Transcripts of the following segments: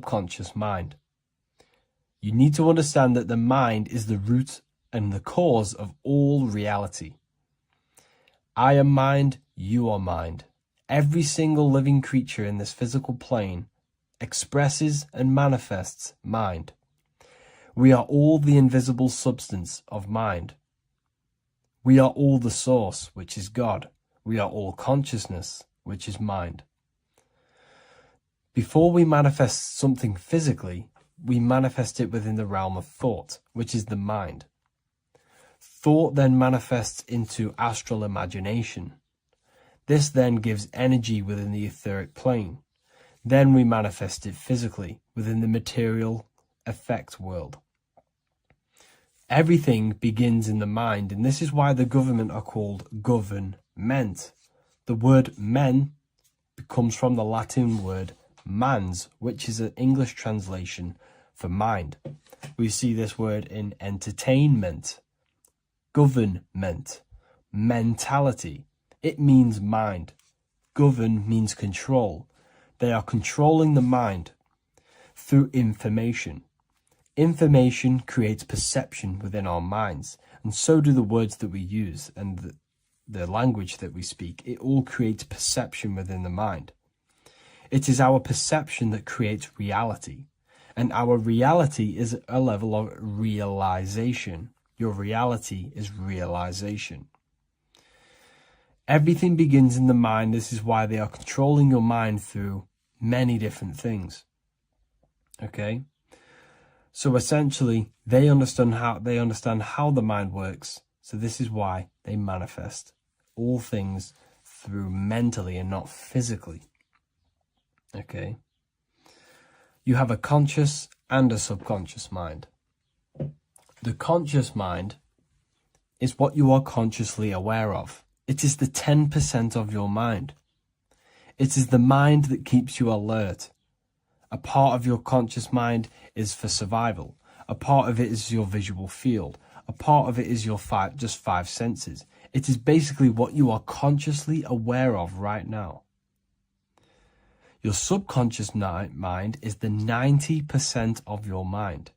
subconscious mind. You need to understand that the mind is the root and the cause of all reality. I am mind, you are mind. Every single living creature in this physical plane expresses and manifests mind. We are all the invisible substance of mind. We are all the source, which is God. We are all consciousness, which is mind. Before we manifest something physically, we manifest it within the realm of thought, which is the mind. Thought then manifests into astral imagination. This then gives energy within the etheric plane. Then we manifest it physically within the material effect world. Everything begins in the mind, and this is why the government are called government. The word men comes from the Latin word mans, which is an English translation for mind. We see this word in entertainment, government, mentality. It means mind. Govern means control. They are controlling the mind through information. Information creates perception within our minds, and so do the words that we use and the language that we speak. It all creates perception within the mind. It is our perception that creates reality, and our reality is a level of realization. Your reality is realization. Everything begins in the mind. This is why they are controlling your mind through many different things. Okay? So essentially, they understand how the mind works. So this is why they manifest all things through mentally and not physically. Okay? You have a conscious and a subconscious mind. The conscious mind is what you are consciously aware of. It is the 10% of your mind. It is the mind that keeps you alert. A part of your conscious mind is for survival. A part of it is your visual field. A part of it is your just five senses. It is basically what you are consciously aware of right now. Your subconscious mind is the 90% of your mind.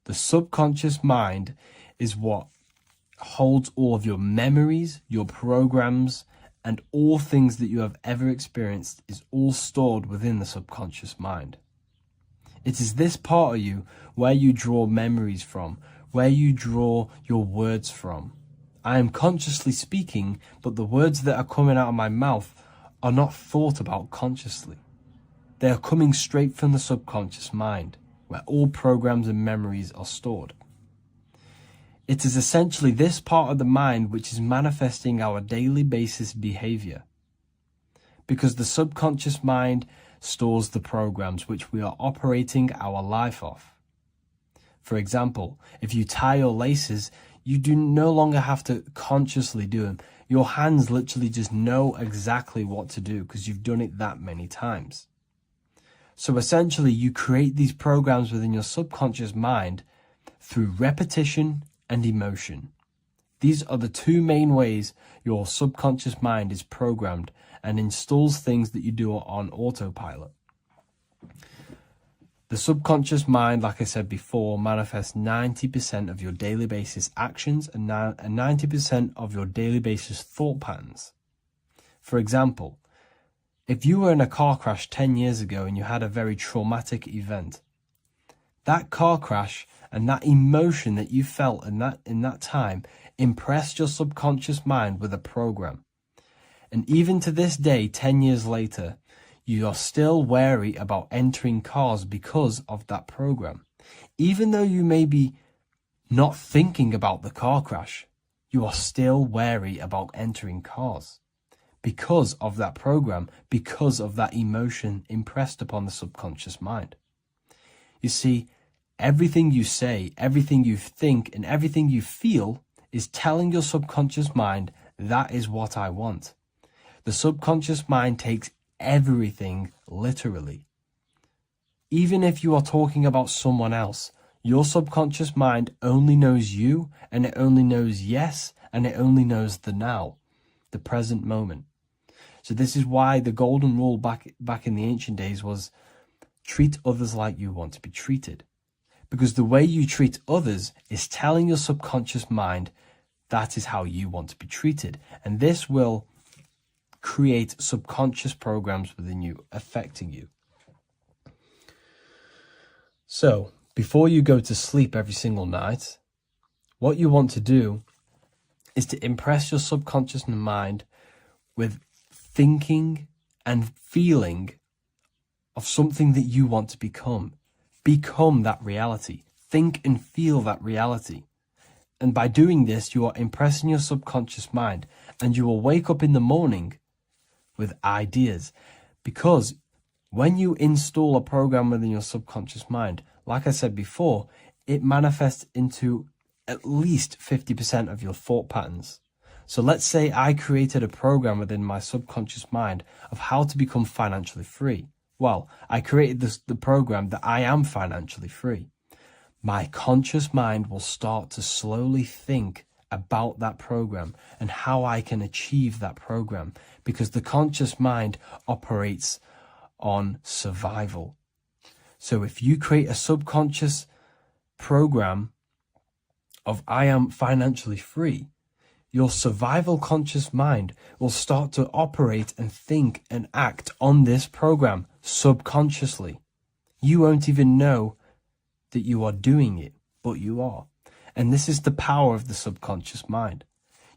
The subconscious mind is what holds all of your memories, your programs, and all things that you have ever experienced is all stored within the subconscious mind. It is this part of you where you draw memories from, where you draw your words from. I am consciously speaking, but the words that are coming out of my mouth are not thought about consciously. They are coming straight from the subconscious mind, where all programs and memories are stored. It is essentially this part of the mind which is manifesting our daily basis behavior. Because the subconscious mind stores the programs which we are operating our life off. For example, if you tie your laces, you do no longer have to consciously do them. Your hands literally just know exactly what to do because you've done it that many times. So essentially, you create these programs within your subconscious mind through repetition and emotion. These are the two main ways your subconscious mind is programmed and installs things that you do on autopilot. The subconscious mind, like I said before, manifests 90% of your daily basis actions and 90% of your daily basis thought patterns. For example, if you were in a car crash 10 years ago and you had a very traumatic event, that car crash and that emotion that you felt in that time impressed your subconscious mind with a program. And even to this day, 10 years later, you are still wary about entering cars because of that program. Even though you may be not thinking about the car crash, you are still wary about entering cars because of that program, because of that emotion impressed upon the subconscious mind. You see, everything you say, everything you think, and everything you feel is telling your subconscious mind, that is what I want. The subconscious mind takes everything literally. Even if you are talking about someone else, your subconscious mind only knows you, and it only knows yes, and it only knows the now, the present moment. So this is why the golden rule back in the ancient days was treat others like you want to be treated. Because the way you treat others is telling your subconscious mind that is how you want to be treated. And this will create subconscious programs within you, affecting you. So, before you go to sleep every single night, what you want to do is to impress your subconscious mind with thinking and feeling of something that you want to become. Become that reality. Think and feel that reality. And by doing this, you are impressing your subconscious mind, and you will wake up in the morning with ideas. Because when you install a program within your subconscious mind, like I said before, it manifests into at least 50% of your thought patterns. So let's say I created a program within my subconscious mind of how to become financially free. Well, I created the program that I am financially free. My conscious mind will start to slowly think about that program and how I can achieve that program, because the conscious mind operates on survival. So if you create a subconscious program of I am financially free, your survival conscious mind will start to operate and think and act on this program subconsciously. You won't even know that you are doing it, but you are. And this is the power of the subconscious mind.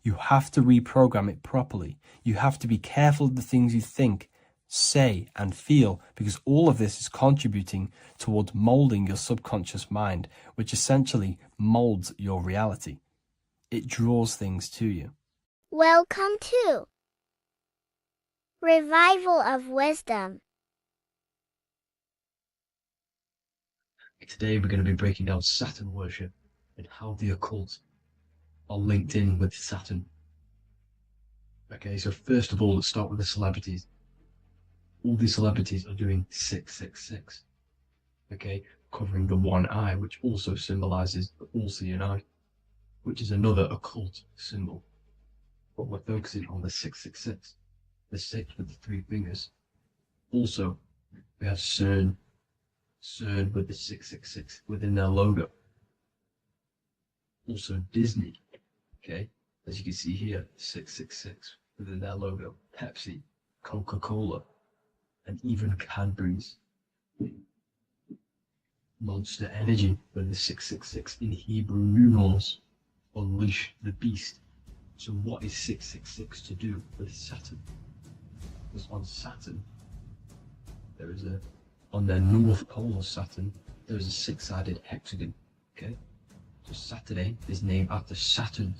You have to reprogram it properly. You have to be careful of the things you think, say, and feel, because all of this is contributing towards molding your subconscious mind, which essentially molds your reality. It draws things to you. Welcome to Revival of Wisdom. Today we're going to be breaking down Saturn worship and how the occult are linked in with Saturn. Okay, so first of all, let's start with the celebrities. All these celebrities are doing 666. Okay, covering the one eye, which also symbolizes the all-seeing eye, which is another occult symbol. But we're focusing on the 666, the 6 with the 3 fingers. Also, we have CERN with the 666 within their logo. Also Disney, okay, as you can see here, 666 within their logo. Pepsi, Coca-Cola, and even Cadbury's. Monster Energy with the 666 in Hebrew numerals. Unleash the beast. So what is 666 to do with Saturn? Because on Saturn, on their north pole of Saturn, there is a 6-sided hexagon. Okay, so Saturday is named after Saturn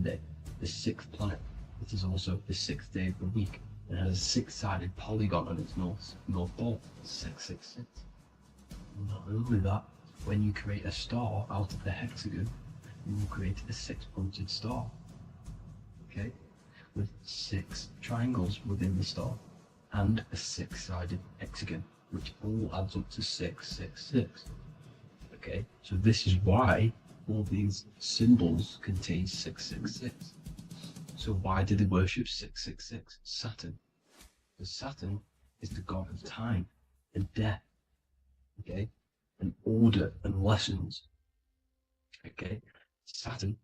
Day, the 6th planet. It is also the 6th day of the week and has a 6-sided polygon on its north pole, 666. Not only that, when you create a star out of the hexagon, you will create a 6-pointed star. Okay, with 6 triangles within the star and a 6-sided hexagon, which all adds up to 666. Okay, so this is why all these symbols contain 666. So why do they worship 666? Saturn. Because Saturn is the god of time and death. Okay, and order and lessons. Okay, Saturn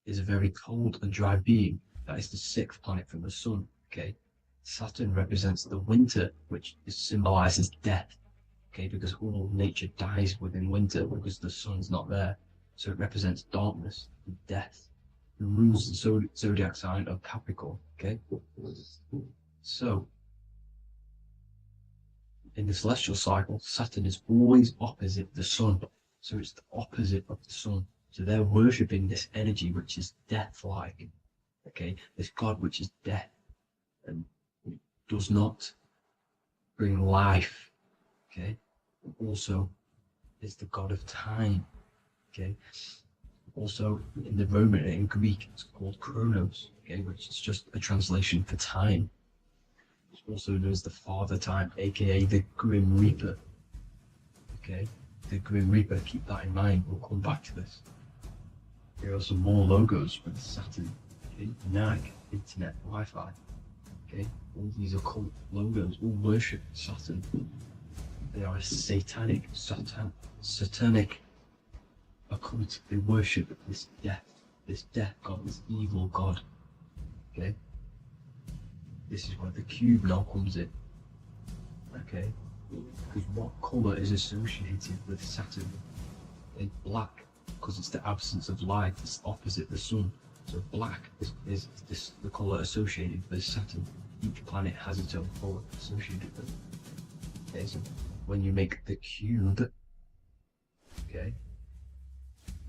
is a very cold and dry being. That is the 6th planet from the sun. Okay, Saturn represents the winter, which symbolizes death. Okay, because all nature dies within winter because the sun's not there. So it represents darkness and death. It rules the zodiac sign of Capricorn. Okay, so in the celestial cycle, Saturn is always opposite the sun. So it's the opposite of the sun. So they're worshipping this energy which is death-like. Okay, this god which is death and does not bring life. Okay, and also is the god of time. Okay, also in the Roman and in Greek it's called Chronos. Okay, which is just a translation for time. It's also known as the Father Time, aka the Grim Reaper. Okay, the Grim Reaper, keep that in mind, we'll come back to this. Here are some more logos with Saturn. Okay, NAG, Internet, Wi-Fi. Okay, all these occult logos all worship Saturn. They are a satanic occult. They worship this death god, this evil god. Okay, this is where the cube now comes in. Okay, because what colour is associated with Saturn? It's black, because it's the absence of light. It's opposite the sun. So black is the colour associated with Saturn. Each planet has its own colour associated with it. Okay, so when you make the cube, okay,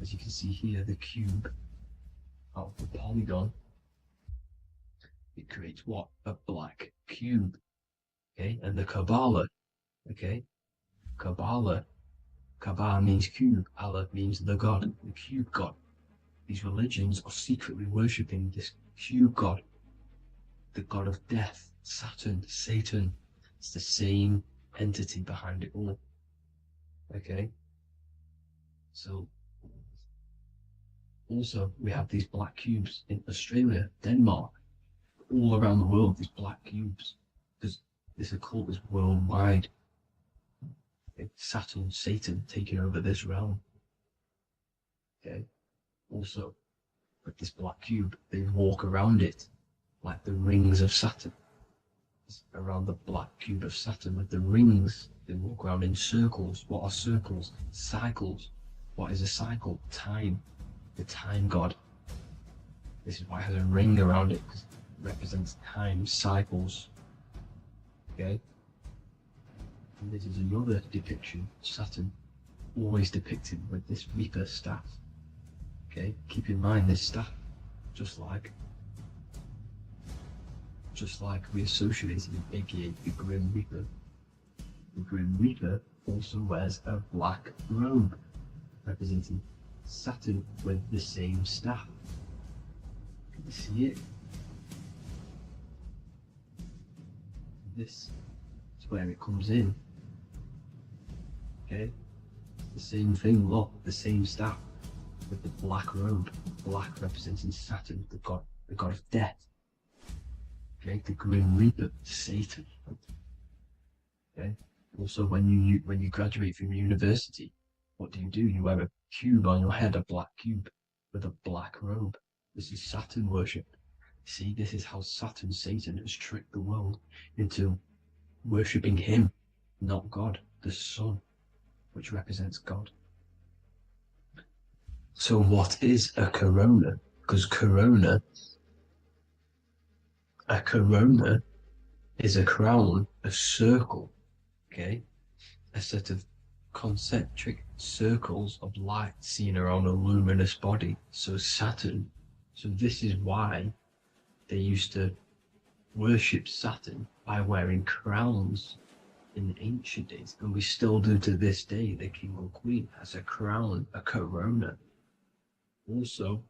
as you can see here, the cube out of the polygon, it creates what? A black cube. Okay, and the Kabbalah, okay, Kabbalah means cube, Allah means the God, the cube God. These religions are secretly worshipping this cube God, the god of death, Saturn, Satan. It's the same entity behind it all. Okay, so also we have these black cubes in Australia, Denmark, all around the world, these black cubes, because this occult is worldwide. It's Saturn, Satan taking over this realm. Okay, also with this black cube, they walk around it like the rings of Saturn. It's around the black cube of Saturn with the rings, they walk around in circles. What are circles? Cycles. What is a cycle? Time. The time god. This is why it has a ring around it, because it represents time, cycles. Okay? And this is another depiction of Saturn, always depicted with this Reaper staff. Okay? Keep in mind this staff, just like we associated with aka the Grim Reaper. The Grim Reaper also wears a black robe, representing Saturn with the same staff. Can you see it? This is where it comes in. Okay? The same thing, look, the same staff with the black robe. Black representing Saturn, the god of death. Okay, the Grim Reaper, Satan. Okay. Also, when you graduate from university, what do? You wear a cube on your head, a black cube with a black robe. This is Saturn worship. See, this is how Saturn, Satan, has tricked the world into worshipping him, not God, the sun, which represents God. So what is a corona? Because a corona is a crown, a circle, okay? A set of concentric circles of light seen around a luminous body. So Saturn. So this is why they used to worship Saturn by wearing crowns in ancient days. And we still do to this day. The king or queen has a crown, a corona. Also,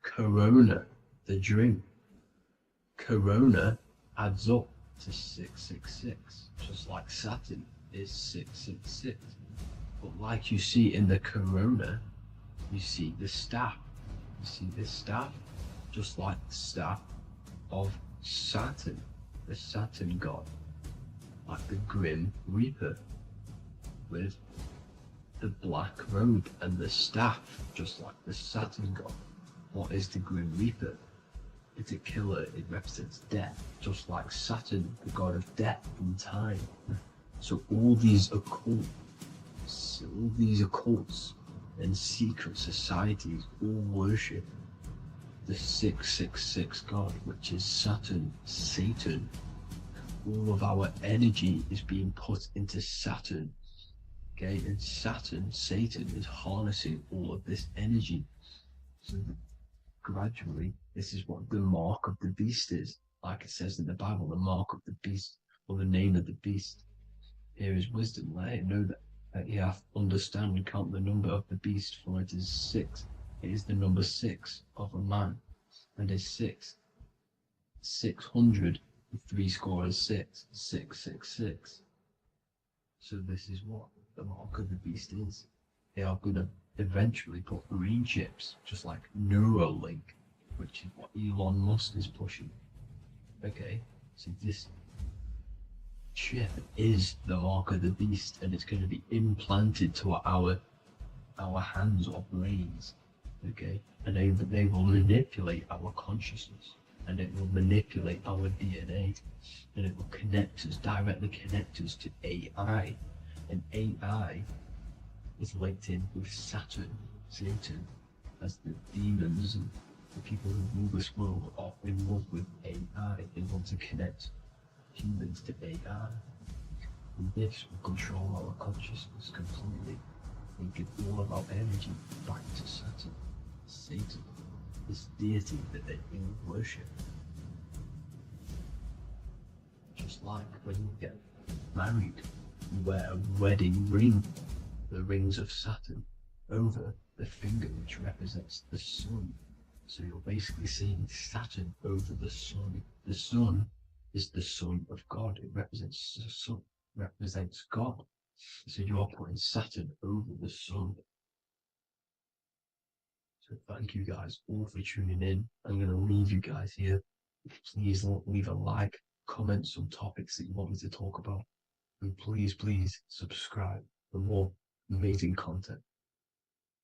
corona, the drink. Corona adds up to 666, just like Saturn is 666. But like you see in the corona, you see the staff. You see this staff, just like the staff of Saturn, the Saturn god, like the Grim Reaper, with the black robe and the staff, just like the Saturn god. What is the Grim Reaper? It's a killer. It represents death, just like Saturn, the god of death and time. So all these occults and secret societies all worship the 666 god, which is Saturn, Satan. All of our energy is being put into Saturn. Okay, and Saturn, Satan, is harnessing all of this energy. So gradually, this is what the mark of the beast is. Like it says in the Bible, the mark of the beast, or the name of the beast. Here is wisdom. Let it know that you have to understand and count the number of the beast, for it is 6. It is the number 6 of a man, and is 600, 3 score is 6, 666. So this is what the mark of the beast is. They are going to eventually put green chips, just like Neuralink, which is what Elon Musk is pushing. Okay, So this chip is the mark of the beast, and it's going to be implanted to our hands or brains, okay? And they will manipulate our consciousness, and it will manipulate our DNA, and it will directly connect us to AI, and AI is linked in with Saturn, Satan, as the demons and the people who rule this world are in love with AI. They want to connect humans to AI. And this will control our consciousness completely and give all of our energy back to Saturn, Satan, this deity that they all worship. Just like when you get married, you wear a wedding ring, the rings of Saturn, over the finger, which represents the sun. So you're basically seeing Saturn over the sun. The sun is the son of God. It represents the sun, represents God. So you're putting Saturn over the sun. So thank you guys all for tuning in. I'm going to leave you guys here. Please leave a like, comment some topics that you want me to talk about. And please subscribe for more amazing content.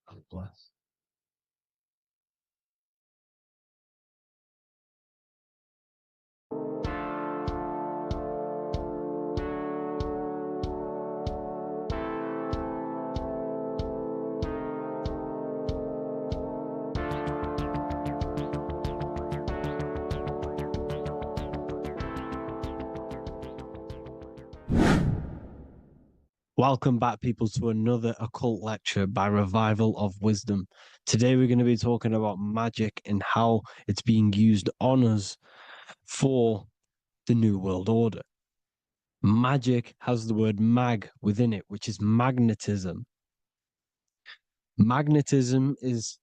God bless. Welcome back, people, to another occult lecture by Revival of Wisdom. Today, we're going to be talking about magic and how it's being used on us for the New World Order. Magic has the word mag within it, which is magnetism. Magnetism is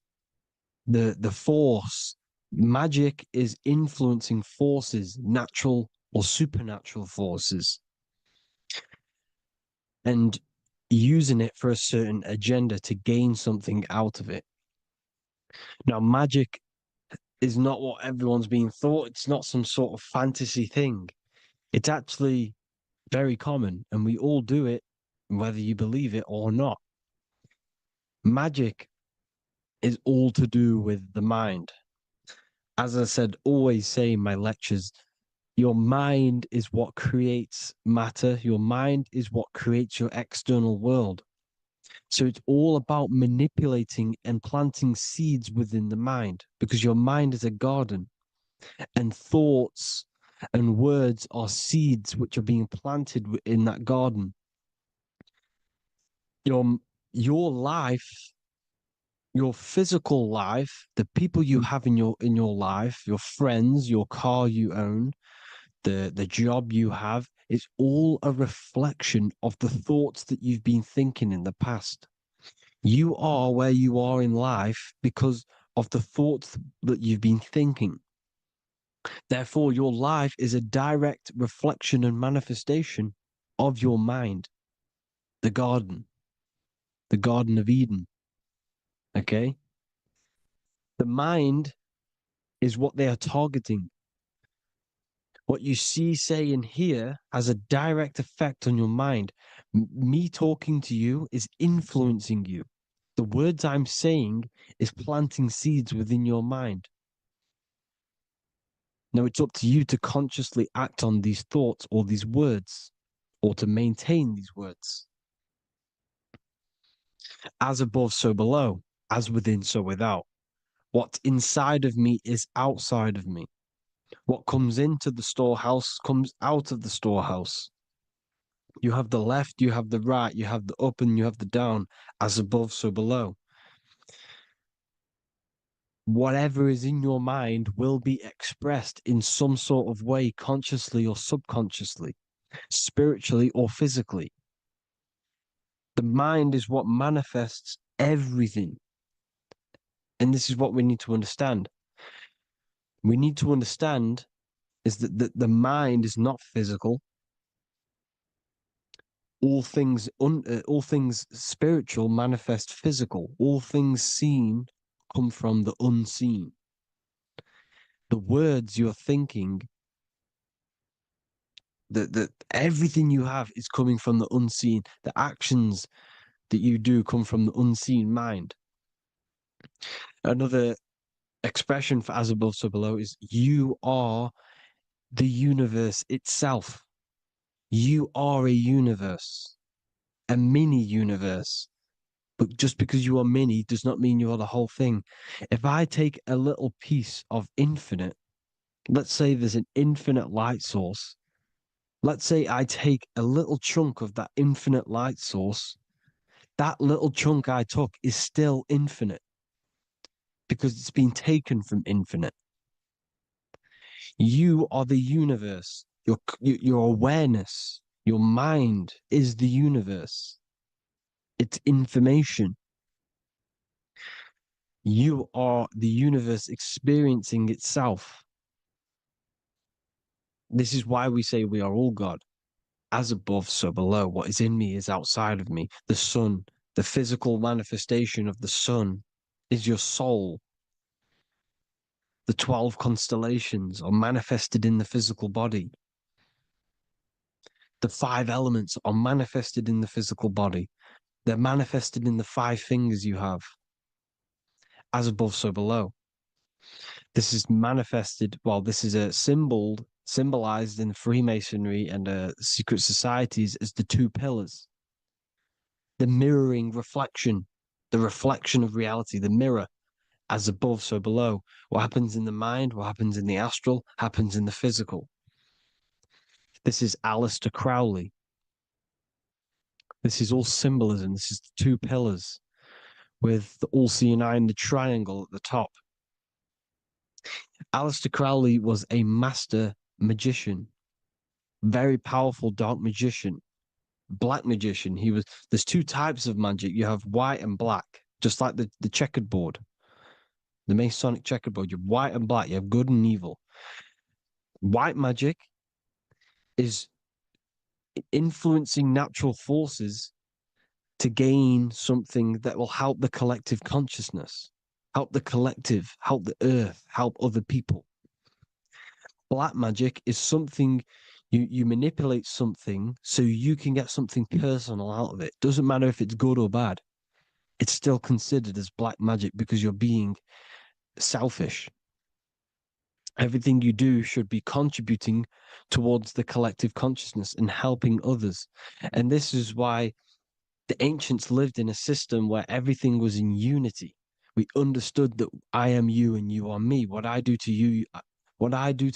the force. Magic is influencing forces, natural or supernatural forces, and using it for a certain agenda to gain something out of it. Now, magic is not what everyone's being thought. It's not some sort of fantasy thing. It's actually very common, and we all do it, whether you believe it or not. Magic is all to do with the mind. As I said, always say in my lectures, your mind is what creates matter. Your mind is what creates your external world. So it's all about manipulating and planting seeds within the mind, because your mind is a garden, and thoughts and words are seeds which are being planted in that garden. Your life, your physical life, the people you have in your life, your friends, your car you own, the job you have, is all a reflection of the thoughts that you've been thinking in the past. You are where you are in life because of the thoughts that you've been thinking. Therefore, your life is a direct reflection and manifestation of your mind, the Garden of Eden. Okay? The mind is what they are targeting. What you see, say, and hear has a direct effect on your mind. Me talking to you is influencing you. The words I'm saying is planting seeds within your mind. Now it's up to you to consciously act on these thoughts or these words, or to maintain these words. As above, so below, as within, so without. What's inside of me is outside of me. What comes into the storehouse comes out of the storehouse. You have the left, you have the right, you have the up, and you have the down. As above, so below. Whatever is in your mind will be expressed in some sort of way, consciously or subconsciously, spiritually or physically. The mind is what manifests everything. And this is what we need to understand. We need to understand is that the mind is not physical. All things spiritual manifest physical. All things seen come from the unseen. The words you're thinking that everything you have is coming from the unseen. The actions that you do come from the unseen mind. Another expression for as above, so below is you are the universe itself. You are a universe, a mini universe. But just because you are mini does not mean you are the whole thing. If I take a little piece of infinite, let's say there's an infinite light source. Let's say I take a little chunk of that infinite light source. That little chunk I took is still infinite because it's been taken from infinite. You are the universe. Your awareness, your mind is the universe. It's information. You are the universe experiencing itself. This is why we say we are all God. As above, so below. What is in me is outside of me. The sun, the physical manifestation of the sun is your soul. The 12 constellations are manifested in the physical body. The 5 elements are manifested in the physical body. They're manifested in the 5 fingers you have. As above, so below. This is manifested, well, this is a symbolized in Freemasonry and secret societies as the 2 pillars. The mirroring reflection, the reflection of reality, the mirror, as above, so below. What happens in the mind, what happens in the astral, happens in the physical. This is Aleister Crowley. This is all symbolism. This is the 2 pillars with the all-seeing eye and the triangle at the top. Aleister Crowley was a master magician, very powerful dark magician, black magician. There's 2 types of magic. You have white and black, just like the checkered board, the Masonic checkerboard. You have white and black, you have good and evil. White magic is influencing natural forces to gain something that will help the collective consciousness, help the collective, help the earth, help other people. Black magic is something you manipulate something so you can get something personal out of it. Doesn't matter if it's good or bad. It's still considered as black magic because you're being selfish. Everything you do should be contributing towards the collective consciousness and helping others. And this is why the ancients lived in a system where everything was in unity. We understood that I am you and you are me. What I do to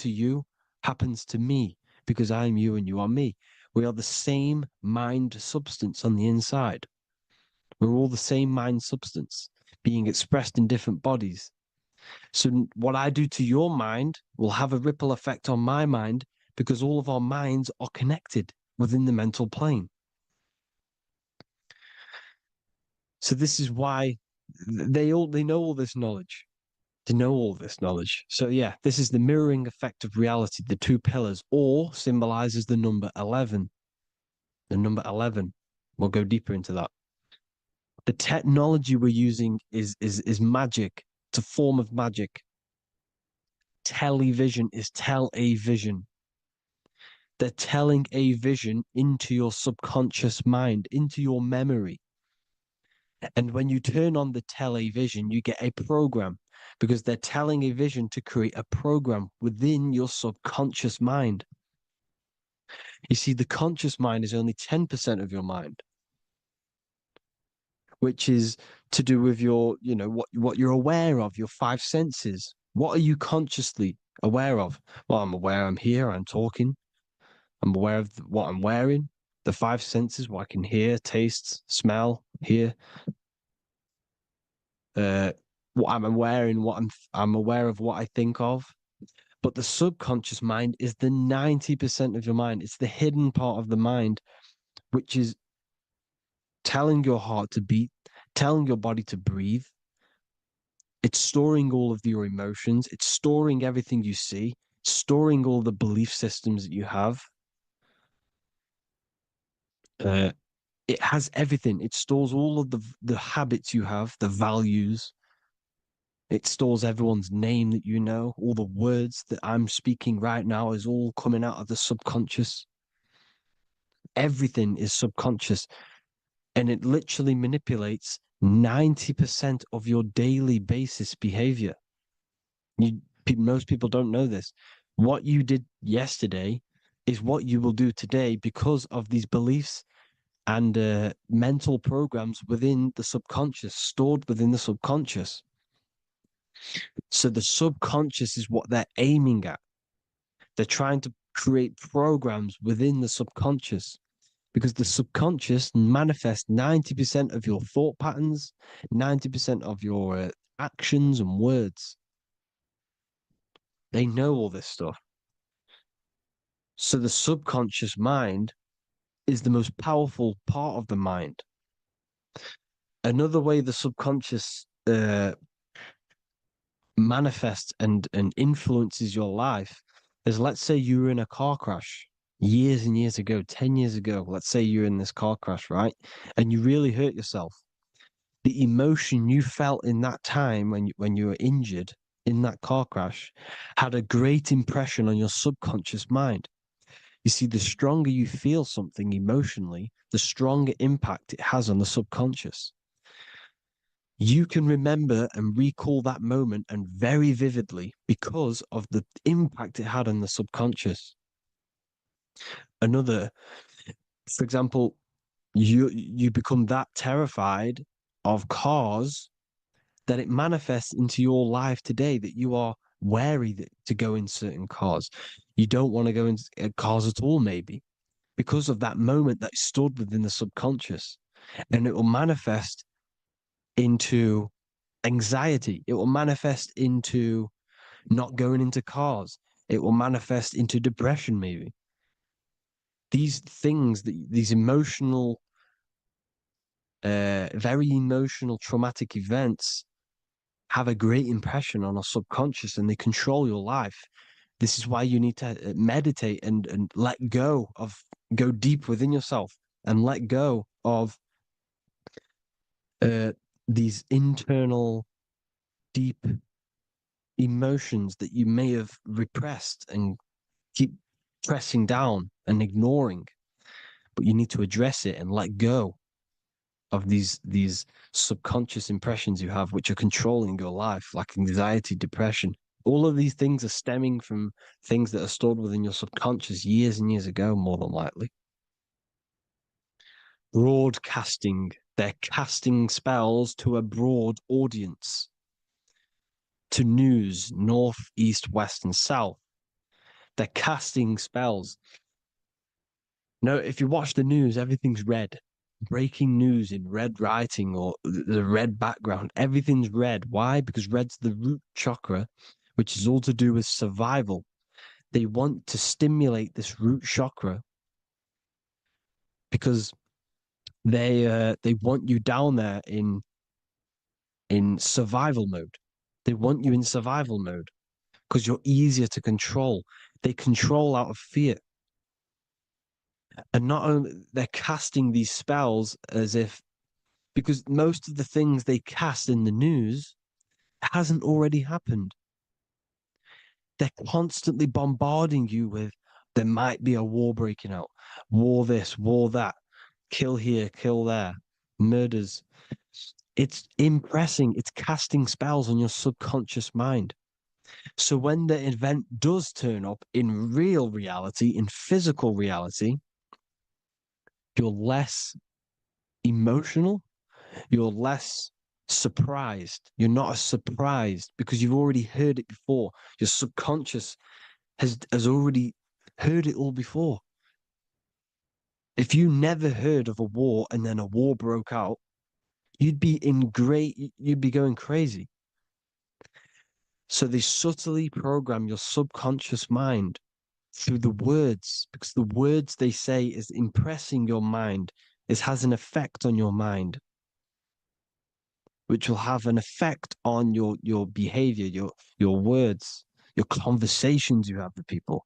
you happens to me because I am you and you are me. We are the same mind substance on the inside. We're all the same mind substance being expressed in different bodies. So what I do to your mind will have a ripple effect on my mind because all of our minds are connected within the mental plane. So this is why they know all this knowledge. They know all this knowledge. So yeah, this is the mirroring effect of reality, the 2 pillars, or symbolizes the number 11. The number 11. We'll go deeper into that. The technology we're using is magic. It's a form of magic. Television is tell a vision. They're telling a vision into your subconscious mind, into your memory. And when you turn on the television, you get a program because they're telling a vision to create a program within your subconscious mind. You see, the conscious mind is only 10% of your mind, which is to do with your, what you're aware of, your 5 senses. What are you consciously aware of? Well, I'm aware I'm here, I'm talking. I'm aware of what I'm wearing, the 5 senses, what I can hear, taste, smell, hear. What I'm wearing, I'm aware of what I think of. But the subconscious mind is the 90% of your mind. It's the hidden part of the mind, which is telling your heart to beat, telling your body to breathe. It's storing all of your emotions. It's storing everything you see, storing all the belief systems that you have. It has everything. It stores all of the habits you have, the values. It stores everyone's name that you know. All the words that I'm speaking right now is all coming out of the subconscious. Everything is subconscious, and it literally manipulates 90% of your daily basis behavior. Most people don't know this. What you did yesterday is what you will do today because of these beliefs and mental programs within the subconscious, stored within the subconscious. So the subconscious is what they're aiming at. They're trying to create programs within the subconscious because the subconscious manifests 90% of your thought patterns, 90% of your actions and words. They know all this stuff. So the subconscious mind is the most powerful part of the mind. Another way the subconscious manifests and influences your life is, let's say you were in a car crash years and years ago, 10 years ago. Let's say you're in this car crash, right? And you really hurt yourself. The emotion you felt in that time when you were injured in that car crash had a great impression on your subconscious mind. You see, the stronger you feel something emotionally, the stronger impact it has on the subconscious. You can remember and recall that moment and very vividly because of the impact it had on the subconscious. Another, for example, you become that terrified of cars that it manifests into your life today, that you are wary to go in certain cars. You don't want to go into cars at all, maybe, because of that moment that stood within the subconscious. And it will manifest into anxiety. It will manifest into not going into cars. It will manifest into depression, maybe. These things, these emotional, very emotional, traumatic events have a great impression on our subconscious and they control your life. This is why you need to meditate and let go deep within yourself and let go of these internal, deep emotions that you may have repressed and keep pressing down and ignoring. But you need to address it and let go of these subconscious impressions you have, which are controlling your life, like anxiety, depression. All of these things are stemming from things that are stored within your subconscious years and years ago, more than likely. Broadcasting. They're casting spells to a broad audience, to news, north, east, west, and south. They're casting spells. No, if you watch the news, everything's red. Breaking news in red writing or the red background, everything's red. Why? Because red's the root chakra, which is all to do with survival. They want to stimulate this root chakra because they want you down there in survival mode. They want you in survival mode because you're easier to control. They control out of fear. And not only they're casting these spells as if, because most of the things they cast in the news hasn't already happened. They're constantly bombarding you with there might be a war breaking out, war this, war that, kill here, kill there, murders. It's impressing, it's casting spells on your subconscious mind. So when the event does turn up in real reality, in physical reality, you're less emotional, you're less surprised. You're not as surprised because you've already heard it before. Your subconscious has already heard it all before. If you never heard of a war and then a war broke out, you'd be going crazy. So they subtly program your subconscious mind through the words, because the words they say is impressing your mind. It has an effect on your mind, which will have an effect on your behavior, your words, your conversations you have with people.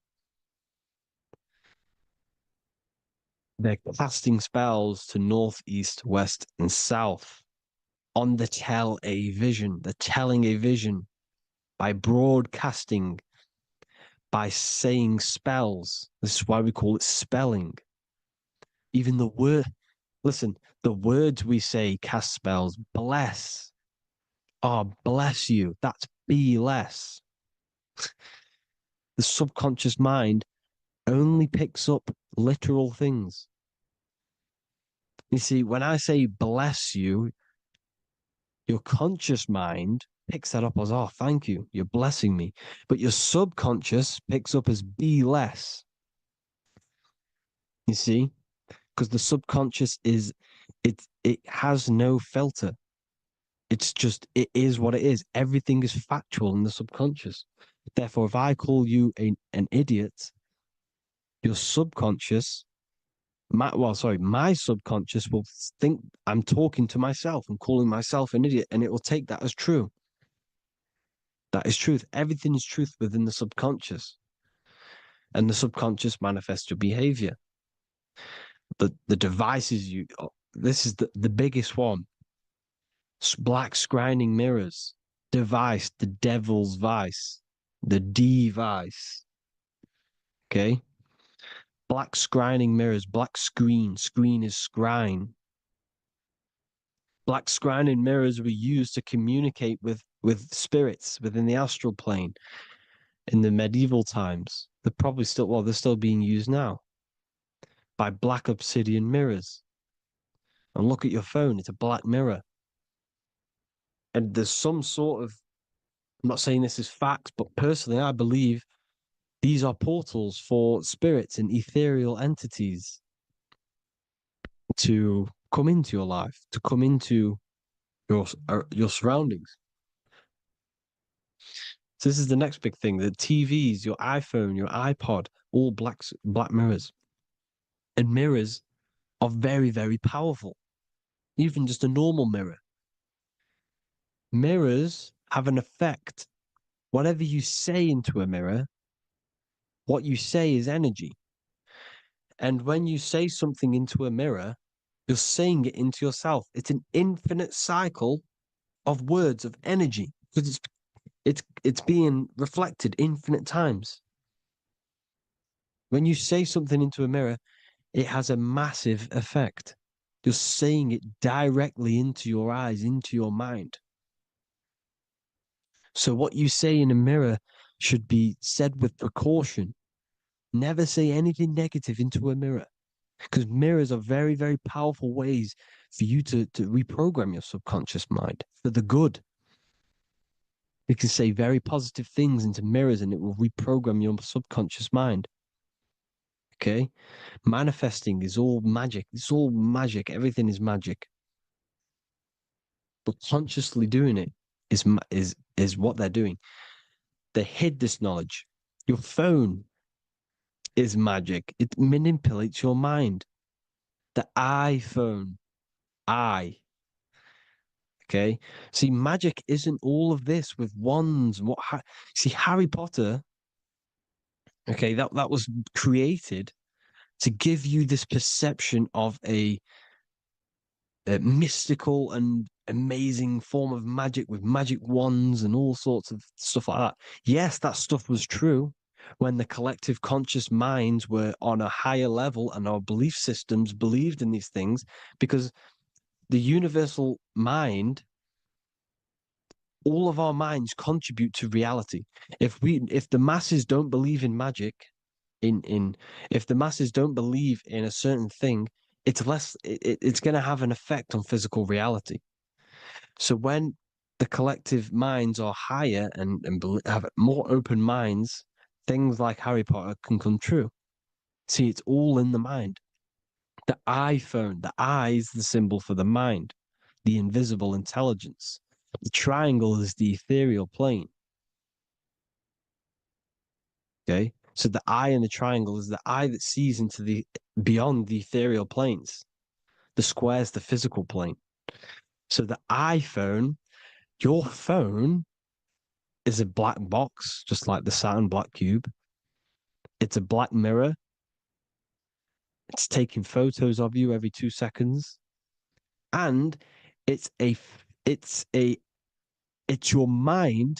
They're casting spells to north, east, west, and south on the tell a vision. They're telling a vision by broadcasting, by saying spells. This is why we call it spelling. Even the word, listen, the words we say cast spells. Bless. Oh, bless you. That's be less. The subconscious mind only picks up literal things. You see, when I say bless you, your conscious mind picks that up as, oh, thank you, you're blessing me. But your subconscious picks up as be less. You see? Because the subconscious it has no filter. It's just, it is what it is. Everything is factual in the subconscious. Therefore, if I call you an idiot, your subconscious, my subconscious will think I'm talking to myself and calling myself an idiot, and it will take that as true. That is truth. Everything is truth within the subconscious, and the subconscious manifests your behavior. The devices you, this is the biggest one. Black scrying mirrors, device, the devil's vice, the device. Okay. Black scrying mirrors, black screen is scrying. Black scrying mirrors were used to communicate with spirits within the astral plane in the medieval times. They're probably still, well, they're still being used now by black obsidian mirrors. And look at your phone, it's a black mirror. And there's some sort of, I'm not saying this is fact, but personally, I believe these are portals for spirits and ethereal entities to come into your life, to come into your surroundings. So this is the next big thing: the TVs, your iPhone, your iPod, all black mirrors. And mirrors are very, very powerful. Even just a normal mirror. Mirrors have an effect. Whatever you say into a mirror, what you say is energy. And when you say something into a mirror, you're saying it into yourself. It's an infinite cycle of words of energy because it's being reflected infinite times. When you say something into a mirror, it has a massive effect. You're saying it directly into your eyes, into your mind. So what you say in a mirror should be said with precaution. Never say anything negative into a mirror, because mirrors are very, very powerful ways for you to reprogram your subconscious mind for the good. You can say very positive things into mirrors and it will reprogram your subconscious mind. Okay? Manifesting is all magic. It's all magic. Everything is magic. But consciously doing it is what they're doing. They hid this knowledge. Your phone is magic. It manipulates your mind. The iPhone, okay. See, magic isn't all of this with wands and see, Harry Potter, okay, that was created to give you this perception of a mystical and amazing form of magic with magic wands and all sorts of stuff like that. Yes, that stuff was true when the collective conscious minds were on a higher level and our belief systems believed in these things, because the universal mind, all of our minds contribute to reality. If the masses don't believe in magic, if the masses don't believe in a certain thing, it's going to have an effect on physical reality. So when the collective minds are higher and have more open minds, things like Harry Potter can come true. See, it's all in the mind. The iPhone, the eye is the symbol for the mind, the invisible intelligence. The triangle is the ethereal plane. Okay, so the eye in the triangle is the eye that sees into the beyond the ethereal planes. The square is the physical plane. So the iPhone, your phone, is a black box, just like the Saturn black cube. It's a black mirror. It's taking photos of you every 2 seconds, and it's your mind.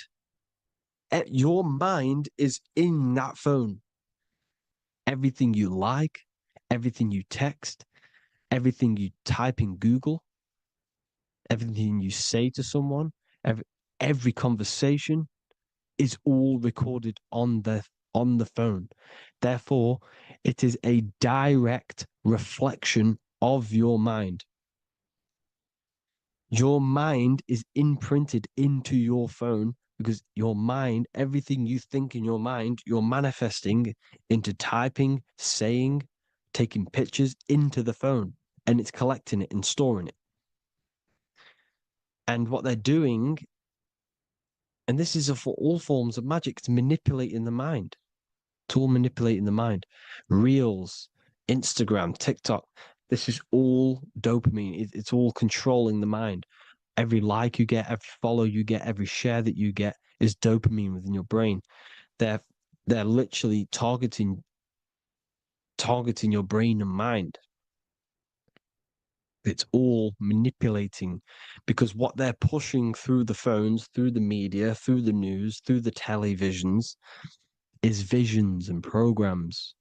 Your mind is in that phone. Everything you like, everything you text, everything you type in Google, everything you say to someone, every conversation is all recorded on the phone. Therefore, it is a direct reflection of your mind. Your mind is imprinted into your phone because your mind, everything you think in your mind, you're manifesting into typing, saying, taking pictures into the phone, and it's collecting it and storing it. And what they're doing, and this is for all forms of magic, it's manipulating the mind. It's all manipulating the mind. Reels, Instagram, TikTok, this is all dopamine. It's all controlling the mind. Every like you get, every follow you get, every share that you get is dopamine within your brain. They're literally targeting your brain and mind. It's all manipulating because what they're pushing through the phones, through the media, through the news, through the televisions is visions and programs.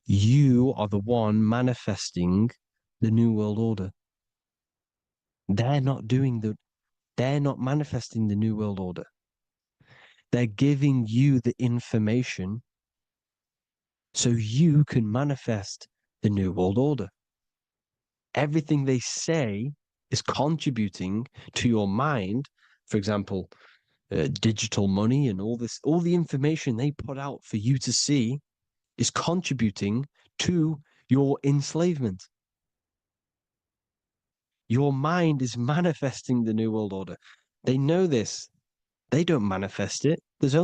You are the one manifesting the New World Order. They're not manifesting the New World Order. They're giving you the information so you can manifest the New World Order. Everything they say is contributing to your mind. For example, digital money and all the information they put out for you to see is contributing to your enslavement. Your mind is manifesting the New World Order. They know this. They don't manifest it. There's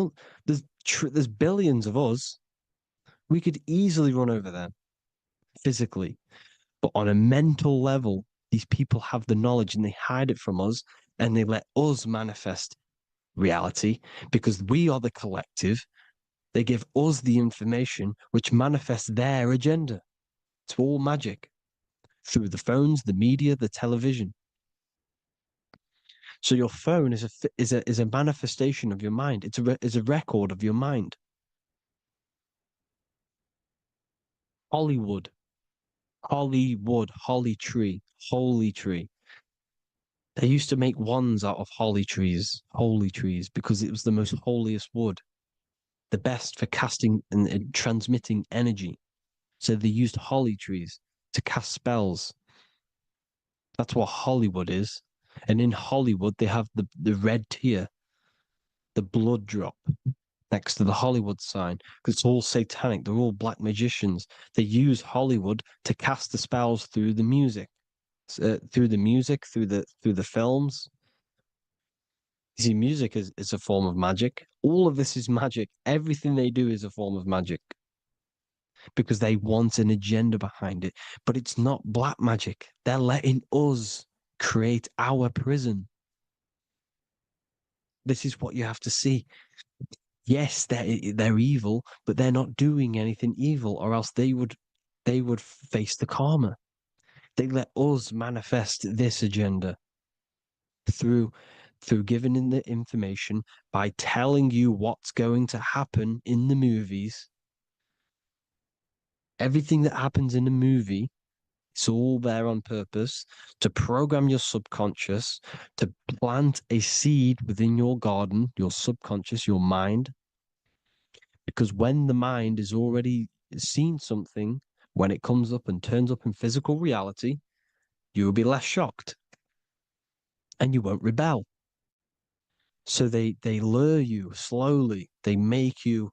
billions of us. We could easily run over them physically, but on a mental level, these people have the knowledge and they hide it from us, and they let us manifest reality because we are the collective. They give us the information which manifests their agenda. It's all magic through the phones, the media, the television. So your phone is a manifestation of your mind. It's a record of your mind. Hollywood, holly tree, holy tree. They used to make wands out of holy trees, because it was the most holiest wood, the best for casting and transmitting energy. So they used holly trees to cast spells. That's what Hollywood is. And in Hollywood, they have the red tear, the blood drop next to the Hollywood sign, because it's all satanic. They're all black magicians. They use Hollywood to cast the spells through the music, through the films. You see, music is a form of magic. All of this is magic. Everything they do is a form of magic because they want an agenda behind it. But it's not black magic. They're letting us create our prison. This is what you have to see. Yes, they're evil, but they're not doing anything evil, or else they would face the karma. They let us manifest this agenda through giving in the information, by telling you what's going to happen in the movies. Everything that happens in a movie, it's all there on purpose to program your subconscious, to plant a seed within your garden, your subconscious, your mind. Because when the mind is already seen something, when it comes up and turns up in physical reality, you will be less shocked and you won't rebel. So they lure you slowly. They make you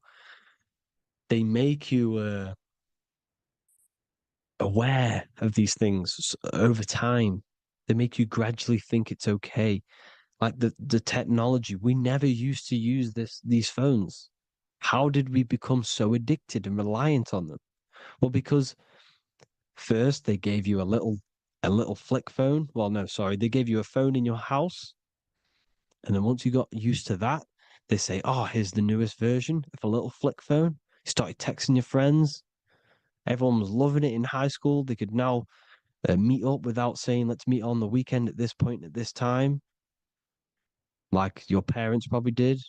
aware of these things over time. They make you gradually think it's okay. Like the technology, we never used to use these phones. How did we become so addicted and reliant on them? Well, because first they gave you a little flick phone. Well, no, sorry, they gave you a phone in your house, and then once you got used to that, they say, "Oh, here's the newest version of a little flick phone." You started texting your friends. Everyone was loving it in high school. They could now meet up without saying, "Let's meet on the weekend at this point at this time," like your parents probably did,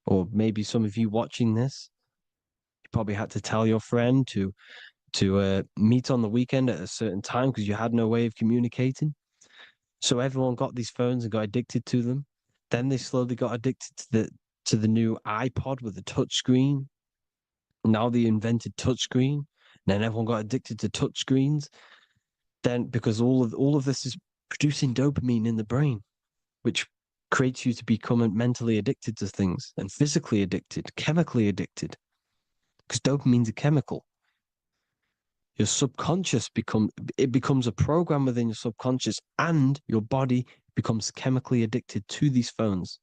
or maybe some of you watching this, you probably had to tell your friend to meet on the weekend at a certain time because you had no way of communicating. So everyone got these phones and got addicted to them. Then they slowly got addicted to the new iPod with the touch screen. Now they invented touchscreen. Then everyone got addicted to touchscreens. Then because all of this is producing dopamine in the brain, which creates you to become mentally addicted to things and physically addicted, chemically addicted. Because dopamine's a chemical. Your subconscious becomes a program within your subconscious, and your body becomes chemically addicted to these phones.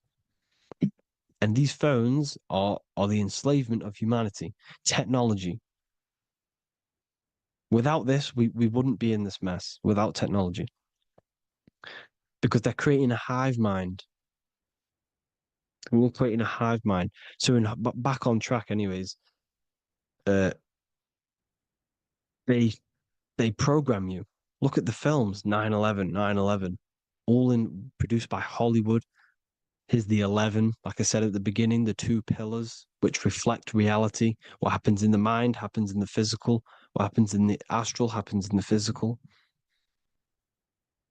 And these phones are the enslavement of humanity, technology. Without this, we wouldn't be in this mess without technology. Because they're creating a hive mind. We're creating a hive mind. So back on track anyways, they program you. Look at the films, 9/11, 9/11, all produced by Hollywood. Here's the 11, like I said at the beginning, the two pillars which reflect reality. What happens in the mind happens in the physical. What happens in the astral happens in the physical.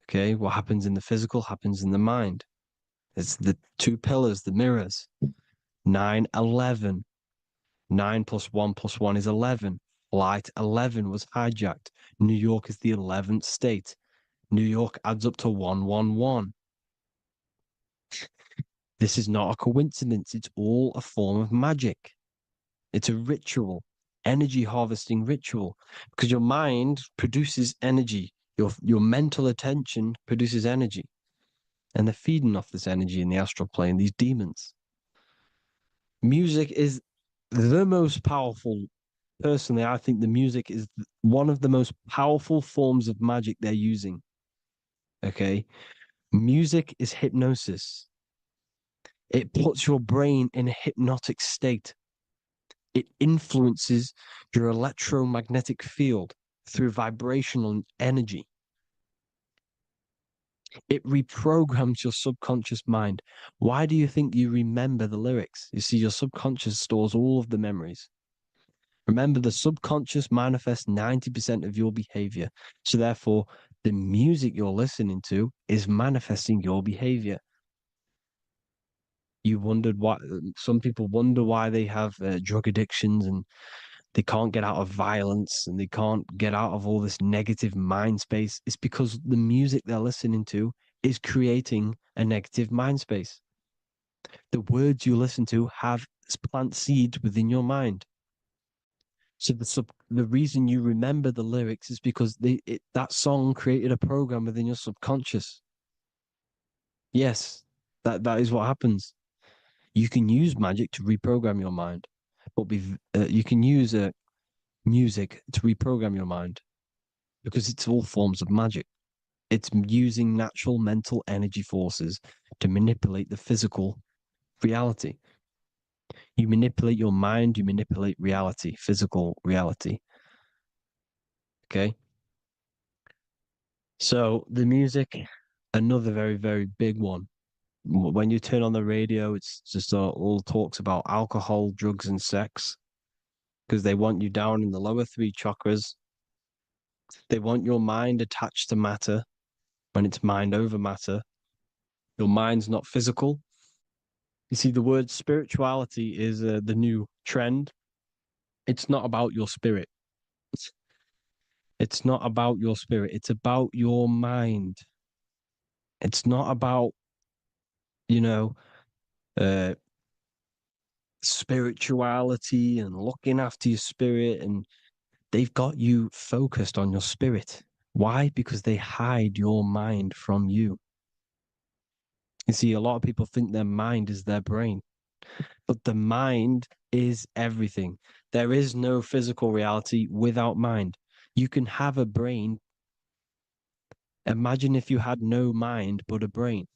Okay, what happens in the physical happens in the mind. It's the two pillars, the mirrors. 9/11. 9 plus 1 plus 1 is 11. Flight 11 was hijacked. New York is the 11th state. New York adds up to 111. This is not a coincidence. It's all a form of magic. It's a ritual, energy harvesting ritual, because your mind produces energy. Your mental attention produces energy. And they're feeding off this energy in the astral plane, these demons. Music is the most powerful. Personally, I think the music is one of the most powerful forms of magic they're using. Okay. Music is hypnosis. It puts your brain in a hypnotic state. It influences your electromagnetic field through vibrational energy. It reprograms your subconscious mind. Why do you think you remember the lyrics? You see, your subconscious stores all of the memories. Remember, the subconscious manifests 90% of your behavior. So therefore, the music you're listening to is manifesting your behavior. You wondered why some people wonder why they have drug addictions and they can't get out of violence and they can't get out of all this negative mind space. It's because the music they're listening to is creating a negative mind space. The words you listen to have plant seeds within your mind. So the reason you remember the lyrics is because that song created a program within your subconscious. Yes, that is what happens. You can use magic to reprogram your mind, but you can use music to reprogram your mind because it's all forms of magic. It's using natural mental energy forces to manipulate the physical reality. You manipulate your mind, you manipulate reality, physical reality. Okay. So the music, another very, very big one. When you turn on the radio, it's just all talks about alcohol, drugs, and sex because they want you down in the lower three chakras. They want your mind attached to matter when it's mind over matter. Your mind's not physical. You see, the word spirituality is the new trend. It's not about your spirit. It's not about your spirit. It's about your mind. It's not about, you know, uh, spirituality and looking after your spirit. And they've got you focused on your spirit. Why? Because they hide your mind from you. You see, a lot of people think their mind is their brain, but the mind is everything. There is no physical reality without mind. You can have a brain. Imagine if you had no mind but a brain.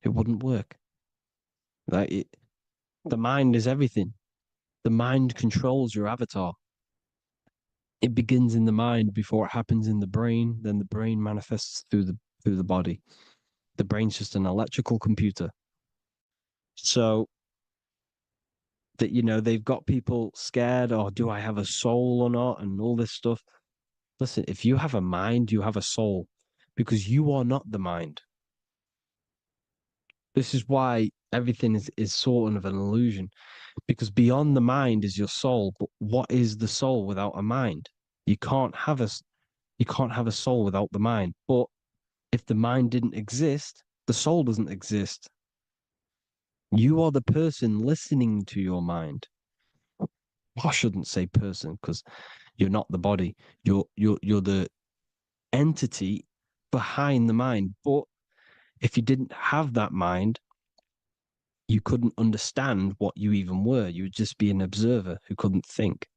It wouldn't work. The mind is everything. The mind controls your avatar. It begins in the mind before it happens in the brain. Then the brain manifests through the body. The brain's just an electrical computer. So that, you know, they've got people scared, or do I have a soul or not, and all this stuff. Listen, if you have a mind, you have a soul, because you are not the mind. This is why everything is sort of an illusion, because beyond the mind is your soul. But what is the soul without a mind? You can't have a soul without the mind. But if the mind didn't exist, the soul doesn't exist. You are the person listening to your mind. I shouldn't say person, because you're not the body. You're the entity behind the mind. But if you didn't have that mind, you couldn't understand what you even were. You would just be an observer who couldn't think.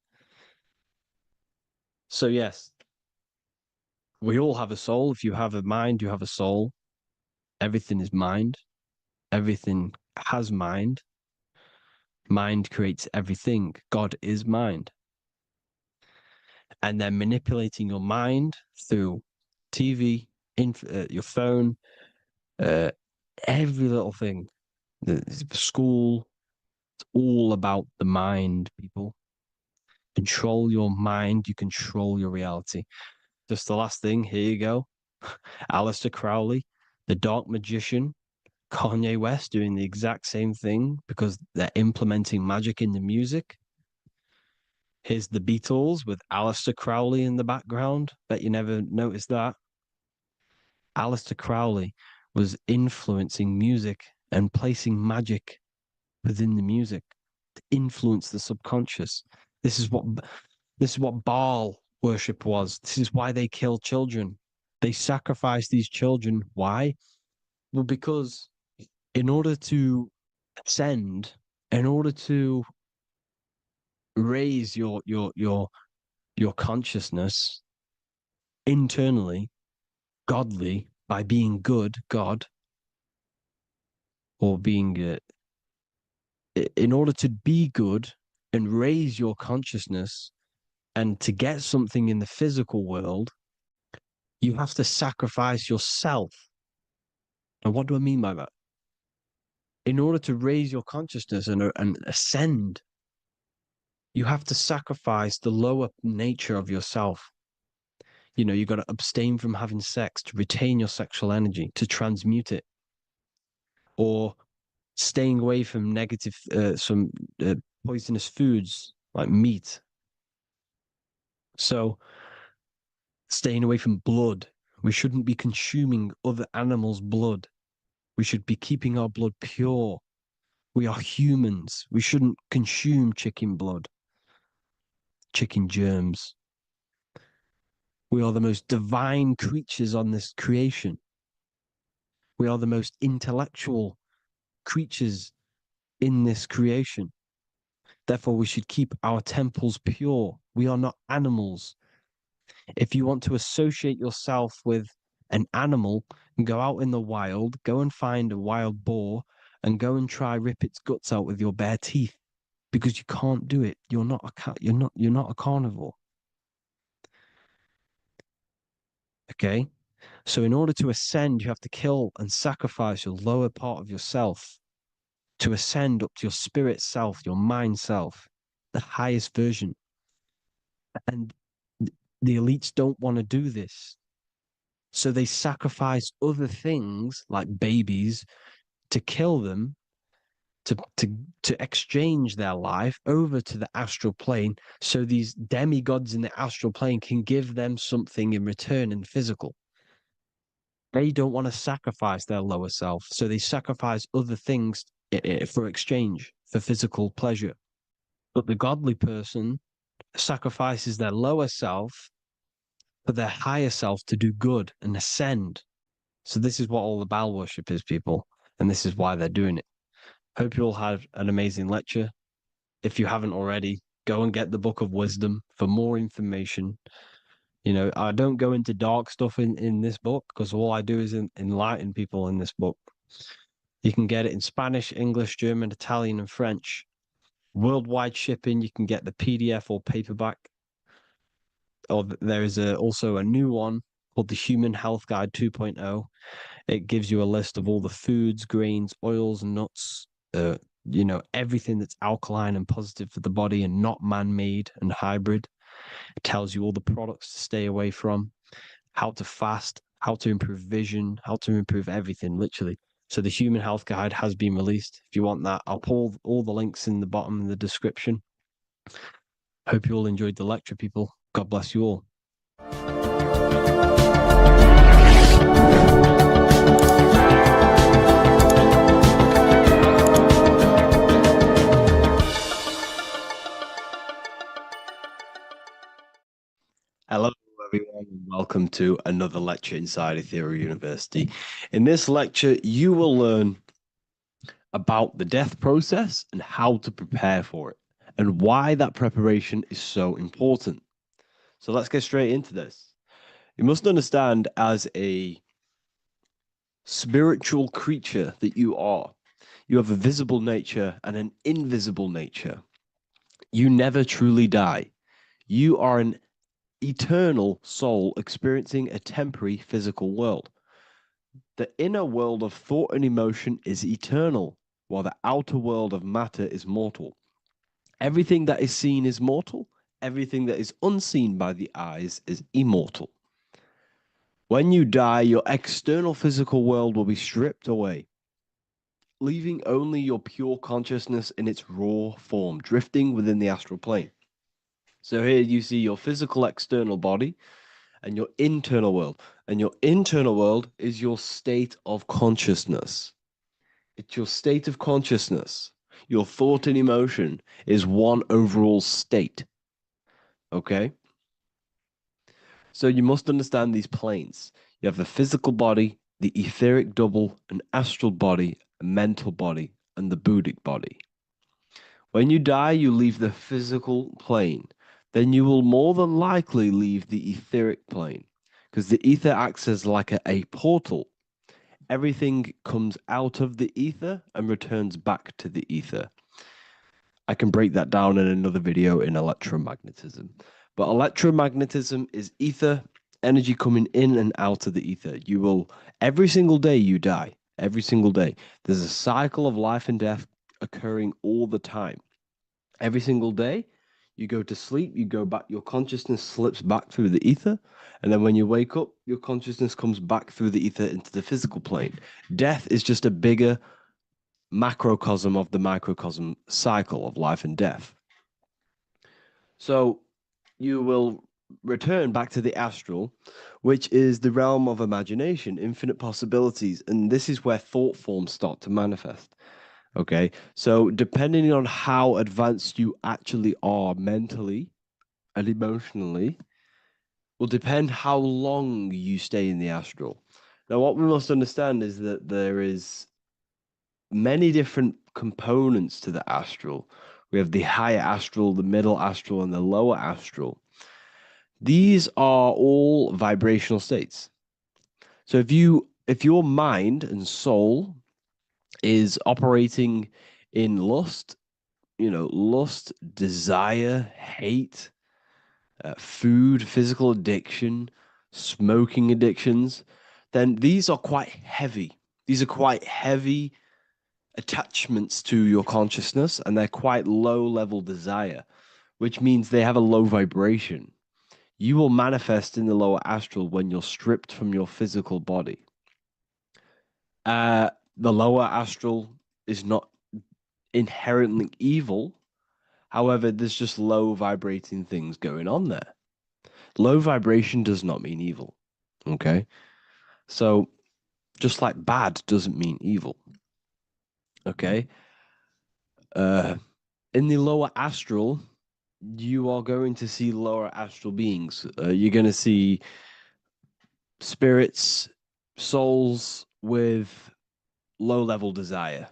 So yes, we all have a soul. If you have a mind, you have a soul. Everything is mind. Everything has mind. Mind creates everything. God is mind. And then manipulating your mind through TV, your phone, uh, every little thing, the school, it's all about the mind, people. Control your mind, you control your reality. Just the last thing, here you go. Aleister Crowley, the Dark Magician, Kanye West doing the exact same thing because they're implementing magic in the music. Here's the Beatles with Aleister Crowley in the background. Bet you never noticed that. Aleister Crowley was influencing music and placing magic within the music to influence the subconscious. This is what Baal worship was. This is why they kill children. They sacrifice these children. Why? Well, because in order to ascend, in order to raise your consciousness internally, godly, by being good, God, or being in order to be good and raise your consciousness and to get something in the physical world, you have to sacrifice yourself. And what do I mean by that? In order to raise your consciousness and ascend, you have to sacrifice the lower nature of yourself. You know, you got to abstain from having sex to retain your sexual energy, to transmute it, or staying away from some poisonous foods like meat. So, staying away from blood. We shouldn't be consuming other animals' blood. We should be keeping our blood pure. We are humans. We shouldn't consume chicken blood, chicken germs. We are the most divine creatures on this creation. We are the most intellectual creatures in this creation. Therefore, we should keep our temples pure. We are not animals. If you want to associate yourself with an animal and go out in the wild, go and find a wild boar and go and try rip its guts out with your bare teeth, because you can't do it. You're not a cat. You're not a carnivore. Okay? So in order to ascend, you have to kill and sacrifice your lower part of yourself to ascend up to your spirit self, your mind self, the highest version. And the elites don't want to do this. So they sacrifice other things like babies to kill them, to exchange their life over to the astral plane, so these demigods in the astral plane can give them something in return in physical. They don't want to sacrifice their lower self, so they sacrifice other things for exchange, for physical pleasure. But the godly person sacrifices their lower self for their higher self to do good and ascend. So this is what all the Baal worship is, people, and this is why they're doing it. Hope you all had an amazing lecture. If you haven't already, go and get the Book of Wisdom for more information. You know, I don't go into dark stuff in this book, because all I do is enlighten people in this book. You can get it in Spanish, English, German, Italian, and French. Worldwide shipping. You can get the PDF or paperback. Or there is also a new one called the Human Health Guide 2.0. It gives you a list of all the foods, grains, oils, and nuts, everything that's alkaline and positive for the body and not man-made and hybrid. It tells you all the products to stay away from, how to fast, how to improve vision, how to improve everything, literally. So the Human Health Guide has been released. If you want that, I'll pull all the links in the bottom in the description. Hope you all enjoyed the lecture, people. God bless you all. Hello, everyone, and welcome to another lecture inside Ethereal University. In this lecture, you will learn about the death process and how to prepare for it, and why that preparation is so important. So let's get straight into this. You must understand, as a spiritual creature that you are, you have a visible nature and an invisible nature. You never truly die. You are an eternal soul experiencing a temporary physical world. The inner world of thought and emotion is eternal, while the outer world of matter is mortal. Everything that is seen is mortal. Everything that is unseen by the eyes is immortal. When you die, your external physical world will be stripped away, leaving only your pure consciousness in its raw form, drifting within the astral plane. So here you see your physical external body and your internal world. And your internal world is your state of consciousness. It's your state of consciousness. Your thought and emotion is one overall state. Okay? So you must understand these planes. You have the physical body, the etheric double, an astral body, a mental body, and the Buddhic body. When you die, you leave the physical plane. Then you will more than likely leave the etheric plane, because the ether acts as like a portal. Everything comes out of the ether and returns back to the ether. I can break that down in another video in electromagnetism. But electromagnetism is ether, energy coming in and out of the ether. You will, every single day you die, every single day. There's a cycle of life and death occurring all the time. Every single day, you go to sleep, you go back, your consciousness slips back through the ether. And then when you wake up, your consciousness comes back through the ether into the physical plane. Death is just a bigger macrocosm of the microcosm cycle of life and death. So you will return back to the astral, which is the realm of imagination, infinite possibilities. And this is where thought forms start to manifest. Okay, so depending on how advanced you actually are mentally and emotionally, will depend how long you stay in the astral. Now, what we must understand is that there is many different components to the astral. We have the higher astral, the middle astral, and the lower astral. These are all vibrational states. So if your mind and soul is operating in lust, lust, desire, hate, food, physical addiction, smoking addictions, then these are quite heavy. These are quite heavy attachments to your consciousness, and they're quite low level desire, which means they have a low vibration. You will manifest in the lower astral when you're stripped from your physical body. The lower astral is not inherently evil. However, there's just low vibrating things going on there. Low vibration does not mean evil. Okay? So, just like bad doesn't mean evil. Okay? In the lower astral, you are going to see lower astral beings. You're going to see spirits, souls with low level desire.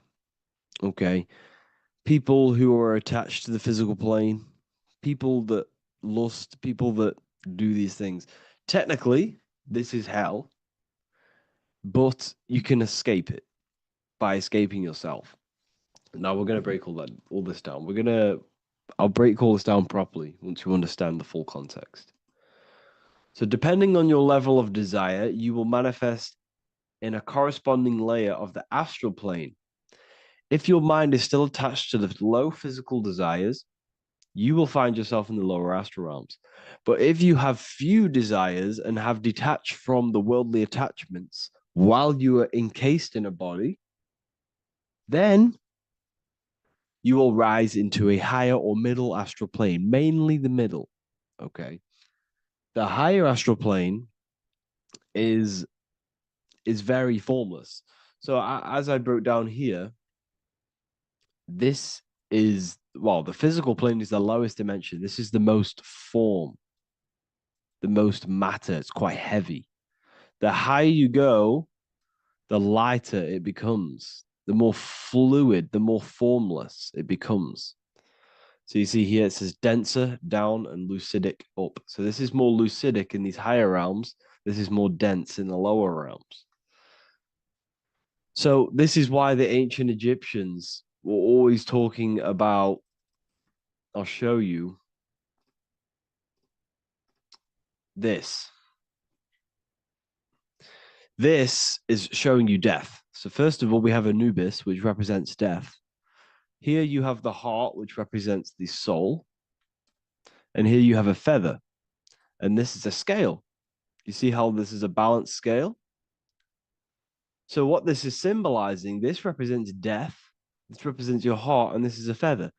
Okay? People who are attached to the physical plane, people that lust, people that do these things. Technically, this is hell, but you can escape it by escaping yourself. Now we're going to break all this down. I'll break all this down properly once you understand the full context. So depending on your level of desire, you will manifest in a corresponding layer of the astral plane. If your mind is still attached to the low physical desires, you will find yourself in the lower astral realms. But if you have few desires and have detached from the worldly attachments while you are encased in a body, then you will rise into a higher or middle astral plane, mainly the middle. Okay. The higher astral plane is very formless. So as I broke down here, this is, well, the physical plane is the lowest dimension. This is the most form, the most matter. It's quite heavy. The higher you go, the lighter it becomes, the more fluid, the more formless it becomes. So you see here it says denser down and lucidic up. So this is more lucidic in these higher realms. This is more dense in the lower realms. So this is why the ancient Egyptians were always talking about, I'll show you this. This is showing you death. So first of all, we have Anubis, which represents death. Here you have the heart, which represents the soul. And here you have a feather. And this is a scale. You see how this is a balanced scale? So what this is symbolizing, this represents death. This represents your heart, and this is a feather.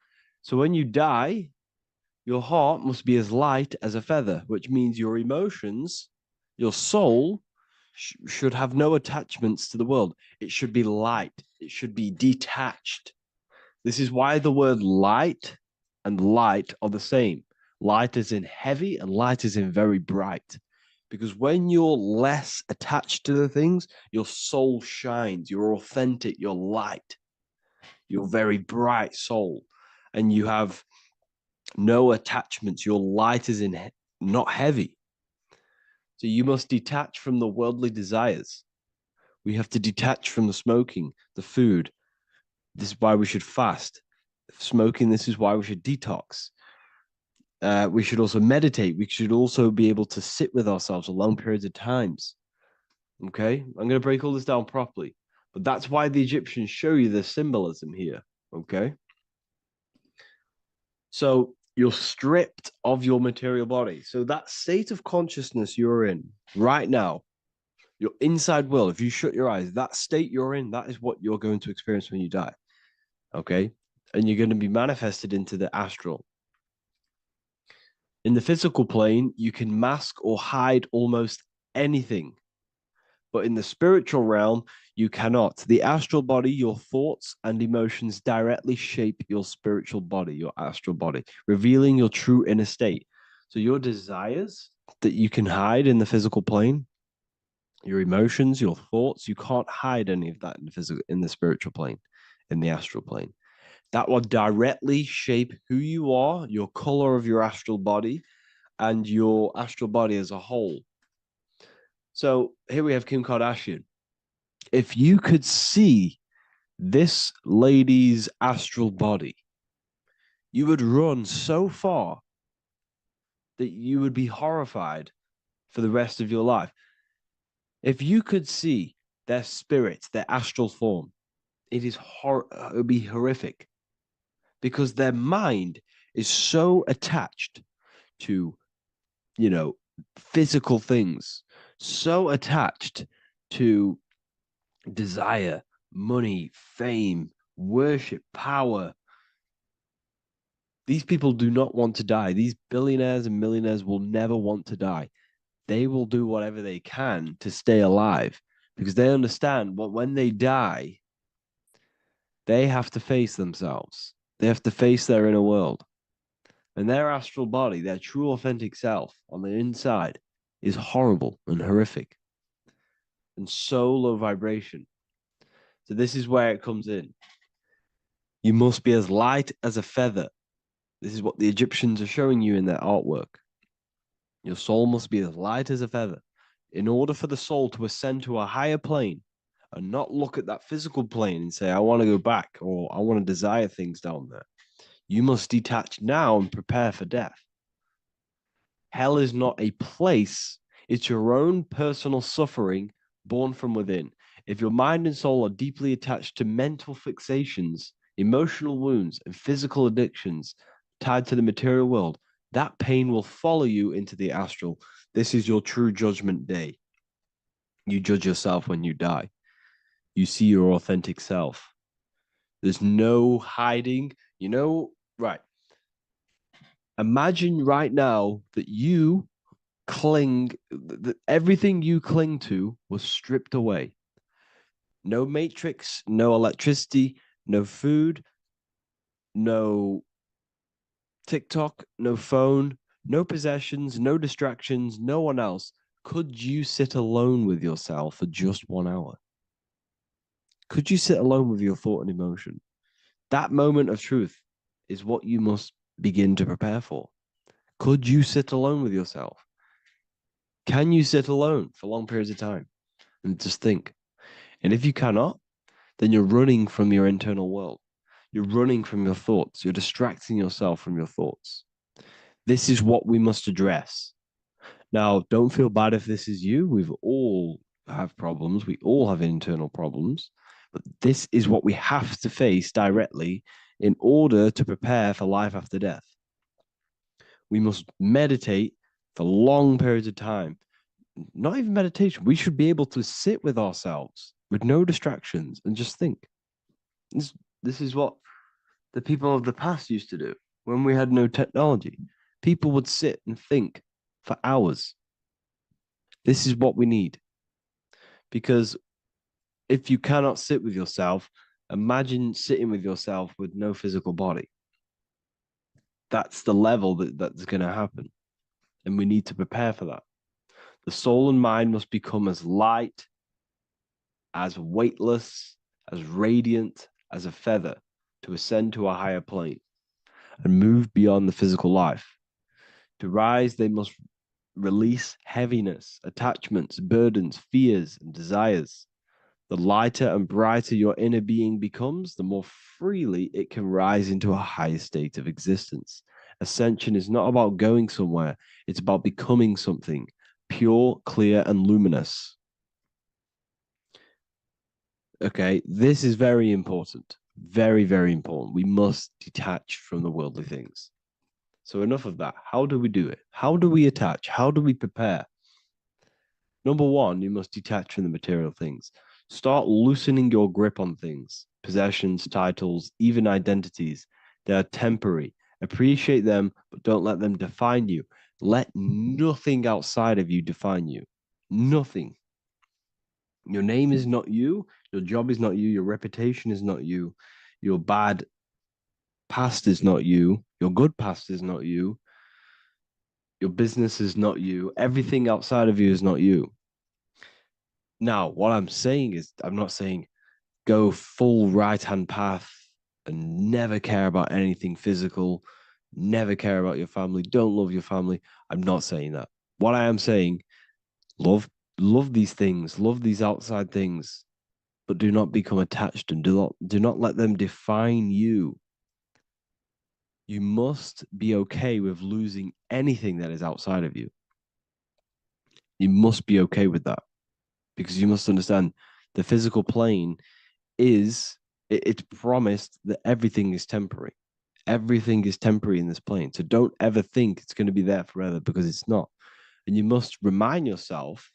So when you die, your heart must be as light as a feather, which means your emotions, your soul, should have no attachments to the world. It should be light. It should be detached. This is why the word light and light are the same. Light is in heavy and light is in very bright. Because when you're less attached to the things, your soul shines. You're authentic. You're light. You're very bright soul. And you have no attachments. Your light is in not heavy. So you must detach from the worldly desires. We have to detach from the smoking, the food. This is why we should fast. Smoking, this is why we should detox. We should also meditate. We should also be able to sit with ourselves for long periods of times. Okay, I'm going to break all this down properly. But that's why the Egyptians show you the symbolism here. Okay. So you're stripped of your material body. So that state of consciousness you're in right now, your inside world, if you shut your eyes, that state you're in, that is what you're going to experience when you die. Okay. And you're going to be manifested into the astral. In the physical plane, you can mask or hide almost anything. But in the spiritual realm, you cannot. The astral body, your thoughts and emotions directly shape your spiritual body, your astral body, revealing your true inner state. So your desires that you can hide in the physical plane, your emotions, your thoughts, you can't hide any of that in the spiritual plane, in the astral plane. That will directly shape who you are, your color of your astral body, and your astral body as a whole. So here we have Kim Kardashian. If you could see this lady's astral body, you would run so far that you would be horrified for the rest of your life. If you could see their spirit, their astral form, it would be horrific because their mind is so attached to, physical things, so attached to desire, money, fame, worship, power. These people do not want to die. These billionaires and millionaires will never want to die. They will do whatever they can to stay alive because they understand what when they die, they have to face themselves. They have to face their inner world. And their astral body, their true authentic self on the inside is horrible and horrific and so low vibration. So this is where it comes in. You must be as light as a feather. This is what the Egyptians are showing you in their artwork. Your soul must be as light as a feather. In order for the soul to ascend to a higher plane and not look at that physical plane and say, I want to go back or I want to desire things down there, you must detach now and prepare for death. Hell is not a place. It's your own personal suffering born from within. If your mind and soul are deeply attached to mental fixations, emotional wounds, and physical addictions tied to the material world, that pain will follow you into the astral. This is your true judgment day. You judge yourself when you die. You see your authentic self. There's no hiding. Right. Imagine right now that you that everything you cling to was stripped away. No matrix, no electricity, no food, no TikTok, no phone, no possessions, no distractions, no one else. Could you sit alone with yourself for just 1 hour? Could you sit alone with your thought and emotion? That moment of truth is what you must begin to prepare for. Could you sit alone with yourself? Can you sit alone for long periods of time and just think? And if you cannot, then you're running from your internal world. You're running from your thoughts. You're distracting yourself from your thoughts. This is what we must address. Now, don't feel bad if this is you. We've all have problems. We all have internal problems. But this is what we have to face directly in order to prepare for life after death. We must meditate for long periods of time. Not even meditation. We should be able to sit with ourselves with no distractions and just think. This is what the people of the past used to do when we had no technology. People would sit and think for hours. This is what we need. Because if you cannot sit with yourself, imagine sitting with yourself with no physical body. That's the level that's going to happen. And we need to prepare for that. The soul and mind must become as light, as weightless, as radiant as a feather to ascend to a higher plane and move beyond the physical life. To rise, they must release heaviness, attachments, burdens, fears, and desires. The lighter and brighter your inner being becomes, the more freely it can rise into a higher state of existence. Ascension is not about going somewhere, it's about becoming something pure, clear, and luminous. Okay, this is very important. Very, very important. We must detach from the worldly things. So, enough of that. How do we do it? How do we attach? How do we prepare? Number one, you must detach from the material things. Start loosening your grip on things, possessions, titles, even identities. They are temporary. Appreciate them, but don't let them define you. Let nothing outside of you define you. Nothing. Your name is not you. Your job is not you. Your reputation is not you. Your bad past is not you. Your good past is not you. Your business is not you. Everything outside of you is not you. Now, what I'm saying is, I'm not saying go full right hand path and never care about anything physical, never care about your family, don't love your family. I'm not saying that. What I am saying, love these things, love these outside things, but do not become attached and do not let them define you. You must be okay with losing anything that is outside of you. You must be okay with that because you must understand the physical plane it's promised that everything is temporary. Everything is temporary in this plane. So don't ever think it's going to be there forever because it's not. And you must remind yourself,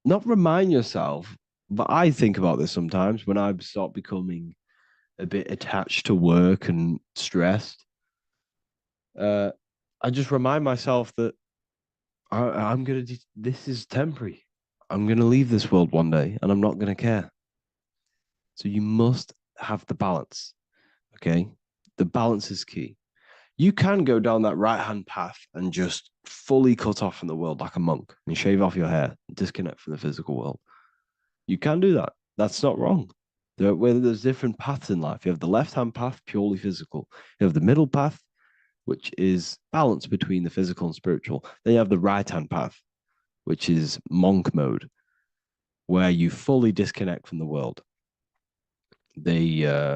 not remind yourself, but I think about this sometimes when I start becoming a bit attached to work and stressed. I just remind myself that I'm going to, this is temporary. I'm going to leave this world one day and I'm not going to care. So you must have the balance. Okay. The balance is key. You can go down that right hand path and just fully cut off from the world like a monk and shave off your hair, disconnect from the physical world. You can do that. That's not wrong. There's different paths in life. You have the left hand path, purely physical. You have the middle path, which is balance between the physical and spiritual. Then you have the right hand path, which is monk mode, where you fully disconnect from the world. They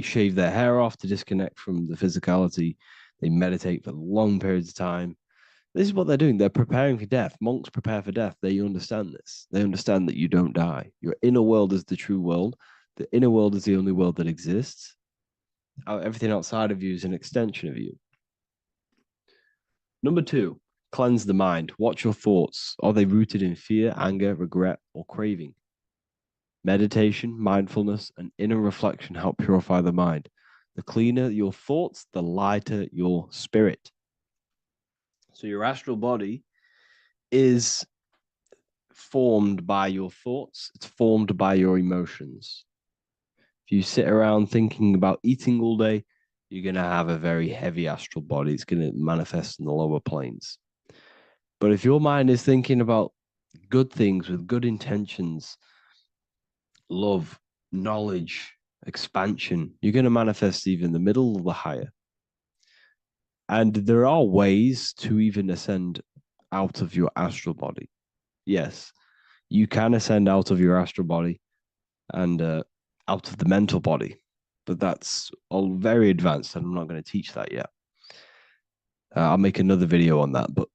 shave their hair off to disconnect from the physicality. They meditate for long periods of time. This is what they're doing. They're preparing for death. Monks prepare for death. They understand this. They understand that you don't die. Your inner world is the true world. The inner world is the only world that exists. Everything outside of you is an extension of you. Number 2, cleanse the mind. Watch your thoughts. Are they rooted in fear, anger, regret, or craving? Meditation, mindfulness, and inner reflection help purify the mind. The cleaner your thoughts, the lighter your spirit. So your astral body is formed by your thoughts. It's formed by your emotions. If you sit around thinking about eating all day, you're going to have a very heavy astral body. It's going to manifest in the lower planes. But if your mind is thinking about good things with good intentions, love, knowledge, expansion, you're going to manifest even the middle or the higher. And there are ways to even ascend out of your astral body. Yes, you can ascend out of your astral body and out of the mental body, but that's all very advanced, and I'm not going to teach that yet. I'll make another video on that, but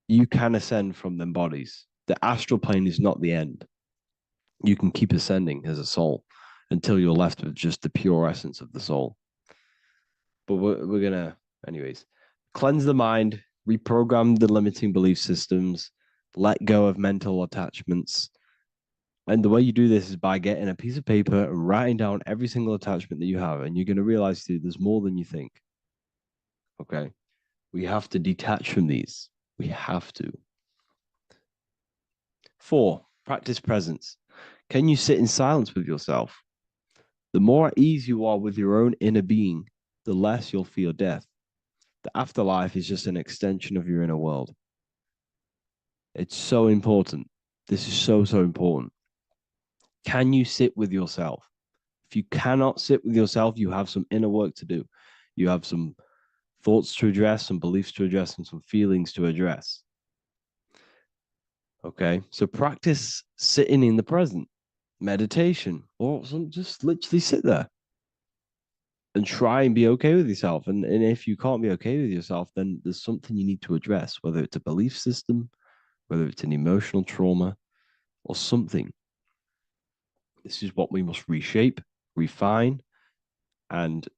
you can ascend from them bodies. The astral plane is not the end. You can keep ascending as a soul until you're left with just the pure essence of the soul. But we're going to, anyways, cleanse the mind, reprogram the limiting belief systems, let go of mental attachments. And the way you do this is by getting a piece of paper and writing down every single attachment that you have. And you're going to realize, dude, there's more than you think. Okay. We have to detach from these. We have to. 4, practice presence. Can you sit in silence with yourself? The more at ease you are with your own inner being, the less you'll fear death. The afterlife is just an extension of your inner world. It's so important. This is so, so important. Can you sit with yourself? If you cannot sit with yourself, you have some inner work to do. You have some thoughts to address, some beliefs to address, and some feelings to address. Okay, so practice sitting in the present, meditation, or just literally sit there and try and be okay with yourself. And if you can't be okay with yourself, then there's something you need to address, whether it's a belief system, whether it's an emotional trauma, or something. This is what we must reshape, refine, and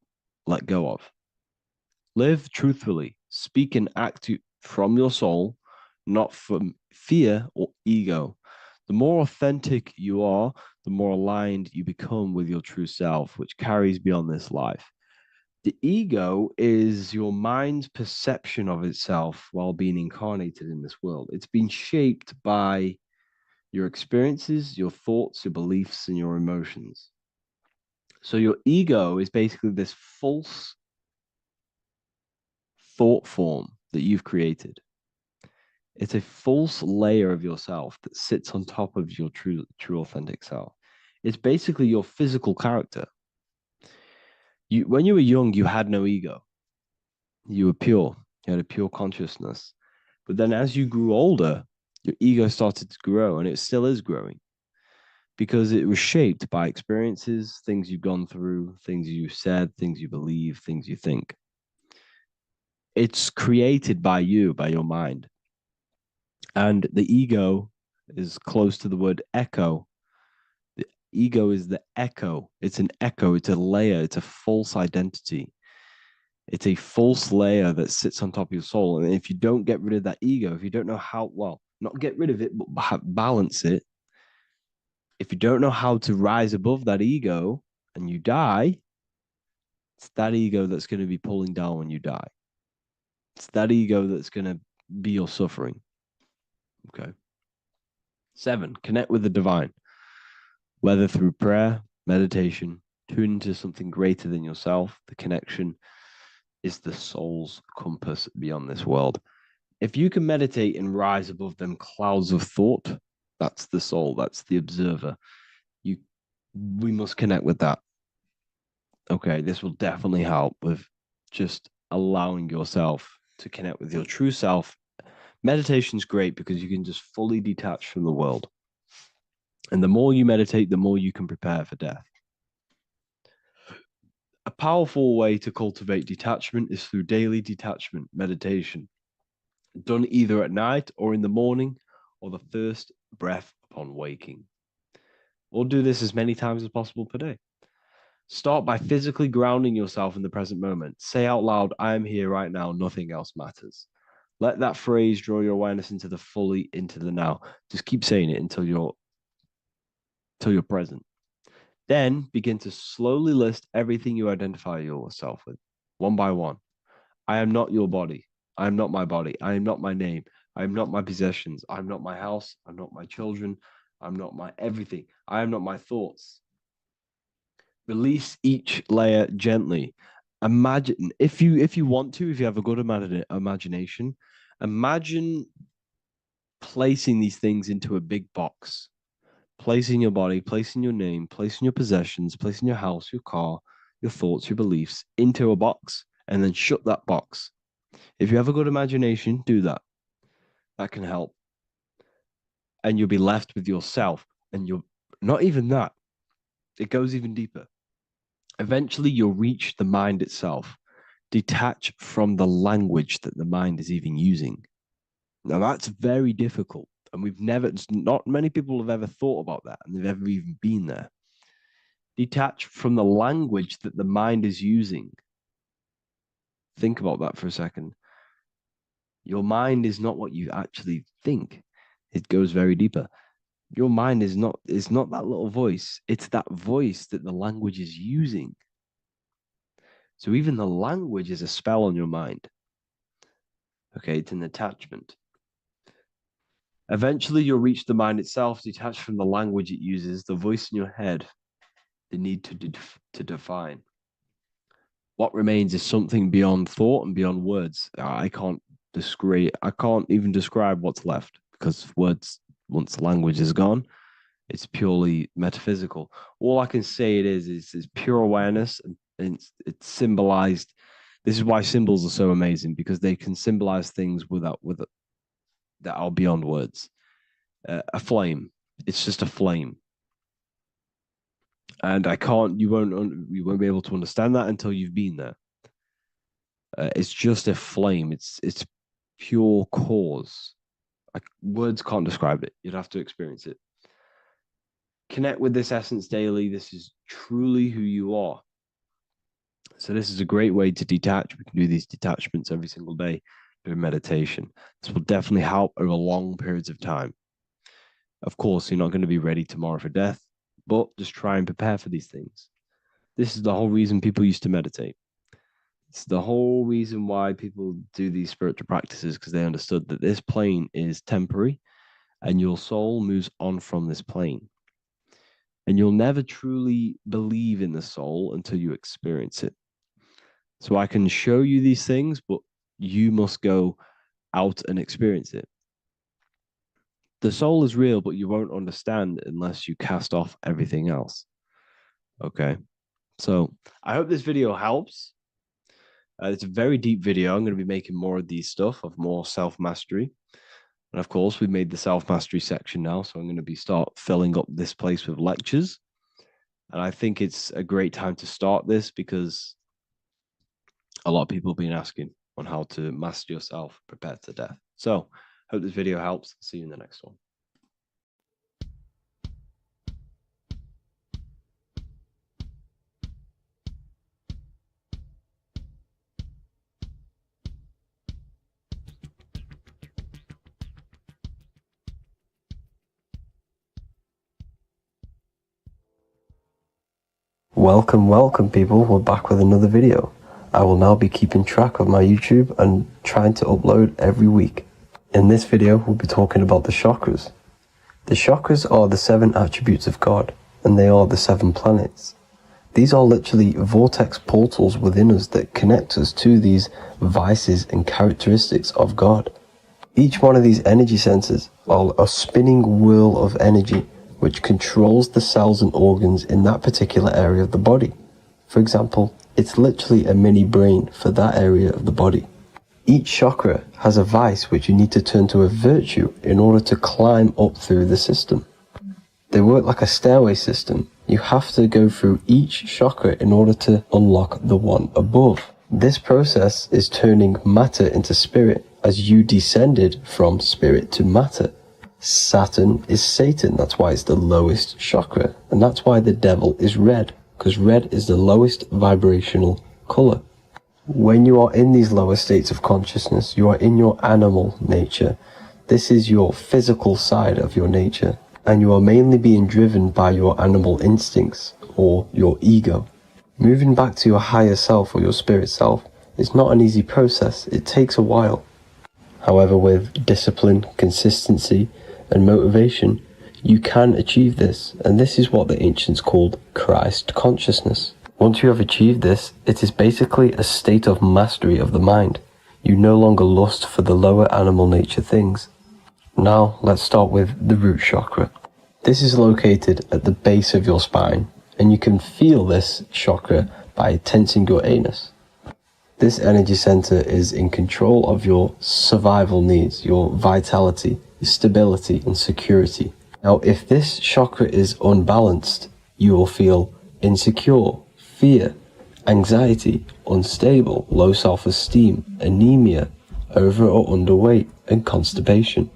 let go of. Live truthfully. Speak and act from your soul, not from fear or ego. The more authentic you are, the more aligned you become with your true self, which carries beyond this life. The ego is your mind's perception of itself while being incarnated in this world. It's been shaped by your experiences, your thoughts, your beliefs, and your emotions. So your ego is basically this false thought form that you've created. It's a false layer of yourself that sits on top of your true authentic self. It's basically your physical character. When you were young, you had no ego. You were pure. You had a pure consciousness. But then as you grew older, your ego started to grow, and it still is growing because it was shaped by experiences, things you've gone through, things you said, things you believe, things you think. It's created by you, by your mind. And the ego is close to the word echo. The ego is the echo. It's an echo. It's a layer. It's a false identity. It's a false layer that sits on top of your soul. And if you don't get rid of that ego, if you don't know how, well, not get rid of it, but balance it. If you don't know how to rise above that ego and you die, it's that ego that's going to be pulling down when you die. It's that ego that's going to be your suffering. Okay. 7, connect with the divine, whether through prayer, meditation, tune into something greater than yourself. The connection is the soul's compass beyond this world. If you can meditate and rise above them clouds of thought, that's the soul, that's the observer. We must connect with that. Okay, this will definitely help with just allowing yourself to connect with your true self. Meditation's great because you can just fully detach from the world. And the more you meditate, the more you can prepare for death. A powerful way to cultivate detachment is through daily detachment meditation. done either at night or in the morning or the first breath upon waking. Or do this as many times as possible per day. Start by physically grounding yourself in the present moment. Say out loud, I am here right now, nothing else matters. Let that phrase draw your awareness into the now. Just keep saying it until you're present. Then begin to slowly list everything you identify yourself with, one by one. I am not your body. I am not my body. I am not my name. I am not my possessions. I'm not my house. I'm not my children. I'm not my everything. I am not my thoughts. Release each layer gently. Imagine, if you want to, if you have a good imagination, imagine placing these things into a big box. Placing your body, placing your name, placing your possessions, placing your house, your car, your thoughts, your beliefs into a box, and then shut that box. If you have a good imagination, do that. That can help. And you'll be left with yourself. And you're not even that. It goes even deeper. Eventually, you'll reach the mind itself. Detach from the language that the mind is even using. Now, that's very difficult. And not many people have ever thought about that, and they've ever even been there. Detach from the language that the mind is using. Think about that for a second. Your mind is not what you actually think. It goes very deeper. Your mind is not that little voice. It's that voice that the language is using. So even the language is a spell on your mind. Okay, it's an attachment. Eventually, you'll reach the mind itself, detached from the language it uses, the voice in your head, the need to define. What remains is something beyond thought and beyond words. I can't even describe what's left, because words, once the language is gone, it's purely metaphysical. All I can say it is pure awareness, and it's symbolized. This is why symbols are so amazing, because they can symbolize things that are beyond words. A flame. It's just a flame. And you won't be able to understand that until you've been there. It's just a flame. It's pure cause. Words can't describe it. You'd have to experience it. Connect with this essence daily. This is truly who you are. So this is a great way to detach. We can do these detachments every single day during meditation. This will definitely help over long periods of time. Of course, you're not going to be ready tomorrow for death, but just try and prepare for these things. This is the whole reason people used to meditate. It's the whole reason why people do these spiritual practices, because they understood that this plane is temporary and your soul moves on from this plane. And you'll never truly believe in the soul until you experience it. So I can show you these things, but you must go out and experience it. The soul is real, but you won't understand unless you cast off everything else. Okay. So I hope this video helps. It's a very deep video. I'm going to be making more of these stuff, of more self-mastery. And of course, we've made the self-mastery section now. So I'm going to start filling up this place with lectures. And I think it's a great time to start this, because a lot of people have been asking on how to master yourself, prepare to death. So hope this video helps. See you in the next one. Welcome people, we're back with another video. I will now be keeping track of my YouTube and trying to upload every week. In this video, we'll be talking about the chakras. The chakras are the 7 attributes of God, and they are the 7 planets. These are literally vortex portals within us that connect us to these vices and characteristics of God. Each one of these energy centers are a spinning wheel of energy which controls the cells and organs in that particular area of the body. For example, it's literally a mini brain for that area of the body. Each chakra has a vice which you need to turn to a virtue in order to climb up through the system. They work like a stairway system. You have to go through each chakra in order to unlock the one above. This process is turning matter into spirit as you descended from spirit to matter. Saturn is Satan, that's why it's the lowest chakra, and that's why the devil is red, because red is the lowest vibrational color. When you are in these lower states of consciousness, you are in your animal nature. This is your physical side of your nature, and you are mainly being driven by your animal instincts, or your ego. Moving back to your higher self or your spirit self is not an easy process, it takes a while. However, with discipline, consistency, and motivation, you can achieve this, and this is what the ancients called Christ consciousness. Once you have achieved this, it is basically a state of mastery of the mind. You no longer lust for the lower animal nature things. Now, let's start with the root chakra. This is located at the base of your spine, and you can feel this chakra by tensing your anus. This energy center is in control of your survival needs, your vitality, stability, and security. Now, if this chakra is unbalanced, you will feel insecure, fear, anxiety, unstable, low self-esteem, anemia, over or underweight, and constipation.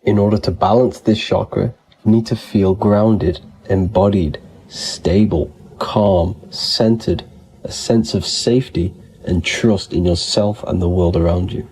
In order to balance this chakra, you need to feel grounded, embodied, stable, calm, centered, a sense of safety, and trust in yourself and the world around you.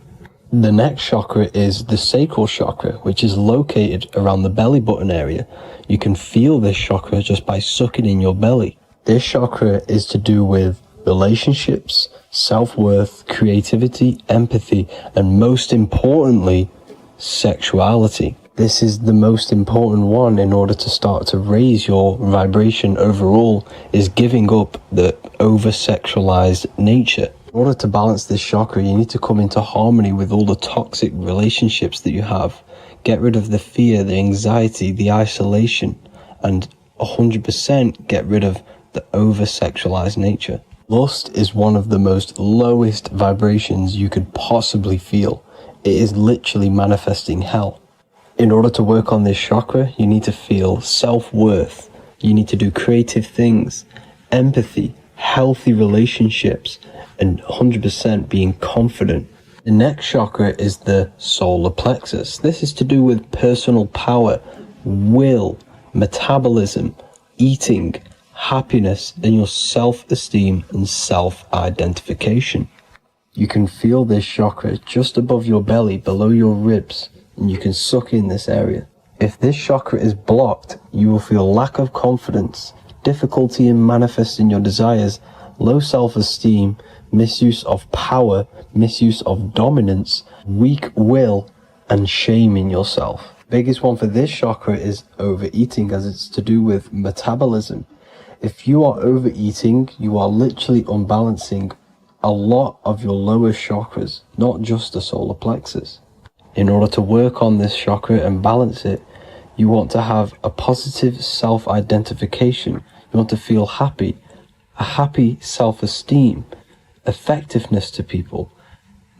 The next chakra is the sacral chakra, which is located around the belly button area. You can feel this chakra just by sucking in your belly. This chakra is to do with relationships, self-worth, creativity, empathy, and most importantly, sexuality. This is the most important one in order to start to raise your vibration overall, is giving up the over-sexualized nature. In order to balance this chakra, you need to come into harmony with all the toxic relationships that you have. Get rid of the fear, the anxiety, the isolation, and 100% get rid of the over-sexualized nature. Lust is one of the most lowest vibrations you could possibly feel. It is literally manifesting hell. In order to work on this chakra, you need to feel self-worth. You need to do creative things, empathy, healthy relationships, and 100% being confident. The next chakra is the solar plexus. This is to do with personal power, will, metabolism, eating, happiness, and your self-esteem and self-identification. You can feel this chakra just above your belly, below your ribs, and you can suck in this area. If this chakra is blocked, you will feel lack of confidence, difficulty in manifesting your desires, low self-esteem, misuse of power, misuse of dominance, weak will, and shame in yourself. Biggest one for this chakra is overeating, as it's to do with metabolism. If you are overeating, you are literally unbalancing a lot of your lower chakras, not just the solar plexus. In order to work on this chakra and balance it, you want to have a positive self-identification. You want to feel happy, a happy self-esteem, effectiveness to people,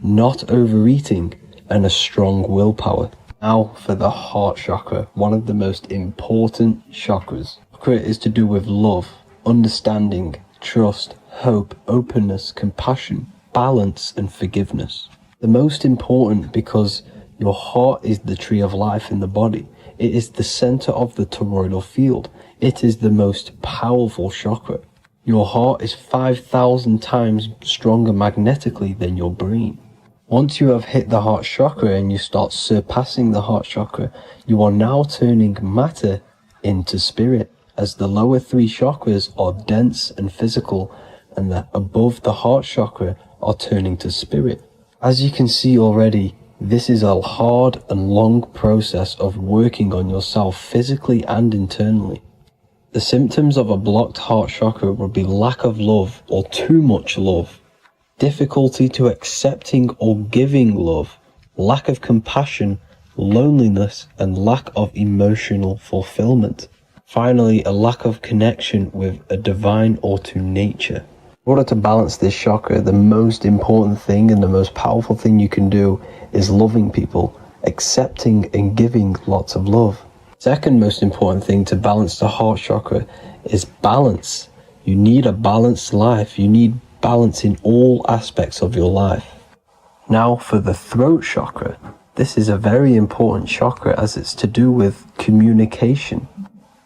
not overeating, and a strong willpower. Now for the heart chakra, one of the most important chakras. Chakra is to do with love, understanding, trust, hope, openness, compassion, balance, and forgiveness. The most important because your heart is the tree of life in the body. It is the center of the toroidal field. It is the most powerful chakra. Your heart is 5,000 times stronger magnetically than your brain. Once you have hit the heart chakra and you start surpassing the heart chakra, you are now turning matter into spirit, as the lower three chakras are dense and physical, and the above the heart chakra are turning to spirit. As you can see already, this is a hard and long process of working on yourself physically and internally. The symptoms of a blocked heart chakra would be lack of love or too much love, difficulty to accepting or giving love, lack of compassion, loneliness, and lack of emotional fulfillment. Finally, a lack of connection with a divine or to nature. In order to balance this chakra, the most important thing and the most powerful thing you can do is loving people, accepting and giving lots of love. Second most important thing to balance the heart chakra is balance. You need a balanced life. You need balance in all aspects of your life. Now for the throat chakra. This is a very important chakra as it's to do with communication.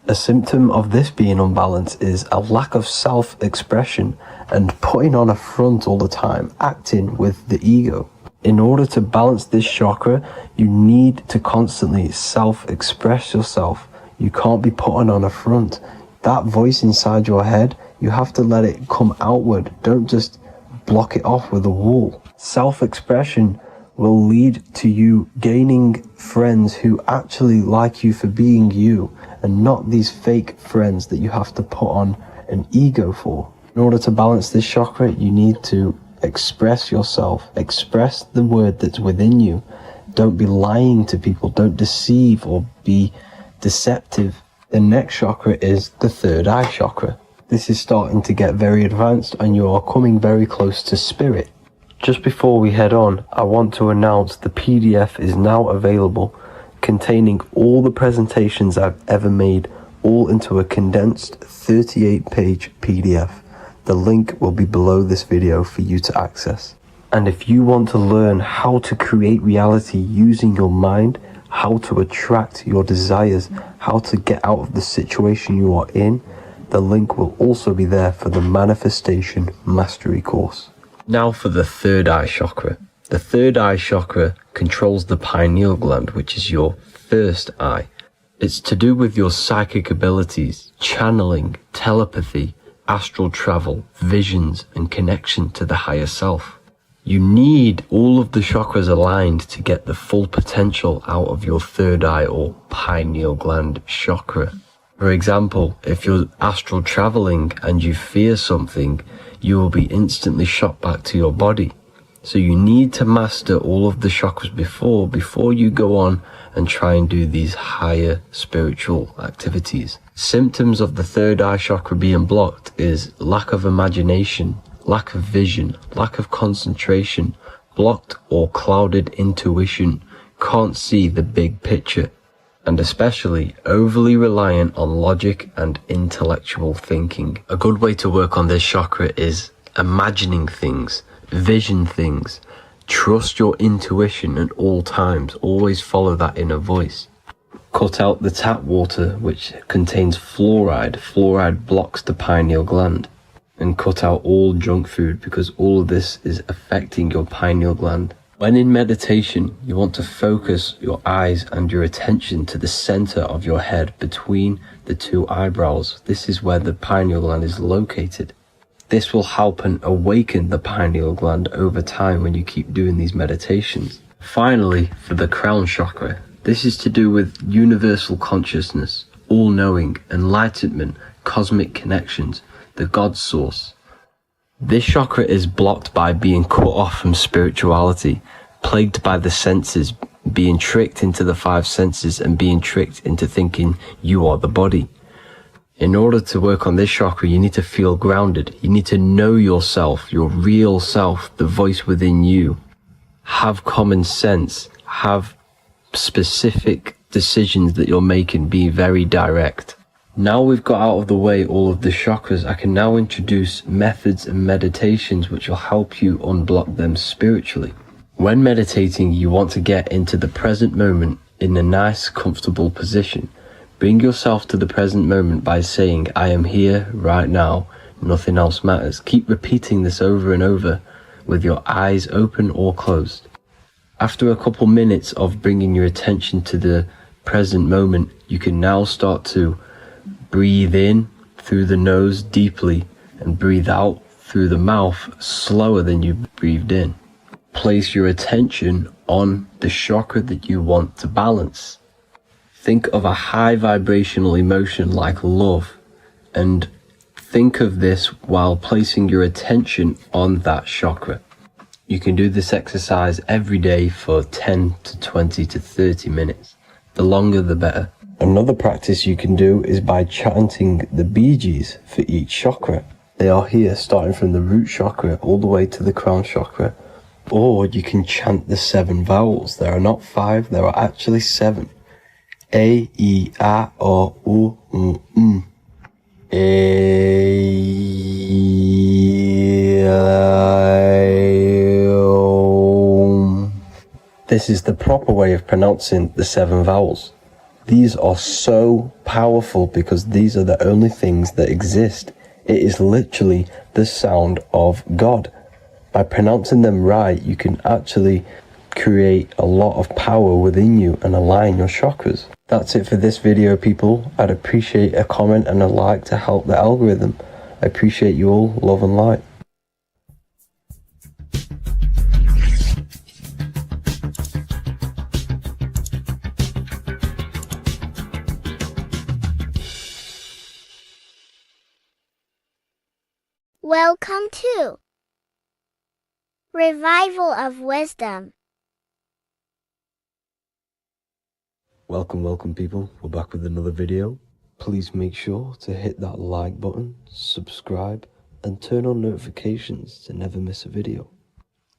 A symptom of this being unbalanced is a lack of self-expression and putting on a front all the time, acting with the ego. In order to balance this chakra, you need to constantly self-express yourself. You can't be putting on a front. That voice inside your head, you have to let it come outward. Don't just block it off with a wall. Self-expression will lead to you gaining friends who actually like you for being you and not these fake friends that you have to put on an ego for. In order to balance this chakra, you need to express yourself, express the word that's within you. Don't be lying to people, don't deceive or be deceptive. The next chakra is the third eye chakra. This is starting to get very advanced and you are coming very close to spirit. Just before we head on, I want to announce the PDF is now available, containing all the presentations I've ever made, all into a condensed 38-page PDF. The link will be below this video for you to access. And if you want to learn how to create reality using your mind, how to attract your desires, how to get out of the situation you are in, the link will also be there for the Manifestation Mastery course. Now for the third eye chakra. The third eye chakra controls the pineal gland, which is your first eye. It's to do with your psychic abilities, channeling, telepathy, astral travel, visions, and connection to the higher self. You need all of the chakras aligned to get the full potential out of your third eye or pineal gland chakra. For example, if you're astral traveling and you fear something, you will be instantly shot back to your body. So you need to master all of the chakras before you go on and try and do these higher spiritual activities. Symptoms of the third eye chakra being blocked is lack of imagination, lack of vision, lack of concentration, blocked or clouded intuition, can't see the big picture, and especially overly reliant on logic and intellectual thinking. A good way to work on this chakra is imagining things, vision things, trust your intuition at all times, always follow that inner voice. Cut out the tap water which contains fluoride. Fluoride blocks the pineal gland. And cut out all junk food because all of this is affecting your pineal gland. When in meditation, you want to focus your eyes and your attention to the center of your head between the two eyebrows. This is where the pineal gland is located. This will help and awaken the pineal gland over time when you keep doing these meditations. Finally, for the crown chakra, this is to do with universal consciousness, all-knowing, enlightenment, cosmic connections, the God source. This chakra is blocked by being cut off from spirituality, plagued by the senses, being tricked into the five senses and being tricked into thinking you are the body. In order to work on this chakra, you need to feel grounded. You need to know yourself, your real self, the voice within you. Have common sense, have specific decisions that you're making, be very direct. Now we've got out of the way all of the chakras, I can now introduce methods and meditations which will help you unblock them spiritually. When meditating, you want to get into the present moment in a nice, comfortable position. Bring yourself to the present moment by saying, I am here right now, nothing else matters. Keep repeating this over and over with your eyes open or closed. After a couple minutes of bringing your attention to the present moment, you can now start to breathe in through the nose deeply and breathe out through the mouth slower than you breathed in. Place your attention on the chakra that you want to balance. Think of a high vibrational emotion like love and think of this while placing your attention on that chakra. You can do this exercise every day for 10 to 20 to 30 minutes. The longer the better. Another practice you can do is by chanting the Bijis for each chakra. They are here starting from the root chakra all the way to the crown chakra. Or you can chant the 7 vowels. There are not 5, there are actually 7. A, I, A, O, U, M. A, I, O, This is the proper way of pronouncing the 7 vowels. These are so powerful because these are the only things that exist. It is literally the sound of God. By pronouncing them right, you can actually create a lot of power within you and align your chakras. That's it for this video, people. I'd appreciate a comment and a like to help the algorithm. I appreciate you all. Love and light. Welcome to Revival of Wisdom. Welcome people. We're back with another video. Please make sure to hit that like button, subscribe, and turn on notifications to never miss a video.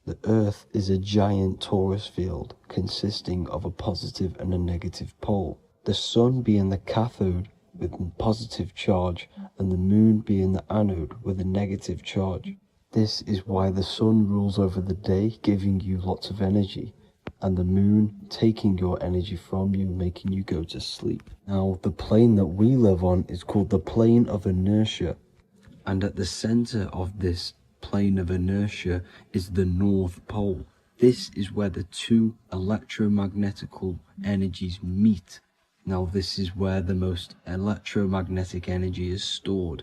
The Earth is a giant torus field consisting of a positive and a negative pole. The Sun being the cathode with a positive charge and the Moon being the anode with a negative charge. This is why the Sun rules over the day, giving you lots of energy, and the Moon taking your energy from you, making you go to sleep. Now, the plane that we live on is called the plane of inertia, and at the center of this plane of inertia is the North Pole. This is where the two electromagnetical energies meet. Now, this is where the most electromagnetic energy is stored.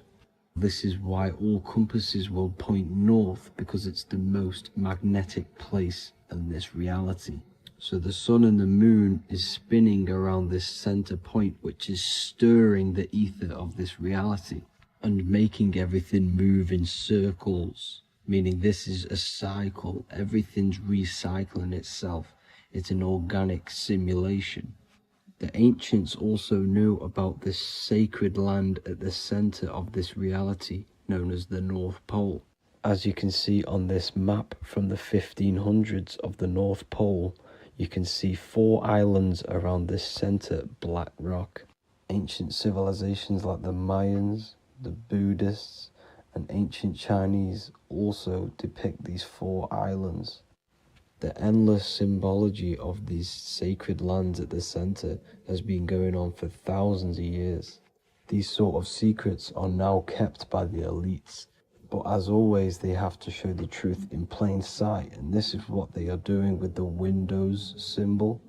This is why all compasses will point north, because it's the most magnetic place in this reality. So the Sun and the Moon is spinning around this center point, which is stirring the ether of this reality and making everything move in circles, meaning this is a cycle. Everything's recycling itself. It's an organic simulation. The ancients also knew about this sacred land at the center of this reality, known as the North Pole. As you can see on this map from the 1500s of the North Pole, you can see 4 islands around this center black rock. Ancient civilizations like the Mayans, the Buddhists, and ancient Chinese also depict these 4 islands. The endless symbology of these sacred lands at the center has been going on for thousands of years. These sort of secrets are now kept by the elites, but as always they have to show the truth in plain sight, and this is what they are doing with the Windows symbol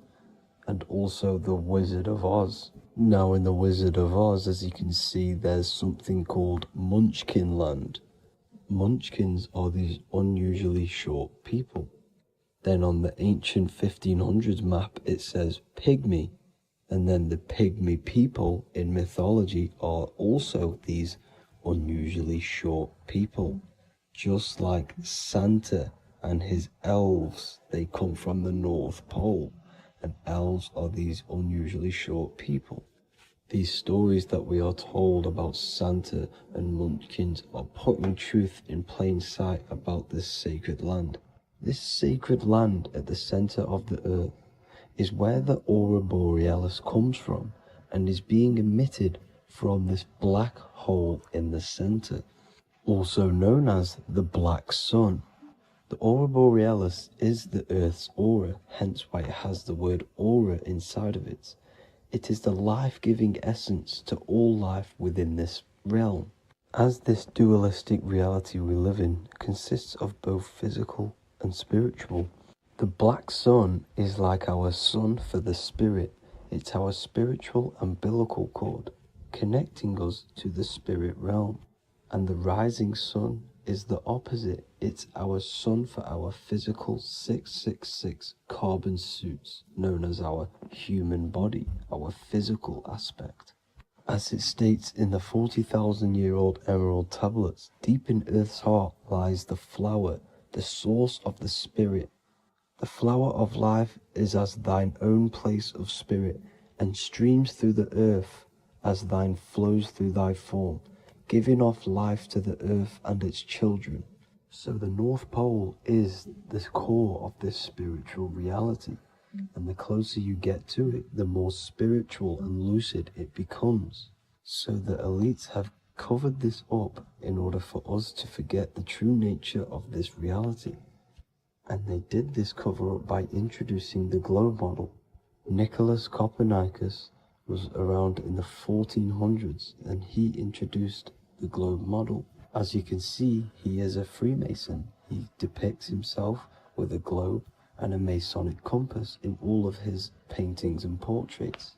and also the Wizard of Oz. Now in the Wizard of Oz, as you can see, there's something called Munchkin Land. Munchkins are these unusually short people. Then on the ancient 1500s map, it says Pygmy. And then the Pygmy people in mythology are also these unusually short people. Just like Santa and his elves, they come from the North Pole. And elves are these unusually short people. These stories that we are told about Santa and Munchkins are putting truth in plain sight about this sacred land. This sacred land at the center of the earth is where the aurora borealis comes from and is being emitted from this black hole in the center, also known as the black sun. The aurora borealis is the earth's aura, hence why it has the word aura inside of it. It is the life-giving essence to all life within this realm. As this dualistic reality we live in consists of both physical and spiritual, the black sun is like our sun for the spirit. It's our spiritual umbilical cord, connecting us to the spirit realm. And the rising sun is the opposite. It's our sun for our physical 666 carbon suits, known as our human body, our physical aspect. As it states in the 40,000-year-old emerald tablets, deep in Earth's heart lies the flower, the source of the spirit. The flower of life is as thine own place of spirit, and streams through the earth as thine flows through thy form, giving off life to the earth and its children. So the North Pole is the core of this spiritual reality, and the closer you get to it, the more spiritual and lucid it becomes. So the elites have covered this up in order for us to forget the true nature of this reality. And they did this cover-up by introducing the globe model. Nicholas Copernicus was around in the 1400s, and he introduced the globe model. As you can see, he is a Freemason. He depicts himself with a globe and a Masonic compass in all of his paintings and portraits.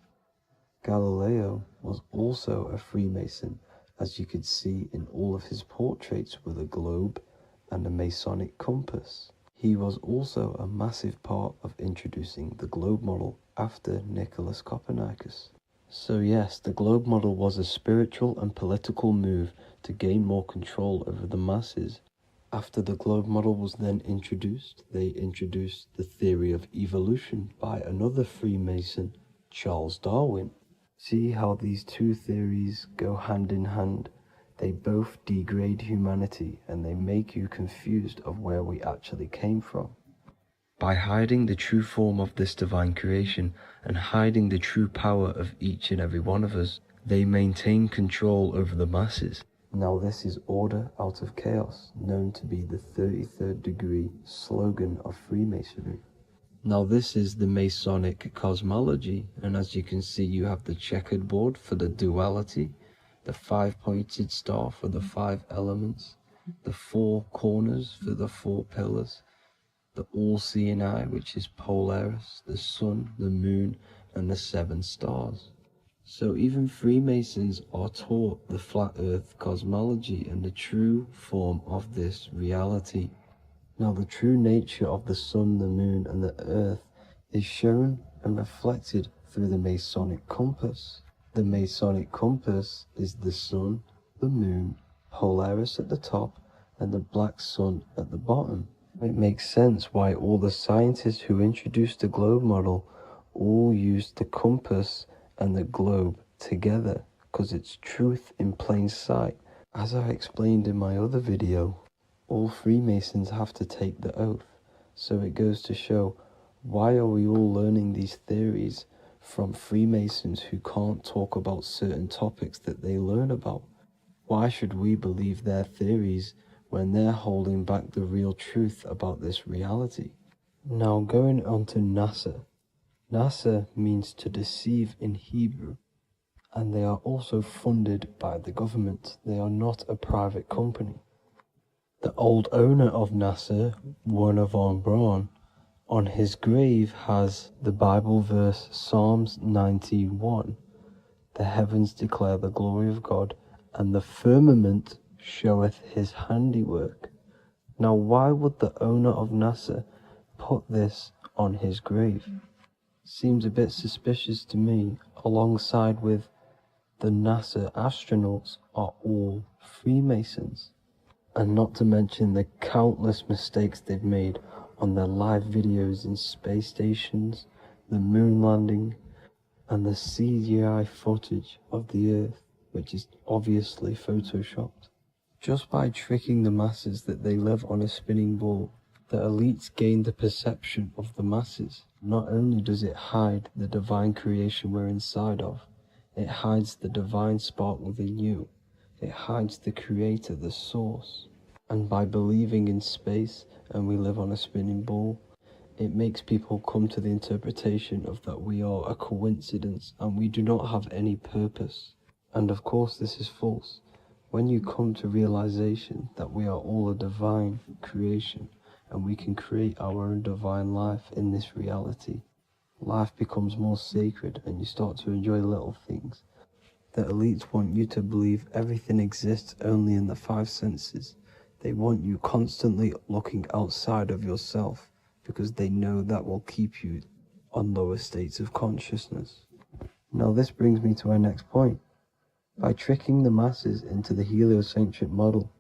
Galileo was also a Freemason, as you could see in all of his portraits with a globe and a Masonic compass. He was also a massive part of introducing the globe model after Nicholas Copernicus. So yes, the globe model was a spiritual and political move to gain more control over the masses. After the globe model was then introduced, they introduced the theory of evolution by another Freemason, Charles Darwin. See how these two theories go hand in hand? They both degrade humanity and they make you confused of where we actually came from. By hiding the true form of this divine creation and hiding the true power of each and every one of us, they maintain control over the masses. Now this is order out of chaos, known to be the 33rd degree slogan of Freemasonry. Now this is the Masonic cosmology, and as you can see, you have the checkered board for the duality, the 5-pointed star for the 5 elements, the 4 corners for the 4 pillars, the all-seeing eye, which is Polaris, the sun, the moon, and the 7 stars. So even Freemasons are taught the flat earth cosmology and the true form of this reality. Now the true nature of the sun, the moon, and the earth is shown and reflected through the Masonic compass. The Masonic compass is the sun, the moon, Polaris at the top, and the black sun at the bottom. It makes sense why all the scientists who introduced the globe model all used the compass and the globe together, because it's truth in plain sight. As I explained in my other video, all Freemasons have to take the oath, so it goes to show, why are we all learning these theories from Freemasons who can't talk about certain topics that they learn about? Why should we believe their theories when they're holding back the real truth about this reality? Now going on to NASA. NASA means to deceive in Hebrew, and they are also funded by the government. They are not a private company. The old owner of NASA, Werner von Braun, on his grave has the Bible verse Psalms 91. The heavens declare the glory of God, and the firmament showeth his handiwork. Now why would the owner of NASA put this on his grave? Seems a bit suspicious to me, alongside with the NASA astronauts are all Freemasons. And not to mention the countless mistakes they've made on their live videos in space stations, the moon landing, and the CGI footage of the Earth, which is obviously photoshopped. Just by tricking the masses that they live on a spinning ball, the elites gain the perception of the masses. Not only does it hide the divine creation we're inside of, it hides the divine spark within you. It hides the creator, the source. And by believing in space and we live on a spinning ball, it makes people come to the interpretation of that we are a coincidence and we do not have any purpose. And of course this is false. When you come to realization that we are all a divine creation and we can create our own divine life in this reality, life becomes more sacred and you start to enjoy little things. The elites want you to believe everything exists only in the 5 senses. They want you constantly looking outside of yourself because they know that will keep you on lower states of consciousness. Now this brings me to our next point. By tricking the masses into the heliocentric model,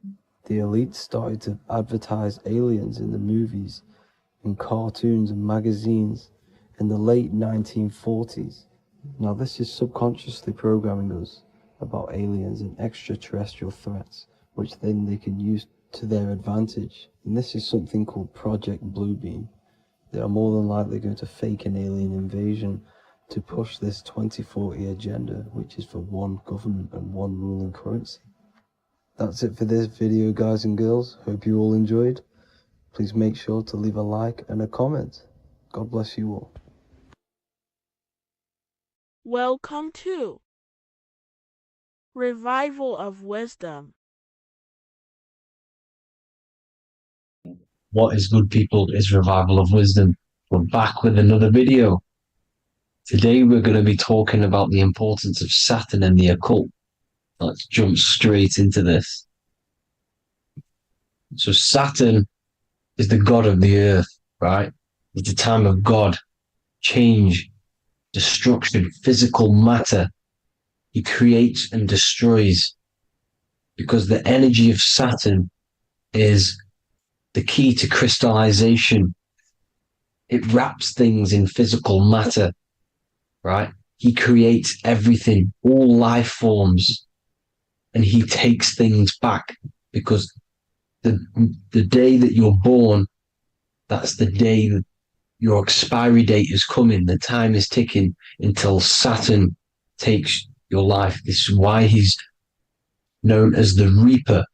the elites started to advertise aliens in the movies, in cartoons and magazines in the late 1940s. Now this is subconsciously programming us about aliens and extraterrestrial threats, which then they can use to their advantage. And this is something called Project Bluebeam. They are more than likely going to fake an alien invasion to push this 2040 agenda, which is for one government and one ruling currency. That's it for this video, guys and girls. Hope you all enjoyed. please make sure to leave a like and a comment. God bless you all. Welcome to Revival of Wisdom. What is good, people? Is Revival of Wisdom. We're back with another video. Today we're going to be talking about the importance of Saturn and the occult. Let's jump straight into this. So Saturn is the god of the earth, right? It's the time of God, change, destruction, physical matter. He creates and destroys because the energy of Saturn is the key to crystallization. It wraps things in physical matter, right? He creates everything, all life forms, and he takes things back because the day that you're born, that's the day that your expiry date is coming. The time is ticking until Saturn takes your life. This is why he's known as the Reaper.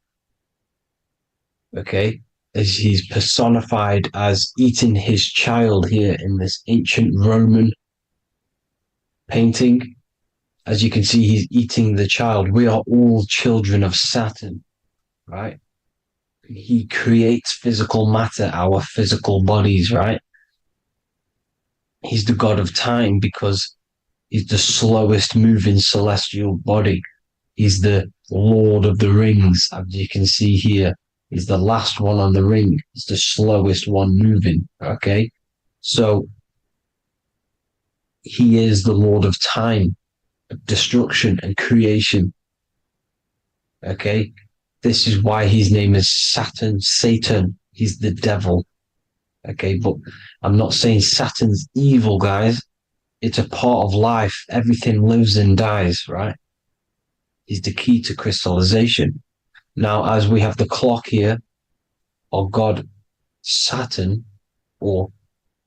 Okay? As he's personified as eating his child here in this ancient Roman painting. As you can see, he's eating the child. We are all children of Saturn, right? He creates physical matter, our physical bodies, right? He's the god of time because he's the slowest moving celestial body. He's the Lord of the Rings, as you can see here. He's the last one on the ring. He's the slowest one moving, okay? So he is the Lord of time, of destruction and creation, okay? This is why his name is Saturn, Satan. He's the devil, okay? But I'm not saying Saturn's evil, guys. It's a part of life. Everything lives and dies, right? He's the key to crystallization. Now, as we have the clock here, our god Saturn, or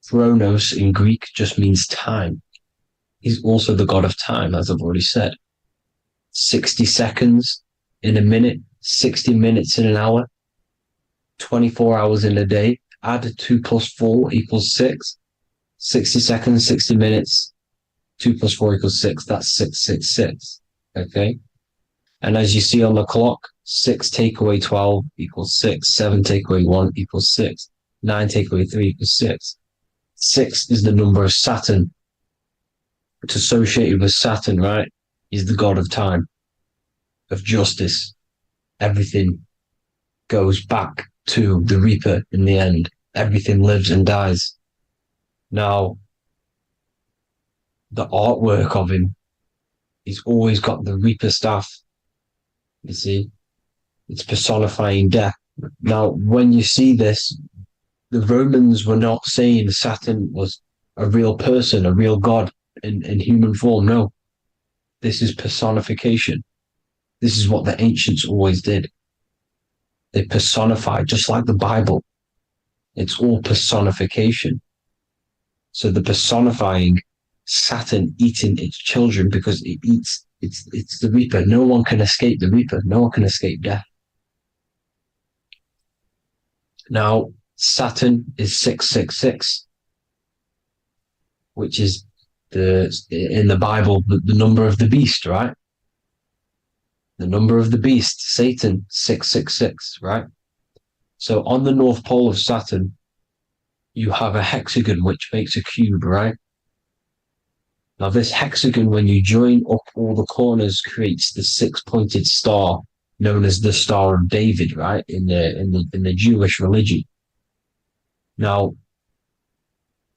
Chronos in Greek, just means time. He's also the god of time, as I've already said. 60 seconds in a minute, 60 minutes in an hour, 24 hours in a day. Add 2 plus 4 equals 6. 60 seconds, 60 minutes, 2 plus 4 equals 6. That's 666. Okay? And as you see on the clock, 6 take away 12 equals 6. 7 take away 1 equals 6. 9 take away 3 equals 6. 6 is the number of Saturn. It's associated with Saturn, right? He's the god of time, of justice. Everything goes back to the Reaper in the end. Everything lives and dies. Now, the artwork of him, he's always got the Reaper staff. You see, it's personifying death. Now, when you see this, the Romans were not saying Saturn was a real person, a real god in human form. No, this is personification. This is what the ancients always did. They personified, just like the Bible. It's all personification. So the personifying Saturn eating its children because it eats, it's the Reaper. No one can escape the Reaper. No one can escape death. Now, Saturn is 666, which is in the Bible, the number of the beast, right? The number of the beast, Satan, 666, right? So on the North Pole of Saturn, you have a hexagon, which makes a cube, right? Now this hexagon, when you join up all the corners, creates the 6-pointed star known as the Star of David, right? In the Jewish religion. Now,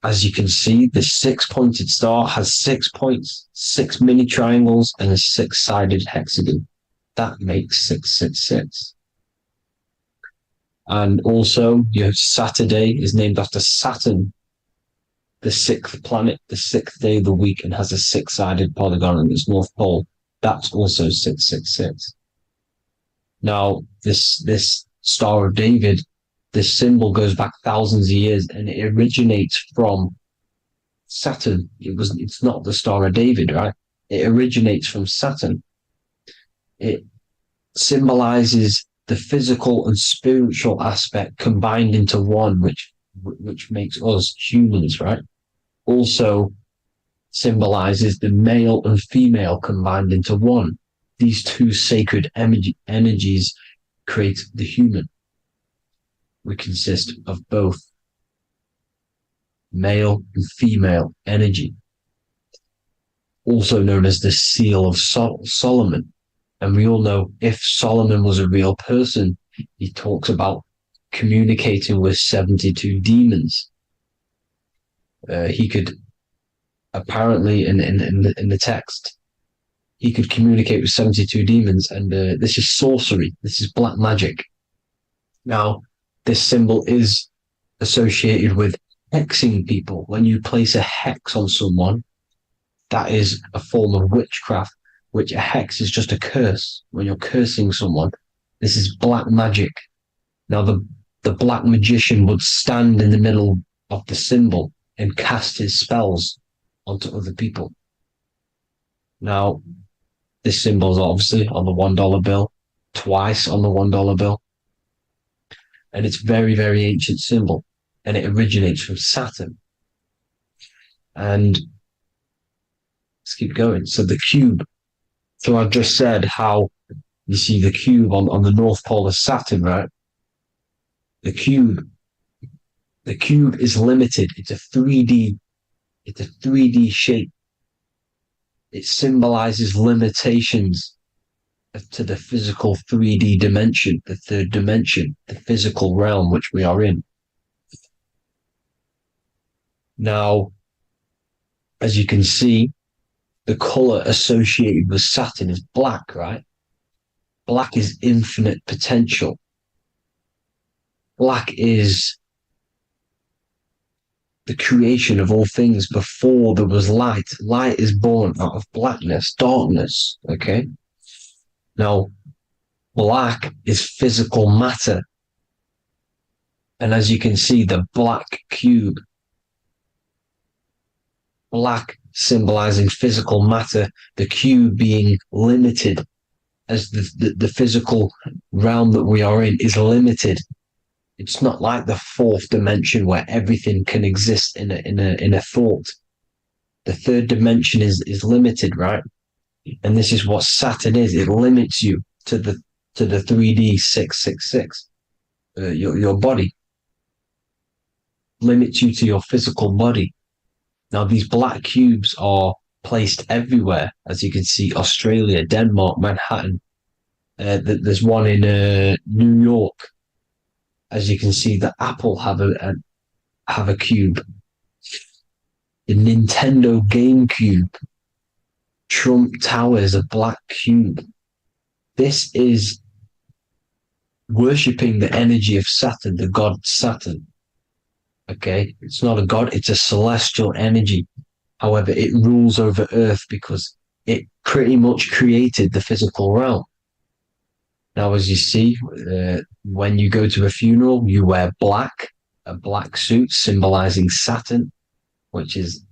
as you can see, the 6-pointed star has 6 points, 6 mini triangles, and a 6-sided hexagon. That makes 666. And also, your Saturday is named after Saturn, the 6th planet, the 6th day of the week, and has a 6-sided polygon in its north pole. That's also 666. Now, this Star of David, this symbol goes back thousands of years, and it originates from Saturn. It's not the Star of David, right? It originates from Saturn. It symbolizes the physical and spiritual aspect combined into one, which makes us humans, right? Also symbolizes the male and female combined into one. These two sacred energies create the human. We consist of both male and female energy, also known as the seal of Solomon. And we all know if Solomon was a real person, he talks about communicating with 72 demons. He could apparently in the text, he could communicate with 72 demons, and this is sorcery. This is black magic. Now, this symbol is associated with hexing people. When you place a hex on someone, that is a form of witchcraft, which a hex is just a curse. When you're cursing someone, this is black magic. Now, the black magician would stand in the middle of the symbol and cast his spells onto other people. Now, this symbol is obviously on the $1 bill, twice on the $1 bill. And it's very, very ancient symbol. And it originates from Saturn. And let's keep going. So the cube. So I've just said how you see the cube on the North Pole of Saturn, right? The cube is limited. It's a 3D shape. It symbolizes limitations to the physical 3D dimension, the third dimension, the physical realm which we are in. Now, as you can see, the color associated with Saturn is black, right? Black is infinite potential. Black is the creation of all things before there was light. Light is born out of blackness, darkness, okay? Now, black is physical matter. And as you can see, the black cube, black symbolizing physical matter, the cube being limited, as the physical realm that we are in is limited. It's not like the fourth dimension where everything can exist in a thought. The third dimension is limited, right? And this is what Saturn is. It limits you to the 3D 666. Your body limits you to your physical body. Now, these black cubes are placed everywhere. As you can see, Australia, Denmark, Manhattan. There's one in New York. As you can see, the Apple have a cube. The Nintendo GameCube. Trump Tower is a black cube. This is worshipping the energy of Saturn, the god Saturn. Okay, it's not a god, it's a celestial energy. However, it rules over Earth because it pretty much created the physical realm. Now, as you see, when you go to a funeral, you wear black, a black suit symbolizing Saturn, which is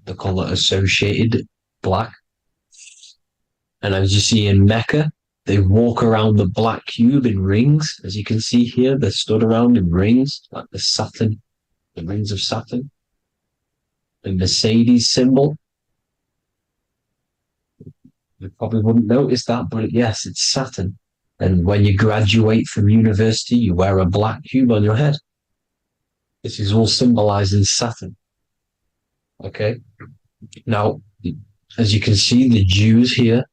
the color associated, black. And as you see in Mecca, they walk around the black cube in rings. As you can see here, they're stood around in rings, like the Saturn, the rings of Saturn. The Mercedes symbol. You probably wouldn't notice that, but yes, it's Saturn. And when you graduate from university, you wear a black cube on your head. This is all symbolizing Saturn. Okay. Now, as you can see, the Jews here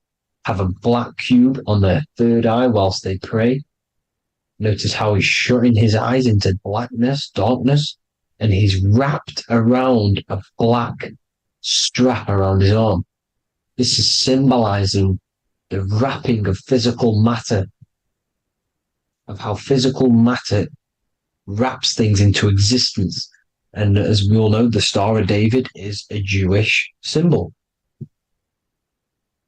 have a black cube on their third eye whilst they pray. Notice how he's shutting his eyes into blackness, darkness, and he's wrapped around a black strap around his arm. This is symbolizing the wrapping of physical matter, of how physical matter wraps things into existence. And as we all know, the Star of David is a Jewish symbol.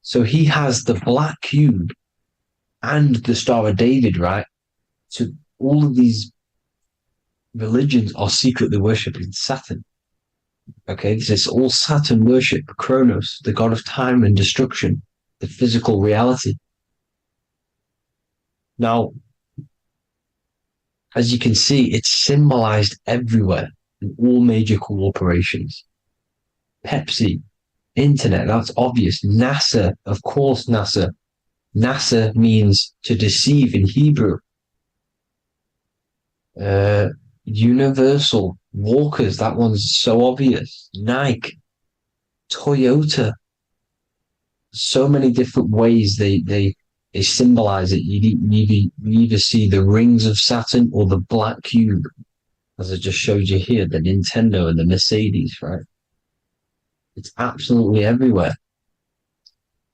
So he has the black cube and the Star of David, right? So all of these religions are secretly worshipping Saturn. Okay, this is all Saturn worship, Kronos, the god of time and destruction, the physical reality. Now, As you can see, it's symbolized everywhere in all major corporations. Pepsi, internet, that's obvious. NASA, of course, NASA. NASA means to deceive in Hebrew. Universal, Walkers, that one's so obvious. Nike, Toyota. So many different ways they symbolize it. You either see the rings of Saturn or the black cube, as I just showed you here, the Nintendo and the Mercedes, right? It's absolutely everywhere.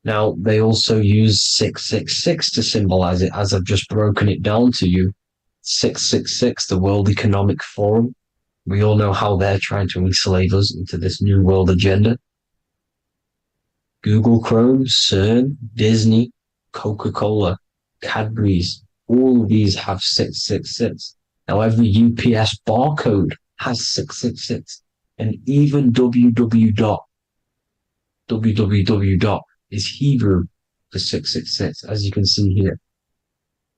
Now, they also use 666 to symbolize it, as I've just broken it down to you. 666, the World Economic Forum. We all know how they're trying to enslave us into this new world agenda. Google Chrome, CERN, Disney, Coca-Cola, Cadbury's, all of these have 666. Now, every UPS barcode has 666. And even www is Hebrew for 666, as you can see here.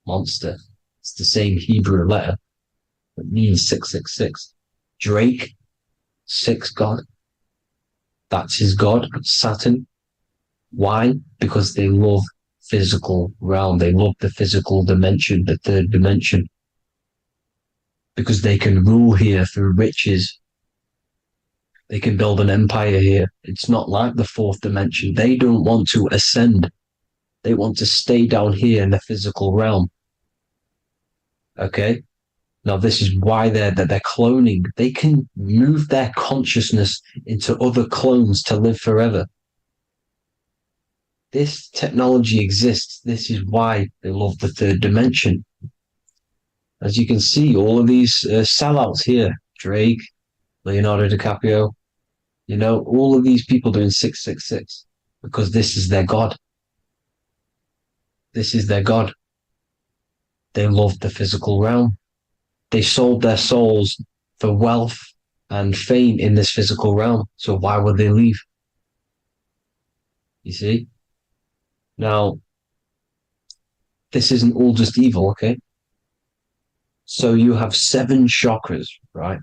Monster. It's the same Hebrew letter that means 666. Drake, 6 God. That's his God, Saturn. Why? Because they love physical realm. They love the physical dimension, the third dimension. Because they can rule here through riches. They can build an empire here. It's not like the fourth dimension. They don't want to ascend. They want to stay down here in the physical realm. Okay? Now, this is why they're cloning. They can move their consciousness into other clones to live forever. This technology exists. This is why they love the third dimension. As you can see, all of these sellouts here, Drake, Leonardo DiCaprio, you know, all of these people doing 666 because this is their God. This is their God. They love the physical realm. They sold their souls for wealth and fame in this physical realm. So why would they leave? You see? Now, this isn't all just evil, okay? So you have 7 chakras, right?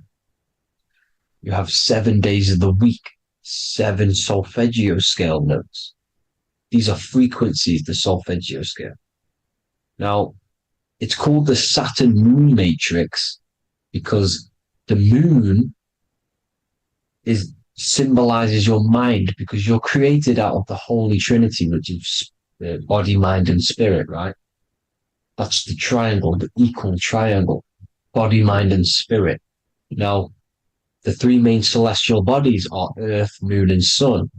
You have 7 days of the week, 7 solfeggio scale notes. These are frequencies, the solfeggio scale. Now, it's called the Saturn moon matrix because the moon symbolizes your mind, because you're created out of the Holy Trinity, which is body, mind, and spirit, right? That's the triangle, the equal triangle, body, mind, and spirit. Now, the 3 main celestial bodies are Earth, Moon, and Sun.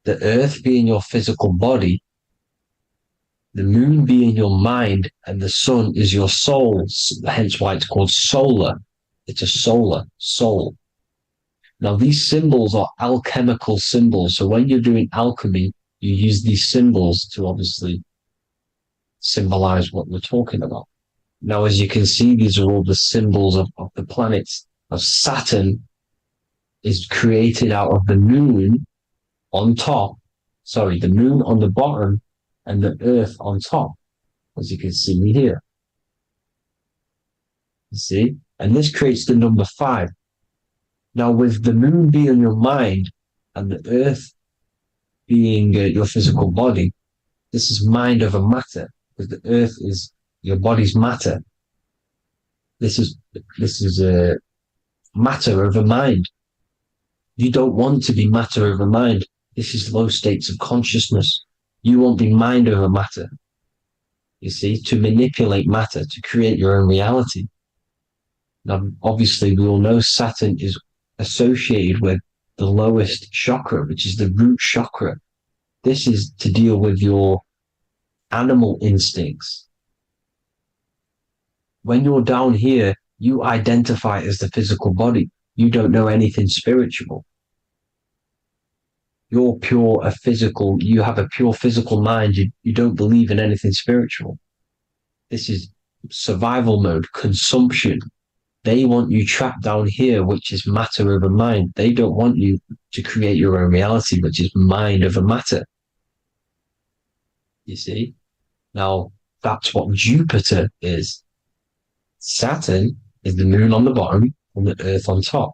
The Earth being your physical body, the Moon being your mind, and the Sun is your soul, hence why it's called solar. It's a solar soul. Now, these symbols are alchemical symbols. So when you're doing alchemy, you use these symbols to obviously symbolize what we're talking about. Now, as you can see, these are all the symbols of the planets. Now, Saturn is created out of the moon on top, the moon on the bottom and the earth on top, as you can see here. You see? And this creates the number 5. Now, with the moon being your mind and the earth being your physical body, this is mind over matter, because the earth is your body's matter. This is matter over mind. You don't want to be matter over mind. This is low states of consciousness. You won't be mind over matter. You see, to manipulate matter, to create your own reality. Now, obviously, we all know Saturn is associated with the lowest chakra, which is the root chakra. This is to deal with your animal instincts. When you're down here, you identify as the physical body. You don't know anything spiritual. You're you have a pure physical mind. You don't believe in anything spiritual. This is survival mode, consumption. They want you trapped down here, which is matter over mind. They don't want you to create your own reality, which is mind over matter. You see? Now, that's what Jupiter is. Saturn is the moon on the bottom and the Earth on top.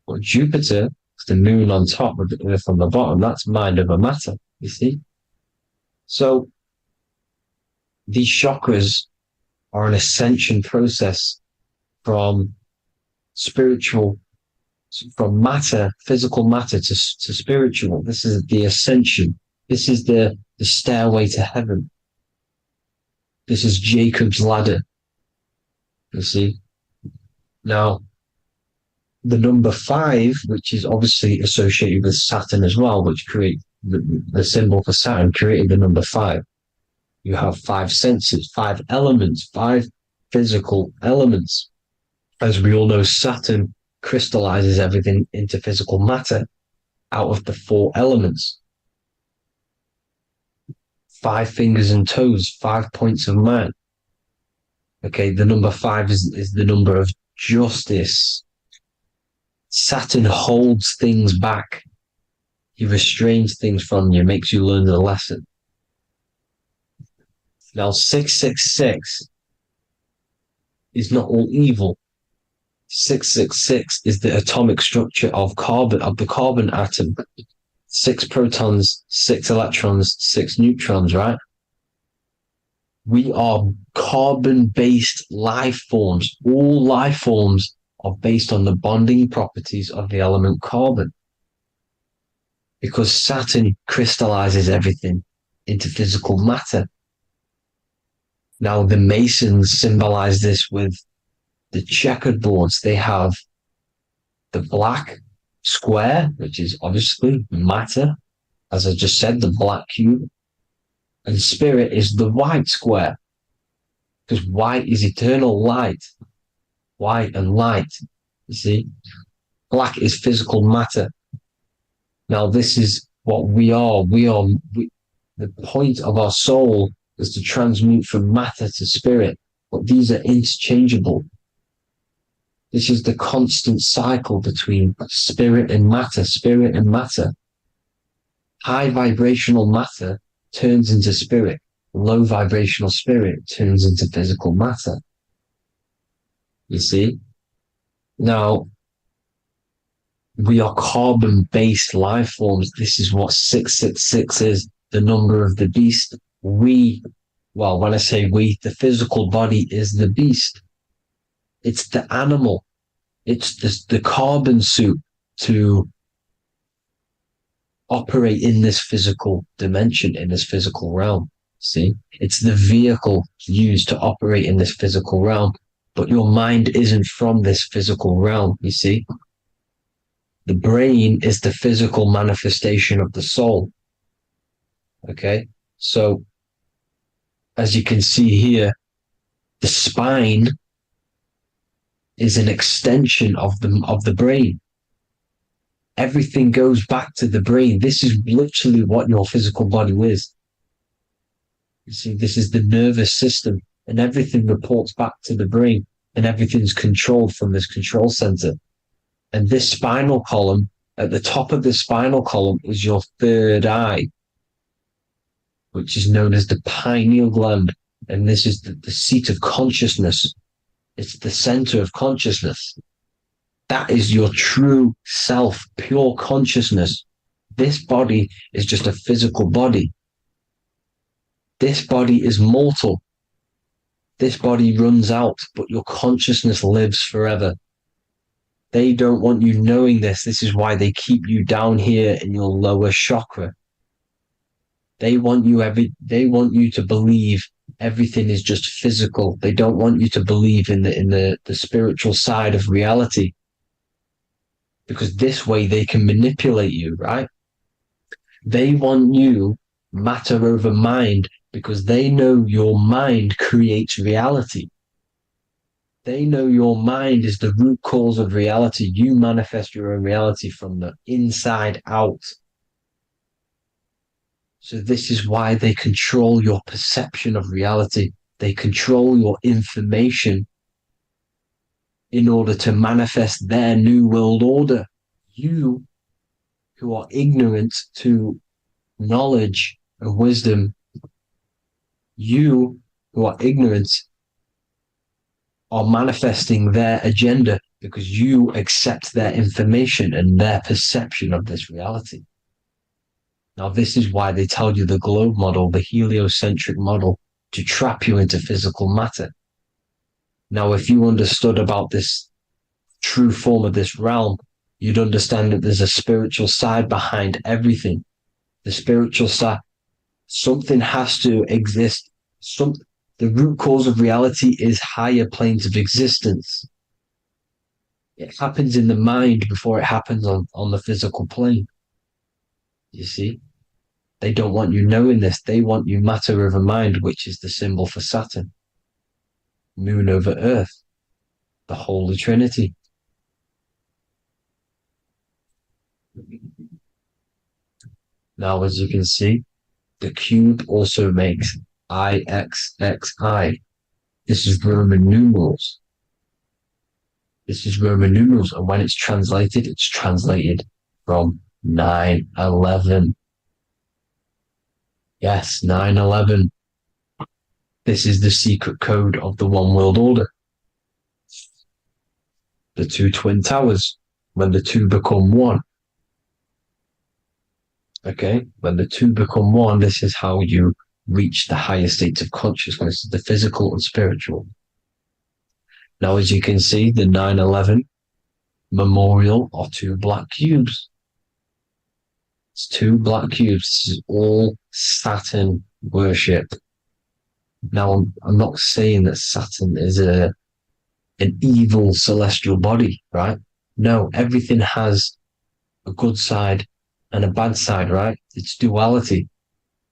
But Jupiter is the moon on top with the Earth on the bottom. That's mind over matter, you see? So these chakras are an ascension process from spiritual, from matter, physical matter to spiritual. This is the ascension. This is the stairway to heaven. This is Jacob's ladder. You see? Now, the number 5, which is obviously associated with Saturn as well, which create the symbol for Saturn, created the number 5. You have 5 senses, 5 elements, 5 physical elements. As we all know, Saturn crystallizes everything into physical matter out of the 4 elements. 5 fingers and toes, 5 points of man. Okay, the number 5 is the number of justice. Saturn holds things back. He restrains things from you, makes you learn the lesson. Now, 666 is not all evil. 666 is the atomic structure of the carbon atom. 6 protons, 6 electrons, 6 neutrons, right? We are carbon-based life forms. All life forms are based on the bonding properties of the element carbon. Because Saturn crystallizes everything into physical matter. Now, the Masons symbolize this with the checkered boards. They have the black square, which is obviously matter, as I just said, the black cube. And spirit is the white square, because white is eternal light. White and light, you see. Black is physical matter. Now, this is what we are. The point of our soul is to transmute from matter to spirit, but these are interchangeable. This is the constant cycle between spirit and matter, spirit and matter. High vibrational matter turns into spirit. Low vibrational spirit turns into physical matter. You see? Now, we are carbon-based life forms. This is what 666 is, the number of the beast. When I say we, the physical body is the beast. It's the animal. It's the carbon suit to operate in this physical dimension, in this physical realm. See? It's the vehicle used to operate in this physical realm. But your mind isn't from this physical realm, you see? The brain is the physical manifestation of the soul. Okay? So, as you can see here, the spine is an extension of the brain. Everything goes back to the brain. This is literally what your physical body is. You see, this is the nervous system, and everything reports back to the brain, and everything's controlled from this control center. And this spinal column, at the top of the spinal column, is your third eye, which is known as the pineal gland. And this is the seat of consciousness. It's the center of consciousness. That is your true self, pure consciousness. This body is just a physical body. This body is mortal. This body runs out, but your consciousness lives forever. They don't want you knowing this. This is why they keep you down here in your lower chakra. They want you to believe everything is just physical. They don't want you to believe in the spiritual side of reality. Because this way they can manipulate you, right? They want you matter over mind, because they know your mind creates reality. They know your mind is the root cause of reality. You manifest your own reality from the inside out. So this is why they control your perception of reality. They control your information in order to manifest their new world order. You, who are ignorant to knowledge and wisdom, you who are ignorant are manifesting their agenda because you accept their information and their perception of this reality. Now, this is why they tell you the globe model, the heliocentric model, to trap you into physical matter. Now, if you understood about this true form of this realm, you'd understand that there's a spiritual side behind everything. The spiritual side, something has to exist. The root cause of reality is higher planes of existence. It happens in the mind before it happens on the physical plane. You see? They don't want you knowing this. They want you matter over mind, which is the symbol for Saturn. Moon over Earth. The Holy Trinity. Now, as you can see, the cube also makes IXXI. This is Roman numerals. This is Roman numerals, and when it's translated from 9/11. Yes, 9/11. This is the secret code of the One World Order. The two twin towers, when the two become one. Okay, when the two become one, this is how you reach the higher states of consciousness, the physical and spiritual. Now, as you can see, the 9/11 memorial are two black cubes. It's two black cubes. This is all Saturn worship. Now, I'm not saying that Saturn is an evil celestial body, right? No, everything has a good side and a bad side, right? It's duality.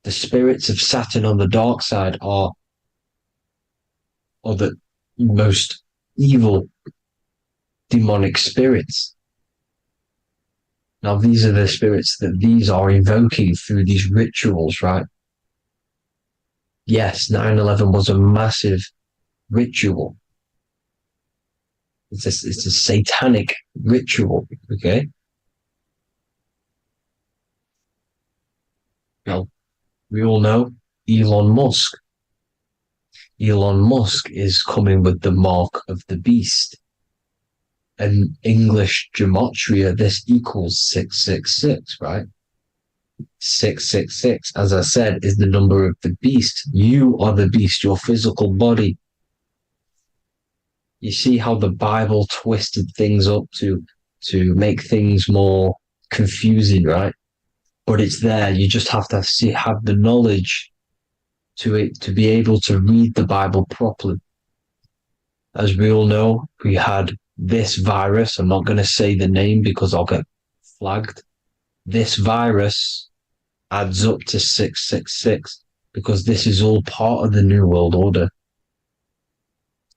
The spirits of Saturn on the dark side are the most evil demonic spirits. Now, these are the spirits that these are invoking through these rituals, right? Yes, 9/11 was a massive ritual. It's a satanic ritual, okay? Now, we all know Elon Musk. Elon Musk is coming with the mark of the beast. In English gematria, this equals 666, right? 666, as I said, is the number of the beast. You are the beast, your physical body. You see how the Bible twisted things up to make things more confusing, right? But it's there. You just have to have the knowledge to be able to read the Bible properly. As we all know, we had this virus. I'm not going to say the name because I'll get flagged. This virus adds up to 666 because this is all part of the New World Order.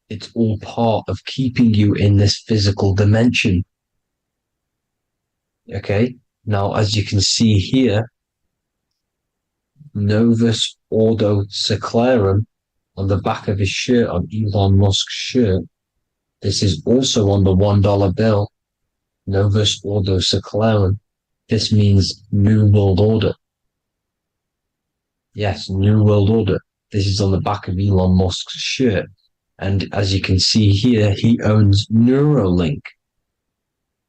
It's all part of keeping you in this physical dimension. Okay? Now, as you can see here, Novus Ordo Seclorum on the back of his shirt, on Elon Musk's shirt. This is also on the $1 bill, Novus Ordo Seclorum. This means New World Order. Yes, New World Order. This is on the back of Elon Musk's shirt. And as you can see here, he owns Neuralink,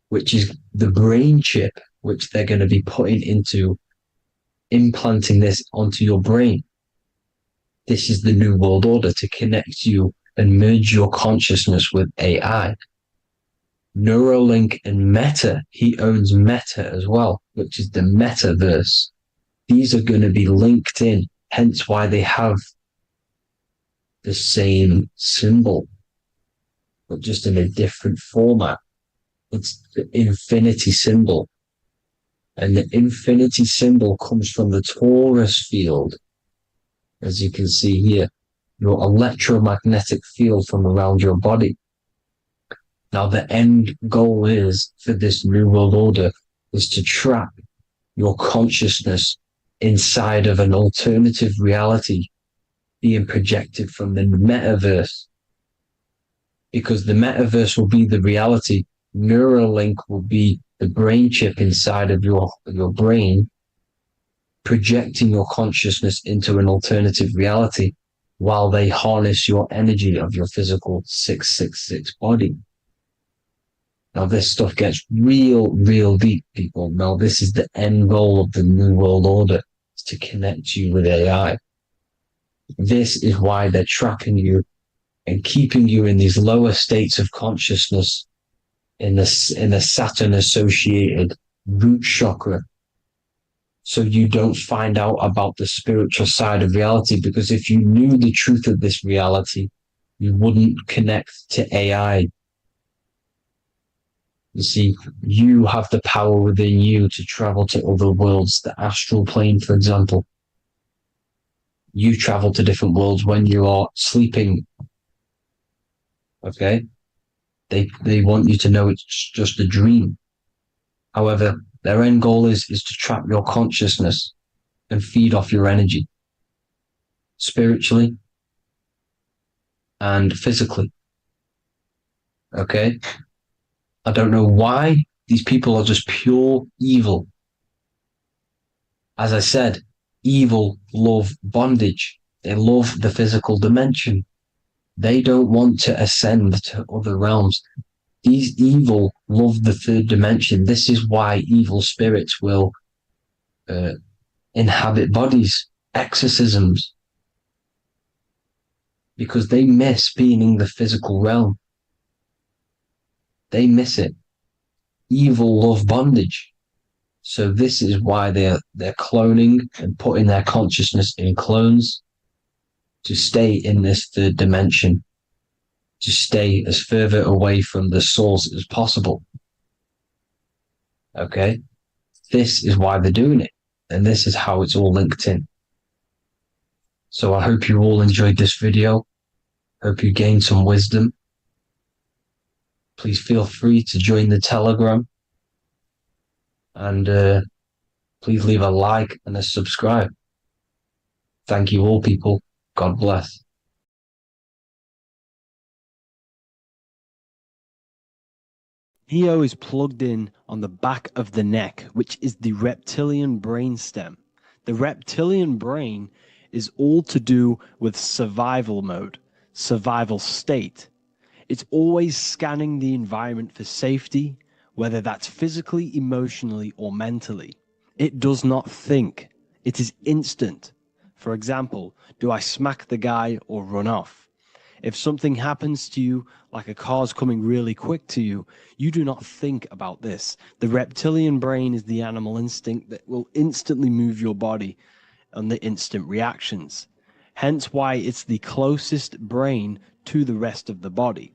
which is the brain chip, which they're going to be putting into implanting this onto your brain. This is the New World Order to connect you and merge your consciousness with AI. Neuralink and Meta, he owns Meta as well, which is the metaverse. These are going to be linked in, hence why they have the same symbol, but just in a different format. It's the infinity symbol. And the infinity symbol comes from the torus field, as you can see here, your electromagnetic field from around your body. Now, the end goal is for this New World Order is to trap your consciousness inside of an alternative reality being projected from the metaverse. Because the metaverse will be the reality. Neuralink will be the brain chip inside of your brain, projecting your consciousness into an alternative reality while they harness your energy of your physical 666 body. Now, this stuff gets real deep, people. Now, this is the end goal of the New World Order, is to connect you with AI. This is why they're trapping you and keeping you in these lower states of consciousness in the Saturn associated root chakra. So you don't find out about the spiritual side of reality, because if you knew the truth of this reality, you wouldn't connect to AI. You see, you have the power within you to travel to other worlds, the astral plane, for example. You travel to different worlds when you are sleeping. Okay? They want you to know it's just a dream. However, their end goal is to trap your consciousness and feed off your energy, spiritually and physically. Okay? I don't know why these people are just pure evil. As I said, evil love bondage. They love the physical dimension. They don't want to ascend to other realms. These evil love the third dimension. This is why evil spirits will inhabit bodies, exorcisms, because they miss being in the physical realm. They miss it. Evil love bondage. So this is why they're cloning and putting their consciousness in clones to stay in this third dimension, to stay as further away from the source as possible. Okay? This is why they're doing it. And this is how it's all linked in. So I hope you all enjoyed this video. Hope you gained some wisdom. Please feel free to join the Telegram. And please leave a like and a subscribe. Thank you all, people. God bless. Neo is plugged in on the back of the neck, which is the reptilian brain stem. The reptilian brain is all to do with survival mode, survival state. It's always scanning the environment for safety, whether that's physically, emotionally, or mentally. It does not think. It is instant. For example, do I smack the guy or run off? If something happens to you, like a car's coming really quick to you, you do not think about this. The reptilian brain is the animal instinct that will instantly move your body on the instant reactions. Hence why it's the closest brain to the rest of the body.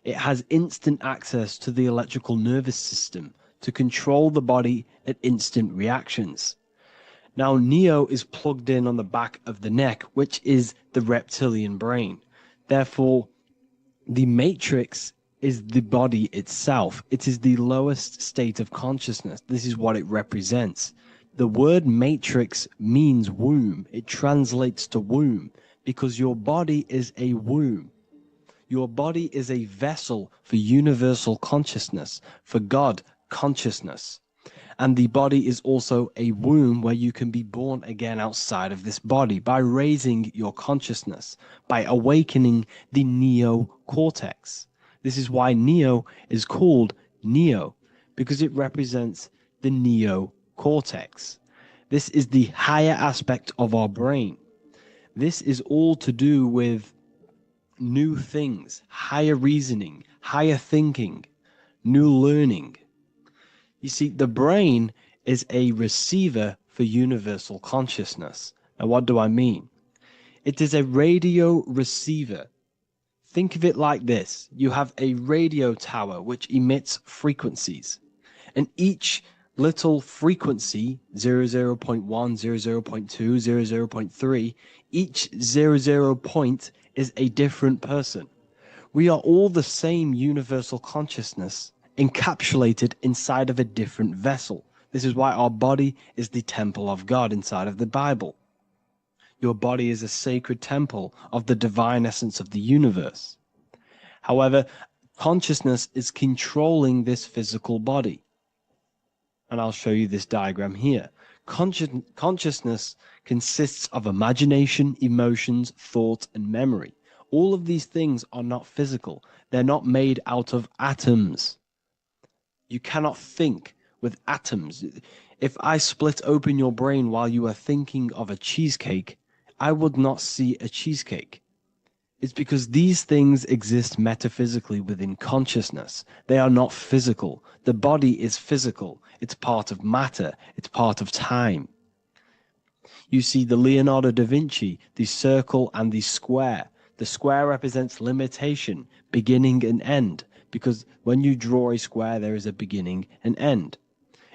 It has instant access to the electrical nervous system to control the body at instant reactions. Now, Neo is plugged in on the back of the neck, which is the reptilian brain. Therefore, the matrix is the body itself. It is the lowest state of consciousness. This is what it represents. The word matrix means womb. It translates to womb because your body is a womb. Your body is a vessel for universal consciousness, for God consciousness. And the body is also a womb where you can be born again outside of this body by raising your consciousness, by awakening the neocortex. This is why Neo is called Neo, because it represents the neocortex. This is the higher aspect of our brain. This is all to do with new things, higher reasoning, higher thinking, new learning. You see, the brain is a receiver for universal consciousness. Now, what do I mean? It is a radio receiver. Think of it like this. You have a radio tower which emits frequencies. And each little frequency, 00.1, 00.2, 00.3, each 00 point is a different person. We are all the same universal consciousness, encapsulated inside of a different vessel. This is why our body is the temple of God inside of the Bible. Your body is a sacred temple of the divine essence of the universe. However, consciousness is controlling this physical body. And I'll show you this diagram here. Consciousness consists of imagination, emotions, thought, and memory. All of these things are not physical. They're not made out of atoms. You cannot think with atoms. If I split open your brain while you are thinking of a cheesecake, I would not see a cheesecake. It's because these things exist metaphysically within consciousness. They are not physical. The body is physical. It's part of matter. It's part of time. You see the Leonardo da Vinci, the circle and the square. The square represents limitation, beginning and end, because when you draw a square, there is a beginning and end.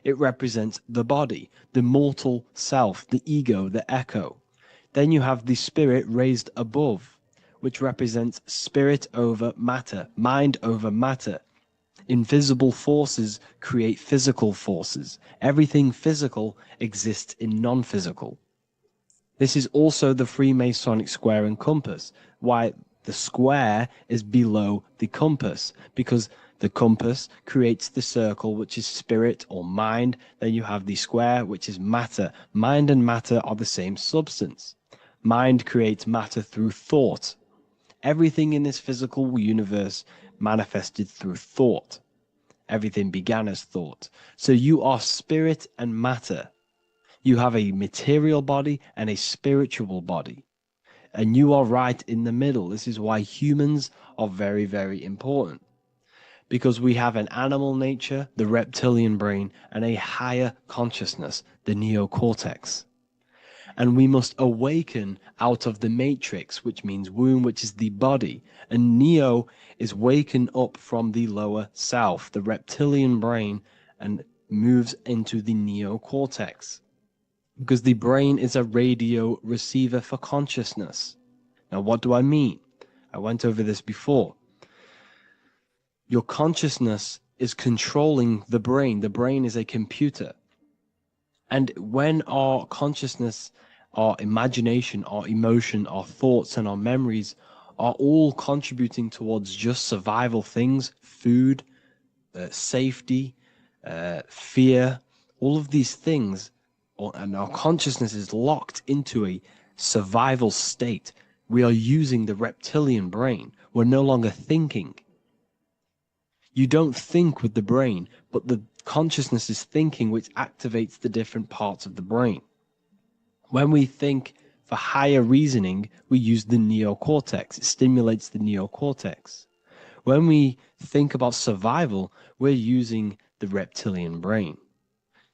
It represents the body, the mortal self, the ego, the echo. Then you have the spirit raised above, which represents spirit over matter, mind over matter. Invisible forces create physical forces. Everything physical exists in non-physical. This is also the Freemasonic square and compass, why the square is below the compass, because the compass creates the circle, which is spirit or mind. Then you have the square, which is matter. Mind and matter are the same substance. Mind creates matter through thought. Everything in this physical universe manifested through thought. Everything began as thought. So you are spirit and matter. You have a material body and a spiritual body. And you are right in the middle. This is why humans are very, very important. Because we have an animal nature, the reptilian brain, and a higher consciousness, the neocortex. And we must awaken out of the matrix, which means womb, which is the body. And neo is waken up from the lower self, the reptilian brain, and moves into the neocortex. Because the brain is a radio receiver for consciousness. Now, what do I mean? I went over this before. Your consciousness is controlling the brain. The brain is a computer. And when our consciousness, our imagination, our emotion, our thoughts, and our memories are all contributing towards just survival things, food, safety, fear, all of these things, and our consciousness is locked into a survival state, we are using the reptilian brain. We're no longer thinking. You don't think with the brain, but the consciousness is thinking, which activates the different parts of the brain. When we think for higher reasoning, we use the neocortex. It stimulates the neocortex. When we think about survival, we're using the reptilian brain.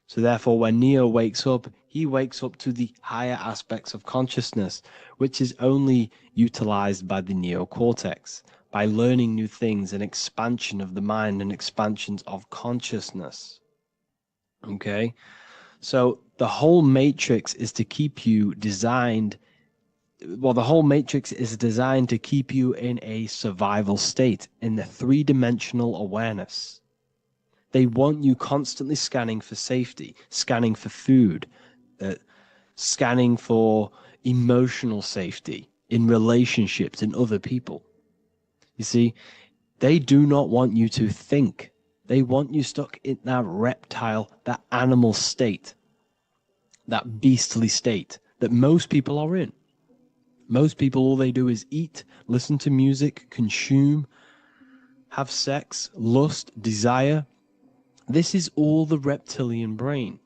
So therefore, when Neo wakes up, he wakes up to the higher aspects of consciousness, which is only utilized by the neocortex, by learning new things and expansion of the mind and expansions of consciousness. Okay? So the whole matrix is to keep you designed, well, the whole matrix is designed to keep you in a survival state, in the three-dimensional awareness. They want you constantly scanning for safety, scanning for food, scanning for emotional safety in relationships and other people. You see, they do not want you to think. They want you stuck in that reptile, that animal state, that beastly state that most people are in. Most people, all they do is eat, listen to music, consume, have sex, lust, desire. This is all the reptilian brain.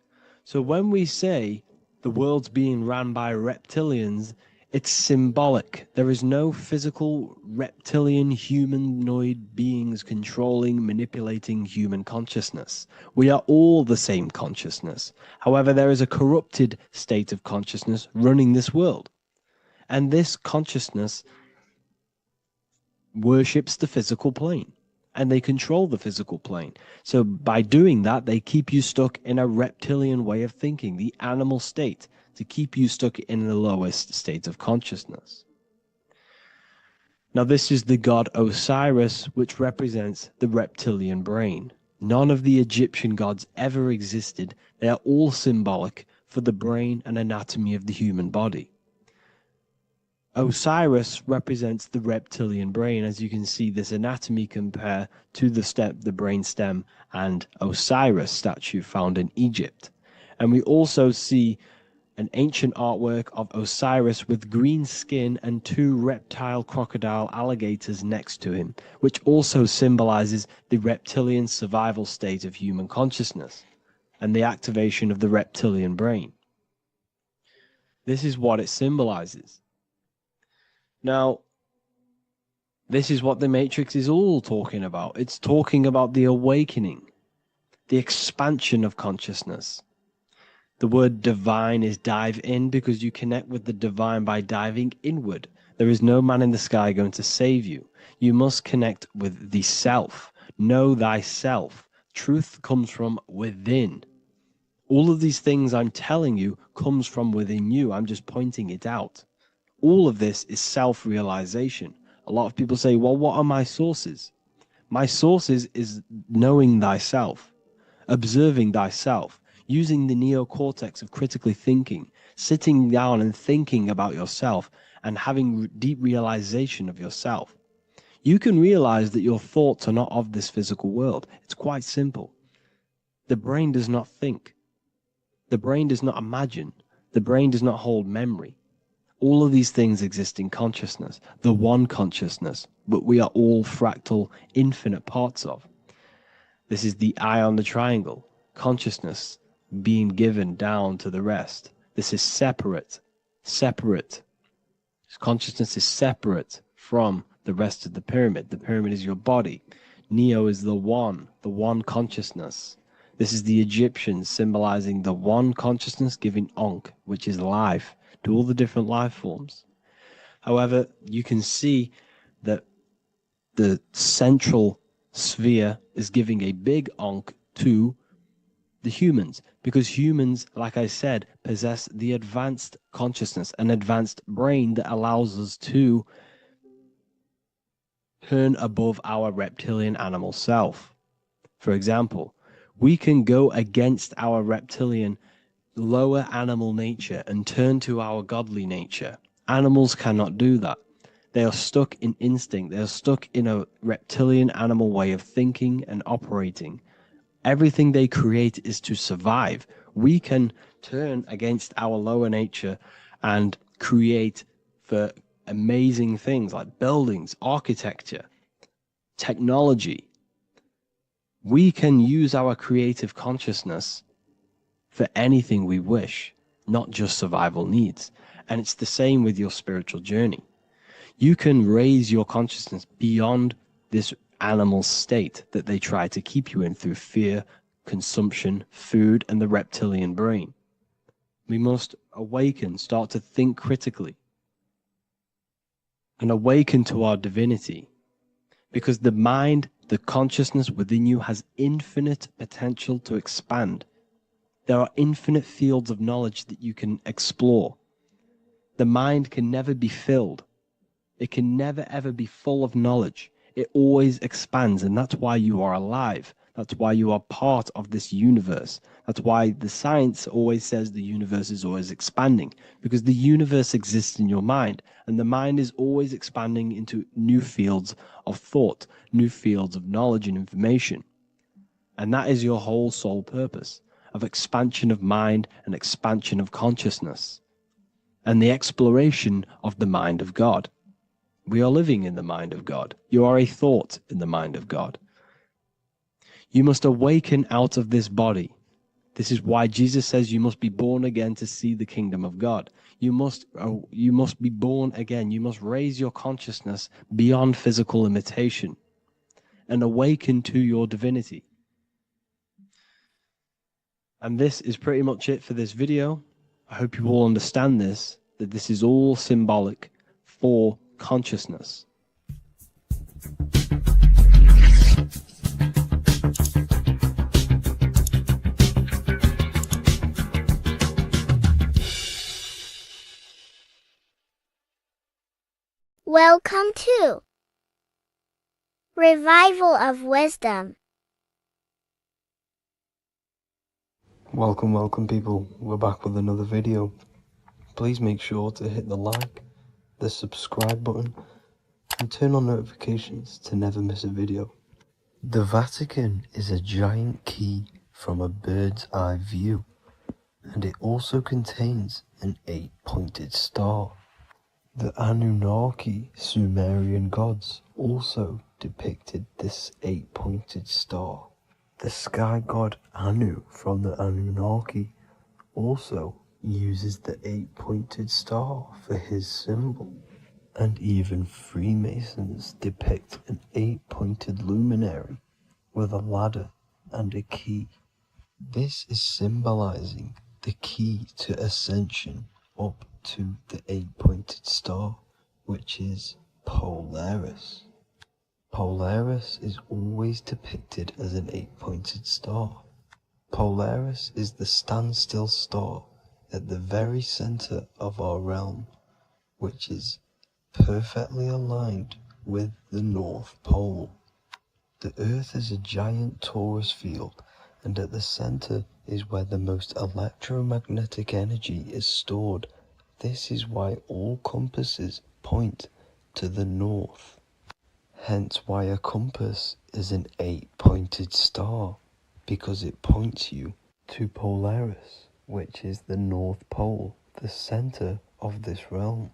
So when we say the world's being ran by reptilians, it's symbolic. There is no physical reptilian humanoid beings controlling, manipulating human consciousness. We are all the same consciousness. However, there is a corrupted state of consciousness running this world. And this consciousness worships the physical plane. And they control the physical plane. So by doing that, they keep you stuck in a reptilian way of thinking, the animal state, to keep you stuck in the lowest state of consciousness. Now, this is the god Osiris, which represents the reptilian brain. None of the Egyptian gods ever existed. They are all symbolic for the brain and anatomy of the human body. Osiris represents the reptilian brain. As you can see, this anatomy compare to the brain stem and Osiris statue found in Egypt. And we also see an ancient artwork of Osiris with green skin and two reptile crocodile alligators next to him, which also symbolizes the reptilian survival state of human consciousness and the activation of the reptilian brain. This is what it symbolizes. Now, this is what the Matrix is all talking about. It's talking about the awakening, the expansion of consciousness. The word divine is dive in because you connect with the divine by diving inward. There is no man in the sky going to save you. You must connect with the self. Know thyself. Truth comes from within. All of these things I'm telling you comes from within you. I'm just pointing it out. All of this is self-realization. A lot of people say, well, what are my sources? My sources is knowing thyself, observing thyself, using the neocortex of critically thinking, sitting down and thinking about yourself and having deep realization of yourself. You can realize that your thoughts are not of this physical world. It's quite simple. The brain does not think. The brain does not imagine. The brain does not hold memory. All of these things exist in consciousness, the one consciousness, but we are all fractal, infinite parts of. This is the eye on the triangle, consciousness being given down to the rest. This is separate. Consciousness is separate from the rest of the pyramid. The pyramid is your body. Neo is the one consciousness. This is the Egyptians symbolizing the one consciousness giving Ankh, which is life, to all the different life forms. However, you can see that the central sphere is giving a big Ankh to the humans, because humans, like I said, possess the advanced consciousness, an advanced brain that allows us to turn above our reptilian animal self. For example, we can go against our reptilian lower animal nature and turn to our godly nature. Animals cannot do that. They are stuck in instinct. They are stuck in a reptilian animal way of thinking and operating. Everything they create is to survive. We can turn against our lower nature and create for amazing things like buildings, architecture, technology. We can use our creative consciousness for anything we wish, not just survival needs. And it's the same with your spiritual journey. You can raise your consciousness beyond this animal state that they try to keep you in through fear, consumption, food, and the reptilian brain. We must awaken, start to think critically, and awaken to our divinity. Because the mind, the consciousness within you has infinite potential to expand. There are infinite fields of knowledge that you can explore. The mind can never be filled. It can never ever be full of knowledge. It always expands, and that's why you are alive. That's why you are part of this universe. That's why the science always says the universe is always expanding, because the universe exists in your mind, and the mind is always expanding into new fields of thought, new fields of knowledge and information. And that is your whole sole purpose, of expansion of mind and expansion of consciousness, and the exploration of the mind of God. We are living in the mind of God. You are a thought in the mind of God. You must awaken out of this body. This is why Jesus says you must be born again to see the kingdom of God. You must be born again. You must raise your consciousness beyond physical limitation and awaken to your divinity. And this is pretty much it for this video. I hope you all understand this, that this is all symbolic for consciousness. Welcome to Revival of Wisdom. Welcome people, we're back with another video. Please make sure to hit the like, the subscribe button, and turn on notifications to never miss a video. The Vatican is a giant key from a bird's eye view. and it also contains an 8-pointed star. The Anunnaki Sumerian gods also depicted this 8-pointed star. The sky god Anu from the Anunnaki also uses the 8-pointed star for his symbol. And even Freemasons depict an 8-pointed luminary with a ladder and a key. This is symbolizing the key to ascension up to the 8-pointed star, which is Polaris. Polaris is always depicted as an 8-pointed star. Polaris is the standstill star at the very center of our realm, which is perfectly aligned with the North Pole. The Earth is a giant torus field, and at the center is where the most electromagnetic energy is stored. This is why all compasses point to the north. Hence why a compass is an 8-pointed star, because it points you to Polaris, which is the North Pole, the center of this realm.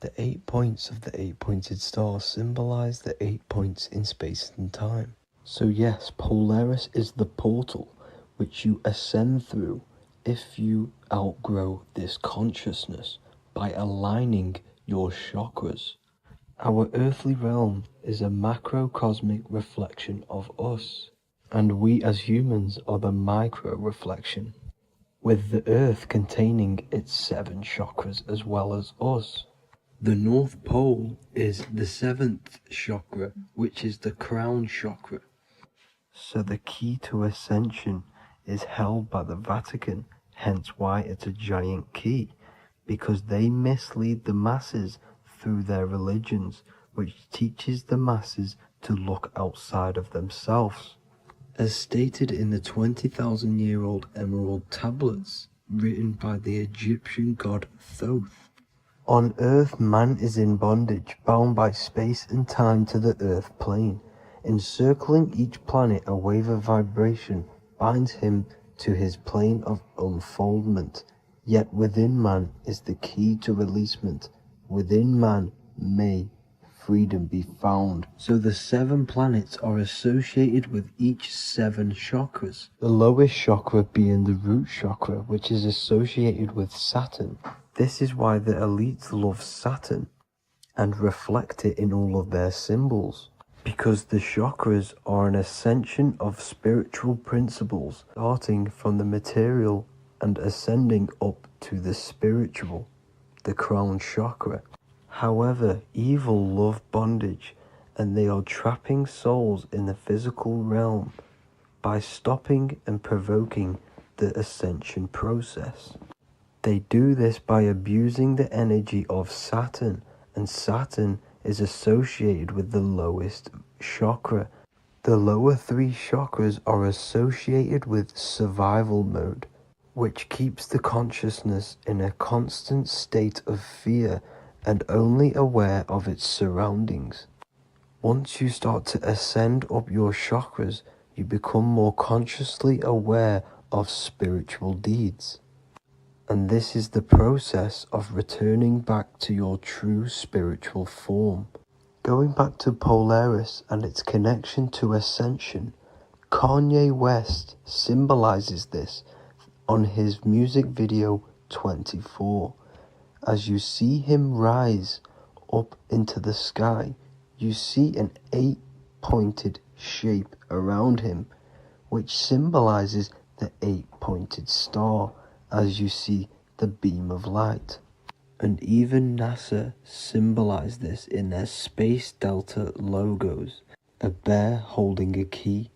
The 8 points of the 8-pointed star symbolize the 8 points in space and time. So yes, Polaris is the portal which you ascend through if you outgrow this consciousness by aligning your chakras. Our earthly realm is a macrocosmic reflection of us, and we as humans are the micro reflection, with the earth containing its 7 chakras as well as us. The North Pole is the 7th chakra, which is the crown chakra. So the key to ascension is held by the Vatican, hence why it's a giant key, because they mislead the masses through their religions, which teaches the masses to look outside of themselves. As stated in the 20,000-year-old emerald tablets, written by the Egyptian god Thoth. On Earth, man is in bondage, bound by space and time to the Earth plane. Encircling each planet, a wave of vibration binds him to his plane of unfoldment. Yet within man is the key to releasement. Within man may freedom be found. So the 7 planets are associated with each 7 chakras. The lowest chakra being the root chakra, which is associated with Saturn. This is why the elites love Saturn and reflect it in all of their symbols. Because the chakras are an ascension of spiritual principles, starting from the material and ascending up to the spiritual, the crown chakra. However, evil love bondage, and they are trapping souls in the physical realm by stopping and provoking the ascension process. They do this by abusing the energy of Saturn, and Saturn is associated with the lowest chakra. The lower 3 chakras are associated with survival mode, which keeps the consciousness in a constant state of fear and only aware of its surroundings. Once you start to ascend up your chakras, you become more consciously aware of spiritual deeds. And this is the process of returning back to your true spiritual form. Going back to Polaris and its connection to ascension, Kanye West symbolizes this on his music video 24. As you see him rise up into the sky, you see an 8-pointed shape around him, which symbolizes the 8-pointed star, as you see the beam of light. And even NASA symbolize this in their Space Delta logos, a bear holding a key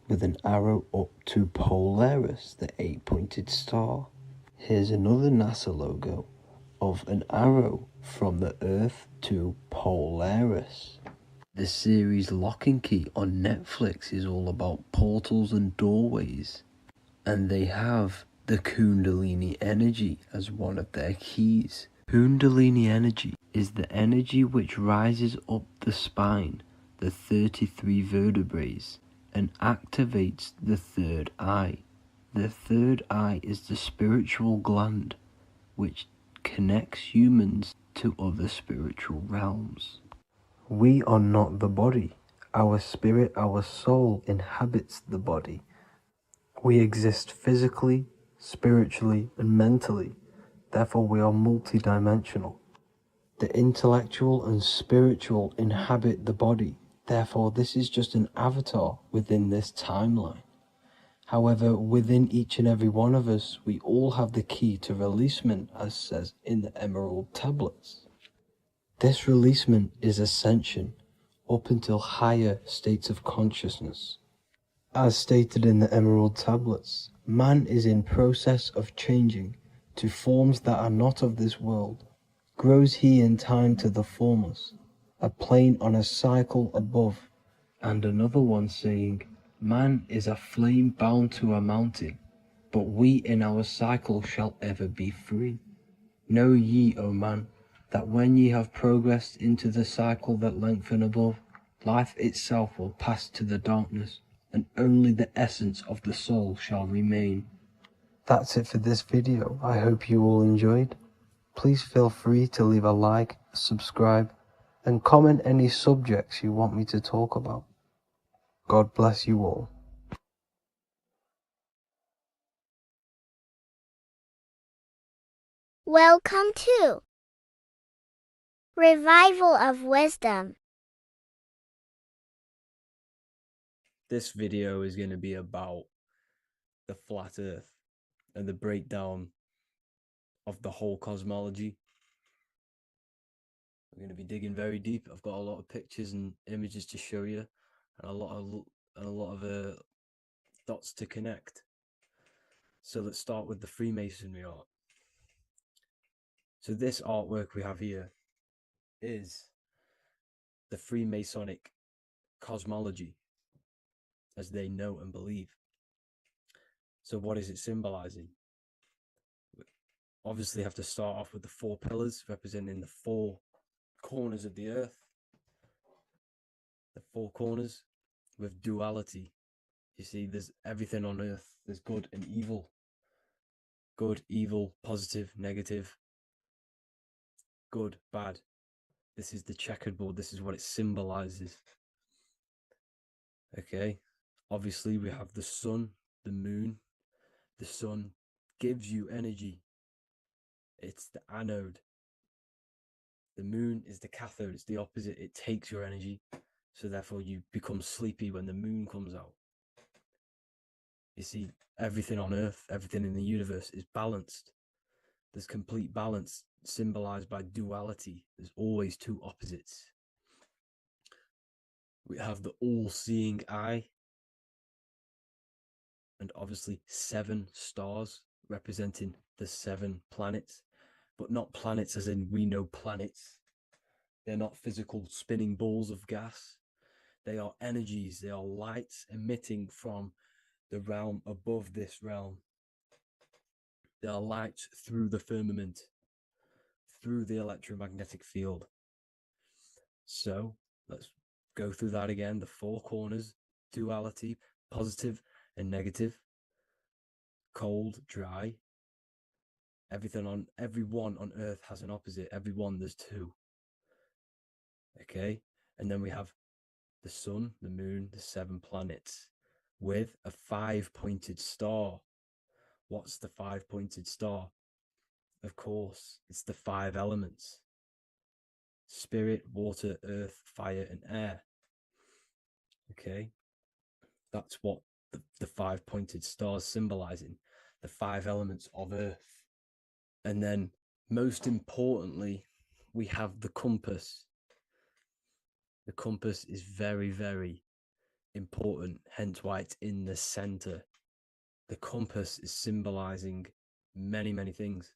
with an arrow up to Polaris, the 8-pointed star. Here's another NASA logo of an arrow from the Earth to Polaris. The series Lock and Key on Netflix is all about portals and doorways, and they have the Kundalini energy as one of their keys. Kundalini energy is the energy which rises up the spine, the 33 vertebrae, and activates the third eye, The third eye is the spiritual gland, which connects humans to other spiritual realms. We are not the body. Our spirit, our soul inhabits the body. We exist physically, spiritually, and mentally. Therefore, we are multidimensional. The intellectual and spiritual inhabit the body. Therefore, this is just an avatar within this timeline. However, within each and every one of us, we all have the key to releasement, as says in the Emerald Tablets. This releasement is ascension up until higher states of consciousness. As stated in the Emerald Tablets, man is in process of changing to forms that are not of this world. Grows he in time to the formers, a plane on a cycle above, and another one saying, man is a flame bound to a mountain, but we in our cycle shall ever be free. Know ye, O man, that when ye have progressed into the cycle that lengthen above, life itself will pass to the darkness, and only the essence of the soul shall remain. That's it for this video. I hope you all enjoyed. Please feel free to leave a like, subscribe, and comment any subjects you want me to talk about. God bless you all. Welcome to Revival of Wisdom. This video is going to be about the flat earth and the breakdown of the whole cosmology. We're going to be digging very deep. I've got a lot of pictures and images to show you, and a lot of dots to connect. So let's start with the Freemasonry art. So this artwork we have here is the Freemasonic cosmology as they know and believe. So what is it symbolizing? We obviously have to start off with the 4 pillars representing the 4 corners of the earth. The 4 corners with duality. You see, there's everything on earth. There's good and evil. Good, evil, positive, negative. Good, bad. This is the checkerboard. This is what it symbolizes. Okay. Obviously, we have the sun, the moon. The sun gives you energy. It's the anode. The moon is the cathode. It's the opposite. It takes your energy. So therefore, you become sleepy when the moon comes out. You see, everything on Earth, everything in the universe is balanced. There's complete balance symbolized by duality. There's always 2 opposites. We have the all-seeing eye, and obviously 7 stars representing the 7 planets, but not planets as in we know planets. They're not physical spinning balls of gas. They are energies. They are lights emitting from the realm above this realm. They are lights through the firmament, through the electromagnetic field. So let's go through that again. The 4 corners, duality, positive and negative, cold, dry. Everyone on Earth has an opposite. Everyone, there's 2. Okay, and then we have the sun, the moon, the 7 planets with a 5-pointed star. What's the 5-pointed star? Of course, it's the 5 elements: spirit, water, earth, fire, and air. Okay, that's what the 5-pointed stars symbolizing, the 5 elements of earth. And then, most importantly, we have the compass. The compass is very, very important, hence why it's in the center. The compass is symbolizing many, many things.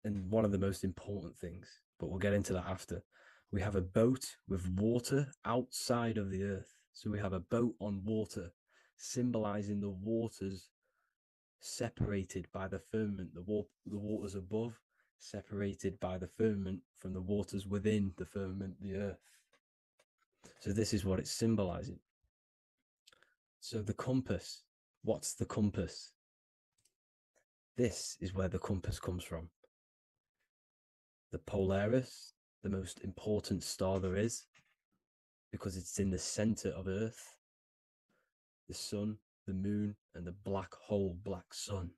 And one of the most important things, but we'll get into that after. We have a boat with water outside of the earth. So we have a boat on water, symbolizing the waters separated by the firmament, the waters above, separated by the firmament from the waters within the firmament, the earth. So this is what it's symbolizing. So the compass, what's the compass? This is where the compass comes from. The Polaris, the most important star there is, because it's in the center of Earth, the sun, the moon, and the black hole, black sun.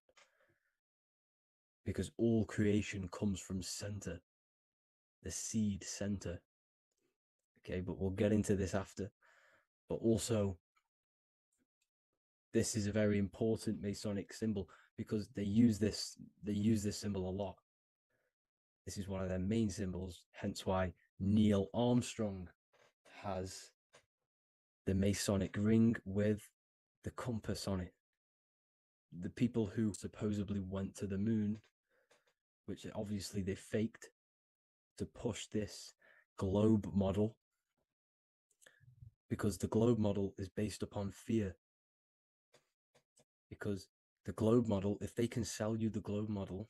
Because all creation comes from center, the seed center. Okay, but we'll get into this after. But also, this is a very important Masonic symbol because they use this symbol a lot. This is one of their main symbols, hence why Neil Armstrong has the Masonic ring with the compass on it. The people who supposedly went to the moon, which obviously they faked to push this globe model, because the globe model is based upon fear. Because the globe model, if they can sell you the globe model,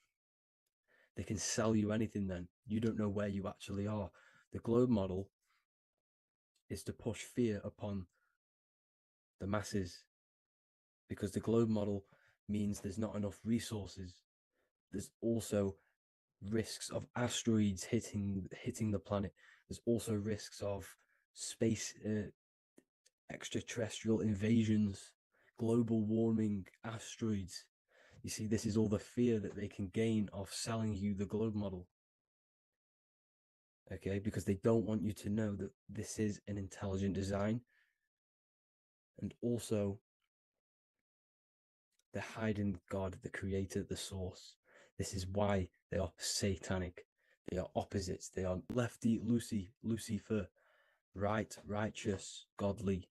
they can sell you anything then. You don't know where you actually are. The globe model is to push fear upon the masses, because the globe model means there's not enough resources. There's also risks of asteroids hitting the planet. There's also risks of space extraterrestrial invasions, global warming, asteroids. You see, this is all the fear that they can gain of selling you the globe model. Okay, because they don't want you to know that this is an intelligent design. And also, they're hiding God, the creator, the source. This is why they are satanic. They are opposites. They are lefty, Lucifer, right, righteous, godly.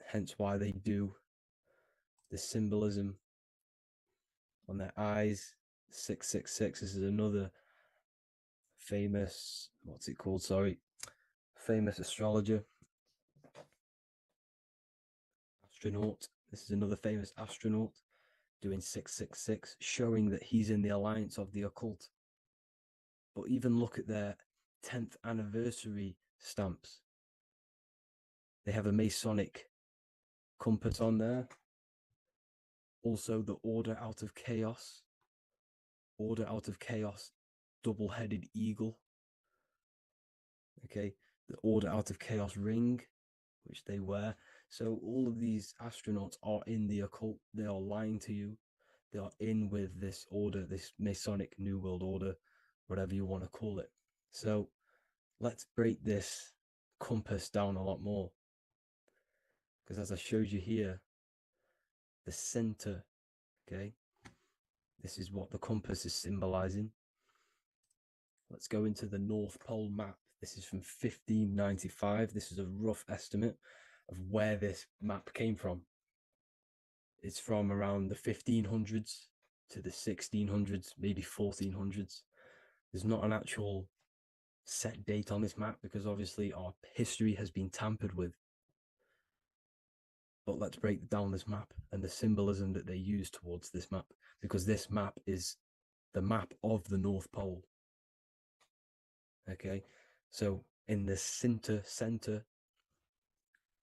Hence why they do the symbolism on their eyes. 666. This is another famous, what's it called? Sorry. Famous astrologer. Astronaut. This is another famous astronaut doing 666, showing that he's in the alliance of the occult. But even look at their 10th anniversary stamps. They have a Masonic compass on there. Also, the Order Out of Chaos. Order Out of Chaos, double-headed eagle. Okay, the Order Out of Chaos ring, which they wear. So all of these astronauts are in the occult. They are lying to you. They are in with this order, this Masonic New World Order, whatever you want to call it. So let's break this compass down a lot more. Because as I showed you here, the center, okay, this is what the compass is symbolizing. Let's go into the North Pole map. This is from 1595. This is a rough estimate of where this map came from. It's from around the 1500s to the 1600s, maybe 1400s. There's not an actual set date on this map because obviously our history has been tampered with. But let's break down this map and the symbolism that they use towards this map, because this map is the map of the North Pole. Okay, so in the center,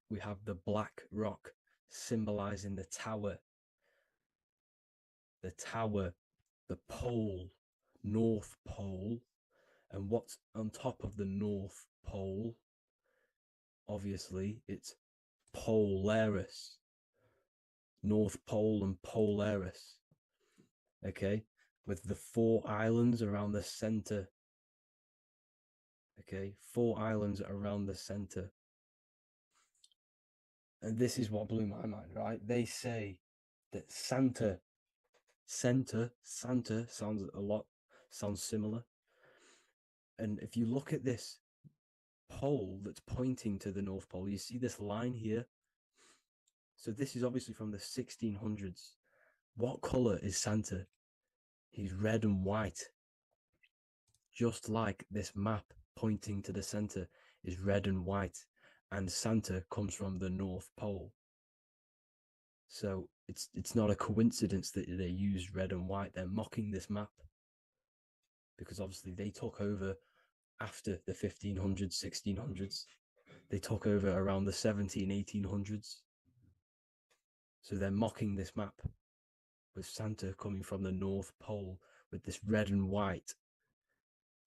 we have the black rock symbolizing the tower, the pole, North Pole. And what's on top of the North Pole? Obviously, it's Polaris. North Pole and Polaris. Okay, with the 4 islands around the center. Okay, 4 islands around the center. And this is what blew my mind, right? They say that Santa sounds similar. And if you look at this pole that's pointing to the North Pole, you see this line here. So this is obviously from the 1600s. What color is Santa? He's red and white. Just like this map pointing to the center is red and white, and Santa comes from the North Pole. So it's not a coincidence that they use red and white. They're mocking this map because obviously they took over after the 1500s, 1600s. They took over around the 1700s, 1800s. So they're mocking this map. with Santa coming from the North Pole with this red and white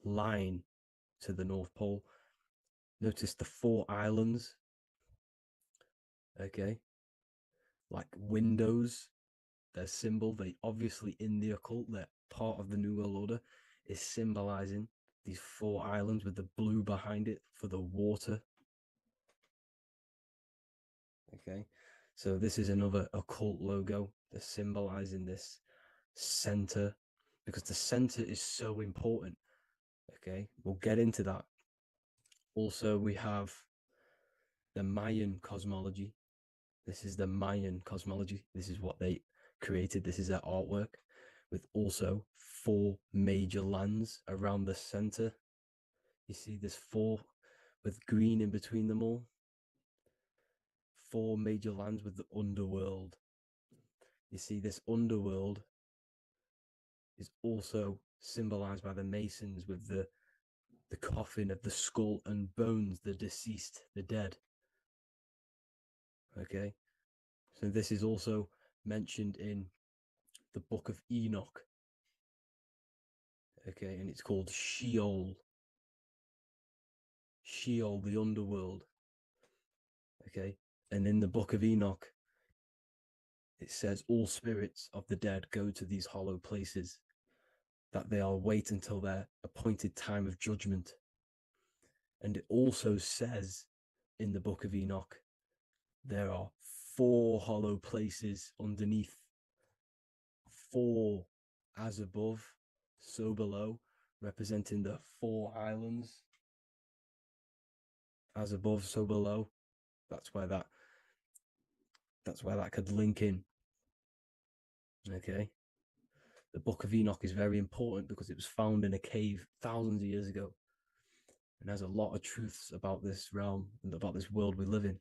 line to the North Pole. Notice the 4 islands, okay, like windows, their symbol. They obviously, in the occult, they're part of the New World Order, is symbolizing these 4 islands with the blue behind it for the water. Okay, so this is another occult logo. They're symbolizing this center because the center is so important. Okay, we'll get into that. Also, we have the Mayan cosmology. This is the Mayan cosmology. This is what they created. This is their artwork, with also 4 major lands around the center. You see there's 4 with green in between them all. 4 major lands with the underworld. You see this underworld is also symbolized by the Masons with the coffin of the skull and bones, the deceased, the dead. Okay, so this is also mentioned in the book of Enoch. Okay, and it's called Sheol. Sheol, the underworld. Okay, and in the book of Enoch, it says all spirits of the dead go to these hollow places, that they are wait until their appointed time of judgment. And it also says in the book of Enoch, there are 4 hollow places underneath. 4 as above, so below, representing the 4 islands. As above, so below. That's where that could link in. Okay. The book of Enoch is very important because it was found in a cave thousands of years ago. And there's a lot of truths about this realm and about this world we live in.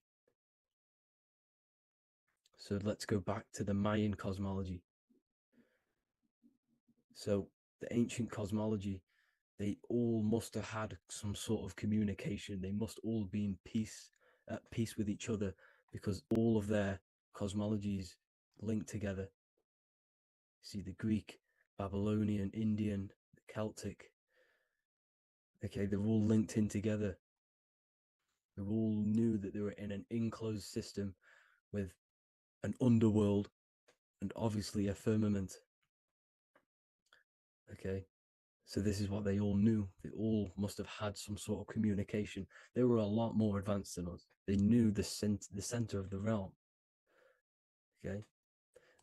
So let's go back to the Mayan cosmology. So the ancient cosmology, they all must have had some sort of communication. They must all be in peace, at peace with each other, because all of their cosmologies link together. See the Greek, Babylonian, Indian, Celtic. Okay, they're all linked in together. They all knew that they were in an enclosed system with an underworld and obviously a firmament. Okay, so this is what they all knew. They all must have had some sort of communication. They were a lot more advanced than us. They knew the center of the realm. Okay,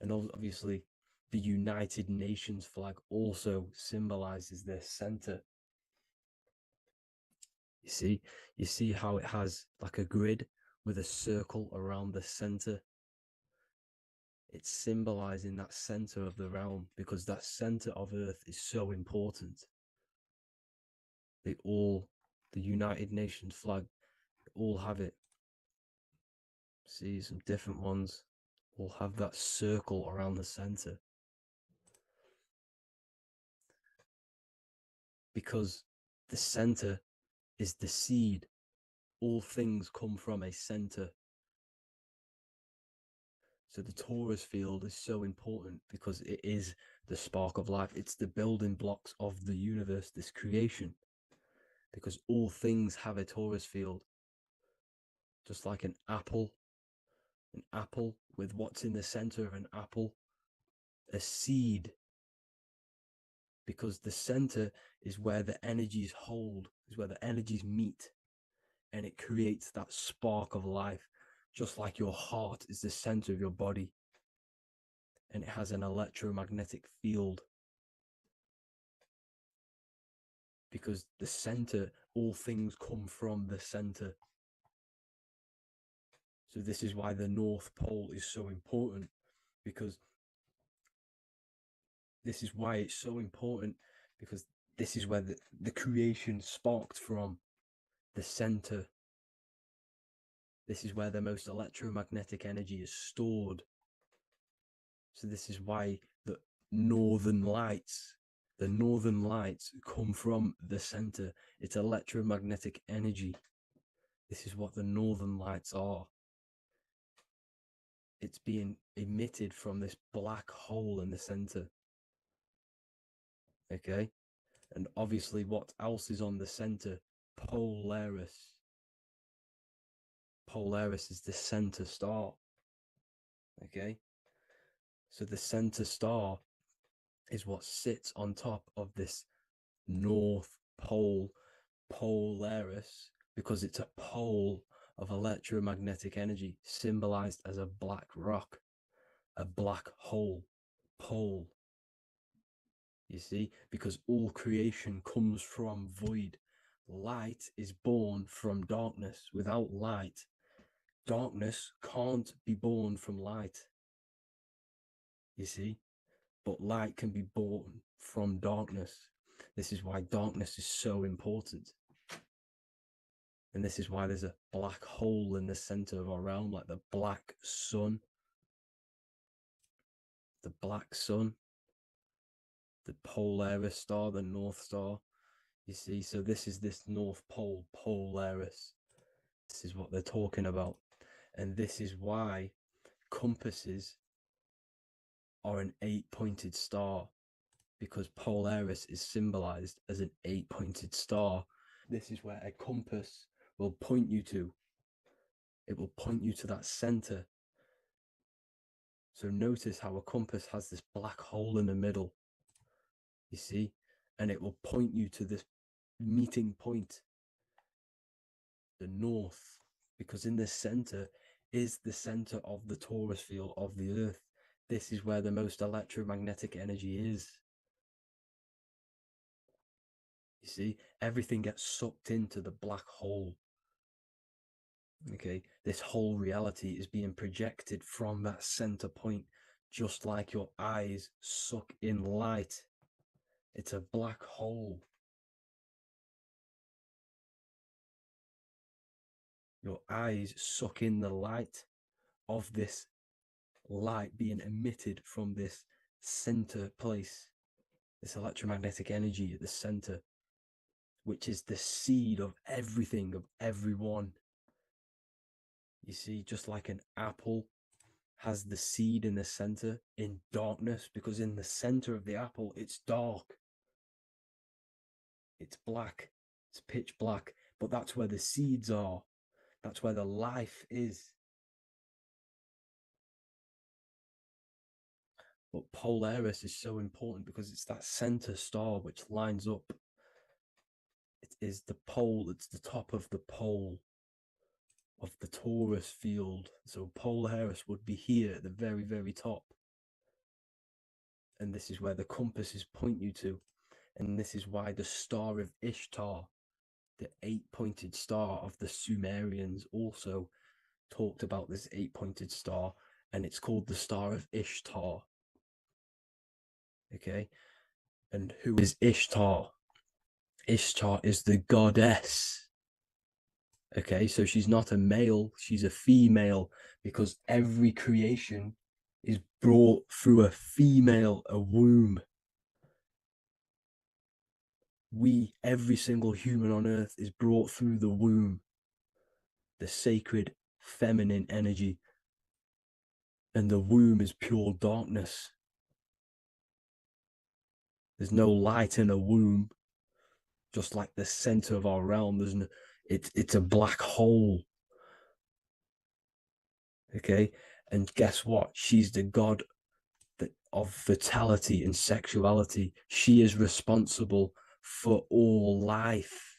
and obviously the United Nations flag also symbolizes their center. You see how it has like a grid with a circle around the center. It's symbolizing that center of the realm because that center of Earth is so important. The United Nations flag, all have it. See, some different ones all have that circle around the center. Because the center is the seed. All things come from a center. So the torus field is so important because it is the spark of life. It's the building blocks of the universe, this creation. Because all things have a torus field. Just like an apple with what's in the center of an apple, a seed. Because the center is where the energies hold, is where the energies meet. And it creates that spark of life. Just like your heart is the center of your body. And it has an electromagnetic field. Because the center, all things come from the center. So this is why the North Pole is so important. Because this is why it's so important. Because this is where the creation sparked from. The center. This is where the most electromagnetic energy is stored. So this is why the northern lights come from the center. It's electromagnetic energy. This is what the northern lights are. it's being emitted from this black hole in the center. Okay, and obviously what else is on the center? Polaris. Polaris is the center star. Okay, so the center star is what sits on top of this North Pole, Polaris, because it's a pole of electromagnetic energy symbolized as a black rock, a black hole, pole. You see, because all creation comes from void. Light is born from darkness. Without light, darkness can't be born from light. You see, but light can be born from darkness. This is why darkness is so important. And this is why there's a black hole in the center of our realm, like the black sun. The black sun, the Polaris star, the North Star. You see, so this is this North Pole, Polaris. This is what they're talking about. And this is why compasses are an 8-pointed star, because Polaris is symbolized as an 8-pointed star. This is where a compass will point you to. It will point you to that center. So notice how a compass has this black hole in the middle, you see, and it will point you to this meeting point, the north, because in the center is the center of the torus field of the earth. This is where the most electromagnetic energy is. You see, everything gets sucked into the black hole. Okay, this whole reality is being projected from that center point, just like your eyes suck in light. It's a black hole. Your eyes suck in the light of this light being emitted from this center place, this electromagnetic energy at the center, which is the seed of everything, of everyone. You see, just like an apple has the seed in the center in darkness, because in the center of the apple, it's dark. It's black. It's pitch black. But that's where the seeds are. That's where the life is. But Polaris is so important because it's that center star which lines up. It is the pole, it's the top of the pole of the torus field. So Polaris would be here at the very, very top. And this is where the compasses point you to. And this is why the star of Ishtar, the 8-pointed star of the Sumerians, also talked about this 8-pointed star, and it's called the star of Ishtar. Okay, and who is Ishtar? Ishtar is the goddess. Okay, so she's not a male, she's a female, because every creation is brought through a female, a womb. Every single human on earth is brought through the womb, the sacred feminine energy. And the womb is pure darkness. There's no light in a womb, just like the center of our realm. It's a black hole. Okay, and guess what? She's the god of fertility and sexuality. She is responsible for all life.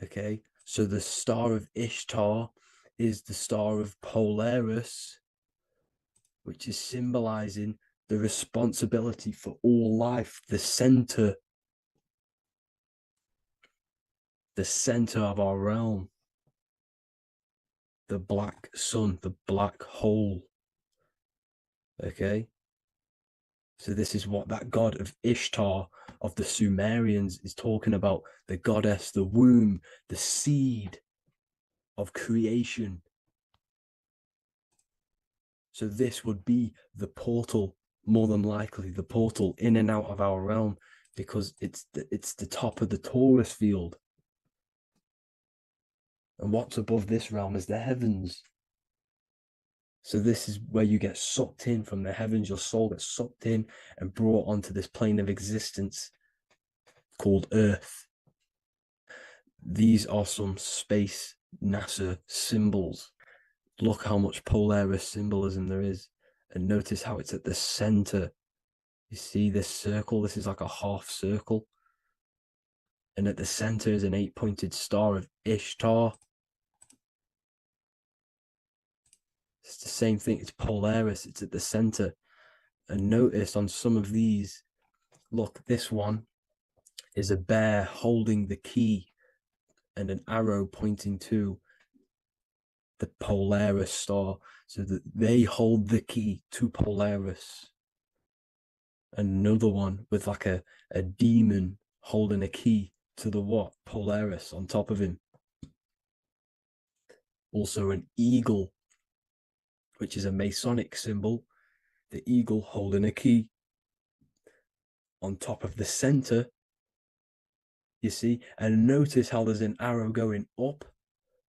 Okay, so the star of Ishtar is the star of Polaris, which is symbolizing the responsibility for all life, the center of our realm, the black sun, the black hole. Okay, so this is what that god of Ishtar of the Sumerians is talking about, the goddess, the womb, the seed of creation. So this would be the portal, more than likely the portal in and out of our realm, because it's the top of the torus field. And what's above this realm is the heavens. So this is where you get sucked in from the heavens. Your soul gets sucked in and brought onto this plane of existence called Earth. These are some space NASA symbols. Look how much Polaris symbolism there is. And notice how it's at the center. You see this circle? This is like a half circle. And at the center is an 8-pointed star of Ishtar. It's the same thing. It's Polaris. It's at the center. And notice on some of these, look, this one is a bear holding the key and an arrow pointing to the Polaris star, so that they hold the key to Polaris. Another one with like a demon holding a key to the what? Polaris on top of him. Also an eagle, which is a Masonic symbol. The eagle holding a key on top of the center. You see, and notice how there's an arrow going up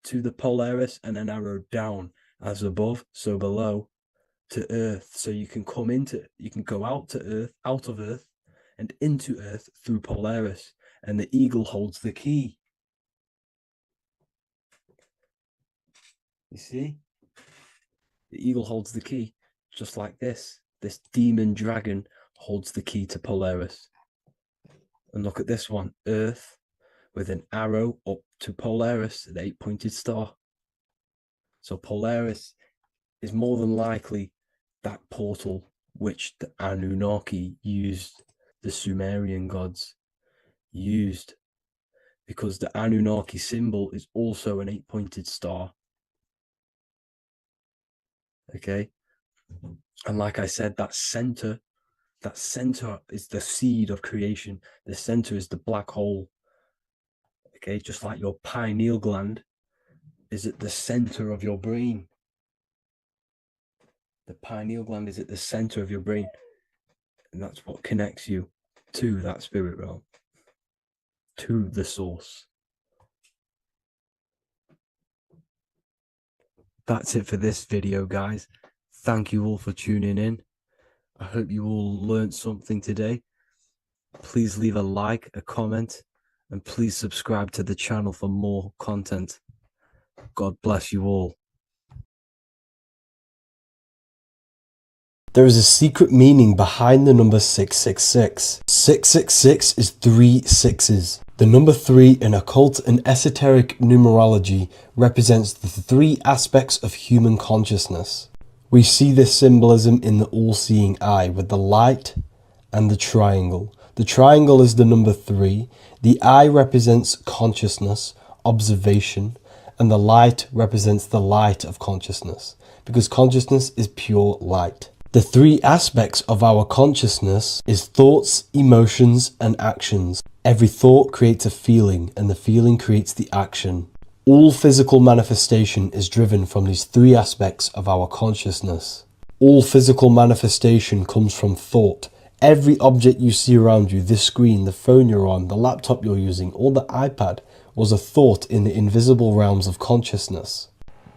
to the Polaris and an arrow down, as above, so below, to Earth. So you can go out to Earth, out of Earth, and into Earth through Polaris. And the eagle holds the key. You see? The eagle holds the key, just like this. This demon dragon holds the key to Polaris. And look at this one, Earth, with an arrow up to Polaris, an 8-pointed star. So Polaris is more than likely that portal which the Anunnaki used, the Sumerian gods used, because the Anunnaki symbol is also an 8-pointed star. Okay? And like I said, that center is the seed of creation. The center is the black hole. Okay, just like your pineal gland is at the center of your brain. The pineal gland is at the center of your brain. And that's what connects you to that spirit realm, to the source. That's it for this video, guys. Thank you all for tuning in. I hope you all learned something today. Please leave a like, a comment, and please subscribe to the channel for more content. God bless you all. There is a secret meaning behind the number 666. 666 is 3 sixes. The number 3 in occult and esoteric numerology represents the 3 aspects of human consciousness. We see this symbolism in the all-seeing eye with the light and the triangle. The triangle is the number 3. The eye represents consciousness, observation, and the light represents the light of consciousness, because consciousness is pure light. The 3 aspects of our consciousness is thoughts, emotions, and actions. Every thought creates a feeling, and the feeling creates the action. All physical manifestation is driven from these 3 aspects of our consciousness. All physical manifestation comes from thought. Every object you see around you, this screen, the phone you're on, the laptop you're using, or the iPad, was a thought in the invisible realms of consciousness.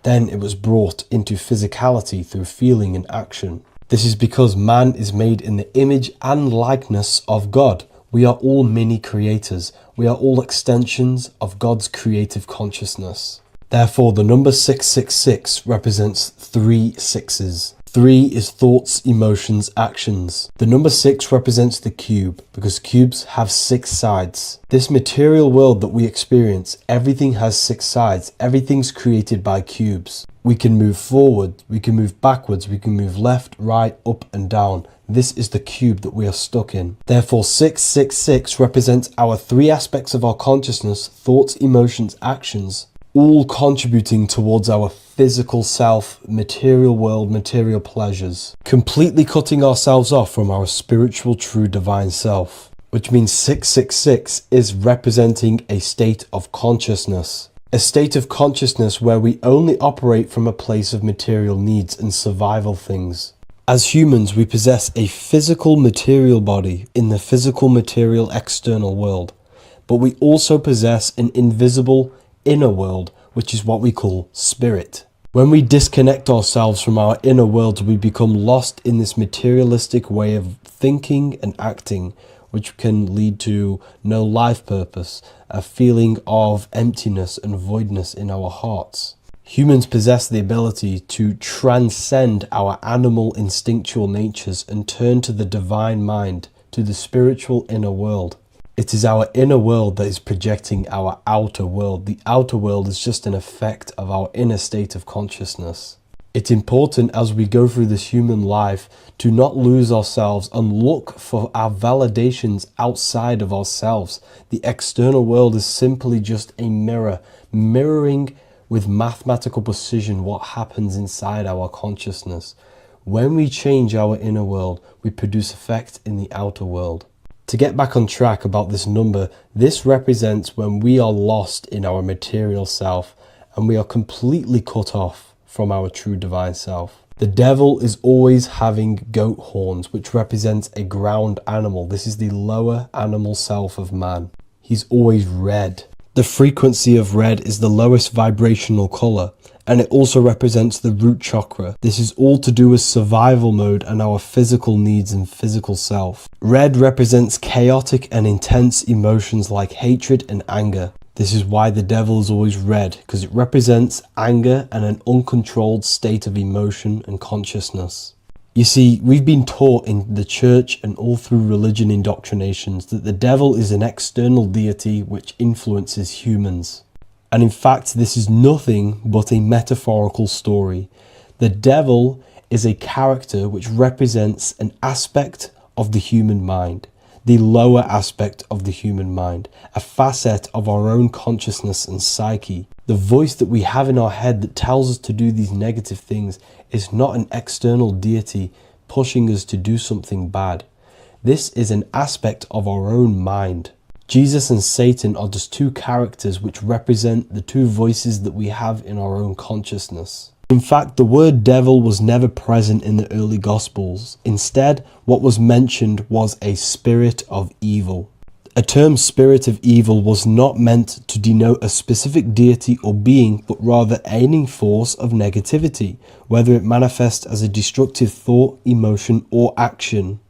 Then it was brought into physicality through feeling and action. This is because man is made in the image and likeness of God. We are all mini creators. We are all extensions of God's creative consciousness. Therefore, the number 666 represents 3 sixes. 3 is thoughts, emotions, actions. The number 6 represents the cube, because cubes have 6 sides. This material world that we experience, everything has 6 sides. Everything's created by cubes. We can move forward, we can move backwards, we can move left, right, up and down. This is the cube that we are stuck in. Therefore, 666 represents our 3 aspects of our consciousness, thoughts, emotions, actions, all contributing towards our physical self, material world, material pleasures, completely cutting ourselves off from our spiritual, true, divine self, which means 666 is representing a state of consciousness. A state of consciousness where we only operate from a place of material needs and survival things. As humans, we possess a physical material body in the physical material external world, but we also possess an invisible inner world, which is what we call spirit. When we disconnect ourselves from our inner world, we become lost in this materialistic way of thinking and acting, which can lead to no life purpose, a feeling of emptiness and voidness in our hearts. Humans possess the ability to transcend our animal instinctual natures and turn to the divine mind, to the spiritual inner world. It is our inner world that is projecting our outer world. The outer world is just an effect of our inner state of consciousness. It's important as we go through this human life to not lose ourselves and look for our validations outside of ourselves. The external world is simply just a mirror, mirroring with mathematical precision what happens inside our consciousness. When we change our inner world, we produce effect in the outer world. To get back on track about this number, this represents when we are lost in our material self and we are completely cut off from our true divine self. The devil is always having goat horns, which represents a ground animal. This is the lower animal self of man. He's always red. The frequency of red is the lowest vibrational color, and it also represents the root chakra. This is all to do with survival mode and our physical needs and physical self. Red represents chaotic and intense emotions like hatred and anger. This is why the devil is always red, because it represents anger and an uncontrolled state of emotion and consciousness. You see, we've been taught in the church and all through religion indoctrinations that the devil is an external deity which influences humans. And in fact, this is nothing but a metaphorical story. The devil is a character which represents an aspect of the human mind, the lower aspect of the human mind, a facet of our own consciousness and psyche. The voice that we have in our head that tells us to do these negative things is not an external deity pushing us to do something bad. This is an aspect of our own mind. Jesus and Satan are just two characters which represent the two voices that we have in our own consciousness. In fact, the word devil was never present in the early Gospels. Instead, what was mentioned was a spirit of evil. A term spirit of evil was not meant to denote a specific deity or being, but rather any force of negativity, whether it manifests as a destructive thought, emotion, or action.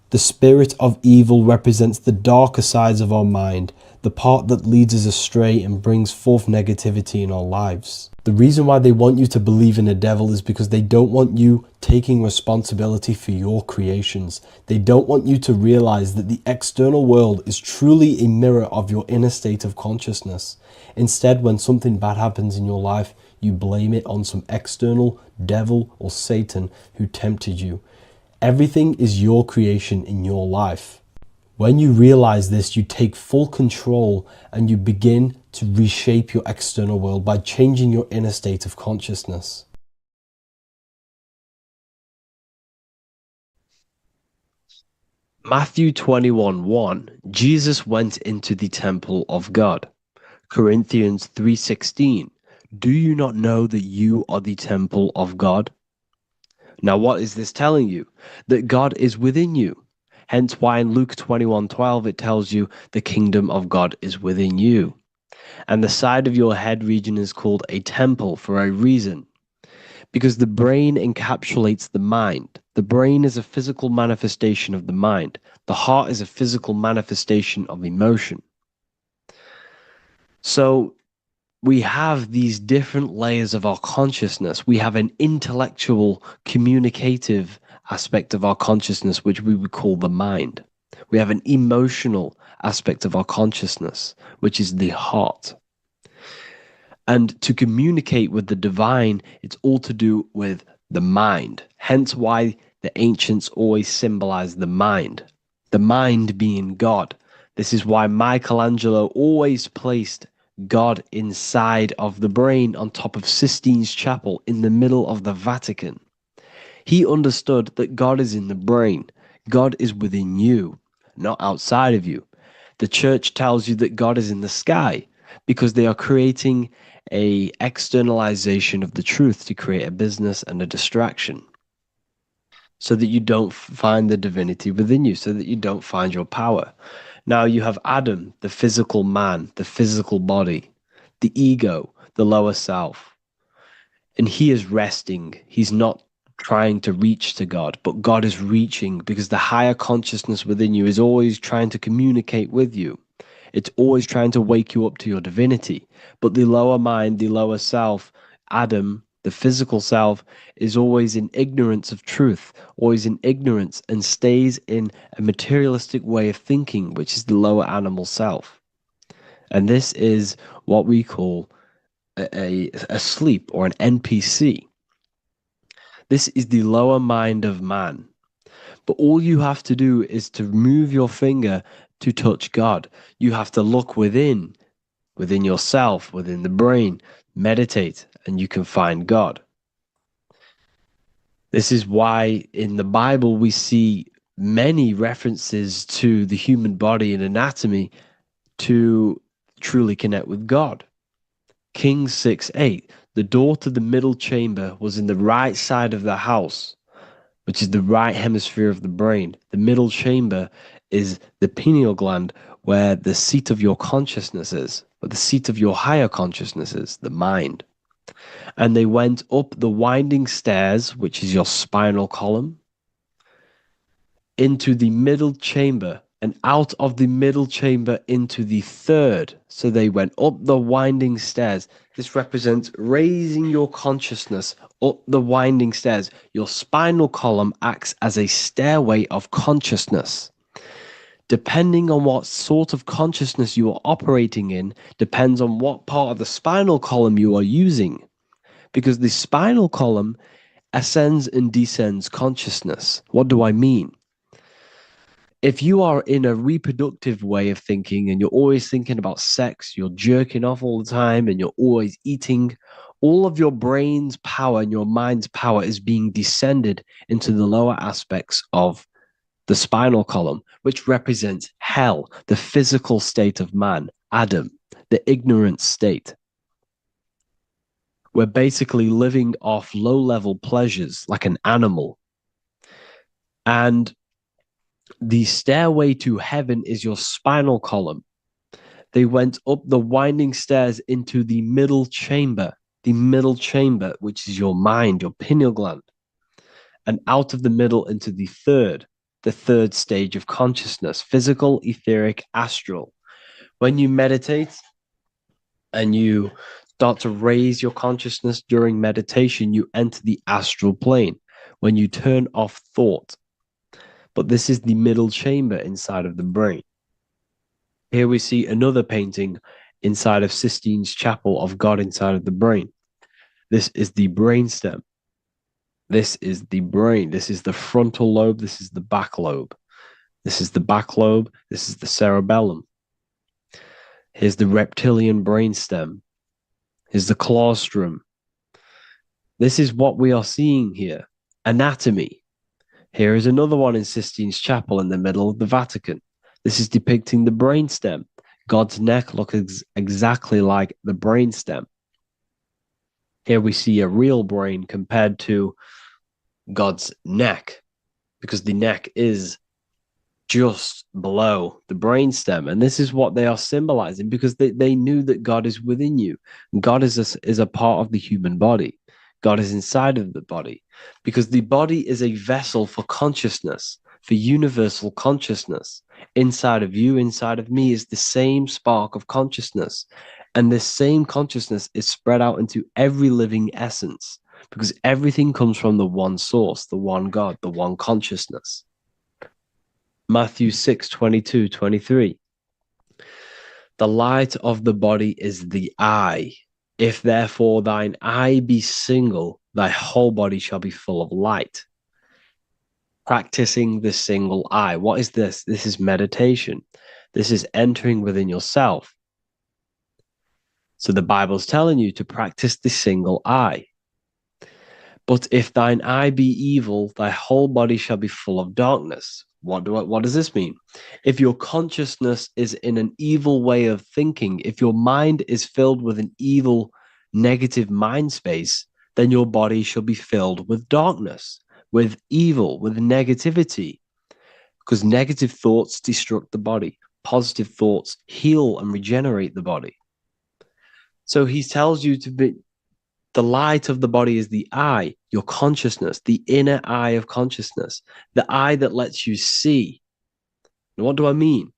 The spirit of evil represents the darker sides of our mind, the part that leads us astray and brings forth negativity in our lives. The reason why they want you to believe in a devil is because they don't want you taking responsibility for your creations. They don't want you to realize that the external world is truly a mirror of your inner state of consciousness. Instead, when something bad happens in your life, you blame it on some external devil or Satan who tempted you. Everything is your creation in your life. When you realize this, you take full control and you begin to reshape your external world by changing your inner state of consciousness. Matthew 21:1, Jesus went into the temple of God. Corinthians 3:16, do you not know that you are the temple of God? Now, what is this telling you? That God is within you. Hence why in Luke 21:12 it tells you the kingdom of God is within you. And the side of your head region is called a temple for a reason. Because the brain encapsulates the mind. The brain is a physical manifestation of the mind. The heart is a physical manifestation of emotion. So we have these different layers of our consciousness. We have an intellectual, communicative aspect of our consciousness, which we would call the mind. We have an emotional aspect of our consciousness, which is the heart. And to communicate with the divine, it's all to do with the mind. Hence why the ancients always symbolize the mind being God. This is why Michelangelo always placed God inside of the brain on top of Sistine Chapel in the middle of the Vatican. He understood that God is in the brain. God is within you, not outside of you. The church tells you that God is in the sky because they are creating a externalization of the truth to create a business and a distraction so that you don't find the divinity within you, so that you don't find your power. Now you have Adam, the physical man, the physical body, the ego, the lower self. And he is resting. He's not trying to reach to God, but God is reaching, because the higher consciousness within you is always trying to communicate with you. It's always trying to wake you up to your divinity. But the lower mind, the lower self, Adam, the physical self, is always in ignorance of truth, always in ignorance, and stays in a materialistic way of thinking, which is the lower animal self. And this is what we call a sleep, or an NPC. This is the lower mind of man. But all you have to do is to move your finger to touch God. You have to look within yourself, within the brain, meditate, and you can find God. This is why in the Bible we see many references to the human body and anatomy to truly connect with God. Kings 6:8, the door to the middle chamber was in the right side of the house, which is the right hemisphere of the brain. The middle chamber is the pineal gland, where the seat of your consciousness is, where the seat of your higher consciousness is, the mind. And they went up the winding stairs, which is your spinal column, into the middle chamber, and out of the middle chamber into the third. So they went up the winding stairs. This represents raising your consciousness up the winding stairs. Your spinal column acts as a stairway of consciousness. Depending on what sort of consciousness you are operating in, depends on what part of the spinal column you are using. Because the spinal column ascends and descends consciousness. What do I mean? If you are in a reproductive way of thinking and you're always thinking about sex, you're jerking off all the time and you're always eating, all of your brain's power and your mind's power is being descended into the lower aspects of the spinal column, which represents hell, the physical state of man, Adam, the ignorant state. We're basically living off low-level pleasures like an animal. And the stairway to heaven is your spinal column. They went up the winding stairs into the middle chamber, which is your mind, your pineal gland, and out of the middle into the third stage of consciousness, physical, etheric, astral. When you meditate and you start to raise your consciousness during meditation, you enter the astral plane when you turn off thought. But this is the middle chamber inside of the brain. Here we see another painting inside of Sistine's chapel of God inside of the brain. This is the brainstem. This is the brain. This is the frontal lobe. This is the back lobe. This is the back lobe. This is the cerebellum. Here's the reptilian brainstem. Here's the claustrum. This is what we are seeing here. Anatomy. Here is another one in Sistine's chapel in the middle of the Vatican. This is depicting the brainstem. God's neck looks exactly like the brainstem. Here we see a real brain compared to God's neck, because the neck is just below the brainstem. And this is what they are symbolizing, because they knew that God is within you. God is a part of the human body. God is inside of the body, because the body is a vessel for consciousness, for universal consciousness. Inside of you, inside of me, is the same spark of consciousness. And this same consciousness is spread out into every living essence, because everything comes from the one source, the one God, the one consciousness. Matthew 6:22-23. The light of the body is the eye. If therefore thine eye be single, thy whole body shall be full of light. Practicing the single eye. What is this? This is meditation. This is entering within yourself. So the Bible's telling you to practice the single eye. But if thine eye be evil, thy whole body shall be full of darkness. What does this mean? If your consciousness is in an evil way of thinking, if your mind is filled with an evil, negative mind space, then your body shall be filled with darkness, with evil, with negativity. Because negative thoughts destruct the body. Positive thoughts heal and regenerate the body. So he tells you to The light of the body is the eye, your consciousness, the inner eye of consciousness, the eye that lets you see. And what do I mean?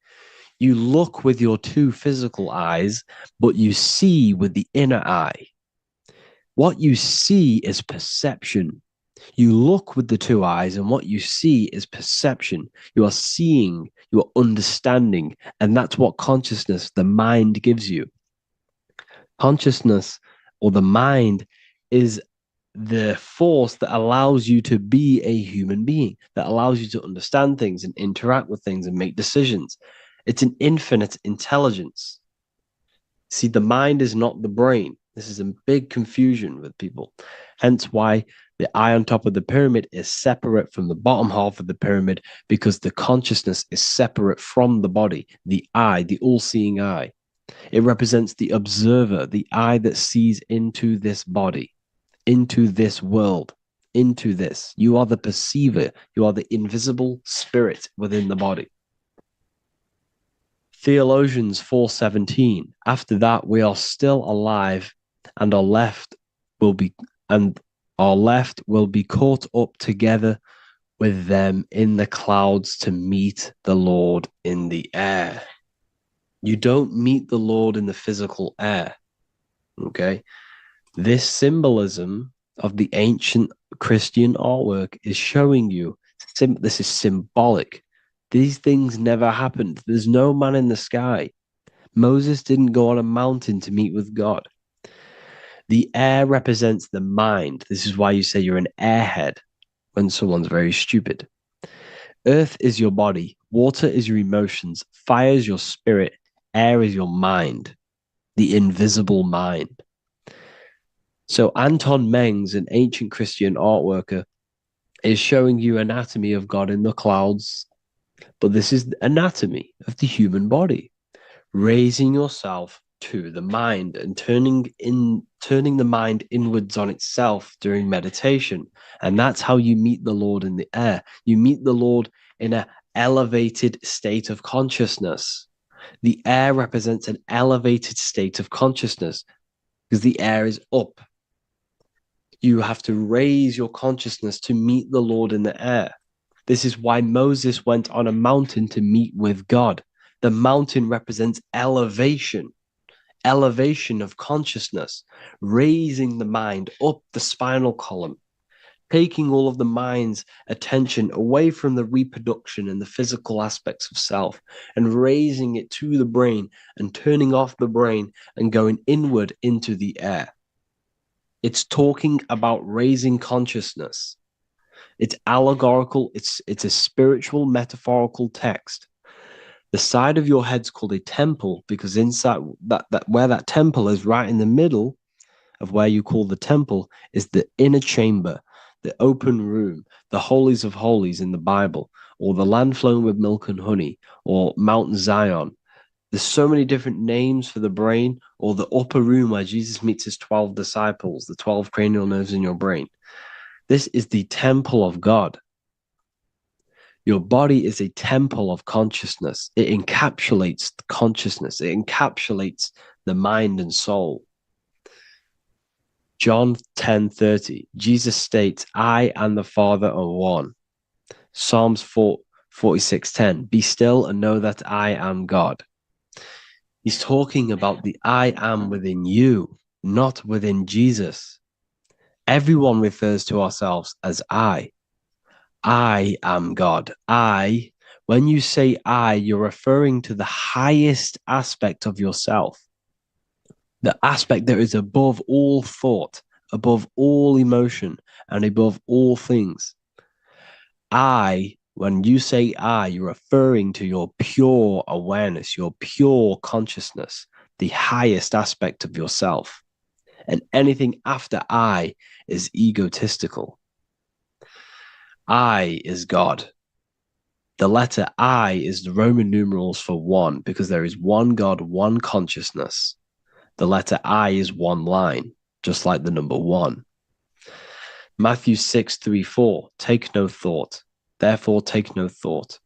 You look with your two physical eyes, but you see with the inner eye. What you see is perception. You look with the two eyes, and what you see is perception. You are seeing, you are understanding, and that's what consciousness, the mind, gives you. Consciousness, or the mind, is the force that allows you to be a human being, that allows you to understand things and interact with things and make decisions. It's an infinite intelligence. See, the mind is not the brain. This is a big confusion with people. Hence why the eye on top of the pyramid is separate from the bottom half of the pyramid, because the consciousness is separate from the body, the eye, the all-seeing eye. It represents the observer, the eye that sees into this body, into this world, into this. You are the perceiver. You are the invisible spirit within the body. Theologians 4:17. After that, we are still alive, and our left will be caught up together with them in the clouds to meet the Lord in the air. You don't meet the Lord in the physical air. Okay? This symbolism of the ancient Christian artwork is showing you this is symbolic. These things never happened. There's no man in the sky. Moses didn't go on a mountain to meet with God. The air represents the mind. This is why you say you're an airhead when someone's very stupid. Earth is your body. Water is your emotions. Fire is your spirit. Air is your mind, the invisible mind. So Anton Mengs, an ancient Christian art worker, is showing you anatomy of God in the clouds. But this is the anatomy of the human body, raising yourself to the mind and turning the mind inwards on itself during meditation. And that's how you meet the Lord in the air. You meet the Lord in an elevated state of consciousness. The air represents an elevated state of consciousness because the air is up. You have to raise your consciousness to meet the Lord in the air. This is why Moses went on a mountain to meet with God. The mountain represents elevation of consciousness, raising the mind up the spinal column, taking all of the mind's attention away from the reproduction and the physical aspects of self and raising it to the brain and turning off the brain and going inward into the air. It's talking about raising consciousness. It's allegorical. It's a spiritual, metaphorical text. The side of your head's called a temple because inside that where that temple is, right in the middle of where you call the temple, is the inner chamber, the open room, the holies of holies in the Bible, or the land flowing with milk and honey, or Mount Zion. There's so many different names for the brain, or the upper room where Jesus meets his 12 disciples, the 12 cranial nerves in your brain. This is the temple of God. Your body is a temple of consciousness. It encapsulates the consciousness. It encapsulates the mind and soul. John 10:30, Jesus states, I and the Father are one. Psalms 46:10, be still and know that I am God. He's talking about the I am within you, not within Jesus. Everyone refers to ourselves as I. I am God. When you say I, you're referring to the highest aspect of yourself. The aspect that is above all thought, above all emotion, and above all things. When you say I, you're referring to your pure awareness, your pure consciousness, the highest aspect of yourself. And anything after I is egotistical. I is God. The letter I is the Roman numerals for one, because there is one God, one consciousness. The letter I is one line, just like the number one. Matthew 6:3-4, take no thought. Therefore, take no thought.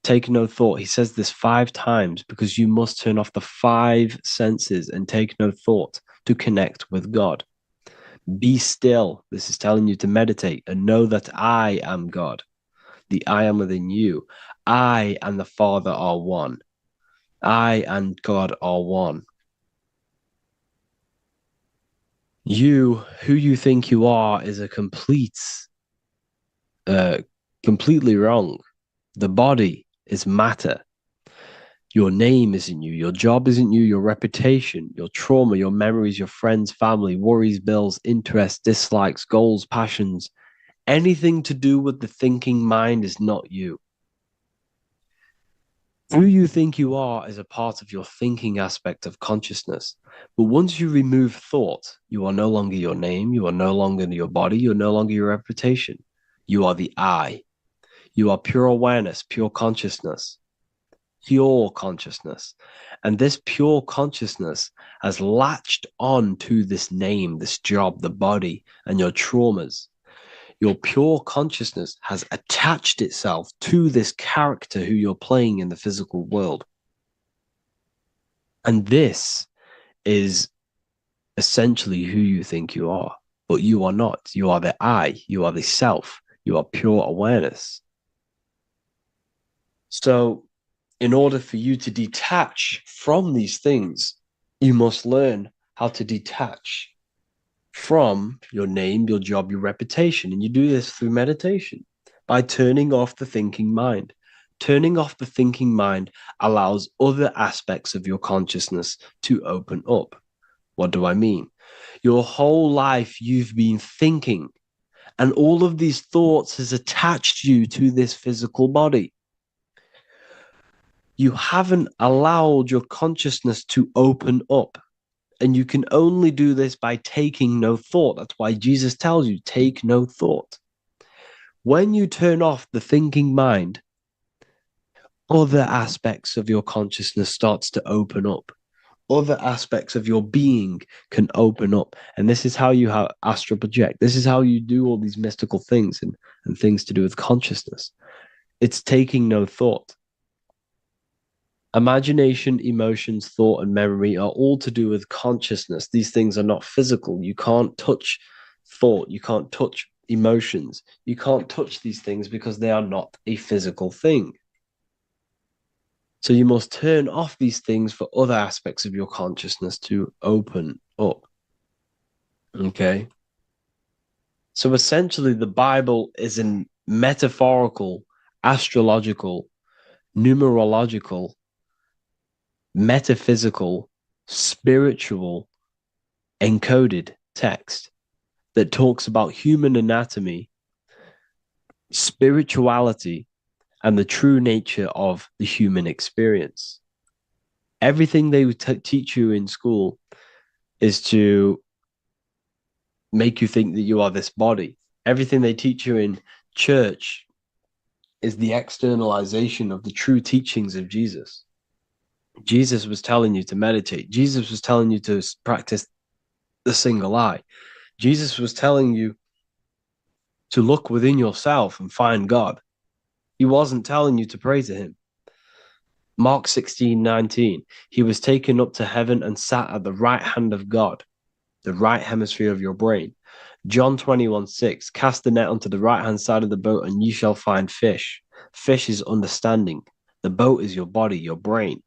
Take no thought. He says this 5 times because you must turn off the 5 senses and take no thought to connect with God. Be still. This is telling you to meditate and know that I am God. The I am within you. I and the Father are one. I and God are one. You, who you think you are, is a completely wrong. The body is matter. Your name isn't you. Your job isn't you. Your reputation, your trauma, your memories, your friends, family, worries, bills, interests, dislikes, goals, passions, anything to do with the thinking mind is not you. Who you think you are is a part of your thinking aspect of consciousness. But once you remove thought, you are no longer your name. You are no longer your body. You're no longer your reputation. You are the I. You are pure awareness, pure consciousness. Pure consciousness. And this pure consciousness has latched on to this name, this job, the body, and your traumas. Your pure consciousness has attached itself to this character who you're playing in the physical world. And this is essentially who you think you are, but you are not. You are the I, you are the self, you are pure awareness. So, in order for you to detach from these things, you must learn how to detach from your name, your job, your reputation. And you do this through meditation by turning off the thinking mind. Turning off the thinking mind allows other aspects of your consciousness to open up. What do I mean? Your whole life you've been thinking, and all of these thoughts has attached you to this physical body. You haven't allowed your consciousness to open up. And you can only do this by taking no thought. That's why Jesus tells you, take no thought. When you turn off the thinking mind, other aspects of your consciousness starts to open up. Other aspects of your being can open up. And this is how you have astral project. This is how you do all these mystical things and things to do with consciousness. It's taking no thought. Imagination, emotions, thought, and memory are all to do with consciousness. These things are not physical. You can't touch thought. You can't touch emotions. You can't touch these things because they are not a physical thing. So you must turn off these things for other aspects of your consciousness to open up. Okay? So essentially, the Bible is a metaphorical, astrological, numerological, metaphysical, spiritual, encoded text that talks about human anatomy, spirituality, and the true nature of the human experience. Everything they would teach you in school is to make you think that you are this body. Everything they teach you in church is the externalization of the true teachings of Jesus. Jesus was telling you to meditate. Jesus was telling you to practice the single eye. Jesus was telling you to look within yourself and find God. He wasn't telling you to pray to him. Mark 16:19, he was taken up to heaven and sat at the right hand of God, the right hemisphere of your brain. John 21:6, cast the net onto the right hand side of the boat and you shall find fish. Fish is understanding. The boat is your body, your brain.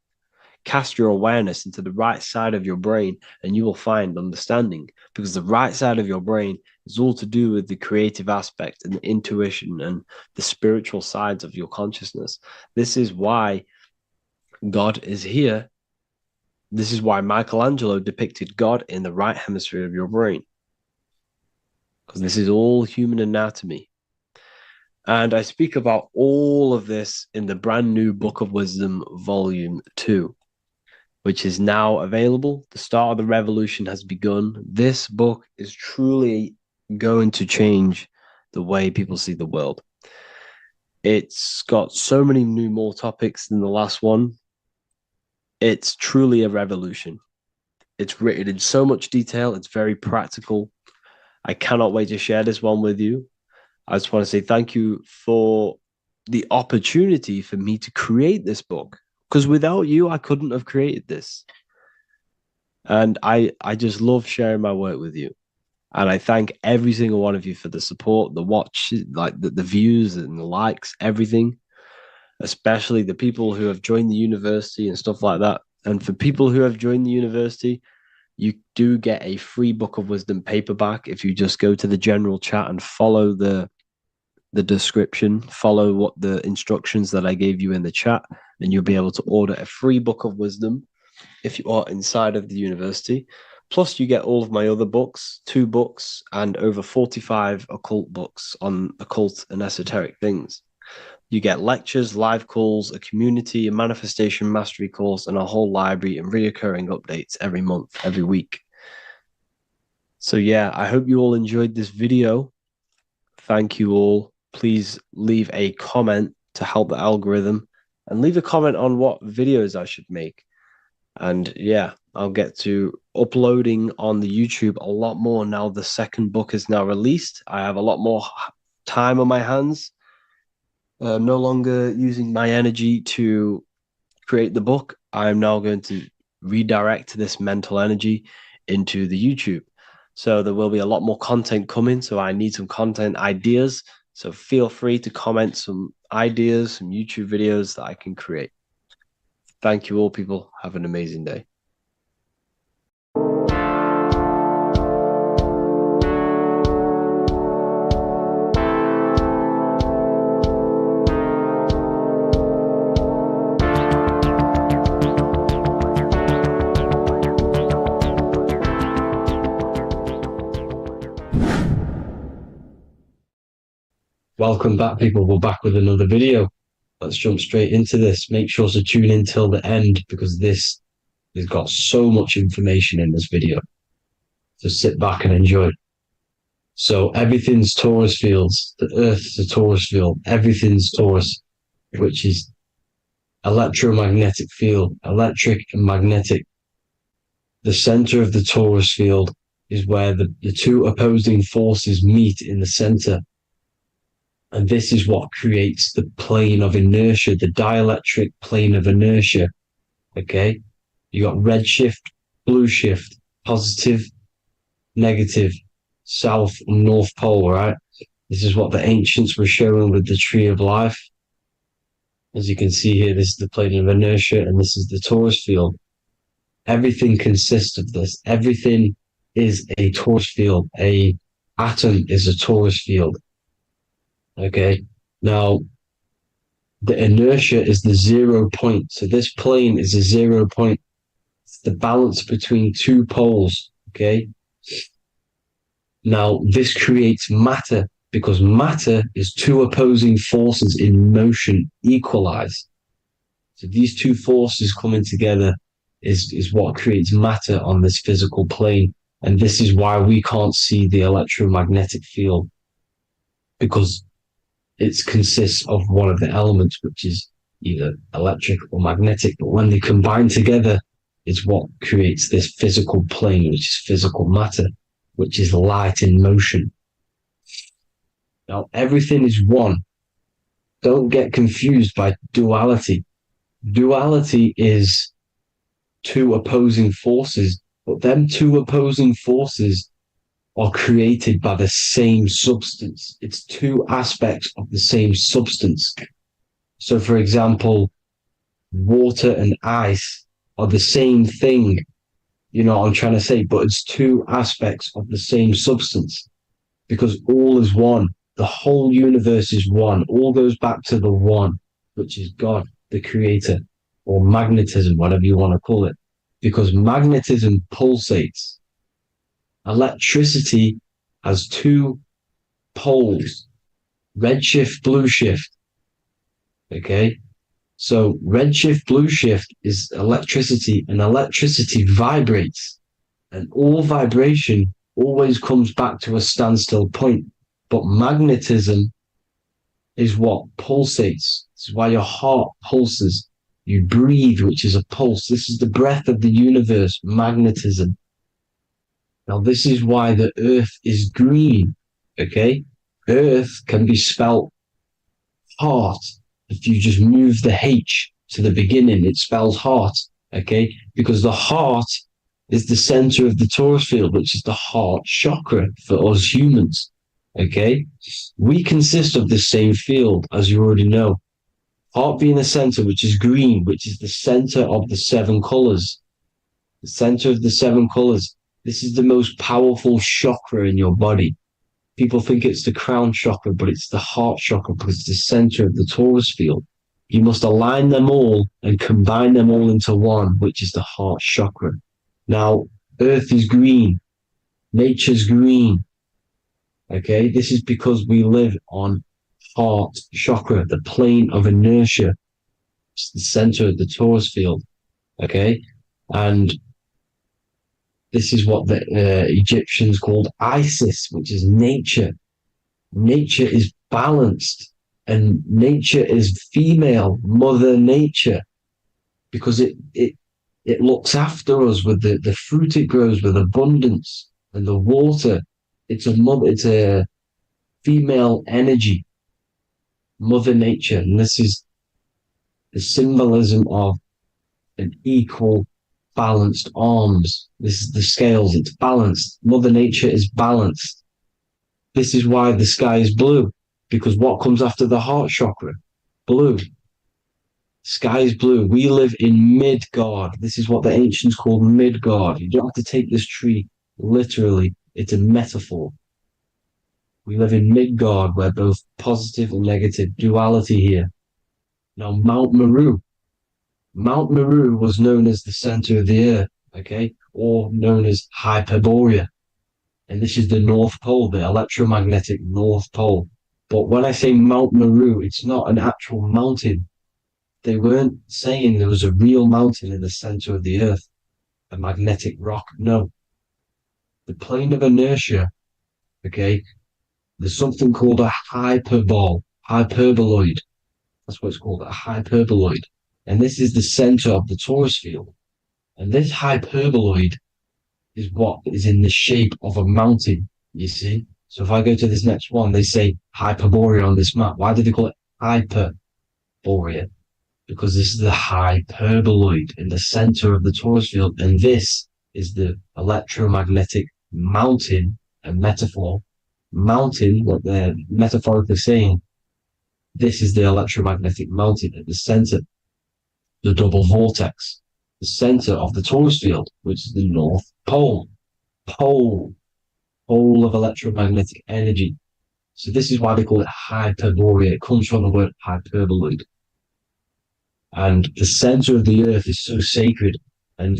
Cast your awareness into the right side of your brain and you will find understanding, because the right side of your brain is all to do with the creative aspect and the intuition and the spiritual sides of your consciousness. This is why God is here. This is why Michelangelo depicted God in the right hemisphere of your brain, because this is all human anatomy. And I speak about all of this in the brand new Book of Wisdom, Volume 2, which is now available. The start of the revolution has begun. This book is truly going to change the way people see the world. It's got so many new more topics than the last one. It's truly a revolution. It's written in so much detail. It's very practical. I cannot wait to share this one with you. I just want to say thank you for the opportunity for me to create this book, because without you, I couldn't have created this. And I just love sharing my work with you. And I thank every single one of you for the support, the watch, like the views and the likes, everything, especially the people who have joined the university and stuff like that. And for people who have joined the university, you do get a free Book of Wisdom paperback if you just go to the general chat and follow the description, follow what the instructions that I gave you in the chat, and you'll be able to order a free Book of Wisdom if you are inside of the university. Plus, you get all of my other books, 2 books, and over 45 occult books on occult and esoteric things. You get lectures, live calls, a community, a manifestation mastery course, and a whole library and reoccurring updates every month, every week. So yeah, I hope you all enjoyed this video. Thank you all. Please leave a comment to help the algorithm, and leave a comment on what videos I should make. And yeah, I'll get to uploading on the YouTube a lot more now the second book is now released. I have a lot more time on my hands. No longer using my energy to create the book. I'm now going to redirect this mental energy into the YouTube. So there will be a lot more content coming. So I need some content ideas. So feel free to comment some ideas, some YouTube videos that I can create. Thank you all, people. Have an amazing day. Welcome back, people. We're back with another video. Let's jump straight into this. Make sure to tune in till the end, because this has got so much information in this video. So sit back and enjoy. So everything's Taurus fields. The Earth's a Taurus field. Everything's Taurus, which is electromagnetic field, electric and magnetic. The center of the Taurus field is where the 2 opposing forces meet in the center. And this is what creates the plane of inertia, the dielectric plane of inertia. Okay? You got red shift, blue shift, positive, negative, south and north pole, right? This is what the ancients were showing with the tree of life. As you can see here, this is the plane of inertia, and this is the Taurus field. Everything consists of this. Everything is a Taurus field. A atom is a Taurus field. Okay, now the inertia is the 0 point. So this plane is a 0 point. It's the balance between 2 poles. Okay, now this creates matter, because matter is 2 opposing forces in motion equalized. So these 2 forces coming together is what creates matter on this physical plane. And this is why we can't see the electromagnetic field, because it consists of one of the elements, which is either electric or magnetic. But when they combine together, it's what creates this physical plane, which is physical matter, which is light in motion. Now, everything is one. Don't get confused by duality. Duality is 2 opposing forces, but them 2 opposing forces are created by the same substance. It's 2 aspects of the same substance. So, for example, water and ice are the same thing. You know what I'm trying to say? But it's 2 aspects of the same substance, because all is one. The whole universe is one. All goes back to the one, which is God, the creator, or magnetism, whatever you want to call it, because magnetism pulsates. Electricity has 2 poles, red shift, blue shift. Okay, so red shift, blue shift is electricity, and electricity vibrates, and all vibration always comes back to a standstill point. But magnetism is what pulsates. This is why your heart pulses. You breathe, which is a pulse. This is the breath of the universe, magnetism. Now, this is why the earth is green, okay? Earth can be spelt heart. If you just move the H to the beginning, it spells heart, okay? Because the heart is the center of the torus field, which is the heart chakra for us humans. Okay? We consist of the same field, as you already know. Heart being the center, which is green, which is the center of the 7 colors. The center of the 7 colors. This is the most powerful chakra in your body. People think it's the crown chakra, but it's the heart chakra because it's the center of the torus field. You must align them all and combine them all into one, which is the heart chakra. Now, Earth is green. Nature's green. Okay, this is because we live on heart chakra, the plane of inertia. It's the center of the torus field. Okay, and this is what the Egyptians called Isis, which is nature. Nature is balanced, and nature is female, Mother Nature, because it looks after us with the fruit it grows with abundance and the water. It's a female energy, Mother Nature, and this is the symbolism of an equal, balanced arms. This is the scales, it's balanced. Mother Nature is balanced. This is why the sky is blue, because what comes after the heart chakra? Blue. Sky is blue. We live in Midgard. This is what the ancients called Midgard. You don't have to take this tree literally. It's a metaphor. We live in Midgard, where both positive and negative duality here. Now, Mount Meru. Mount Meru was known as the center of the earth, okay, or known as Hyperborea. And this is the North Pole, the electromagnetic North Pole. But when I say Mount Meru, it's not an actual mountain. They weren't saying there was a real mountain in the center of the earth, a magnetic rock. No. The plane of inertia, okay, there's something called a hyperboloid. That's what it's called, a hyperboloid. And this is the center of the torus field. And this hyperboloid is what is in the shape of a mountain, you see? So if I go to this next one, they say Hyperborea on this map. Why did they call it Hyperborea? Because this is the hyperboloid in the center of the torus field. And this is the electromagnetic mountain, a metaphor. Mountain, what they're metaphorically saying, this is the electromagnetic mountain at the center, the double vortex, the center of the torus field, which is the North Pole. Pole of electromagnetic energy. So this is why they call it Hyperborea. It comes from the word hyperboloid. And the center of the earth is so sacred, and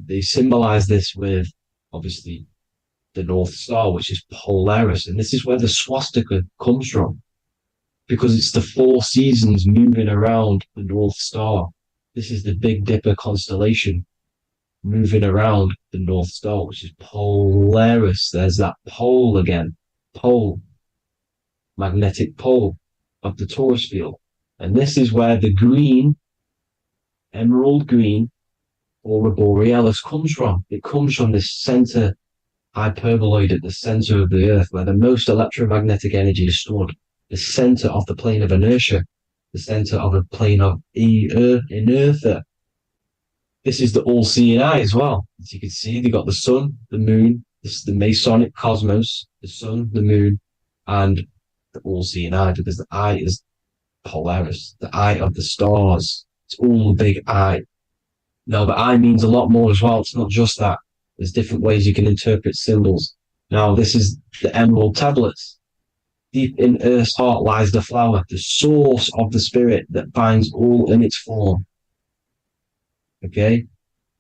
they symbolize this with, obviously, the North Star, which is Polaris. And this is where the swastika comes from, because it's the 4 seasons moving around the North Star. This is the Big Dipper constellation moving around the North Star, which is Polaris. There's that pole again. Pole. Magnetic pole of the torus field. And this is where the green, emerald green, aurora borealis comes from. It comes from this center hyperboloid at the center of the earth, where the most electromagnetic energy is stored. The center of the plane of inertia. The center of a plane of inertia. This is the all-seeing eye as well. As you can see, they got the sun, the moon. This is the Masonic cosmos, the sun, the moon, and the all-seeing eye, because the eye is Polaris, the eye of the stars. It's all a big eye. Now, the eye means a lot more as well. It's not just that. There's different ways you can interpret symbols. Now, this is the emerald tablets. Deep in Earth's heart lies the flower, the source of the spirit that binds all in its form. Okay?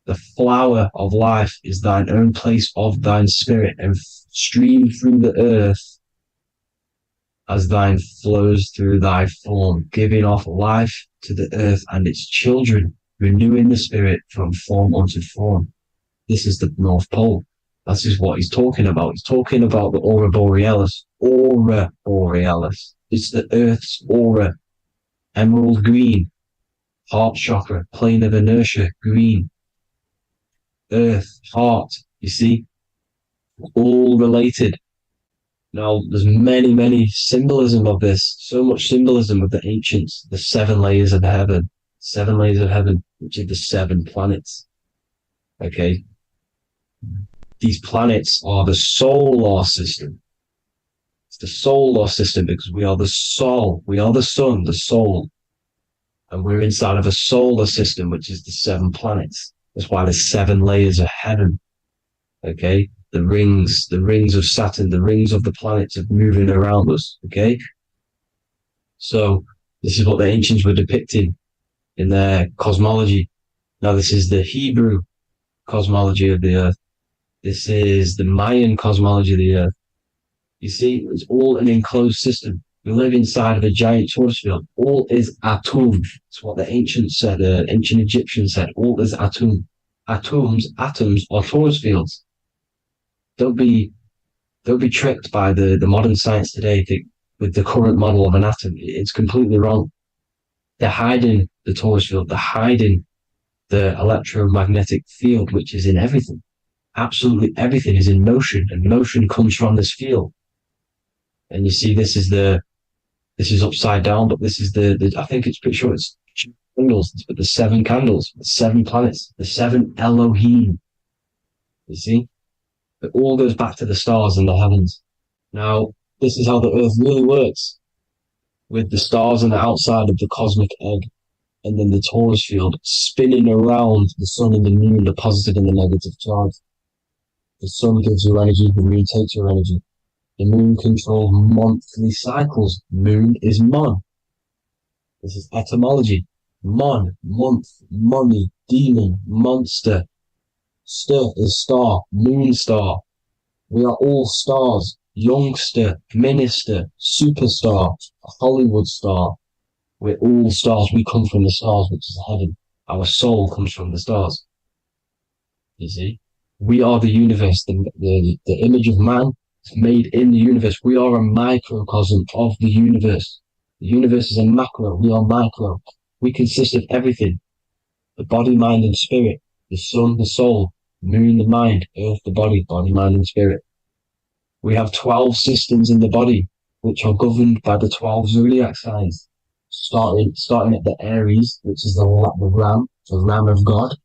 The flower of life is thine own place of thine spirit, and stream through the earth as thine flows through thy form, giving off life to the earth and its children, renewing the spirit from form unto form. This is the North Pole. This is what he's talking about. He's talking about the aurora borealis. Aurora borealis. It's the earth's aura. Emerald green. Heart chakra. Plane of inertia. Green. Earth. Heart. You see? All related. Now, there's many symbolism of this. So much symbolism of the ancients. The 7 layers of heaven. 7 layers of heaven, which are the 7 planets. Okay? these planets are the solar system. It's the solar system because we are the soul. We are the sun, the soul. And we're inside of a solar system, which is the 7 planets. That's why there's 7 layers of heaven. Okay? The rings of Saturn, the rings of the planets are moving around us. Okay? So this is what the ancients were depicting in their cosmology. Now this is the Hebrew cosmology of the earth. This is the Mayan cosmology of the earth. You see, it's all an enclosed system. We live inside of a giant torus field. All is atum. That's what the ancients said, ancient Egyptians said. All is atum. Atoms are torus fields. Don't be tricked by the modern science today with the current model of an atom. It's completely wrong. They're hiding the torus field. They're hiding the electromagnetic field, which is in everything. Absolutely everything is in motion, and motion comes from this field. And you see, this is upside down, but this is the I think it's pretty sure it's candles, but the 7 candles, the 7 planets, the 7 Elohim. You see, it all goes back to the stars and the heavens. Now, this is how the earth really works, with the stars on the outside of the cosmic egg, and then the torus field spinning around the sun and the moon, the positive and the negative charge. The sun gives you energy, the moon takes your energy. The moon controls monthly cycles. Moon is mon. This is etymology. Mon, month, money, demon, monster. Stir is star, moon star. We are all stars. Youngster, minister, superstar, Hollywood star. We're all stars. We come from the stars, which is heaven. Our soul comes from the stars. You see? We are the universe, the image of man made in the universe. We are a microcosm of the universe. The universe is a macro. We are micro. We consist of everything. The body, mind, and spirit. The sun, the soul. Moon, the mind. Earth, the body. Body, mind, and spirit. We have 12 systems in the body, which are governed by the 12 zodiac signs. Starting at the Aries, which is the ram of God,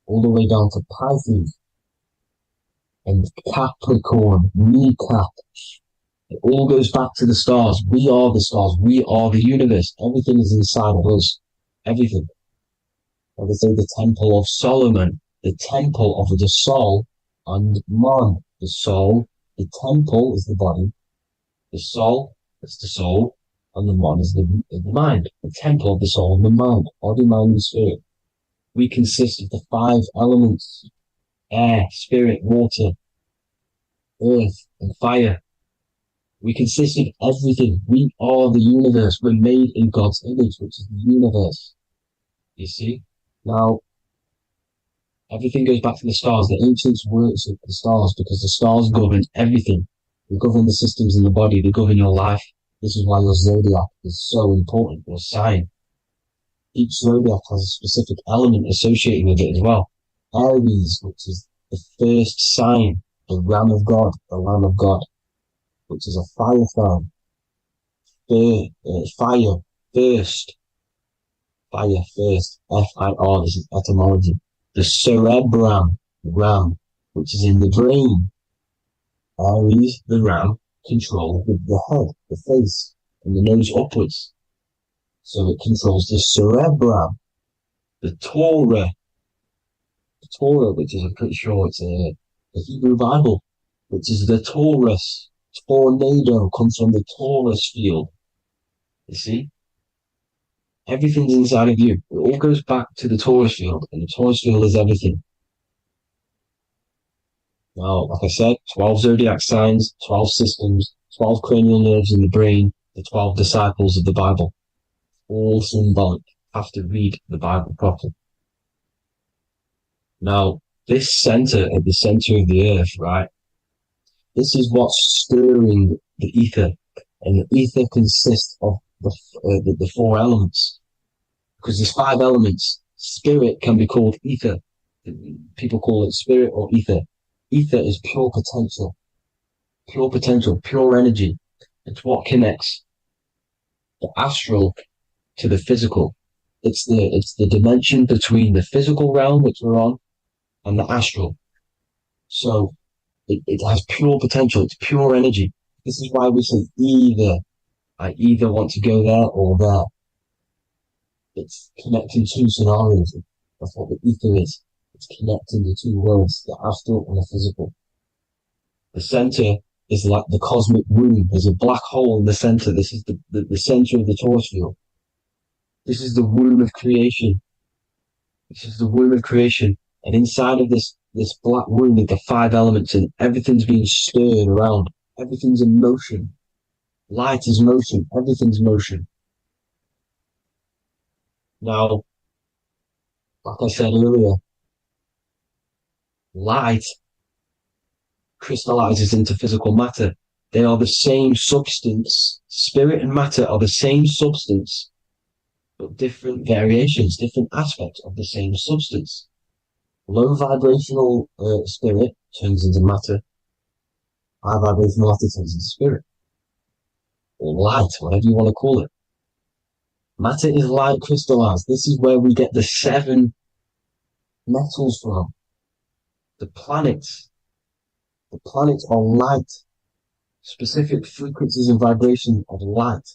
all the way down to Pisces and Capricorn, kneecap. It all goes back to the stars. We are the stars. We are the universe. Everything is inside of us. Everything. Like I say, the Temple of Solomon, the Temple of the Soul, and Mon, the soul. The temple is the body. The soul is the soul, and the Mon is the mind. The temple of the soul and the mind. Body, mind, and spirit. We consist of the 5 elements: air, spirit, water, earth, and fire. We consist of everything. We are the universe. We're made in God's image, which is the universe. You see? Now, everything goes back to the stars. The ancients worshipped the stars because the stars govern everything. They govern the systems in the body. They govern your life. This is why your zodiac is so important, your sign. Each zodiac has a specific element associated with it as well. Aries, which is the first sign, the Ram of God, the Lamb of God, which is a fire sign. Fire, first. Fire, first. F-I-R, this is etymology. The cerebrum, ram, which is in the brain. Aries, the ram, controls the head, the face, and the nose upwards. So it controls the cerebrum. The Torah, which is, I'm pretty sure it's the Hebrew Bible, which is the Taurus. Tornado comes from the Taurus field. You see? Everything's inside of you. It all goes back to the Taurus field, and the Taurus field is everything. Now, like I said, 12 zodiac signs, 12 systems, 12 cranial nerves in the brain, the 12 disciples of the Bible. All symbolic. Have to read the Bible properly. Now, this center, at the center of the earth, right? This is what's stirring the ether. And the ether consists of the 4 elements. Because there's 5 elements. Spirit can be called ether. People call it spirit or ether. Ether is pure potential, pure energy. It's what connects the astral to the physical. It's the dimension between the physical realm, which we're on, and the astral. So it has pure potential. It's pure energy. This is why we say either. I either want to go there or there. It's connecting two scenarios. That's what the ether is. It's connecting the two worlds, the astral and the physical. The center is like the cosmic womb. There's a black hole in the center. This is the center of the torus field. This is the womb of creation. This is the womb of creation. And inside of this black womb with the 5 elements, and everything's being stirred around. Everything's in motion. Light is motion. Everything's motion. Now, like I said earlier, light crystallizes into physical matter. They are the same substance. Spirit and matter are the same substance, but different variations, different aspects of the same substance. Low vibrational spirit turns into matter. High vibrational matter turns into spirit. Or light, whatever you want to call it. Matter is light crystallized. This is where we get the 7 metals from. The planets. The planets are light. Specific frequencies and vibrations of light.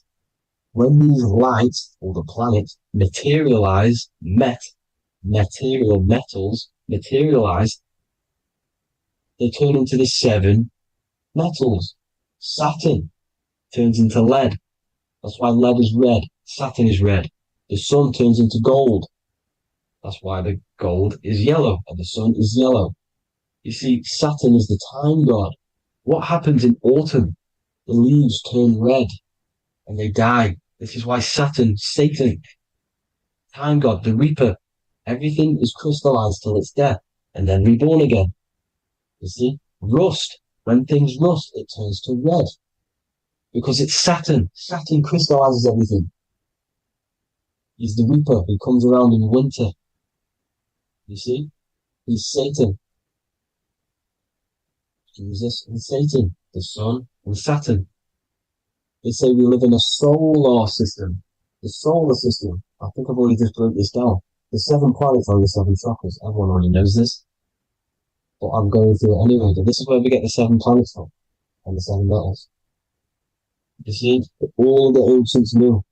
When these lights, or the planets, materialize, material metals, materialize, they turn into the 7 metals. Saturn turns into lead. That's why lead is red. Saturn is red. The sun turns into gold. That's why the gold is yellow and the sun is yellow. You see, Saturn is the time god. What happens in autumn? The leaves turn red and they die. This is why Satan, time god, the reaper, everything is crystallized till its death and then reborn again. You see, rust. When things rust, it turns to red. Because it's Saturn. Saturn crystallizes everything. He's the reaper who comes around in winter. You see? He's Satan. Jesus and Satan, the sun and Saturn. They say we live in a solar system. The solar system. I think I've already just broke this down. The 7 planets are the 7 chakras. Everyone already knows this. But I'm going through it anyway. But this is where we get the 7 planets from. And the 7 metals. You see, all the ancients knew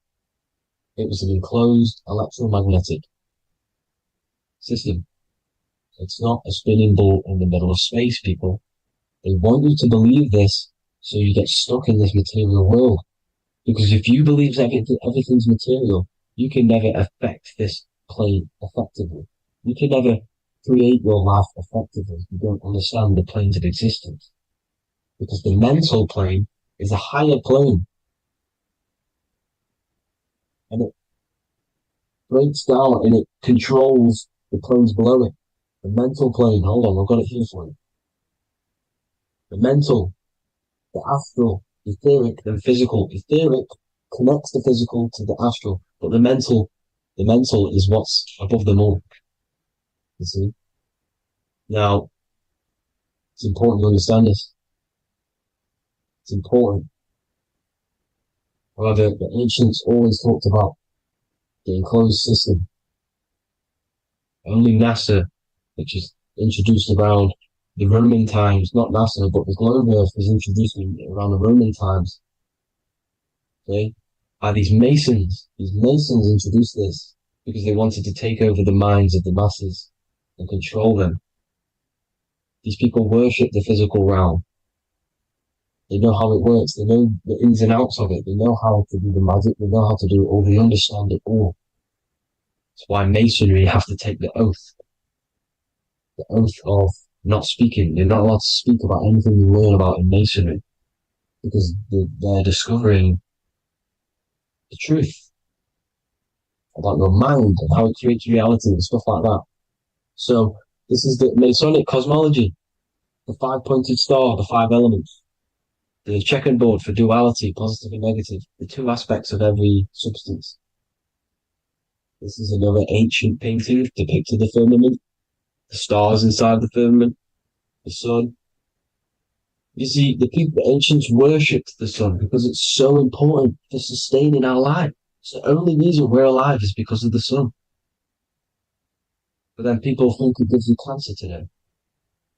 it was an enclosed electromagnetic system. It's not a spinning ball in the middle of space, people. They want you to believe this so you get stuck in this material world. Because if you believe everything's material, you can never affect this plane effectively. You can never create your life effectively. You don't understand the planes of existence. Because the mental plane is a higher plane. And it breaks down and it controls the planes below it. The mental plane, hold on, I've got it here for you. The mental, the astral, etheric, and physical. Etheric connects the physical to the astral, but the mental is what's above them all. You see? Now, it's important to understand this. It's important. However, the ancients always talked about the enclosed system. Only NASA, which is introduced around the Roman times, not NASA, but the globe Earth was introduced around the Roman times. Okay? By these Masons. These Masons introduced this because they wanted to take over the minds of the masses and control them. These people worship the physical realm. They know how it works. They know the ins and outs of it. They know how to do the magic. They know how to do it all. They understand it all. That's why Masonry have to take the oath. The oath of not speaking. You're not allowed to speak about anything you learn about in Masonry. Because they're discovering the truth about your mind and how it creates reality and stuff like that. So, this is the Masonic cosmology. The 5-pointed star, the 5 elements. The checkerboard for duality, positive and negative. The 2 aspects of every substance. This is another ancient painting depicting the firmament. The stars inside the firmament. The sun. You see, the ancients worshipped the sun because it's so important for sustaining our life. It's the only reason we're alive is because of the sun. But then people think it gives you cancer today.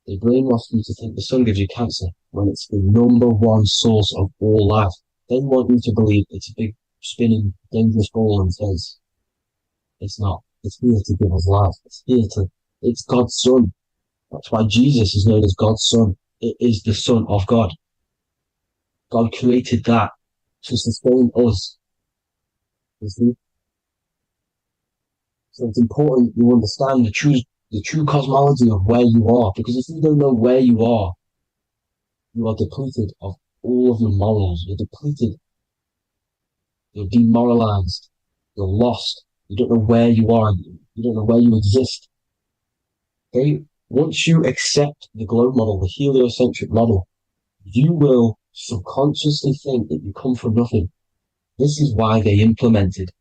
They brainwash you to think the sun gives you cancer when it's the number one source of all life. They want you to believe it's a big, spinning, dangerous ball in space. It's not. It's here to give us life. It's God's son. That's why Jesus is known as God's son. It is the son of God. God created that to sustain us. You see? So it's important you understand the true cosmology of where you are, because if you don't know where you are depleted of all of your morals. You're depleted. You're demoralized. You're lost. You don't know where you are. You don't know where you exist. Okay? Once you accept the globe model, the heliocentric model, you will subconsciously think that you come from nothing. This is why they implemented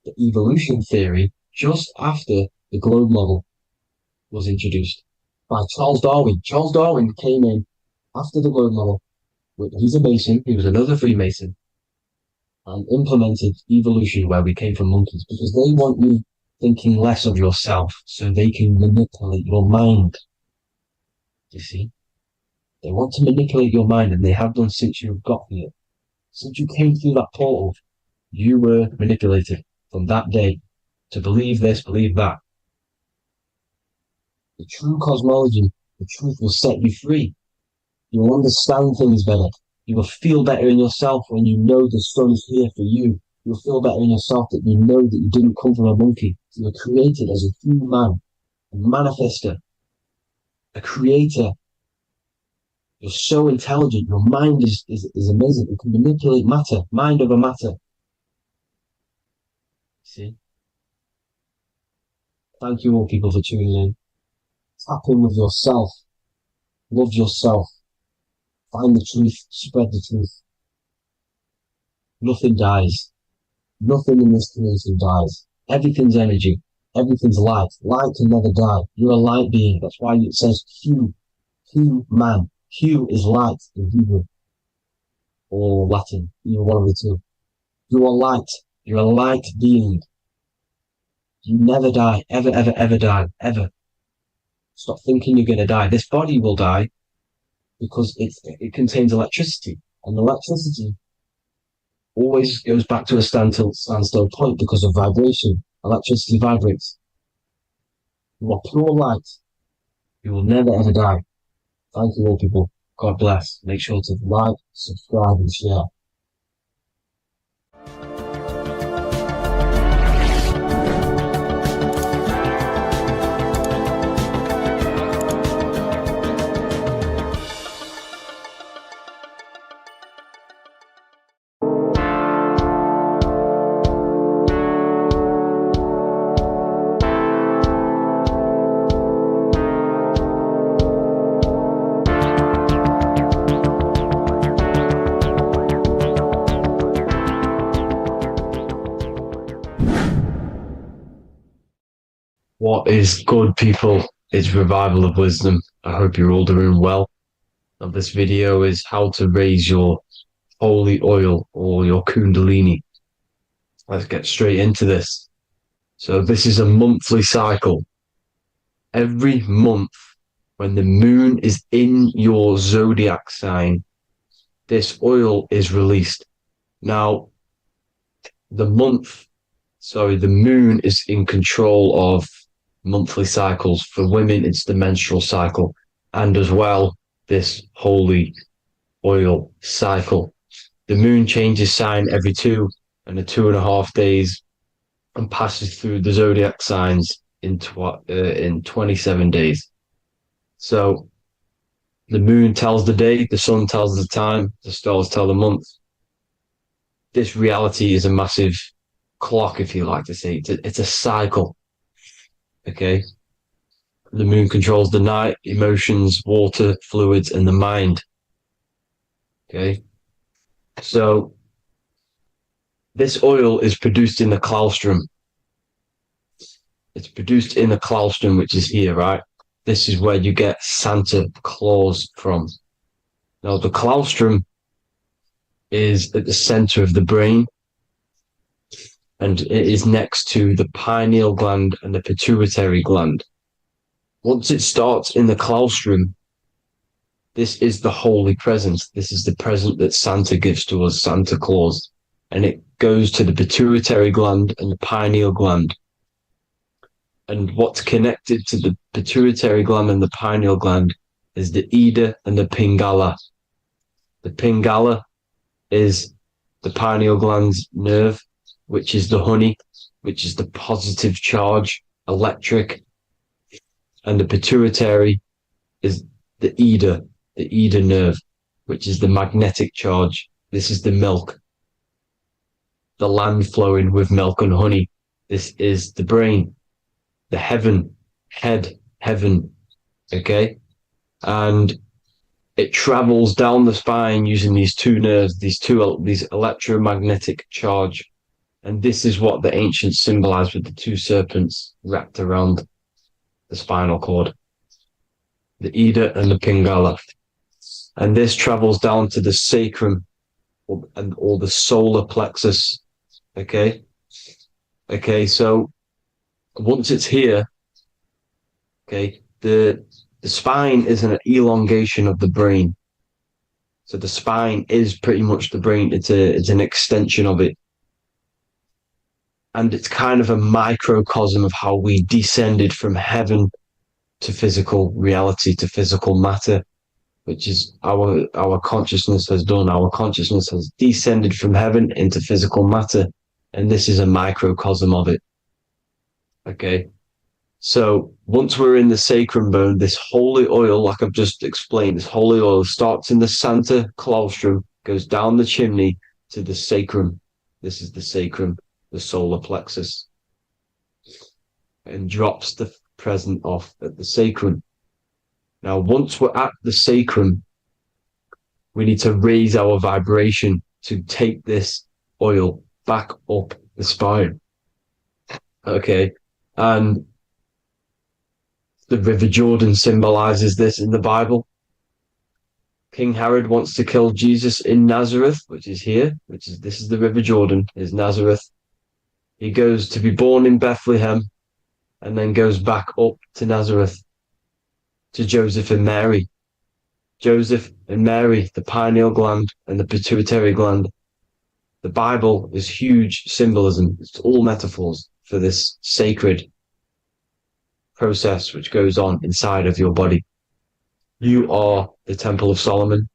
the evolution theory just after the globe model was introduced by Charles Darwin. Charles Darwin came in after the globe model. He's a Mason. He was another Freemason, and implemented evolution where we came from monkeys, because they want you thinking less of yourself so they can manipulate your mind. You see? They want to manipulate your mind, and they have done since you got here. Since you came through that portal, you were manipulated from that day to believe this, believe that. The true cosmology, the truth will set you free. You'll understand things better. You will feel better in yourself when you know the sun is here for you. You'll feel better in yourself that you know that you didn't come from a monkey. You were created as a human, a manifester, a creator. You're so intelligent. Your mind is amazing. You can manipulate matter, mind over matter. See? Thank you all people for tuning in. Tap in with yourself. Love yourself. Find the truth. Spread the truth. Nothing dies. Nothing in this creation dies. Everything's energy. Everything's light. Light can never die. You're a light being. That's why it says Hu. Hu man. Hu is light in Hebrew or Latin. Either one of the two. You are light. You're a light being. You never die. Ever, ever, ever die. Ever. Stop thinking you're going to die. This body will die because it contains electricity. And electricity always goes back to a standstill point because of vibration. Electricity vibrates. You are pure light. You will never ever die. Thank you all people. God bless. Make sure to like, subscribe and share. What is good, people? It's Revival of Wisdom. I hope you're all doing well. Now, this video is how to raise your holy oil or your kundalini. Let's get straight into this. So this is a monthly cycle. Every month, when the moon is in your zodiac sign, this oil is released. Now, the moon is in control of monthly cycles. For women, it's the menstrual cycle, and as well, this holy oil cycle. The moon changes sign every 2.5 days and passes through the zodiac signs in 27 days. So the moon tells the day, the sun tells the time, the stars tell the month. This reality is a massive clock, if you like to say. It's a cycle. Okay. The moon controls the night, emotions, water, fluids, and the mind. Okay. So this oil is produced in the claustrum. It's produced in the claustrum, which is here, right? This is where you get Santa Claus from. Now, the claustrum is at the center of the brain, and it is next to the pineal gland and the pituitary gland. Once it starts in the claustrum, this is the holy present. This is the present that Santa gives to us, Santa Claus. And it goes to the pituitary gland and the pineal gland. And what's connected to the pituitary gland and the pineal gland is the Ida and the Pingala. The Pingala is the pineal gland's nerve, which is the honey, which is the positive charge, electric. And the pituitary is the Ida nerve, which is the magnetic charge. This is the milk, the land flowing with milk and honey. This is the brain, the heaven, heaven, okay? And it travels down the spine using these two nerves, these electromagnetic charge. And this is what the ancients symbolized with the two serpents wrapped around the spinal cord, the Ida and the Pingala. And this travels down to the sacrum or the solar plexus. Okay. So once it's here, okay, the spine is an elongation of the brain. So the spine is pretty much the brain. It's an extension of it. And it's kind of a microcosm of how we descended from heaven to physical reality, to physical matter, which is our consciousness has done. Our consciousness has descended from heaven into physical matter. And this is a microcosm of it. Okay. So once we're in the sacrum bone, this holy oil, like I've just explained, this holy oil starts in the Santa claustrum, goes down the chimney to the sacrum. This is the sacrum, the solar plexus, and drops the present off at the sacrum. Now, once we're at the sacrum, we need to raise our vibration to take this oil back up the spine. Okay. And the River Jordan symbolizes this in the Bible. King Herod wants to kill Jesus in Nazareth, which is here, this is the River Jordan, is Nazareth. He goes to be born in Bethlehem and then goes back up to Nazareth to Joseph and Mary. Joseph and Mary, the pineal gland and the pituitary gland. The Bible is huge symbolism. It's all metaphors for this sacred process which goes on inside of your body. You are the Temple of Solomon.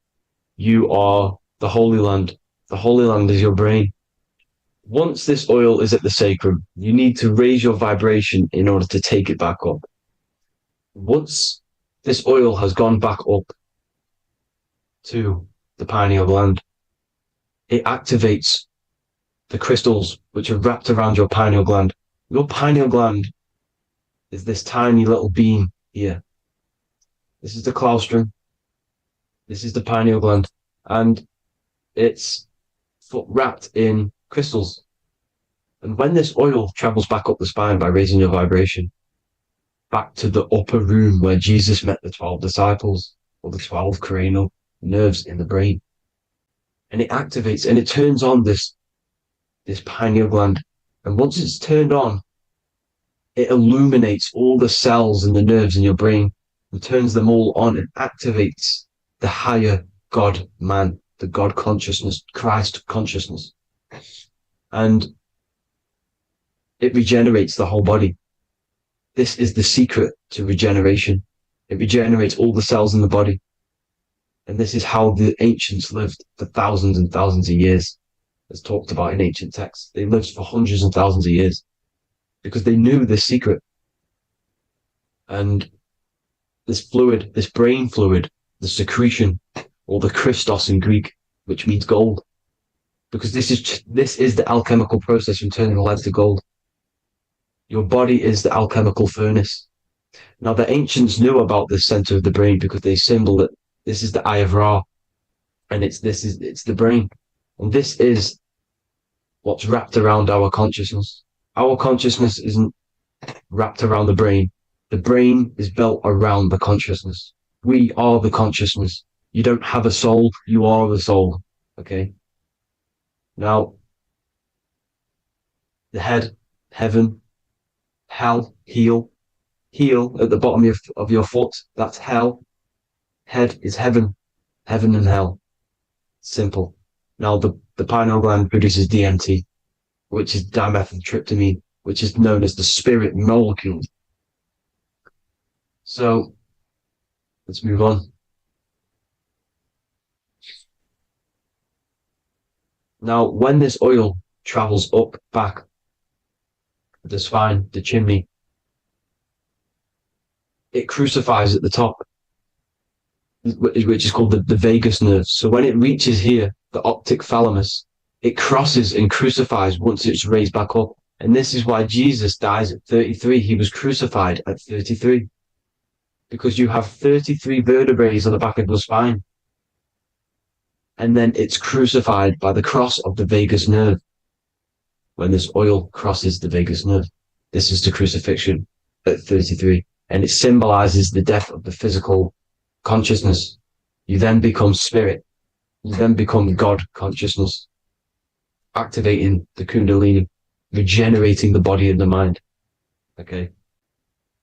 You are the Holy Land. The Holy Land is your brain. Once this oil is at the sacrum, you need to raise your vibration in order to take it back up. Once this oil has gone back up to the pineal gland, it activates the crystals which are wrapped around your pineal gland. Your pineal gland is this tiny little beam here. This is the claustrum. This is the pineal gland. And it's wrapped in crystals. And when this oil travels back up the spine by raising your vibration, back to the upper room where Jesus met the 12 disciples, or the 12 cranial nerves in the brain, and it activates and it turns on this pineal gland. And once it's turned on, it illuminates all the cells and the nerves in your brain and turns them all on and activates the higher God man, the God consciousness, Christ consciousness. And it regenerates the whole body. This is the secret to regeneration. It regenerates all the cells in the body. And this is how the ancients lived for thousands and thousands of years, as talked about in ancient texts. They lived for hundreds and thousands of years because they knew this secret. And this fluid, this brain fluid, the secretion, or the Christos in Greek, which means gold, because this is the alchemical process from turning lead to gold. Your body is the alchemical furnace. Now, the ancients knew about this center of the brain because they symboled it. This is the Eye of Ra, and it's the brain. And this is what's wrapped around our consciousness. Our consciousness isn't wrapped around the brain. The brain is built around the consciousness. We are the consciousness. You don't have a soul, you are the soul. Okay? Now, the head, heaven, hell, heel, Heel at the bottom of your foot, that's hell. Head is heaven. Heaven and hell. Simple. Now the pineal gland produces DMT, which is dimethyltryptamine, which is known as the spirit molecule. So let's move on. Now, when this oil travels up, back, the spine, the chimney, it crucifies at the top, which is called the vagus nerve. So when it reaches here, the optic thalamus, it crosses and crucifies once it's raised back up. And this is why Jesus dies at 33. He was crucified at 33. Because you have 33 vertebrae on the back of the spine. And then it's crucified by the cross of the vagus nerve. When this oil crosses the vagus nerve, this is the crucifixion at 33. And it symbolizes the death of the physical consciousness. You then become spirit. You then become God consciousness, activating the Kundalini, regenerating the body and the mind. Okay.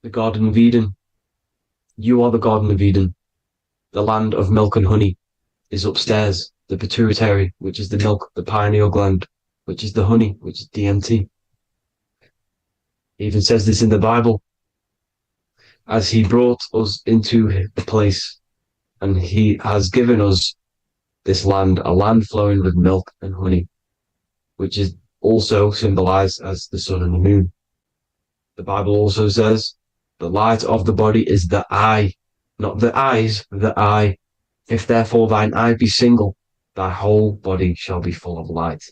The Garden of Eden. You are the Garden of Eden. The land of milk and honey is upstairs. The pituitary, which is the milk, the pineal gland, which is the honey, which is DMT. It even says this in the Bible. As he brought us into the place, and he has given us this land, a land flowing with milk and honey, which is also symbolized as the sun and the moon. The Bible also says, the light of the body is the eye, not the eyes, the eye. If therefore thine eye be single, thy whole body shall be full of light.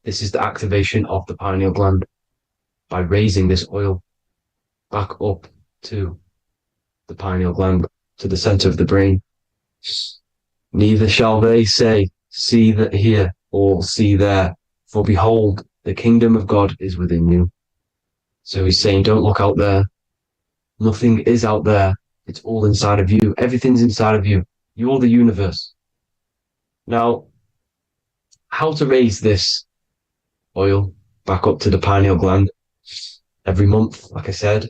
This is the activation of the pineal gland by raising this oil back up to the pineal gland, to the center of the brain. Neither shall they say, see that here, or see there, for behold, the kingdom of God is within you. So he's saying, don't look out there. Nothing is out there. It's all inside of you. Everything's inside of you. You're the universe. Now, how to raise this oil back up to the pineal gland? Every month, like I said.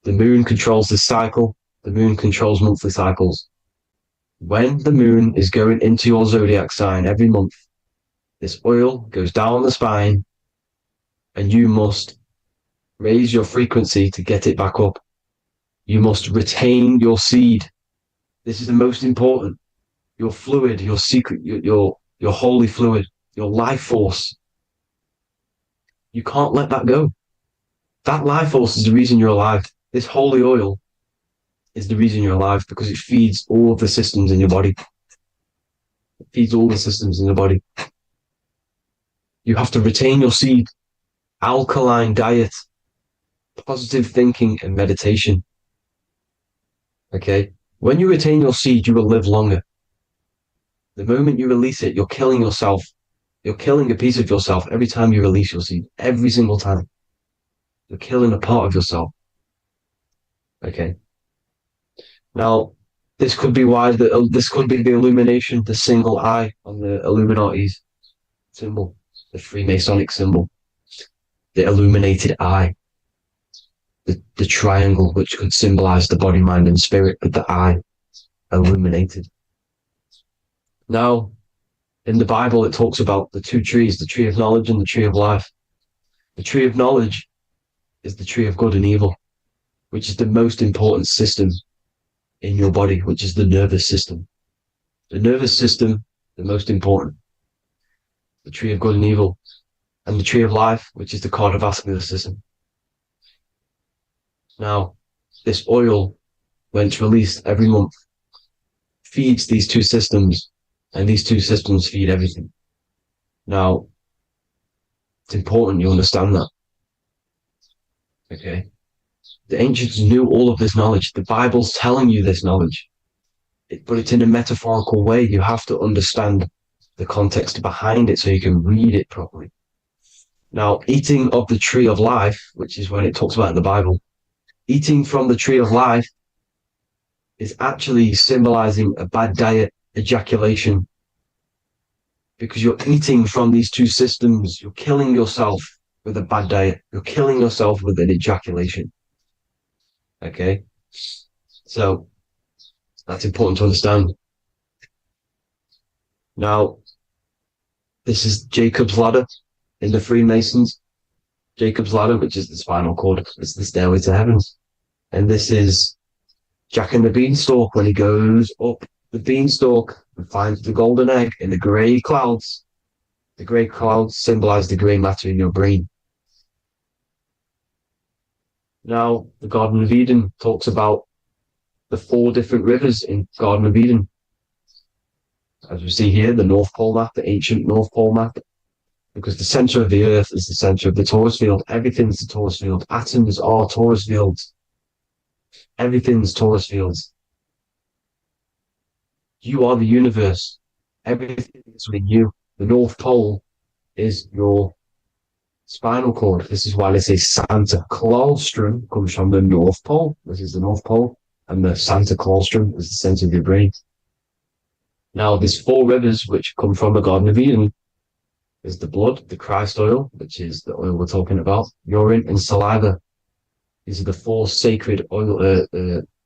The moon controls the cycle. The moon controls monthly cycles. When the moon is going into your zodiac sign every month, this oil goes down the spine and you must raise your frequency to get it back up. You must retain your seed. This is the most important. Your fluid, your secret, your holy fluid, your life force. You can't let that go. That life force is the reason you're alive. This holy oil is the reason you're alive, because it feeds all of the systems in your body. It feeds all the systems in your body. You have to retain your seed, alkaline diet, positive thinking, and meditation. Okay? When you retain your seed, you will live longer. The moment you release it, you're killing yourself. You're killing a piece of yourself every time you release your seed. Every single time. You're killing a part of yourself. Okay? Now, this could be why this could be the illumination, the single eye on the Illuminati's symbol, the Freemasonic symbol, the illuminated eye, the triangle, which could symbolize the body, mind, and spirit, but the eye illuminated. Now, in the Bible, it talks about the two trees, the tree of knowledge and the tree of life. The tree of knowledge is the tree of good and evil, which is the most important system in your body, which is the nervous system. The nervous system, the most important. The tree of good and evil. And the tree of life, which is the cardiovascular system. Now, this oil, when it's released every month, feeds these two systems, and these two systems feed everything. Now, it's important you understand that. Okay? The ancients knew all of this knowledge. The Bible's telling you this knowledge. But it's in a metaphorical way. You have to understand the context behind it so you can read it properly. Now, eating of the tree of life, which is when it talks about in the Bible, eating from the tree of life is actually symbolizing a bad diet, ejaculation. Because you're eating from these two systems. You're killing yourself with a bad diet. You're killing yourself with an ejaculation. Okay, so that's important to understand. Now, this is Jacob's ladder in the Freemasons. Jacob's ladder, which is the spinal cord, it's the stairway to heaven. And this is Jack and the Beanstalk when he goes up the beanstalk and finds the golden egg in the grey clouds. The grey clouds symbolize the grey matter in your brain. Now, the Garden of Eden talks about the 4 different rivers in Garden of Eden. As we see here, the North Pole map, the ancient North Pole map, because the center of the earth is the center of the torus field. Everything's the torus field. Atoms are torus fields. Everything's torus fields. You are the universe. Everything is within you. The North Pole is your spinal cord. This is why they say Santa Claustrum comes from the North Pole. This is the North Pole. And the Santa Claustrum is the center of your brain. Now, there's 4 rivers which come from the Garden of Eden. There's the blood, the Christ oil, which is the oil we're talking about, urine, and saliva. These are the 4 sacred oil,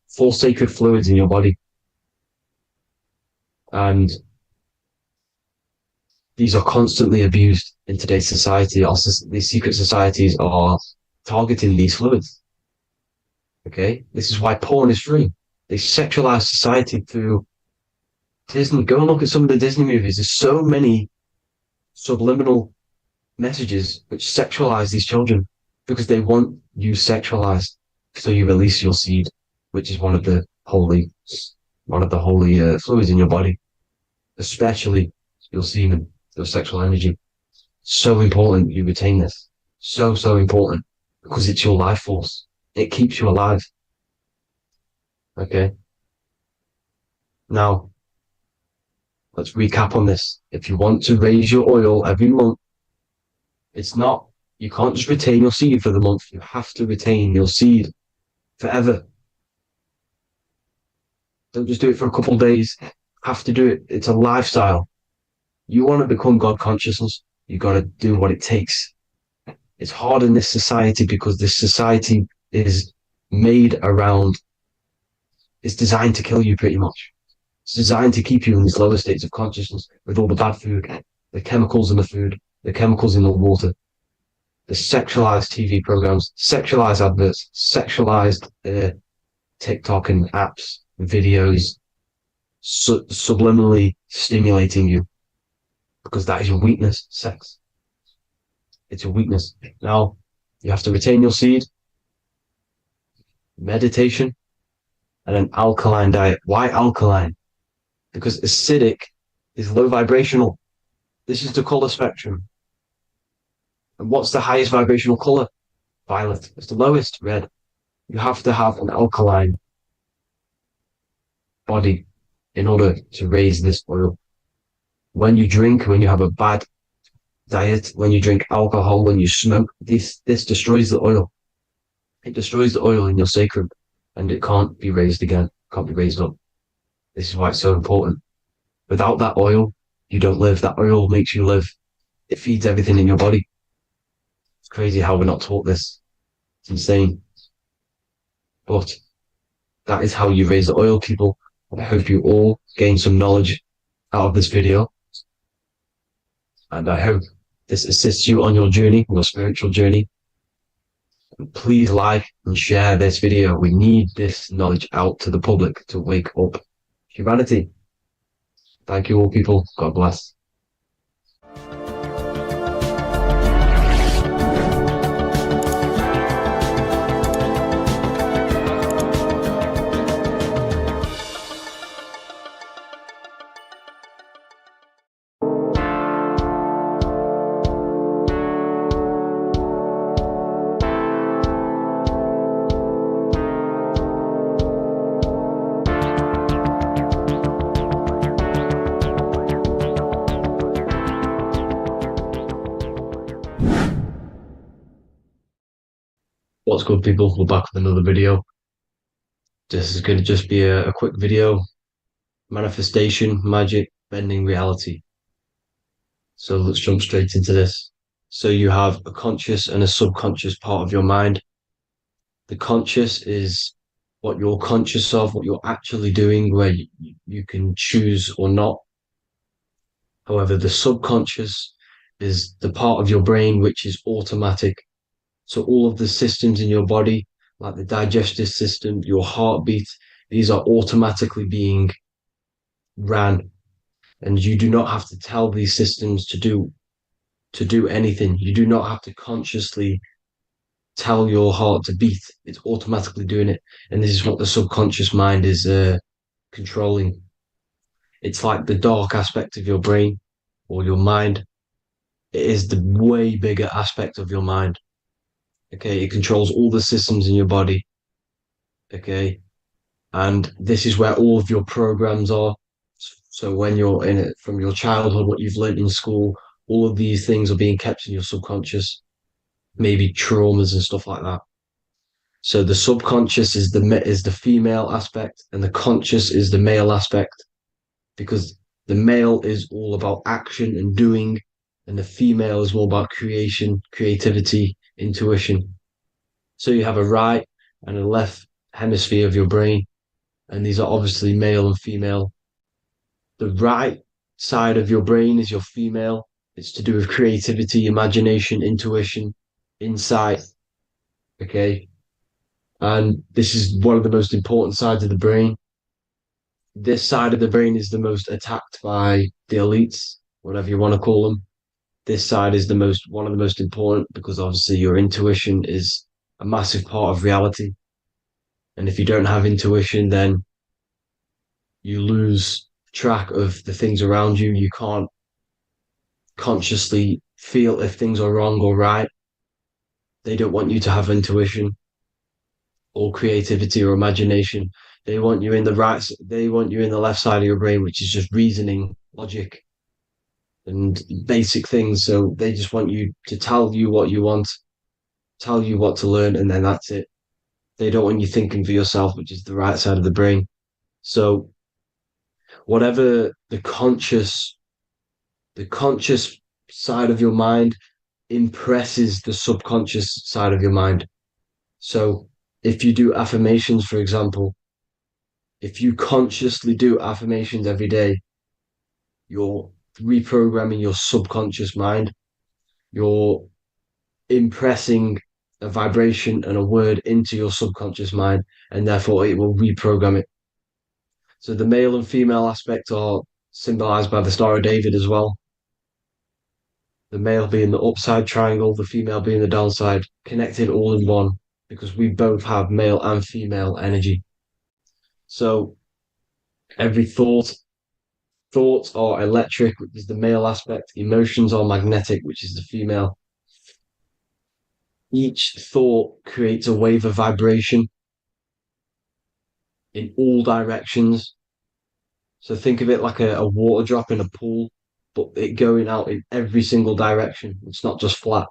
4 sacred fluids in your body. And these are constantly abused in today's society. Also, these secret societies are targeting these fluids. Okay? This is why porn is free. They sexualize society through Disney. Go and look at some of the Disney movies. There's so many subliminal messages which sexualize these children because they want you sexualized. So you release your seed, which is one of the holy fluids in your body, especially your semen, your sexual energy. So important you retain this. So important because it's your life force. It keeps you alive. Okay. Now, let's recap on this. If you want to raise your oil every month, you can't just retain your seed for the month. You have to retain your seed forever. Don't just do it for a couple of days. Have to do it. It's a lifestyle. You want to become God consciousness, you got to do what it takes. It's hard in this society because this society is made around, it's designed to kill you pretty much. It's designed to keep you in these lower states of consciousness with all the bad food, the chemicals in the food, the chemicals in the water, the sexualized TV programs, sexualized adverts, sexualized TikTok and apps, videos, subliminally stimulating you because that is your weakness, sex. It's your weakness. Now, you have to retain your seed, meditation, and an alkaline diet. Why alkaline? Because acidic is low vibrational. This is the color spectrum. And what's the highest vibrational color? Violet. It's the lowest, red. You have to have an alkaline body in order to raise this oil. When you drink, when you have a bad diet, when you drink alcohol, when you smoke, this destroys the oil. It destroys the oil in your sacrum and it can't be raised again, can't be raised up. This is why it's so important. Without that oil, you don't live. That oil makes you live. It feeds everything in your body. It's crazy how we're not taught this. It's insane. But that is how you raise the oil, people. I hope you all gain some knowledge out of this video. And I hope this assists you on your journey, your spiritual journey. And please like and share this video. We need this knowledge out to the public to wake up humanity. Thank you all, people. God bless. What's good, people? We're back with another video. This is going to just be a quick video. Manifestation, magic, bending reality. So let's jump straight into this. So you have a conscious and a subconscious part of your mind. The conscious is what you're conscious of, what you're actually doing, where you can choose or not. However, the subconscious is the part of your brain which is automatic. So all of the systems in your body, like the digestive system, your heartbeat, these are automatically being ran, and you do not have to tell these systems to do anything. You do not have to consciously tell your heart to beat. It's automatically doing it, and this is what the subconscious mind is controlling. It's like the dark aspect of your brain or your mind. It is the way bigger aspect of your mind. Okay, it controls all the systems in your body. Okay, and this is where all of your programs are. So when you're in it from your childhood, what you've learned in school, all of these things are being kept in your subconscious, maybe traumas and stuff like that. So the subconscious is the female aspect, and the conscious is the male aspect, because the male is all about action and doing, and the female is all about creation, creativity, intuition. So you have a right and a left hemisphere of your brain, and these are obviously male and female. The right side of your brain is your female. It's to do with creativity, imagination, intuition, insight. Okay. And this is one of the most important sides of the brain. This side of the brain is the most attacked by the elites, whatever you want to call them. This side is one of the most important because obviously your intuition is a massive part of reality. And if you don't have intuition, then you lose track of the things around you. You can't consciously feel if things are wrong or right. They don't want you to have intuition or creativity or imagination. They want you in the left side of your brain, which is just reasoning, logic, and basic things. So they just want you to tell you what you want, tell you what to learn, and then that's it. They don't want you thinking for yourself, which is the right side of the brain. So whatever the conscious side of your mind impresses the subconscious side of your mind. So if you do affirmations, for example, if you consciously do affirmations every day, you're reprogramming your subconscious mind. You're impressing a vibration and a word into your subconscious mind, and therefore it will reprogram it. So the male and female aspect are symbolized by the Star of David as well. The male being the upside triangle, the female being the downside, connected all in one, because we both have male and female energy. So every thoughts are electric, which is the male aspect. Emotions are magnetic, which is the female. Each thought creates a wave of vibration in all directions. So think of it like a water drop in a pool, but it going out in every single direction. It's not just flat.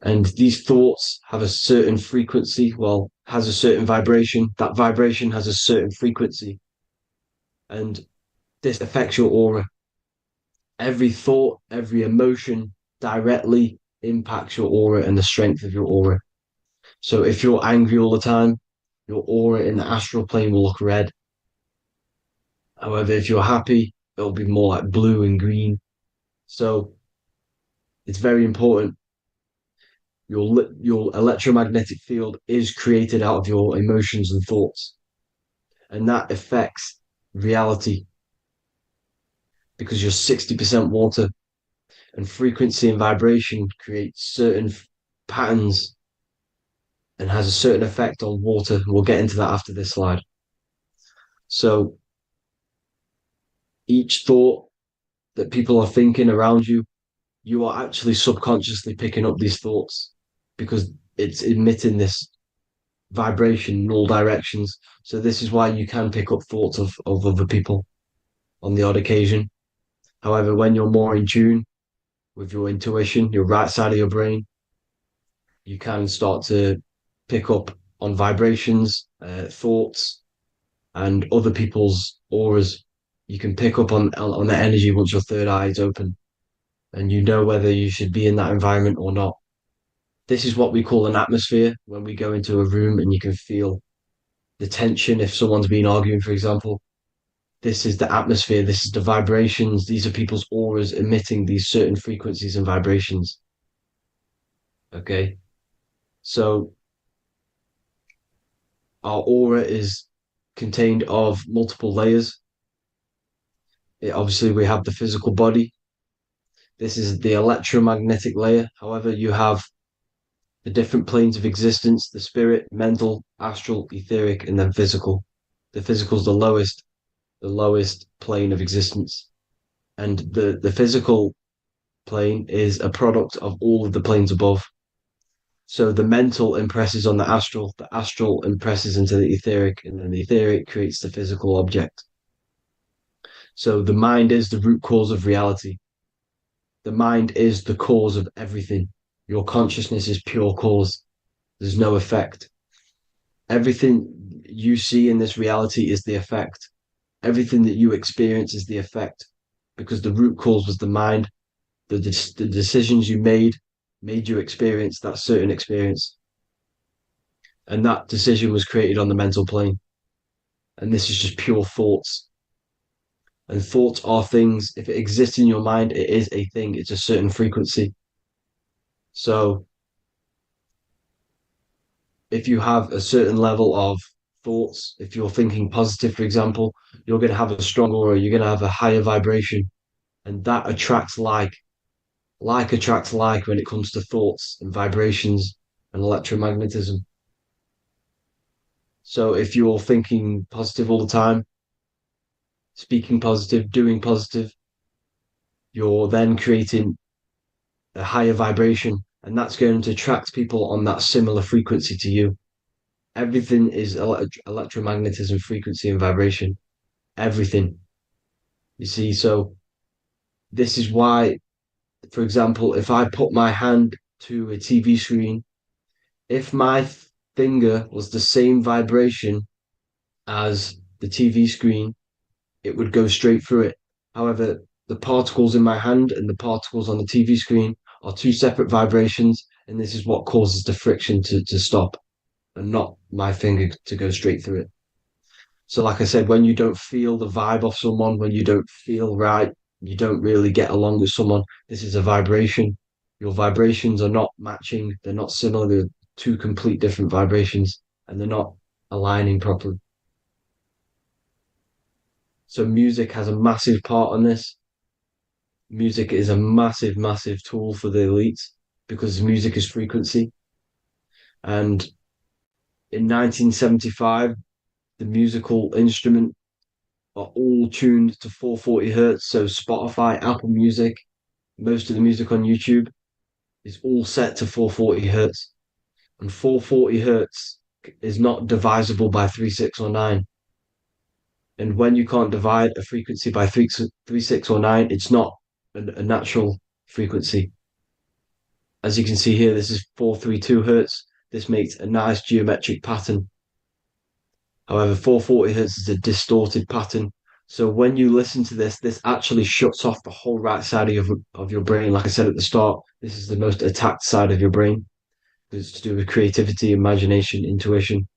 And these thoughts have a certain frequency, has a certain vibration. That vibration has a certain frequency. And this affects your aura. Every thought, every emotion directly impacts your aura and the strength of your aura. So if you're angry all the time, your aura in the astral plane will look red. However, if you're happy, it'll be more like blue and green. So it's very important. Your electromagnetic field is created out of your emotions and thoughts, and that affects reality because you're 60% water, and frequency and vibration create certain patterns and has a certain effect on water. We'll get into that after this slide. So each thought that people are thinking around you, you are actually subconsciously picking up these thoughts because it's emitting this vibration in all directions. So this is why you can pick up thoughts of other people on the odd occasion. However, when you're more in tune with your intuition, your right side of your brain, you can start to pick up on vibrations, thoughts, and other people's auras. You can pick up on the energy once your third eye is open, and you know whether you should be in that environment or not. This is what we call an atmosphere when we go into a room and you can feel the tension if someone's been arguing, for example. This is the atmosphere, this is the vibrations, these are people's auras emitting these certain frequencies and vibrations. Okay. So our aura is contained of multiple layers. Obviously, we have the physical body. This is the electromagnetic layer. However, you have the different planes of existence, the spirit, mental, astral, etheric, and then physical. The physical is the lowest plane of existence. And the physical plane is a product of all of the planes above. So the mental impresses on the astral impresses into the etheric, and then the etheric creates the physical object. So the mind is the root cause of reality. The mind is the cause of everything. Your consciousness is pure cause. There's no effect. Everything you see in this reality is the effect. Everything that you experience is the effect, because the root cause was the mind. The decisions you made you experience that certain experience. And that decision was created on the mental plane. And this is just pure thoughts. And thoughts are things. If it exists in your mind, it is a thing. It's a certain frequency. So if you have a certain level of thoughts, if you're thinking positive, for example, you're going to have a strong aura, you're going to have a higher vibration. And that attracts like. Like attracts like when it comes to thoughts and vibrations and electromagnetism. So if you're thinking positive all the time, speaking positive, doing positive, you're then creating a higher vibration, and that's going to attract people on that similar frequency to you. Everything is electromagnetism, frequency, and vibration. Everything. You see, so this is why, for example, if I put my hand to a TV screen, if my finger was the same vibration as the TV screen, it would go straight through it. However, the particles in my hand and the particles on the TV screen are two separate vibrations, and this is what causes the friction to stop and not my finger to go straight through it. So, like I said, when you don't feel the vibe of someone, when you don't feel right, you don't really get along with someone, this is a vibration. Your vibrations are not matching, they're not similar, they're two complete different vibrations, and they're not aligning properly. So music has a massive part on this. Music is a massive, massive tool for the elites because music is frequency. And in 1975, the musical instrument are all tuned to 440 hertz. So Spotify, Apple Music, most of the music on YouTube is all set to 440 hertz. And 440 hertz is not divisible by 3, 6, or 9. And when you can't divide a frequency by 3, 6, or 9, it's not a natural frequency. As you can see here, this is 432 hertz. This makes a nice geometric pattern. However, 440 hertz is a distorted pattern. So when you listen to this, this actually shuts off the whole right side of your brain. Like I said at the start, this is the most attacked side of your brain. It's to do with creativity, imagination, intuition.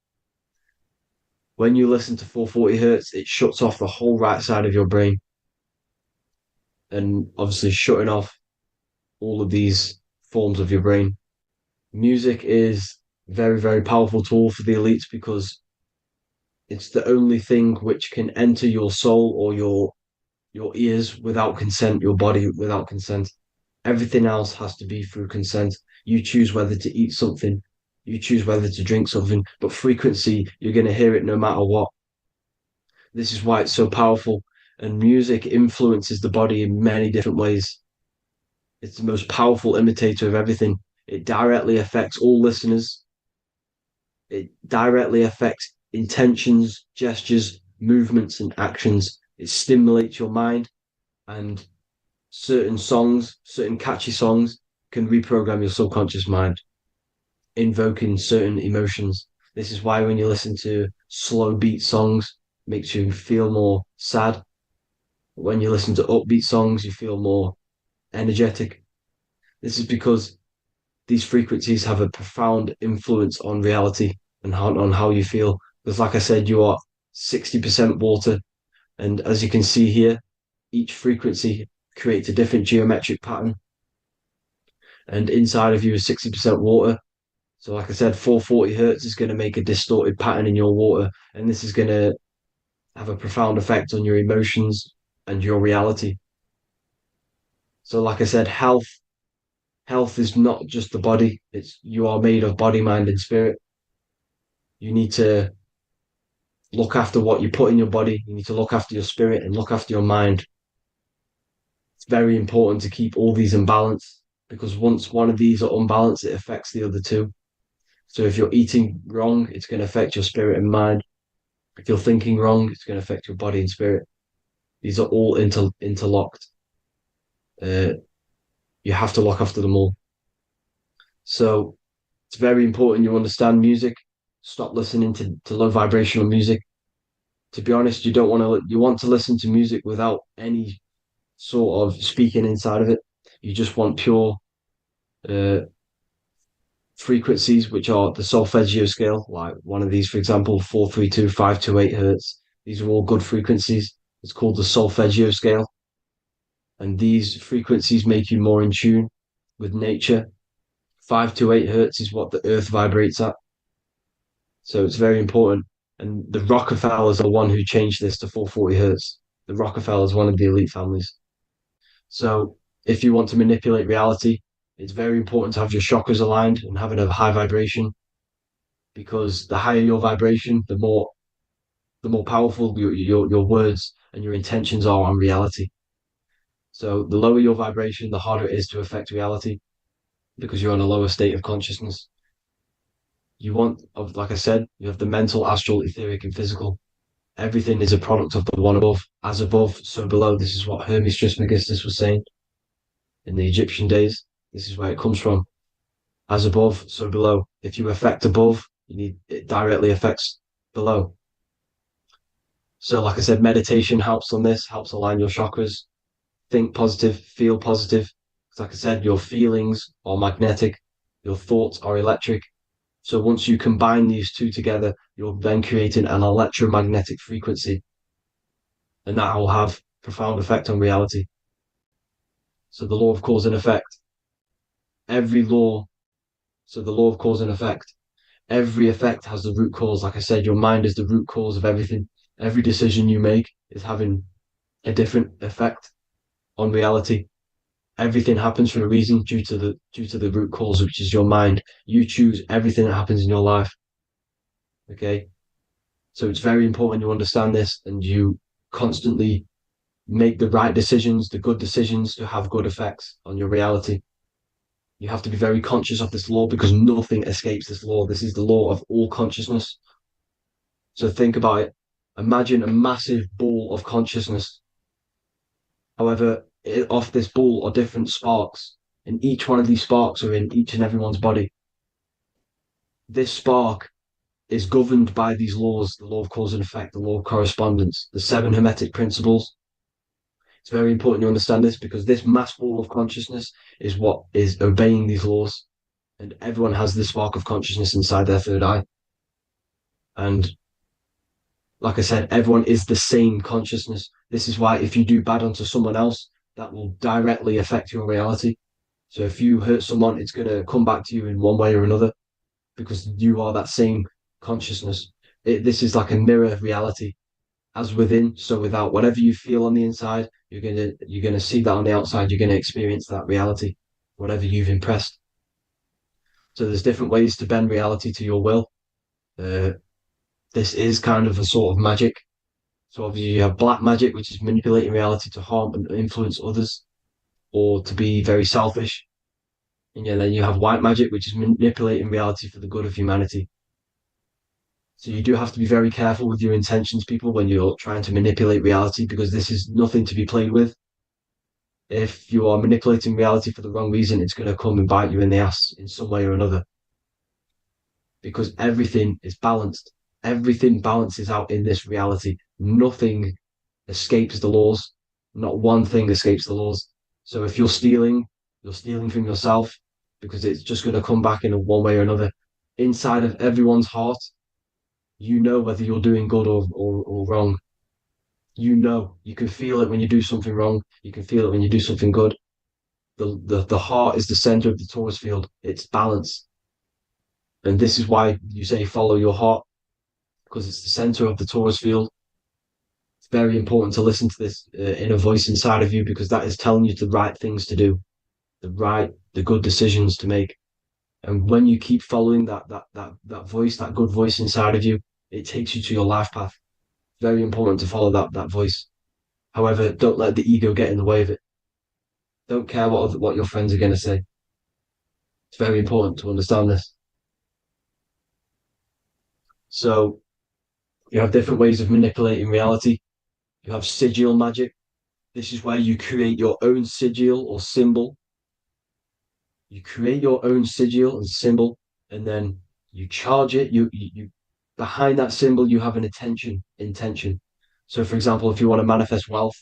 When you listen to 440 hertz, it shuts off the whole right side of your brain. And obviously shutting off all of these forms of your brain. Music is a very, very powerful tool for the elites because it's the only thing which can enter your soul or your ears without consent, your body without consent. Everything else has to be through consent. You choose whether to eat something, you choose whether to drink something, but frequency, you're going to hear it no matter what. This is why it's so powerful. And music influences the body in many different ways. It's the most powerful imitator of everything. It directly affects all listeners. It directly affects intentions, gestures, movements, and actions. It stimulates your mind, and certain songs, certain catchy songs, can reprogram your subconscious mind, invoking certain emotions. This is why when you listen to slow beat songs, it makes you feel more sad. When you listen to upbeat songs, you feel more energetic. This is because these frequencies have a profound influence on reality and on how you feel. Because, like I said, you are 60% water. And as you can see here, each frequency creates a different geometric pattern. And inside of you is 60% water. So, like I said, 440 hertz is going to make a distorted pattern in your water. And this is going to have a profound effect on your emotions and your reality. So, like I said, health is not just the body. It's you are made of body, mind, and spirit. You need to look after what you put in your body. You need to look after your spirit and look after your mind. It's very important to keep all these in balance because once one of these are unbalanced, it affects the other two. So if you're eating wrong, it's going to affect your spirit and mind. If you're thinking wrong, it's going to affect your body and spirit. These are all interlocked. Uh, you have to look after them all. So it's very important you understand music. Stop listening to low vibrational music. To be honest, you want to listen to music without any sort of speaking inside of it. You just want pure uh, frequencies, which are the solfeggio scale, like one of these, for example, 432, 528 hertz. These are all good frequencies. It's called the solfeggio scale. And these frequencies make you more in tune with nature. 528 hertz is what the earth vibrates at. So it's very important. And the Rockefellers are the one who changed this to 440 hertz. The Rockefellers, one of the elite families. So if you want to manipulate reality, it's very important to have your chakras aligned and having a high vibration because the higher your vibration, the more powerful your words and your intentions are on reality. So the lower your vibration, the harder it is to affect reality because you're on a lower state of consciousness. Like I said, you have the mental, astral, etheric, and physical. Everything is a product of the one above. As above, so below. This is what Hermes Trismegistus was saying in the Egyptian days. This is where it comes from. As above, so below. If you affect above, it directly affects below. So, like I said, meditation helps on this, helps align your chakras. Think positive, feel positive. Like I said, your feelings are magnetic, your thoughts are electric. So once you combine these two together, you're then creating an electromagnetic frequency, and that will have profound effect on reality. So the law of cause and effect. Every law, so the law of cause and effect. Every effect has the root cause. Like I said, your mind is the root cause of everything. Every decision you make is having a different effect on reality. Everything happens for a reason due to the root cause, which is your mind. You choose everything that happens in your life. Okay. So it's very important you understand this and you constantly make the right decisions, the good decisions to have good effects on your reality. You have to be very conscious of this law because nothing escapes this law. This is the law of all consciousness. So think about it. Imagine a massive ball of consciousness. However, off this ball are different sparks, and each one of these sparks are in each and everyone's body. This spark is governed by these laws, the law of cause and effect, the law of correspondence, the seven hermetic principles. It's very important you understand this because this mass ball of consciousness is what is obeying these laws. And everyone has this spark of consciousness inside their third eye. And like I said, everyone is the same consciousness. This is why if you do bad onto someone else, that will directly affect your reality. So if you hurt someone, it's going to come back to you in one way or another because you are that same consciousness. This is like a mirror reality. As within, so without. Whatever you feel on the inside, you're gonna see that on the outside. You're gonna experience that reality, whatever you've impressed. So there's different ways to bend reality to your will. This is kind of a sort of magic. So obviously you have black magic, which is manipulating reality to harm and influence others, or to be very selfish. And then you have white magic, which is manipulating reality for the good of humanity. So you do have to be very careful with your intentions, people, when you're trying to manipulate reality, because this is nothing to be played with. If you are manipulating reality for the wrong reason, it's going to come and bite you in the ass in some way or another. Because everything is balanced. Everything balances out in this reality. Nothing escapes the laws. Not one thing escapes the laws. So if you're stealing from yourself because it's just going to come back in one way or another. Inside of everyone's heart, You know whether you're doing good or wrong. You know, you can feel it when you do something wrong. You can feel it when you do something good. The heart is the center of the torus field. It's balance. And this is why you say follow your heart, because it's the center of the torus field. It's very important to listen to this inner voice inside of you, because that is telling you the right things to do, the good decisions to make. And when you keep following that voice, that good voice inside of you, it takes you to your life path. Very important to follow that voice. However, don't let the ego get in the way of it. Don't care what your friends are going to say. It's very important to understand this. So you have different ways of manipulating reality. You have sigil magic. This is where you create your own sigil or symbol. You create your own sigil and symbol, and then you charge it. You behind that symbol you have an intention. So, for example, if you want to manifest wealth,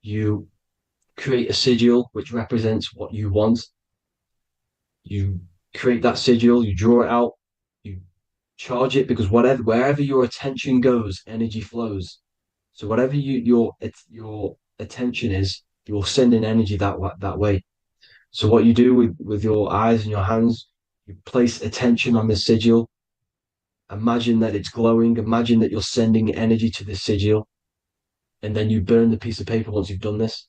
you create a sigil which represents what you want. You create that sigil, you draw it out, you charge it, because wherever your attention goes, energy flows. So whatever your attention is, you're sending energy that way. So what you do with your eyes and your hands, you place attention on the sigil. Imagine that it's glowing. Imagine that you're sending energy to the sigil, and then you burn the piece of paper once you've done this.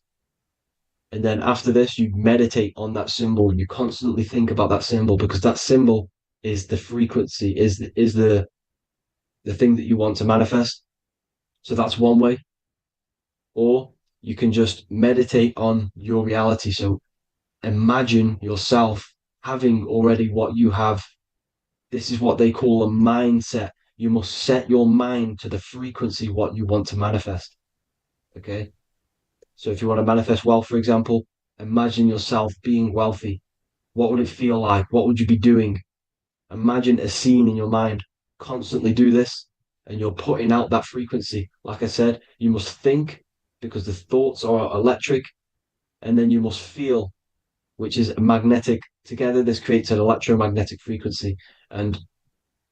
And then after this, you meditate on that symbol. You constantly think about that symbol, because that symbol is the frequency, is the thing that you want to manifest. So that's one way. Or you can just meditate on your reality. So imagine yourself having already what you have. This is what they call a mindset. You must set your mind to the frequency what you want to manifest. Okay. So if you want to manifest wealth, for example, imagine yourself being wealthy. What would it feel like? What would you be doing? Imagine a scene in your mind. Constantly do this, and you're putting out that frequency. Like I said, you must think, because the thoughts are electric, and then you must feel, which is magnetic. Together, this creates an electromagnetic frequency, and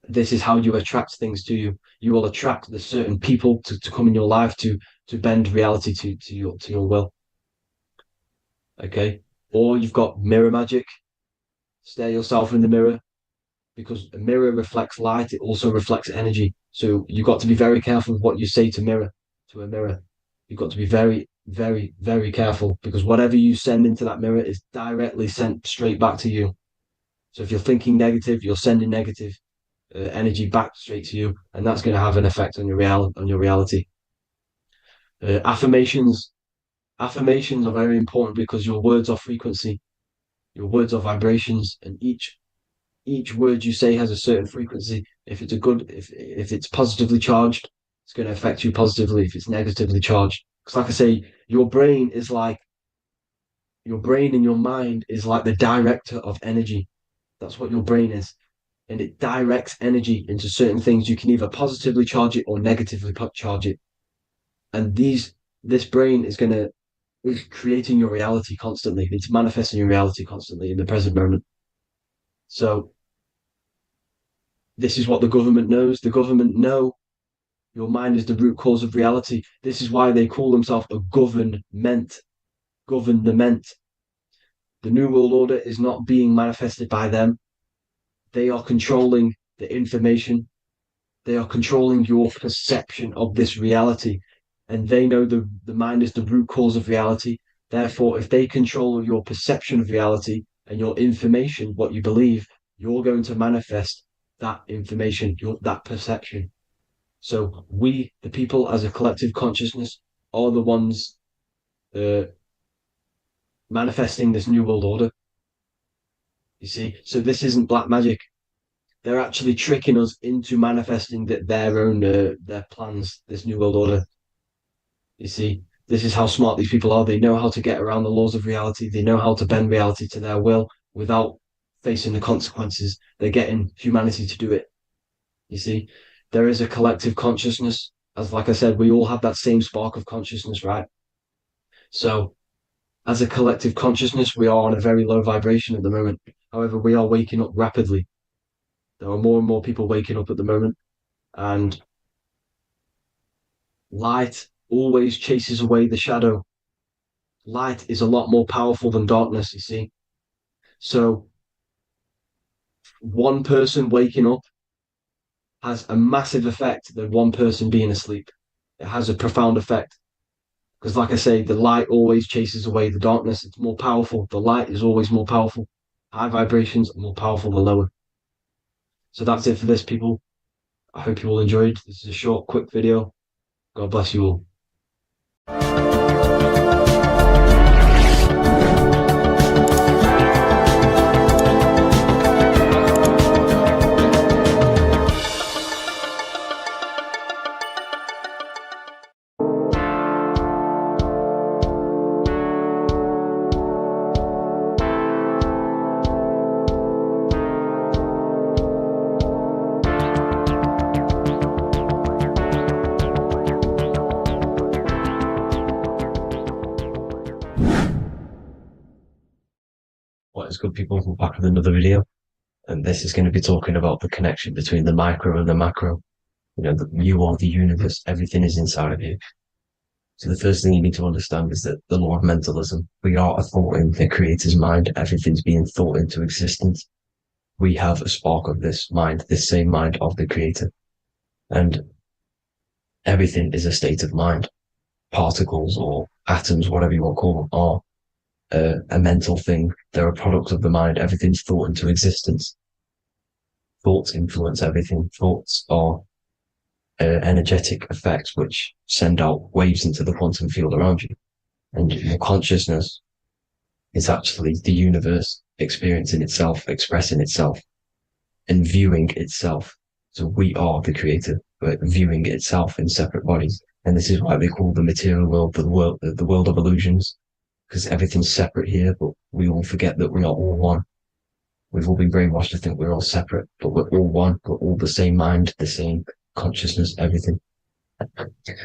this is how you attract things to you. You will attract the certain people to come in your life to bend reality to your will. Okay. Or you've got mirror magic. Stare yourself in the mirror, because a mirror reflects light. It also reflects energy. So you've got to be very careful with what you say to a mirror. You've got to be very, very, very careful, because whatever you send into that mirror is directly sent straight back to you. So if you're thinking negative, you're sending negative energy back straight to you, and that's going to have an effect on your reality. Affirmations are very important, because your words are frequency, your words are vibrations, and each word you say has a certain frequency. If it's positively charged, it's going to affect you positively. If it's negatively charged, because like I say, your brain and your mind is like the director of energy. That's what your brain is, and it directs energy into certain things. You can either positively charge it or negatively charge it, and this brain is creating your reality constantly. It's manifesting your reality constantly in the present moment. So this is what the government knows. The government know your mind is the root cause of reality. This is why they call themselves a government. Govern the ment. The New World Order is not being manifested by them. They are controlling the information. They are controlling your perception of this reality. And they know the mind is the root cause of reality. Therefore, if they control your perception of reality and your information, what you believe, you're going to manifest that information, that perception. So we, the people as a collective consciousness, are the ones manifesting this New World Order. You see, so this isn't black magic. They're actually tricking us into manifesting their own their plans, this New World Order. You see, this is how smart these people are. They know how to get around the laws of reality. They know how to bend reality to their will without facing the consequences. They're getting humanity to do it. You see, there is a collective consciousness. As like I said, we all have that same spark of consciousness, right? So as a collective consciousness, we are on a very low vibration at the moment. However, we are waking up rapidly. There are more and more people waking up at the moment. And light always chases away the shadow. Light is a lot more powerful than darkness, you see. So one person waking up has a massive effect than one person being asleep. It has a profound effect. Because, like I say, the light always chases away the darkness. It's more powerful. The light is always more powerful. High vibrations are more powerful than lower. So that's it for this, people. I hope you all enjoyed. This is a short, quick video. God bless you all. What is good, people? We're back with another video, and this is going to be talking about the connection between the micro and the macro. You know, you are the universe. Everything is inside of you. So the first thing you need to understand is that the law of mentalism, we are a thought in the creator's mind. Everything's being thought into existence. We have a spark of this mind, this same mind of the creator. And everything is a state of mind. Particles or atoms, whatever you want to call them, are a mental thing. They're a product of the mind. Everything's thought into existence. Thoughts influence everything. Thoughts are energetic effects which send out waves into the quantum field around you. And your consciousness is actually the universe experiencing itself, expressing itself, and viewing itself. So we are the creator, but viewing itself in separate bodies. And this is why they call the material world the world of illusions, because everything's separate here, but we all forget that we are all one. We've all been brainwashed to think we're all separate, but we're all one. We're all the same mind, the same consciousness, everything.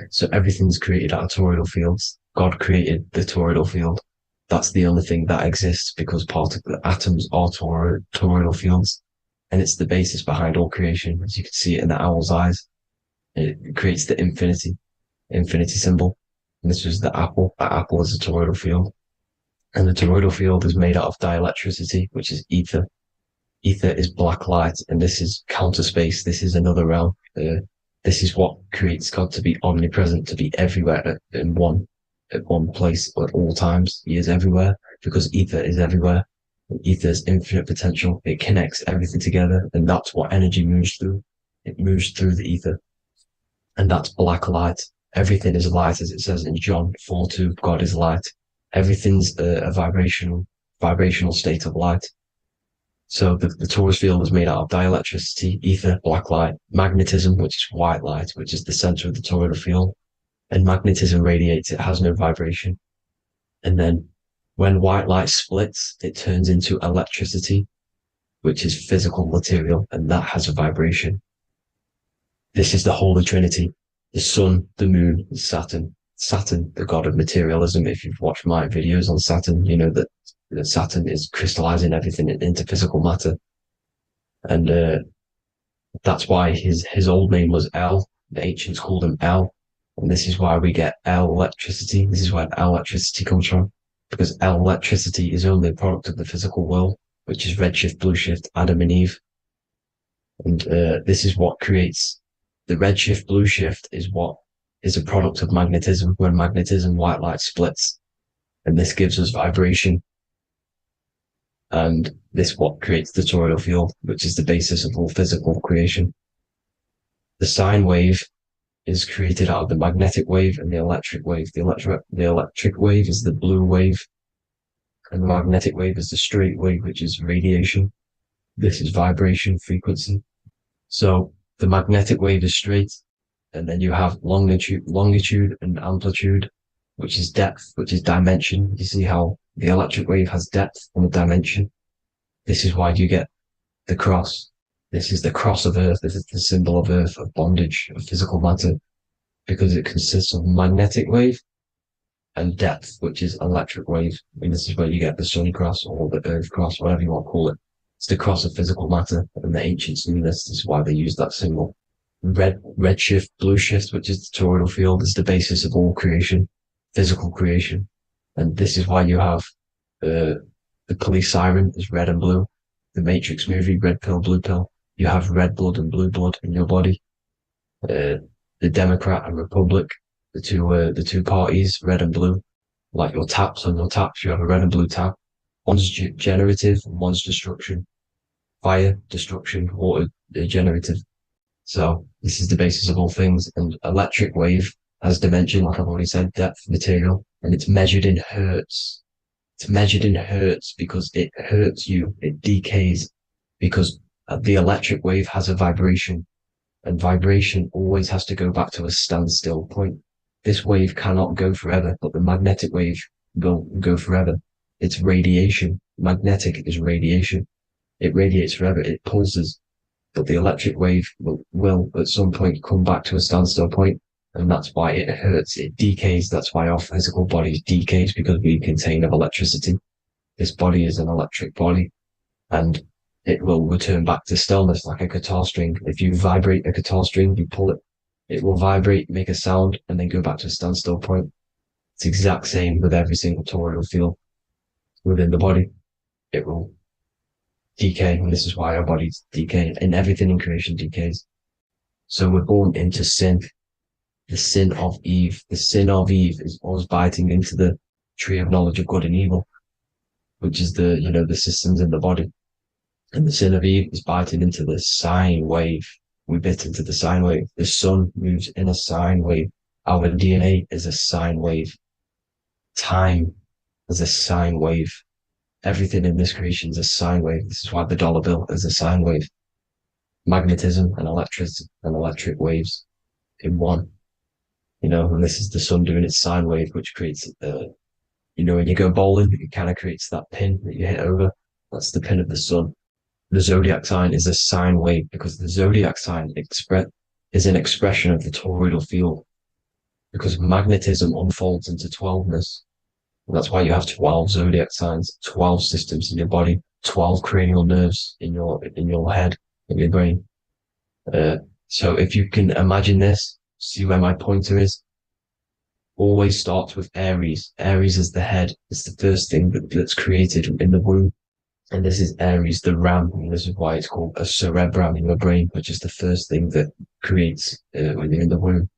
So everything's created out of toroidal fields. God created the toroidal field. That's the only thing that exists because the atoms are toroidal fields. And it's the basis behind all creation. As you can see it in the owl's eyes, it creates the infinity symbol. And this was the apple. That apple is a toroidal field. And the toroidal field is made out of dielectricity, which is ether. Ether is black light, and this is counter space. This is another realm. This is what creates God to be omnipresent, to be everywhere at one place at all times. He is everywhere because ether is everywhere. And ether is infinite potential. It connects everything together, and that's what energy moves through. It moves through the ether, and that's black light. Everything is light, as it says in John 4:2. God is light. Everything's a vibrational state of light. So the torus field is made out of dielectricity, ether, black light, magnetism, which is white light, which is the center of the toroidal field. And magnetism radiates, it has no vibration. And then when white light splits, it turns into electricity, which is physical material, and that has a vibration. This is the Holy Trinity, the sun, the moon, and Saturn. Saturn, the god of materialism. If you've watched my videos on Saturn, you know that Saturn is crystallizing everything into physical matter. And that's why his old name was El. The ancients called him El. And this is why we get L electricity. This is where L electricity comes from. Because L electricity is only a product of the physical world, which is redshift, blueshift, Adam and Eve. And this is what creates the redshift, blueshift is what is a product of magnetism. When magnetism, white light splits. And this gives us vibration. And this what creates the toroidal field, which is the basis of all physical creation. The sine wave is created out of the magnetic wave and the electric wave. The electric wave is the blue wave, and the magnetic wave is the straight wave, which is radiation. This is vibration frequency. So the magnetic wave is straight, and then you have longitude and amplitude, which is depth, which is dimension. You see how the electric wave has depth and a dimension. This is why you get the cross. This is the cross of Earth. This is the symbol of Earth, of bondage, of physical matter, because it consists of magnetic wave and depth, which is electric wave. And this is where you get the sun cross or the earth cross, whatever you want to call it. It's the cross of physical matter, and the ancients knew this. This is why they used that symbol. red shift, blue shift, which is the toroidal field, is the basis of all creation, physical creation. And this is why you have the police siren is red and blue. The Matrix movie, red pill, blue pill. You have red blood and blue blood in your body. The Democrat and Republic, the two parties, red and blue. Like your taps on your taps, you have a red and blue tap. One's generative, one's destruction. Fire, destruction, water, generative. So this is the basis of all things. And electric wave has dimension, like I've already said, depth, material, and it's measured in hertz. It's measured in hertz because it hurts you. It decays because the electric wave has a vibration, and vibration always has to go back to a standstill point. This wave cannot go forever, but the magnetic wave will go forever. It's radiation. Magnetic is radiation. It radiates forever. It pulses. But the electric wave will at some point come back to a standstill point, and that's why it hurts. It decays. That's why our physical body decays, because we contain of electricity. This body is an electric body, and it will return back to stillness like a guitar string. If you vibrate a guitar string, you pull it, it will vibrate, make a sound, and then go back to a standstill point. It's the exact same with every single toroidal field within the body. It will decay, and this is why our bodies decay, and everything in creation decays. So we're born into sin. The sin of Eve. The sin of Eve is us biting into the tree of knowledge of good and evil, which is the systems in the body. And the sin of Eve is biting into the sine wave. We bit into the sine wave. The sun moves in a sine wave. Our DNA is a sine wave. Time is a sine wave. Everything in this creation is a sine wave. This is why the dollar bill is a sine wave. Magnetism and electricity and electric waves in one. And this is the sun doing its sine wave, which creates, when you go bowling, it kind of creates that pin that you hit over. That's the pin of the sun. The zodiac sign is a sine wave because the zodiac sign is an expression of the toroidal field, because magnetism unfolds into 12ness. And that's why you have 12 zodiac signs, 12 systems in your body, 12 cranial nerves in your head, in your brain. So if you can imagine this, see where my pointer is, always starts with Aries. Aries is the head. It's the first thing that's created in the womb. And this is Aries, the ram. And this is why it's called a cerebrum in your brain, which is the first thing that creates when you're in the womb.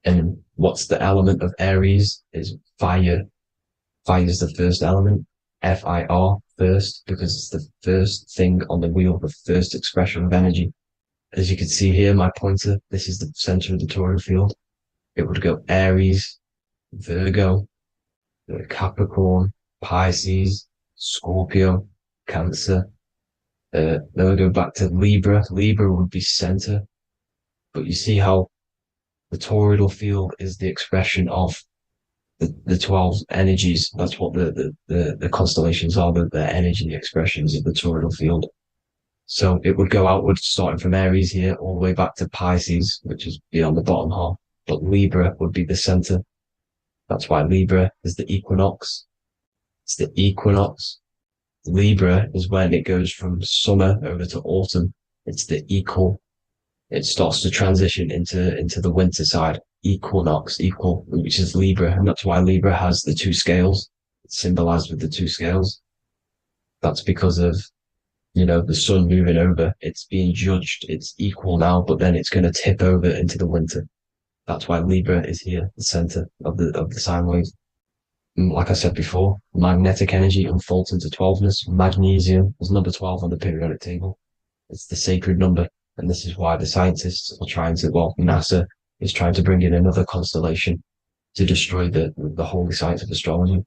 And what's the element of Aries is fire. Fire is the first element. Fire, first, because it's the first thing on the wheel, the first expression of energy. As you can see here, my pointer, this is the center of the toroidal field. It would go Aries, Virgo, Capricorn, Pisces, Scorpio, Cancer. Then we go back to Libra. Libra would be center. But you see how the toroidal field is the expression of the 12 energies. That's what the constellations are, the energy expressions of the toroidal field. So it would go outwards, starting from Aries here, all the way back to Pisces, which is beyond the bottom half. But Libra would be the center. That's why Libra is the equinox. It's the equinox. Libra is when it goes from summer over to autumn. It's the equal. It starts to transition into the winter side. Equinox, equal, which is Libra. And that's why Libra has the two scales. It's symbolized with the two scales. That's because of, the sun moving over. It's being judged. It's equal now, but then it's going to tip over into the winter. That's why Libra is here, the center of the sine wave. Like I said before, magnetic energy unfolds into 12ness. Magnesium is number 12 on the periodic table. It's the sacred number. And this is why the scientists are NASA is trying to bring in another constellation to destroy the holy science of astrology.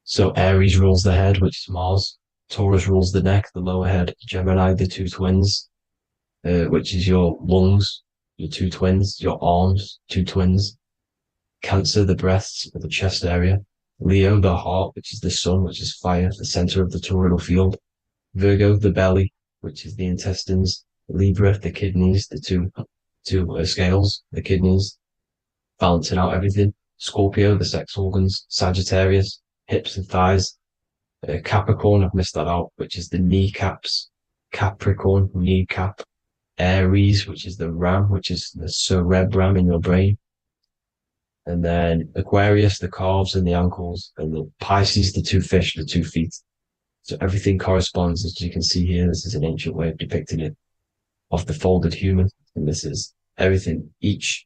So Aries rules the head, which is Mars. Taurus rules the neck, the lower head. Gemini, the two twins, which is your lungs, your two twins, your arms, two twins. Cancer, the breasts, or the chest area. Leo, the heart, which is the sun, which is fire, the center of the toroidal field. Virgo, the belly, which is the intestines. Libra, the kidneys, the two scales, the kidneys, balancing out everything. Scorpio, the sex organs. Sagittarius, hips and thighs. Capricorn, I've missed that out, which is the kneecaps. Capricorn, kneecap. Aries, which is the ram, which is the cerebrum in your brain. And then Aquarius, the calves and the ankles, and the Pisces, the two fish, the 2 feet. So everything corresponds, as you can see here. This is an ancient way of depicting it, of the folded human. And this is everything. Each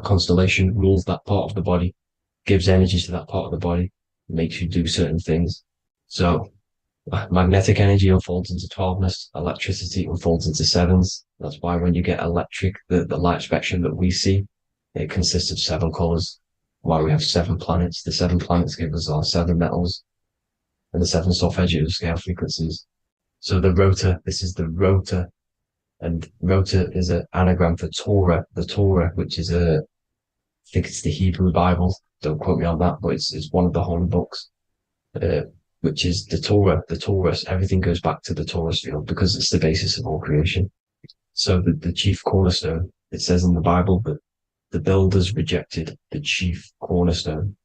constellation rules that part of the body, gives energy to that part of the body, makes you do certain things. So magnetic energy unfolds into 12ness, electricity unfolds into 7s. That's why when you get electric, the light spectrum that we see, it consists of 7 colors. Why we have 7 planets. The 7 planets give us our 7 metals and the 7 solfeggio scale frequencies. So the rotor, this is the rotor, and rotor is an anagram for Torah, the Torah, which is I think it's the Hebrew Bible. Don't quote me on that, but it's one of the holy books, which is the Torah, the Taurus. Everything goes back to the Taurus field because it's the basis of all creation. So the chief cornerstone, it says in the Bible that the builders rejected the chief cornerstone.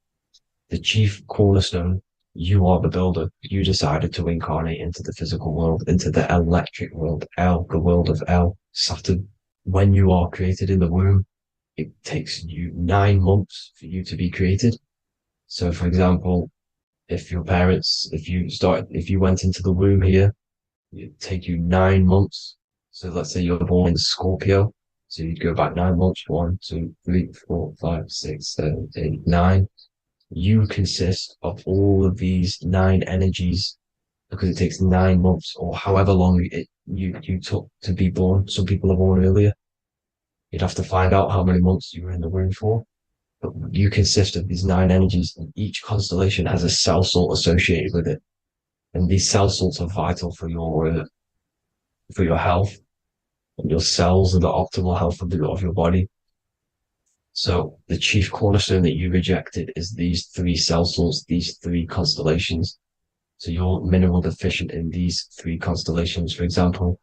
The chief cornerstone, you are the builder. You decided to incarnate into the physical world, into the electric world, El, the world of El, Saturn. When you are created in the womb, it takes you 9 months for you to be created. So, for example, if your parents, if you went into the womb here, it'd take you 9 months. So let's say you're born in Scorpio. So you'd go back 9 months, 1, 2, 3, 4, 5, 6, 7, 8, 9. You consist of all of these 9 energies because it takes 9 months or however long you took to be born. Some people are born earlier. You'd have to find out how many months you were in the womb for. But you consist of these 9 energies, and each constellation has a cell salt associated with it. And these cell salts are vital for your health. And your cells and the optimal health of your body. So the chief cornerstone that you rejected is these 3 cell salts, these 3 constellations. So you're mineral deficient in these 3 constellations. For example,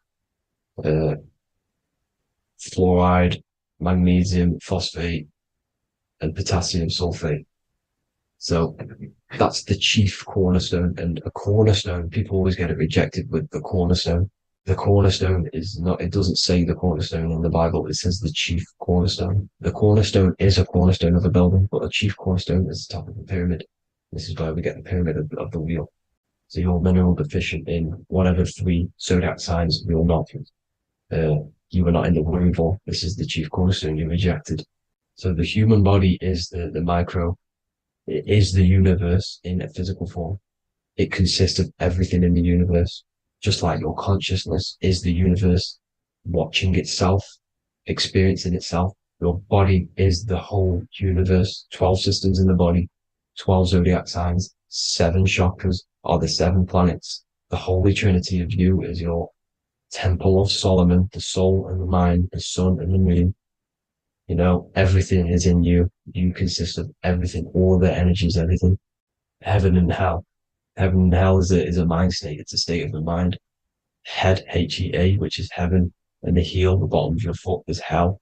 fluoride, magnesium, phosphate, and potassium sulfate. So that's the chief cornerstone. And a cornerstone, people always get it rejected with the cornerstone. The cornerstone is not, it doesn't say the cornerstone in the Bible. It says the chief cornerstone. The cornerstone is a cornerstone of a building, but a chief cornerstone is the top of the pyramid. This is where we get the pyramid of the wheel. So you're mineral deficient in whatever 3 zodiac signs you're not. You were not in the womb for. This is the chief cornerstone you rejected. So the human body is the micro. It is the universe in a physical form. It consists of everything in the universe. Just like your consciousness is the universe watching itself, experiencing itself. Your body is the whole universe. 12 systems in the body, 12 zodiac signs, 7 chakras are the 7 planets. The Holy Trinity of you is your Temple of Solomon, the soul and the mind, the sun and the moon. You know, everything is in you. You consist of everything, all the energies, everything. Heaven and hell. Heaven and hell is a mind state. It's a state of the mind. Head, H-E-A, which is heaven, and the heel, the bottom of your foot, is hell.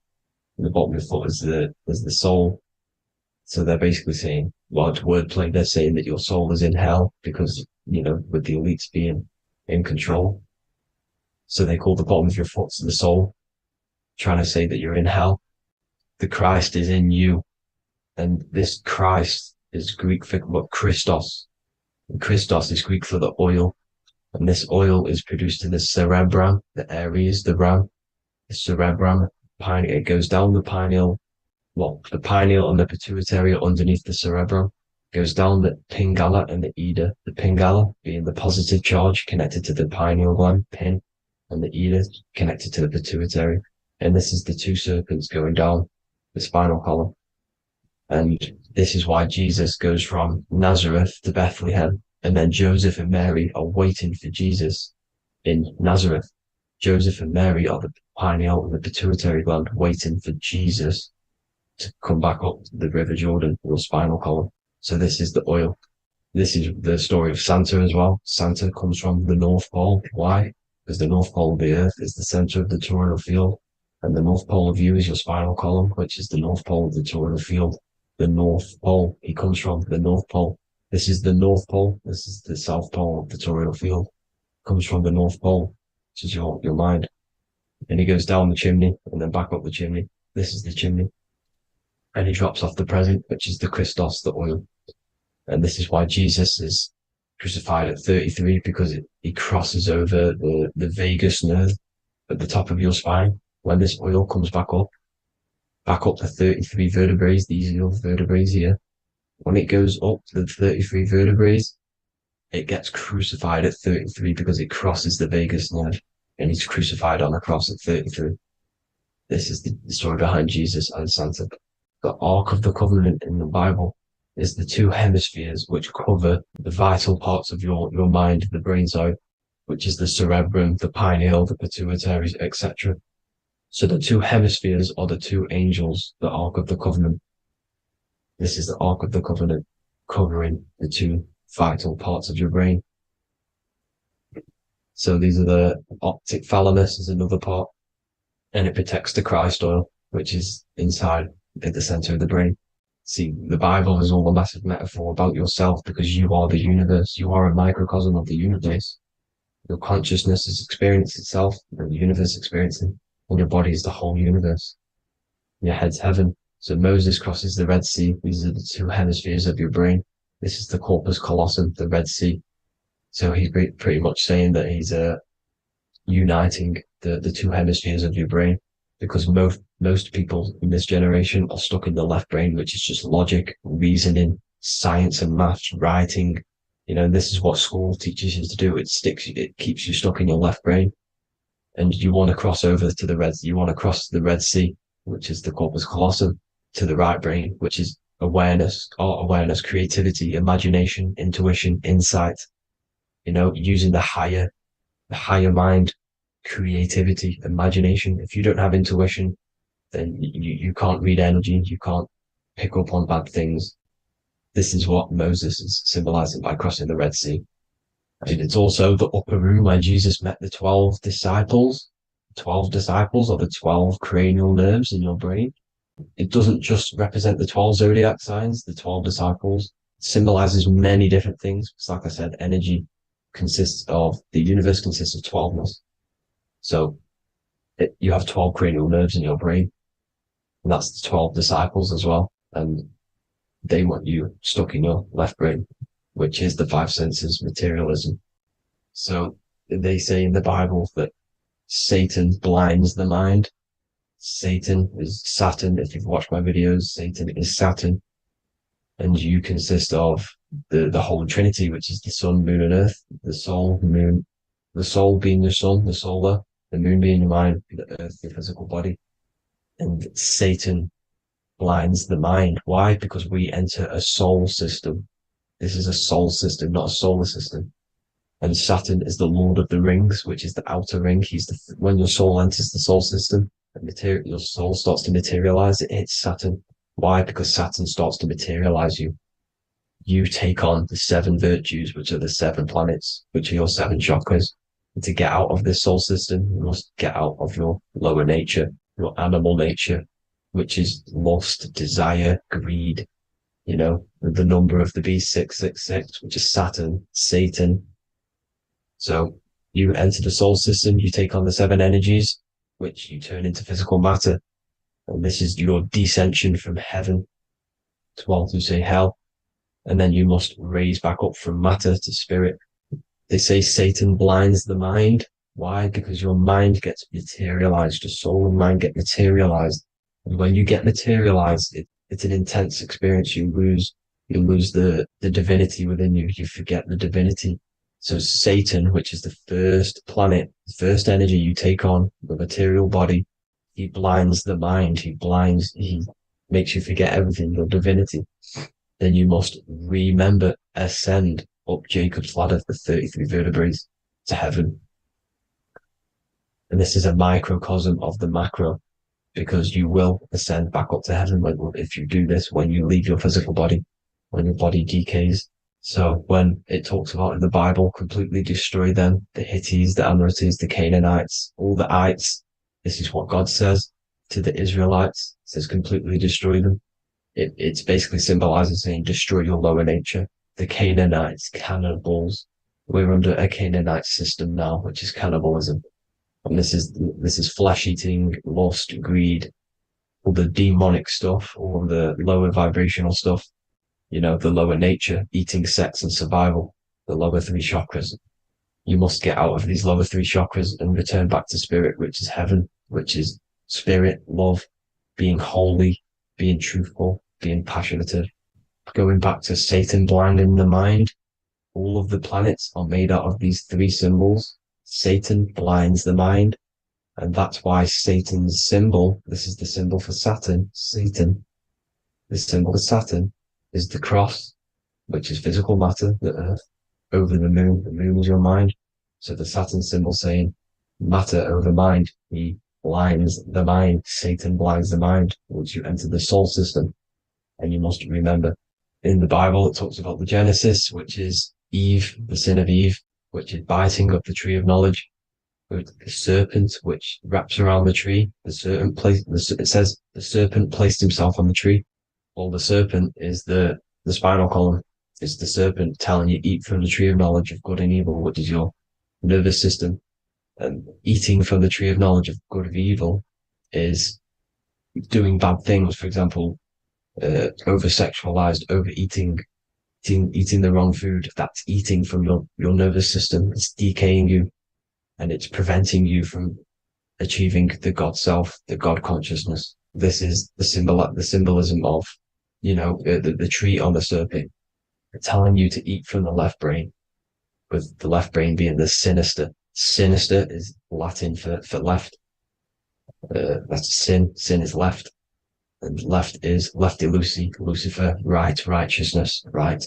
And the bottom of your foot is the soul. So they're basically saying, well, it's wordplay. They're saying that your soul is in hell because, you know, with the elites being in control. So they call the bottom of your foot the soul, trying to say that you're in hell. The Christ is in you. And this Christ is Greek for what Christos. And Christos is Greek for the oil. And this oil is produced in the cerebrum, the Aries, the ram, the cerebrum. It goes down the pineal. Well, the pineal and the pituitary are underneath the cerebrum. Goes down the pingala and the ida. The pingala being the positive charge connected to the pineal gland, pin, and the ida connected to the pituitary. And this is the 2 serpents going down the spinal column. And this is why Jesus goes from Nazareth to Bethlehem, and then Joseph and Mary are waiting for Jesus in Nazareth. Joseph and Mary are the pineal and the pituitary gland waiting for Jesus to come back up the River Jordan, or spinal column. So this is the oil. This is the story of Santa as well. Santa comes from the North Pole. Why? Because the North Pole of the Earth is the center of the toroidal field, and the North Pole of you is your spinal column, which is the North Pole of the toroidal field. The North Pole, he comes from the North Pole. This is the North Pole. This is the South Pole of the toroidal field. Comes from the North Pole, which is your mind. and he goes down the chimney and then back up the chimney. This is the chimney. And he drops off the present, which is the Christos, the oil. And this is why Jesus is crucified at 33, because he crosses over the vagus nerve at the top of your spine. When this oil comes back up the 33 vertebrae, these are your vertebrae here. When it goes up the 33 vertebrae, it gets crucified at 33 because it crosses the vagus nerve, and he's crucified on a cross at 33. This is the story behind Jesus and Santa. The Ark of the Covenant in the Bible is the two hemispheres which cover the vital parts of your mind, the brain side, which is the cerebrum, the pineal, the pituitary, etc. So the two hemispheres are the two angels, the Ark of the Covenant. This is the Ark of the Covenant covering the two vital parts of your brain. So these are the optic thalamus is another part, and it protects the Christ oil, which is inside at the center of the brain. See, the Bible is all a massive metaphor about yourself because you are the universe. You are a microcosm of the universe. Your consciousness has experienced itself, and the universe experiencing, and your body is the whole universe. Your head's heaven. So Moses crosses the Red Sea. These are the two hemispheres of your brain. This is the corpus callosum, the Red Sea. So he's pretty much saying that he's uniting the two hemispheres of your brain, because most people in this generation are stuck in the left brain, which is just logic, reasoning, science and maths, writing. You know, this is what school teaches you to do. It keeps you stuck in your left brain. And you want to cross over to you want to cross the Red Sea, which is the corpus callosum, to the right brain, which is awareness, art awareness, creativity, imagination, intuition, insight, you know, using the higher mind, creativity, imagination. If you don't have intuition, then you can't read energy, you can't pick up on bad things. This is what Moses is symbolizing by crossing the Red Sea. And it's also the upper room where Jesus met the 12 disciples. 12 disciples are the 12 cranial nerves in your brain. It doesn't just represent the 12 zodiac signs, the 12 disciples. It symbolizes many different things. It's like I said, energy the universe consists of 12ness. So you have 12 cranial nerves in your brain, and that's the 12 disciples as well. And they want you stuck in your left brain, which is the five senses, materialism. So they say in the Bible that Satan blinds the mind. Satan is Saturn. If you've watched my videos, Satan is Saturn. And you consist of the whole Trinity, which is the sun, moon, and earth, the soul, moon, the soul being your sun, the solar, the moon being your mind, the earth, your physical body. And Satan blinds the mind. Why? Because we enter a soul system. This is a soul system, not a solar system. And Saturn is the Lord of the Rings, which is the outer ring. When your soul enters the soul system, your soul starts to materialize, it hits Saturn. Why? Because Saturn starts to materialize you. You take on the 7 virtues, which are the 7 planets, which are your 7 chakras. And to get out of this soul system, you must get out of your lower nature, your animal nature, which is lust, desire, greed. You know, the number of the beast, 666, which is Saturn, Satan. So you enter the soul system, you take on the 7 energies, which you turn into physical matter. And this is your descension from heaven to what you say hell. And then you must raise back up from matter to spirit. They say Satan blinds the mind. Why? Because your mind gets materialized. Your soul and mind get materialized. And when you get materialized, it's an intense experience. You lose the divinity within you. You forget the divinity. So Satan, which is the first planet, the first energy you take on, the material body, he blinds the mind. He makes you forget everything, your divinity. Then you must remember, ascend up Jacob's ladder, the 33 vertebrae to heaven. And this is a microcosm of the macro, because you will ascend back up to heaven if you do this, when you leave your physical body, when your body decays. So when it talks about in the Bible, completely destroy them, the Hittites, the Amorites, the Canaanites, all the ites, this is what God says to the Israelites. It says completely destroy them. It's basically symbolizing saying destroy your lower nature. The Canaanites, cannibals. We're under a Canaanite system now, which is cannibalism. And this is flesh eating, lust, greed, all the demonic stuff, all the lower vibrational stuff, the lower nature, eating, sex, and survival, the lower three chakras. You must get out of these lower three chakras and return back to spirit, which is heaven, which is spirit, love, being holy, being truthful, being passionate, going back to Satan blinding the mind. All of the planets are made out of these three symbols. Satan blinds the mind. And that's why Satan's symbol, this is the symbol for Saturn, Satan, this symbol of Saturn is the cross, which is physical matter, the earth, over the moon. The moon is your mind. So the Saturn symbol saying matter over mind. He blinds the mind. Satan blinds the mind once you enter the soul system. And you must remember, in the Bible, it talks about the Genesis, which is Eve, the sin of Eve, which is biting of the tree of knowledge. With the serpent, which wraps around the tree. It says the serpent placed himself on the tree. Well, the serpent is the spinal column. It's the serpent telling you eat from the tree of knowledge of good and evil, which is your nervous system. And eating from the tree of knowledge of good and evil is doing bad things. For example, over-sexualized, overeating, eating the wrong food. That's eating from your nervous system. It's decaying you. And it's preventing you from achieving the God self, the God consciousness. This is the symbolism of, the tree on the serpent, telling you to eat from the left brain, with the left brain being the sinister. Sinister is Latin for left. That's sin. Sin is left. And left is lefty Lucy, Lucifer, right, righteousness, right,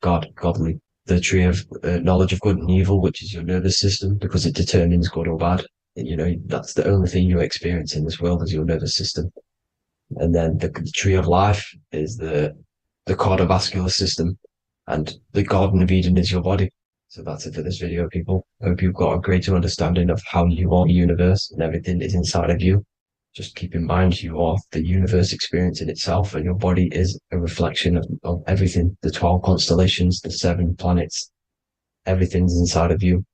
God, godly. The tree of knowledge of good and evil, which is your nervous system, because it determines good or bad. That's the only thing you experience in this world is your nervous system. And then the tree of life is the cardiovascular system, and the Garden of Eden is your body. So that's it for this video, people. I hope you've got a greater understanding of how you are the universe and everything is inside of you. Just keep in mind you are the universe experience in itself, and your body is a reflection of everything. The 12 constellations, the 7 planets, everything's inside of you.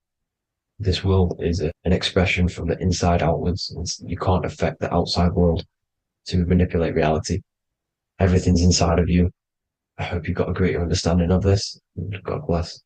This world is an expression from the inside outwards. You can't affect the outside world to manipulate reality. Everything's inside of you. I hope you got a greater understanding of this. God bless.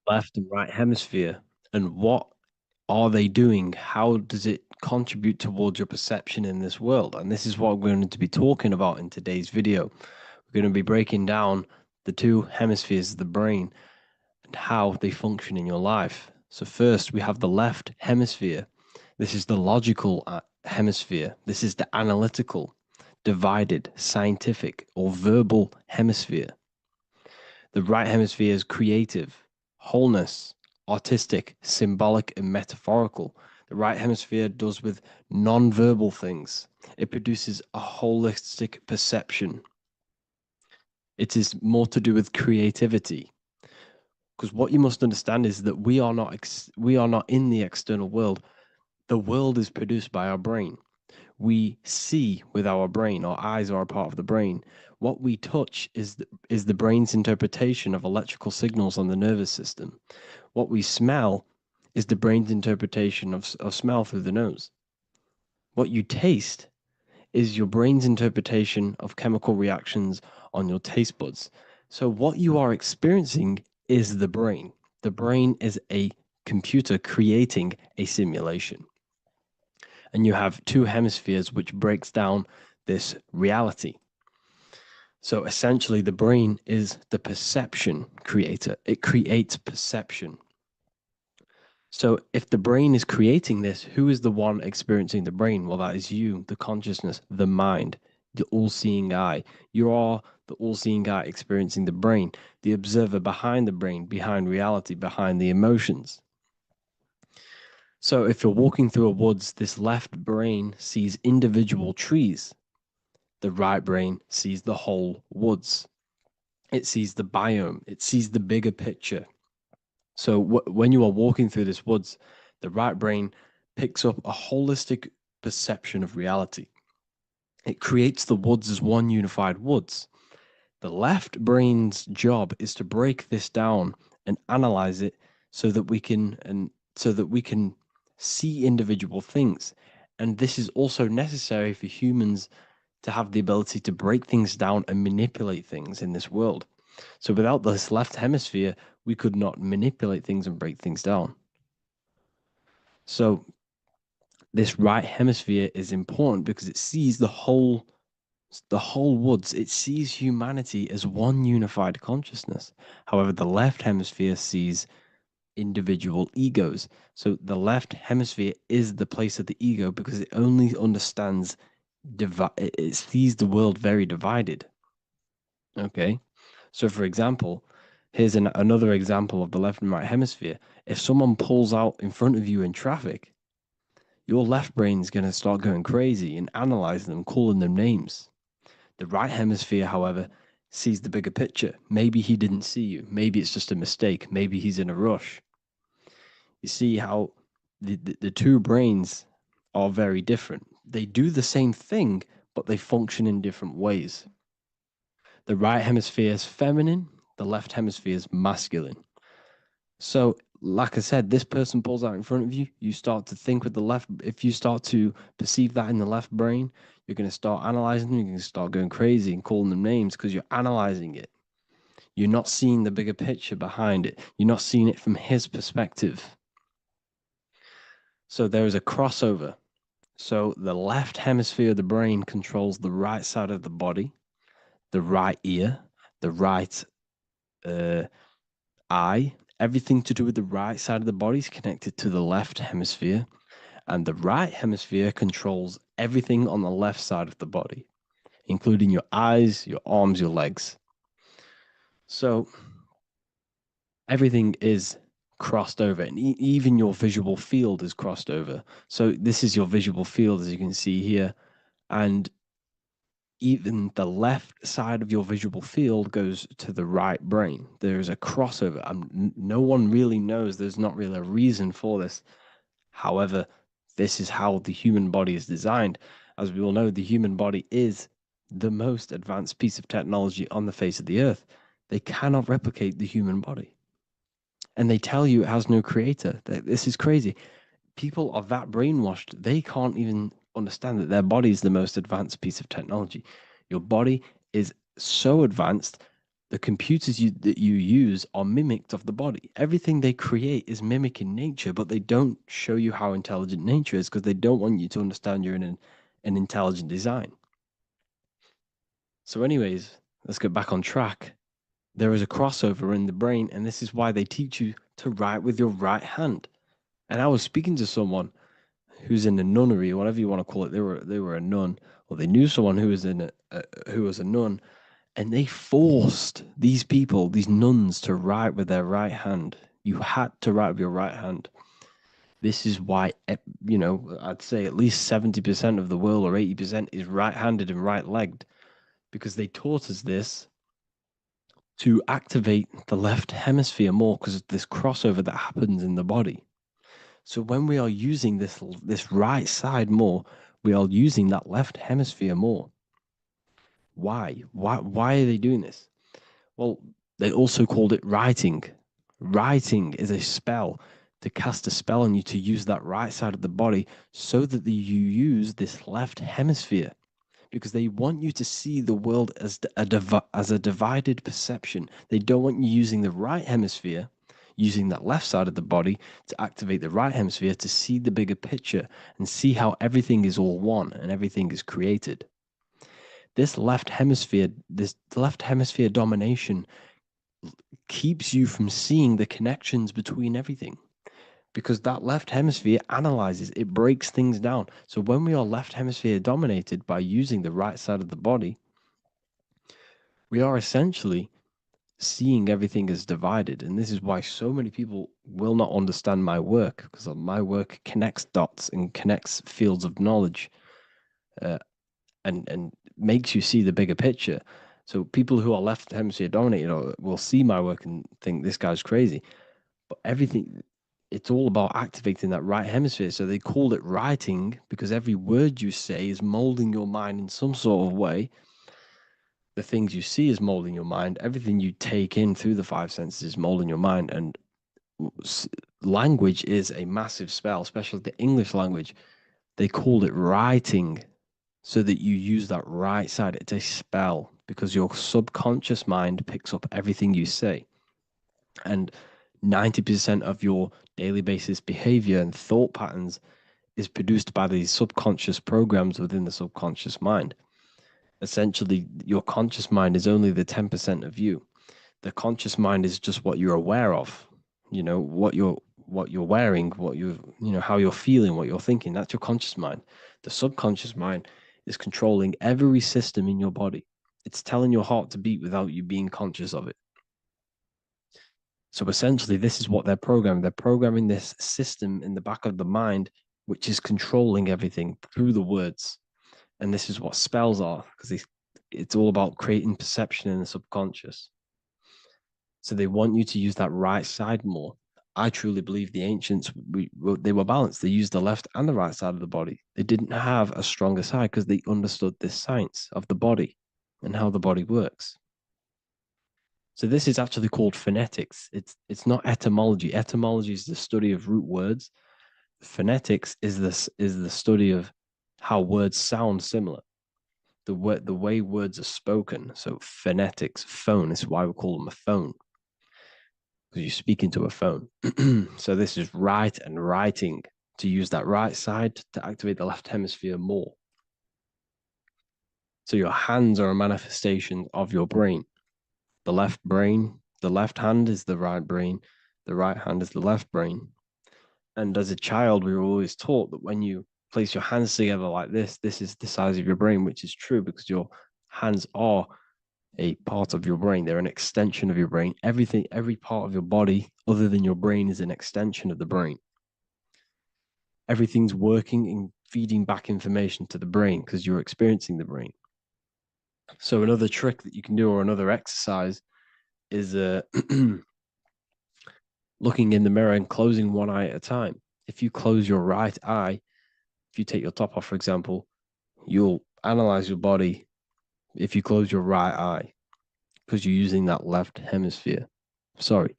Left and right hemisphere, and what are they doing? How does it contribute towards your perception in this world? And this is what we're going to be talking about in today's video. We're going to be breaking down the 2 hemispheres of the brain and how they function in your life. So first, we have the left hemisphere. This is the logical hemisphere. This is the analytical, divided, scientific, or verbal hemisphere. The right hemisphere is creative, wholeness, artistic, symbolic, and metaphorical. The right hemisphere does with non-verbal things. It produces a holistic perception. It is more to do with creativity. Because what you must understand is that we are not in the external world. The world is produced by our brain. We see with our brain. Our eyes are a part of the brain. What we touch is the brain's interpretation of electrical signals on the nervous system. What we smell is the brain's interpretation of smell through the nose. What you taste is your brain's interpretation of chemical reactions on your taste buds. So what you are experiencing is the brain. The brain is a computer creating a simulation. And you have 2 hemispheres which breaks down this reality. So essentially, the brain is the perception creator. It creates perception. So if the brain is creating this, who is the one experiencing the brain? Well, that is you, the consciousness, the mind, the all-seeing eye. You are the all-seeing eye experiencing the brain, the observer behind the brain, behind reality, behind the emotions. So if you're walking through a woods, this left brain sees individual trees. The right brain sees the whole woods. It sees the biome. It sees the bigger picture. So when you are walking through this woods, the right brain picks up a holistic perception of reality. It creates the woods as one unified woods. The left brain's job is to break this down and analyze it so that we can see individual things. And this is also necessary for humans to have the ability to break things down and manipulate things in this world. So without this left hemisphere, we could not manipulate things and break things down. So this right hemisphere is important because it sees the whole woods. It sees humanity as one unified consciousness. However, the left hemisphere sees individual egos. So the left hemisphere is the place of the ego because it only understands it sees the world very divided. Okay, so for example, here's another example of the left and right hemisphere. If someone pulls out in front of you in traffic, your left brain is going to start going crazy and analyzing them, calling them names. The right hemisphere, however, sees the bigger picture. Maybe he didn't see you. Maybe it's just a mistake. Maybe he's in a rush. You see how the two brains are very different. They do the same thing, but they function in different ways. The right hemisphere is feminine, the left hemisphere is masculine. So, like I said, this person pulls out in front of you, you start to think with the left. If you start to perceive that in the left brain, you're going to start analyzing them, you're going to start going crazy and calling them names because you're analyzing it. You're not seeing the bigger picture behind it. You're not seeing it from his perspective. So there is a crossover. So the left hemisphere of the brain controls the right side of the body, the right ear, the right eye. Everything to do with the right side of the body is connected to the left hemisphere, and the right hemisphere controls everything on the left side of the body, including your eyes, your arms, your legs. So everything is crossed over, and even your visual field is crossed over. So this is your visual field, as you can see here, and even the left side of your visual field goes to the right brain. There's a crossover. No one really knows. There's not really a reason for this. However, this is how the human body is designed. As we all know, the human body is the most advanced piece of technology on the face of the earth. They cannot replicate the human body. And they tell you it has no creator. This is crazy. People are that brainwashed, they can't even understand that their body is the most advanced piece of technology. Your body is so advanced, the computers that you use are mimicked of the body. Everything they create is mimicking nature, but they don't show you how intelligent nature is because they don't want you to understand you're in an intelligent design. So anyways, let's get back on track. There is a crossover in the brain, and this is why they teach you to write with your right hand. And I was speaking to someone who's in a nunnery, or whatever you want to call it. They were a nun, or they knew someone who was a nun, and they forced these people, these nuns, to write with their right hand. You had to write with your right hand. This is why, I'd say at least 70% of the world, or 80%, is right-handed and right-legged, because they taught us this to activate the left hemisphere more because of this crossover that happens in the body. So when we are using this right side more, we are using that left hemisphere more. Why? Why are they doing this? Well, they also called it writing. Writing is a spell, to cast a spell on you, to use that right side of the body so that you use this left hemisphere, because they want you to see the world as a divided perception. They don't want you using the right hemisphere, using that left side of the body to activate the right hemisphere to see the bigger picture and see how everything is all one and everything is created. This left hemisphere domination keeps you from seeing the connections between everything, because that left hemisphere analyzes, it breaks things down. So when we are left hemisphere dominated by using the right side of the body, we are essentially seeing everything as divided. And this is why so many people will not understand my work, because my work connects dots and connects fields of knowledge, and makes you see the bigger picture. So people who are left hemisphere dominated will see my work and think this guy's crazy. But everything, it's all about activating that right hemisphere. So they called it writing because every word you say is molding your mind in some sort of way. The things you see is molding your mind. Everything you take in through the five senses is molding your mind. And language is a massive spell, especially the English language. They called it writing so that you use that right side. It's a spell because your subconscious mind picks up everything you say. And 90% of your daily basis behavior and thought patterns is produced by these subconscious programs within the subconscious mind. Essentially, your conscious mind is only the 10% of you. The conscious mind is just what you're aware of, what you're wearing, how you're feeling, what you're thinking. That's your conscious mind. The subconscious mind is controlling every system in your body. It's telling your heart to beat without you being conscious of it. So essentially, this is what they're programming. They're programming this system in the back of the mind, which is controlling everything through the words. And this is what spells are, because it's all about creating perception in the subconscious. So they want you to use that right side more. I truly believe the ancients, they were balanced. They used the left and the right side of the body. They didn't have a stronger side because they understood this science of the body and how the body works. So this is actually called phonetics. It's not etymology. Etymology is the study of root words. Phonetics is the study of how words sound similar. The way words are spoken. So phonetics, phone is why we call them a phone, because you speak into a phone. So this is write and writing, to use that right side to activate the left hemisphere more. So your hands are a manifestation of your brain. The left hand is the right brain, the right hand is the left brain. And as a child, we were always taught that when you place your hands together like this is the size of your brain, which is true because your hands are a part of your brain. They're an extension of your brain. Every part of your body other than your brain is an extension of the brain. Everything's working and feeding back information to the brain because you're experiencing the brain. So another trick that you can do, or another exercise, is looking in the mirror and closing one eye at a time. If you close your right eye, if you take your top off, for example, you'll analyze your body if you close your right eye because you're using that left hemisphere. Sorry,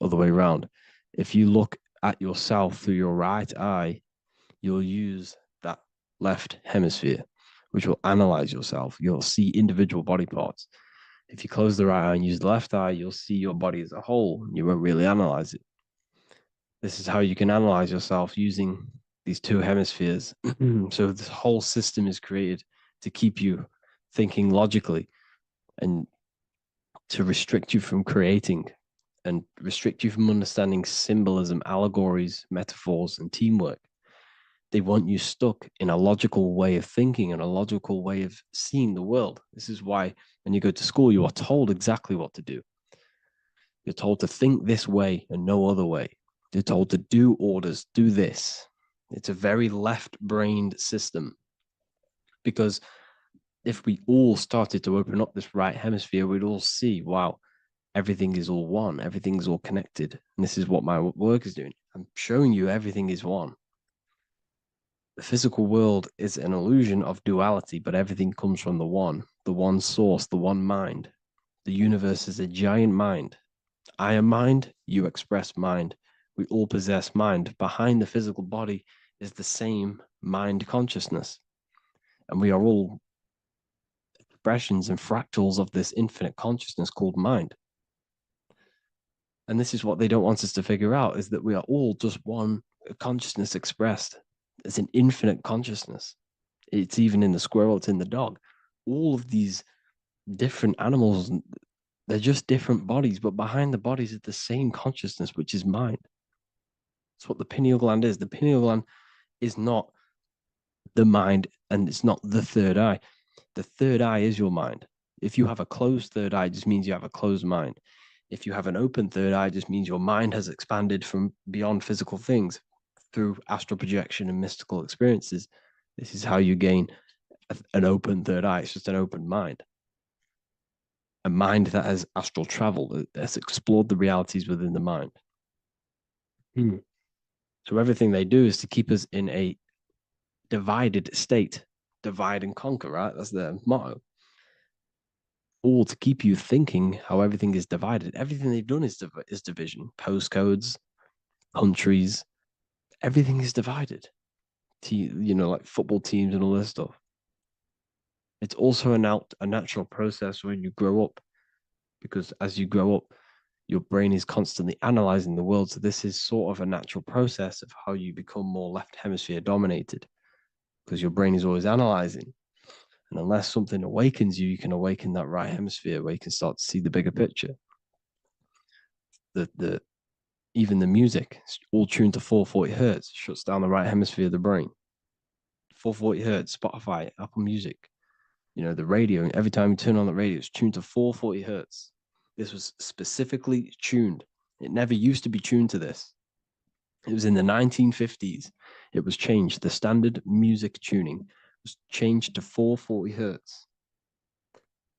other way around. If you look at yourself through your right eye, you'll use that left hemisphere, which will analyze yourself. You'll see individual body parts. If you close the right eye and use the left eye, you'll see your body as a whole. You won't really analyze it. This is how you can analyze yourself using these two hemispheres. So this whole system is created to keep you thinking logically and to restrict you from creating and restrict you from understanding symbolism, allegories, metaphors, and teamwork. They want you stuck in a logical way of thinking and a logical way of seeing the world. This is why when you go to school, you are told exactly what to do. You're told to think this way and no other way. You're told to do orders, do this. It's a very left-brained system, because if we all started to open up this right hemisphere, we'd all see, wow, everything is all one, everything's all connected. And this is what my work is doing. I'm showing you everything is one. The physical world is an illusion of duality, but everything comes from the one source, the one mind. The universe is a giant mind. I am mind, you express mind. We all possess mind. Behind the physical body is the same mind consciousness. And we are all expressions and fractals of this infinite consciousness called mind. And this is what they don't want us to figure out, is that we are all just one consciousness expressed. It's an infinite consciousness. It's even in the squirrel, it's in the dog. All of these different animals, they're just different bodies, but behind the bodies is the same consciousness, which is mind. That's what the pineal gland is. The pineal gland is not the mind, and it's not the third eye. The third eye is your mind. If you have a closed third eye, it just means you have a closed mind. If you have an open third eye, it just means your mind has expanded from beyond physical things through astral projection and mystical experiences. This is how you gain an open third eye. It's just an open mind. A mind that has astral travel, that has explored the realities within the mind. So everything they do is to keep us in a divided state. Divide and conquer, right? That's their motto. All to keep you thinking how everything is divided. Everything they've done is division. Postcodes, countries, everything is divided. Like football teams and all this stuff. It's also a natural process when you grow up, because as you grow up, your brain is constantly analyzing the world. So this is sort of a natural process of how you become more left hemisphere dominated, because your brain is always analyzing. And unless something awakens you, you can awaken that right hemisphere where you can start to see the bigger picture. Even the music, all tuned to 440 hertz, shuts down the right hemisphere of the brain. 440 hertz, Spotify, Apple Music, the radio. Every time you turn on the radio, it's tuned to 440 hertz. This was specifically tuned. It never used to be tuned to this. It was in the 1950s. It was changed. The standard music tuning was changed to 440 hertz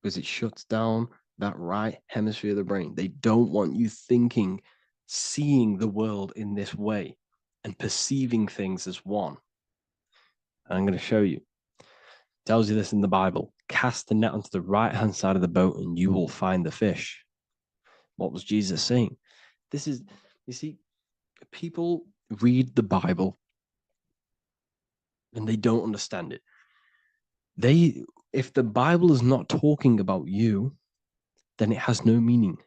because it shuts down that right hemisphere of the brain. They don't want you thinking, seeing the world in this way and perceiving things as one. And I'm going to show you. It tells you this in the Bible. Cast the net onto the right-hand side of the boat and you will find the fish. What was Jesus saying? You see, people read the Bible and they don't understand it. If the Bible is not talking about you, then it has no meaning.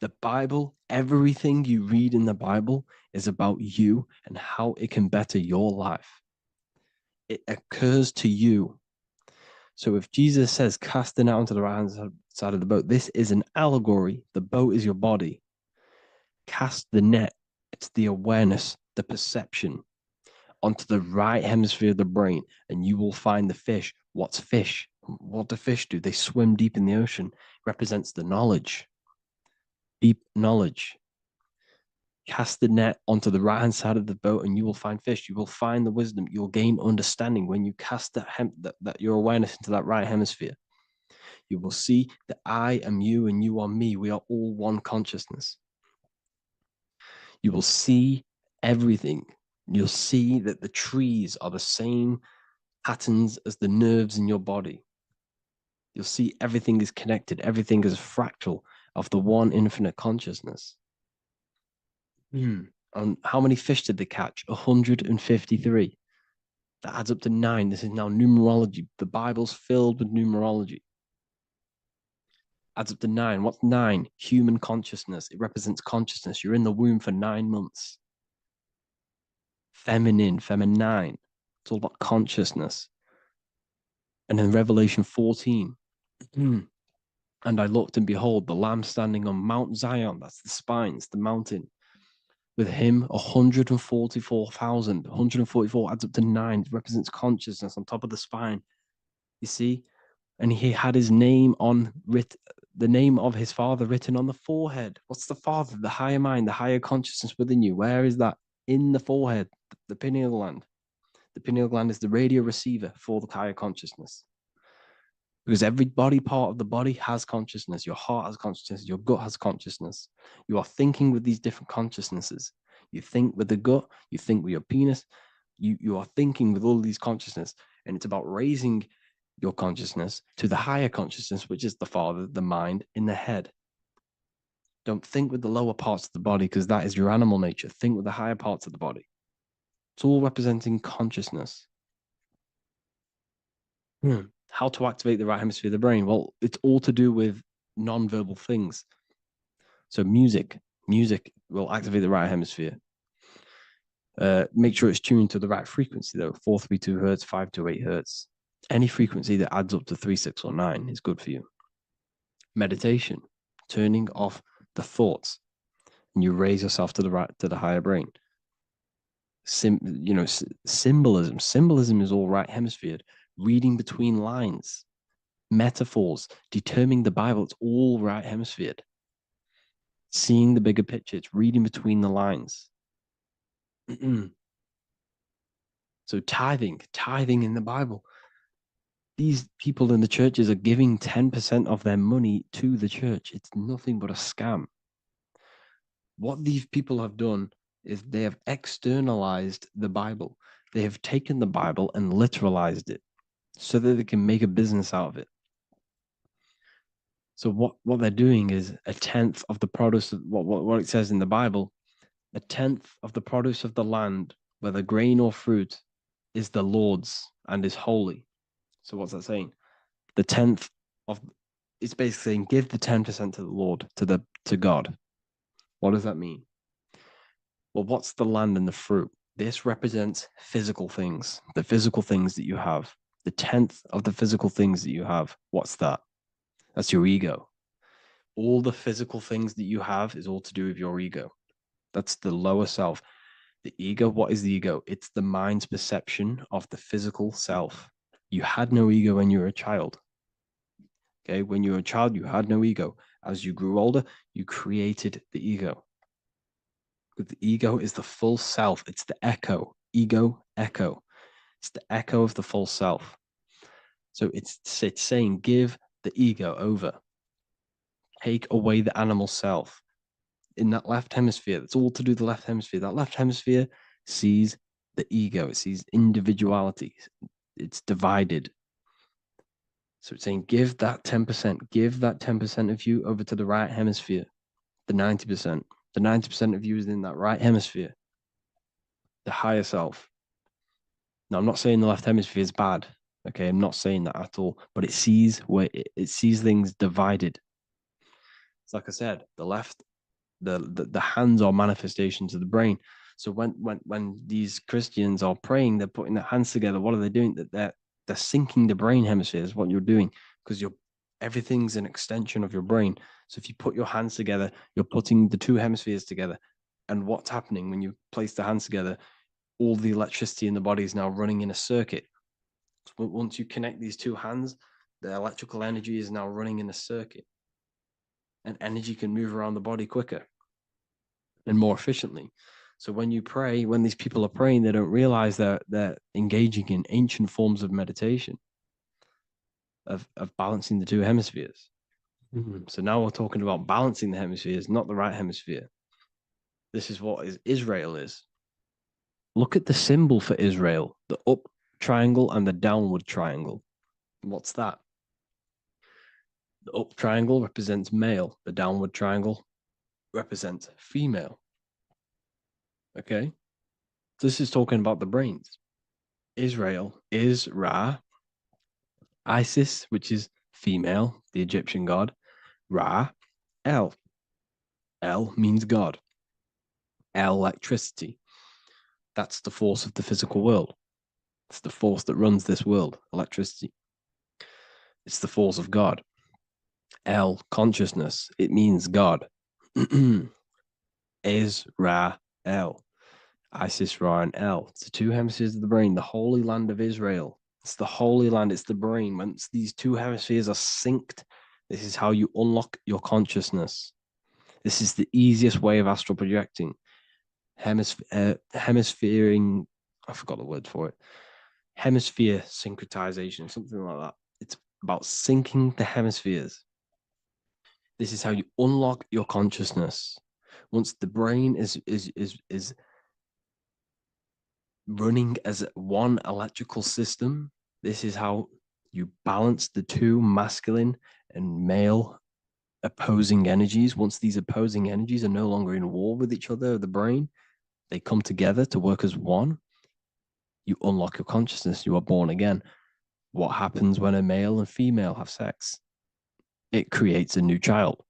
The Bible, everything you read in the Bible is about you and how it can better your life. It occurs to you. So if Jesus says, cast the net onto the right-hand side of the boat, this is an allegory. The boat is your body. Cast the net. It's the awareness, the perception onto the right hemisphere of the brain, and you will find the fish. What's fish? What do fish do? They swim deep in the ocean. It represents the knowledge. Deep knowledge. Cast the net onto the right-hand side of the boat and you will find fish. You will find the wisdom. You'll gain understanding when you cast that your awareness into that right hemisphere. You will see that I am you and you are me. We are all one consciousness. You will see everything. You'll see that the trees are the same patterns as the nerves in your body. You'll see everything is connected. Everything is a fractal of the one infinite consciousness. And how many fish did they catch? 153. That adds up to 9. This is now numerology. The Bible's filled with numerology. Adds up to 9. What's 9? Human consciousness. It represents consciousness. You're in the womb for 9 months. Feminine. It's all about consciousness. And in Revelation 14, and I looked and behold, the Lamb standing on Mount Zion. That's the spines, the mountain. With him, 144,000. 144 adds up to 9. It represents consciousness on top of the spine. You see? And he had his name the name of his father written on the forehead. What's the father? The higher mind, the higher consciousness within you. Where is that? In the forehead, the pineal gland. The pineal gland is the radio receiver for the higher consciousness. Because every body part of the body has consciousness. Your heart has consciousness. Your gut has consciousness. You are thinking with these different consciousnesses. You think with the gut. You think with your penis. You are thinking with all of these consciousness. And it's about raising your consciousness to the higher consciousness, which is the father, the mind, in the head. Don't think with the lower parts of the body because that is your animal nature. Think with the higher parts of the body. It's all representing consciousness. How to activate the right hemisphere of the brain? Well, it's all to do with non-verbal things. So music will activate the right hemisphere. Make sure it's tuned to the right frequency though. 432 hertz, 528 hertz. Any frequency that adds up to 3, 6, or 9 is good for you. Meditation, turning off the thoughts, and you raise yourself to the higher brain. Symbolism. Symbolism is all right hemisphered. Reading between lines. metaphors, determining the Bible. It's all right hemisphered. Seeing the bigger picture, it's reading between the lines. So tithing in the Bible. These people in the churches are giving 10% of their money to the church. It's nothing but a scam. What these people have done is they have externalized the Bible. They have taken the Bible and literalized it so that they can make a business out of it. So what they're doing is a tenth of the produce of what it says in the Bible, a tenth of the produce of the land, whether grain or fruit, is the Lord's and is holy. So what's that saying? The tenth of it's basically saying give the 10% to the Lord, to God. What does that mean? Well, what's the land and the fruit? This represents physical things, the physical things that you have. The tenth of the physical things that you have. What's that? That's your ego. All the physical things that you have is all to do with your ego. That's the lower self. The ego, what is the ego? It's the mind's perception of the physical self. You had no ego when you were a child. Okay, when you were a child, you had no ego. As you grew older, you created the ego. But the ego is the full self. It's the echo. Ego, echo. It's the echo of the full self. So it's saying give the ego over. Take away the animal self. In that left hemisphere, that's all to do with the left hemisphere. That left hemisphere sees the ego. It sees individuality. It's divided. So it's saying give that 10%. Give that 10% of you over to the right hemisphere. The 90%. The 90% of you is in that right hemisphere. The higher self. Now, I'm not saying the left hemisphere is bad. Okay, I'm not saying that at all. But it sees where it sees things divided. It's like I said, the left, the hands are manifestations of the brain. So when these Christians are praying, they're putting their hands together. What are they doing? That they're syncing the brain hemispheres. What you're doing, because everything's an extension of your brain. So if you put your hands together, you're putting the two hemispheres together. And what's happening when you place the hands together? All the electricity in the body is now running in a circuit. So once you connect these two hands, the electrical energy is now running in a circuit. And energy can move around the body quicker and more efficiently. So when you pray, when these people are praying, they don't realize that they're engaging in ancient forms of meditation, of balancing the two hemispheres. So now we're talking about balancing the hemispheres, not the right hemisphere. This is what Israel is. Look at the symbol for Israel, the up triangle and the downward triangle. What's that? The up triangle represents male. The downward triangle represents female. Okay? This is talking about the brains. Israel is Ra. Isis, which is female, the Egyptian god. Ra, El. El means God. Electricity. That's the force of the physical world. It's the force that runs this world, electricity. It's the force of God. El, consciousness. It means God. Is Ra, El. Isis, Ra, and El. It's the two hemispheres of the brain, the holy land of Israel. It's the holy land, it's the brain. Once these two hemispheres are synced, this is how you unlock your consciousness. This is the easiest way of astral projecting. Hemisphering, I forgot the word for it. Hemisphere syncretization, something like that. It's about syncing the hemispheres. This is how you unlock your consciousness. Once the brain is running as one electrical system, this is how you balance the two masculine and male opposing energies. Once these opposing energies are no longer in war with each other, the brain, they come together to work as one. You unlock your consciousness. You are born again. What happens when a male and female have sex? It creates a new child.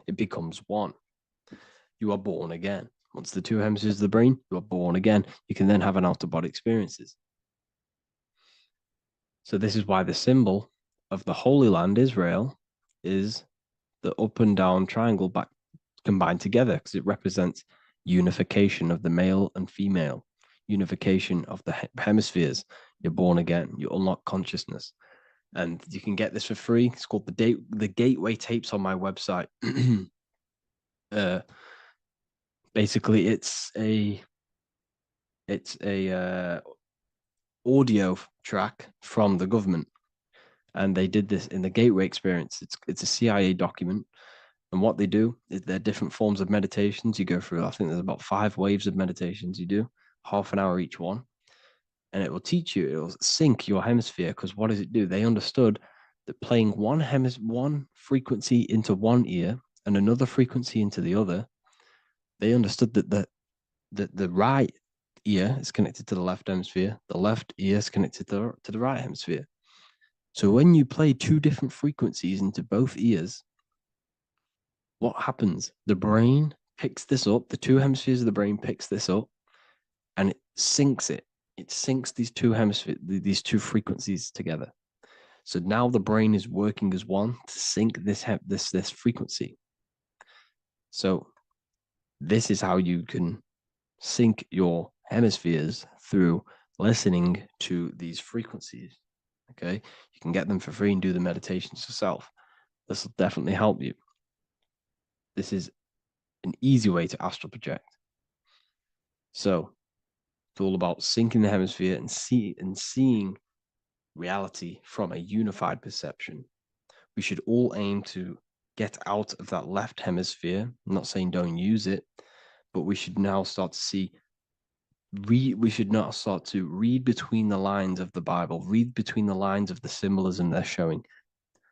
It becomes one. You are born again. Once the two hemispheres of the brain, you are born again. You can then have an out-of-body experiences. So this is why the symbol of the Holy Land, Israel, is the up and down triangle back combined together, because it represents unification of the male and female, unification of the hemispheres. You're born again. You unlock consciousness. and you can get this for free. It's called the Gateway Tapes on my website. Basically, it's a audio track from the government, and they did this in the Gateway Experience. It's a CIA document, and what they do is there are different forms of meditations you go through. I think there's about 5 waves of meditations you do, half an hour each one, and it will teach you. It will sync your hemisphere, because what does it do? They understood that playing one frequency into one ear and another frequency into the other, they understood that the right ear is connected to the left hemisphere, the left ear is connected to the right hemisphere. So when you play 2 different frequencies into both ears, what happens? The brain picks this up, the 2 hemispheres of the brain picks this up, and it syncs it. It syncs these 2 hemispheres, these 2 frequencies together. So now the brain is working as one to sync this frequency. So this is how you can sync your hemispheres, through listening to these frequencies. Okay, you can get them for free and do the meditations yourself. This will definitely help you. This is an easy way to astral project. So it's all about syncing the hemisphere and seeing reality from a unified perception. We should all aim to get out of that left hemisphere. I'm not saying don't use it, but we should now start to see. We should not start to read between the lines of the Bible, read between the lines of the symbolism they're showing.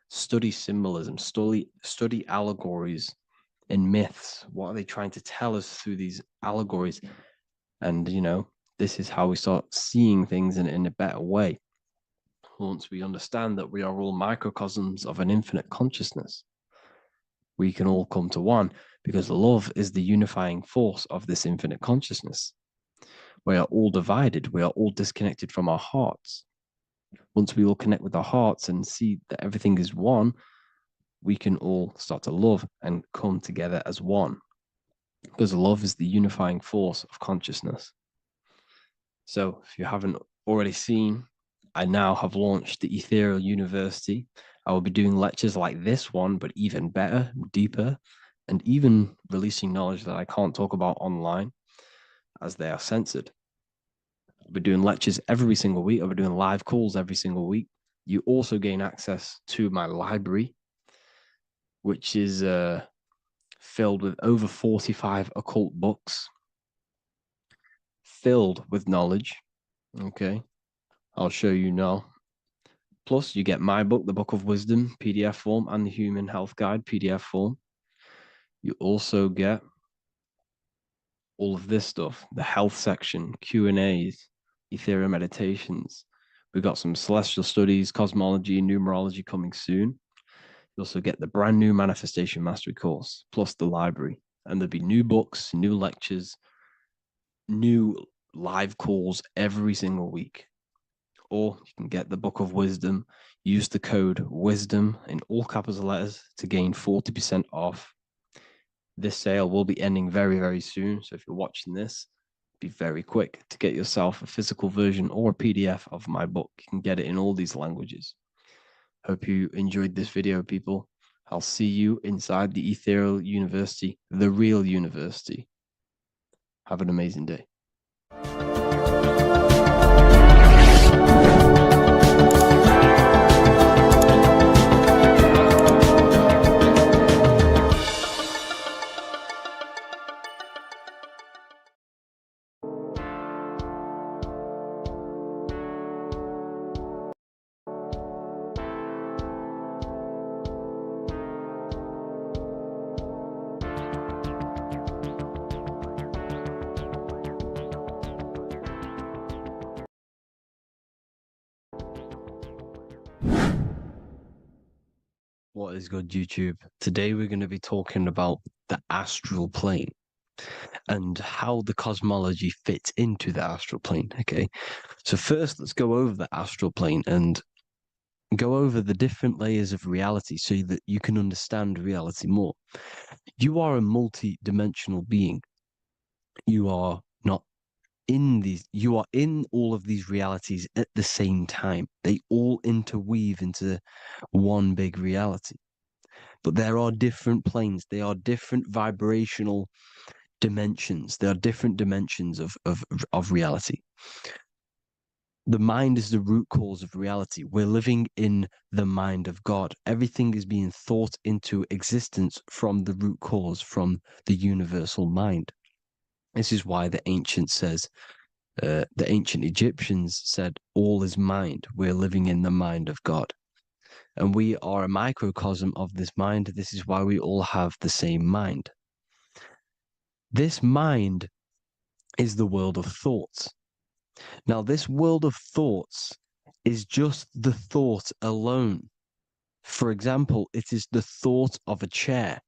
Study symbolism, study allegories and myths. What are they trying to tell us through these allegories? And, this is how we start seeing things in a better way. Once we understand that we are all microcosms of an infinite consciousness, we can all come to one, because love is the unifying force of this infinite consciousness. We are all divided. We are all disconnected from our hearts. Once we all connect with our hearts and see that everything is one, we can all start to love and come together as one, because love is the unifying force of consciousness. So if you haven't already seen, I now have launched the Ethereal University. I will be doing lectures like this one, but even better, deeper, and even releasing knowledge that I can't talk about online, as they are censored. I'll be doing lectures every single week. I'll be doing live calls every single week. You also gain access to my library, which is filled with over 45 occult books, filled with knowledge. Okay, I'll show you now. Plus, you get my book, The Book of Wisdom, PDF form, and the Human Health Guide, PDF form. You also get all of this stuff, the health section, Q&As, ethereal meditations. We've got some celestial studies, cosmology, and numerology coming soon. You also get the brand new Manifestation Mastery course, plus the library. And there'll be new books, new lectures, new live calls every single week. Or you can get the Book of Wisdom, use the code WISDOM in all capital letters to gain 40% off. This sale will be ending very, very soon. So if you're watching this, be very quick to get yourself a physical version or a PDF of my book. You can get it in all these languages. Hope you enjoyed this video, people. I'll see you inside the Ethereal University, the real university. Have an amazing day. What is good, YouTube? Today we're going to be talking about the astral plane and how the cosmology fits into the astral plane. Okay, so first let's go over the astral plane and go over the different layers of reality so that you can understand reality more. You are a multi-dimensional being. You are not you are in all of these realities at the same time. They all interweave into one big reality. But there are different planes. They are different vibrational dimensions. There are different dimensions of reality. The mind is the root cause of reality. We're living in the mind of God. Everything is being thought into existence from the root cause, from the universal mind. This is why the ancient Egyptians said, all is mind. We're living in the mind of God. And we are a microcosm of this mind. This is why we all have the same mind. This mind is the world of thoughts. Now, this world of thoughts is just the thought alone. For example, it is the thought of a chair.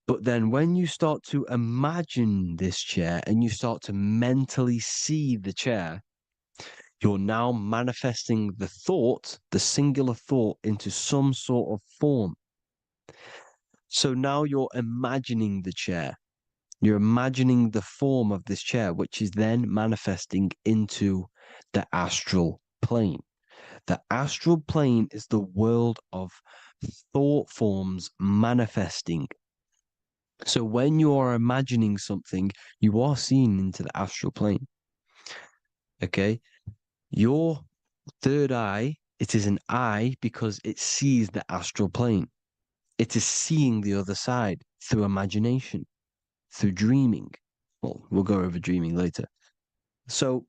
But then when you start to imagine this chair and you start to mentally see the chair, you're now manifesting the thought, the singular thought, into some sort of form. So now you're imagining the chair. You're imagining the form of this chair, which is then manifesting into the astral plane. The astral plane is the world of thought forms manifesting. So when you are imagining something, you are seeing into the astral plane. Okay? Your third eye, it is an eye because it sees the astral plane. It is seeing the other side through imagination, through dreaming. Well, we'll go over dreaming later. So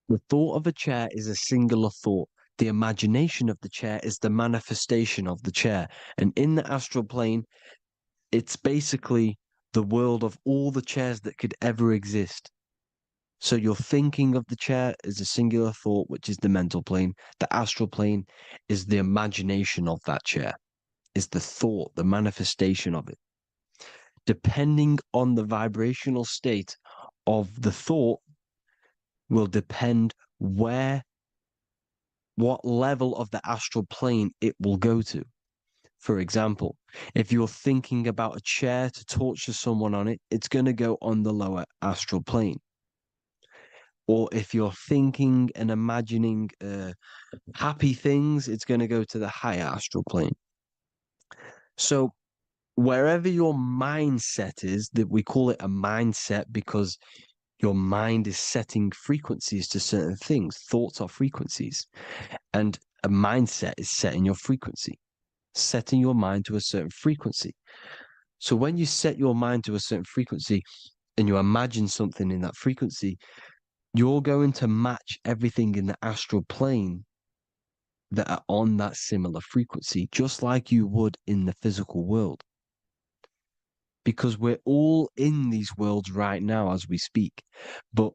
the thought of a chair is a singular thought. The imagination of the chair is the manifestation of the chair. And in the astral plane, it's basically the world of all the chairs that could ever exist. So you're thinking of the chair as a singular thought, which is the mental plane. The astral plane is the imagination of that chair, is the thought, the manifestation of it. Depending on the vibrational state of the thought will depend what level of the astral plane it will go to. For example, if you're thinking about a chair to torture someone on it, it's going to go on the lower astral plane. Or if you're thinking and imagining happy things, it's going to go to the higher astral plane. So wherever your mindset is, that we call it a mindset because your mind is setting frequencies to certain things. Thoughts are frequencies. And a mindset is setting your frequency, setting your mind to a certain frequency. So when you set your mind to a certain frequency and you imagine something in that frequency, you're going to match everything in the astral plane that are on that similar frequency, just like you would in the physical world. Because we're all in these worlds right now as we speak, but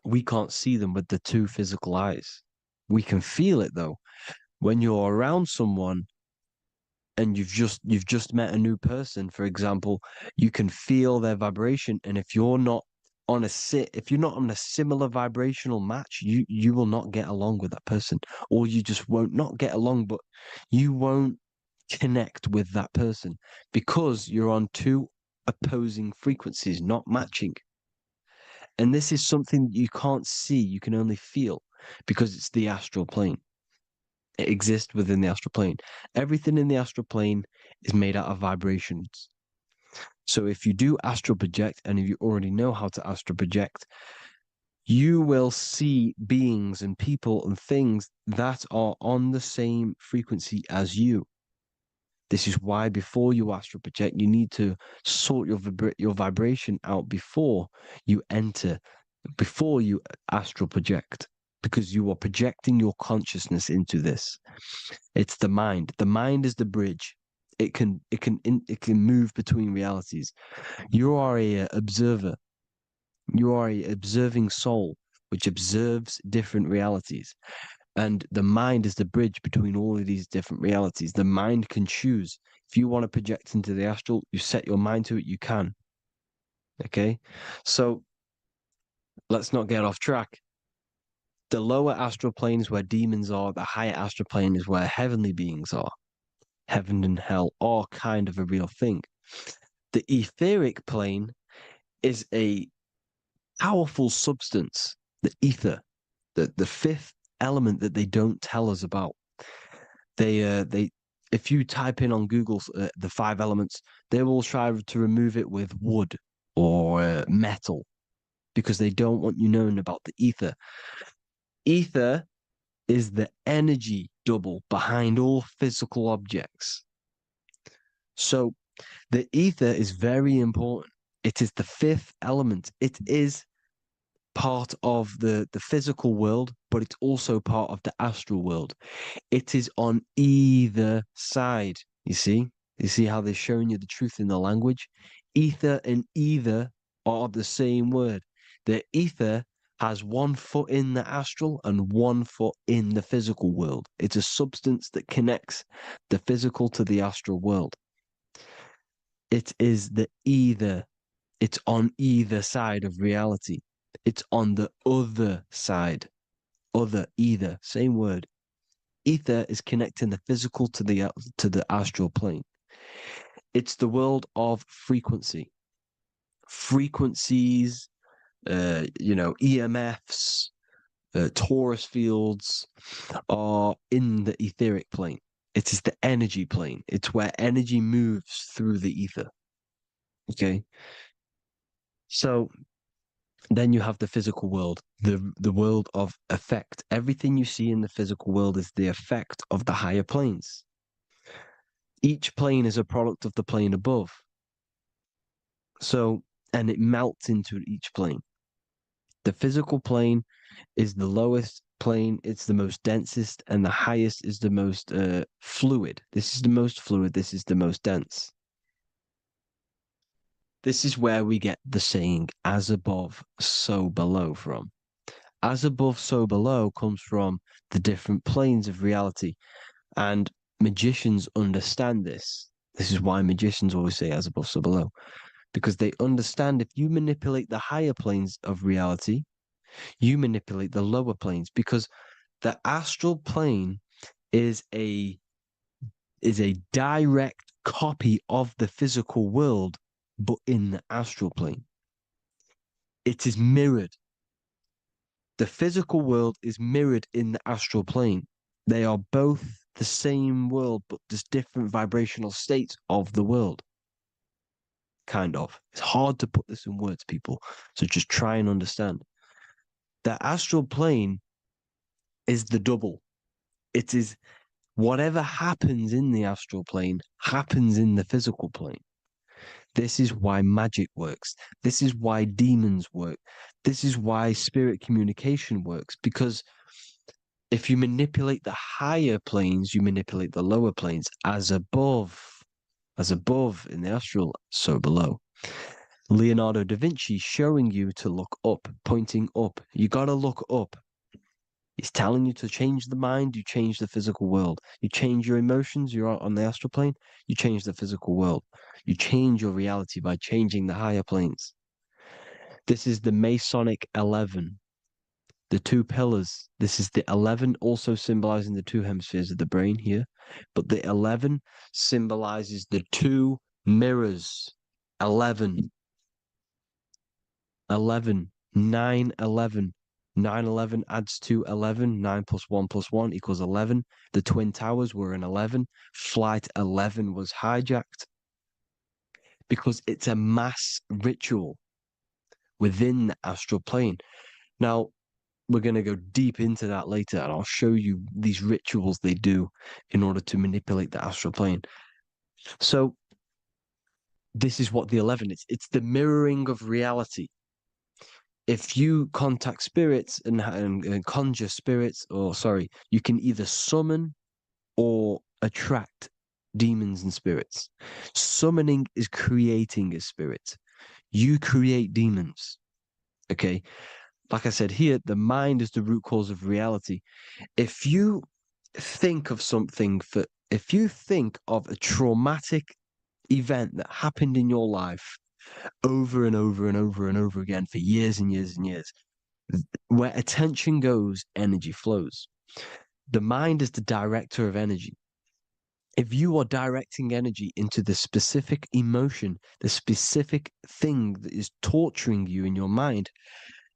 we can't see them with the two physical eyes. We can feel it though. When you're around someone and you've just met a new person, for example, you can feel their vibration. And if you're not on a similar vibrational match, you will not get along with that person, or you just won't not get along, but you won't connect with that person because you're on two opposing frequencies, not matching. And this is something you can't see, you can only feel because it's the astral plane. It exists within the astral plane. Everything in the astral plane is made out of vibrations. So if you do astral project, and if you already know how to astral project, you will see beings and people and things that are on the same frequency as you. This is why before you astral project, you need to sort your vibration out before you astral project, because you are projecting your consciousness into this. It's the mind. The mind is the bridge. It can move between realities. You are a observer. You are a observing soul which observes different realities. And the mind is the bridge between all of these different realities. The mind can choose. If you want to project into the astral, you set your mind to it, you can. Okay? So let's not get off track. The lower astral plane is where demons are. The higher astral plane is where heavenly beings are. Heaven and hell are kind of a real thing. The etheric plane is a powerful substance, the ether, the fifth element that they don't tell us about. They if you type in on Google the 5 elements, they will try to remove it with wood or metal because they don't want you knowing about the ether. Ether is the energy double behind all physical objects. So the ether is very important. It is the fifth element. It is part of the physical world, but it's also part of the astral world. It is on either side. You see how they're showing you the truth in the language. Ether and either are the same word. The ether has 1 foot in the astral and 1 foot in the physical world. It's a substance that connects the physical to the astral world. It is the either. It's on either side of reality. It's on the other side. Other, either, same word. Ether is connecting the physical to the astral plane. It's the world of frequency. Frequencies, EMFs, torus fields are in the etheric plane. It is the energy plane. It's where energy moves through the ether. Okay. So then you have the physical world, the world of effect. Everything you see in the physical world is the effect of the higher planes. Each plane is a product of the plane above. So, and it melts into each plane. The physical plane is the lowest plane, it's the most densest, and the highest is the most fluid. This is the most fluid, this is the most dense. This is where we get the saying, as above, so below from. As above, so below comes from the different planes of reality. And magicians understand this. This is why magicians always say as above, so below. Because they understand if you manipulate the higher planes of reality, you manipulate the lower planes. Because the astral plane is a direct copy of the physical world, but in the astral plane. It is mirrored. The physical world is mirrored in the astral plane. They are both the same world, but just different vibrational states of the world. Kind of. It's hard to put this in words, people. So just try and understand. The astral plane is the double. It is whatever happens in the astral plane happens in the physical plane. This is why magic works. This is why demons work. This is why spirit communication works. Because if you manipulate the higher planes, you manipulate the lower planes. As above in the astral, so below. Leonardo da Vinci showing you to look up, pointing up. You got to look up. He's telling you to change the mind, you change the physical world. You change your emotions, you're on the astral plane, you change the physical world. You change your reality by changing the higher planes. This is the Masonic 11, the 2 pillars. This is the 11, also symbolizing the 2 hemispheres of the brain here. But the 11 symbolizes the 2 mirrors. 11, 11, 9, 11. 9, 11 adds to 11. 9 plus 1 plus 1 equals 11. The Twin Towers were an 11. Flight 11 was hijacked. Because it's a mass ritual within the astral plane. Now, we're going to go deep into that later, and I'll show you these rituals they do in order to manipulate the astral plane. So, this is what the 11 is. It's the mirroring of reality. If you contact spirits and conjure spirits, you can either summon or attract demons and spirits. Summoning is creating a spirit. You create demons. Okay? Like I said here, the mind is the root cause of reality. If you think of if you think of a traumatic event that happened in your life over and over and over and over again for years and years and years, where attention goes, energy flows. The mind is the director of energy. If you are directing energy into the specific emotion, the specific thing that is torturing you in your mind,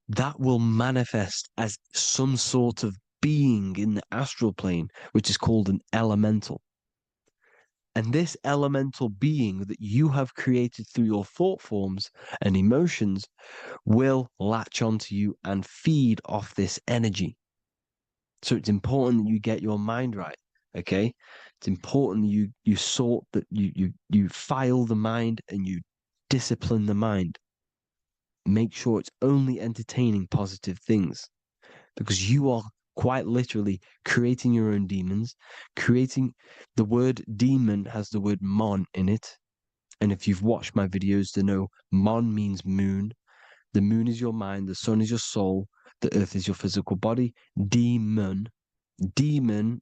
that will manifest as some sort of being in the astral plane, which is called an elemental. And this elemental being that you have created through your thought forms and emotions will latch onto you and feed off this energy. So it's important that you get your mind right. Okay, it's important that you sort that you file the mind and you discipline the mind. Make sure it's only entertaining positive things, because you are quite literally creating your own demons. Creating the word demon has the word mon in it, and if you've watched my videos to know, mon means moon. The moon is your mind, the sun is your soul, the earth is your physical body. Demon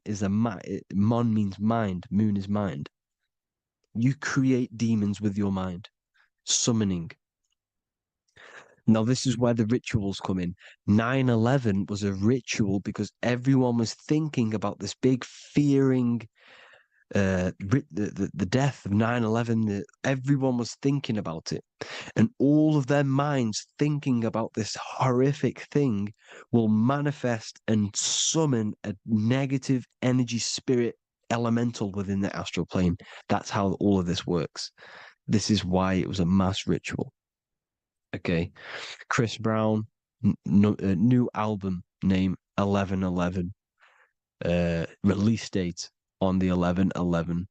is mon means mind, moon is mind. You create demons with your mind, summoning. Now, this is where the rituals come in. 9/11 was a ritual because everyone was thinking about this big fearing, the death of 9/11. Everyone was thinking about it. And all of their minds thinking about this horrific thing will manifest and summon a negative energy spirit elemental within the astral plane. That's how all of this works. This is why it was a mass ritual. Okay. Chris Brown, new album name 11/11. Release date on the 11/11.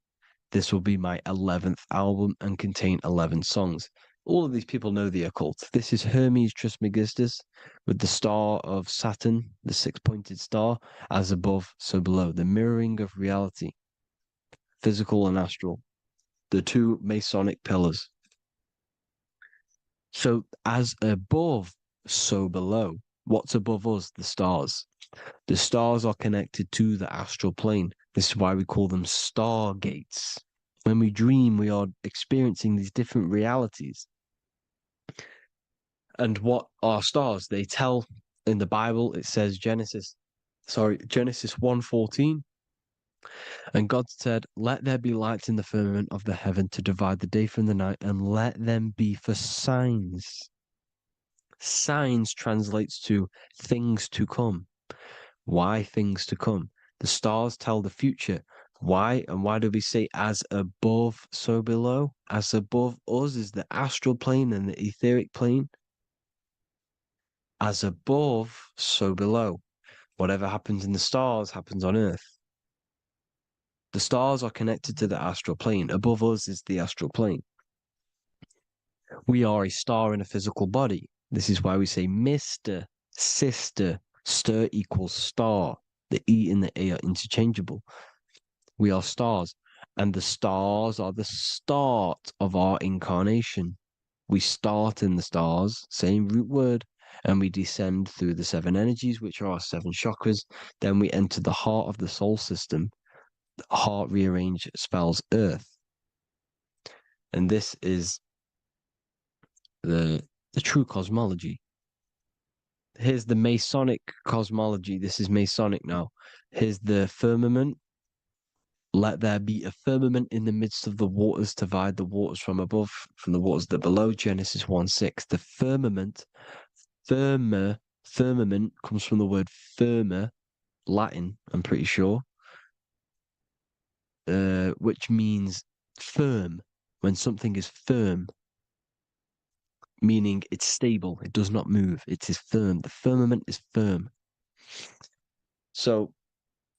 This will be my 11th album and contain 11 songs. All of these people know the occult. This is Hermes Trismegistus with the star of Saturn, the six-pointed star, as above, so below. The mirroring of reality, physical and astral, the two Masonic pillars. So as above, so below. What's above us? The stars. The stars are connected to the astral plane. This is why we call them stargates. When we dream, we are experiencing these different realities. And what are stars? They tell in the Bible, it says Genesis 1:14. And God said, "Let there be lights in the firmament of the heaven to divide the day from the night, and let them be for signs." Signs translates to things to come. Why things to come? The stars tell the future. Why? And why do we say as above, so below? As above us is the astral plane and the etheric plane. As above, so below. Whatever happens in the stars happens on Earth. The stars are connected to the astral plane. Above us is the astral plane. We are a star in a physical body. This is why we say Mr., sister, stir equals star. The E and the A are interchangeable. We are stars, and the stars are the start of our incarnation. We start in the stars, same root word, and we descend through the seven energies, which are our seven chakras. Then we enter the heart of the soul system. The heart rearranged spells earth. And this is the true cosmology. Here's the Masonic cosmology. This is Masonic now. Here's the firmament. Let there be a firmament in the midst of the waters to divide the waters from above, from the waters that below. Genesis 1:6. The firmament, firmament comes from the word firma, Latin, I'm pretty sure, which means firm. When something is firm, meaning it's stable, it does not move, it is firm. The firmament is firm. So,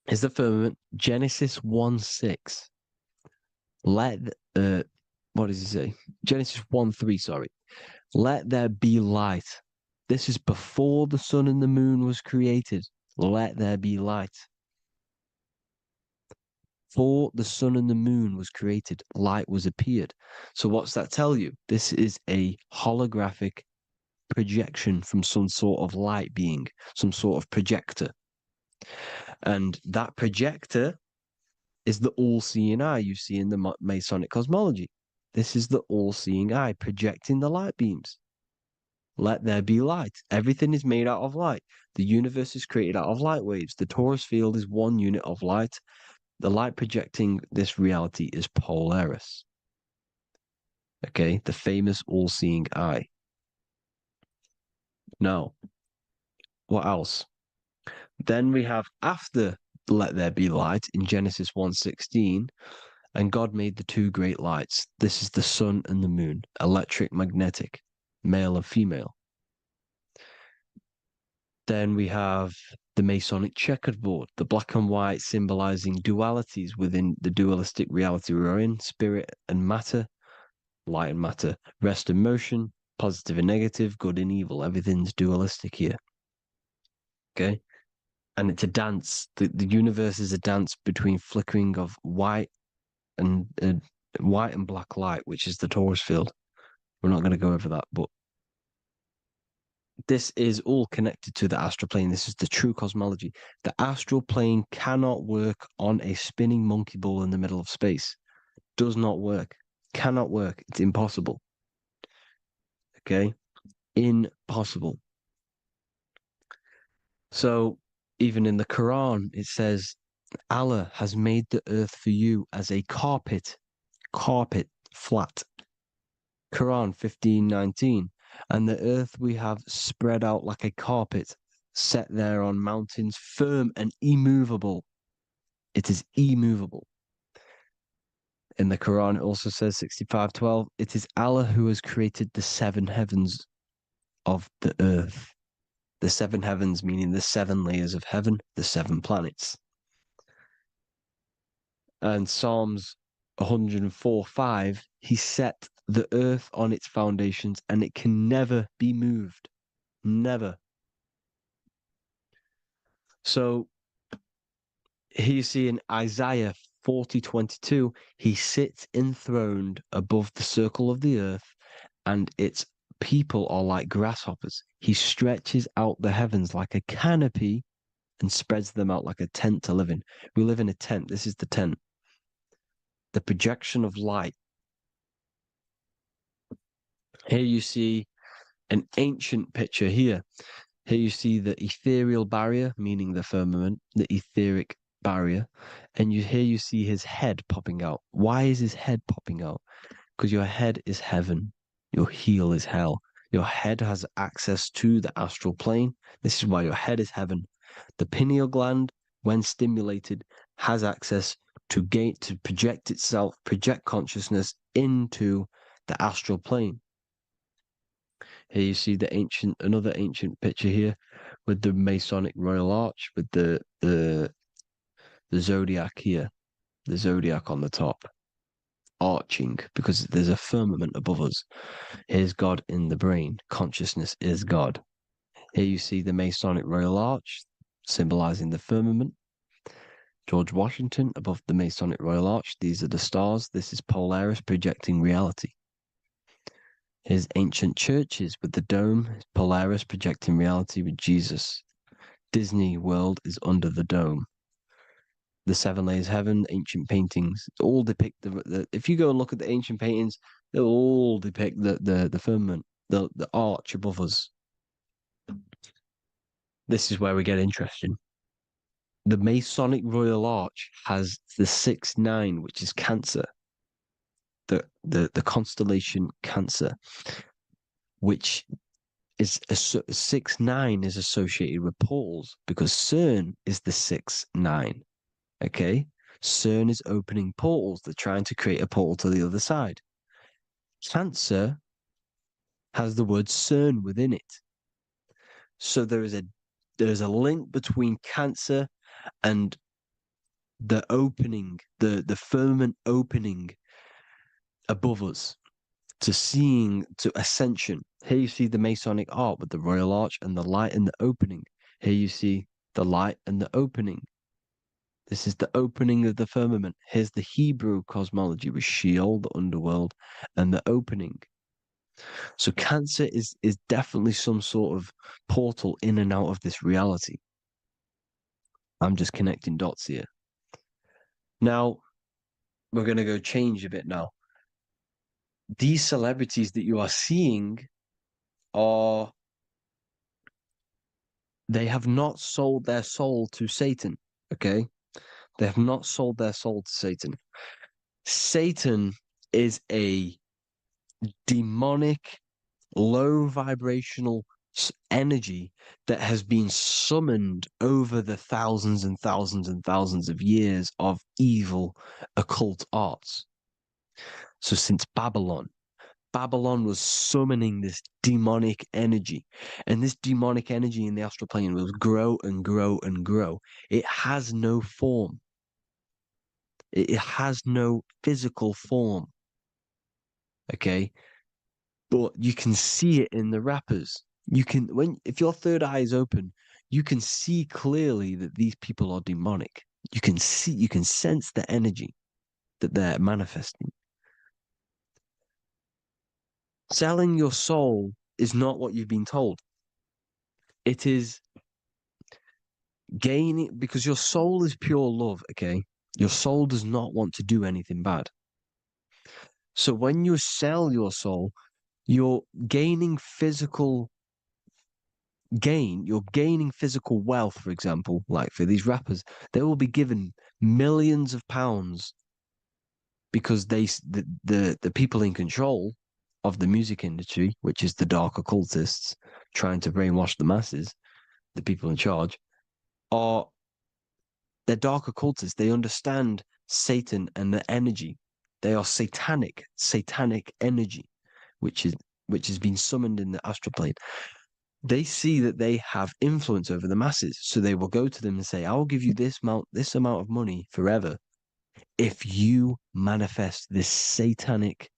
is the firmament Genesis 1:6. What does it say? Genesis 1:3, sorry. Let there be light. This is before the sun and the moon was created. Let there be light. Before the sun and the moon was created, light was appeared. So what's that tell you? This is a holographic projection from some sort of light being, some sort of projector. And that projector is the all-seeing eye you see in the Masonic cosmology. This is the all-seeing eye projecting the light beams. Let there be light. Everything is made out of light. The universe is created out of light waves. The torus field is one unit of light. The light projecting this reality is Polaris. Okay, the famous all-seeing eye. Now, what else? Then we have after let there be light in Genesis 1:16, and God made the two great lights. This is the sun and the moon, electric, magnetic, male and female. Then we have the Masonic checkerboard, the black and white symbolizing dualities within the dualistic reality we're in, spirit and matter, light and matter, rest and motion, positive and negative, good and evil. Everything's dualistic here. Okay? And it's a dance. The universe is a dance between flickering of white and black light, which is the Taurus field. We're not going to go over that, but this is all connected to the astral plane. This is the true cosmology. The astral plane cannot work on a spinning monkey ball in the middle of space. Does not work. Cannot work. It's impossible. Okay? Impossible. So even in the Quran, it says, Allah has made the earth for you as a carpet, flat. Quran 15:19. And the earth we have spread out like a carpet, set there on mountains, firm and immovable. It is immovable. In the Quran, it also says 65:12, it is Allah who has created the seven heavens of the earth. The seven heavens meaning the seven layers of heaven, the seven planets. And Psalms 104:5, he set the earth on its foundations and it can never be moved. Never. So here you see in Isaiah 40:22, he sits enthroned above the circle of the earth and its people are like grasshoppers. He stretches out the heavens like a canopy and spreads them out like a tent to live in. We live in a tent. This is the tent. The projection of light. Here you see an ancient picture here. Here you see the ethereal barrier, meaning the firmament, the etheric barrier. And here you see his head popping out. Why is his head popping out? Because your head is heaven. Your heel is hell. Your head has access to the astral plane. This is why your head is heaven. The pineal gland, when stimulated, has access to project itself, project consciousness into the astral plane. Here you see another ancient picture here with the Masonic Royal Arch, with the zodiac here, the zodiac on the top, arching because there's a firmament above us. Here's God in the brain. Consciousness is God. Here you see the Masonic Royal Arch, symbolizing the firmament. George Washington above the Masonic Royal Arch. These are the stars. This is Polaris projecting reality. His ancient churches with the dome, Polaris projecting reality with Jesus. Disney World is under the dome. The seven layers of heaven, ancient paintings, all depict if you go and look at the ancient paintings, they'll all depict the firmament, the arch above us. This is where we get interesting. The Masonic Royal Arch has the 6-9, which is Cancer. The constellation Cancer, which is 6-9 is associated with portals because CERN is the 6-9. Okay, CERN is opening portals. They're trying to create a portal to the other side. Cancer has the word CERN within it, so there is a link between Cancer and the opening, the firmament opening above us to ascension. Here you see the Masonic art with the Royal Arch and the light and the opening. Here you see the light and the opening. This is the opening of the firmament. Here's the Hebrew cosmology with Sheol, the underworld, and the opening. So Cancer is definitely some sort of portal in and out of this reality. I'm just connecting dots here. Now, we're going to go change a bit now. These celebrities that you are seeing they have not sold their soul to Satan, okay? They have not sold their soul to Satan. Satan is a demonic, low vibrational energy that has been summoned over the thousands and thousands and thousands of years of evil occult arts. So since Babylon was summoning this demonic energy, and this demonic energy in the astral plane will grow and grow and grow. It has no form. It has no physical form. Okay? But you can see it in the rappers. If your third eye is open, you can see clearly that these people are demonic. You can sense the energy that they're manifesting. Selling your soul is not what you've been told. It is gaining, because your soul is pure love, okay? Your soul does not want to do anything bad. So when you sell your soul, you're gaining physical gain. You're gaining physical wealth, for example, like for these rappers, they will be given millions of pounds because the people in control of the music industry, which is the dark occultists trying to brainwash the masses, the people in charge, they're dark occultists. They understand Satan and the energy. They are satanic energy, which has been summoned in the astral plane. They see that they have influence over the masses, so they will go to them and say, "I will give you this amount of money forever if you manifest this satanic,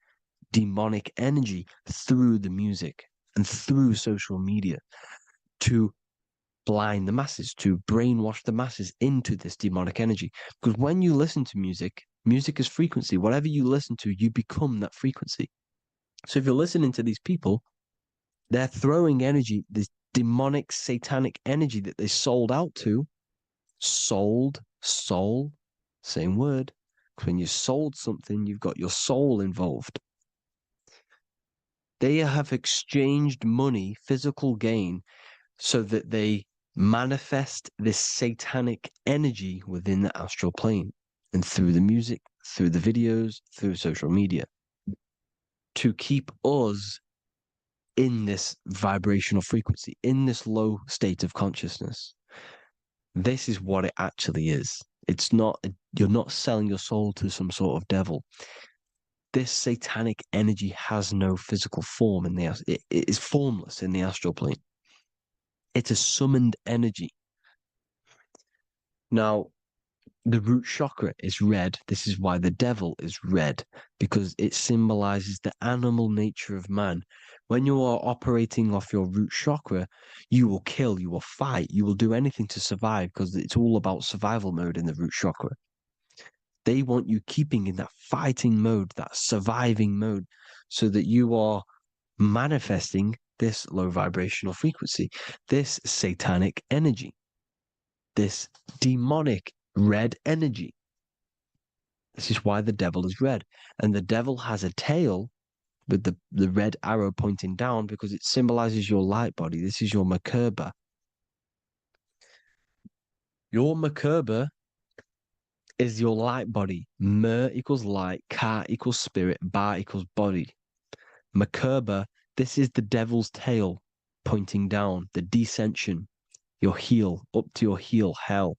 demonic energy through the music and through social media to blind the masses, to brainwash the masses into this demonic energy." Because when you listen to music, music is frequency. Whatever you listen to, you become that frequency. So if you're listening to these people, they're throwing energy, this demonic, satanic energy that they sold out to. Sold, soul, same word. When you sold something, you've got your soul involved. They have exchanged money, physical gain, so that they manifest this satanic energy within the astral plane and through the music, through the videos, through social media to keep us in this vibrational frequency, in this low state of consciousness. This is what it actually is. It's not, you're not selling your soul to some sort of devil. This satanic energy has no physical form it is formless in the astral plane. It's a summoned energy. Now, the root chakra is red. This is why the devil is red, because it symbolizes the animal nature of man. When you are operating off your root chakra, you will kill, you will fight, you will do anything to survive, because it's all about survival mode in the root chakra. They want you keeping in that fighting mode, that surviving mode, so that you are manifesting this low vibrational frequency, this satanic energy, this demonic red energy. This is why the devil is red. And the devil has a tail with the red arrow pointing down because it symbolizes your light body. This is your Merkaba. Your Merkaba is your light body. Mer equals light, Ka equals spirit, Ba equals body. Merkaba, this is the devil's tail pointing down, the descension, your heel, up to your heel, hell.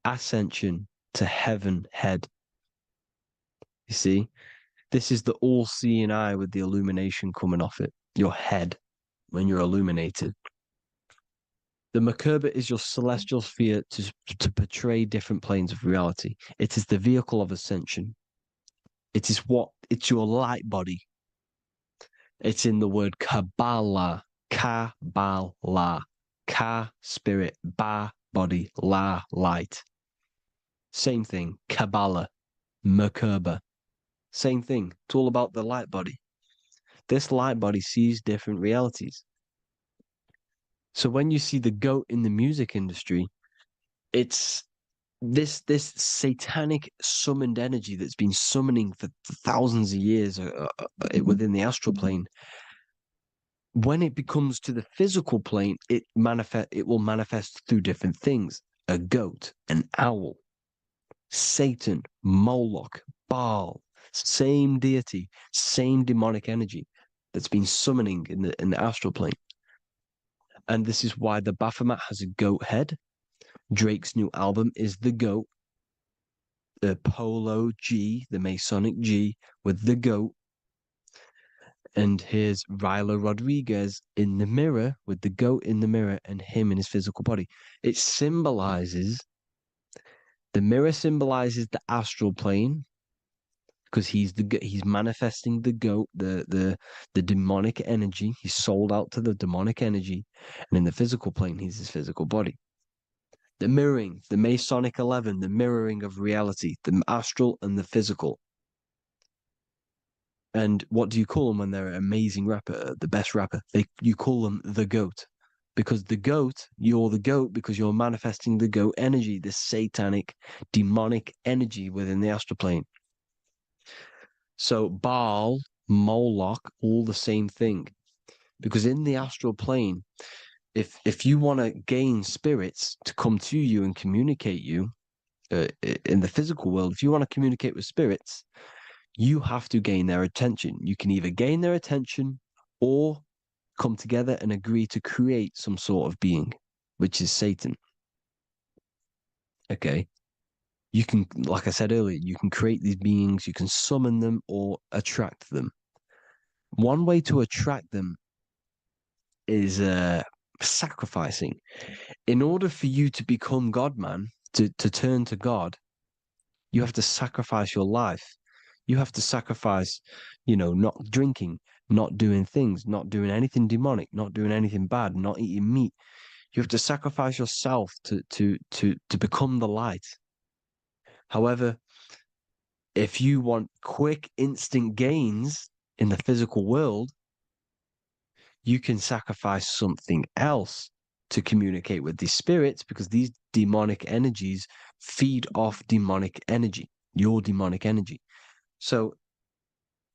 Ascension to heaven, head. You see, this is the all-seeing eye with the illumination coming off it, your head, when you're illuminated. The Merkaba is your celestial sphere to portray different planes of reality. It is the vehicle of ascension. It's your light body. It's in the word Kabbalah, Kabbalah, Ka, spirit, Ba, body, La, light. Same thing, Kabbalah, Merkaba. Same thing. It's all about the light body. This light body sees different realities. So when you see the goat in the music industry, it's this satanic summoned energy that's been summoning for thousands of years within the astral plane. When it becomes to the physical plane, it will manifest through different things. A goat, an owl, Satan, Moloch, Baal, same deity, same demonic energy that's been summoning in the astral plane. And this is why the Baphomet has a goat head. Drake's new album is the goat. The Polo G, the Masonic G, with the goat. And here's Rilo Rodriguez in the mirror with the goat in the mirror and him in his physical body. It symbolizes, the mirror symbolizes the astral plane because he's manifesting the goat, the demonic energy. He's sold out to the demonic energy, and in the physical plane, he's his physical body. The mirroring, the Masonic 11, the mirroring of reality, the astral and the physical. And what do you call them when they're an amazing rapper, the best rapper? You call them the GOAT. Because the GOAT, you're the GOAT because you're manifesting the GOAT energy, the satanic, demonic energy within the astral plane. So Baal, Moloch, all the same thing. Because in the astral plane, if you want to gain spirits to come to you and communicate you in the physical world, if you want to communicate with spirits, you have to gain their attention. You can either gain their attention or come together and agree to create some sort of being, which is Satan. Okay. You can, like I said earlier, you can create these beings, you can summon them or attract them. One way to attract them is sacrificing. In order for you to become God, man, to turn to God, you have to sacrifice your life. You have to sacrifice, not drinking, not doing things, not doing anything demonic, not doing anything bad, not eating meat. You have to sacrifice yourself to become the light. However, if you want quick, instant gains in the physical world, you can sacrifice something else to communicate with these spirits, because these demonic energies feed off demonic energy, your demonic energy. So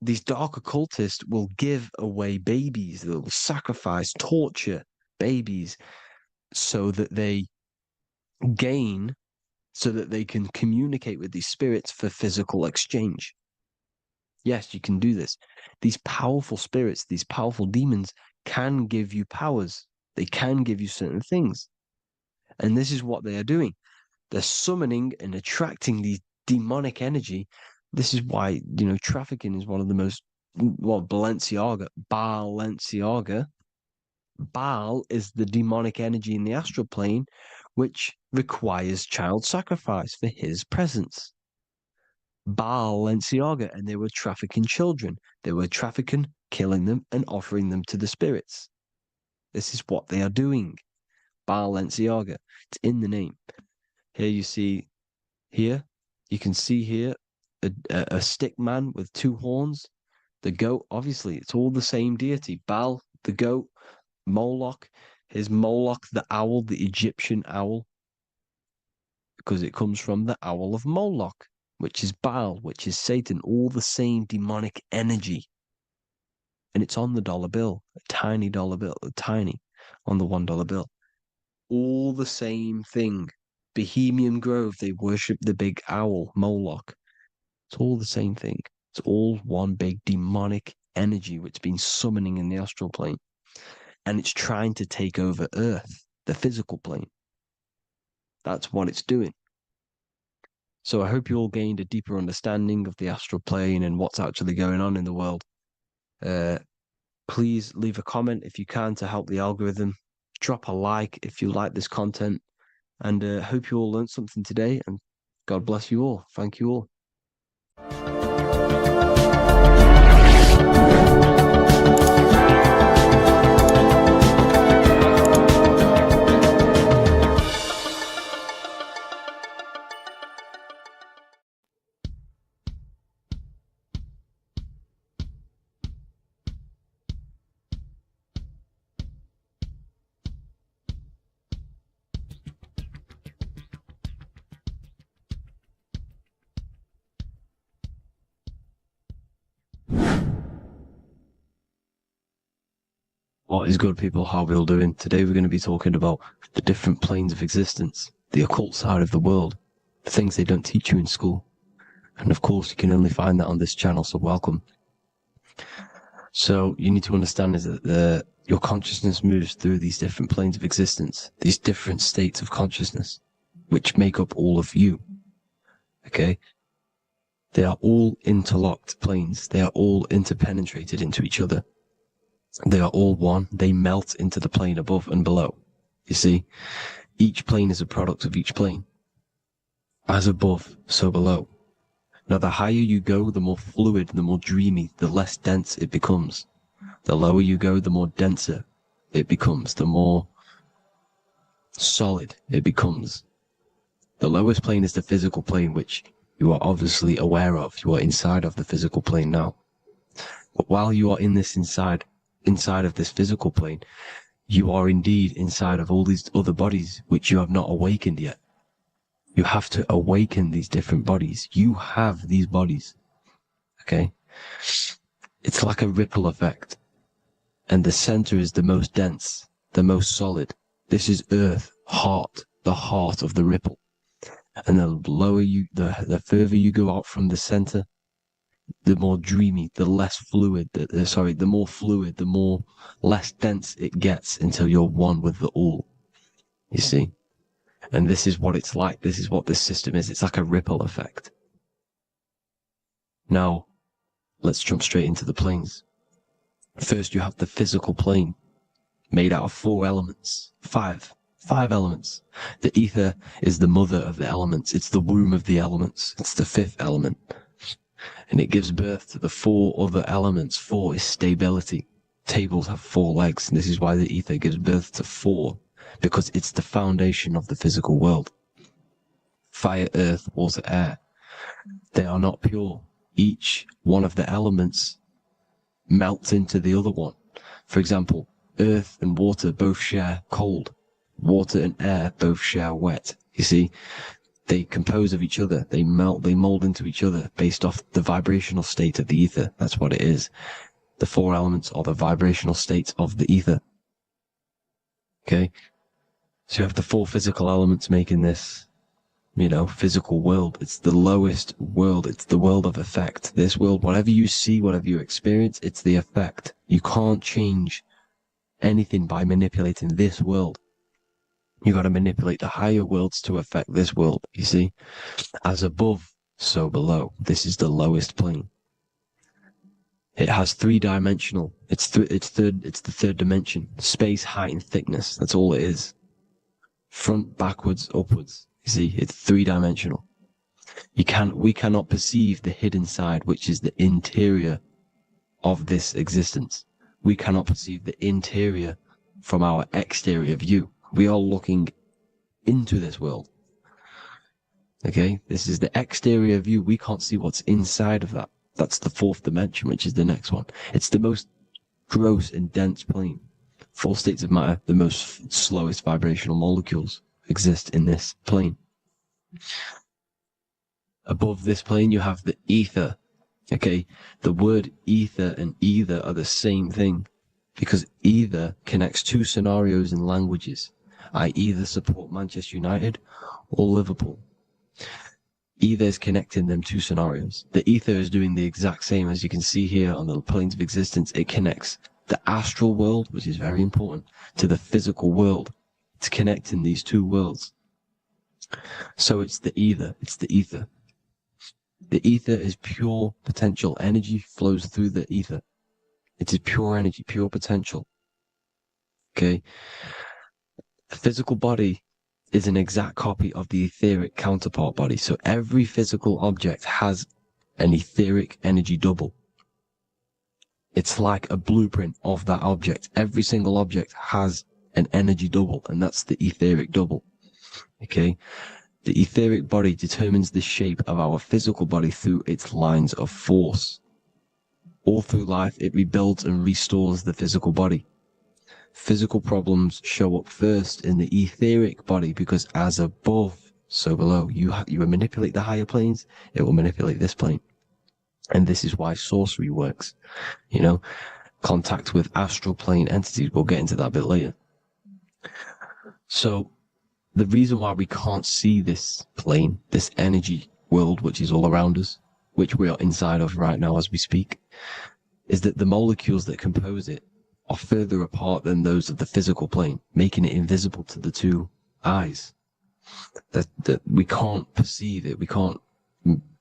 these dark occultists will give away babies, they will sacrifice, torture babies so that they gain, so that they can communicate with these spirits for physical exchange. Yes, you can do this. These powerful spirits, these powerful demons can give you powers. They can give you certain things. And this is what they are doing. They're summoning and attracting these demonic energy. This is why, trafficking is one of the most, Balenciaga. Baal is the demonic energy in the astral plane, which requires child sacrifice for his presence. Balenciaga, and they were trafficking children. They were trafficking, killing them, and offering them to the spirits. This is what they are doing. Balenciaga. It's in the name. Here you see, you can see here a stick man with two horns. The goat, obviously, it's all the same deity. Baal, the goat, Moloch. Here's Moloch, the owl, the Egyptian owl, because it comes from the owl of Moloch, which is Baal, which is Satan, all the same demonic energy. And it's on the dollar bill, a tiny dollar bill, tiny, on the $1 bill. All the same thing. Bohemian Grove, they worship the big owl, Moloch. It's all the same thing. It's all one big demonic energy which has been summoning in the astral plane. And it's trying to take over Earth, the physical plane. That's what it's doing. So I hope you all gained a deeper understanding of the astral plane and what's actually going on in the world. Please leave a comment if you can to help the algorithm. Drop a like if you like this content. And hope you all learned something today. And God bless you all. Thank you all. What is good, people? How are we all doing? Today we're going to be talking about the different planes of existence, the occult side of the world. the things they don't teach you in school. And of course, you can only find that on this channel, so welcome. So you need to understand is that your consciousness moves through these different planes of existence, these different states of consciousness, which make up all of you. Okay? They are all interlocked planes. They are all interpenetrated into each other. They are all one. They melt into the plane above and below. You see, each plane is a product of each plane. As above, so below. Now, the higher you go, the more fluid, the more dreamy, the less dense it becomes. The lower you go, the more denser it becomes, the more solid it becomes. The lowest plane is the physical plane, which you are obviously aware of. You are inside of the physical plane now. But while you are in this inside of this physical plane, you are indeed inside of all these other bodies which you have not awakened yet. You have to awaken these different bodies. You have these bodies. Okay? It's like a ripple effect. And the center is the most dense, the most solid. This is Earth, heart, the heart of the ripple. And the lower you, the further you go out from the center, the more dreamy, the less fluid, the more fluid, the more less dense it gets until you're one with the all. You see? And this is what it's like. This is what this system is. It's like a ripple effect. Now, let's jump straight into the planes. First, you have the physical plane, made out of 4 elements. 5 elements. The ether is the mother of the elements. It's the womb of the elements. It's the 5th element. And it gives birth to the 4 other elements. 4 is stability. Tables have 4 legs, and this is why the ether gives birth to 4. Because it's the foundation of the physical world. Fire, earth, water, air. They are not pure. Each one of the elements melts into the other one. For example, earth and water both share cold. Water and air both share wet. You see, they compose of each other. They melt, they mold into each other based off the vibrational state of the ether. That's what it is. The 4 elements are the vibrational states of the ether. Okay? So you have the 4 physical elements making this, physical world. It's the lowest world. It's the world of effect. This world, whatever you see, whatever you experience, it's the effect. You can't change anything by manipulating this world. You got to manipulate the higher worlds to affect this world, you see? As above, so below. This is the lowest plane. It has 3-dimensional. It's the 3rd dimension. Space, height, and thickness. That's all it is. Front, backwards, upwards. You see, it's 3-dimensional. We cannot perceive the hidden side, which is the interior of this existence. We cannot perceive the interior from our exterior view. We are looking into this world. Okay? This is the exterior view. We can't see what's inside of that. That's the 4th dimension, which is the next one. It's the most gross and dense plane. 4 states of matter, the most slowest vibrational molecules, exist in this plane. Above this plane, you have the ether. Okay? The word ether and either are the same thing, because either connects 2 scenarios in languages. I either support Manchester United or Liverpool. Either is connecting them 2 scenarios. The ether is doing the exact same, as you can see here on the planes of existence. It connects the astral world, which is very important, to the physical world. It's connecting these 2 worlds. So it's the ether. It's the ether. The ether is pure potential. Energy flows through the ether. It is pure energy, pure potential. Okay? The physical body is an exact copy of the etheric counterpart body. So every physical object has an etheric energy double. It's like a blueprint of that object. Every single object has an energy double, and that's the etheric double. Okay? The etheric body determines the shape of our physical body through its lines of force. All through life, it rebuilds and restores the physical body. Physical problems show up first in the etheric body, because as above, so below. You manipulate the higher planes, it will manipulate this plane. And this is why sorcery works. Contact with astral plane entities. We'll get into that a bit later. So the reason why we can't see this plane, this energy world, which is all around us, which we are inside of right now as we speak, is that the molecules that compose it are further apart than those of the physical plane, making it invisible to the two eyes. That we can't perceive it.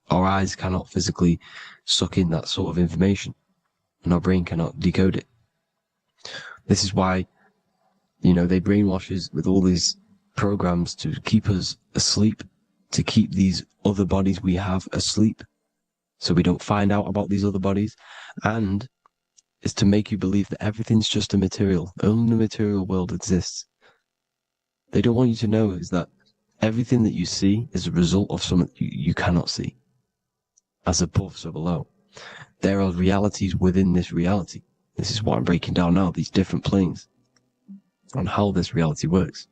Our eyes cannot physically suck in that sort of information, and our brain cannot decode it. This is why, they brainwash us with all these programs to keep us asleep, to keep these other bodies we have asleep, so we don't find out about these other bodies, and is to make you believe that everything's just a material. Only the material world exists. They don't want you to know is that everything that you see is a result of something you cannot see. As above, so below. There are realities within this reality. This is what I'm breaking down now, these different planes, on how this reality works.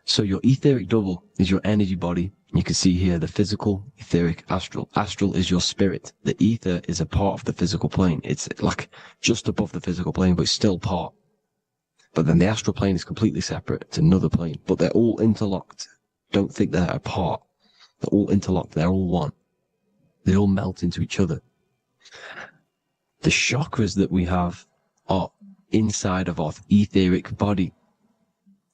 So your etheric double is your energy body. You can see here the physical, etheric, astral. Astral is your spirit. The ether is a part of the physical plane. It's like just above the physical plane, but it's still part. But then the astral plane is completely separate. It's another plane, but they're all interlocked. Don't think they're apart. They're all interlocked. They're all one. They all melt into each other. The chakras that we have are inside of our etheric body.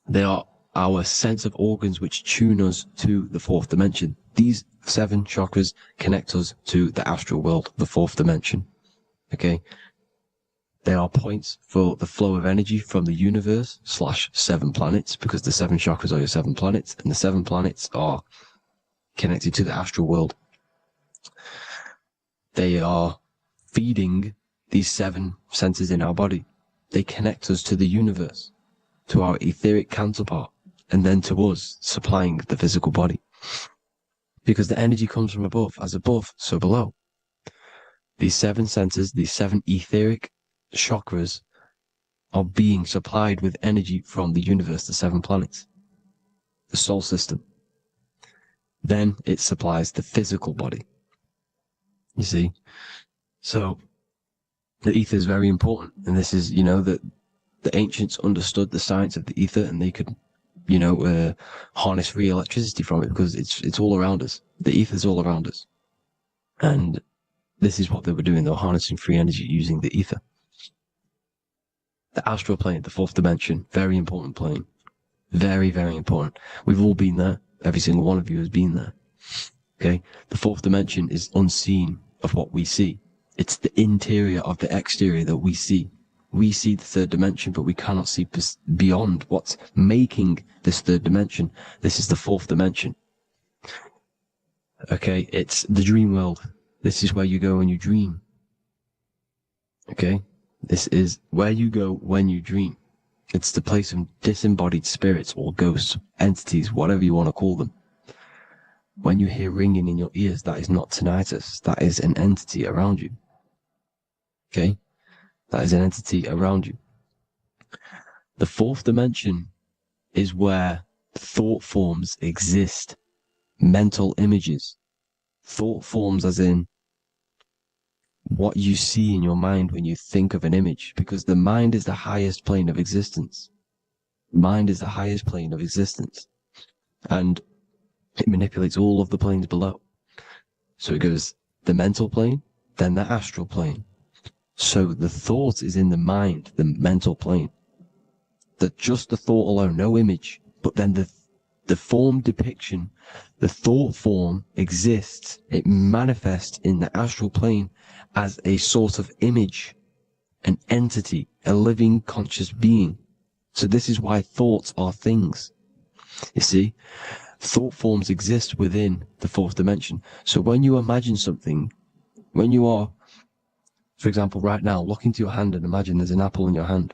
They are our sense of organs which tune us to the fourth dimension. These 7 chakras connect us to the astral world, the fourth dimension. Okay? They are points for the flow of energy from the universe / 7 planets, because the 7 chakras are your 7 planets, and the 7 planets are connected to the astral world. They are feeding these 7 senses in our body. They connect us to the universe, to our etheric counterpart, and then to us, supplying the physical body. Because the energy comes from above. As above, so below. These 7 senses, these 7 etheric chakras, are being supplied with energy from the universe, the 7 planets, the solar system. Then it supplies the physical body. You see? So, the ether is very important. And this is, that the ancients understood the science of the ether, and they could, harness free electricity from it, because it's all around us. The ether is all around us. And this is what they were doing. They were harnessing free energy using the ether. The astral plane, the fourth dimension, very important plane. Very, very important. We've all been there. Every single one of you has been there. Okay? The fourth dimension is unseen of what we see. It's the interior of the exterior that we see. We see the third dimension, but we cannot see beyond what's making this third dimension. This is the fourth dimension. Okay, it's the dream world. This is where you go when you dream. Okay, this is where you go when you dream. It's the place of disembodied spirits or ghosts, entities, whatever you want to call them. When you hear ringing in your ears, that is not tinnitus. That is an entity around you. Okay? That is an entity around you. The fourth dimension is where thought forms exist. Mental images. Thought forms as in what you see in your mind when you think of an image. Because the mind is the highest plane of existence. Mind is the highest plane of existence. And it manipulates all of the planes below. So it goes the mental plane, then the astral plane. So the thought is in the mind, the mental plane. That just the thought alone, no image, but then the form depiction, the thought form exists. It manifests in the astral plane as a sort of image, an entity, a living conscious being. So this is why thoughts are things. You see, thought forms exist within the fourth dimension. So when you imagine something, when you are, for example, right now, look into your hand and imagine there's an apple in your hand.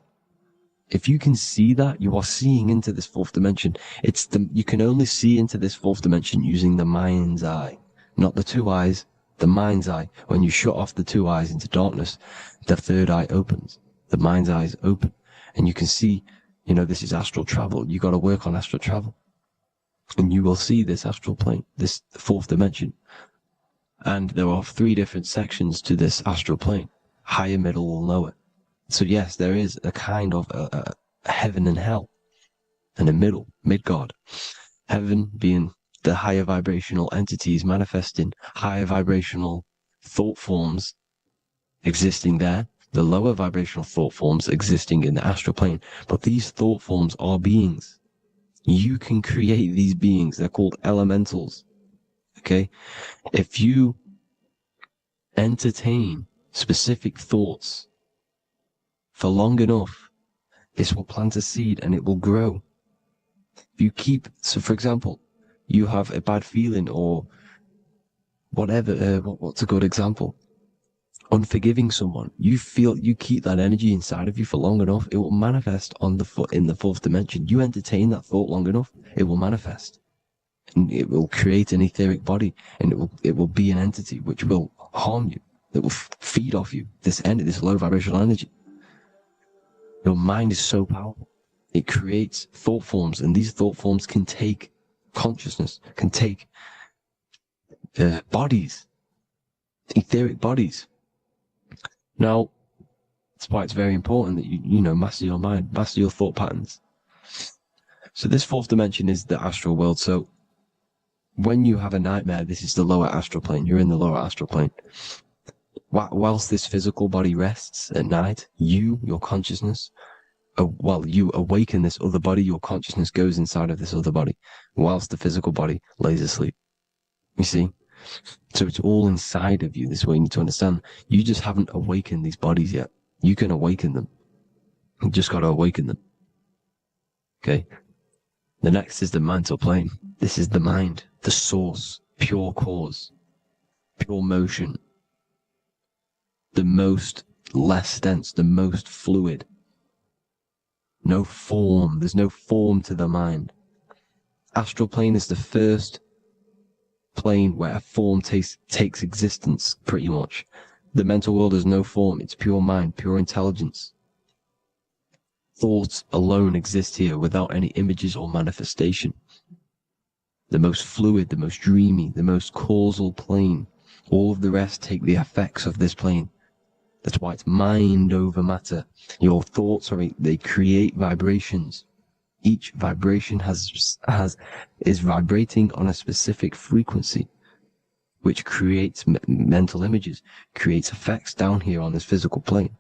If you can see that, you are seeing into this fourth dimension. You can only see into this fourth dimension using the mind's eye, not the 2 eyes, the mind's eye. When you shut off the 2 eyes into darkness, the third eye opens. The mind's eye is open, and you can see, this is astral travel. You got to work on astral travel, and you will see this astral plane, this fourth dimension. And there are 3 different sections to this astral plane, higher, middle, or lower. So yes, there is a kind of a heaven and hell, and a middle, Midgard. Heaven being the higher vibrational entities manifesting higher vibrational thought forms existing there, the lower vibrational thought forms existing in the astral plane. But these thought forms are beings. You can create these beings. They're called elementals. Okay? If you entertain specific thoughts for long enough, this will plant a seed and it will grow. If you keep, so for example, you have a bad feeling or whatever, what's a good example? Unforgiving someone. You keep that energy inside of you for long enough, it will manifest in the fourth dimension. You entertain that thought long enough, it will manifest. And it will create an etheric body, and it will be an entity which will harm you, that will feed off you, this low vibrational energy. Your mind is so powerful. It creates thought forms, and these thought forms can take consciousness, can take bodies, etheric bodies. Now, that's why it's very important that you master your mind, master your thought patterns. So this fourth dimension is the astral world. So when you have a nightmare, this is the lower astral plane. You're in the lower astral plane. Whilst this physical body rests at night, your consciousness, while you awaken this other body, your consciousness goes inside of this other body, whilst the physical body lays asleep. You see? So it's all inside of you. This is what you need to understand. You just haven't awakened these bodies yet. You can awaken them. You just got to awaken them. Okay? The next is the mental plane. This is the mind, the source, pure cause, pure motion, the most less dense, the most fluid. No form. There's no form to the mind. Astral plane is the first plane where a form takes existence, pretty much. The mental world has no form. It's pure mind, pure intelligence. Thoughts alone exist here without any images or manifestation. The most fluid, the most dreamy, the most causal plane. All of the rest take the effects of this plane. That's why it's mind over matter. Your thoughts they create vibrations. Each vibration is vibrating on a specific frequency, which creates mental images, creates effects down here on this physical plane.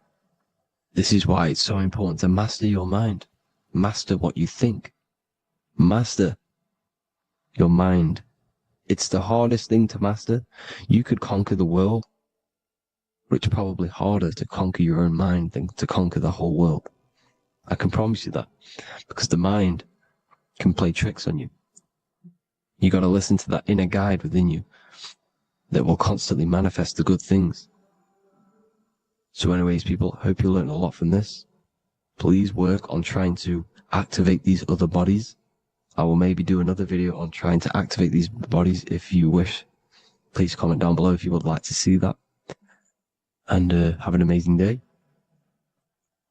This is why it's so important to master your mind. Master what you think. Master your mind. It's the hardest thing to master. You could conquer the world, but it's probably harder to conquer your own mind than to conquer the whole world. I can promise you that, because the mind can play tricks on you. You got to listen to that inner guide within you that will constantly manifest the good things. So anyways, people, hope you learned a lot from this. Please work on trying to activate these other bodies. I will maybe do another video on trying to activate these bodies if you wish. Please comment down below if you would like to see that. And have an amazing day.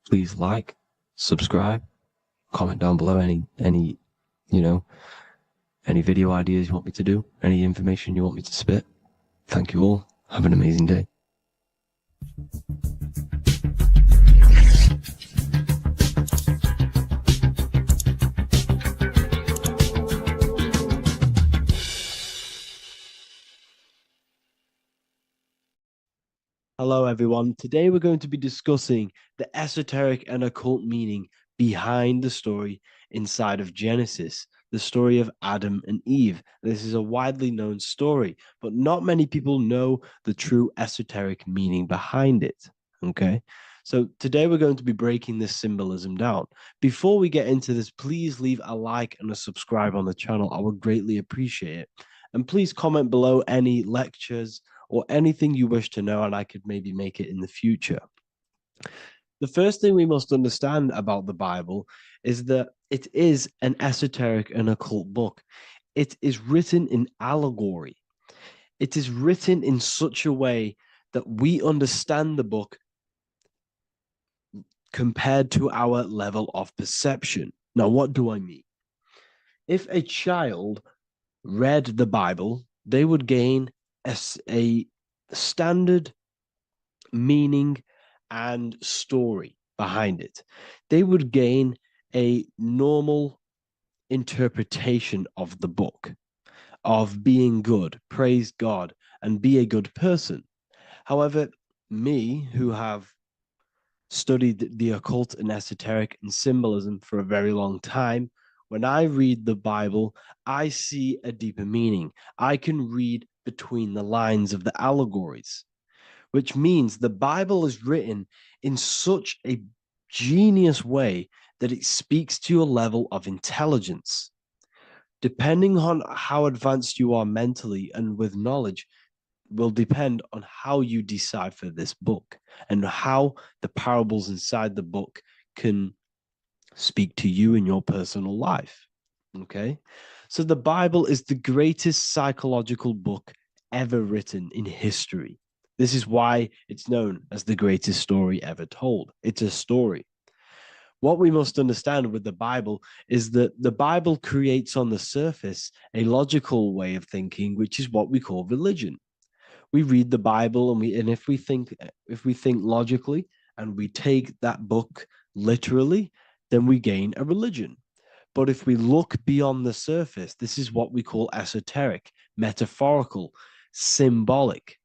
Please like, subscribe, comment down below any video ideas you want me to do, any information you want me to spit. Thank you all. Have an amazing day. Hello everyone. Today we're going to be discussing the esoteric and occult meaning behind the story inside of Genesis, the story of Adam and Eve. This is a widely known story, but not many people know the true esoteric meaning behind it. Okay, so today we're going to be breaking this symbolism down. Before we get into this, please leave a like and a subscribe on the channel. I would greatly appreciate it. And please comment below any lectures or anything you wish to know, and I could maybe make it in the future. The first thing we must understand about the Bible is that it is an esoteric and occult book. It is written in allegory. It is written in such a way that we understand the book compared to our level of perception. Now, what do I mean? If a child read the Bible, they would gain a standard meaning and story behind it. They would gain a normal interpretation of the book, of being good, praise God, and be a good person. However, me, who have studied the occult and esoteric and symbolism for a very long time, when I read the Bible, I see a deeper meaning. I can read between the lines of the allegories, which means the Bible is written in such a genius way that it speaks to your level of intelligence. Depending on how advanced you are mentally and with knowledge, will depend on how you decipher this book and how the parables inside the book can speak to you in your personal life. Okay. So the Bible is the greatest psychological book ever written in history. This is why it's known as the greatest story ever told. It's a story. What we must understand with the Bible is that the Bible creates on the surface a logical way of thinking, which is what we call religion. We read the Bible and if we think logically and we take that book literally, then we gain a religion. But if we look beyond the surface, this is what we call esoteric, metaphorical, symbolic.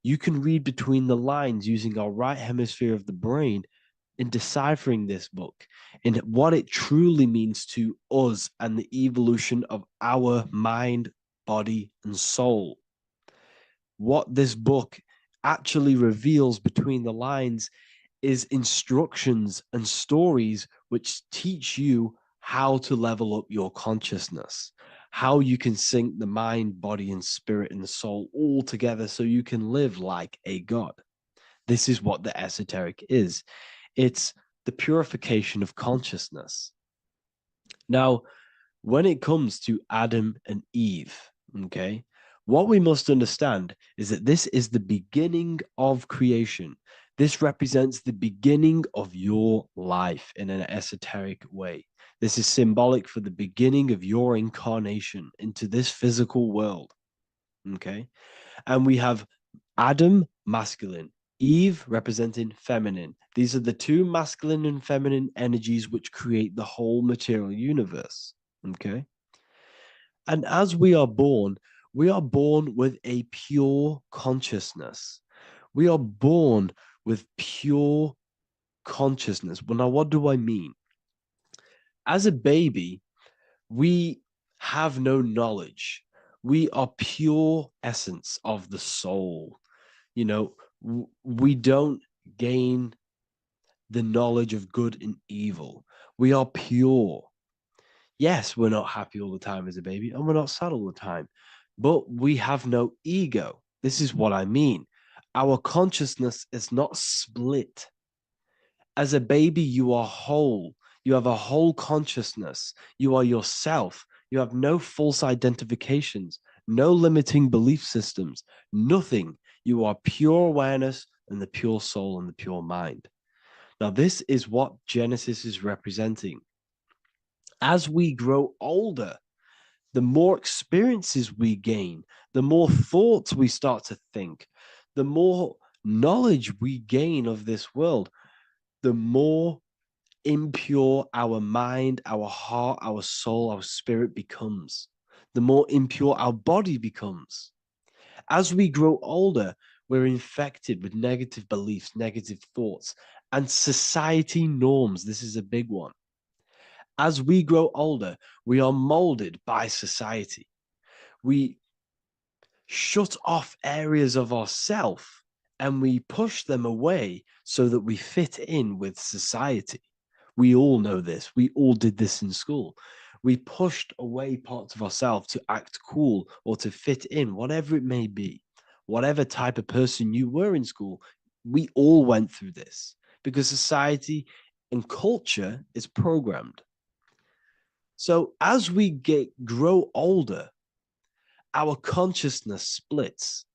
You can read between the lines using our right hemisphere of the brain in deciphering this book and what it truly means to us and the evolution of our mind, body, and soul. What this book actually reveals between the lines is instructions and stories which teach you how to level up your consciousness, how you can sync the mind, body, and spirit and the soul all together so you can live like a god. This is what the esoteric is. It's the purification of consciousness. Now, when it comes to Adam and Eve, okay, what we must understand is that this is the beginning of creation. This represents the beginning of your life in an esoteric way. This is symbolic for the beginning of your incarnation into this physical world. Okay. And we have Adam, masculine, Eve representing feminine. These are the two masculine and feminine energies which create the whole material universe. Okay. And as we are born with a pure consciousness. We are born with pure consciousness. Well, now, what do I mean? As a baby, we have no knowledge. We are pure essence of the soul. You know, we don't gain the knowledge of good and evil. We are pure. Yes, we're not happy all the time as a baby, and we're not sad all the time, but we have no ego. This is what I mean. Our consciousness is not split. As a baby, you are whole. You have a whole consciousness. You are yourself. You have no false identifications, no limiting belief systems, nothing. You are pure awareness and the pure soul and the pure mind. Now, this is what Genesis is representing. As we grow older, the more experiences we gain, the more thoughts we start to think, the more knowledge we gain of this world, the more impure our mind, our heart, our soul, our spirit becomes, the more impure our body becomes. As we grow older, we're infected with negative beliefs, negative thoughts, and society norms. This is a big one. As we grow older, we are molded by society. We shut off areas of ourself and we push them away so that we fit in with society. We all know this. We all did this in school. We pushed away parts of ourselves to act cool or to fit in, whatever it may be. Whatever type of person you were in school, we all went through this because society and culture is programmed. So as we grow older, our consciousness splits.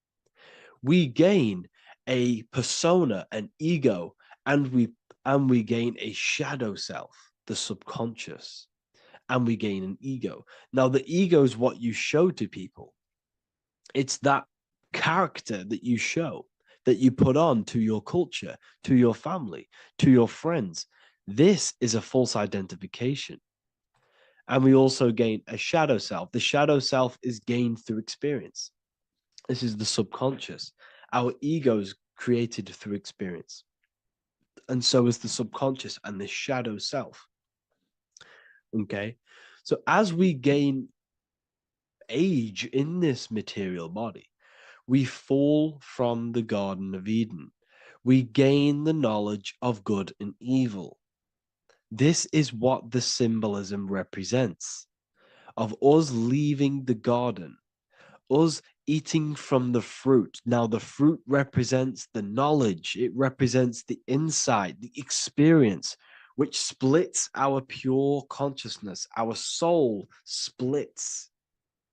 We gain a persona, an ego, and we gain a shadow self, the subconscious, and we gain an ego. Now, the ego is what you show to people. It's that character that you show, that you put on to your culture, to your family, to your friends. This is a false identification. And we also gain a shadow self. The shadow self is gained through experience. This is the subconscious. Our ego is created through experience. And so is the subconscious and the shadow self. Okay. So as we gain age in this material body, we fall from the Garden of Eden. We gain the knowledge of good and evil. This is what the symbolism represents of us leaving the garden, us eating from the fruit. Now, the fruit represents the knowledge, it represents the insight, the experience, which splits our pure consciousness. Our soul splits.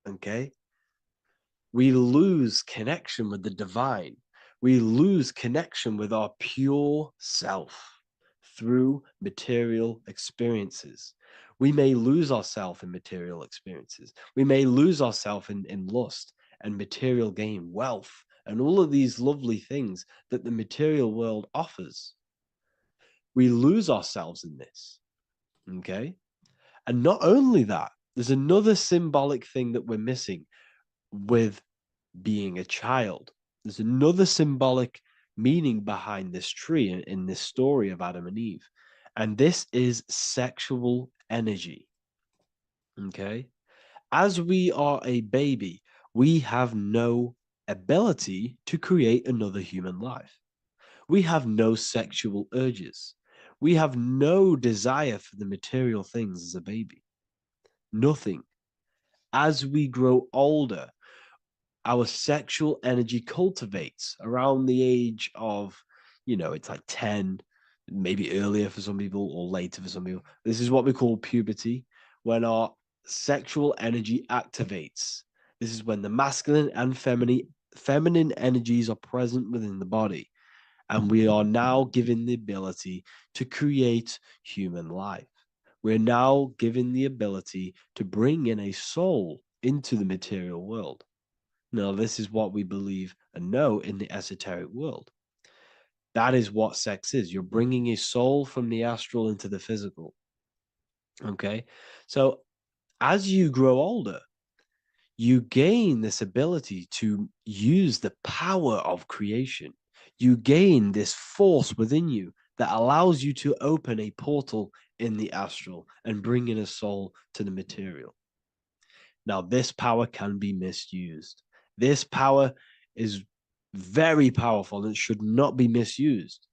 Okay? We lose connection with the divine. We lose connection with our pure self through material experiences. We may lose ourselves in material experiences. We may lose ourselves in lust and material gain, wealth, and all of these lovely things that the material world offers. We lose ourselves in this. Okay? And not only that, there's another symbolic thing that we're missing with being a child. There's another symbolic meaning behind this tree in this story of Adam and Eve. And this is sexual energy. Okay? As we are a baby, we have no ability to create another human life. We have no sexual urges. We have no desire for the material things as a baby. Nothing. As we grow older, our sexual energy cultivates around the age of, it's like 10, maybe earlier for some people or later for some people. This is what we call puberty, when our sexual energy activates. This is when the masculine and feminine energies are present within the body. And we are now given the ability to create human life. We're now given the ability to bring in a soul into the material world. Now, this is what we believe and know in the esoteric world. That is what sex is. You're bringing a soul from the astral into the physical. Okay? So, as you grow older, you gain this ability to use the power of creation. You gain this force within you that allows you to open a portal in the astral and bring in a soul to the material. Now, this power can be misused. This power is very powerful and it should not be misused.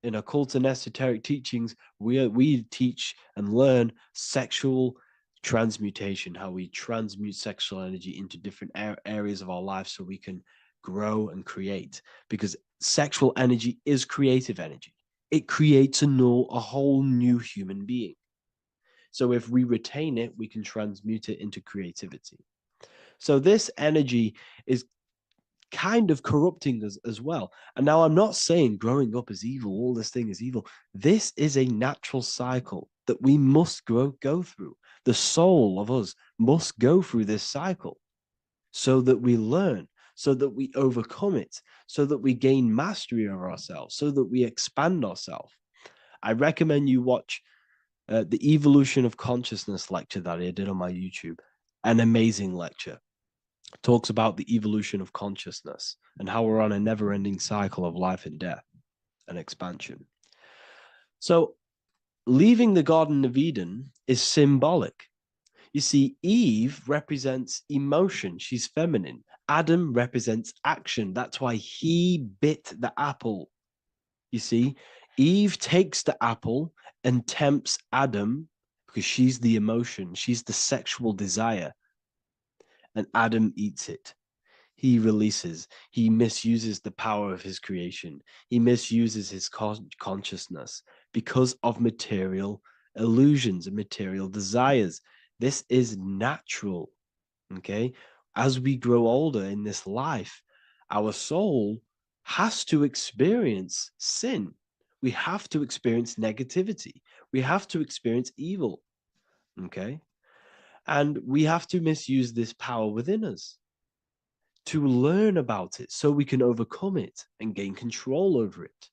In occult and esoteric teachings, we teach and learn sexual transmutation, how we transmute sexual energy into different areas of our life so we can grow and create. Because sexual energy is creative energy. It creates a whole new human being. So if we retain it, we can transmute it into creativity. So this energy is kind of corrupting us as well. And now I'm not saying growing up is evil, all this thing is evil. This is a natural cycle that we must go through. The soul of us must go through this cycle so that we learn, so that we overcome it, so that we gain mastery of ourselves, so that we expand ourselves. I recommend you watch the Evolution of Consciousness lecture that I did on my YouTube. An amazing lecture. Talks about the evolution of consciousness and how we're on a never-ending cycle of life and death and expansion. So leaving the Garden of Eden is symbolic. You see, Eve represents emotion. She's feminine. Adam represents action. That's why he bit the apple. You see, Eve takes the apple and tempts Adam because she's the emotion. She's the sexual desire. And Adam eats it. He releases. He misuses the power of his creation. He misuses his consciousness because of material illusions and material desires. This is natural, okay? As we grow older in this life, our soul has to experience sin. We have to experience negativity. We have to experience evil, okay? And we have to misuse this power within us to learn about it so we can overcome it and gain control over it.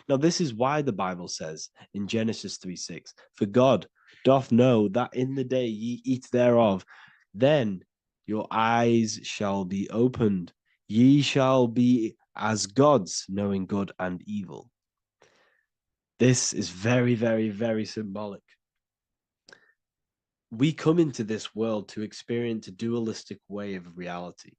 Now, this is why the Bible says in Genesis 3:6, for God doth know that in the day ye eat thereof, then your eyes shall be opened. Ye shall be as gods, knowing good and evil. This is very, very, very symbolic. We come into this world to experience a dualistic way of reality.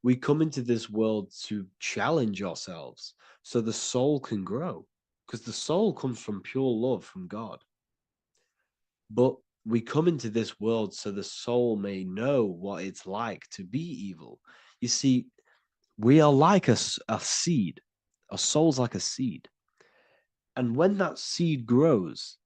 We come into this world to challenge ourselves so the soul can grow, because the soul comes from pure love from God. But we come into this world so the soul may know what it's like to be evil. You see, we are like a seed. Our soul's like a seed. And when that seed grows,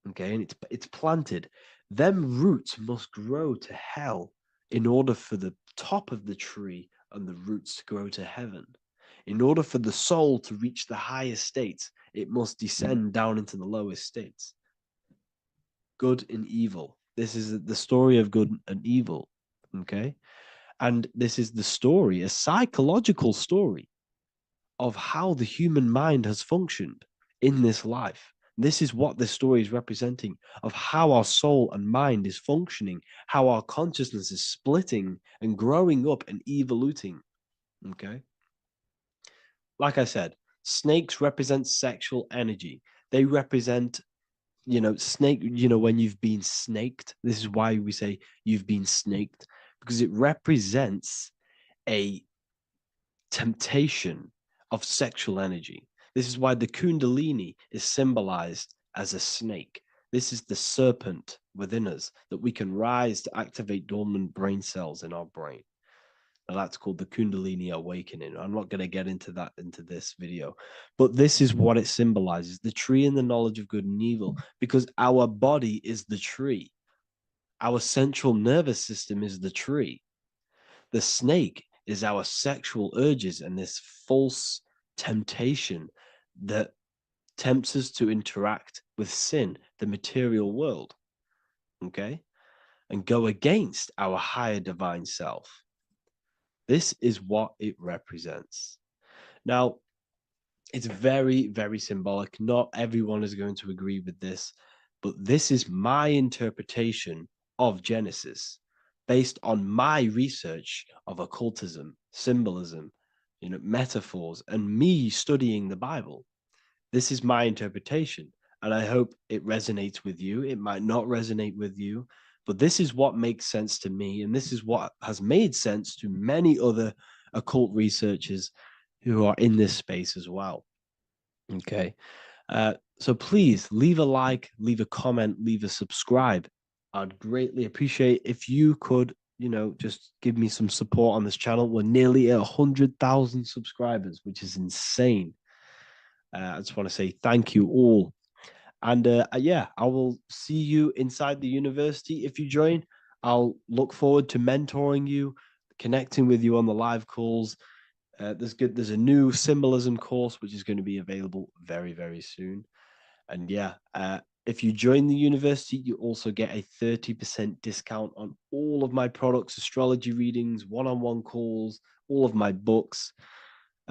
okay, and it's planted, them roots must grow to hell in order for the top of the tree and the roots to grow to heaven. In order for the soul to reach the highest states, it must descend down into the lowest states. Good and evil. This is the story of good and evil, okay? And this is the story, a psychological story of how the human mind has functioned in this life. This is what this story is representing of how our soul and mind is functioning, how our consciousness is splitting and growing up and evoluting. Okay. Like I said, snakes represent sexual energy. They represent, snake, when you've been snaked. This is why we say you've been snaked, because it represents a temptation of sexual energy. This is why the Kundalini is symbolized as a snake. This is the serpent within us that we can rise to activate dormant brain cells in our brain. Now that's called the Kundalini awakening. I'm not going to get into that into this video, but this is what it symbolizes, the tree and the knowledge of good and evil, because our body is the tree. Our central nervous system is the tree. The snake is our sexual urges and this false temptation that tempts us to interact with sin, the material world, okay, and go against our higher divine self. This is what it represents. Now, it's very, very symbolic. Not everyone is going to agree with this, but this is my interpretation of Genesis based on my research of occultism, symbolism, metaphors, and me studying the Bible. This is my interpretation, and I hope it resonates with you. It might not resonate with you, but this is what makes sense to me, and this is what has made sense to many other occult researchers who are in this space as well. Okay. So please leave a like, leave a comment, leave a subscribe. I'd greatly appreciate if you could, just give me some support on this channel. We're nearly at 100,000 subscribers, which is insane. I just want to say thank you all. And yeah, I will see you inside the university. If you join, I'll look forward to mentoring you, connecting with you on the live calls. There's a new symbolism course, which is going to be available very, very soon. And yeah, if you join the university, you also get a 30% discount on all of my products, astrology readings, one-on-one calls, all of my books.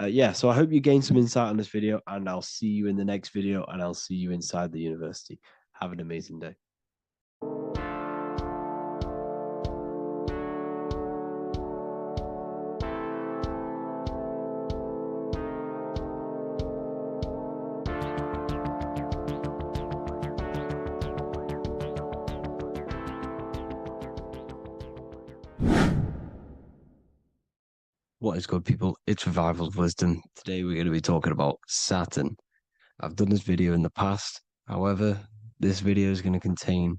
Yeah, so I hope you gain some insight on this video, and I'll see you in the next video, and I'll see you inside the university. Have an amazing day. What is good, people? It's Revival of Wisdom. Today we're going to be talking about Saturn. I've done this video in the past. However, this video is going to contain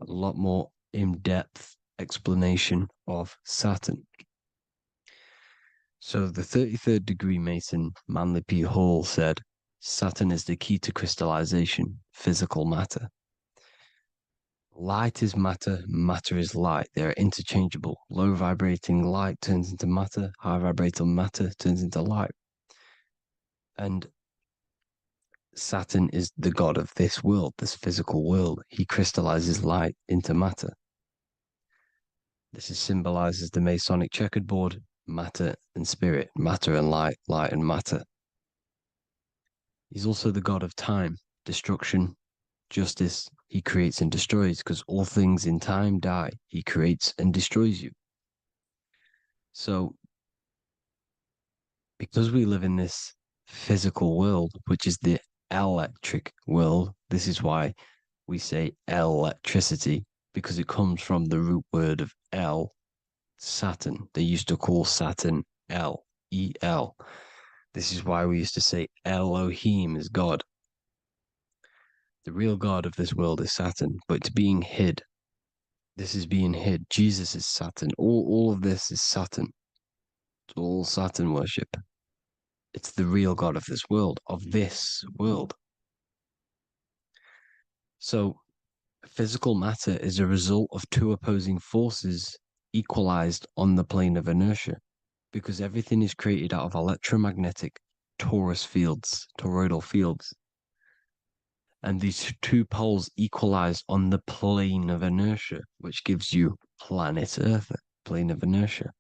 a lot more in-depth explanation of Saturn. So the 33rd degree Mason, Manly P. Hall, said, Saturn is the key to crystallization, physical matter. Light is matter, matter is light. They are interchangeable. Low vibrating light turns into matter, high vibrating matter turns into light. And Saturn is the god of this world, this physical world. He crystallizes light into matter. This is symbolized as the Masonic checkerboard, matter and spirit, matter and light, light and matter. He's also the god of time, destruction, Justice, he creates and destroys, because all things in time die. He creates and destroys you. So, because we live in this physical world, which is the electric world, this is why we say electricity, because it comes from the root word of El, Saturn. They used to call Saturn El, E-L. This is why we used to say Elohim is God. The real God of this world is Saturn, but it's being hid. This is being hid. Jesus is Saturn. All of this is Saturn. It's all Saturn worship. It's the real God of this world, So, physical matter is a result of two opposing forces equalized on the plane of inertia, because everything is created out of electromagnetic toroidal fields. And these two poles equalize on the plane of inertia, which gives you planet Earth, plane of inertia.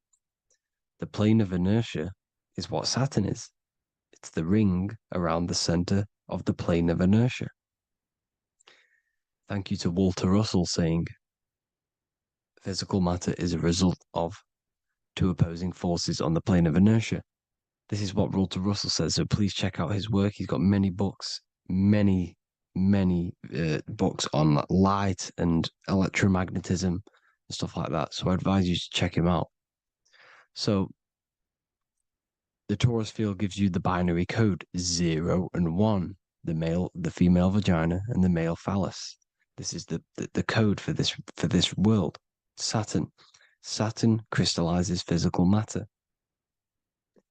The plane of inertia is what Saturn is. It's the ring around the center of the plane of inertia. Thank you to Walter Russell saying, physical matter is a result of two opposing forces on the plane of inertia. This is what Walter Russell says, so please check out his work. He's got many books, many books on light and electromagnetism and stuff like that. So I advise you to check him out. So the torus field gives you the binary code 0 and 1, the female vagina and the male phallus. This is the code for this world. Saturn crystallizes physical matter.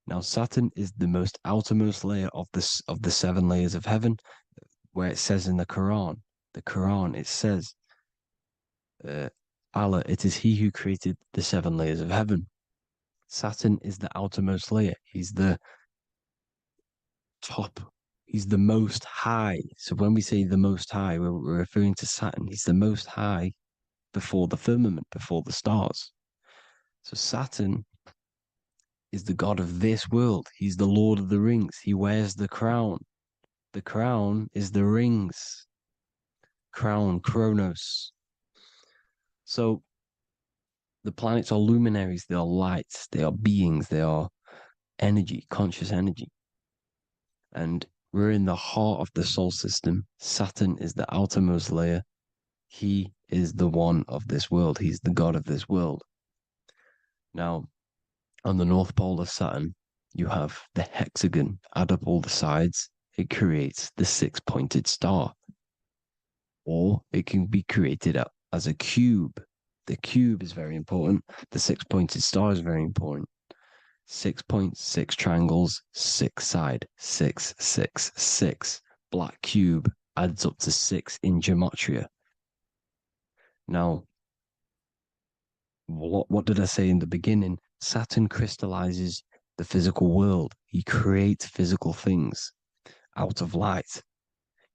Now Saturn is the most outermost layer of the 7 layers of heaven, where it says in the Quran, it says, Allah, it is He who created the 7 layers of heaven. Saturn is the outermost layer. He's the top. He's the most high. So when we say the most high, we're referring to Saturn. He's the most high before the firmament, before the stars. So Saturn is the god of this world. He's the Lord of the Rings. He wears the crown. The crown is the rings. Crown, Kronos. So the planets are luminaries. They are lights. They are beings. They are energy, conscious energy. And we're in the heart of the solar system. Saturn is the outermost layer. He is the one of this world. He's the god of this world. Now, on the North Pole of Saturn, you have the hexagon. Add up all the sides, it creates the 6-pointed star. Or it can be created as a cube. The cube is very important. The 6-pointed star is very important. 6 points, 6 triangles, 6 side, 6, 6, 6. Black cube adds up to 6 in gematria. Now, what did I say in the beginning? Saturn crystallizes the physical world. He creates physical things out of light.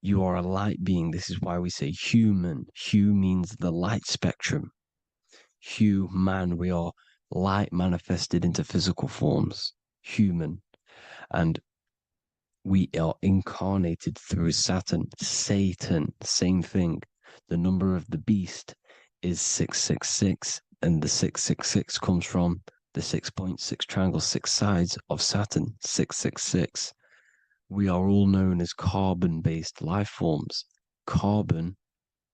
You are a light being. This is why we say human. Hue means the light spectrum. Hue, man, we are light manifested into physical forms. Human. And we are incarnated through Saturn. Satan, same thing. The number of the beast is 666, and the 666 comes from the 6.6 triangle, 6 sides of Saturn, 666. We are all known as carbon-based life forms. Carbon,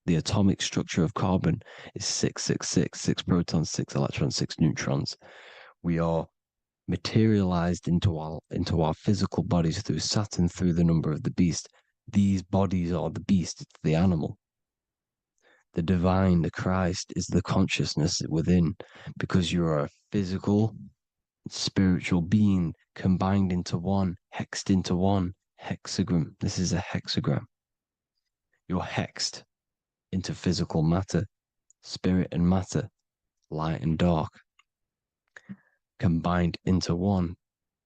the atomic structure of carbon, is 666, 6 protons, 6 electrons, 6 neutrons. We are materialized into our physical bodies through Saturn, through the number of the beast. These bodies are the beast, it's the animal. The divine, the Christ, is the consciousness within, because you are a physical, spiritual being combined into one, hexed into one. Hexagram. This is a hexagram. You're hexed into physical matter, spirit and matter, light and dark, combined into one.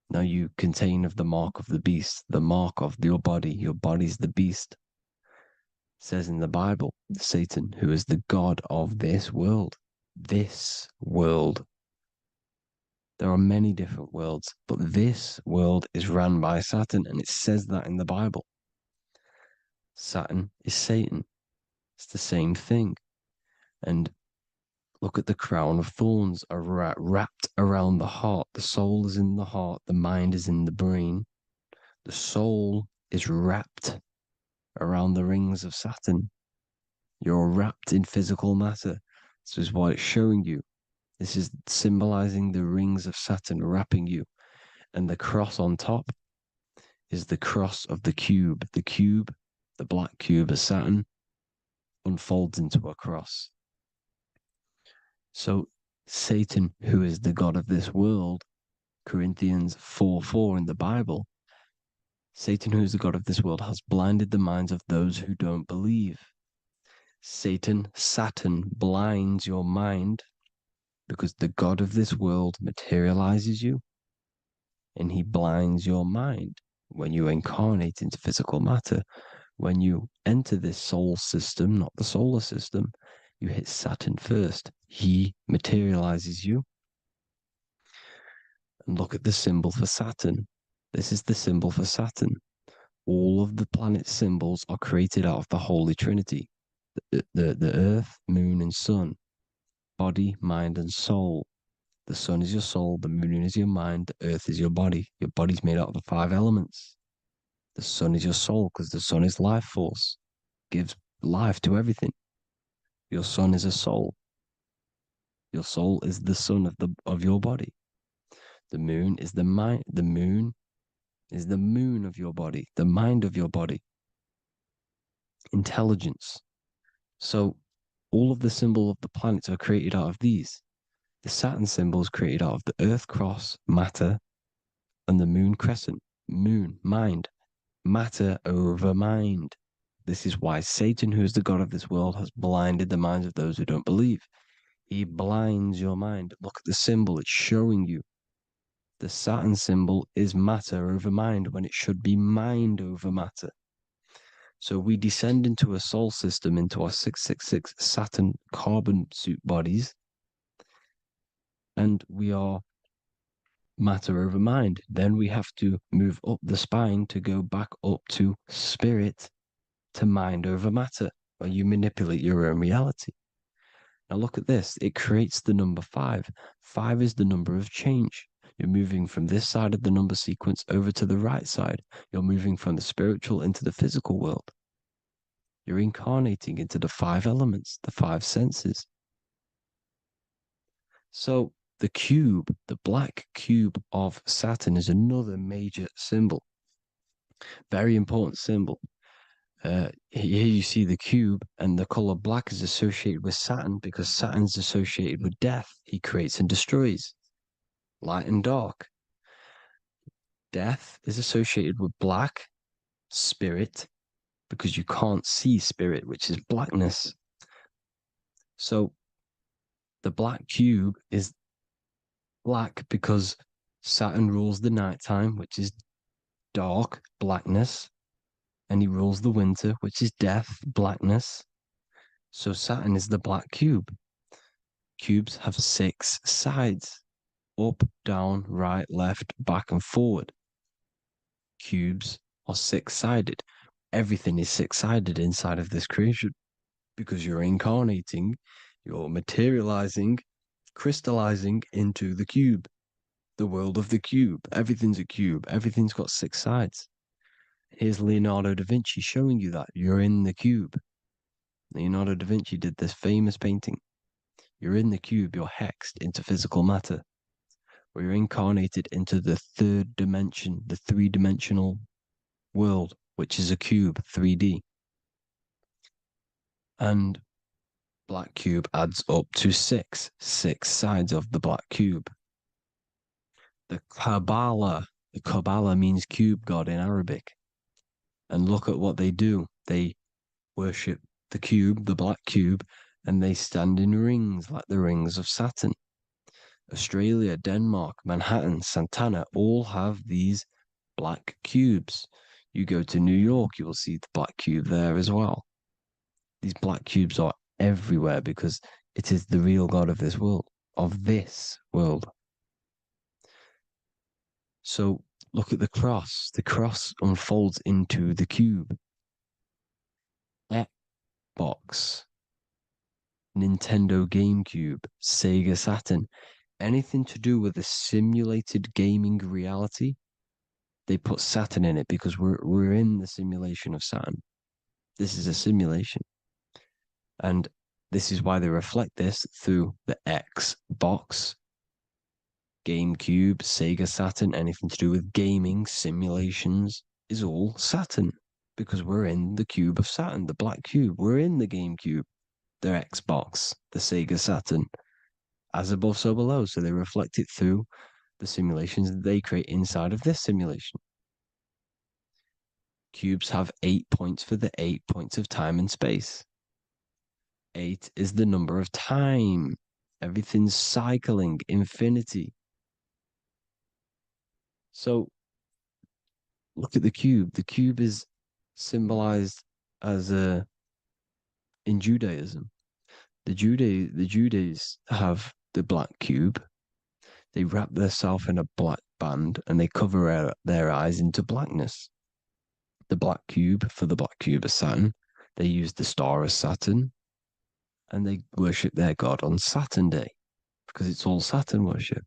Now you contain of the mark of the beast, the mark of your body. Your body's the beast. It says in the Bible, Satan, who is the god of this world. This world. There are many different worlds, but this world is run by Saturn, and it says that in the Bible. Saturn is Satan. It's the same thing. And look at the crown of thorns are wrapped around the heart. The soul is in the heart. The mind is in the brain. The soul is wrapped around the rings of Saturn. You're wrapped in physical matter. This is what it's showing you. This is symbolizing the rings of Saturn wrapping you. And the cross on top is the cross of the cube. The cube, the black cube of Saturn, unfolds into a cross. So Satan, who is the god of this world, Corinthians 4:4 in the Bible, Satan, who is the god of this world, has blinded the minds of those who don't believe. Saturn blinds your mind because the god of this world materializes you and he blinds your mind when you incarnate into physical matter. When you enter this soul system, not the solar system, you hit Saturn first. He materializes you. And look at the symbol for Saturn. This is the symbol for Saturn. All of the planet symbols are created out of the Holy Trinity. The Earth, Moon, and Sun. Body, mind, and soul. The sun is your soul, the moon is your mind, the earth is your body. Your body's made out of the 5 elements. The sun is your soul because the sun is life force, gives life to everything. Your sun is a soul. Your soul is the sun of your body. The moon is the mind. The moon is the moon of your body, the mind of your body. Intelligence. So all of the symbol of the planets are created out of these. The Saturn symbol is created out of the Earth cross, matter, and the moon crescent, moon, mind, matter over mind. This is why Satan, who is the god of this world, has blinded the minds of those who don't believe. He blinds your mind. Look at the symbol, it's showing you. The Saturn symbol is matter over mind when it should be mind over matter. So we descend into a soul system, into our 666 Saturn carbon suit bodies, and we are matter over mind. Then we have to move up the spine to go back up to spirit, to mind over matter, where you manipulate your own reality. Now look at this. It creates the number 5. 5 is the number of change. You're moving from this side of the number sequence over to the right side. You're moving from the spiritual into the physical world. You're incarnating into the 5 elements, the 5 senses. So the cube, the black cube of Saturn, is another major symbol. Very important symbol. Here you see the cube, and the color black is associated with Saturn because Saturn's associated with death. He creates and destroys, light and dark. Death is associated with black, spirit, because you can't see spirit, which is blackness. So the black cube is black because Saturn rules the nighttime, which is dark, blackness, and he rules the winter, which is death, blackness. So Saturn is the black cube. Cubes have 6 sides: up, down, right, left, back, and forward. Cubes are 6-sided. Everything is 6-sided inside of this creation because you're incarnating, you're materializing, crystallizing into the cube, the world of the cube. Everything's a cube. Everything's got 6 sides. Here's Leonardo da Vinci showing you that you're in the cube. Leonardo da Vinci did this famous painting. You're in the cube, you're hexed into physical matter, where you're incarnated into the 3rd dimension, the 3-dimensional world, which is a cube, 3D. And black cube adds up to 6 sides of the black cube. The Kabbalah means cube god in Arabic. And look at what they do. They worship the cube, the black cube, and they stand in rings like the rings of Saturn. Australia, Denmark, Manhattan, Santana all have these black cubes. You go to New York, you will see the black cube there as well. These black cubes are everywhere because it is the real God of this world, So look at the cross. The cross unfolds into the cube. Xbox, Nintendo GameCube, Sega Saturn, anything to do with a simulated gaming reality, they put Saturn in it because we're in the simulation of Saturn. This is a simulation. And this is why they reflect this through the Xbox, GameCube, Sega Saturn, anything to do with gaming, simulations, is all Saturn. Because we're in the cube of Saturn, the black cube. We're in the GameCube, the Xbox, the Sega Saturn. As above, so below. So they reflect it through the simulations that they create inside of this simulation. Cubes have 8 points for the 8 points of time and space. 8 is the number of time. Everything's cycling, infinity. So look at the cube. The cube is symbolized as in Judaism. The Judays have the black cube. They wrap themselves in a black band and they cover their eyes into blackness. The black cube for the black cube of Saturn. They use the star of Saturn. And they worship their god on Saturn Day because it's all Saturn worship.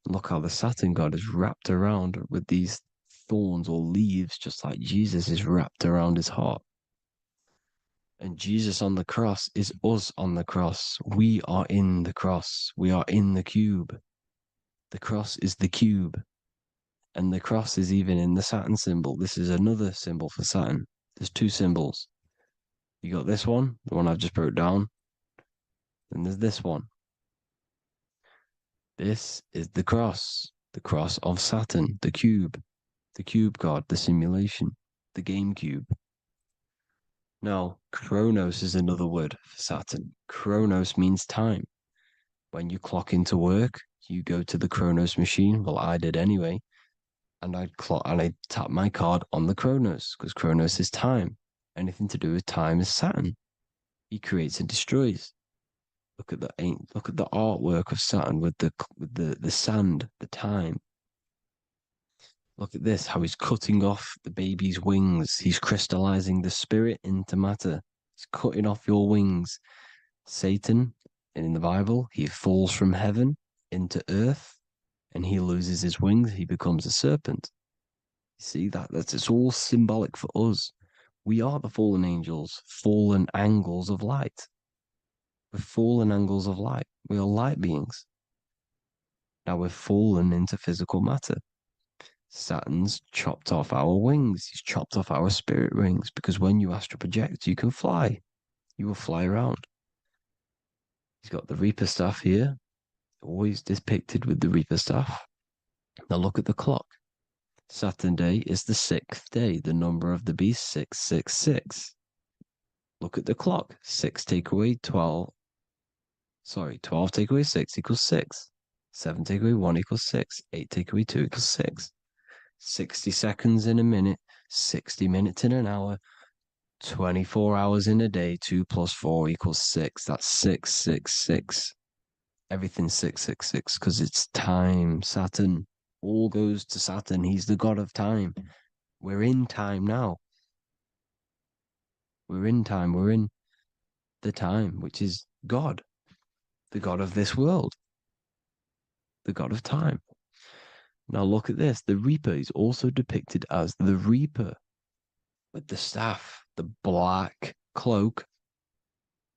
And look how the Saturn god is wrapped around with these thorns or leaves, just like Jesus is wrapped around his heart. And Jesus on the cross is us on the cross. We are in the cross. We are in the cube. The cross is the cube. And the cross is even in the Saturn symbol. This is another symbol for Saturn. There's two symbols. You got this one, the one I've just broke down. Then there's this one. This is the cross of Saturn, the cube god, the simulation, the game cube. Now, Chronos is another word for Saturn. Chronos means time. When you clock into work, you go to the Chronos machine. Well, I did anyway. And I'd tap my card on the Chronos because Chronos is time. Anything to do with time is Saturn. He creates and destroys. Look at the artwork of Saturn with the sand, the time. Look at this, how he's cutting off the baby's wings. He's crystallizing the spirit into matter. He's cutting off your wings. Satan, in the Bible, he falls from heaven into earth and he loses his wings. He becomes a serpent. You see it's all symbolic for us. We are the fallen angels, fallen angles of light. We're fallen angles of light. We are light beings. Now we're fallen into physical matter. Saturn's chopped off our wings. He's chopped off our spirit wings because when you astral project, you can fly. You will fly around. He's got the Reaper staff here, always depicted with the Reaper staff. Now look at the clock. Saturn Day is the 6th day. The number of the beast, 666. Look at the clock. 6 take away 12. 12 take away 6 equals 6. 7 take away 1 equals 6. 8 take away 2 equals 6. 60 seconds in a minute. 60 minutes in an hour. 24 hours in a day. 2 plus 4 equals 6. That's 666. Everything's 666 because it's time. Saturn. All goes to Saturn. He's the god of time. We're in time now. We're in time. We're in the time, which is God. The god of this world. The god of time. Now look at this. The Reaper is also depicted as the Reaper with the staff, the black cloak.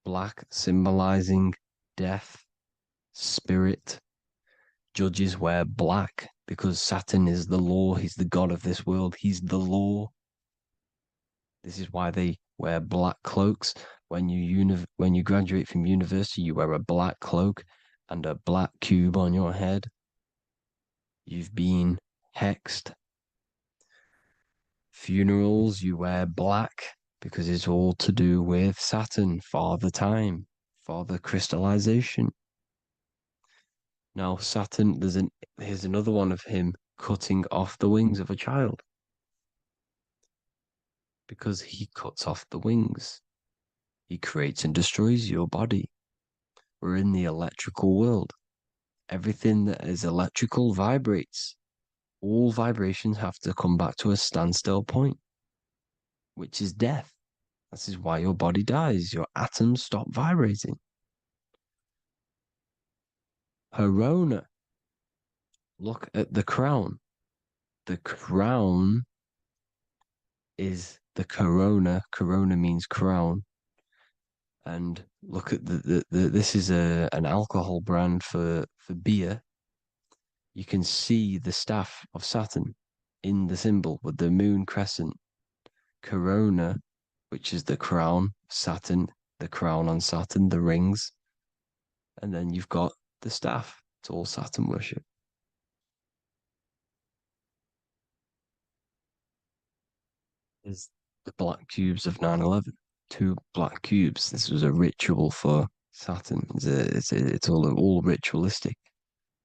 Black symbolizing death, spirit. Judges wear black because Saturn is the law. He's the god of this world. He's the law. This is why they wear black cloaks. When you graduate from university, you wear a black cloak and a black cube on your head. You've been hexed. Funerals, you wear black because it's all to do with Saturn, Father Time, Father Crystallization. Now, Saturn, here's another one of him cutting off the wings of a child. Because he cuts off the wings. He creates and destroys your body. We're in the electrical world. Everything that is electrical vibrates. All vibrations have to come back to a standstill point, which is death. This is why your body dies. Your atoms stop vibrating. Corona. Look at the crown. The crown is the corona. Corona means crown. And look at this is an alcohol brand for beer. You can see the staff of Saturn in the symbol with the moon crescent. Corona, which is the crown, Saturn, the crown on Saturn, the rings. And then you've got the staff. It's all Saturn worship. Is the black cubes of 9/11. 2 black cubes. This was a ritual for Saturn. It's all ritualistic.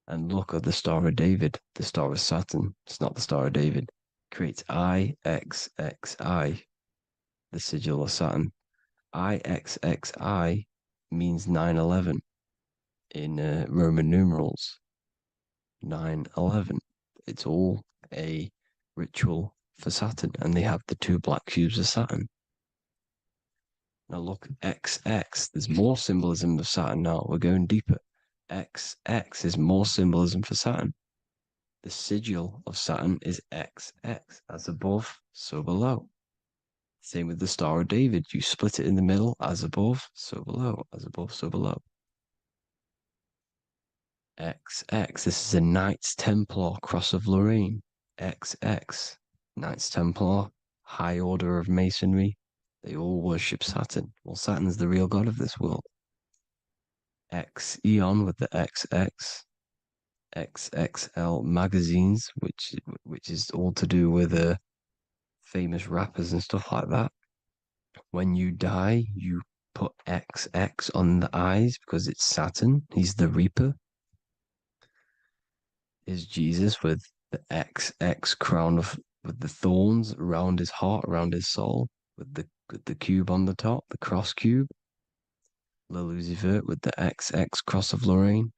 And look at the Star of David, the Star of Saturn. It's not the Star of David. Creates IXXI, the sigil of Saturn. IXXI means 9/11 in Roman numerals. 9/11. It's all a ritual for Saturn, and they have the 2 black cubes of Saturn. Now look, XX. There's more symbolism of Saturn now. We're going deeper. XX is more symbolism for Saturn. The sigil of Saturn is XX. As above, so below. Same with the Star of David. You split it in the middle, as above, so below. As above, so below. XX. This is a Knights Templar Cross of Lorraine. XX. Knights Templar, high order of Masonry. They all worship Saturn. Well, Saturn's the real god of this world. X Eon with the XX. XXL magazines, which is all to do with famous rappers and stuff like that. When you die, you put XX on the eyes because it's Saturn. He's the Reaper. Is Jesus with the XX crown with the thorns around his heart, around his soul, with the cube on the top, the cross cube. Lucifer with the XX Cross of Lorraine.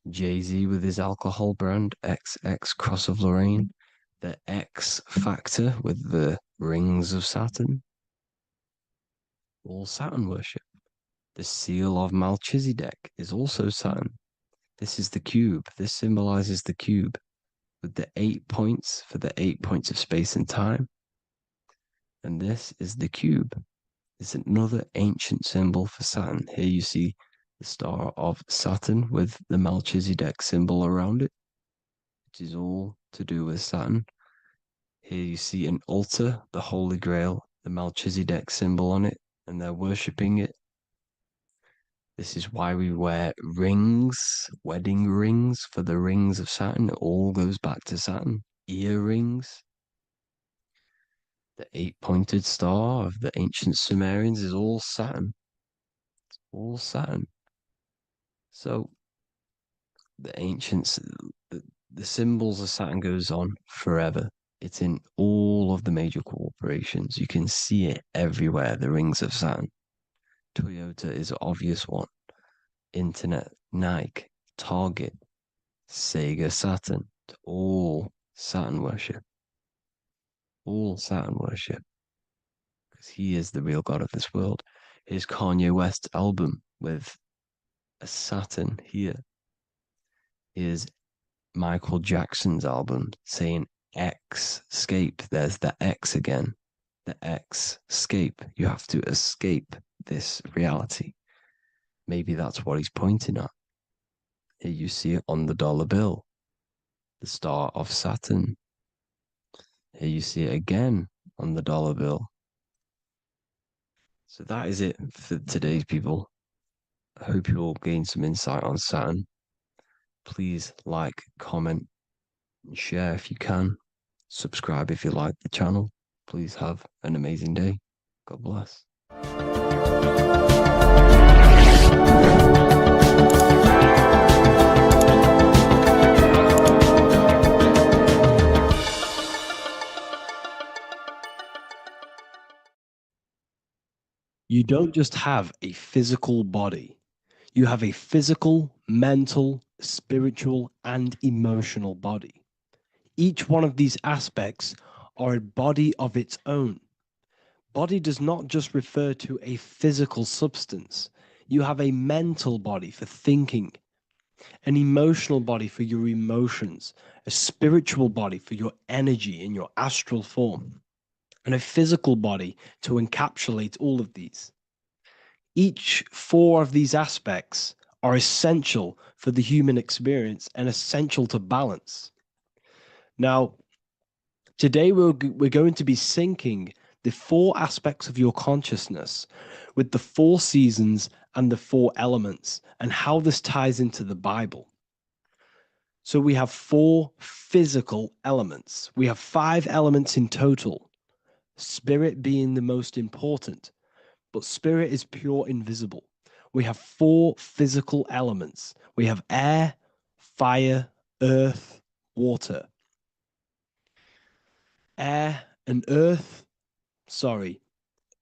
Jay-Z with his alcohol brand, XX Cross of Lorraine. The X Factor with the rings of Saturn. All Saturn worship. The seal of Melchizedek is also Saturn. This is the cube. This symbolizes the cube with the 8 points for the 8 points of space and time. And this is the cube. It's another ancient symbol for Saturn. Here you see the star of Saturn with the Melchizedek symbol around it, which is all to do with Saturn. Here you see an altar, the Holy Grail, the Melchizedek symbol on it, and they're worshipping it. This is why we wear rings, wedding rings for the rings of Saturn. It all goes back to Saturn. Earrings. The 8-pointed star of the ancient Sumerians is all Saturn. It's all Saturn. So the ancients, the symbols of Saturn goes on forever. It's in all of the major corporations. You can see it everywhere, the rings of Saturn. Toyota is an obvious one. Internet, Nike, Target, Sega, Saturn. It's all Saturn worship. All Saturn worship. Because he is the real god of this world. Here's Kanye West's album with a Saturn here. Here's Michael Jackson's album saying X escape. There's the X again. The X escape. You have to escape this reality. Maybe that's what he's pointing at. Here you see it on the dollar bill. The star of Saturn. Here you see it again on the dollar bill. So that is it for today's people. I hope you all gain some insight on Saturn. Please like, comment, and share if you can. Subscribe if you like the channel. Please have an amazing day. God bless. You don't just have a physical body. You have a physical, mental, spiritual, and emotional body. Each one of these aspects are a body of its own. Body does not just refer to a physical substance. You have a mental body for thinking, an emotional body for your emotions, a spiritual body for your energy in your astral form, and a physical body to encapsulate all of these. Each four of these aspects are essential for the human experience and essential to balance. Now, today we're going to be syncing the four aspects of your consciousness with the four seasons and the four elements and how this ties into the Bible. So we have four physical elements. We have 5 elements in total, spirit being the most important, but spirit is pure invisible. We have 4 physical elements. We have air, fire, earth, water. Air and earth,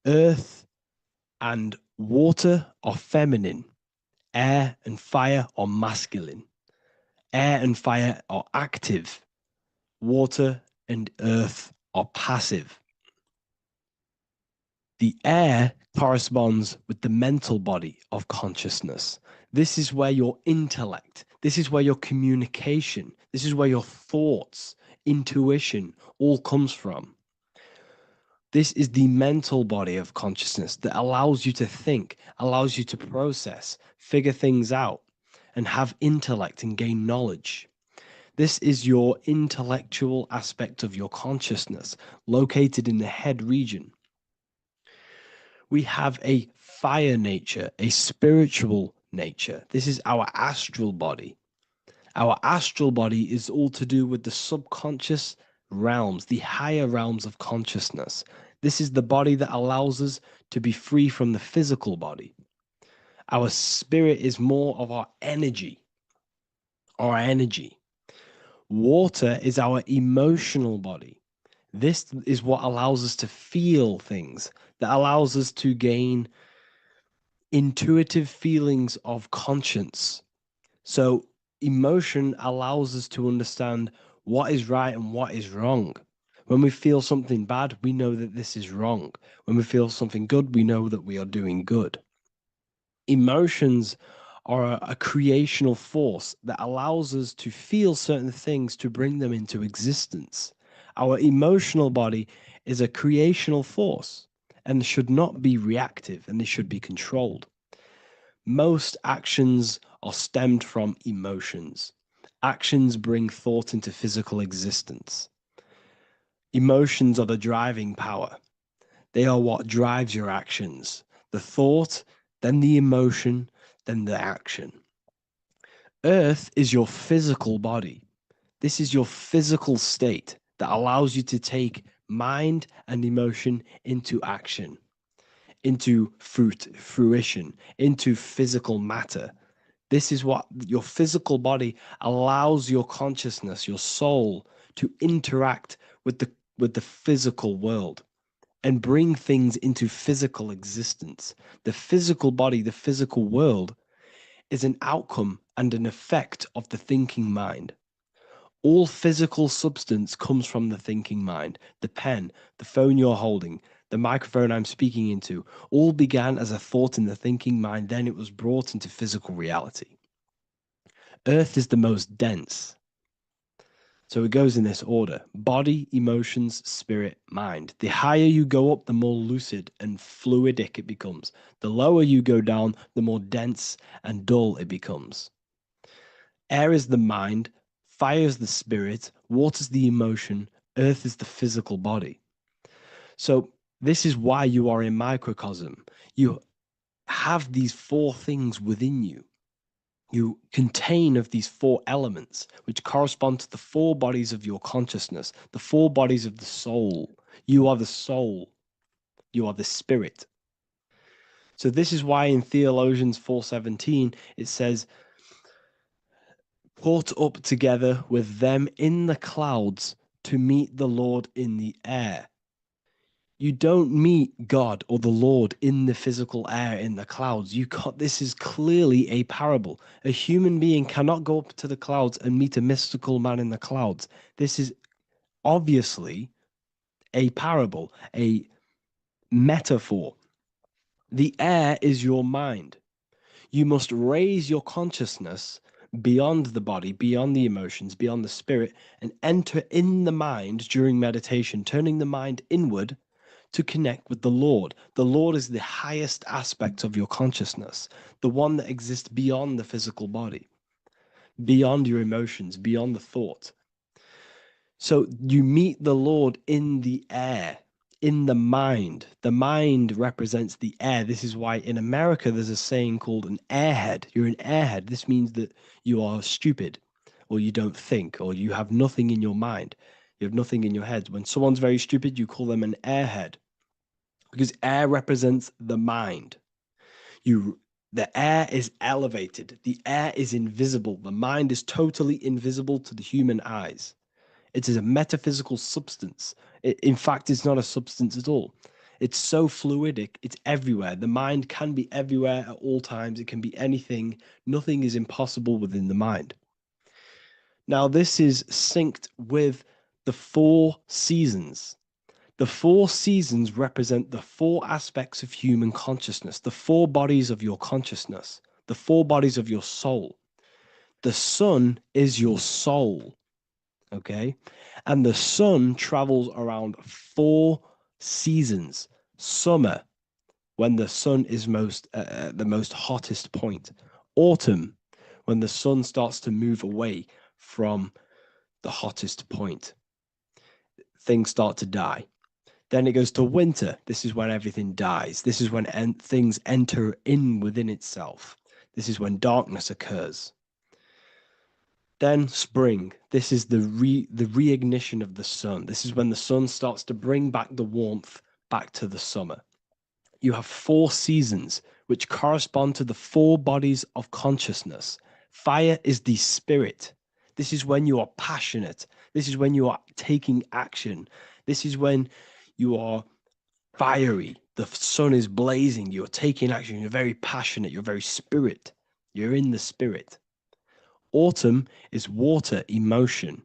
earth and water are feminine. Air and fire are masculine. Air and fire are active. Water and earth are passive. The air corresponds with the mental body of consciousness. This is where your intellect, this is where your communication, this is where your thoughts, intuition all comes from. This is the mental body of consciousness that allows you to think, allows you to process, figure things out, and have intellect and gain knowledge. This is your intellectual aspect of your consciousness, located in the head region. We have a fire nature, a spiritual nature. This is our astral body. Our astral body is all to do with the subconscious realms, the higher realms of consciousness. This is the body that allows us to be free from the physical body. Our spirit is more of our energy. Water is our emotional body. This is what allows us to feel things, that allows us to gain intuitive feelings of conscience. So emotion allows us to understand what is right and what is wrong. When we feel something bad, we know that this is wrong. When we feel something good, we know that we are doing good. Emotions are a creational force that allows us to feel certain things to bring them into existence. Our emotional body is a creational force and should not be reactive, and they should be controlled. Most actions are stemmed from emotions. Actions bring thought into physical existence. Emotions are the driving power. They are what drives your actions. The thought, then the emotion, then the action. Earth is your physical body. This is your physical state that allows you to take mind and emotion into action, into fruition, into physical matter. This is what your physical body allows your consciousness, your soul, to interact with the physical world and bring things into physical existence. The physical body, the physical world, is an outcome and an effect of the thinking mind. All physical substance comes from the thinking mind. The pen, the phone you're holding, the microphone I'm speaking into, all began as a thought in the thinking mind, then it was brought into physical reality. Earth is the most dense. So it goes in this order: body, emotions, spirit, mind. The higher you go up, the more lucid and fluidic it becomes. The lower you go down, the more dense and dull it becomes. Air is the mind, fire is the spirit, water is the emotion, earth is the physical body. So this is why you are a microcosm. You have these 4 things within you. You contain of these 4 elements, which correspond to the 4 bodies of your consciousness, the 4 bodies of the soul. You are the soul. You are the spirit. So this is why in Theologians 4:17 it says, "Caught up together with them in the clouds to meet the Lord in the air." You don't meet God or the Lord in the physical air, in the clouds. This is clearly a parable. A human being cannot go up to the clouds and meet a mystical man in the clouds. This is obviously a parable, a metaphor. The air is your mind. You must raise your consciousness beyond the body, beyond the emotions, beyond the spirit, and enter in the mind during meditation, turning the mind inward to connect with the Lord. The Lord is the highest aspect of your consciousness, the one that exists beyond the physical body, beyond your emotions, beyond the thought. So you meet the Lord in the air, in the mind. The mind represents the air. This is why in America there's a saying called an airhead. You're an airhead. This means that you are stupid, or you don't think, or you have nothing in your mind. You have nothing in your head. When someone's very stupid, you call them an airhead, because air represents the mind. The air is elevated. The air is invisible. The mind is totally invisible to the human eyes. It is a metaphysical substance. In fact, it's not a substance at all. It's so fluidic, it's everywhere. The mind can be everywhere at all times. It can be anything. Nothing is impossible within the mind. Now, this is synced with the 4 seasons. The 4 seasons represent the 4 aspects of human consciousness, the 4 bodies of your consciousness, the 4 bodies of your soul. The sun is your soul. Okay, and the sun travels around 4 seasons. Summer, when the sun is the most hottest point. Autumn, when the sun starts to move away from the hottest point. Things start to die. Then it goes to winter. This is when everything dies. This is when things enter in within itself. This is when darkness occurs. Then spring. This is the reignition of the sun. This is when the sun starts to bring back the warmth back to the summer. You have 4 seasons which correspond to the 4 bodies of consciousness. Fire is the spirit. This is when you are passionate. This is when you are taking action. This is when you are fiery. The sun is blazing. You're taking action. You're very passionate. You're very spirit. You're in the spirit. Autumn is water, emotion.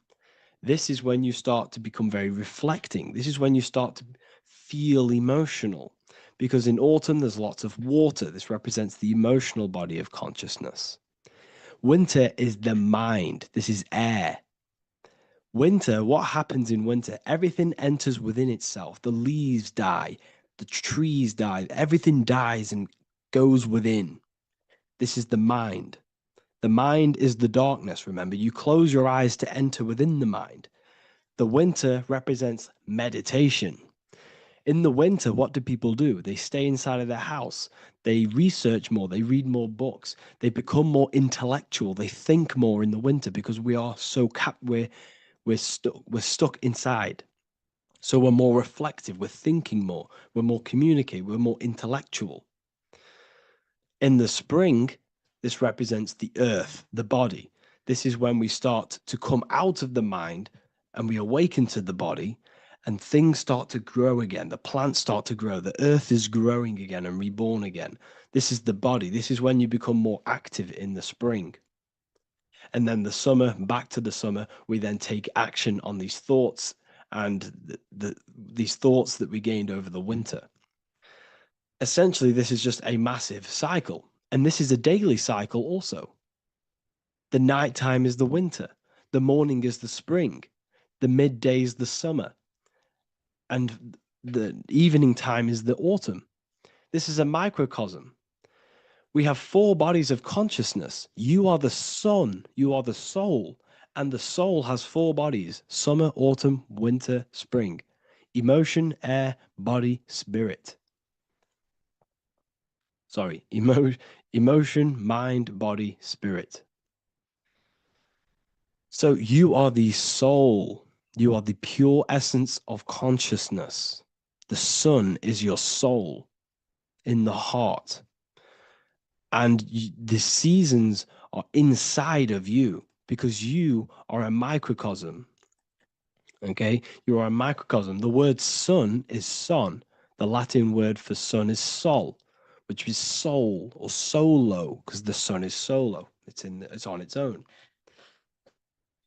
This is when you start to become very reflecting. This is when you start to feel emotional, because in autumn there's lots of water. This represents the emotional body of consciousness. Winter is the mind. This is air. Winter, what happens in winter? Everything enters within itself. The leaves die, the trees die, everything dies and goes within. This is the mind. The mind is the darkness, remember. You close your eyes to enter within the mind. The winter represents meditation. In the winter, what do people do? They stay inside of their house. They research more. They read more books. They become more intellectual. They think more in the winter because we are so we're stuck inside. So we're more reflective. We're thinking more. We're more communicative. We're more intellectual. In the spring, this represents the earth, the body. This is when we start to come out of the mind and we awaken to the body, and things start to grow again. The plants start to grow. The earth is growing again and reborn again. This is the body. This is when you become more active in the spring. And then the summer, back to the summer, we then take action on these thoughts and these thoughts that we gained over the winter. Essentially, this is just a massive cycle. And this is a daily cycle also. The nighttime is the winter. The morning is the spring. The midday is the summer. And the evening time is the autumn. This is a microcosm. We have 4 bodies of consciousness. You are the sun. You are the soul. And the soul has 4 bodies: summer, autumn, winter, spring. Emotion, air, body, spirit. Sorry, emotion, mind, body, spirit. So you are the soul. You are the pure essence of consciousness. The sun is your soul in the heart. And the seasons are inside of you because you are a microcosm. Okay? You are a microcosm. The word sun is son. The Latin word for sun is sol, which is soul or solo, because the sun is solo. It's on its own.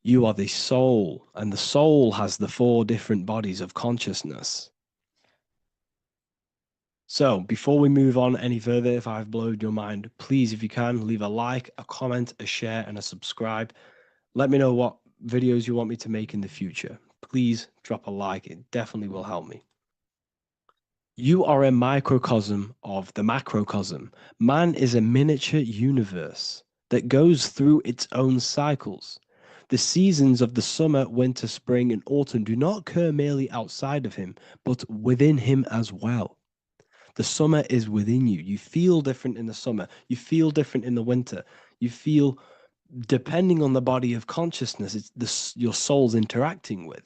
You are the soul, and the soul has the 4 different bodies of consciousness. So before we move on any further, if I've blown your mind, please, if you can, leave a like, a comment, a share, and a subscribe. Let me know what videos you want me to make in the future. Please drop a like. It definitely will help me. You are a microcosm of the macrocosm. Man is a miniature universe that goes through its own cycles. The seasons of the summer, winter, spring, and autumn do not occur merely outside of him, but within him as well. The summer is within you. You feel different in the summer. You feel different in the winter. You feel, depending on the body of consciousness, it's your soul's interacting with.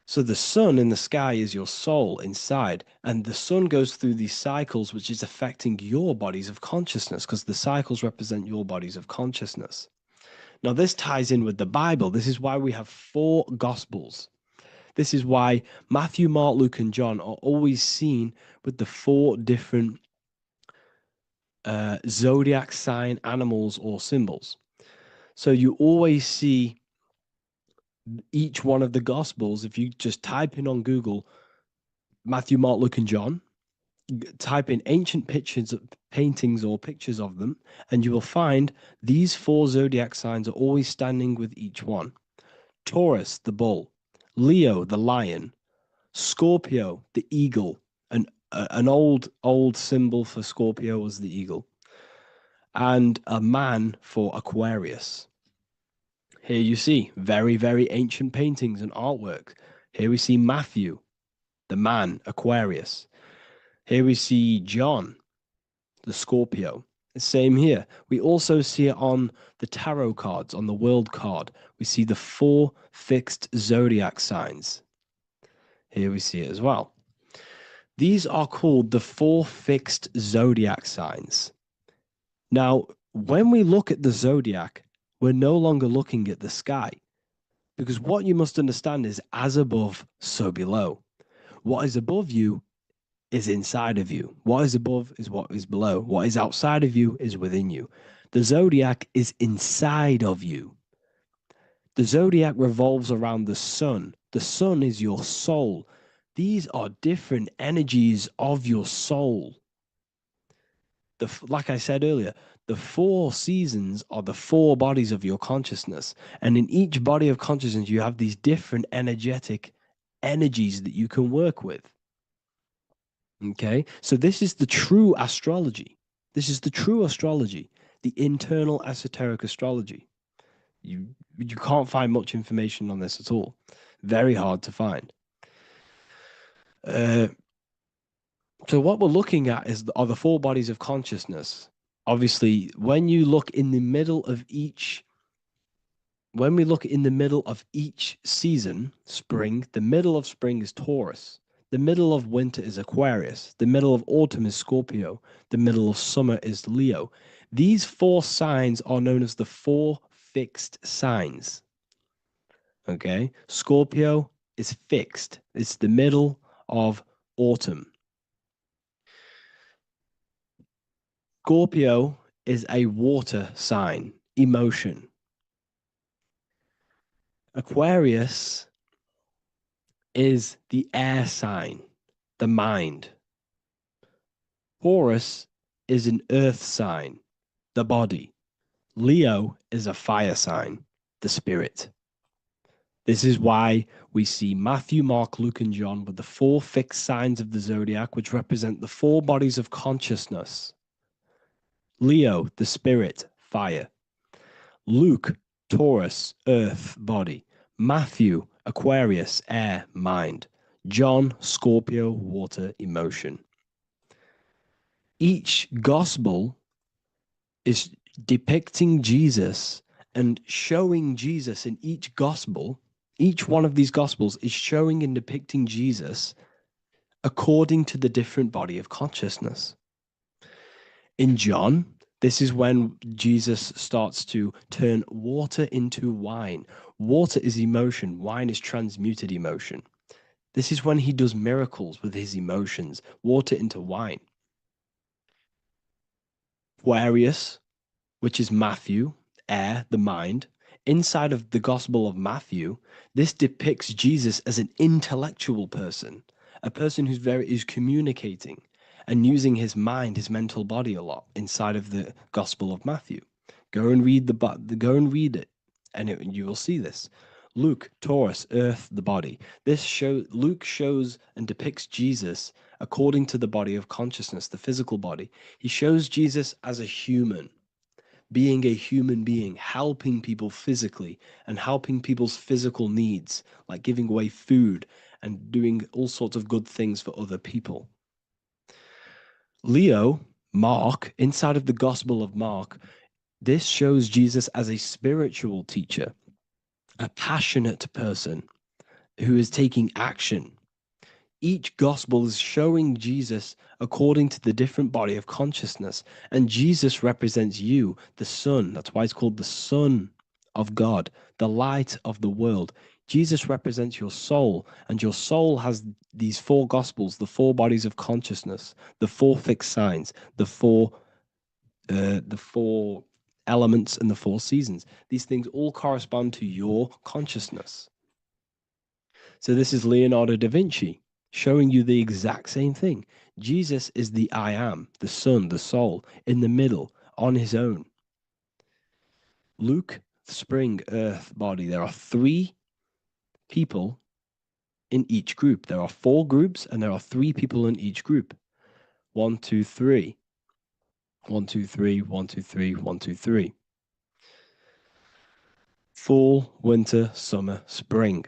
So the sun in the sky is your soul inside, and the sun goes through these cycles, which is affecting your bodies of consciousness, because the cycles represent your bodies of consciousness. Now, this ties in with the Bible. This is why we have 4 Gospels. This is why Matthew, Mark, Luke, and John are always seen with the 4 different zodiac sign animals or symbols. So you always see each one of the Gospels. If you just type in on Google Matthew, Mark, Luke, and John, type in ancient pictures, paintings, or pictures of them, and you will find these 4 zodiac signs are always standing with each one. Taurus, the bull; Leo, the lion; Scorpio, the eagle. An old symbol for Scorpio was the eagle, and a man for Aquarius. Here you see very, very ancient paintings and artwork. Here we see Matthew, the man, Aquarius. Here we see John, the Scorpio. The same here. We also see it on the tarot cards, on the world card. We see the 4 fixed zodiac signs. Here we see it as well. These are called the 4 fixed zodiac signs. Now, when we look at the zodiac, we're no longer looking at the sky, because what you must understand is as above, so below. What is above you is inside of you. What is above is what is below. What is outside of you is within you. The zodiac is inside of you. The zodiac revolves around the sun. The sun is your soul. These are different energies of your soul. Like I said earlier, the 4 seasons are the 4 bodies of your consciousness. And in each body of consciousness, you have these different energetic energies that you can work with. Okay, so this is the true astrology. This is the true astrology, the internal esoteric astrology. You can't find much information on this at all. Very hard to find. So what we're looking at are the 4 bodies of consciousness. Obviously, when you look in the middle of each, when we look in the middle of each season, spring, the middle of spring is Taurus. The middle of winter is Aquarius. The middle of autumn is Scorpio. The middle of summer is Leo. These 4 signs are known as the 4 fixed signs. Okay, Scorpio is fixed. It's the middle of autumn. Scorpio is a water sign, emotion. Aquarius is the air sign, the mind. Taurus is an earth sign, the body. Leo is a fire sign, the spirit. This is why we see Matthew, Mark, Luke, and John with the 4 fixed signs of the zodiac, which represent the 4 bodies of consciousness. Leo, the spirit, fire. Luke, Taurus, earth, body. Matthew, Aquarius, air, mind. John, Scorpio, water, emotion. Each gospel is depicting Jesus and showing Jesus in each gospel. Each one of these gospels is showing and depicting Jesus according to the different body of consciousness. In John, this is when Jesus starts to turn water into wine. Water is emotion. Wine is transmuted emotion. This is when he does miracles with his emotions, water into wine. Aquarius, which is Matthew, air, the mind. Inside of the Gospel of Matthew, this depicts Jesus as an intellectual person, a person is communicating and using his mind, his mental body a lot inside of the Gospel of Matthew. Go and read go and read it, and you will see this. Luke, Taurus, Earth, the body. Luke shows and depicts Jesus according to the body of consciousness, the physical body. He shows Jesus as a human, being a human being, helping people physically and helping people's physical needs, like giving away food and doing all sorts of good things for other people. Leo, Mark, inside of the Gospel of Mark, this shows Jesus as a spiritual teacher, a passionate person who is taking action. Each gospel is showing Jesus according to the different body of consciousness. And Jesus represents you, the Son. That's why it's called the Son of God, the light of the world. Jesus represents your soul, and your soul has these four gospels, the four bodies of consciousness, the four fixed signs, the four elements, and the four seasons. These things all correspond to your consciousness. So this is Leonardo da Vinci showing you the exact same thing. Jesus is the I am, the Son, the soul, in the middle, on his own. Luke, spring, earth, body. There are three people in each group. There are four groups, and there are three people in each group. 1, 2, 3. 1, 2, 3, 1, 2, 3, 1, 2, 3. Fall, winter, summer, spring.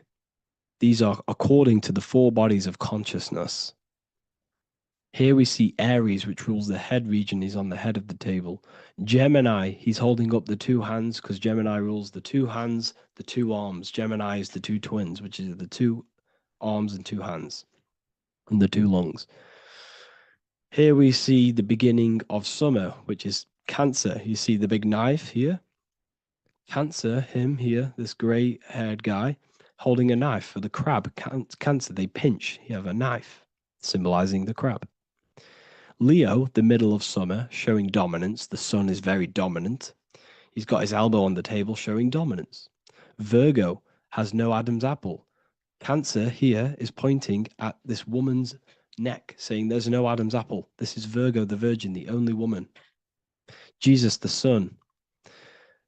These are according to the four bodies of consciousness. Here we see Aries, which rules the head region. He's on the head of the table. Gemini, he's holding up the two hands because Gemini rules the two hands, the two arms. Gemini is the two twins, which is the two arms and two hands, and the two lungs. Here we see the beginning of summer, which is Cancer. You see the big knife here. Cancer, him here, this gray-haired guy, holding a knife for the crab. Cancer, they pinch. You have a knife, symbolizing the crab. Leo, the middle of summer, showing dominance. The sun is very dominant. He's got his elbow on the table, showing dominance. Virgo has no Adam's apple. Cancer here is pointing at this woman's neck, saying there's no Adam's apple. This is Virgo, the virgin, the only woman. Jesus, the sun.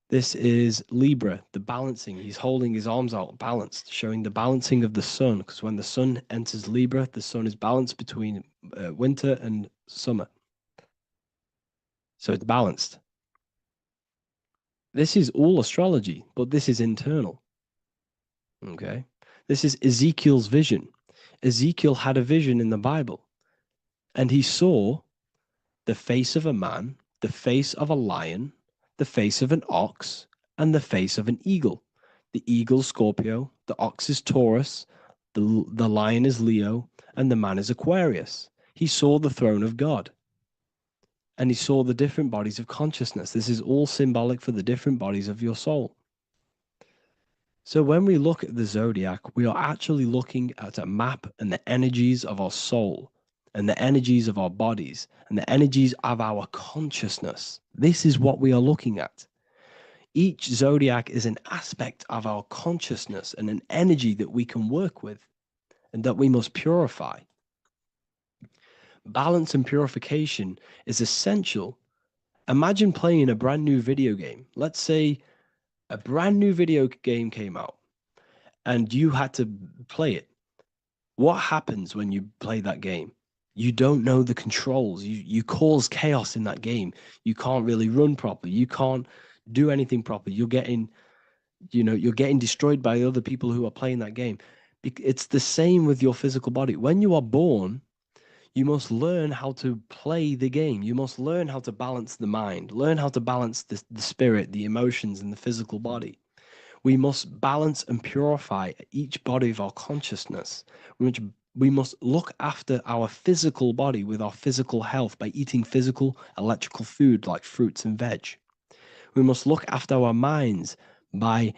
This is Libra, the balancing. He's holding his arms out balanced, showing the balancing of the sun, because when the sun enters Libra, the sun is balanced between winter and summer. So it's balanced. This is all astrology, but this is internal. Okay. This is Ezekiel's vision. Ezekiel had a vision in the Bible, and he saw the face of a man, the face of a lion, the face of an ox, and the face of an eagle. The eagle, Scorpio, the ox is Taurus, the lion is Leo, and the man is Aquarius. He saw the throne of God, and he saw the different bodies of consciousness. This is all symbolic for the different bodies of your soul. So when we look at the zodiac, we are actually looking at a map and the energies of our soul, and the energies of our bodies, and the energies of our consciousness. This is what we are looking at. Each zodiac is an aspect of our consciousness and an energy that we can work with and that we must purify. Balance and purification is essential. Imagine playing a brand new video game. Let's say a brand new video game came out and you had to play it. What happens when you play that game? You don't know the controls. You cause chaos in that game. You can't really run properly. You can't do anything properly. You're getting destroyed by other people who are playing that game. It's the same with your physical body. When you are born, you must learn how to play the game. You must learn how to balance the mind, learn how to balance the spirit, the emotions, and the physical body. We must balance and purify each body of our consciousness, which we must look after our physical body with our physical health by eating physical, electrical food like fruits and veg. We must look after our minds by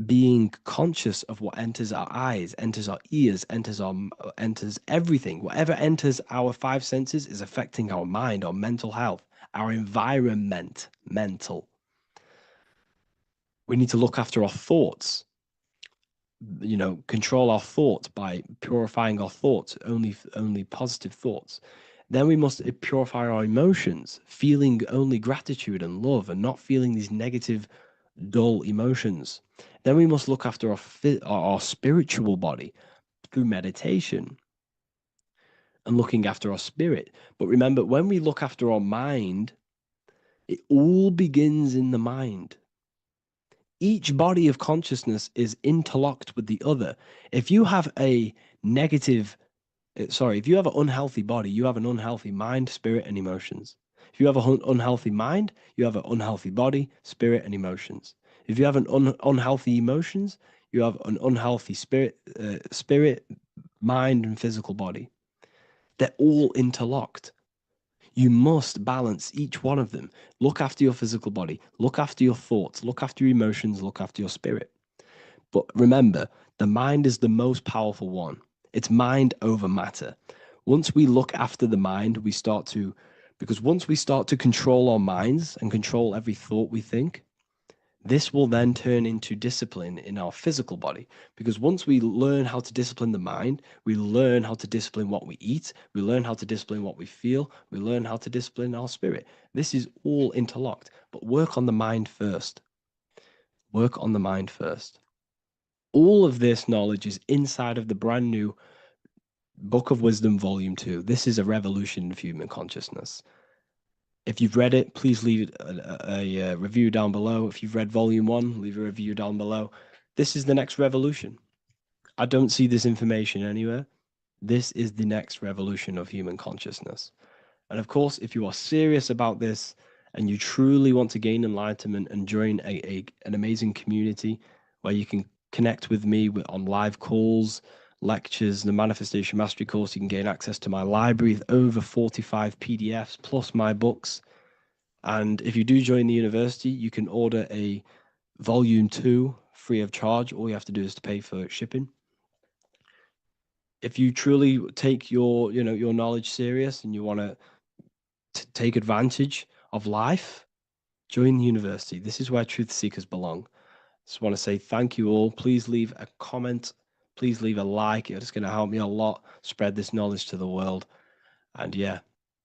being conscious of what enters our eyes, enters our ears, enters everything. Whatever enters our five senses is affecting our mind, our mental health, our environment, mental. We need to look after our thoughts control our thoughts by purifying our thoughts, only positive thoughts. Then we must purify our emotions, feeling only gratitude and love and not feeling these negative, dull emotions. Then we must look after our spiritual body through meditation and looking after our spirit. But remember, when we look after our mind, it all begins in the mind. Each body of consciousness is interlocked with the other. If you have a negative, if you have an unhealthy body, you have an unhealthy mind, spirit, and emotions. If you have an unhealthy mind, you have an unhealthy body, spirit, and emotions. If you have an unhealthy emotions, you have an unhealthy spirit, mind, and physical body. They're all interlocked. You must balance each one of them. Look after your physical body, look after your thoughts, look after your emotions, look after your spirit. But remember, the mind is the most powerful one. It's mind over matter. Once we look after the mind, because once we start to control our minds and control every thought we think, this will then turn into discipline in our physical body. Because once we learn how to discipline the mind, we learn how to discipline what we eat, we learn how to discipline what we feel, we learn how to discipline our spirit. This is all interlocked, but work on the mind first. Work on the mind first. All of this knowledge is inside of the brand new Book of Wisdom, Volume 2. This is a revolution of human consciousness. If you've read it, please leave a review down below. If you've read Volume 1, leave a review down below. This is the next revolution. I don't see this information anywhere. This is the next revolution of human consciousness. And of course, if you are serious about this and you truly want to gain enlightenment and join an amazing community where you can connect with me on live calls, lectures, the Manifestation Mastery course, you can gain access to my library with over 45 PDFs plus my books. And if you do join the university, you can order a Volume 2 free of charge. All you have to do is to pay for shipping. If you truly take your knowledge serious and you want to take advantage of life, join the university. This is where truth seekers belong. Just want to say thank you all. Please leave a comment. Please leave a like. It's going to help me a lot spread this knowledge to the world. And yeah,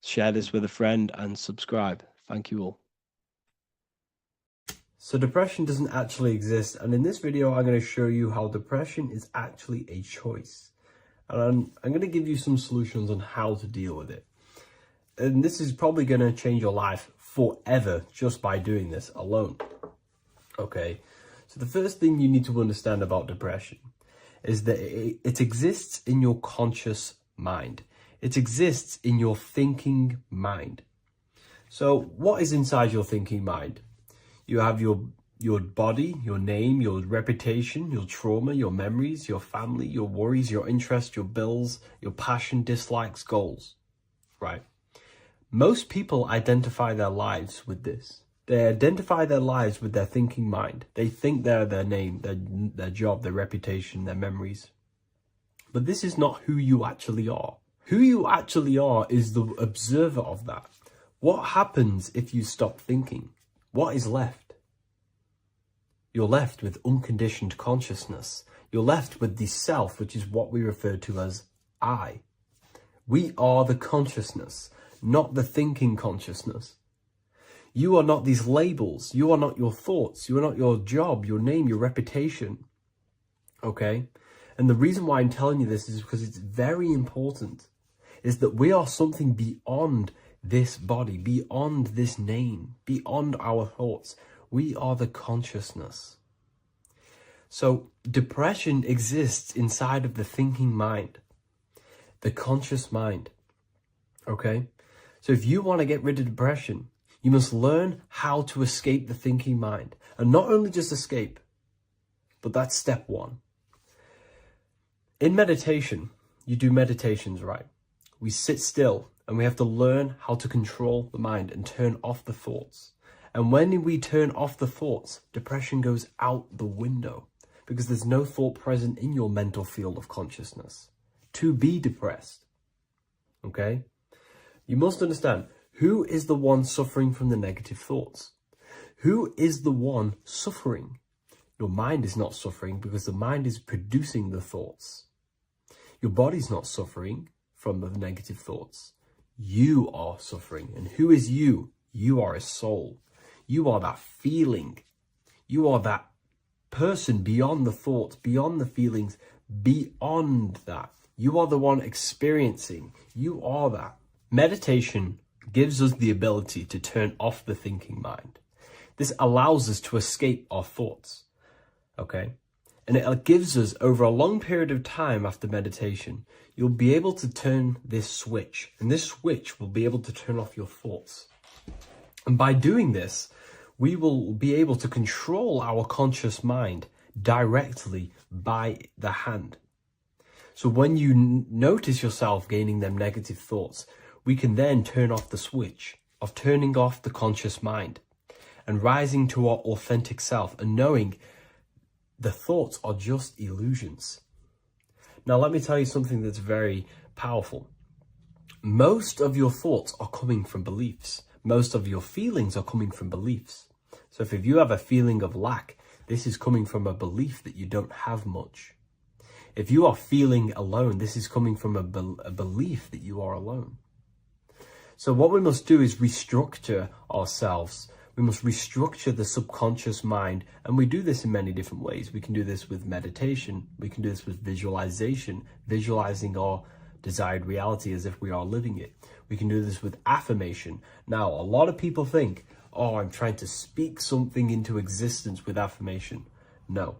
share this with a friend and subscribe. Thank you all. So depression doesn't actually exist, and in this video I'm going to show you how depression is actually a choice. And I'm going to give you some solutions on how to deal with it. And this is probably going to change your life forever just by doing this alone. Okay, so the first thing you need to understand about depression is that it exists in your conscious mind. It exists in your thinking mind. So what is inside your thinking mind? You have your body, your name, your reputation, your trauma, your memories, your family, your worries, your interests, your bills, your passion, dislikes, goals, right? Most people identify their lives with this. They identify their lives with their thinking mind. They think they're their name, their job, their reputation, their memories. But this is not who you actually are. Who you actually are is the observer of that. What happens if you stop thinking? What is left? You're left with unconditioned consciousness. You're left with the self, which is what we refer to as I. We are the consciousness, not the thinking consciousness. You are not these labels. You are not your thoughts. You are not your job, your name, your reputation. Okay? And the reason why I'm telling you this is because it's very important, is that we are something beyond this body, beyond this name, beyond our thoughts. We are the consciousness. So depression exists inside of the thinking mind, the conscious mind. Okay? So if you want to get rid of depression, you must learn how to escape the thinking mind. And not only just escape, but that's step one. In meditation, you do meditations, right? We sit still and we have to learn how to control the mind and turn off the thoughts. And when we turn off the thoughts, depression goes out the window because there's no thought present in your mental field of consciousness to be depressed. Okay? You must understand, who is the one suffering from the negative thoughts? Who is the one suffering? Your mind is not suffering because the mind is producing the thoughts. Your body's not suffering from the negative thoughts. You are suffering. And who is you? You are a soul. You are that feeling. You are that person beyond the thoughts, beyond the feelings, beyond that. You are the one experiencing. You are that. Meditation gives us the ability to turn off the thinking mind. This allows us to escape our thoughts. Okay? And it gives us, over a long period of time after meditation, you'll be able to turn this switch. And this switch will be able to turn off your thoughts. And by doing this, we will be able to control our conscious mind directly by the hand. So when you notice yourself gaining them negative thoughts, we can then turn off the switch of turning off the conscious mind and rising to our authentic self and knowing the thoughts are just illusions. Now, let me tell you something that's very powerful. Most of your thoughts are coming from beliefs. Most of your feelings are coming from beliefs. So if you have a feeling of lack, this is coming from a belief that you don't have much. If you are feeling alone, this is coming from a belief that you are alone. So what we must do is restructure ourselves. We must restructure the subconscious mind. And we do this in many different ways. We can do this with meditation. We can do this with visualization, visualizing our desired reality as if we are living it. We can do this with affirmation. Now, a lot of people think, oh, I'm trying to speak something into existence with affirmation. No.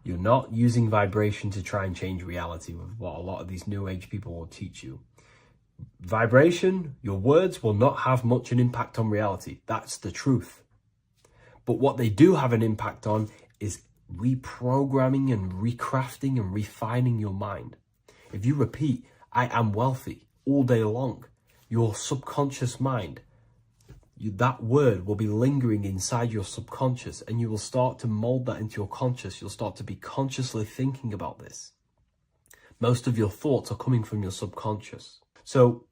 You're not using vibration to try and change reality with what a lot of these new age people will teach you. Vibration, your words will not have much an impact on reality. That's the truth. But what they do have an impact on is reprogramming and recrafting and refining your mind. If you repeat, I am wealthy all day long, your subconscious mind, that word will be lingering inside your subconscious, and you will start to mold that into your conscious. You'll start to be consciously thinking about this. Most of your thoughts are coming from your subconscious. So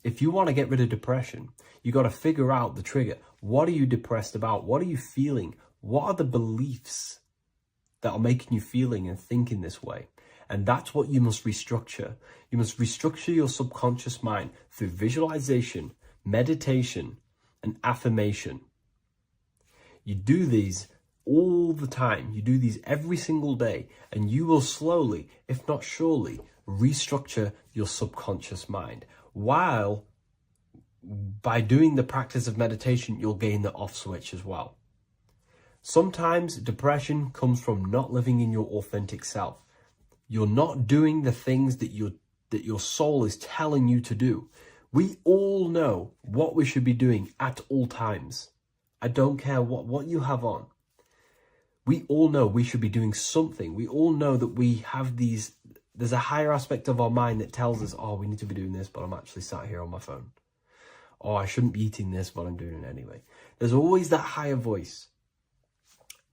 if you want to get rid of depression, you got to figure out the trigger. What are you depressed about? What are you feeling? What are the beliefs that are making you feeling and thinking this way? And that's what you must restructure. You must restructure your subconscious mind through visualization, meditation, and affirmation. You do these all the time. You do these every single day, and you will slowly, if not surely, restructure your subconscious mind. While by doing the practice of meditation, you'll gain the off switch as well. Sometimes depression comes from not living in your authentic self. You're not doing the things that your soul is telling you to do. We all know what we should be doing at all times. I don't care what you have on. We all know we should be doing something. We all know that we have there's a higher aspect of our mind that tells us, oh, we need to be doing this, but I'm actually sat here on my phone. Oh, I shouldn't be eating this, but I'm doing it anyway. There's always that higher voice.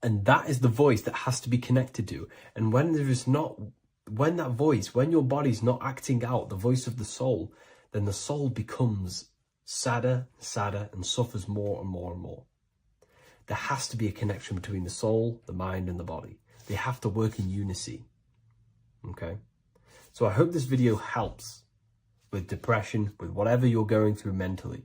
And that is the voice that has to be connected to. And when your body's not acting out the voice of the soul, then the soul becomes sadder, and suffers more and more and more. There has to be a connection between the soul, the mind, and the body. They have to work in unity. Okay? So I hope this video helps with depression, with whatever you're going through mentally.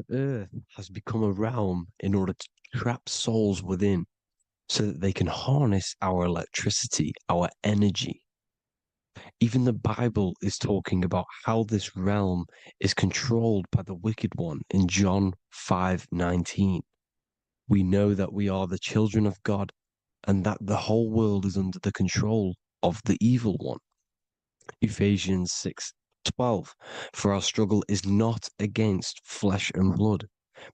Earth has become a realm in order to trap souls within so that they can harness our electricity, our energy. Even the Bible is talking about how this realm is controlled by the wicked one in John 5:19. We know that we are the children of God and that the whole world is under the control of the evil one. Ephesians 6:12. For our struggle is not against flesh and blood,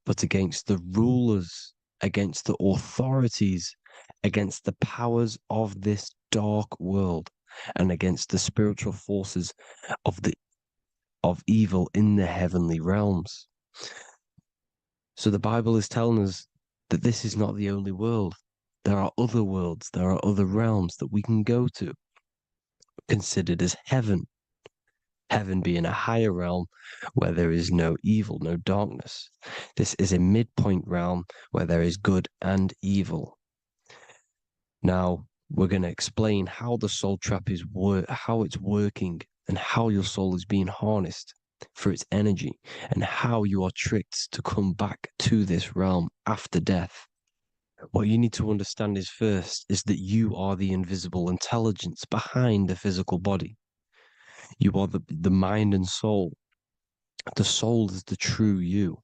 but against the rulers, against the authorities, against the powers of this dark world, and against the spiritual forces of evil in the heavenly realms. So the Bible is telling us that this is not the only world. There are other worlds, there are other realms that we can go to, considered as heaven. Heaven being a higher realm where there is no evil, no darkness. This is a midpoint realm where there is good and evil. Now, we're going to explain how the soul trap is how it's working and how your soul is being harnessed for its energy and how you are tricked to come back to this realm after death. What you need to understand is first is that you are the invisible intelligence behind the physical body. You are the mind and soul. The soul is the true you,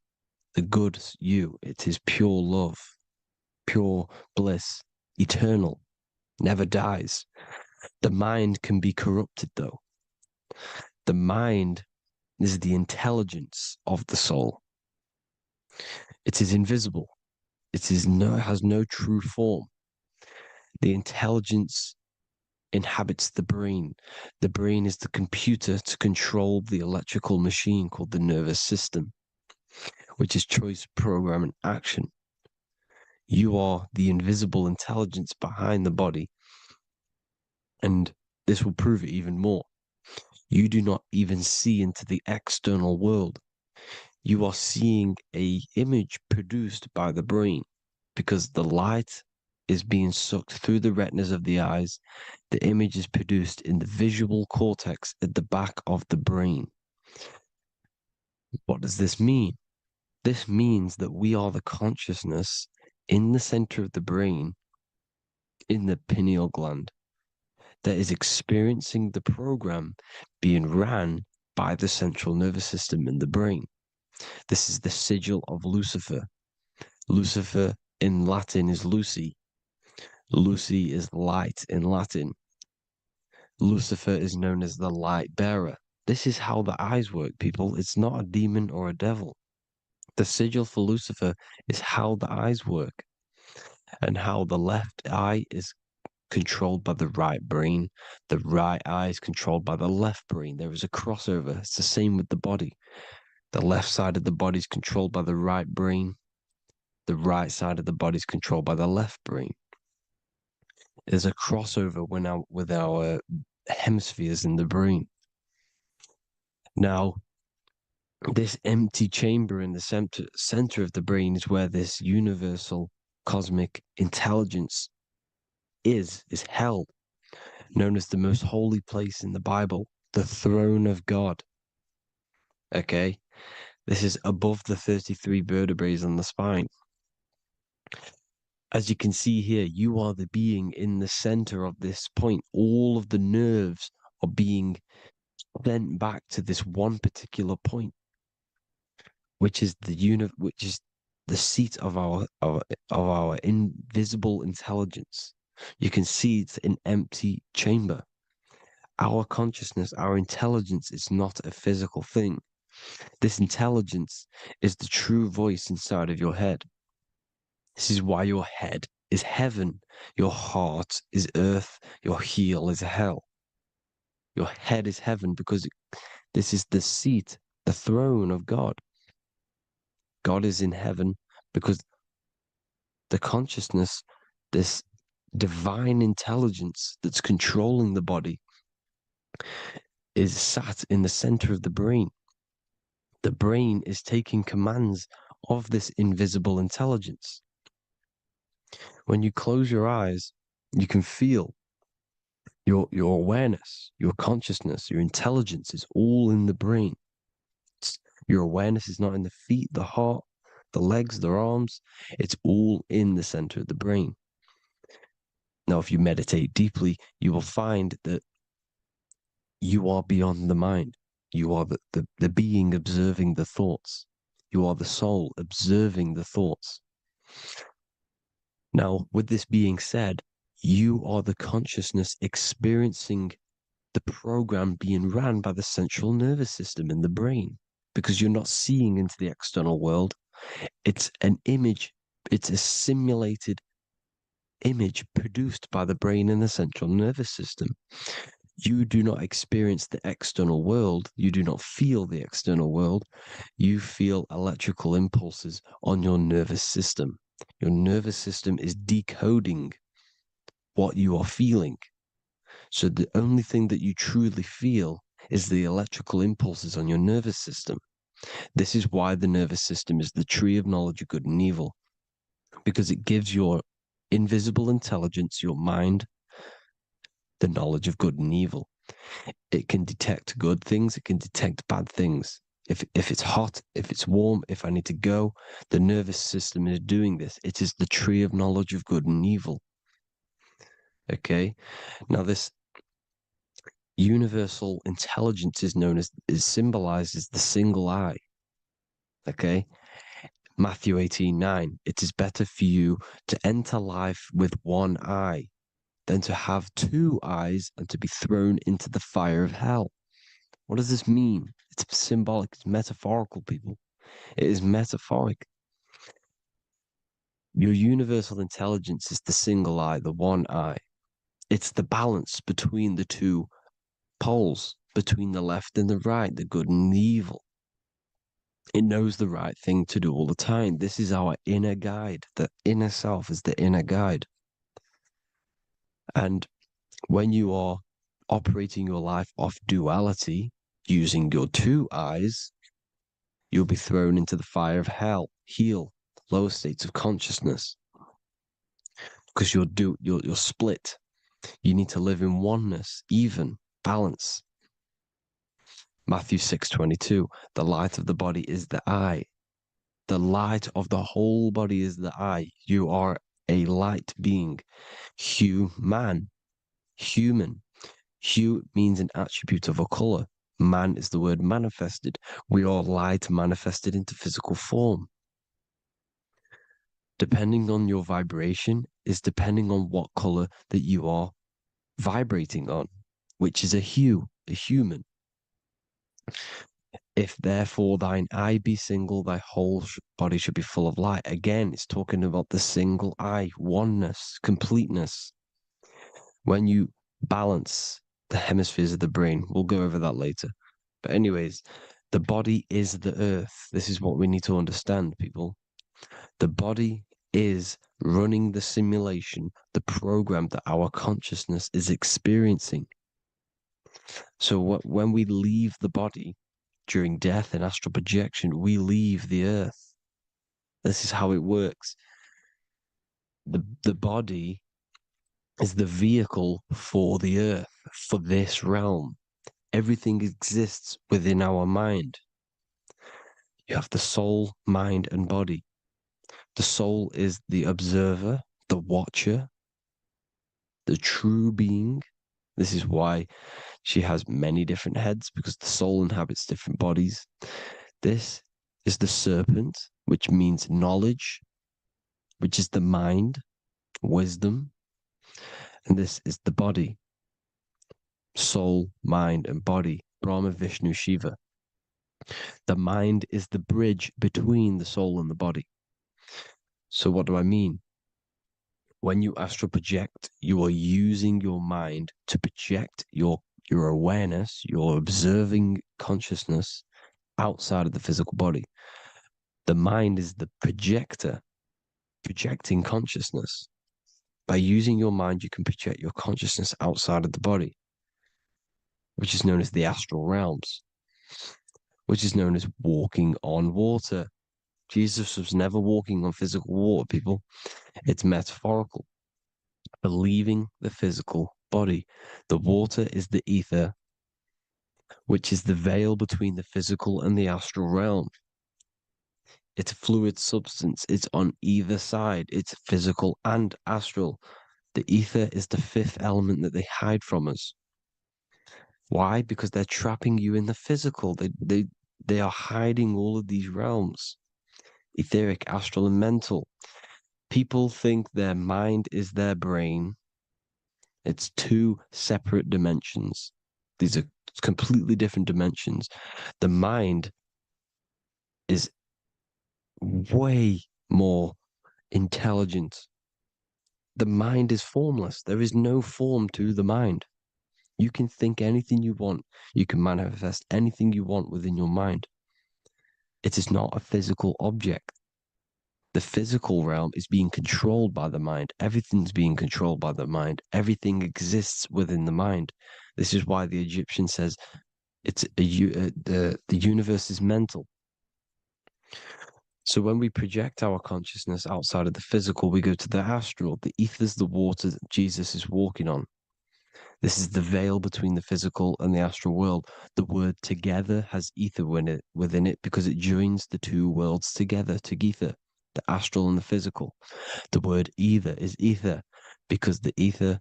the good you. It is pure love, pure bliss, eternal, never dies. The mind can be corrupted though. The mind is the intelligence of the soul. It is invisible. It has no true form. The intelligence inhabits the brain. The brain is the computer to control the electrical machine called the nervous system, which is choice, program, and action. You are the invisible intelligence behind the body, and this will prove it even more. You do not even see into the external world. You are seeing an image produced by the brain because the light is being sucked through the retinas of the eyes. The image is produced in the visual cortex at the back of the brain. What does this mean? This means that we are the consciousness in the center of the brain, in the pineal gland, that is experiencing the program being ran by the central nervous system in the brain. This is the sigil of Lucifer. Lucifer in Latin is Lucy. Lucy is light in Latin. Lucifer is known as the light bearer. This is how the eyes work, people. It's not a demon or a devil. The sigil for Lucifer is how the eyes work and how the left eye is controlled by the right brain. The right eye is controlled by the left brain. There is a crossover. It's the same with the body. The left side of the body is controlled by the right brain. The right side of the body is controlled by the left brain. There's a crossover with our hemispheres in the brain. Now, this empty chamber in the center of the brain is where this universal cosmic intelligence is held, known as the most holy place in the Bible, the throne of God. Okay? This is above the 33 vertebrae on the spine. As you can see here, you are the being in the center of this point. All of the nerves are being sent back to this one particular point, which is the seat of our invisible intelligence. You can see it's an empty chamber. Our consciousness, our intelligence is not a physical thing. This intelligence is the true voice inside of your head. This is why your head is heaven, your heart is earth, your heel is hell. Your head is heaven because this is the seat, the throne of God. God is in heaven because the consciousness, this divine intelligence that's controlling the body, is sat in the center of the brain. The brain is taking commands of this invisible intelligence. When you close your eyes, you can feel your awareness, your consciousness, your intelligence is all in the brain. Your awareness is not in the feet, the heart, the legs, the arms. It's all in the center of the brain. Now, if you meditate deeply, you will find that you are beyond the mind. You are the being observing the thoughts. You are the soul observing the thoughts. Now, with this being said, you are the consciousness experiencing the program being ran by the central nervous system in the brain, because you're not seeing into the external world. It's an image, it's a simulated image produced by the brain and the central nervous system. You do not experience the external world. You do not feel the external world. You feel electrical impulses on your nervous system. Your nervous system is decoding what you are feeling. So the only thing that you truly feel is the electrical impulses on your nervous system. This is why the nervous system is the tree of knowledge of good and evil, because it gives your invisible intelligence, your mind, the knowledge of good and evil. It can detect good things, it can detect bad things. If it's hot, if it's warm, if I need to go, the nervous system is doing this. It is the tree of knowledge of good and evil. Okay? Now this universal intelligence is symbolized as the single eye. Okay? Matthew 18:9. It is better for you to enter life with one eye than to have two eyes and to be thrown into the fire of hell. What does this mean? It's symbolic, it's metaphorical, people. It is metaphoric. Your universal intelligence is the single eye, the one eye. It's the balance between the two poles, between the left and the right, the good and the evil. It knows the right thing to do all the time. This is our inner guide. The inner self is the inner guide. And when you are operating your life off duality, using your two eyes, you'll be thrown into the fire of hell, lower states of consciousness. Because you're split. You need to live in oneness, even, balance. Matthew 6:22, the light of the body is the eye. The light of the whole body is the eye. You are a light being. Human. Hue means an attribute of a color. Man is the word manifested. We are light manifested into physical form. Depending on your vibration is depending on what color that you are vibrating on, which is a hue, a human. If therefore thine eye be single, thy whole body should be full of light. Again, it's talking about the single eye, oneness, completeness. When you balance the hemispheres of the brain, we'll go over that later. But anyways, the body is the earth. This is what we need to understand, people. The body is running the simulation, the program that our consciousness is experiencing. So when we leave the body during death and astral projection, we leave the earth. This is how it works. The body is the vehicle for the earth, for this realm. Everything exists within our mind. You have the soul, mind, and body. The soul is the observer, the watcher, the true being. This is why she has many different heads, because the soul inhabits different bodies. This is the serpent, which means knowledge, which is the mind, wisdom. And this is the body, soul, mind, and body, Brahma, Vishnu, Shiva. The mind is the bridge between the soul and the body. So what do I mean? When you astral project, you are using your mind to project your awareness, your observing consciousness outside of the physical body. The mind is the projector, projecting consciousness. By using your mind, you can project your consciousness outside of the body, which is known as the astral realms, which is known as walking on water. Jesus was never walking on physical water, people. It's metaphorical. Believing the physical body. The water is the ether, which is the veil between the physical and the astral realm. It's a fluid substance. It's on either side. It's physical and astral. The ether is the fifth element that they hide from us. Why? Because they're trapping you in the physical. They are hiding all of these realms. Etheric, astral, and mental. People think their mind is their brain. It's two separate dimensions. These are completely different dimensions. The mind is way more intelligent. The mind is formless. There is no form to the mind. You can think anything you want. You can manifest anything you want within your mind. It is not a physical object. The physical realm is being controlled by the mind. Everything's being controlled by the mind. Everything exists within the mind. This is why the Egyptian says the universe is mental. So when we project our consciousness outside of the physical, we go to the astral. The ether is the water that Jesus is walking on. This is the veil between the physical and the astral world. The word together has ether within it because it joins the two worlds together, together, the astral and the physical. The word either is ether because the ether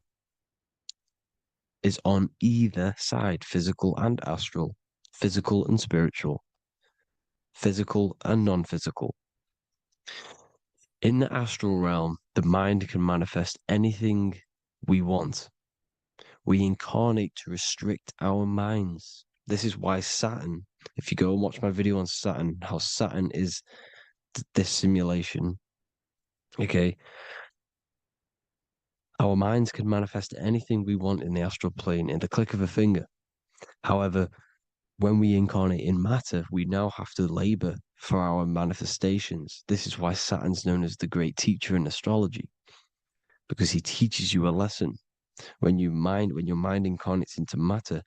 is on either side, physical and astral, physical and spiritual, physical and non-physical. In the astral realm, the mind can manifest anything we want. We incarnate to restrict our minds. This is why Saturn, if you go and watch my video on Saturn, how Saturn is this simulation, okay? Our minds can manifest anything we want in the astral plane in the click of a finger. However, when we incarnate in matter, we now have to labor for our manifestations. This is why Saturn's known as the great teacher in astrology, because he teaches you a lesson. When your mind incarnates into matter,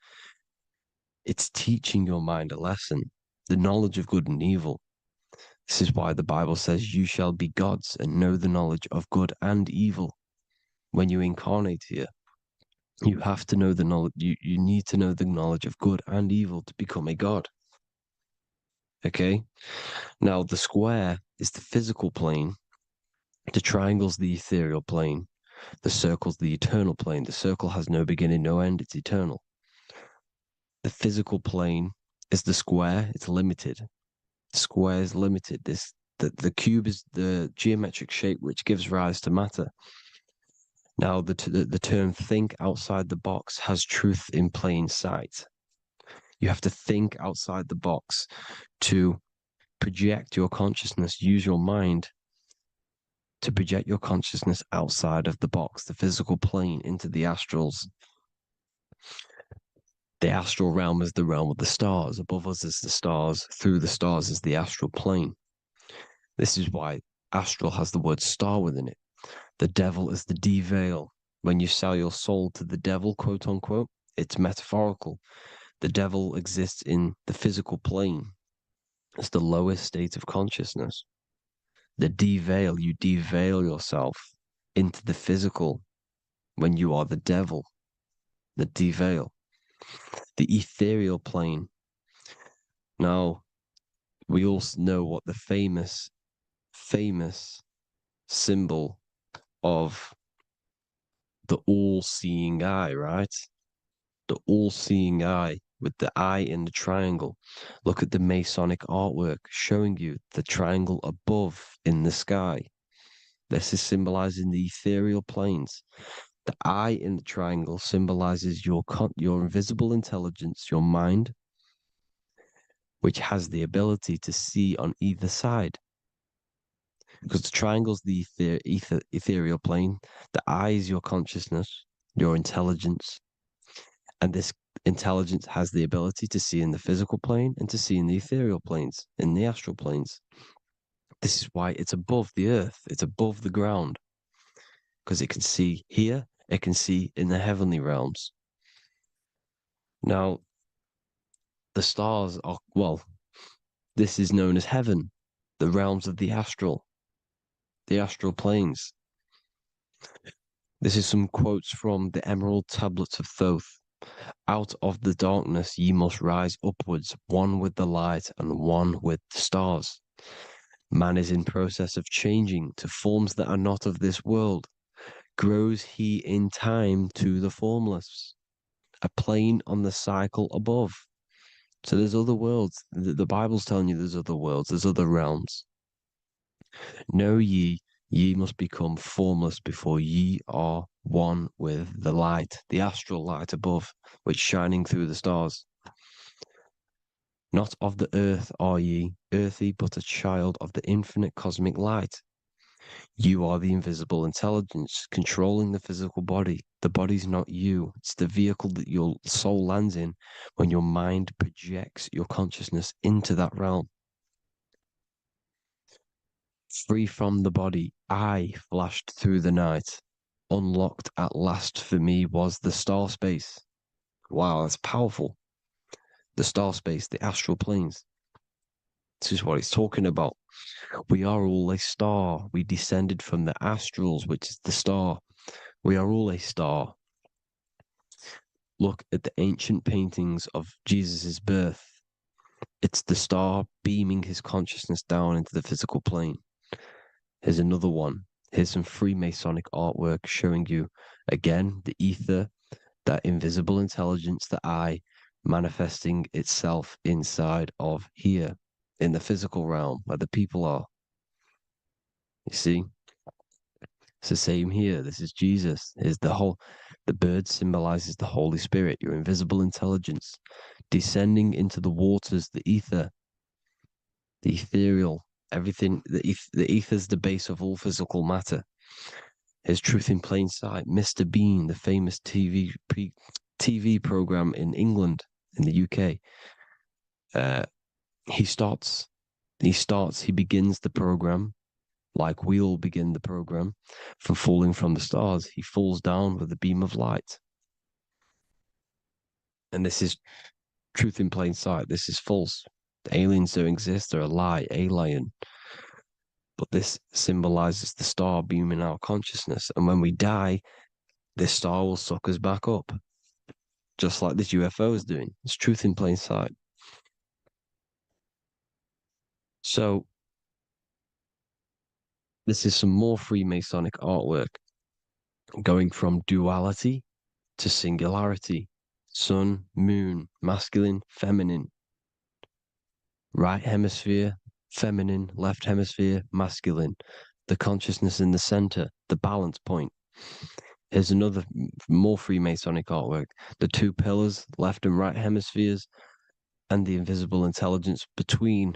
it's teaching your mind a lesson, the knowledge of good and evil. This is why the Bible says, you shall be gods and know the knowledge of good and evil. When you incarnate here, you have to know the knowledge, you need to know the knowledge of good and evil to become a god. Okay? Now, the square is the physical plane, the triangle's the ethereal plane, the circle's the eternal plane. The circle has no beginning, no end, it's eternal. The physical plane is the square, it's limited. The square is limited. The cube is the geometric shape which gives rise to matter. Now, the term think outside the box has truth in plain sight. You have to think outside the box to project your consciousness, use your mind to project your consciousness outside of the box, the physical plane, into the astrals. The astral realm is the realm of the stars. Above us is the stars. Through the stars is the astral plane. This is why astral has the word star within it. The devil is the de-veil. When you sell your soul to the devil, quote unquote, it's metaphorical. The devil exists in the physical plane. It's the lowest state of consciousness. The de-veil, you de-veil yourself into the physical when you are the devil. The de-veil. The ethereal plane. Now, we all know what the famous symbol of the all-seeing eye, right? The all-seeing eye with the eye in the triangle. Look at the Masonic artwork showing you the triangle above in the sky. This is symbolizing the ethereal planes. The eye in the triangle symbolizes your invisible intelligence, your mind, which has the ability to see on either side. Because the triangle's the ethereal plane, the eye is your consciousness, your intelligence, and this intelligence has the ability to see in the physical plane and to see in the ethereal planes, in the astral planes. This is why it's above the earth, it's above the ground, because it can see here, it can see in the heavenly realms. Now, the stars are, well, this is known as heaven, the realms of the astral planes. This is some quotes from the Emerald Tablets of Thoth. Out of the darkness ye must rise upwards, one with the light and one with the stars. Man is in process of changing to forms that are not of this world. Grows he in time to the formless, a plane on the cycle above. So there's other worlds. The Bible's telling you there's other worlds, there's other realms. Know ye must become formless before ye are one with the light, the astral light above, which shining through the stars. Not of the earth are ye, earthy, but a child of the infinite cosmic light. You are the invisible intelligence controlling the physical body. The body's not you. It's the vehicle that your soul lands in when your mind projects your consciousness into that realm. Free from the body, I flashed through the night. Unlocked at last for me was the star space. Wow, that's powerful. The star space, the astral planes. This is what it's talking about. We are all a star. We descended from the astrals, which is the star. We are all a star. Look at the ancient paintings of Jesus' birth. It's the star beaming his consciousness down into the physical plane. Here's another one. Here's some Freemasonic artwork showing you, again, the ether, that invisible intelligence, the I, manifesting itself inside of here, in the physical realm, where the people are. You see? It's the same here. This is Jesus. Here's the bird symbolizes the Holy Spirit, your invisible intelligence, descending into the waters, the ether, the ethereal, everything. The ether's the base of all physical matter. Here's Truth in Plain Sight. Mr. Bean, the famous TV program in England, in the UK. He begins the program like we all begin the program from falling from the stars. He falls down with a beam of light. And this is truth in plain sight. This is false. The aliens don't exist. They're a lie, alien. But this symbolizes the star beaming our consciousness. And when we die, this star will suck us back up. Just like this UFO is doing. It's truth in plain sight. So, this is some more Freemasonic artwork going from duality to singularity. Sun, moon, masculine, feminine. Right hemisphere, feminine, left hemisphere, masculine. The consciousness in the center, the balance point. Here's another more Freemasonic artwork. The two pillars, left and right hemispheres, and the invisible intelligence between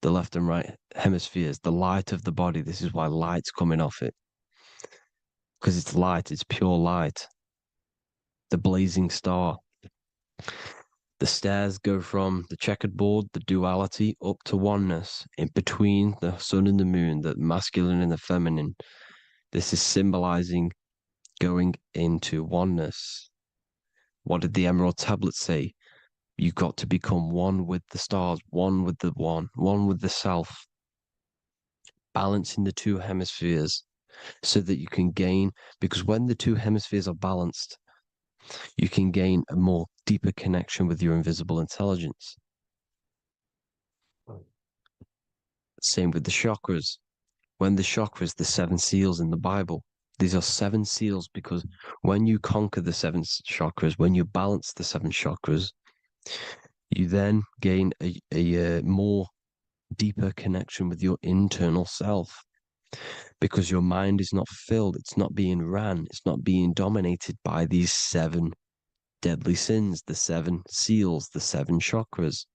the left and right hemispheres, the light of the body. This is why light's coming off it. Because it's light, it's pure light. The blazing star. The stairs go from the checkered board, the duality, up to oneness, in between the sun and the moon, the masculine and the feminine. This is symbolizing going into oneness. What did the Emerald Tablet say? You've got to become one with the stars, one with the one with the self. Balancing the two hemispheres so that you can gain, because when the two hemispheres are balanced, you can gain a more deeper connection with your invisible intelligence. Same with the chakras. When the chakras, the seven seals in the Bible, these are seven seals because when you conquer the seven chakras, when you balance the seven chakras, you then gain a more deeper connection with your internal self because your mind is not filled, it's not being ran, it's not being dominated by these seven deadly sins, the seven seals, the seven chakras.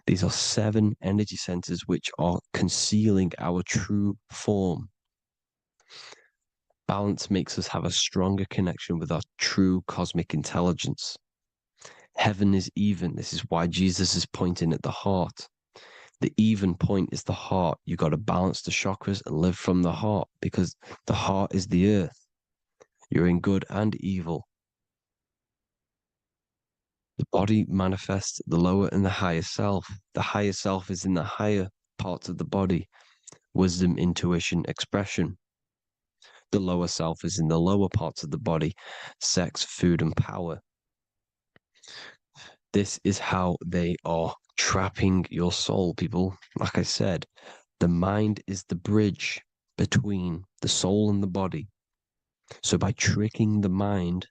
These are seven energy centers which are concealing our true form. Balance makes us have a stronger connection with our true cosmic intelligence. Heaven is even. This is why Jesus is pointing at the heart. The even point is the heart. You got to balance the chakras and live from the heart because the heart is the earth. You're in good and evil. The body manifests the lower and the higher self. The higher self is in the higher parts of the body. Wisdom, intuition, expression. The lower self is in the lower parts of the body. Sex, food, and power. This is how they are trapping your soul, people. Like I said, the mind is the bridge between the soul and the body. So by tricking the mind,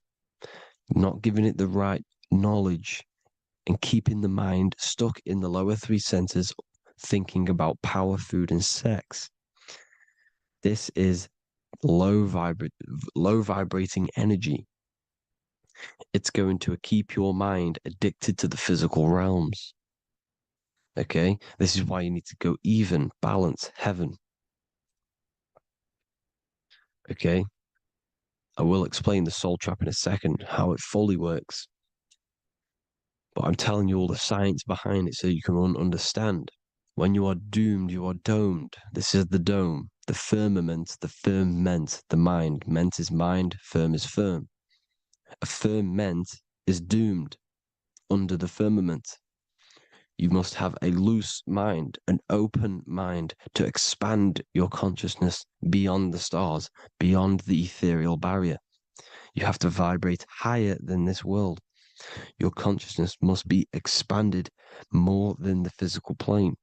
not giving it the right knowledge, and keeping the mind stuck in the lower three centers, thinking about power, food, and sex, this is low vibrating energy. It's going to keep your mind addicted to the physical realms. Okay? This is why you need to go even, balance, heaven. Okay. I will explain the soul trap in a second, how it fully works. But I'm telling you all the science behind it so you can understand. When you are doomed, you are domed. This is the dome, the firmament, the firmament, the mind. Ment is mind, firm is firm. A firm ment is doomed under the firmament. You must have a loose mind, an open mind to expand your consciousness beyond the stars, beyond the ethereal barrier. You have to vibrate higher than this world. Your consciousness must be expanded more than the physical plane.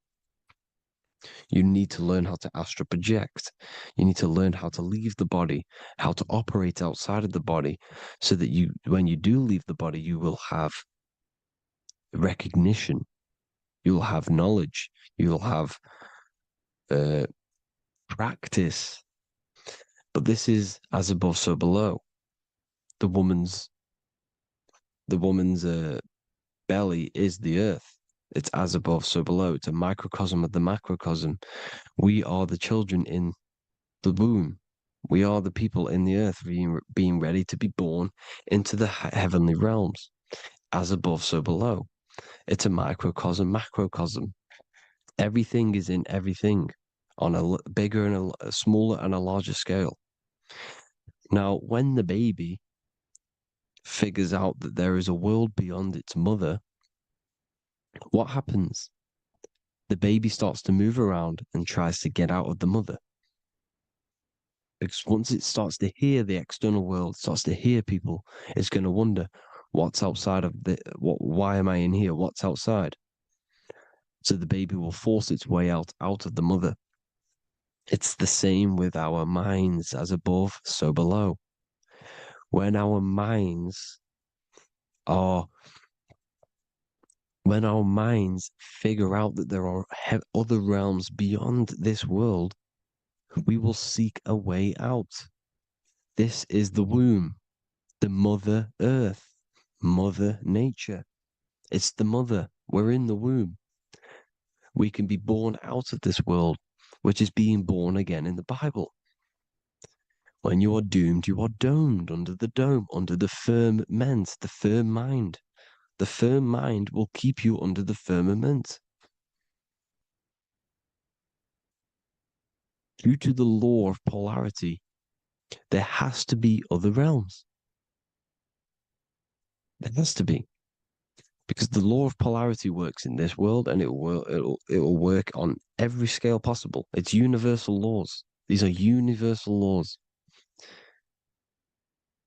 You need to learn how to astral project. You need to learn how to leave the body, how to operate outside of the body, so that you, when you do leave the body, you will have recognition. You'll have knowledge. You'll have practice. But this is as above, so below. The woman's belly is the earth. It's as above, so below. It's a microcosm of the macrocosm. We are the children in the womb. We are the people in the earth being ready to be born into the heavenly realms. As above, so below. It's a microcosm, macrocosm. Everything is in everything on a bigger and a smaller and a larger scale. Now, when the baby figures out that there is a world beyond its mother, what happens? The baby starts to move around and tries to get out of the mother. Because once it starts to hear the external world, starts to hear people, it's going to wonder, what's outside of why am I in here? What's outside? So the baby will force its way out of the mother. It's the same with our minds, as above, so below. When our minds figure out that there are other realms beyond this world, we will seek a way out. This is the womb, the mother earth, mother nature. It's the mother. We're in the womb. We can be born out of this world, which is being born again in the Bible. When you are doomed, you are domed under the dome, under the firmament, the firm mind. The firm mind will keep you under the firmament. Due to the law of polarity, there has to be other realms. There has to be. Because the law of polarity works in this world, and it will work on every scale possible. It's universal laws. These are universal laws.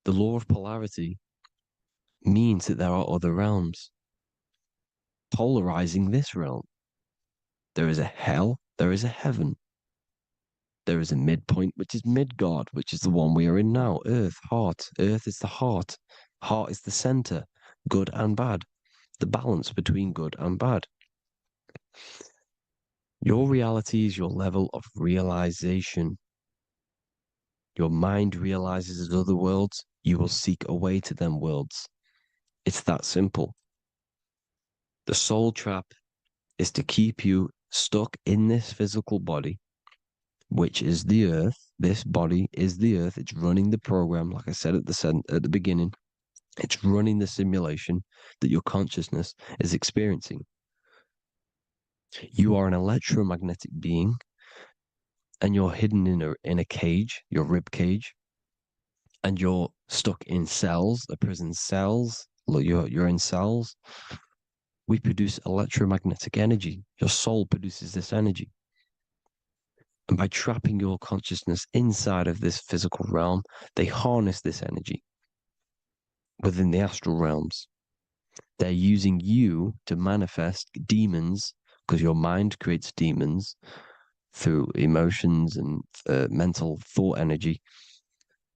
The law of polarity means that there are other realms polarizing this realm. There is a hell, there is a heaven. There is a midpoint, which is Midgard, which is the one we are in now. Earth, heart. Earth is the heart. Heart is the center, good and bad. The balance between good and bad. Your reality is your level of realization. Your mind realizes other worlds, you will seek a way to them worlds. It's that simple. The soul trap is to keep you stuck in this physical body, which is the earth. This body is the earth. It's running the program, like I said at the beginning. It's running the simulation that your consciousness is experiencing. You are an electromagnetic being, and you're hidden in a cage, your rib cage, and you're stuck in cells, the prison cells. Look, you're in cells. We produce electromagnetic energy. Your soul produces this energy. And by trapping your consciousness inside of this physical realm, they harness this energy within the astral realms. They're using you to manifest demons, because your mind creates demons through emotions and mental thought energy,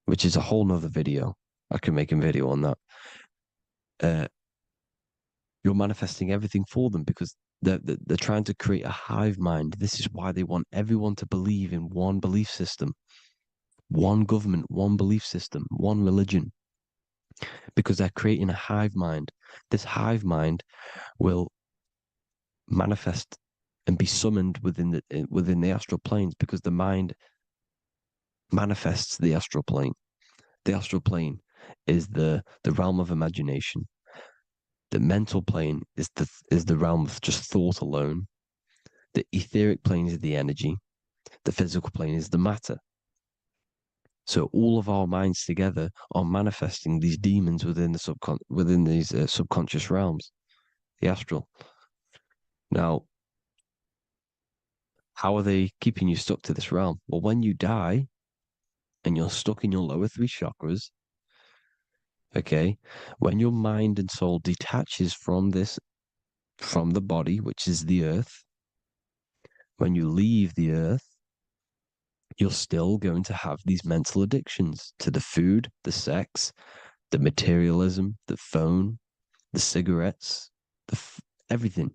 which is a whole nother video. I can make a video on that. You're manifesting everything for them because they're trying to create a hive mind. This is why they want everyone to believe in one belief system, one government, one belief system, one religion, because they're creating a hive mind. This hive mind will manifest and be summoned within the astral planes, because the mind manifests the astral plane. The astral plane is the realm of imagination. The mental plane is the realm of just thought alone. The etheric plane is the energy. The physical plane is the matter. So all of our minds together are manifesting these demons within the within these subconscious realms, the astral. Now, how are they keeping you stuck to this realm? Well, when you die and you're stuck in your lower three chakras, okay, when your mind and soul detaches from the body, which is the earth, when you leave the earth, you're still going to have these mental addictions to the food, the sex, the materialism, the phone, the cigarettes, everything.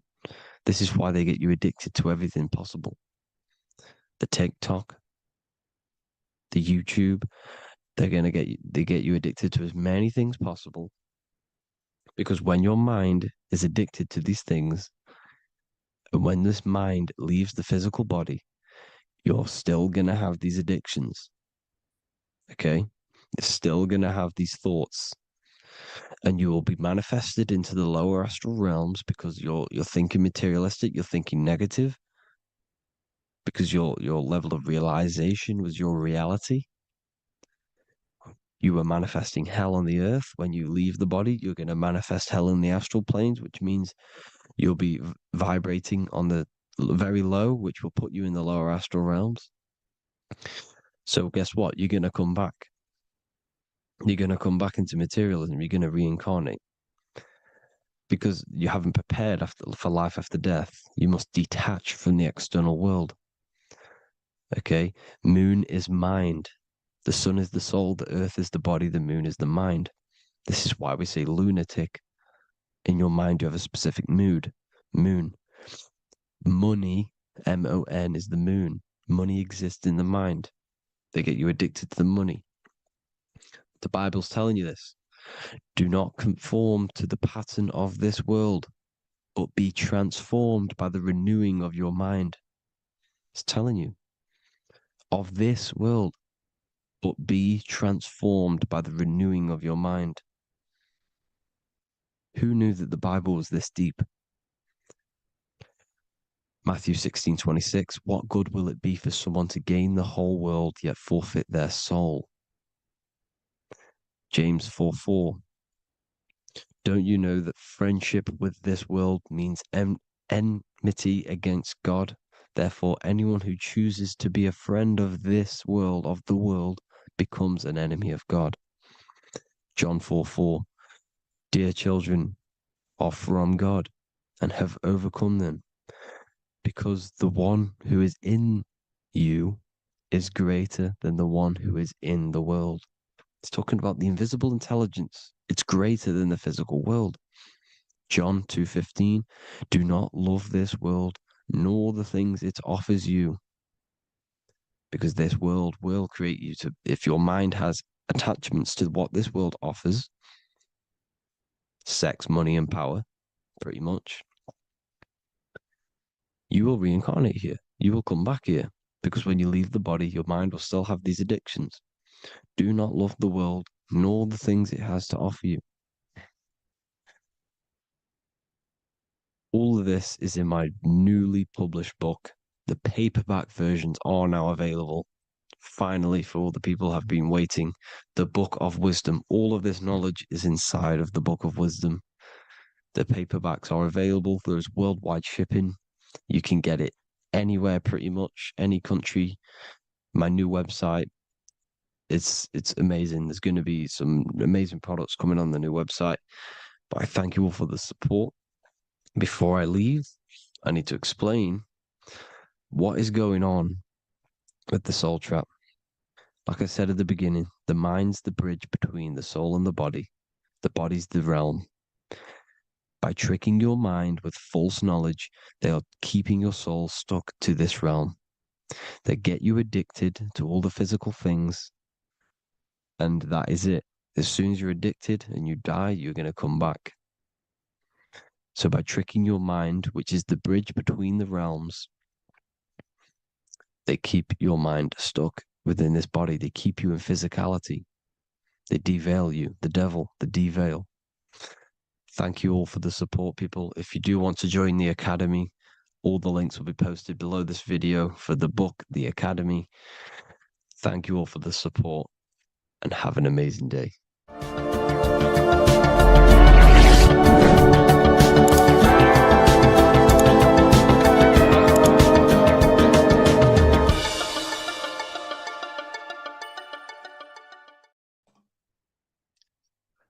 This is why they get you addicted to everything possible. The TikTok, the YouTube, they get you addicted to as many things possible. Because when your mind is addicted to these things, and when this mind leaves the physical body, you're still gonna have these addictions. Okay? You're still gonna have these thoughts. And you will be manifested into the lower astral realms because you're thinking materialistic, you're thinking negative, because your level of realization was your reality. You were manifesting hell on the earth. When you leave the body, you're going to manifest hell in the astral planes, which means you'll be vibrating on the very low, which will put you in the lower astral realms. So guess what? You're going to come back. You're going to come back into materialism. You're going to reincarnate. Because you haven't prepared for life after death. You must detach from the external world. Okay? Moon is mind. The sun is the soul, the earth is the body, the moon is the mind. This is why we say lunatic. In your mind, you have a specific mood. Moon. Money, M-O-N, is the moon. Money exists in the mind. They get you addicted to the money. The Bible's telling you this. Do not conform to the pattern of this world, but be transformed by the renewing of your mind. It's telling you. Of this world, but be transformed by the renewing of your mind. Who knew that the Bible was this deep? Matthew 16:26, what good will it be for someone to gain the whole world yet forfeit their soul? James 4:4, don't you know that friendship with this world means enmity against God? Therefore, anyone who chooses to be a friend of this world, of the world, becomes an enemy of God. John 4:4, dear children, are from God and have overcome them, because the one who is in you is greater than the one who is in the world. It's talking about the invisible intelligence. It's greater than the physical world. John 2:15, do not love this world, nor the things it offers you, because this world will create you to, if your mind has attachments to what this world offers, sex, money, and power, pretty much, you will reincarnate here. You will come back here, because when you leave the body, your mind will still have these addictions. Do not love the world, nor the things it has to offer you. All of this is in my newly published book. The paperback versions are now available. Finally, for all the people who have been waiting, the Book of Wisdom. All of this knowledge is inside of the Book of Wisdom. The paperbacks are available. There's worldwide shipping. You can get it anywhere, pretty much, any country. My new website, it's amazing. There's going to be some amazing products coming on the new website. But I thank you all for the support. Before I leave, I need to explain what is going on with the soul trap. Like I said at the beginning, the mind's the bridge between the soul and the body. The body's the realm. By tricking your mind with false knowledge, they are keeping your soul stuck to this realm. They get you addicted to all the physical things, and that is it. As soon as you're addicted and you die, you're going to come back. So by tricking your mind, which is the bridge between the realms, they keep your mind stuck within this body. They keep you in physicality. They deveil you, the devil, the deveil. Thank you all for the support, people. If you do want to join the Academy, all the links will be posted below this video for the book, The Academy. Thank you all for the support and have an amazing day.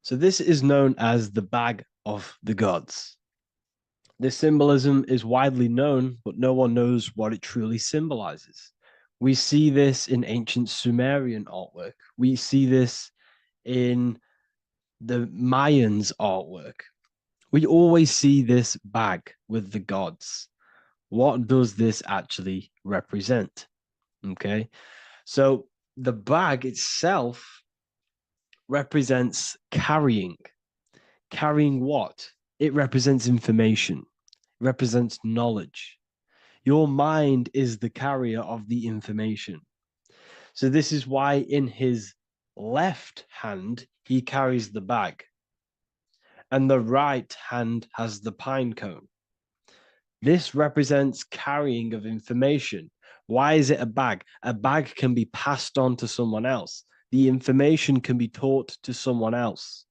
So this is known as the Bag of the Gods. This symbolism is widely known, but no one knows what it truly symbolizes. We see this in ancient Sumerian artwork. We see this in the Mayans' artwork. We always see this bag with the gods. What does this actually represent? Okay, so the bag itself represents carrying. Carrying what? It represents information. It represents knowledge. Your mind is the carrier of the information. So this is why in his left hand, he carries the bag. And the right hand has the pine cone. This represents carrying of information. Why is it a bag? A bag can be passed on to someone else. The information can be taught to someone else.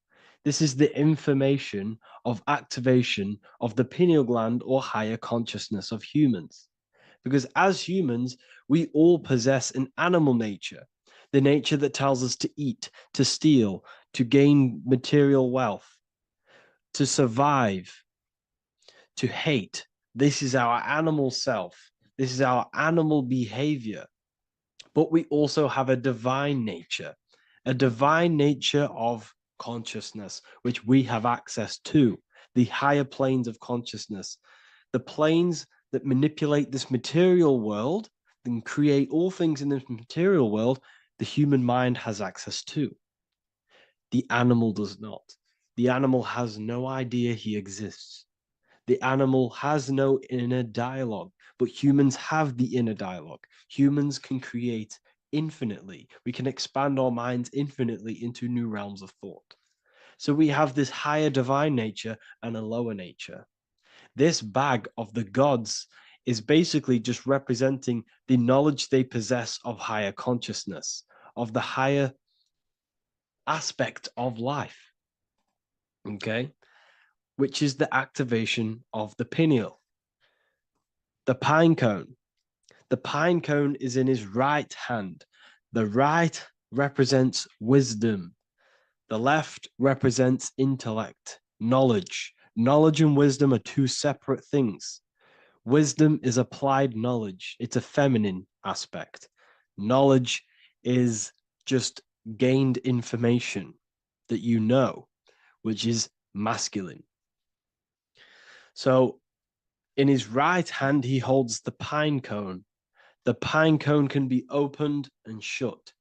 This is the information of activation of the pineal gland or higher consciousness of humans. Because as humans, we all possess an animal nature, the nature that tells us to eat, to steal, to gain material wealth, to survive, to hate. This is our animal self. This is our animal behavior. But we also have a divine nature of consciousness, which we have access to, the higher planes of consciousness, the planes that manipulate this material world and create all things in this material world. The human mind has access to. The animal does not. The animal has no idea he exists. The animal has no inner dialogue, but humans have the inner dialogue. Humans can create infinitely. We can expand our minds infinitely into new realms of thought. So we have this higher divine nature and a lower nature. This bag of the gods is basically just representing the knowledge they possess of higher consciousness, of the higher aspect of life. Okay? Which is the activation of the pineal. The pine cone. The pine cone is in his right hand. The right represents wisdom. The left represents intellect, knowledge. Knowledge and wisdom are two separate things. Wisdom is applied knowledge. It's a feminine aspect. Knowledge is just gained information that you know, which is masculine. So in his right hand, he holds the pine cone. The pine cone can be opened and shut.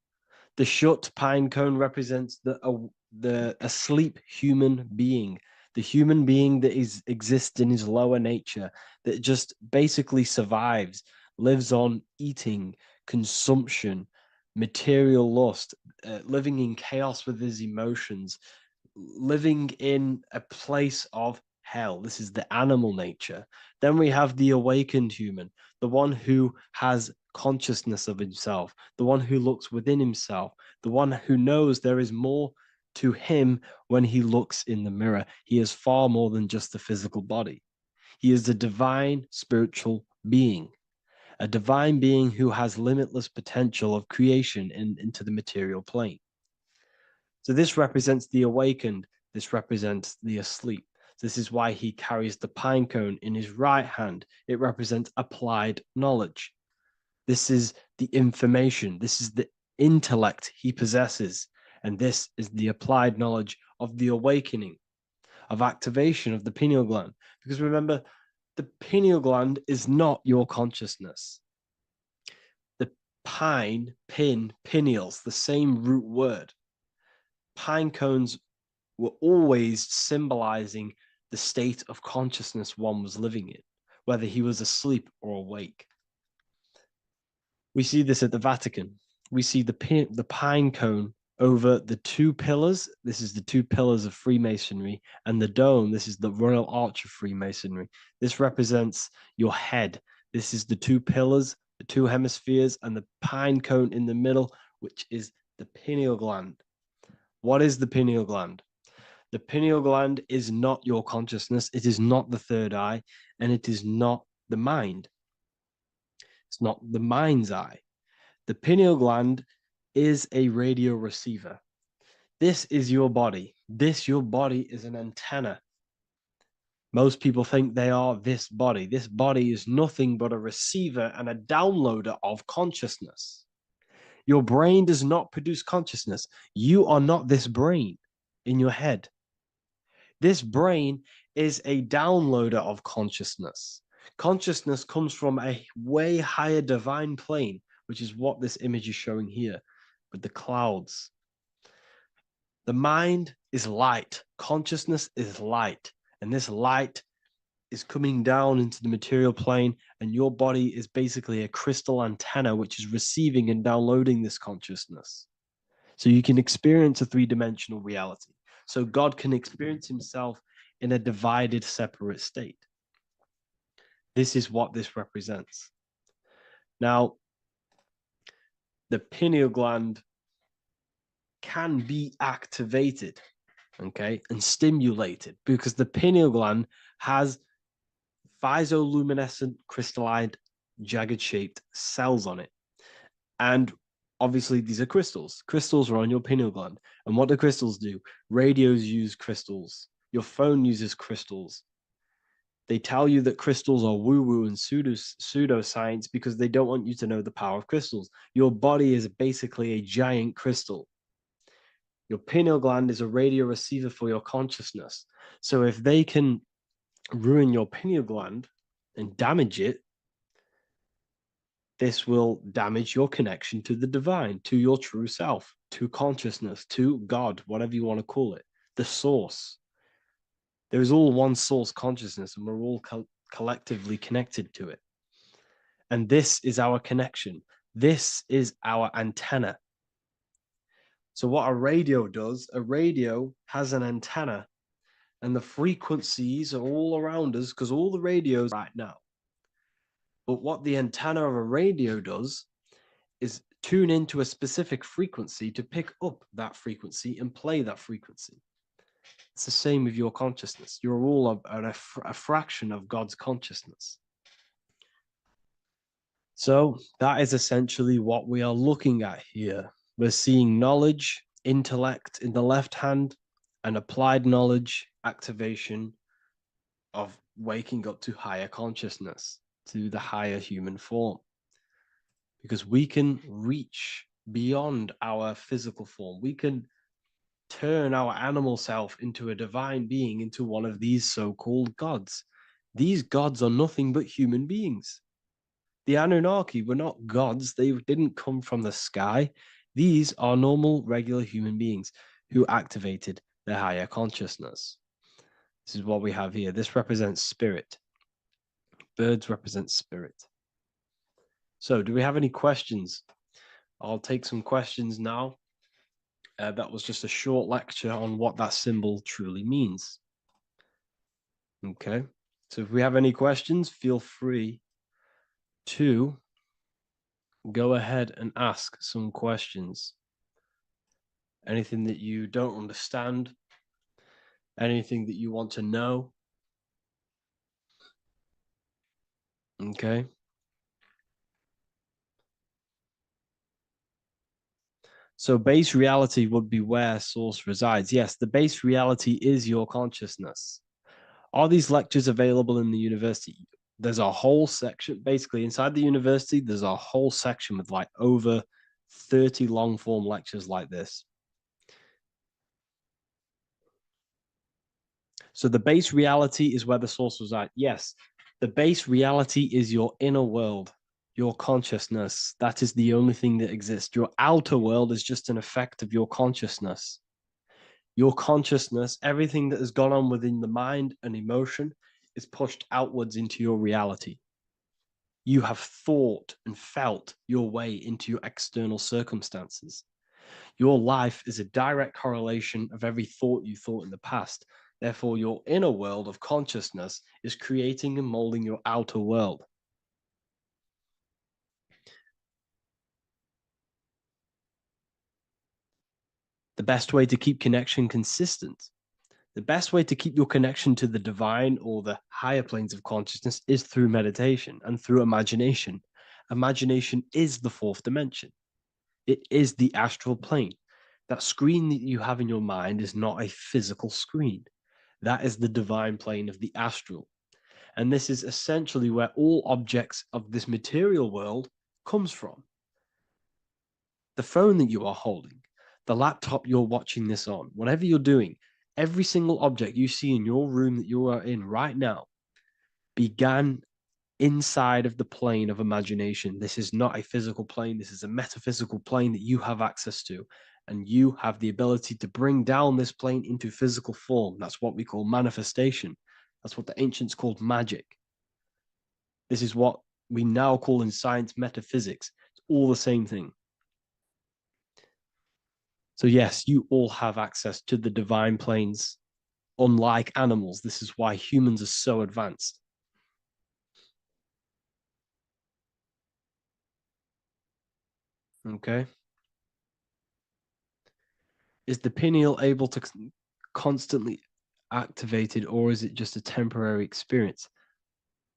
The shut pine cone represents the asleep human being, the human being that exists in his lower nature, that just basically survives, lives on eating, consumption, material lust, living in chaos with his emotions, living in a place of hell. This is the animal nature. Then we have the awakened human, the one who has consciousness of himself, the one who looks within himself, the one who knows there is more to him when he looks in the mirror. He is far more than just the physical body. He is a divine spiritual being, a divine being who has limitless potential of creation into the material plane. So this represents the awakened. This represents the asleep. This is why he carries the pine cone in his right hand. It represents applied knowledge. This is the information. This is the intellect he possesses. And this is the applied knowledge of the awakening, of activation of the pineal gland. Because remember, the pineal gland is not your consciousness. The pine, pin, pineals, the same root word. Pine cones were always symbolizing the state of consciousness one was living in, whether he was asleep or awake. We see this at the Vatican. we see the pine cone over the two pillars. This is the two pillars of Freemasonry, and the dome. This is the Royal Arch of Freemasonry. This represents your head. This is the two pillars, the two hemispheres, and the pine cone in the middle, which is the pineal gland. What is the pineal gland? The pineal gland is not your consciousness. It is not the third eye, and it is not the mind. It's not the mind's eye. The pineal gland is a radio receiver. This is your body. Your body is an antenna. Most people think they are this body. This body is nothing but a receiver and a downloader of consciousness. Your brain does not produce consciousness. You are not this brain in your head. This brain is a downloader of consciousness. Consciousness comes from a way higher divine plane, which is what this image is showing here with the clouds. The mind is light. Consciousness is light. And this light is coming down into the material plane, and your body is basically a crystal antenna which is receiving and downloading this consciousness. So you can experience a three-dimensional reality. So God can experience himself in a divided, separate state. This is what this represents. Now, the pineal gland can be activated, okay, and stimulated, because the pineal gland has physioluminescent crystalline jagged shaped cells on it. And obviously these are crystals. Crystals are on your pineal gland. And what do crystals do? Radios use crystals. Your phone uses crystals. They tell you that crystals are woo-woo and pseudoscience because they don't want you to know the power of crystals. Your body is basically a giant crystal. Your pineal gland is a radio receiver for your consciousness. So if they can ruin your pineal gland and damage it, this will damage your connection to the divine, to your true self, to consciousness, to God, whatever you want to call it, the source. There is all one source consciousness, and we're all collectively connected to it. And this is our connection. This is our antenna. So what a radio does, a radio has an antenna, and the frequencies are all around us because all the radios right now. But what the antenna of a radio does is tune into a specific frequency to pick up that frequency and play that frequency. It's the same with your consciousness. You're all a fraction of God's consciousness. So that is essentially what we are looking at here. We're seeing knowledge, intellect in the left hand, and applied knowledge, activation of waking up to higher consciousness, to the higher human form. Because we can reach beyond our physical form. We can turn our animal self into a divine being, into one of these so-called gods. These gods are nothing but human beings. The Anunnaki were not gods. They didn't come from the sky. These are normal, regular human beings who activated their higher consciousness. This is what we have here. This represents spirit. Birds represent spirit. So do we have any questions? I'll take some questions now. That was just a short lecture on what that symbol truly means. Okay. So if we have any questions, feel free to go ahead and ask some questions. Anything that you don't understand, anything that you want to know. Okay. So base reality would be where source resides. Yes, the base reality is your consciousness. Are these lectures available in the university? There's a whole section, basically inside the university, there's a whole section with like over 30 long form lectures like this. So the base reality is where the source resides. Yes, the base reality is your inner world, your consciousness. That is the only thing that exists. Your outer world is just an effect of your consciousness. Your consciousness, everything that has gone on within the mind and emotion is pushed outwards into your reality. You have thought and felt your way into your external circumstances. Your life is a direct correlation of every thought you thought in the past. Therefore, your inner world of consciousness is creating and molding your outer world. The best way to keep connection consistent, the best way to keep your connection to the divine or the higher planes of consciousness is through meditation and through imagination. Imagination is the fourth dimension. It is the astral plane. That screen that you have in your mind is not a physical screen. That is the divine plane of the astral. And this is essentially where all objects of this material world comes from. The phone that you are holding, the laptop you're watching this on, whatever you're doing, every single object you see in your room that you are in right now began inside of the plane of imagination. This is not a physical plane. This is a metaphysical plane that you have access to. And you have the ability to bring down this plane into physical form. That's what we call manifestation. That's what the ancients called magic. This is what we now call in science metaphysics. It's all the same thing. So yes, you all have access to the divine planes. Unlike animals, this is why humans are so advanced. Okay. Is the pineal able to constantly activated, or is it just a temporary experience?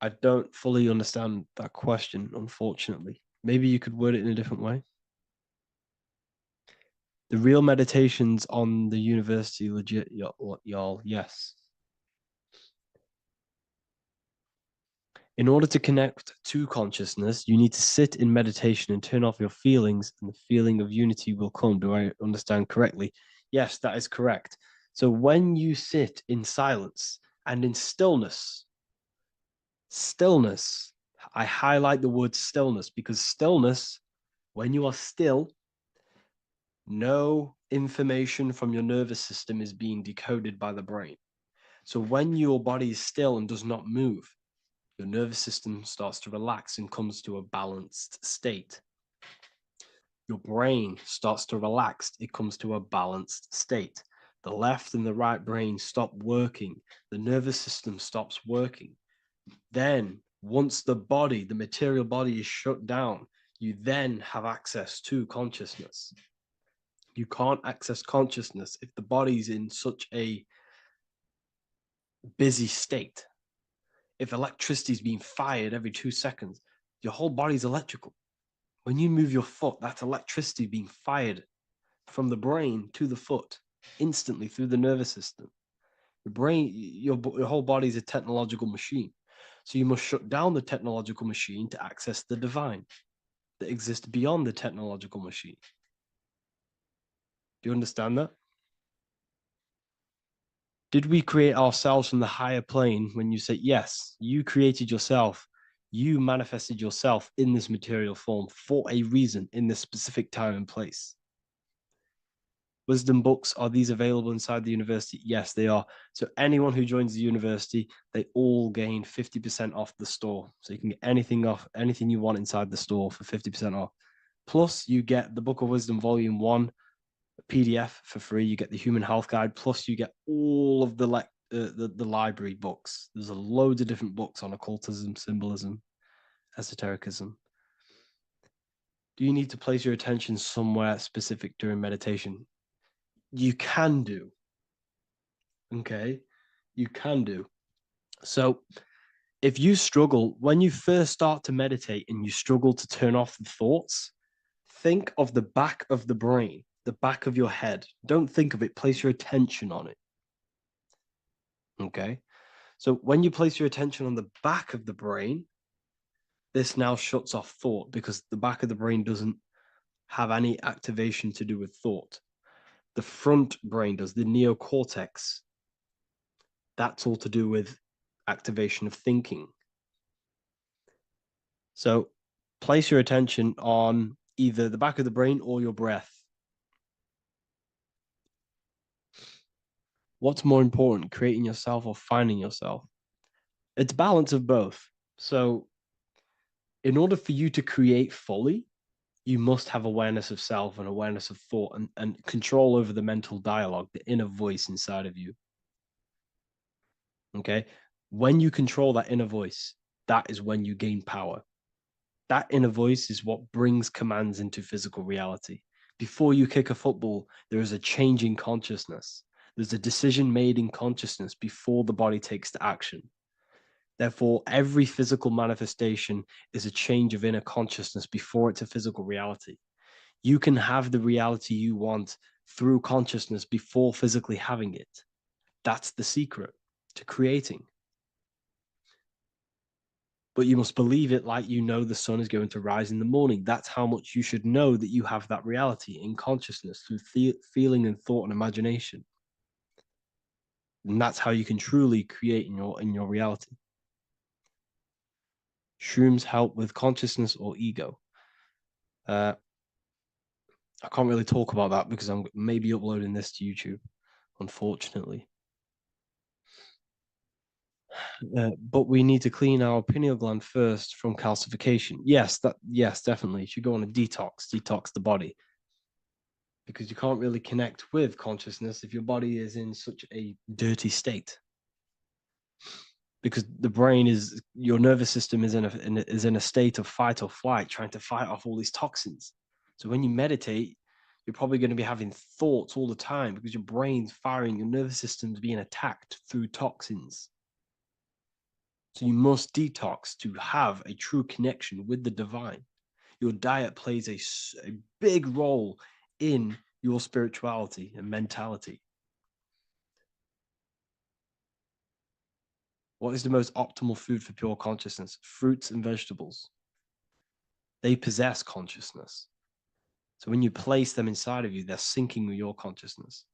I don't fully understand that question, unfortunately. Maybe you could word it in a different way. The real meditations on the university, legit, y'all, yes. In order to connect to consciousness, you need to sit in meditation and turn off your feelings, and the feeling of unity will come. Do I understand correctly? Yes, that is correct. So when you sit in silence and in stillness, I highlight the word stillness because stillness, when you are still, no information from your nervous system is being decoded by the brain. So when your body is still and does not move, your nervous system starts to relax and comes to a balanced state. Your brain starts to relax, it comes to a balanced state. The left and the right brain stop working, the nervous system stops working. Then, once the body, the material body is shut down, you then have access to consciousness. You can't access consciousness if the body's in such a busy state. If electricity is being fired every 2 seconds, your whole body's electrical. When you move your foot, that's electricity being fired from the brain to the foot instantly through the nervous system. The brain, your whole body is a technological machine. So you must shut down the technological machine to access the divine that exists beyond the technological machine. Do you understand that? Did we create ourselves from the higher plane? When you say yes, you created yourself, you manifested yourself in this material form for a reason in this specific time and place. Wisdom books, are these available inside the university? Yes, they are. So anyone who joins the university, they all gain 50% off the store. So you can get anything off, anything you want inside the store for 50% off. Plus, you get the Book of Wisdom Volume 1 PDF for free. You get the Human Health Guide. Plus, you get all of the library books. There's a load of different books on occultism, symbolism, esotericism. Do you need to place your attention somewhere specific during meditation? You can do. Okay, you can do. So if you struggle, when you first start to meditate and you struggle to turn off the thoughts, think of the back of the brain, the back of your head. Don't think of it, place your attention on it. Okay, so when you place your attention on the back of the brain, this now shuts off thought because the back of the brain doesn't have any activation to do with thought. The front brain does, the neocortex. That's all to do with activation of thinking. So place your attention on either the back of the brain or your breath. What's more important, creating yourself or finding yourself? It's balance of both. So in order for you to create fully, you must have awareness of self and awareness of thought and control over the mental dialogue, the inner voice inside of you. Okay. When you control that inner voice, that is when you gain power. That inner voice is what brings commands into physical reality. Before you kick a football, there is a change in consciousness. There's a decision made in consciousness before the body takes the action. Therefore, every physical manifestation is a change of inner consciousness before it's a physical reality. You can have the reality you want through consciousness before physically having it. That's the secret to creating. But you must believe it like you know the sun is going to rise in the morning. That's how much you should know that you have that reality in consciousness through feeling and thought and imagination. And that's how you can truly create in your reality. Shrooms help with consciousness or ego. I can't really talk about that because I'm maybe uploading this to YouTube, unfortunately. But we need to clean our pineal gland first from calcification. Yes, definitely. You should go on a detox the body. Because you can't really connect with consciousness if your body is in such a dirty state. Because the brain is, your nervous system is in a state of fight or flight, trying to fight off all these toxins. So when you meditate, you're probably going to be having thoughts all the time because your brain's firing, your nervous system's being attacked through toxins. So you must detox to have a true connection with the divine. Your diet plays a big role in your spirituality and mentality. What is the most optimal food for pure consciousness? Fruits and vegetables. They possess consciousness. So when you place them inside of you, they're syncing with your consciousness.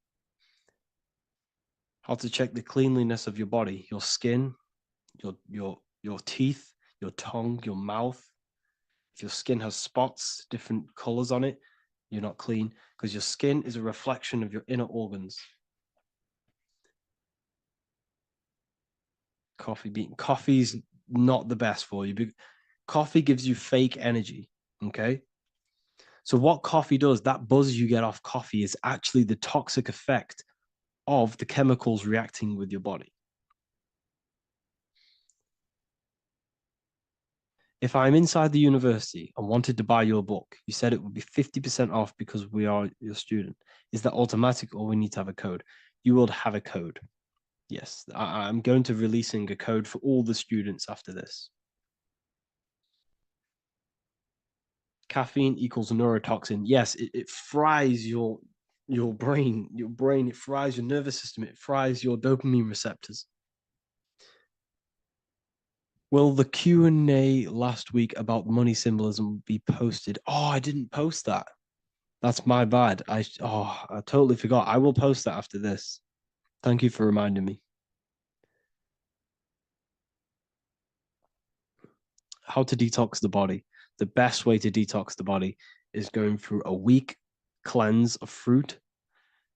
How to check the cleanliness of your body, your skin, your teeth, your tongue, your mouth. If your skin has spots, different colors on it, you're not clean because your skin is a reflection of your inner organs. Coffee's not the best for you. Coffee gives you fake energy. Okay. So what coffee does, that buzz you get off coffee is actually the toxic effect of the chemicals reacting with your body. If I'm inside the university and wanted to buy your book, you said it would be 50% off because we are your student. Is that automatic or we need to have a code? You will have a code. Yes, I'm going to releasing a code for all the students after this. Caffeine equals neurotoxin. Yes, it fries your brain, it fries your nervous system, it fries your dopamine receptors. Will the Q&A last week about money symbolism be posted? Oh, I didn't post that. That's my bad. I totally forgot. I will post that after this. Thank you for reminding me. How to detox the body. The best way to detox the body is going through a week cleanse of fruit.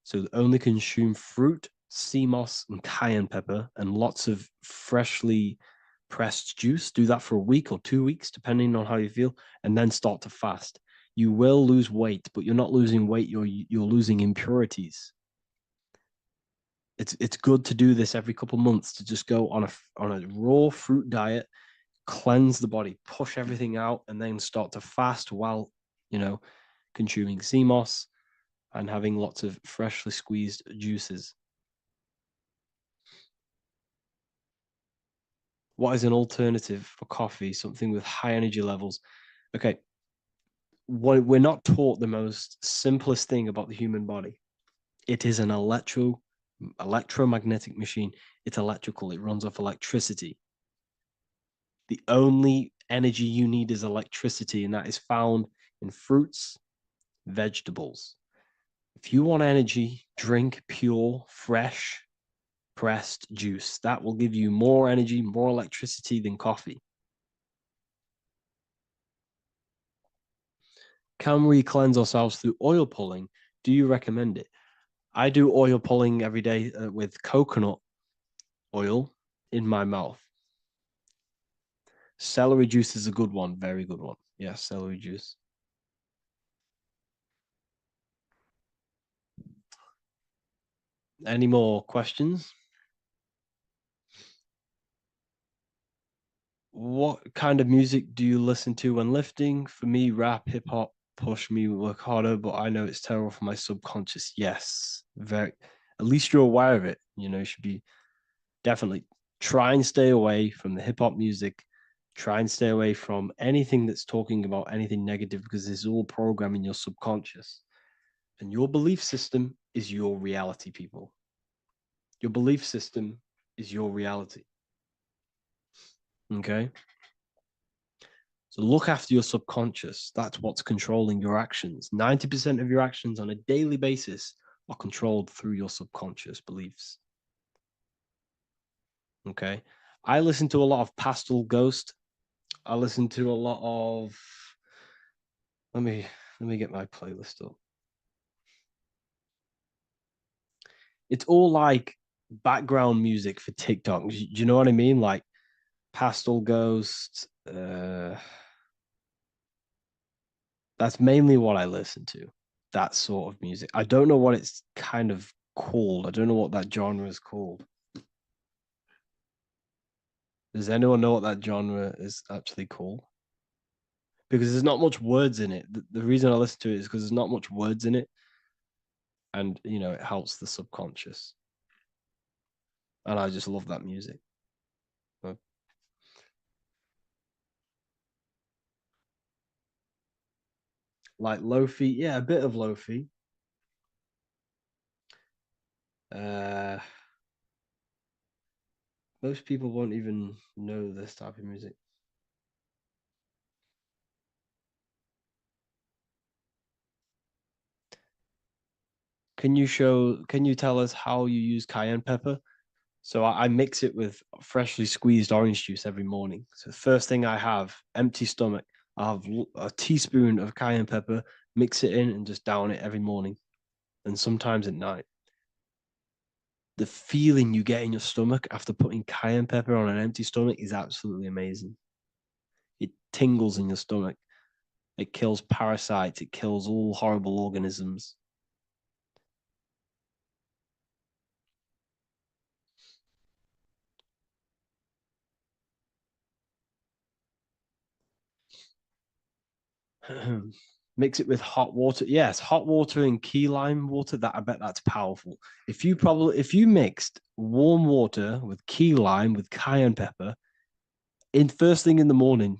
So only consume fruit, sea moss, and cayenne pepper, and lots of freshly pressed juice. Do that for a week or 2 weeks, depending on how you feel, and then start to fast. You will lose weight, but you're not losing weight, you're losing impurities. It's good to do this every couple months, to just go on a raw fruit diet, cleanse the body, push everything out, and then start to fast while, consuming sea moss and having lots of freshly squeezed juices. What is an alternative for coffee? Something with high energy levels. Okay. We're not taught the most simplest thing about the human body. It is an electromagnetic machine. It's electrical. It runs off electricity. The only energy you need is electricity, and that is found in fruits, vegetables. If you want energy, drink pure, fresh, pressed juice. That will give you more energy, more electricity than coffee. Can we cleanse ourselves through oil pulling? Do you recommend it? I do oil pulling every day with coconut oil in my mouth. Celery juice is a good one. Very good one. Yeah, celery juice. Any more questions? What kind of music do you listen to when lifting? For me, rap, hip hop push me work harder, but I know it's terrible for my subconscious. Yes, very. At least you're aware of it. You should be definitely try and stay away from the hip hop music. Try and stay away from anything that's talking about anything negative because it's all programming your subconscious. And your belief system is your reality, people. Your belief system is your reality. Okay. So look after your subconscious. That's what's controlling your actions. 90% of your actions on a daily basis are controlled through your subconscious beliefs. Okay. I listen to a lot of Pastel Ghost. I listen to a lot of let me get my playlist up. It's all like background music for TikTok. Do you know what I mean? Like Pastel Ghost. That's mainly what I listen to. That sort of music. I don't know what it's kind of called. I don't know what that genre is called. Does anyone know what that genre is actually called? Because there's not much words in it. The reason I listen to it is because there's not much words in it. And, it helps the subconscious. And I just love that music. Like Lofi, yeah, a bit of Lofi. Most people won't even know this type of music. Can you tell us how you use cayenne pepper? So I mix it with freshly squeezed orange juice every morning. So the first thing I have, empty stomach, I have a teaspoon of cayenne pepper, mix it in and just down it every morning. And sometimes at night. The feeling you get in your stomach after putting cayenne pepper on an empty stomach is absolutely amazing. It tingles in your stomach. It kills parasites. It kills all horrible organisms. Mix it with hot water. Yes, hot water and key lime water. That I bet that's powerful. If you mixed warm water with key lime with cayenne pepper in first thing in the morning,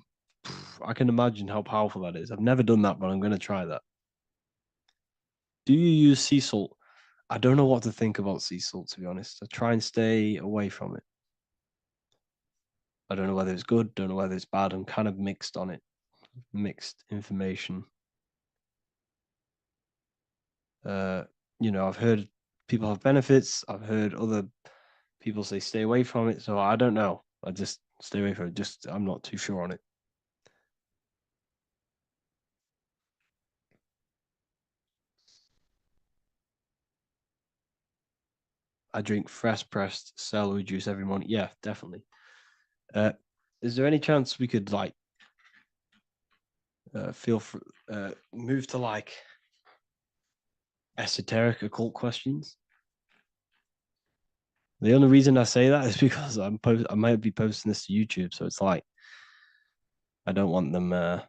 I can imagine how powerful that is. I've never done that, but I'm going to try that. Do you use sea salt? I don't know what to think about sea salt, to be honest. I try and stay away from it. I don't know whether it's good, don't know whether it's bad. I'm kind of mixed on it, mixed information. I've heard people have benefits. I've heard other people say stay away from it. So I don't know. I just stay away from it. I'm not too sure on it. I drink fresh pressed celery juice every morning. Yeah, definitely. Is there any chance we could move to esoteric occult questions? The only reason I say that is because I might be posting this to YouTube, so it's like I don't want them. I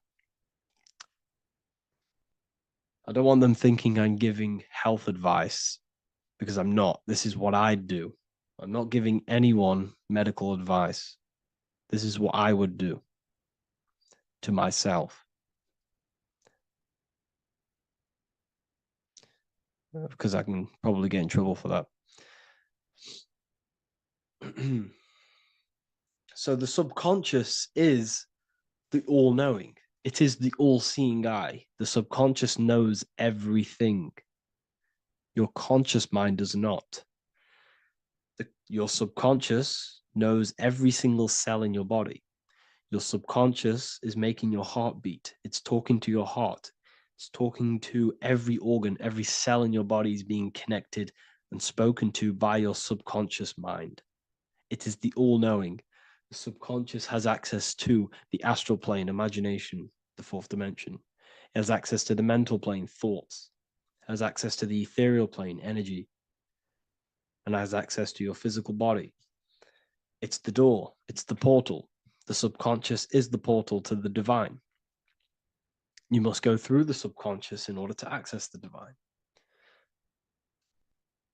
don't want them thinking I'm giving health advice because I'm not. This is what I do. I'm not giving anyone medical advice. This is what I would do to myself. Because I can probably get in trouble for that. So the subconscious is the all-knowing. It is the all-seeing eye. The subconscious knows everything. Your conscious mind does not. Your subconscious knows every single cell in your body. Your subconscious is making your heart beat. It's talking to your heart. It's talking to every organ, every cell in your body is being connected and spoken to by your subconscious mind. It is the all-knowing. The subconscious has access to the astral plane, imagination, the fourth dimension. It has access to the mental plane, thoughts. It has access to the ethereal plane, energy. And has access to your physical body. It's the door, it's the portal. The subconscious is the portal to the divine. You must go through the subconscious in order to access the divine.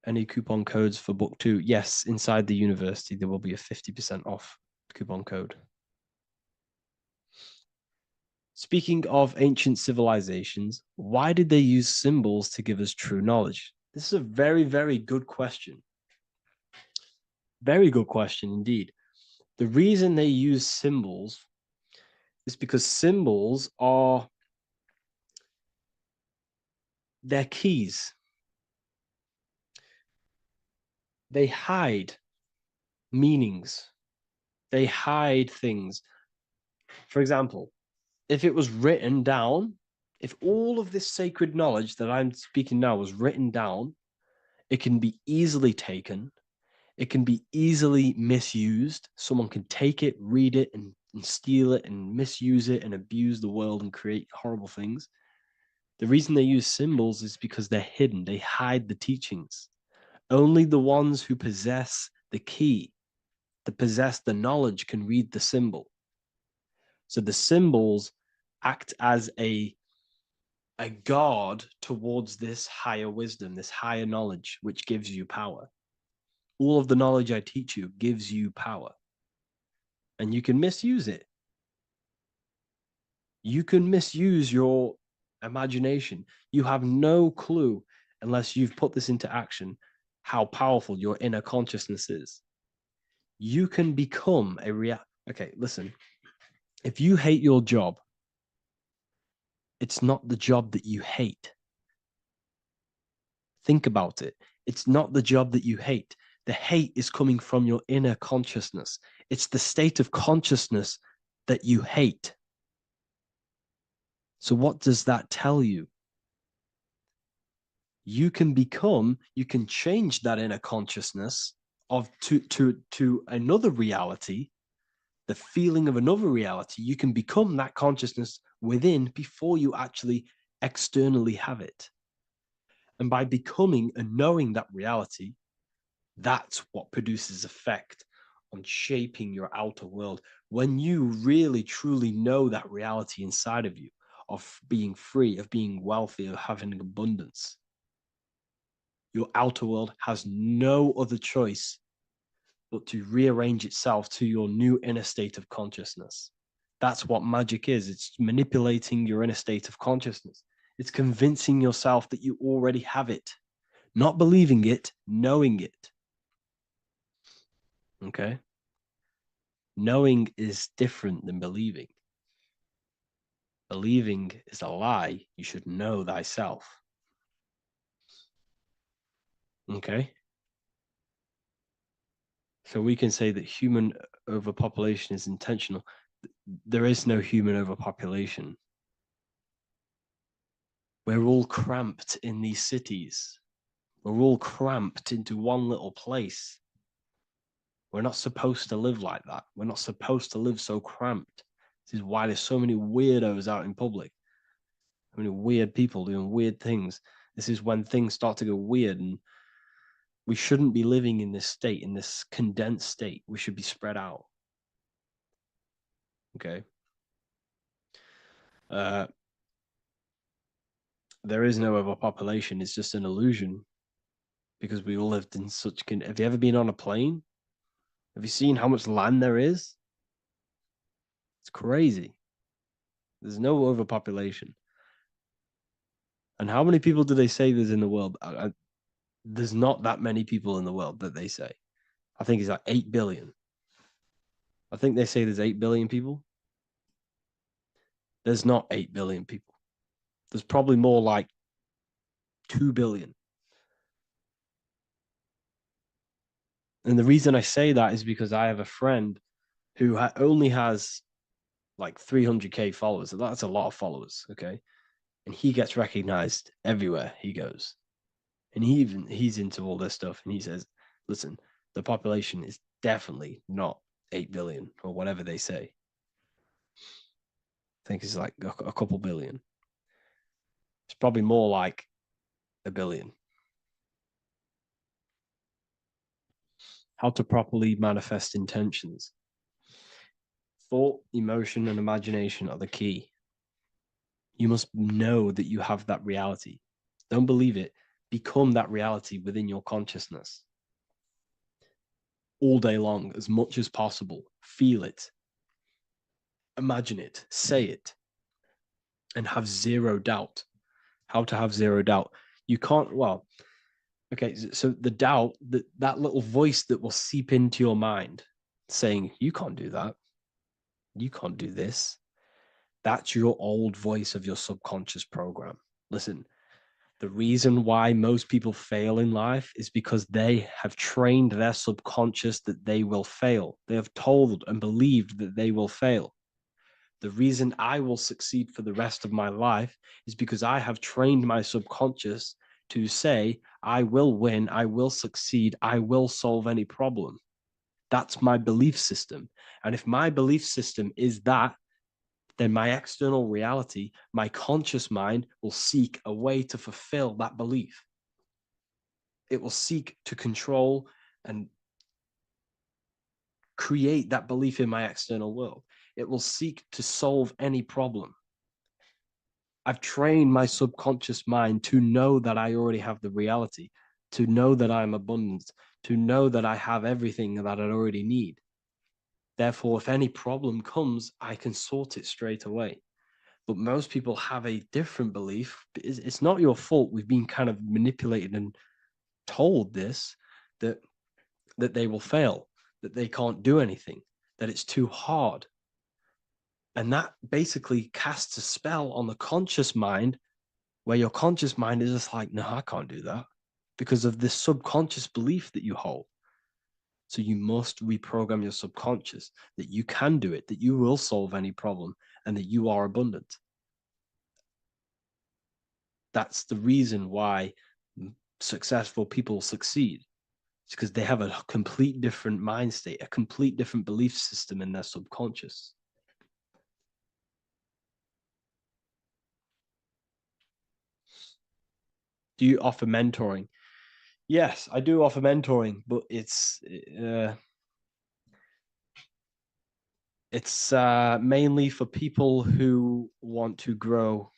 Any coupon codes for book 2? Yes, inside the university, there will be a 50% off coupon code. Speaking of ancient civilizations, why did they use symbols to give us true knowledge? This is a very, very good question. Very good question indeed. The reason they use symbols is because symbols are their keys. They hide meanings. They hide things. For example, if it was written down, if all of this sacred knowledge that I'm speaking now was written down, it can be easily taken. It can be easily misused. Someone can take it, read it, and steal it and misuse it and abuse the world and create horrible things. The reason they use symbols is because they're hidden. They hide the teachings. Only the ones who possess the key, that possess the knowledge, can read the symbol. So the symbols act as a guard towards this higher wisdom, this higher knowledge, which gives you power. All of the knowledge I teach you gives you power. And you can misuse it. You can misuse your imagination. You have no clue, unless you've put this into action, how powerful your inner consciousness is. You can become a Okay, listen. If you hate your job, it's not the job that you hate. Think about it. It's not the job that you hate. The hate is coming from your inner consciousness. It's the state of consciousness that you hate. So what does that tell you? You can change that inner consciousness to another reality, the feeling of another reality. You can become that consciousness within before you actually externally have it. And by becoming and knowing that reality, that's what produces effect on shaping your outer world. When you really, truly know that reality inside of you, of being free, of being wealthy, of having abundance, your outer world has no other choice but to rearrange itself to your new inner state of consciousness. That's what magic is. It's manipulating your inner state of consciousness. It's convincing yourself that you already have it, not believing it, knowing it. Okay? Knowing is different than believing. Believing is a lie. You should know thyself. Okay? So we can say that human overpopulation is intentional. There is no human overpopulation. We're all cramped in these cities. We're all cramped into one little place. We're not supposed to live like that. We're not supposed to live so cramped. This is why there's so many weirdos out in public. So many weird people doing weird things. This is when things start to go weird, and we shouldn't be living in this state, in this condensed state. We should be spread out. Okay. There is no overpopulation. It's just an illusion, because we all lived in such. Have you ever been on a plane? Have you seen how much land there is? It's crazy. There's no overpopulation. And how many people do they say there's in the world? There's not that many people in the world that they say. I think it's like 8 billion. I think they say there's 8 billion people. There's not 8 billion people. There's probably more like 2 billion. And the reason I say that is because I have a friend who only has like 300K followers. So that's a lot of followers, okay? And he gets recognized everywhere he goes. And he's into all this stuff. And he says, listen, the population is definitely not 8 billion or whatever they say. I think it's like a couple billion. It's probably more like a billion. How to properly manifest intentions. Thought, emotion, and imagination are the key. You must know that you have that reality. Don't believe it. Become that reality within your consciousness. All day long, as much as possible. Feel it. Imagine it. Say it. And have zero doubt. How to have zero doubt. You can't, well, okay, so the doubt, that little voice that will seep into your mind saying, you can't do that. You can't do this. That's your old voice of your subconscious program. Listen, the reason why most people fail in life is because they have trained their subconscious that they will fail. They have told and believed that they will fail. The reason I will succeed for the rest of my life is because I have trained my subconscious to say, I will win, I will succeed, I will solve any problem. That's my belief system. And if my belief system is that, then my external reality, my conscious mind will seek a way to fulfill that belief. It will seek to control and create that belief in my external world. It will seek to solve any problem. I've trained my subconscious mind to know that I already have the reality, to know that I'm abundant, to know that I have everything that I already need. Therefore, if any problem comes, I can sort it straight away. But most people have a different belief. It's not your fault. We've been kind of manipulated and told this, that they will fail, that they can't do anything, that it's too hard. And that basically casts a spell on the conscious mind, where your conscious mind is just like, no, I can't do that, because of this subconscious belief that you hold. So you must reprogram your subconscious that you can do it, that you will solve any problem, and that you are abundant. That's the reason why successful people succeed. It's because they have a complete different mind state, a complete different belief system in their subconscious. Do you offer mentoring? Yes, I do offer mentoring, but it's mainly for people who want to grow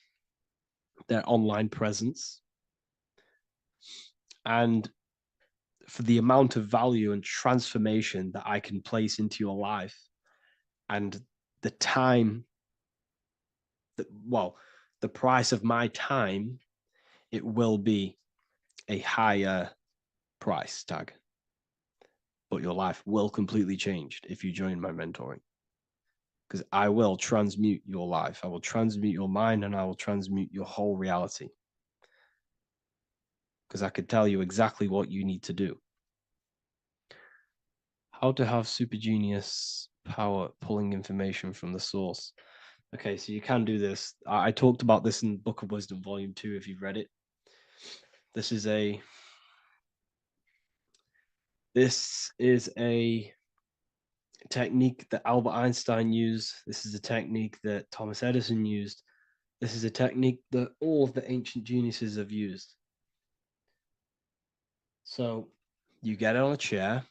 their online presence, and for the amount of value and transformation that I can place into your life, and the time that, well, the price of my time, it will be a higher price tag, but your life will completely change if you join my mentoring, because I will transmute your life. I will transmute your mind, and I will transmute your whole reality, because I could tell you exactly what you need to do. How to have super genius power pulling information from the source. Okay, so you can do this. I talked about this in Book of Wisdom, Volume 2, if you've read it. This is a technique that Albert Einstein used. This is a technique that Thomas Edison used. This is a technique that all of the ancient geniuses have used. So you get on a chair,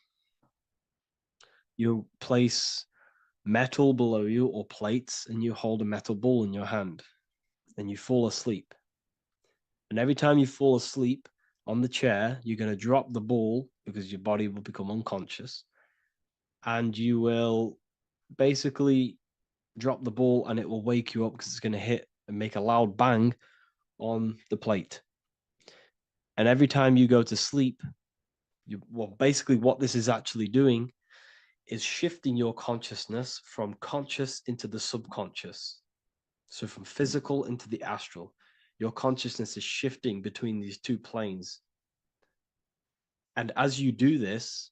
you place metal below you or plates, and you hold a metal ball in your hand, and you fall asleep. And every time you fall asleep on the chair, you're going to drop the ball, because your body will become unconscious, and you will basically drop the ball, and it will wake you up, because it's going to hit and make a loud bang on the plate. And every time you go to sleep, basically what this is actually doing is shifting your consciousness from conscious into the subconscious. So from physical into the astral. Your consciousness is shifting between these two planes. And as you do this,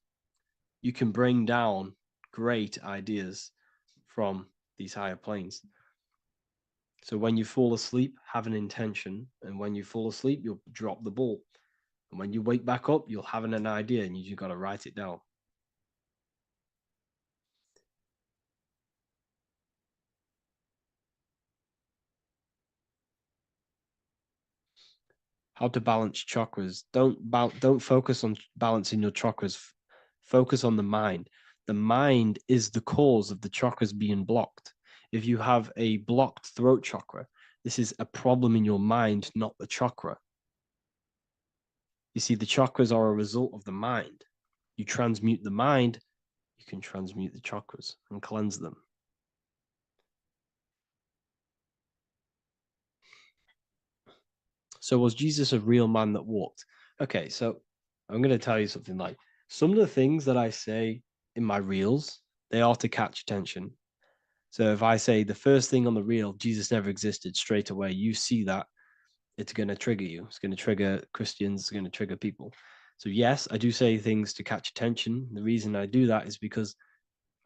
you can bring down great ideas from these higher planes. So when you fall asleep, have an intention. And when you fall asleep, you'll drop the ball. And when you wake back up, you'll have an idea, and you just got to write it down. how to balance chakras. Don't focus on balancing your chakras. Focus on the mind. The mind is the cause of the chakras being blocked. If you have a blocked throat chakra, this is a problem in your mind, not the chakra. You see, the chakras are a result of the mind. You transmute the mind, you can transmute the chakras and cleanse them. So was Jesus a real man that walked? Okay, so I'm going to tell you something. Like, some of the things that I say in my reels, they are to catch attention. So if I say the first thing on the reel, Jesus never existed, straight away, you see that, it's going to trigger you. It's going to trigger Christians. It's going to trigger people. So yes, I do say things to catch attention. The reason I do that is because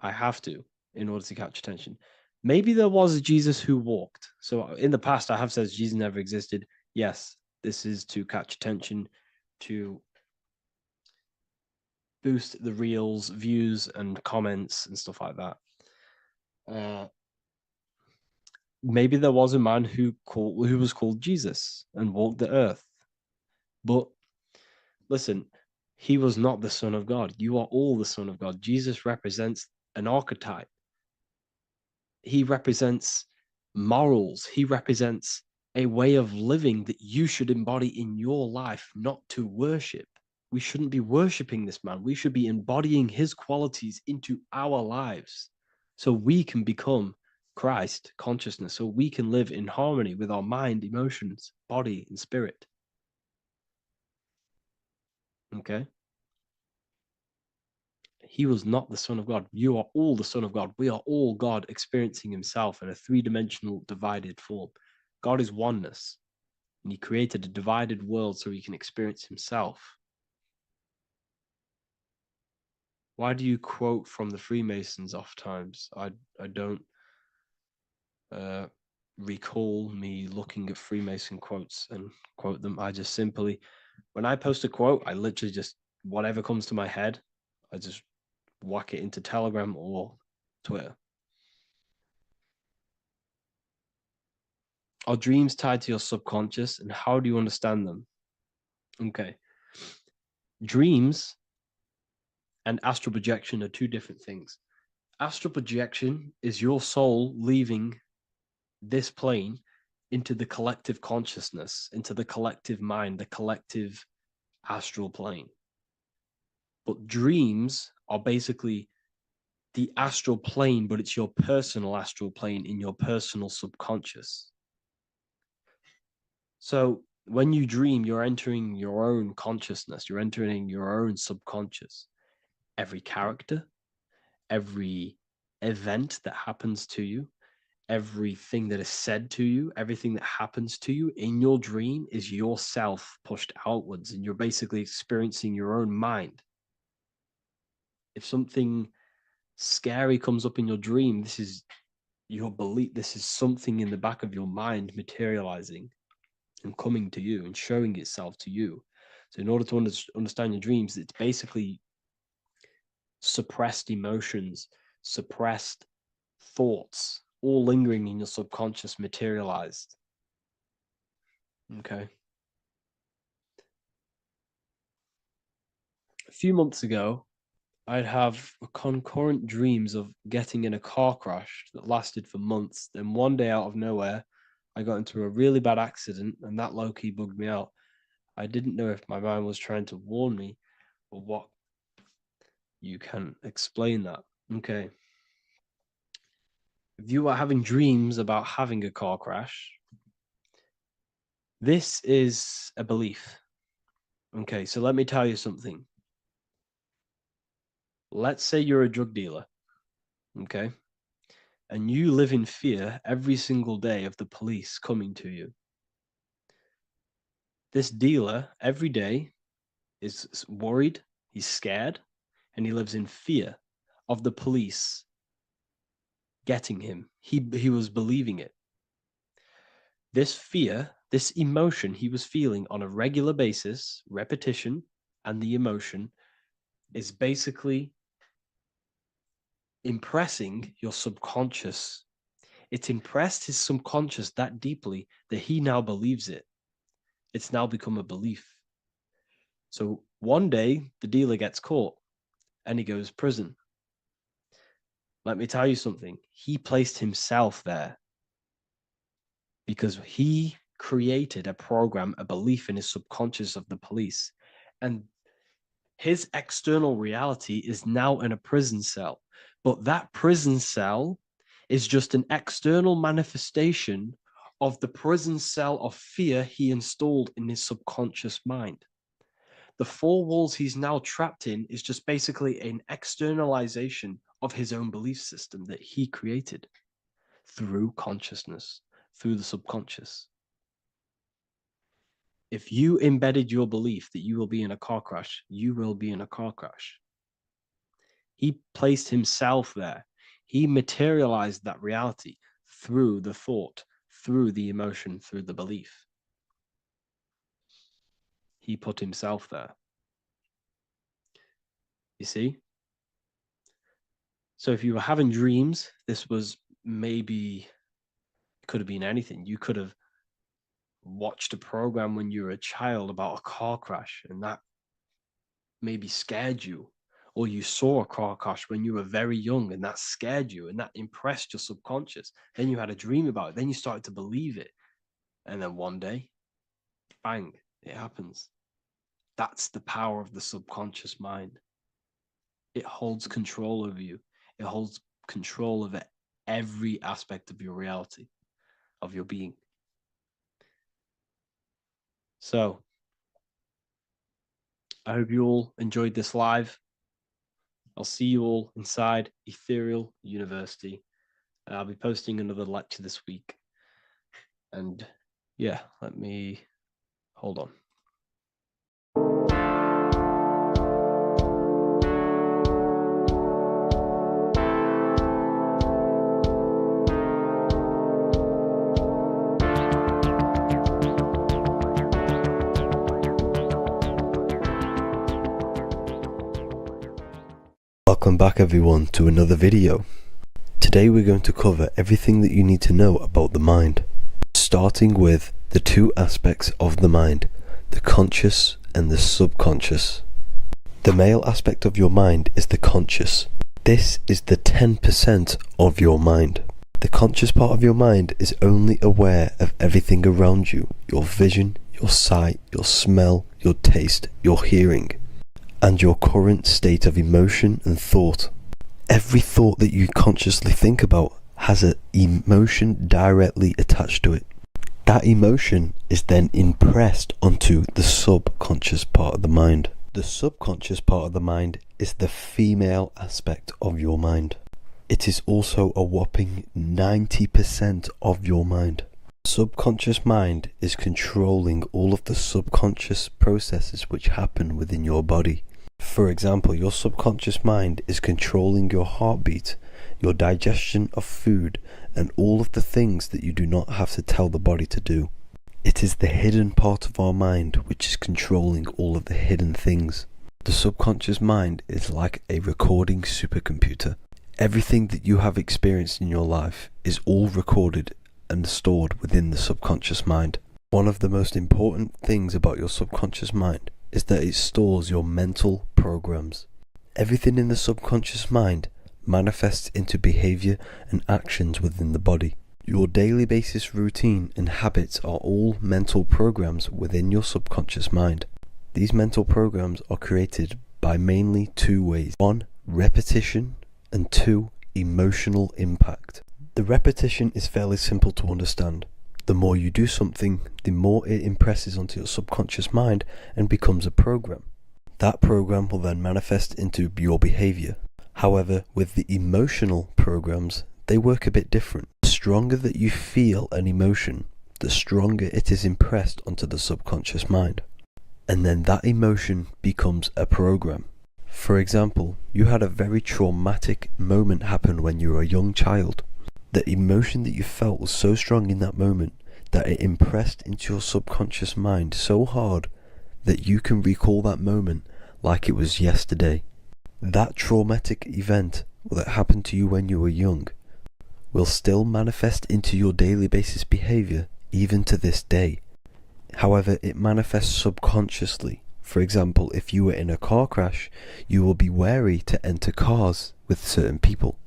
I have to in order to catch attention. Maybe there was a Jesus who walked. So in the past, I have said Jesus never existed. Yes, this is to catch attention, to boost the reels, views, and comments and stuff like that. Maybe there was a man who was called Jesus and walked the earth. But listen, he was not the Son of God. You are all the Son of God. Jesus represents an archetype. He represents morals. He represents a way of living that you should embody in your life, not to worship. We shouldn't be worshiping this man. We should be embodying his qualities into our lives so we can become Christ consciousness, so we can live in harmony with our mind, emotions, body, and spirit. Okay? He was not the Son of God. You are all the Son of God. We are all God experiencing himself in a three-dimensional divided form. God is oneness, and he created a divided world so he can experience himself. Why do you quote from the Freemasons oft times? I don't recall me looking at Freemason quotes and quote them. I just simply, when I post a quote, I literally just, whatever comes to my head, I just whack it into Telegram or Twitter. Are dreams tied to your subconscious, and how do you understand them? Okay. Dreams and astral projection are two different things. Astral projection is your soul leaving this plane into the collective consciousness, into the collective mind, the collective astral plane. But dreams are basically the astral plane, but it's your personal astral plane in your personal subconscious. So when you dream, you're entering your own consciousness, you're entering your own subconscious. Every character, every event that happens to you, everything that is said to you, everything that happens to you in your dream is yourself pushed outwards, and you're basically experiencing your own mind. If something scary comes up in your dream, this is your belief, this is something in the back of your mind materializing and coming to you and showing itself to you. So in order to understand your dreams, it's basically suppressed emotions, suppressed thoughts, all lingering in your subconscious materialized. Okay. A few months ago, I'd have concurrent dreams of getting in a car crash that lasted for months. Then one day out of nowhere, I got into a really bad accident, and that low-key bugged me out. I didn't know if my mind was trying to warn me or what. You can explain that. Okay. If you are having dreams about having a car crash, this is a belief. Okay, so let me tell you something. Let's say you're a drug dealer, okay? And you live in fear every single day of the police coming to you. This dealer every day is worried, he's scared, and he lives in fear of the police getting him. He was believing it. This fear, this emotion he was feeling on a regular basis, repetition, and the emotion is basically impressing your subconscious. It's impressed his subconscious that deeply that he now believes it. It's now become a belief. So one day the dealer gets caught and he goes prison. Let me tell you something. He placed himself there because he created a program, a belief in his subconscious of the police. And his external reality is now in a prison cell. But that prison cell is just an external manifestation of the prison cell of fear he installed in his subconscious mind. The four walls he's now trapped in is just basically an externalization of his own belief system that he created through consciousness, through the subconscious. If you embedded your belief that you will be in a car crash, you will be in a car crash. He placed himself there. He materialized that reality through the thought, through the emotion, through the belief. He put himself there. You see? So if you were having dreams, this was maybe, could have been anything. You could have watched a program when you were a child about a car crash and that maybe scared you. Or you saw a car crash when you were very young and that scared you and that impressed your subconscious. Then you had a dream about it. Then you started to believe it. And then one day, bang, it happens. That's the power of the subconscious mind. It holds control over you. It holds control over every aspect of your reality, of your being. So, I hope you all enjoyed this live. I'll see you all inside Ethereal University. I'll be posting another lecture this week. And yeah, let me hold on. Welcome back everyone to another video. Today we're going to cover everything that you need to know about the mind, starting with the two aspects of the mind, the conscious and the subconscious. The male aspect of your mind is the conscious. This is the 10% of your mind. The conscious part of your mind is only aware of everything around you, your vision, your sight, your smell, your taste, your hearing, and your current state of emotion and thought. Every thought that you consciously think about has an emotion directly attached to it. That emotion is then impressed onto the subconscious part of the mind. The subconscious part of the mind is the female aspect of your mind. It is also a whopping 90% of your mind. Subconscious mind is controlling all of the subconscious processes which happen within your body. For example, your subconscious mind is controlling your heartbeat, your digestion of food, and all of the things that you do not have to tell the body to do. It is the hidden part of our mind which is controlling all of the hidden things. The subconscious mind is like a recording supercomputer. Everything that you have experienced in your life is all recorded and stored within the subconscious mind. One of the most important things about your subconscious mind is that it stores your mental programs. Everything in the subconscious mind manifests into behavior and actions within the body. Your daily basis routine and habits are all mental programs within your subconscious mind. These mental programs are created by mainly two ways. 1, repetition, and 2, emotional impact. The repetition is fairly simple to understand. The more you do something, the more it impresses onto your subconscious mind and becomes a program. That program will then manifest into your behavior. However, with the emotional programs, they work a bit different. The stronger that you feel an emotion, the stronger it is impressed onto the subconscious mind. And then that emotion becomes a program. For example, you had a very traumatic moment happen when you were a young child. The emotion that you felt was so strong in that moment that it impressed into your subconscious mind so hard that you can recall that moment like it was yesterday. That traumatic event that happened to you when you were young will still manifest into your daily basis behavior even to this day. However, it manifests subconsciously. For example, if you were in a car crash, you will be wary to enter cars with certain people,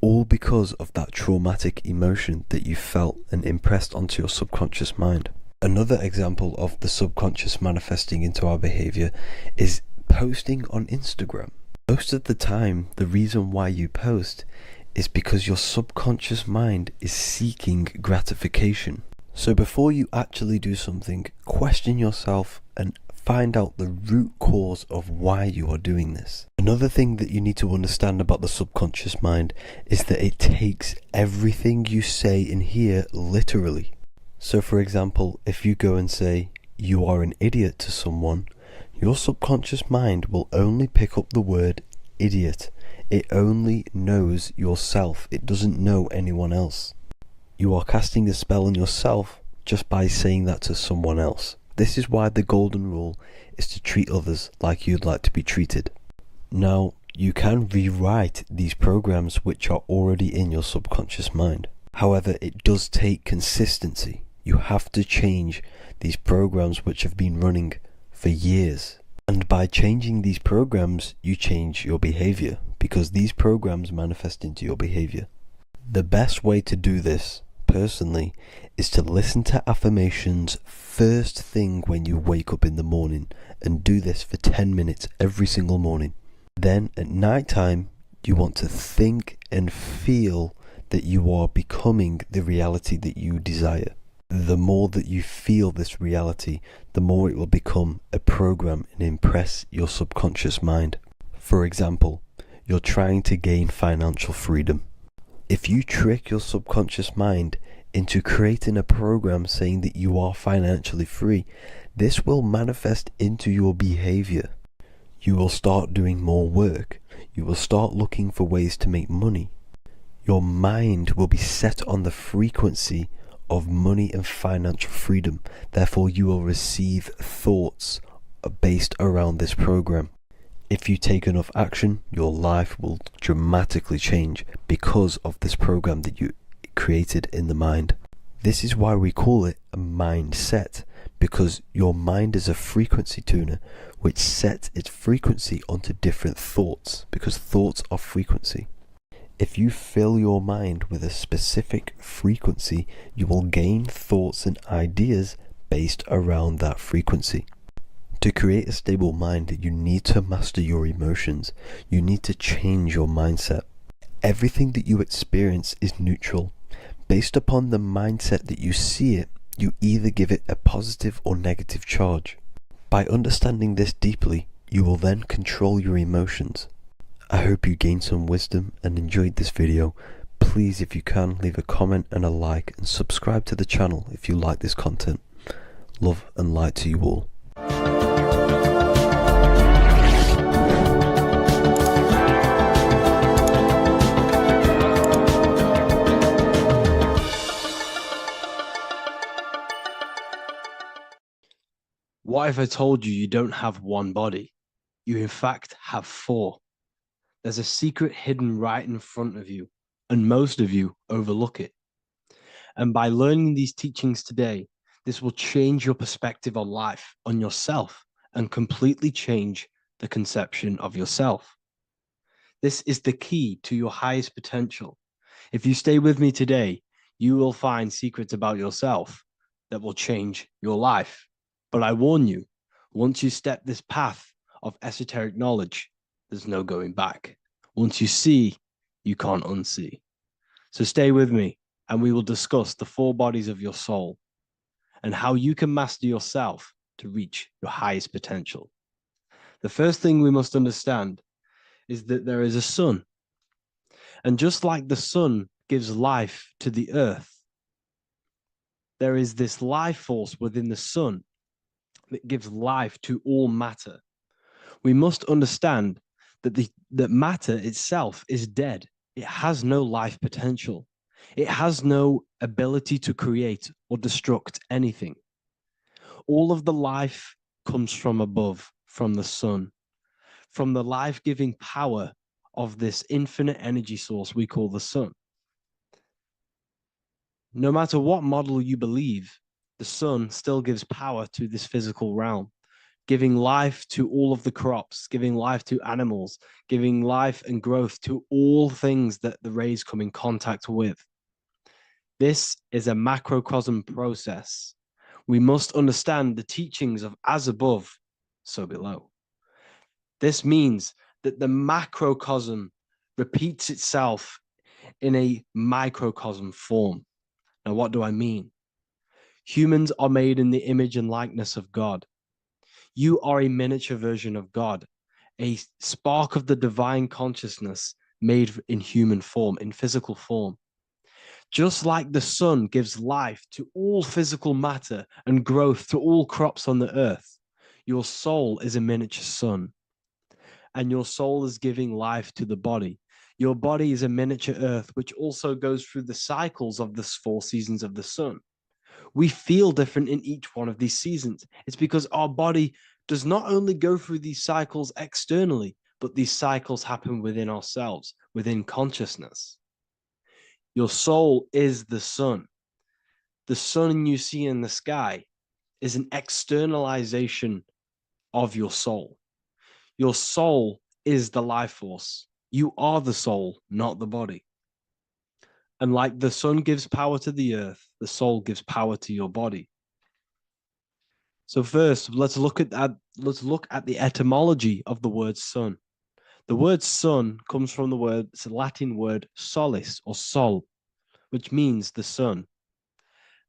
all because of that traumatic emotion that you felt and impressed onto your subconscious mind. Another example of the subconscious manifesting into our behavior is posting on Instagram. Most of the time, the reason why you post is because your subconscious mind is seeking gratification. So before you actually do something, question yourself and find out the root cause of why you are doing this. Another thing that you need to understand about the subconscious mind is that it takes everything you say and hear literally. So for example, if you go and say, "You are an idiot" to someone, your subconscious mind will only pick up the word idiot. It only knows yourself. It doesn't know anyone else. You are casting a spell on yourself just by saying that to someone else. This is why the golden rule is to treat others like you'd like to be treated. Now, you can rewrite these programs which are already in your subconscious mind. However, it does take consistency. You have to change these programs which have been running for years. And by changing these programs, you change your behavior, because these programs manifest into your behavior. The best way to do this, personally, is to listen to affirmations first thing when you wake up in the morning, and do this for 10 minutes every single morning. Then at night time, you want to think and feel that you are becoming the reality that you desire. The more that you feel this reality, the more it will become a program and impress your subconscious mind. For example, you're trying to gain financial freedom. If you trick your subconscious mind into creating a program saying that you are financially free, this will manifest into your behavior. You will start doing more work. You will start looking for ways to make money. Your mind will be set on the frequency of money and financial freedom. Therefore, you will receive thoughts based around this program. If you take enough action, your life will dramatically change because of this program that you created in the mind. This is why we call it a mindset, because your mind is a frequency tuner which sets its frequency onto different thoughts, because thoughts are frequency. If you fill your mind with a specific frequency, you will gain thoughts and ideas based around that frequency. To create a stable mind, you need to master your emotions. You need to change your mindset. Everything that you experience is neutral. Based upon the mindset that you see it, you either give it a positive or negative charge. By understanding this deeply, you will then control your emotions. I hope you gained some wisdom and enjoyed this video. Please, if you can, leave a comment and a like, and subscribe to the channel if you like this content. Love and light to you all. What if I told you you don't have one body? You in fact have four. There's a secret hidden right in front of you, and most of you overlook it. And by learning these teachings today, this will change your perspective on life, on yourself, and completely change the conception of yourself. This is the key to your highest potential. If you stay with me today, you will find secrets about yourself that will change your life. But I warn you, once you step this path of esoteric knowledge, there's no going back. Once you see, you can't unsee. So stay with me, and we will discuss the four bodies of your soul and how you can master yourself to reach your highest potential. The first thing we must understand is that there is a sun. And just like the sun gives life to the earth, there is this life force within the sun that gives life to all matter. We must understand that matter itself is dead. It has no life potential. It has no ability to create or destruct anything. All of the life comes from above, from the sun, from the life-giving power of this infinite energy source we call the sun. No matter what model you believe, the sun still gives power to this physical realm, giving life to all of the crops, giving life to animals, giving life and growth to all things that the rays come in contact with. This is a macrocosm process. We must understand the teachings of as above, so below. This means that the macrocosm repeats itself in a microcosm form. Now, what do I mean? Humans are made in the image and likeness of God. You are a miniature version of God, a spark of the divine consciousness made in human form, in physical form. Just like the sun gives life to all physical matter and growth to all crops on the earth, your soul is a miniature sun. And your soul is giving life to the body. Your body is a miniature earth, which also goes through the cycles of the 4 seasons of the sun. We feel different in each one of these seasons. It's because our body does not only go through these cycles externally, but these cycles happen within ourselves, within consciousness. Your soul is the sun. The sun you see in the sky is an externalization of your soul. Your soul is the life force. You are the soul, not the body. And like the sun gives power to the earth, the soul gives power to your body. So first, let's look at the etymology of the word sun. The word sun comes from it's a Latin word solis or sol, which means the sun.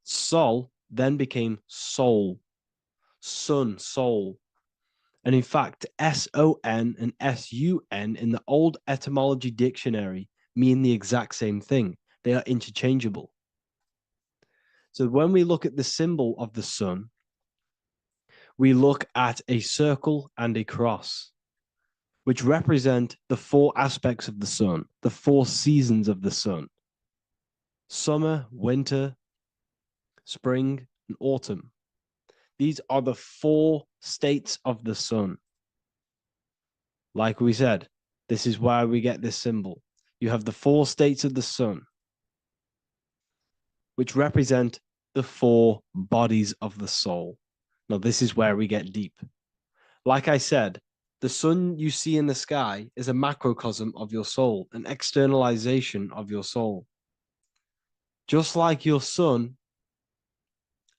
Sol then became soul, sun, soul. And in fact, S-O-N and S-U-N in the old etymology dictionary mean the exact same thing. They are interchangeable. So when we look at the symbol of the sun, we look at a circle and a cross, which represent the 4 aspects of the sun, the 4 seasons of the sun: summer, winter, spring, and autumn. These are the 4 states of the sun. Like we said, this is why we get this symbol. You have the 4 states of the sun, which represent the 4 bodies of the soul. Now, this is where we get deep. Like I said, the sun you see in the sky is a macrocosm of your soul, an externalization of your soul. Just like your sun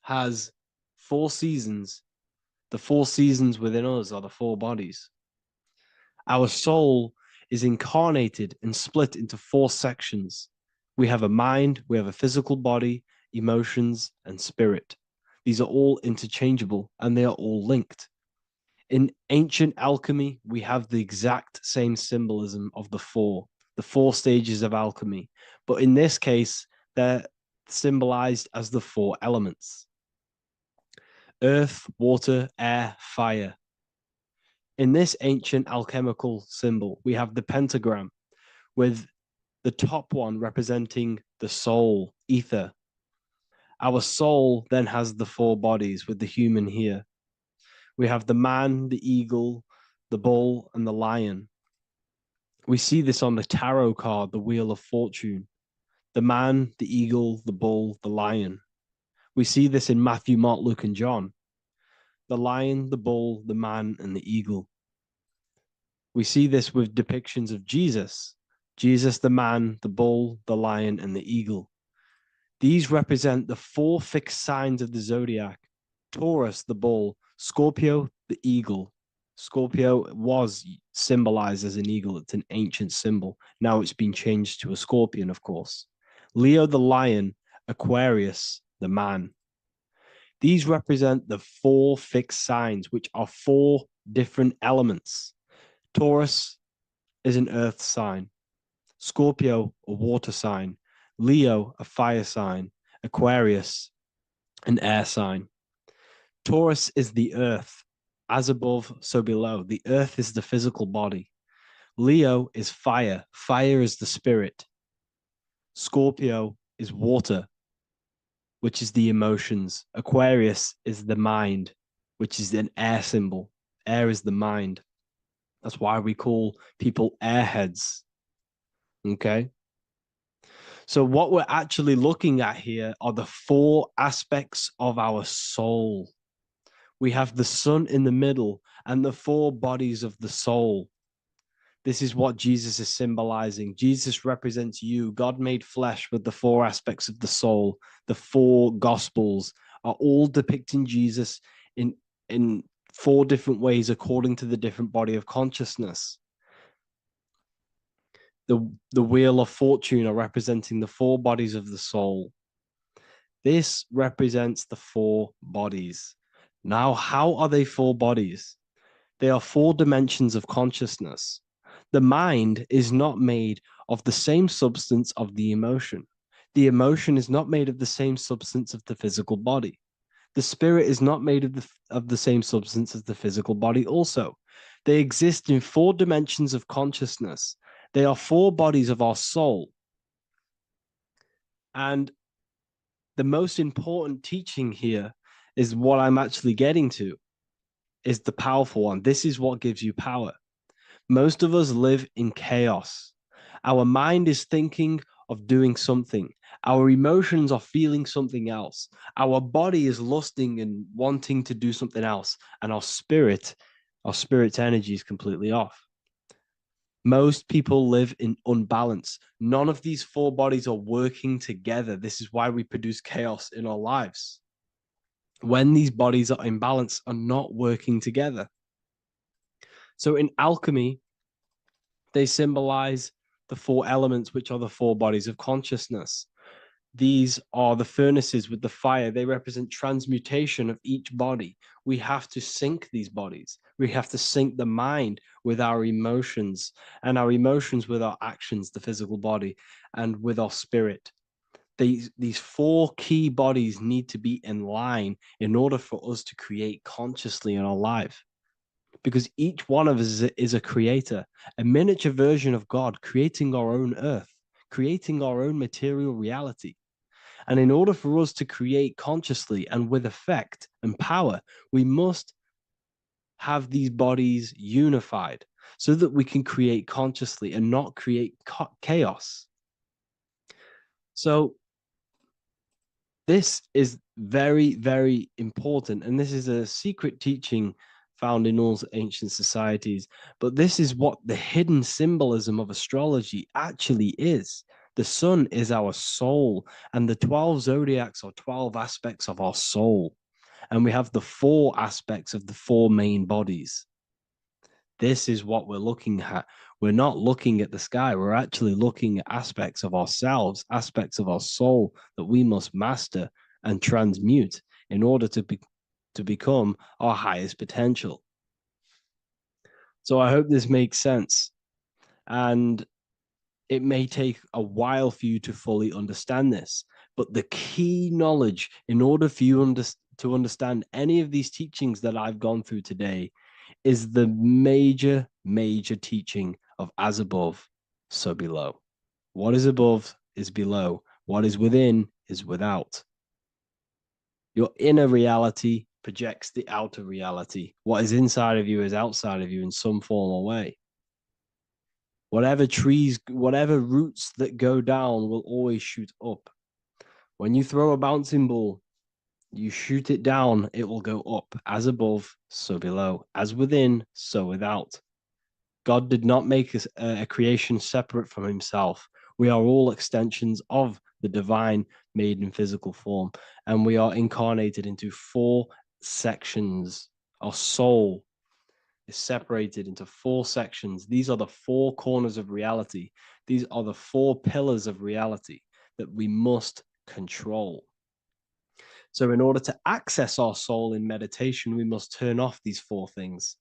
has 4 seasons, the 4 seasons within us are the 4 bodies. Our soul is incarnated and split into 4 sections. We have a mind, we have a physical body, emotions, and spirit. These are all interchangeable and they are all linked. In ancient alchemy, we have the exact same symbolism of the 4 stages of alchemy. But in this case, they're symbolized as the 4 elements: earth, water, air, fire. In this ancient alchemical symbol, we have the pentagram, with the top one representing the soul, ether. Our soul then has the 4 bodies, with the human here. We have the man, the eagle, the bull, and the lion. We see this on the tarot card, the Wheel of Fortune. The man, the eagle, the bull, the lion. We see this in Matthew, Mark, Luke, and John. The lion, the bull, the man, and the eagle. We see this with depictions of Jesus. Jesus, the man, the bull, the lion, and the eagle. These represent the 4 fixed signs of the zodiac: Taurus, the bull; Scorpio, the eagle. Scorpio was symbolized as an eagle. It's an ancient symbol. Now it's been changed to a scorpion, of course. Leo, the lion; Aquarius, the man. These represent the 4 fixed signs, which are 4 different elements. Taurus is an earth sign. Scorpio, a water sign. Leo, a fire sign. Aquarius, an air sign. Taurus is the earth. As above, so below. The earth is the physical body. Leo is fire. Fire is the spirit. Scorpio is water, which is the emotions. Aquarius is the mind, which is an air symbol. Air is the mind. That's why we call people airheads. Okay? So what we're actually looking at here are the 4 aspects of our soul. We have the sun in the middle and the 4 bodies of the soul. This is what Jesus is symbolizing. Jesus represents you. God made flesh with the 4 aspects of the soul. The 4 gospels are all depicting Jesus in 4 different ways according to the different body of consciousness. The wheel of fortune are representing the 4 bodies of the soul. This represents the 4 bodies. Now, how are they 4 bodies? They are 4 dimensions of consciousness. The mind is not made of the same substance of the emotion. The emotion is not made of the same substance of the physical body. The spirit is not made of the same substance as the physical body also. They exist in 4 dimensions of consciousness. They are 4 bodies of our soul. And the most important teaching here is what I'm actually getting to, is the powerful one. This is what gives you power. Most of us live in chaos. Our mind is thinking of doing something. Our emotions are feeling something else. Our body is lusting and wanting to do something else. And our spirit's energy is completely off. Most people live in unbalance. None of these 4 bodies are working together. This is why we produce chaos in our lives. When these bodies are in balance, are not working together. So in alchemy, they symbolize the 4 elements, which are the 4 bodies of consciousness. These are the furnaces with the fire. They represent transmutation of each body. We have to sync these bodies. We have to sync the mind with our emotions, and our emotions with our actions, the physical body, and with our spirit. These 4 key bodies need to be in line in order for us to create consciously in our life. Because each one of us is a creator, a miniature version of God, creating our own earth, creating our own material reality. And in order for us to create consciously and with effect and power, we must have these bodies unified so that we can create consciously and not create chaos. So this is very, very important. And this is a secret teaching found in all ancient societies. But this is what the hidden symbolism of astrology actually is. The sun is our soul, and the 12 zodiacs are 12 aspects of our soul. And we have the 4 aspects of the 4 main bodies. This is what we're looking at. We're not looking at the sky. We're actually looking at aspects of ourselves, aspects of our soul that we must master and transmute in order to become our highest potential. So I hope this makes sense. And it may take a while for you to fully understand this, but the key knowledge in order for you to understand any of these teachings that I've gone through today is the major teaching of as above, so below. What is above is below. What is within is without. Your inner reality projects the outer reality. What is inside of you is outside of you in some form or way. Whatever trees, whatever roots that go down will always shoot up. When you throw a bouncing ball, you shoot it down, it will go up. As above, so below. As within, so without. God did not make a creation separate from himself. We are all extensions of the divine made in physical form. And we are incarnated into 4 sections. Our soul is separated into 4 sections. These are the 4 corners of reality. These are the 4 pillars of reality that we must control. So in order to access our soul in meditation, we must turn off these 4 things.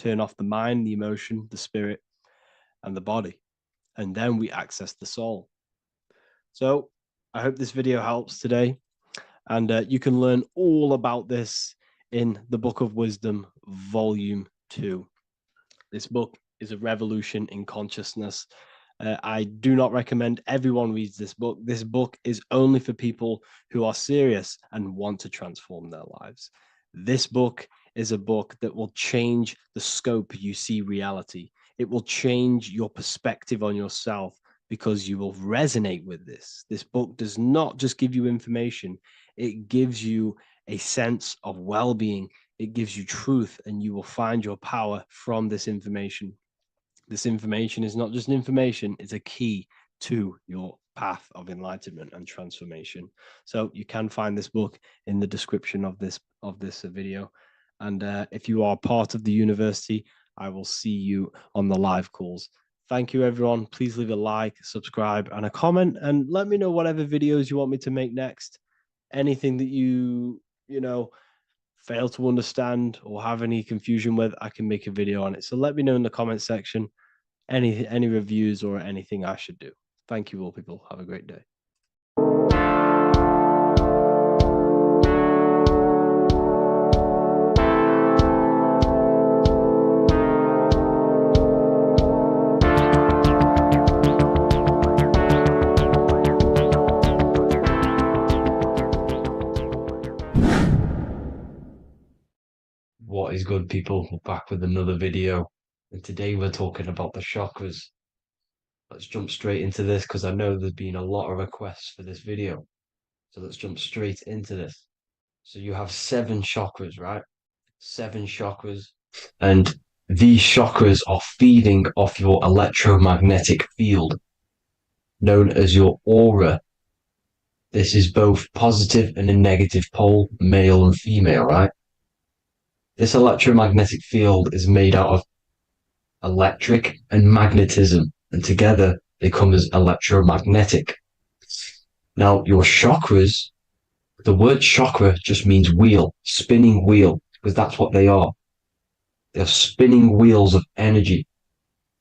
Turn off the mind, the emotion, the spirit, and the body. And then we access the soul. So I hope this video helps today. And you can learn all about this in the Book of Wisdom, Volume 2. This book is a revolution in consciousness. I do not recommend everyone reads this book. This book is only for people who are serious and want to transform their lives. This book is a book that will change the scope you see reality. It will change your perspective on yourself because you will resonate with this. This book does not just give you information, it gives you a sense of well-being. It gives you truth, and you will find your power from this information. This information is not just information, it's a key to your path of enlightenment and transformation. So you can find this book in the description of this video. And if you are part of the university, I will see you on the live calls. Thank you, everyone. Please leave a like, subscribe, and a comment, and let me know whatever videos you want me to make next. Anything that you fail to understand or have any confusion with, I can make a video on it. So let me know in the comment section any reviews or anything I should do. Thank you all, people. Have a great day. What is good, people? We're back with another video, and today we're talking about the chakras. Let's jump straight into this because I know there's been a lot of requests for this video. So let's jump straight into this. So you have 7 chakras, right? 7 chakras, and these chakras are feeding off your electromagnetic field, known as your aura. This is both positive and a negative pole, male and female, right? This electromagnetic field is made out of electric and magnetism, and together they come as electromagnetic. Now, your chakras, the word chakra just means wheel, spinning wheel, because that's what they are. They're spinning wheels of energy.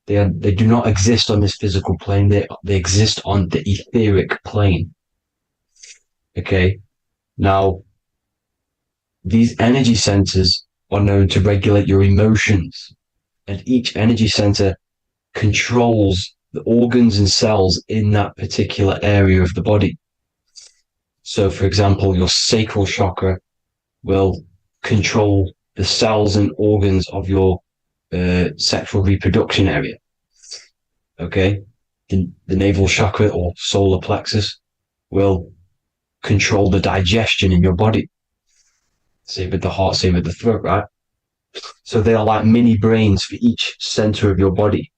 They do not exist on this physical plane. They exist on the etheric plane. Okay? Now, these energy centers are known to regulate your emotions, and each energy center controls the organs and cells in that particular area of the body. So, for example, your sacral chakra will control the cells and organs of your sexual reproduction area. Okay? The navel chakra or solar plexus will control the digestion in your body. Same with the heart, same with the throat, right? So they are like mini brains for each center of your body.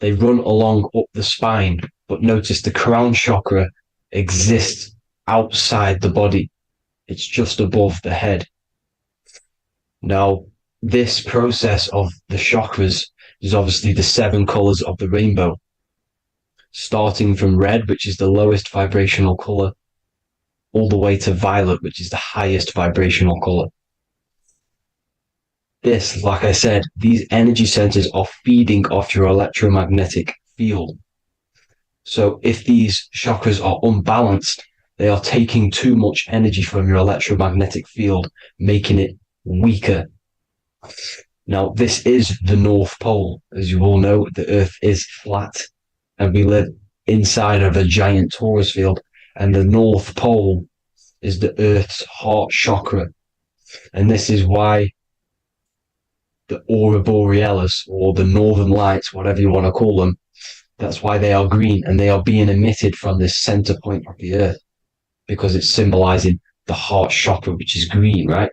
They run along up the spine, but notice the crown chakra exists outside the body. It's just above the head. Now, this process of the chakras is obviously the 7 colors of the rainbow, starting from red, which is the lowest vibrational color, all the way to violet, which is the highest vibrational color. This, like I said, these energy centers are feeding off your electromagnetic field. So if these chakras are unbalanced, they are taking too much energy from your electromagnetic field, making it weaker. Now, this is the North Pole. As you all know, the Earth is flat, and we live inside of a giant torus field, and the North Pole is the Earth's heart chakra. And this is why the aurora borealis, or the northern lights, whatever you want to call them, that's why they are green, and they are being emitted from this center point of the Earth, because it's symbolizing the heart chakra, which is green, right?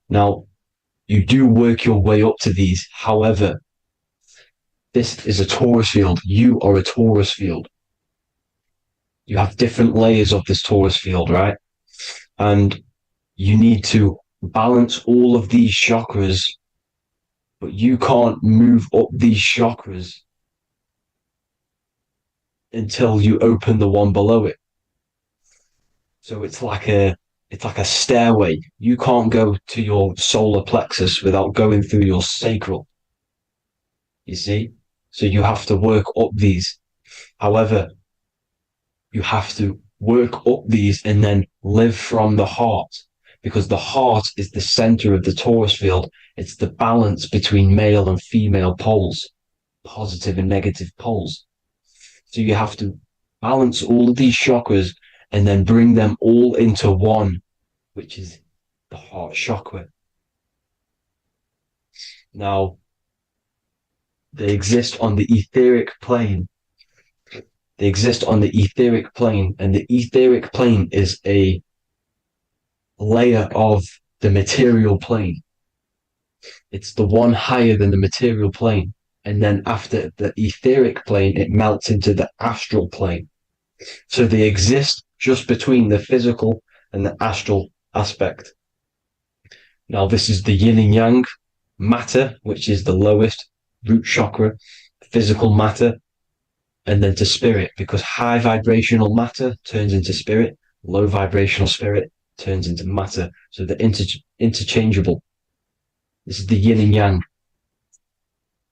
Now, you do work your way up to these. However, this is a torus field. You are a torus field. You have different layers of this torus field, right? And you need to balance all of these chakras, but you can't move up these chakras until you open the one below it. So it's like a stairway. You can't go to your solar plexus without going through your sacral. You see? So you have to work up these. However, you have to work up these and then live from the heart, because the heart is the center of the torus field. It's the balance between male and female poles, positive and negative poles. So you have to balance all of these chakras and then bring them all into one, which is the heart chakra. Now, they exist on the etheric plane, They exist on the etheric plane, and the etheric plane is a layer of the material plane. It's the one higher than the material plane. And then after the etheric plane, it melts into the astral plane. So they exist just between the physical and the astral aspect. Now, this is the yin and yang matter, which is the lowest root chakra, physical matter, and then to spirit, because high vibrational matter turns into spirit, low vibrational spirit turns into matter. So they're interchangeable. This is the yin and yang.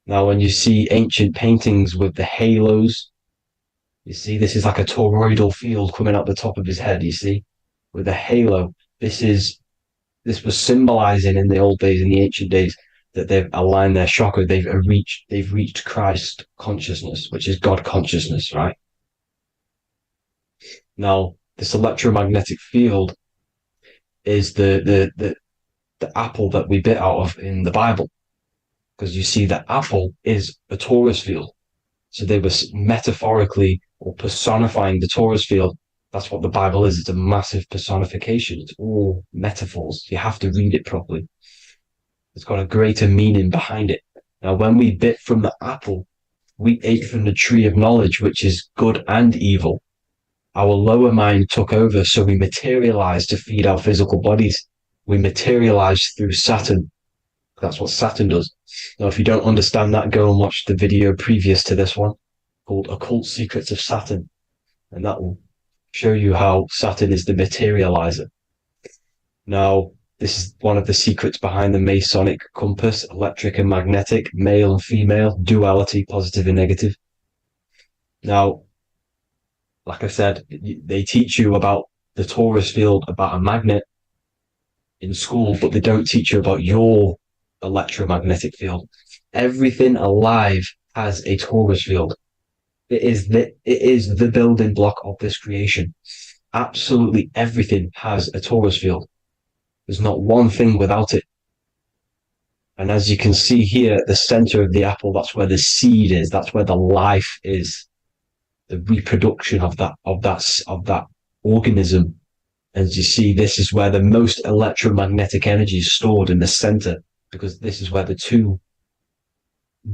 Now, when you see ancient paintings with the halos, you see this is like a toroidal field coming out the top of his head, you see, with a halo. This was symbolizing in the old days, in the ancient days, that they've aligned their chakra, they've reached Christ consciousness, which is God consciousness, right? Now, this electromagnetic field is the apple that we bit out of in the Bible, because you see that apple is a torus field. So they were metaphorically or personifying the torus field. That's what the Bible is. It's a massive personification. It's all metaphors. You have to read it properly. It's got a greater meaning behind it. Now, when we bit from the apple, we ate from the tree of knowledge, which is good and evil. Our lower mind took over, so we materialized to feed our physical bodies. We materialized through Saturn. That's what Saturn does. Now, if you don't understand that, go and watch the video previous to this one called Occult Secrets of Saturn. And that will show you how Saturn is the materializer. Now, this is one of the secrets behind the Masonic compass, electric and magnetic, male and female, duality, positive and negative. Now, like I said, they teach you about the torus field, about a magnet in school, but they don't teach you about your electromagnetic field. Everything alive has a torus field. It is the building block of this creation. Absolutely everything has a torus field. There's not one thing without it. And as you can see here at the center of the apple, that's where the seed is. That's where the life is. The reproduction of that organism. As you see, this is where the most electromagnetic energy is stored, in the center, because this is where the two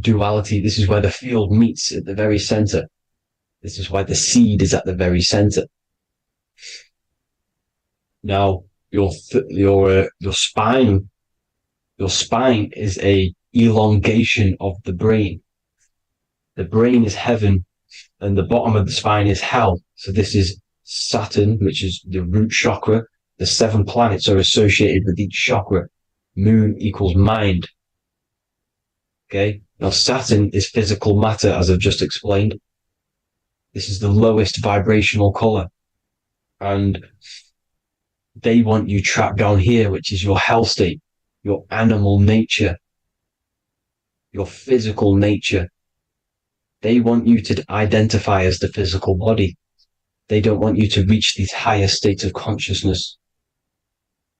duality, this is where the field meets at the very center. This is why the seed is at the very center. Now, your spine is a elongation of the brain. The brain is heaven, and the bottom of the spine is hell. So this is Saturn, which is the root chakra. The 7 planets are associated with each chakra. Moon equals mind. Okay. Now, Saturn is physical matter, as I've just explained. This is the lowest vibrational color. And they want you trapped down here, which is your hell state, your animal nature, your physical nature. They want you to identify as the physical body. They don't want you to reach these higher states of consciousness.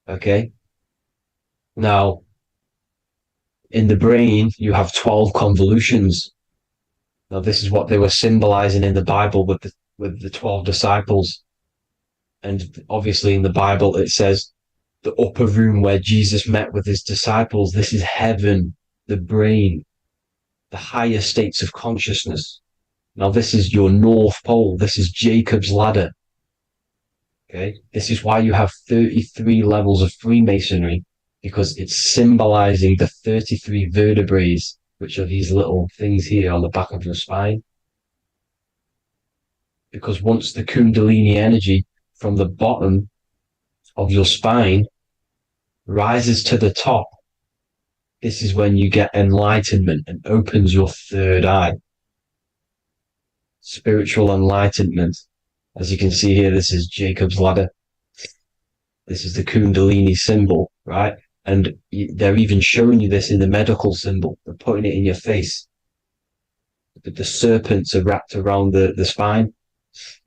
Okay? Now, in the brain, you have 12 convolutions. Now, this is what they were symbolizing in the Bible with the 12 disciples. And obviously in the Bible, it says the upper room where Jesus met with his disciples. This is heaven, the brain, the higher states of consciousness. Now, this is your North Pole. This is Jacob's ladder. Okay. This is why you have 33 levels of Freemasonry, because it's symbolizing the 33 vertebrae, which are these little things here on the back of your spine. Because once the Kundalini energy from the bottom of your spine rises to the top, this is when you get enlightenment and opens your third eye. Spiritual enlightenment. As you can see here, this is Jacob's ladder. This is the Kundalini symbol, right? And they're even showing you this in the medical symbol. They're putting it in your face. The serpents are wrapped around the spine.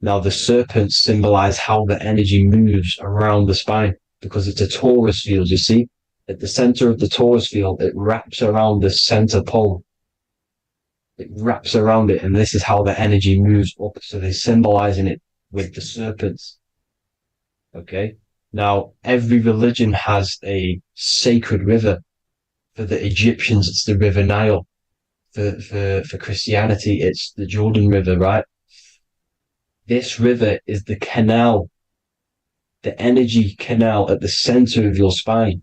Now, the serpents symbolize how the energy moves around the spine, because it's a torus field, you see? At the center of the torus field, it wraps around the center pole. It wraps around it, and this is how the energy moves up. So they're symbolizing it with the serpents. Okay. Now, every religion has a sacred river. For the Egyptians, it's the River Nile. For Christianity, it's the Jordan River, right? This river is the canal, the energy canal at the center of your spine,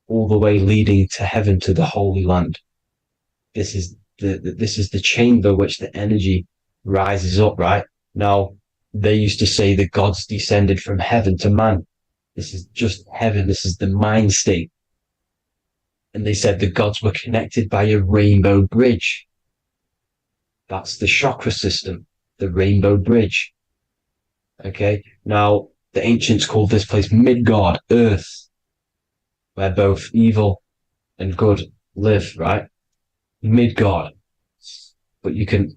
all the way leading to heaven, to the Holy Land. This is the chamber which the energy rises up, right? Now, they used to say the gods descended from heaven to man. This is just heaven. This is the mind state. And they said the gods were connected by a rainbow bridge. That's the chakra system, the rainbow bridge. Okay. Now, the ancients called this place Midgard, Earth, where both evil and good live, right? Midgard. But you can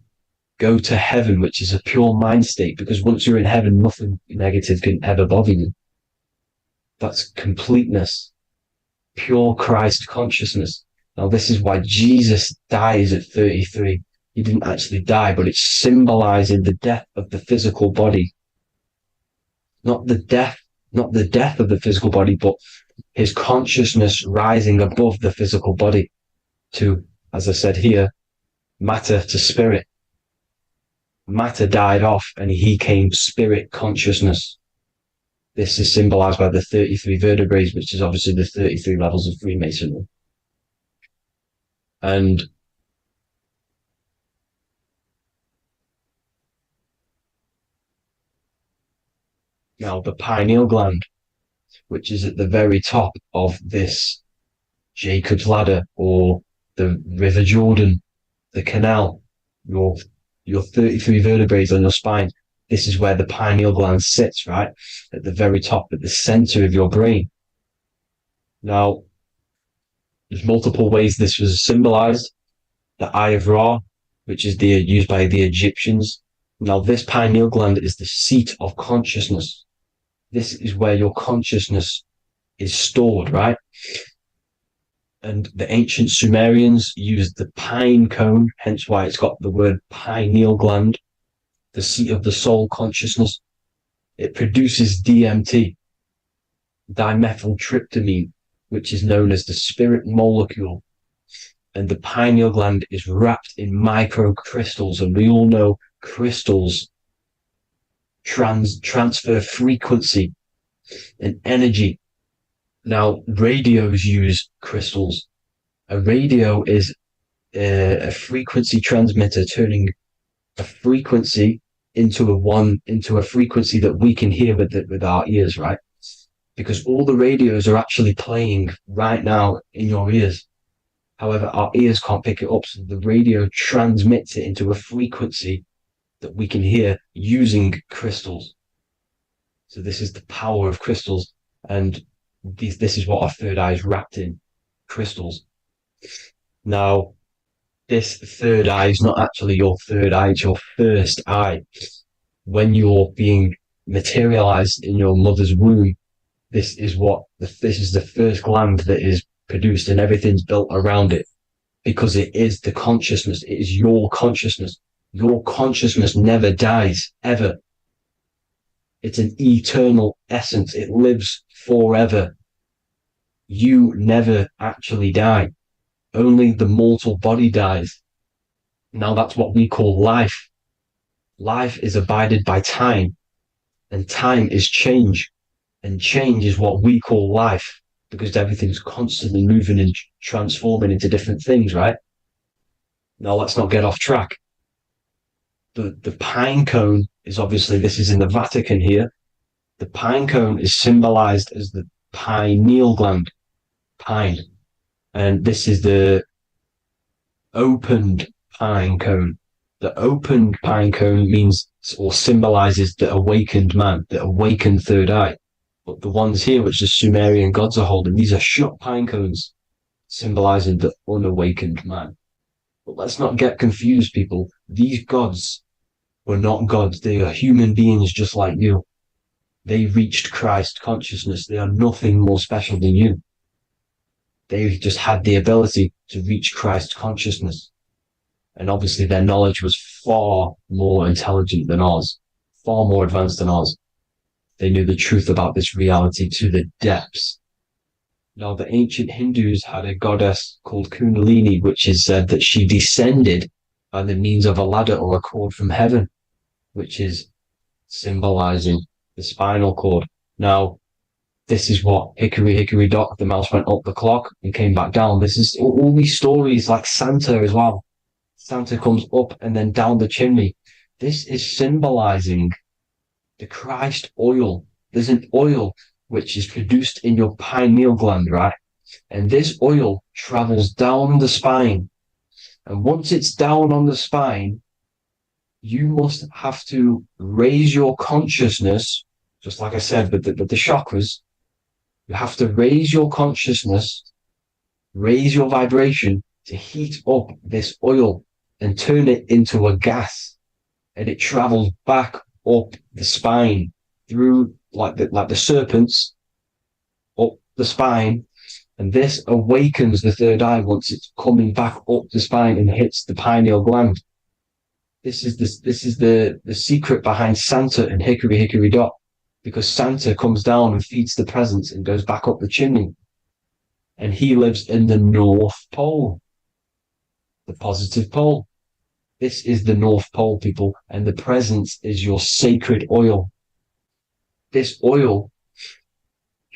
go to heaven, which is a pure mind state, because once you're in heaven, nothing negative can ever bother you. That's completeness, pure Christ consciousness. Now, this is why Jesus dies at 33. He didn't actually die, but it's symbolizing the death of the physical body. Not the death of the physical body, but his consciousness rising above the physical body to, as I said here, matter to spirit. Matter died off and he came spirit consciousness. This is symbolized by the 33 vertebrae, which is obviously the 33 levels of Freemasonry. And now the pineal gland, which is at the very top of this Jacob's ladder, or the River Jordan, the canal, your 33 vertebrae on your spine. This is where the pineal gland sits, right? At the very top, at the center of your brain. Now, there's multiple ways this was symbolized. The Eye of Ra, which is used by the Egyptians. Now, this pineal gland is the seat of consciousness. This is where your consciousness is stored, right? And the ancient Sumerians used the pine cone, hence why it's got the word pineal gland, the seat of the soul consciousness. It produces DMT, dimethyltryptamine, which is known as the spirit molecule. And the pineal gland is wrapped in microcrystals, and we all know crystals transfer frequency and energy. Now, radios use crystals. A radio is a frequency transmitter, turning a frequency into a frequency that we can hear with our ears, right? Because all the radios are actually playing right now in your ears. However, our ears can't pick it up, so the radio transmits it into a frequency that we can hear using crystals. So this is the power of crystals, and this is what our third eye is wrapped in, crystals. Now, this third eye is not actually your third eye, it's your first eye. When you're being materialized in your mother's womb, this is the first gland that is produced, and everything's built around it, because it is the consciousness. It is your consciousness. Your consciousness never dies, ever. It's an eternal essence. It lives forever. You never actually die. Only the mortal body dies. Now that's what we call life. Life is abided by time, and time is change. And change is what we call life, because everything's constantly moving and transforming into different things, right? Now let's not get off track. The pine cone is obviously, this is in the Vatican here. The pine cone is symbolized as the pineal gland, pine. And this is the opened pine cone. The opened pine cone means, or symbolizes, the awakened man, the awakened third eye. But the ones here, which the Sumerian gods are holding, these are shut pine cones, symbolizing the unawakened man. But let's not get confused, people. These gods were not gods. They are human beings just like you. They reached Christ consciousness. They are nothing more special than you. They just had the ability to reach Christ consciousness. And obviously their knowledge was far more intelligent than ours, far more advanced than ours. They knew the truth about this reality to the depths. Now, the ancient Hindus had a goddess called Kundalini, which is said that she descended by the means of a ladder or a cord from heaven, which is symbolizing the spinal cord. Now, this is what hickory hickory dock, the mouse went up the clock and came back down. This is all these stories, like Santa as well. Santa comes up and then down the chimney. This is symbolizing the Christ oil. There's an oil which is produced in your pineal gland, right? And this oil travels down the spine. And once it's down on the spine, you must have to raise your consciousness, just like I said, with the chakras. You have to raise your consciousness, raise your vibration to heat up this oil and turn it into a gas. And it travels back up the spine through like the serpents up the spine. And this awakens the third eye once it's coming back up the spine and hits the pineal gland. This is the secret behind Santa and hickory hickory dock, because Santa comes down and feeds the presents and goes back up the chimney. And he lives in the North Pole, the positive pole. This is the North Pole, people, and the presence is your sacred oil. This oil,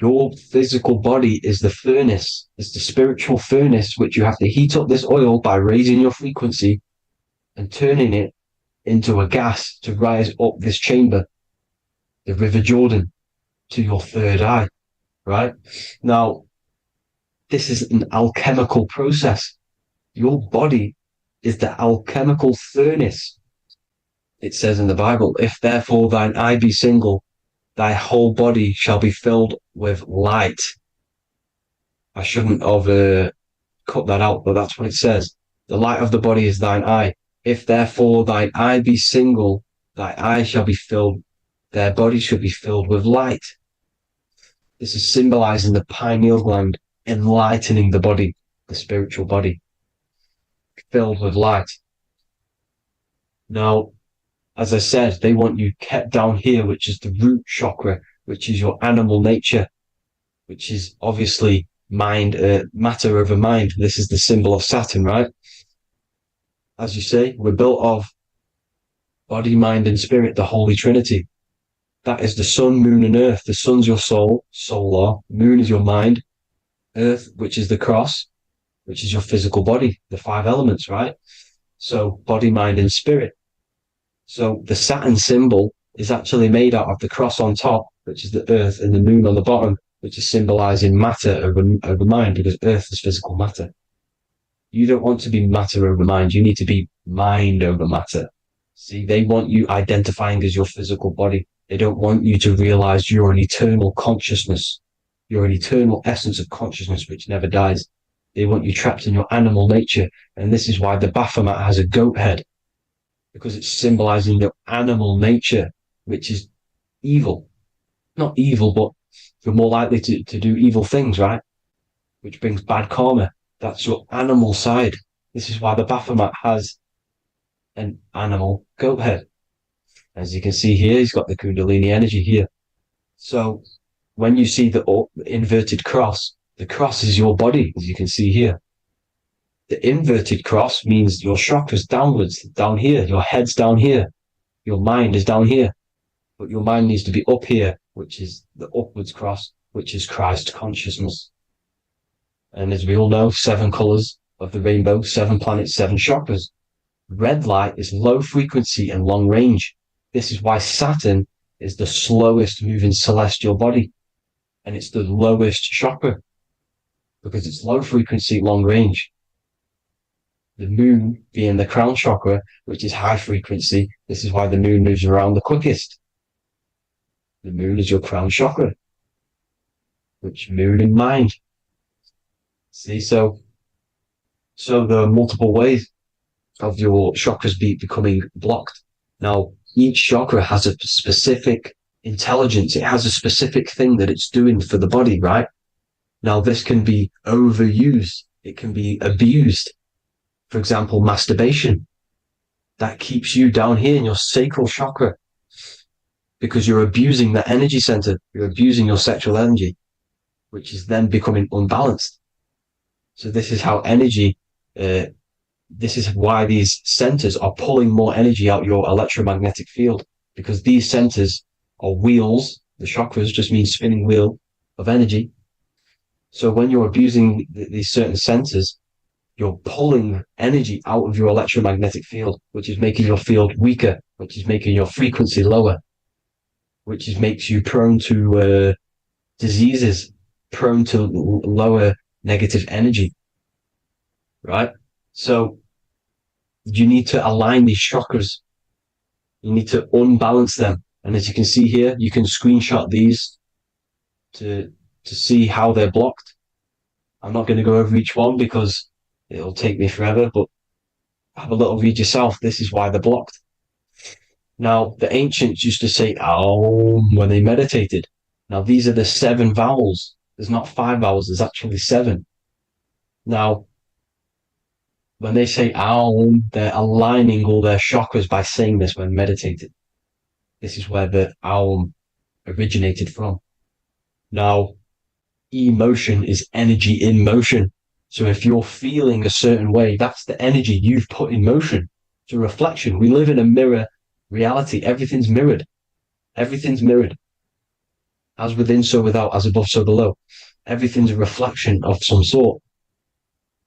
your physical body is the furnace. It's the spiritual furnace, which you have to heat up this oil by raising your frequency and turning it into a gas to rise up this chamber, the River Jordan, to your third eye, right? Now, this is an alchemical process. Your body is the alchemical furnace. It says in the Bible, if therefore thine eye be single, thy whole body shall be filled with light. I shouldn't have cut that out, but that's what it says. The light of the body is thine eye. If therefore thine eye be single, thy eye shall be filled, their body shall be filled with light. This is symbolizing the pineal gland, enlightening the body, the spiritual body, filled with light. Now, as I said, they want you kept down here, which is the root chakra, which is your animal nature, which is obviously mind, matter over mind. This is the symbol of Saturn, right? As you say, we're built of body, mind, and spirit, the Holy Trinity. That is the sun, moon, and earth. The sun's your soul, solar. Moon is your mind. Earth, which is the cross, which is your physical body, the 5 elements, right? So body, mind, and spirit. So the Saturn symbol is actually made out of the cross on top, which is the earth, and the moon on the bottom, which is symbolizing matter over mind, because earth is physical matter. You don't want to be matter over mind. You need to be mind over matter. See, they want you identifying as your physical body. They don't want you to realize you're an eternal consciousness. You're an eternal essence of consciousness which never dies. They want you trapped in your animal nature. And this is why the Baphomet has a goat head, because it's symbolizing your animal nature, which is evil. Not evil, but you're more likely to do evil things, right? Which brings bad karma. That's your animal side. This is why the Baphomet has an animal goat head. As you can see here, he's got the Kundalini energy here. So when you see the inverted cross, the cross is your body, as you can see here. The inverted cross means your chakra's downwards, down here. Your head's down here. Your mind is down here. But your mind needs to be up here, which is the upwards cross, which is Christ consciousness. And as we all know, 7 colors of the rainbow, 7 planets, 7 chakras. Red light is low frequency and long range. This is why Saturn is the slowest moving celestial body. And it's the lowest chakra, because it's low frequency, long range. The moon being the crown chakra, which is high frequency. This is why the moon moves around the quickest. The moon is your crown chakra, which moon in mind. See, so there are multiple ways of your chakras becoming blocked. Now, each chakra has a specific intelligence. It has a specific thing that it's doing for the body, right? Now, this can be overused. It can be abused. For example, masturbation. That keeps you down here in your sacral chakra because you're abusing that energy center. You're abusing your sexual energy, which is then becoming unbalanced. So this is how energy, this is why these centers are pulling more energy out your electromagnetic field, because these centers are wheels. The chakras just mean spinning wheel of energy. So when you're abusing these certain centers, you're pulling energy out of your electromagnetic field, which is making your field weaker, which is making your frequency lower, which makes you prone to diseases, prone to lower negative energy, right? So you need to align these chakras. You need to unbalance them. And as you can see here, you can screenshot these to see how they're blocked. I'm not going to go over each one because it'll take me forever, but have a little read yourself. This is why they're blocked. Now, the ancients used to say Aum when they meditated. Now, these are the 7 vowels. There's not 5 vowels, there's actually 7. Now, when they say Aum, they're aligning all their chakras by saying this when meditated. This is where the Aum originated from. Now, emotion is energy in motion. So if you're feeling a certain way, that's the energy you've put in motion. It's a reflection. We live in a mirror reality. Everything's mirrored. Everything's mirrored. As within, so without, as above, so below. Everything's a reflection of some sort.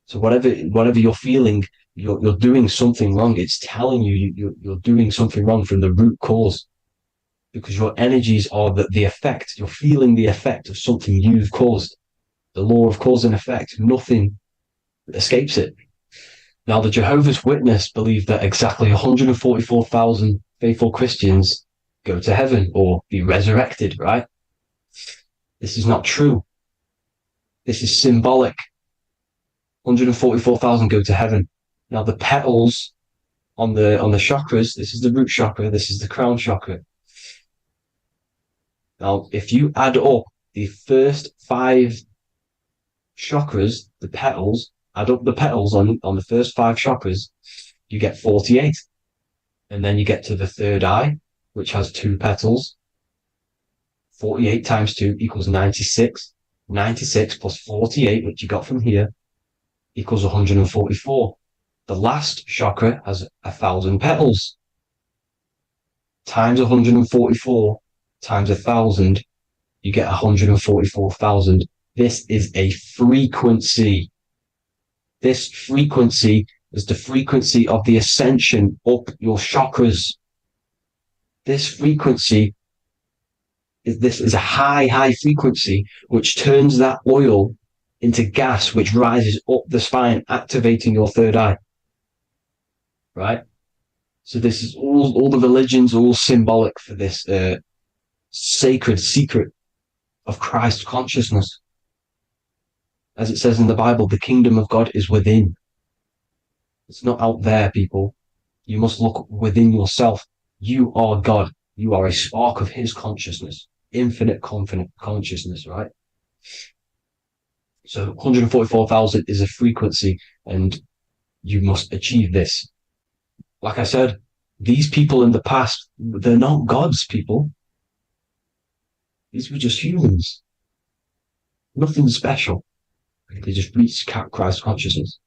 So whatever you're feeling, you're doing something wrong. It's telling you you're doing something wrong from the root cause. Because your energies are the effect. You're feeling the effect of something you've caused. The law of cause and effect. Nothing escapes it. Now, the Jehovah's Witness believe that exactly 144,000 faithful Christians go to heaven or be resurrected, right? This is not true. This is symbolic. 144,000 go to heaven. Now, the petals on the chakras, this is the root chakra, this is the crown chakra. Now, if you add up the first 5 chakras, the petals, add up the petals on the first 5 chakras, you get 48. And then you get to the third eye, which has 2 petals. 48 times 2 equals 96. 96 plus 48, which you got from here, equals 144. The last chakra has 1,000 petals. Times 144 times 1,000, you get 144,000. This is a frequency. This frequency is the frequency of the ascension up your chakras. This frequency is a high frequency, which turns that oil into gas, which rises up the spine, activating your third eye. Right? So this is all the religions are all symbolic for this sacred secret of Christ consciousness. As it says in the Bible, the kingdom of God is within. It's not out there, people. You must look within yourself. You are God. You are a spark of his consciousness, infinite consciousness, right? So 144,000 is a frequency, and you must achieve this. Like I said, these people in the past, they're not gods, people. These were just humans. Nothing special. They just reached Christ consciousness.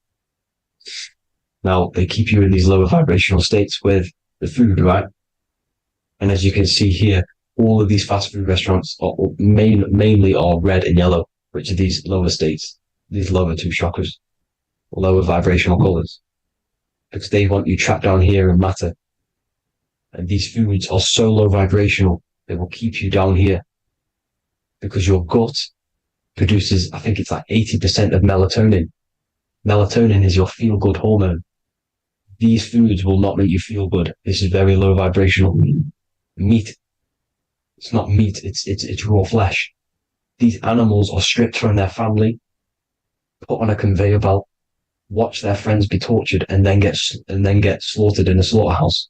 Now, they keep you in these lower vibrational states with the food, right? And as you can see here, all of these fast food restaurants are mainly are red and yellow, which are these lower states, these lower 2 chakras, lower vibrational colors, because they want you trapped down here in matter. And these foods are so low vibrational, they will keep you down here because your gut produces, I think it's like 80% of melatonin. Melatonin is your feel-good hormone. These foods will not make you feel good. This is very low vibrational. Meat. It's not meat, it's raw flesh. These animals are stripped from their family, put on a conveyor belt, watch their friends be tortured, and then get slaughtered in a slaughterhouse.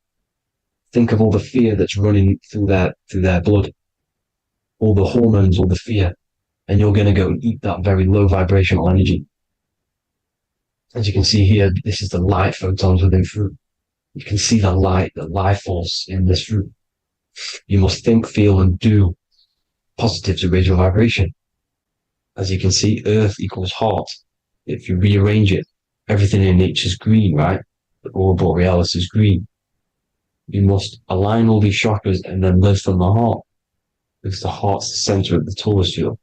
Think of all the fear that's running through their blood, all the hormones, all the fear, and you're going to go and eat that very low vibrational energy. As you can see here, this is the light photons within fruit. You can see the light, the life force in this fruit. You must think, feel, and do positive to raise your vibration. As you can see, earth equals heart. If you rearrange it, everything in nature is green, right? The aurora borealis is green. You must align all these chakras and then live from the heart, because the heart's the center of the Taurus field.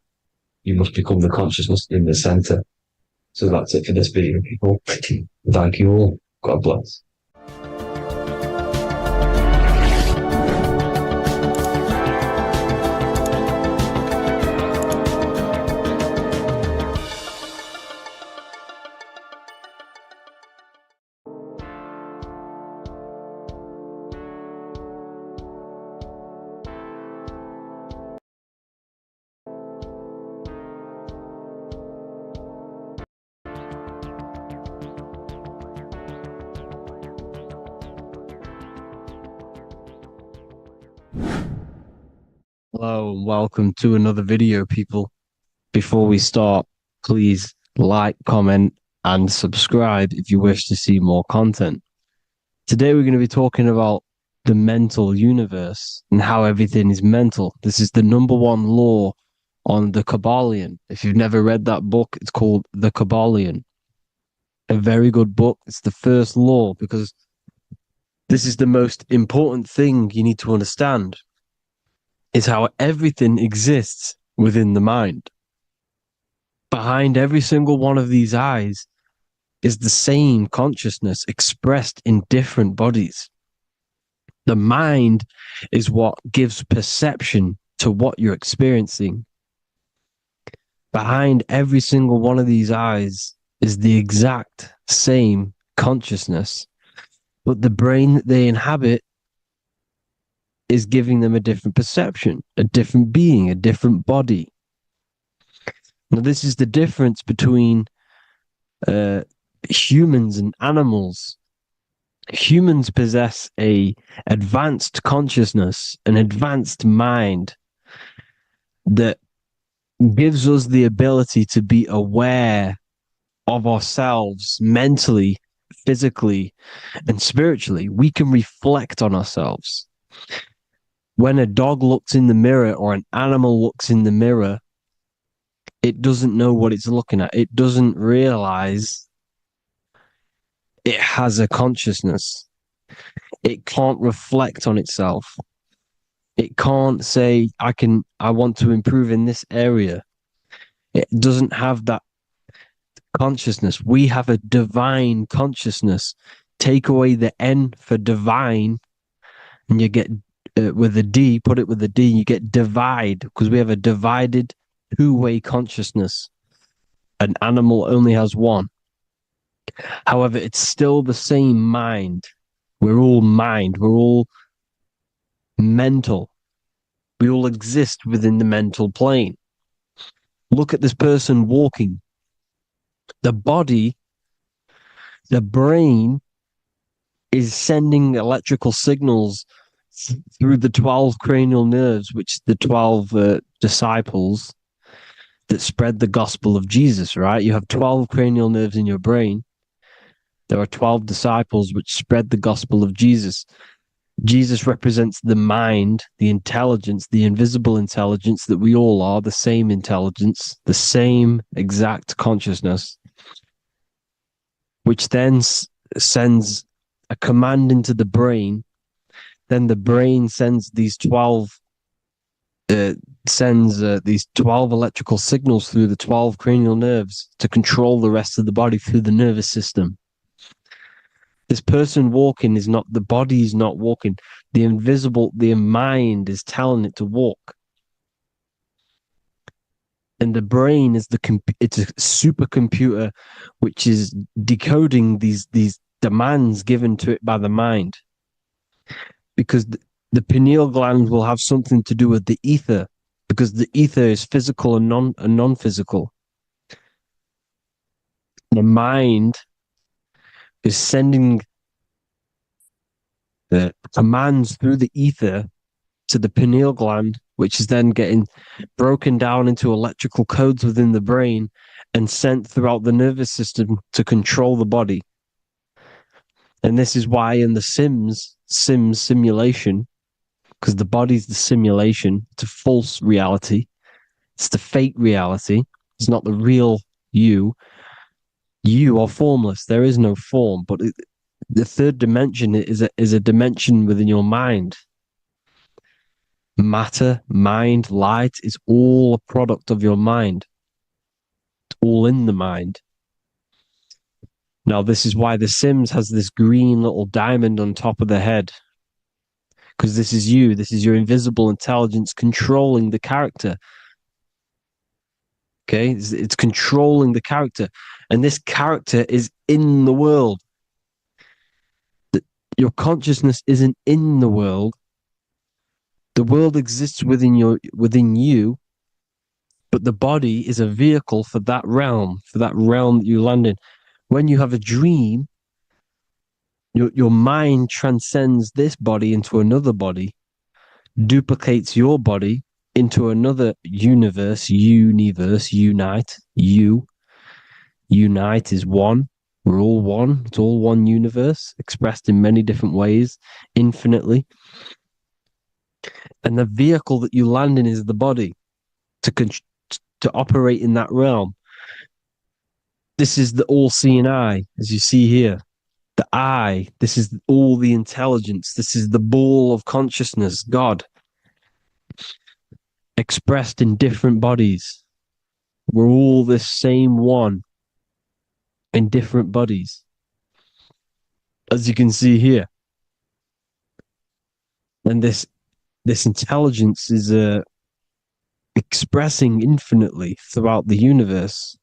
You must become the consciousness in the center. So that's it for this video, people. Thank you all. God bless. Hello and welcome to another video, people. Before we start, please like, comment, and subscribe if you wish to see more content. Today we're going to be talking about the mental universe and how everything is mental. This is the number one law on the Kabbalion. If you've never read that book, it's called The Kabbalion. A very good book. It's the first law because this is the most important thing you need to understand. Is how everything exists within the mind. Behind every single one of these eyes is the same consciousness expressed in different bodies. The mind is what gives perception to what you're experiencing. Behind every single one of these eyes is the exact same consciousness, but the brain that they inhabit is giving them a different perception, a different being, a different body. Now, this is the difference between humans and animals. Humans possess a advanced consciousness, an advanced mind that gives us the ability to be aware of ourselves mentally, physically, and spiritually. We can reflect on ourselves. When a dog looks in the mirror or an animal looks in the mirror, it doesn't know what it's looking at. It doesn't realize it has a consciousness. It can't reflect on itself. It can't say, I want to improve in this area. It doesn't have that consciousness. We have a divine consciousness. Take away the N for divine, and you get with a D, put it with a D, you get divide, because we have a divided two-way consciousness. An animal only has one. However, it's still the same mind. We're all mind. We're all mental. We all exist within the mental plane. Look at this person walking. The body, the brain is sending electrical signals through the 12 cranial nerves, which the 12 disciples that spread the gospel of Jesus, right? You have 12 cranial nerves in your brain. There are 12 disciples which spread the gospel of Jesus. Jesus represents the mind, the intelligence, the invisible intelligence that we all are, the same intelligence, the same exact consciousness, which then sends a command into the brain. Then the brain sends these 12 electrical signals through the 12 cranial nerves to control the rest of the body through the nervous system. This person walking is not, the body is not walking. The mind is telling it to walk. And the brain is it's a supercomputer which is decoding these demands given to it by the mind. Because the pineal gland will have something to do with the ether, because the ether is physical and non-physical. The mind is sending the commands through the ether to the pineal gland, which is then getting broken down into electrical codes within the brain and sent throughout the nervous system to control the body. And this is why in the Sims simulation, because the body's the simulation, it's a false reality. It's the fake reality. It's not the real you. You are formless. There is no form. But the third dimension is a dimension within your mind. Matter, mind, light is all a product of your mind. It's all in the mind. Now, this is why The Sims has this green little diamond on top of the head. Because this is you. This is your invisible intelligence controlling the character. Okay, it's controlling the character, and this character is in the world. Your consciousness isn't in the world. The world exists within you, but the body is a vehicle for that realm that you land in. When you have a dream, your mind transcends this body into another body, duplicates your body into another universe, unite. Unite is one. We're all one. It's all one universe, expressed in many different ways, infinitely. And the vehicle that you land in is the body to operate in that realm. This is the all-seeing eye, as you see here. The eye, this is all the intelligence. This is the ball of consciousness, God, expressed in different bodies. We're all this same one in different bodies, as you can see here. And this intelligence is expressing infinitely throughout the universe,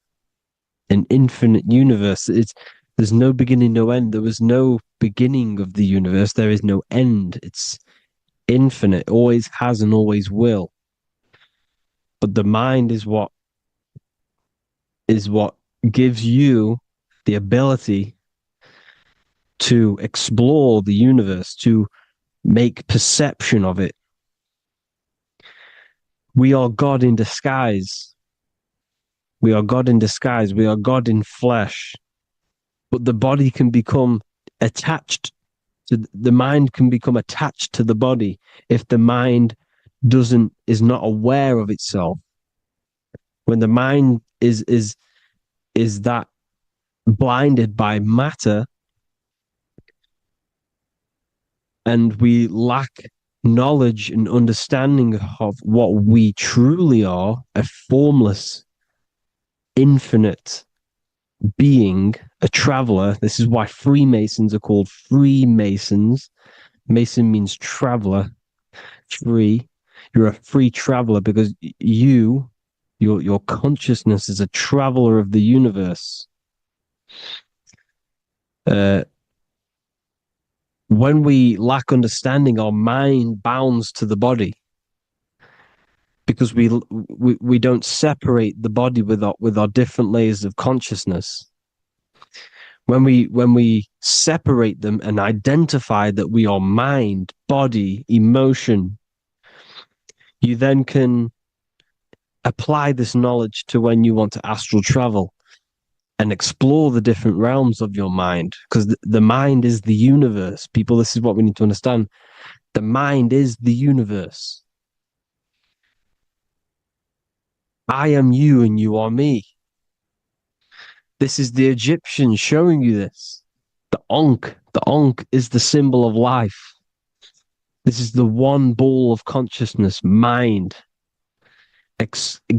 an infinite universe. There's no beginning, no end. There was no beginning of the universe. There is no end. It's infinite, always has and always will. But the mind is what gives you the ability to explore the universe, to make perception of it. We are God in disguise. We are God in disguise. We are God in flesh. But the body can become attached to the mind, can become attached to the body if the mind is not aware of itself. When the mind is that blinded by matter, and we lack knowledge and understanding of what we truly are, a formless, infinite being, a traveler. This is why Freemasons are called Freemasons. Mason means traveler. Free. You're a free traveler because your consciousness is a traveler of the universe. When we lack understanding, our mind bounds to the body because we don't separate the body with our different layers of consciousness. When we separate them and identify that we are mind, body, emotion, you then can apply this knowledge to when you want to astral travel and explore the different realms of your mind, because the mind is the universe. People, this is what we need to understand. The mind is the universe. I am you and you are me. This is the Egyptians showing you this. The Ankh is the symbol of life. This is the one ball of consciousness, mind,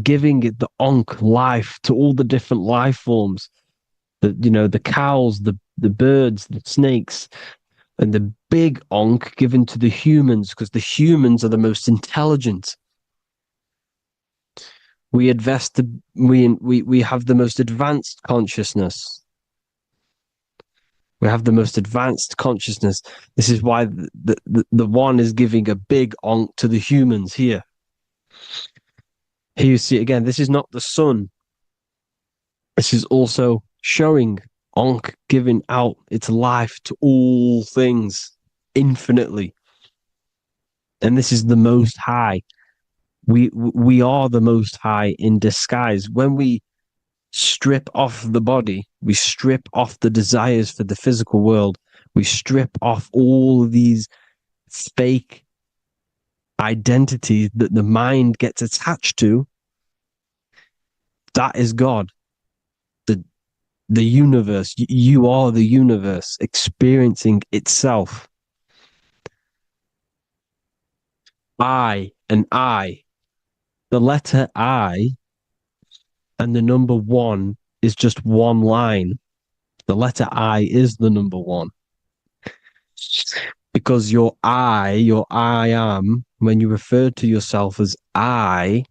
giving it the Ankh life to all the different life forms. The cows, the birds, the snakes, and the big Ankh given to the humans, because the humans are the most intelligent. We have the most advanced consciousness. We have the most advanced consciousness. This is why the one is giving a big Ankh to the humans here. Here you see again, this is not the sun. This is also showing Ankh giving out its life to all things infinitely. And this is the Most High. We are the Most High in disguise. When we strip off the body, we strip off the desires for the physical world, we strip off all of these fake identities that the mind gets attached to. That is God. The universe. You are the universe experiencing itself. I and I. The letter I and the number one is just one line. The letter I is the number one. Because your I am, when you refer to yourself as I,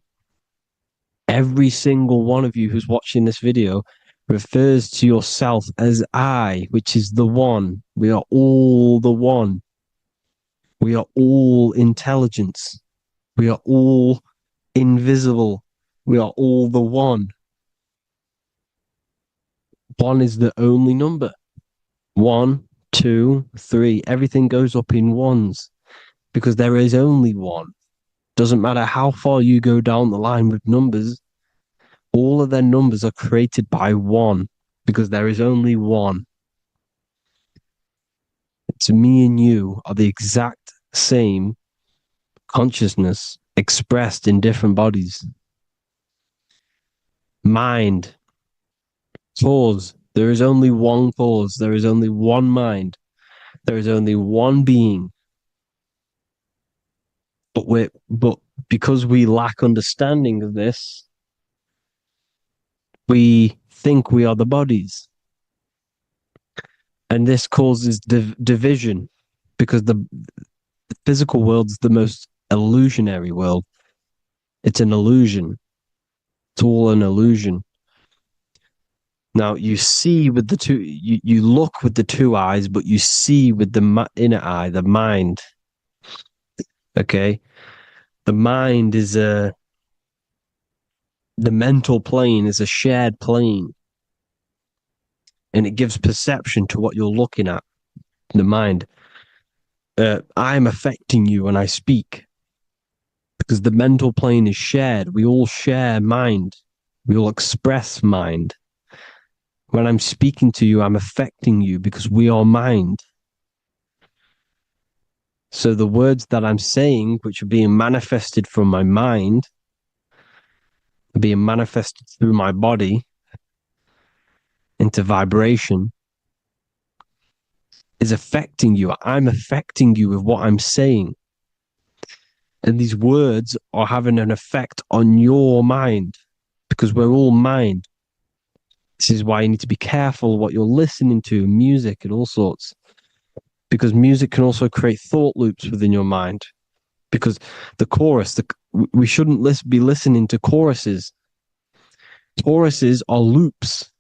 every single one of you who's watching this video refers to yourself as I, which is the one. We are all the one. We are all intelligence. We are all invisible. We are all the one. One is the only number. 1, 2, 3. Everything goes up in ones because there is only one. Doesn't matter how far you go down the line with numbers, all of their numbers are created by one because there is only one. It's me and you are the exact same consciousness expressed in different bodies. Mind. Cause. There is only one cause. There is only one mind. There is only one being. But because we lack understanding of this, we think we are the bodies. And this causes division because the physical world is the most illusionary world. It's an illusion. It's all an illusion. Now you see with the two, you look with the two eyes, but you see with the inner eye, the mind. Okay, the mind is the mental plane is a shared plane, and it gives perception to what you're looking at. The mind. I'm affecting you when I speak because the mental plane is shared. We all share mind. We all express mind. When I'm speaking to you, I'm affecting you because we are mind. So the words that I'm saying, which are being manifested from my mind, are being manifested through my body into vibration, is affecting you. I'm affecting you with what I'm saying. And these words are having an effect on your mind because we're all mind. This is why you need to be careful what you're listening to, music and all sorts. Because music can also create thought loops within your mind. Because the chorus, we shouldn't be listening to choruses. Choruses are loops.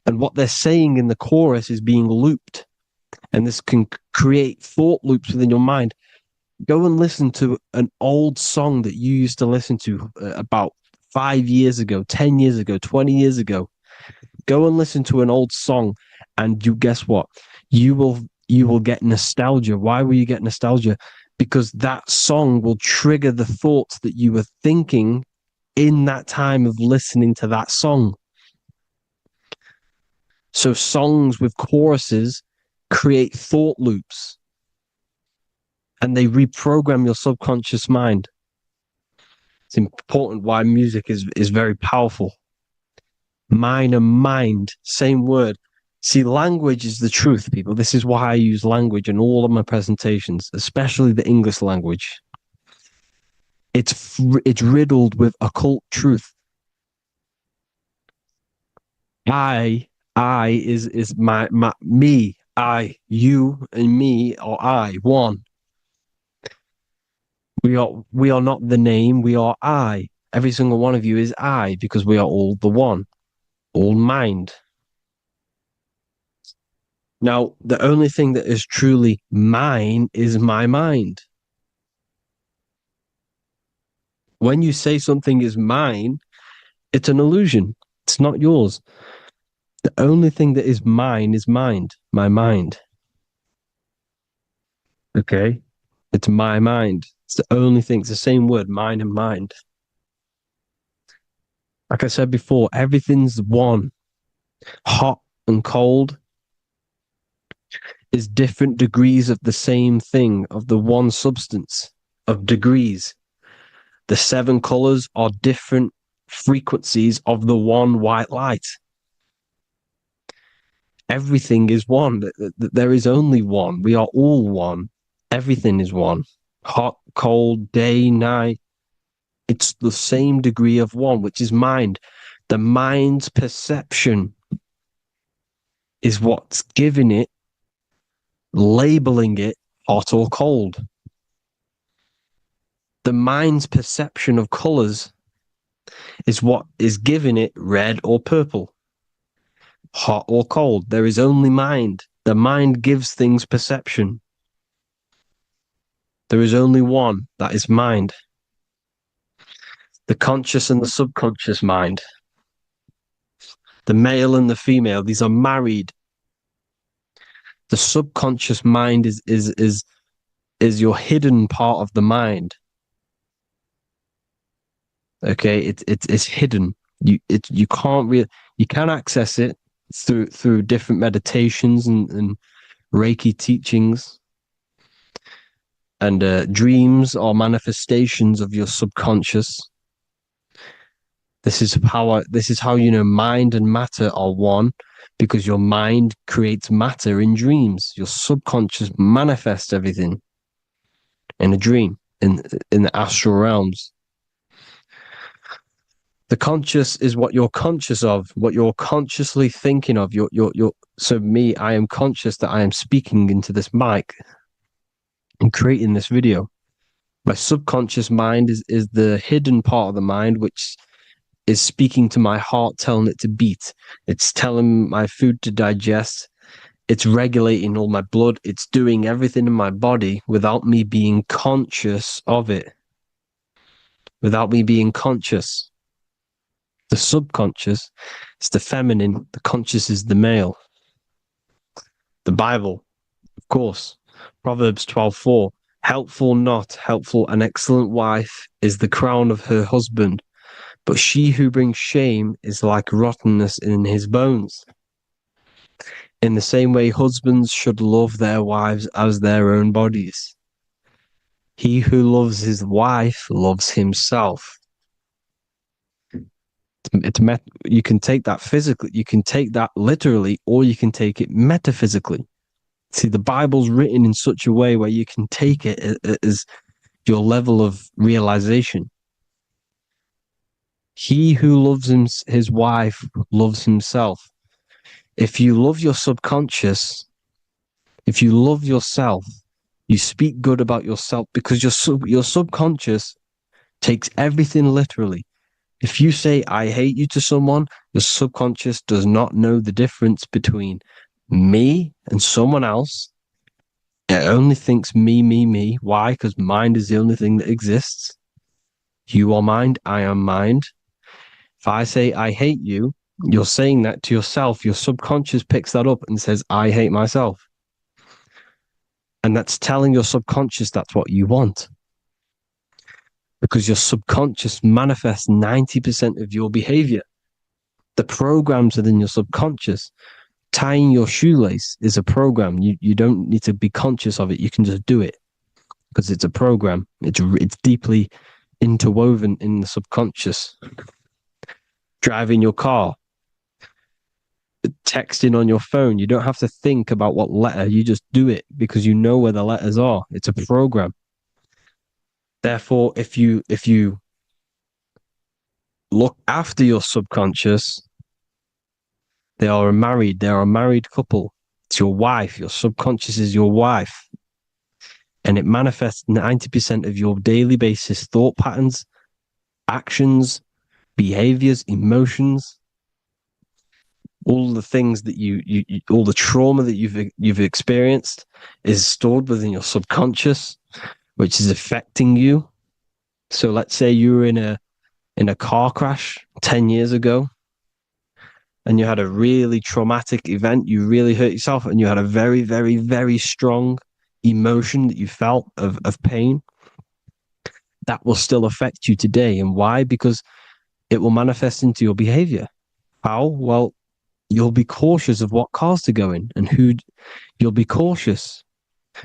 And what they're saying in the chorus is being looped. And this can create thought loops within your mind. Go and listen to an old song that you used to listen to about 5 years ago, 10 years ago, 20 years ago. Go and listen to an old song and you guess what? You will get nostalgia. Why will you get nostalgia? Because that song will trigger the thoughts that you were thinking in that time of listening to that song. So songs with choruses create thought loops and they reprogram your subconscious mind. It's important why music is very powerful. Mind and mind, same word. See, language is the truth, people. This is why I use language in all of my presentations, especially the English language. It's riddled with occult truth. I is my me, I, you, and me, or I, one. We are not the name, we are I. Every single one of you is I, because we are all the one, all mind. Now, the only thing that is truly mine is my mind. When you say something is mine, it's an illusion. It's not yours. The only thing that is mine is mind, my mind. Okay? It's my mind. It's the only thing. It's the same word, mind and mind. Like I said before, everything's one. Hot and cold is different degrees of the same thing, of the one substance, of degrees. The 7 colors are different frequencies of the one white light. Everything is one. There is only one. We are all one. Everything is one. Hot, cold, day, night. It's the same degree of one, which is mind. The mind's perception is what's giving it, labeling it hot or cold. The mind's perception of colors is what is giving it red or purple, hot or cold. There is only mind. The mind gives things perception. There is only one, that is mind. The conscious and the subconscious mind. The male and the female, these are married. The subconscious mind is your hidden part of the mind. Okay, it's hidden. You can't really, you can access it through different meditations and Reiki teachings, and dreams or manifestations of your subconscious. This is how you know mind and matter are one, because your mind creates matter in dreams. Your subconscious manifests everything in a dream, in the astral realms. The conscious is what you're conscious of, what you're consciously thinking of. So me, I am conscious that I am speaking into this mic and creating this video. My subconscious mind is the hidden part of the mind, which is speaking to my heart, telling it to beat. It's telling my food to digest. It's regulating all my blood. It's doing everything in my body without me being conscious of it. Without me being conscious. The subconscious is the feminine. The conscious is the male. The Bible, of course. Proverbs 12:4. Helpful, not helpful, an excellent wife is the crown of her husband, but she who brings shame is like rottenness in his bones. In the same way, husbands should love their wives as their own bodies. He who loves his wife loves himself. You can take that physically, you can take that literally, or you can take it metaphysically. See, the Bible's written in such a way where you can take it as your level of realization. He who loves his wife loves himself. If you love your subconscious, if you love yourself, you speak good about yourself, because your subconscious takes everything literally. If you say, I hate you to someone, your subconscious does not know the difference between me and someone else. It only thinks me, me, me. Why? Because mind is the only thing that exists. You are mind, I am mind. If I say, I hate you, you're saying that to yourself. Your subconscious picks that up and says, I hate myself. And that's telling your subconscious that's what you want. Because your subconscious manifests 90% of your behavior. The programs within your subconscious. Tying your shoelace is a program. You don't need to be conscious of it. You can just do it because it's a program. It's deeply interwoven in the subconscious. Driving your car, texting on your phone. You don't have to think about what letter. You just do it because you know where the letters are. It's a program. Therefore, if you look after your subconscious, they are a married couple. It's your wife. Your subconscious is your wife. And it manifests 90% of your daily basis thought patterns, actions, behaviors, emotions, all the things that you all the trauma that you've experienced is stored within your subconscious, which is affecting you. So let's say you were in a car crash 10 years ago and you had a really traumatic event, you really hurt yourself, and you had a very, very, very strong emotion that you felt of pain, that will still affect you today. And why? Because it will manifest into your behavior. How? Well, you'll be cautious of what cars to go in and who. You'll be cautious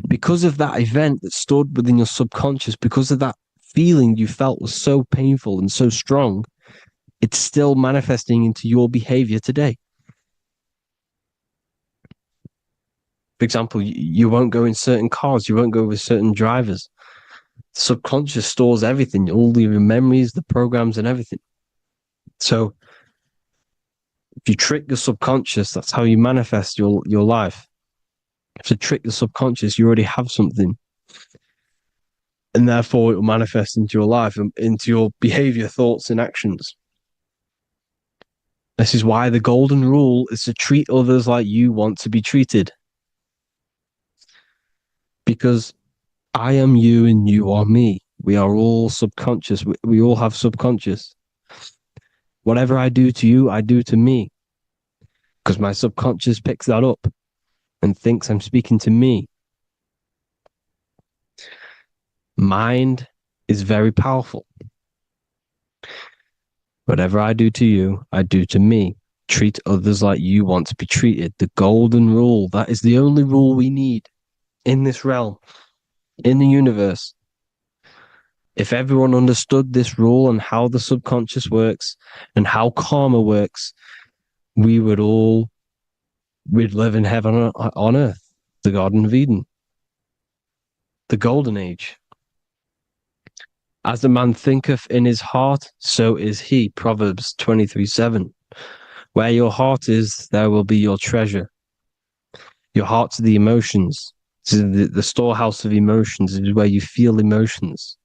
because of that event that stood within your subconscious, because of that feeling you felt was so painful and so strong. It's still manifesting into your behavior today. For example, you won't go in certain cars, you won't go with certain drivers. The subconscious stores everything, all your memories, the programs, and everything. So if you trick the subconscious, that's how you manifest your life. If you trick the subconscious, you already have something. And therefore it will manifest into your life and into your behavior, thoughts, and actions. This is why the golden rule is to treat others like you want to be treated. Because I am you and you are me. We are all subconscious. We all have subconscious. Whatever I do to you, I do to me. Because my subconscious picks that up and thinks I'm speaking to me. Mind is very powerful. Whatever I do to you, I do to me. Treat others like you want to be treated. The golden rule. That is the only rule we need in this realm, in the universe. If everyone understood this rule and how the subconscious works and how karma works, we'd live in heaven on earth, the Garden of Eden, the golden age. As a man thinketh in his heart, so is he. Proverbs 23:7. Where your heart is, there will be your treasure. Your heart's the emotions. The storehouse of emotions is where you feel emotions.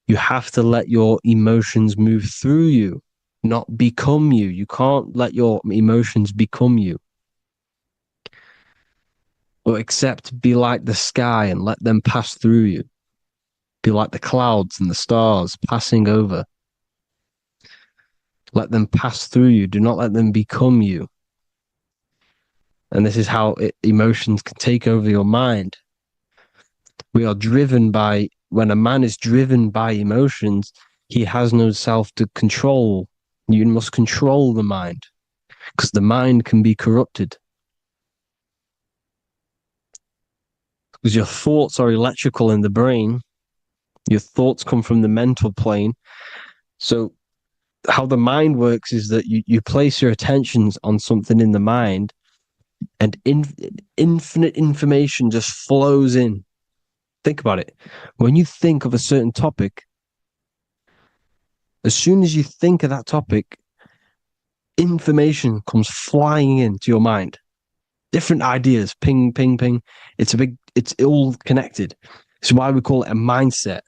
You have to let your emotions move through you, not become you. You can't let your emotions become you. Or accept, be like the sky and let them pass through you. Be like the clouds and the stars passing over. Let them pass through you. Do not let them become you. And this is how emotions can take over your mind. We are driven by, when a man is driven by emotions, he has no self to control. You must control the mind because the mind can be corrupted. Because your thoughts are electrical in the brain. Your thoughts come from the mental plane. So how the mind works is that you place your attentions on something in the mind and infinite information just flows in. Think about it. When you think of a certain topic, as soon as you think of that topic, information comes flying into your mind. Different ideas, ping, ping, ping. It's all connected. It's why we call it a mindset.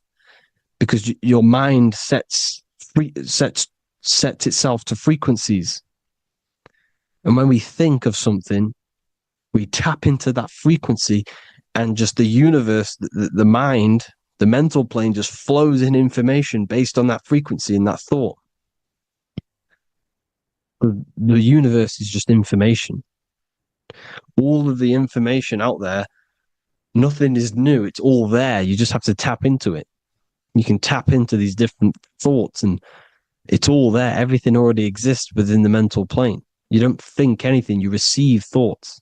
Because your mind sets itself to frequencies. And when we think of something, we tap into that frequency and just the universe, the mind, the mental plane just flows in information based on that frequency and that thought. The universe is just information. All of the information out there, nothing is new. It's all there. You just have to tap into it. You can tap into these different thoughts and it's all there. Everything already exists within the mental plane. You don't think anything, you receive thoughts.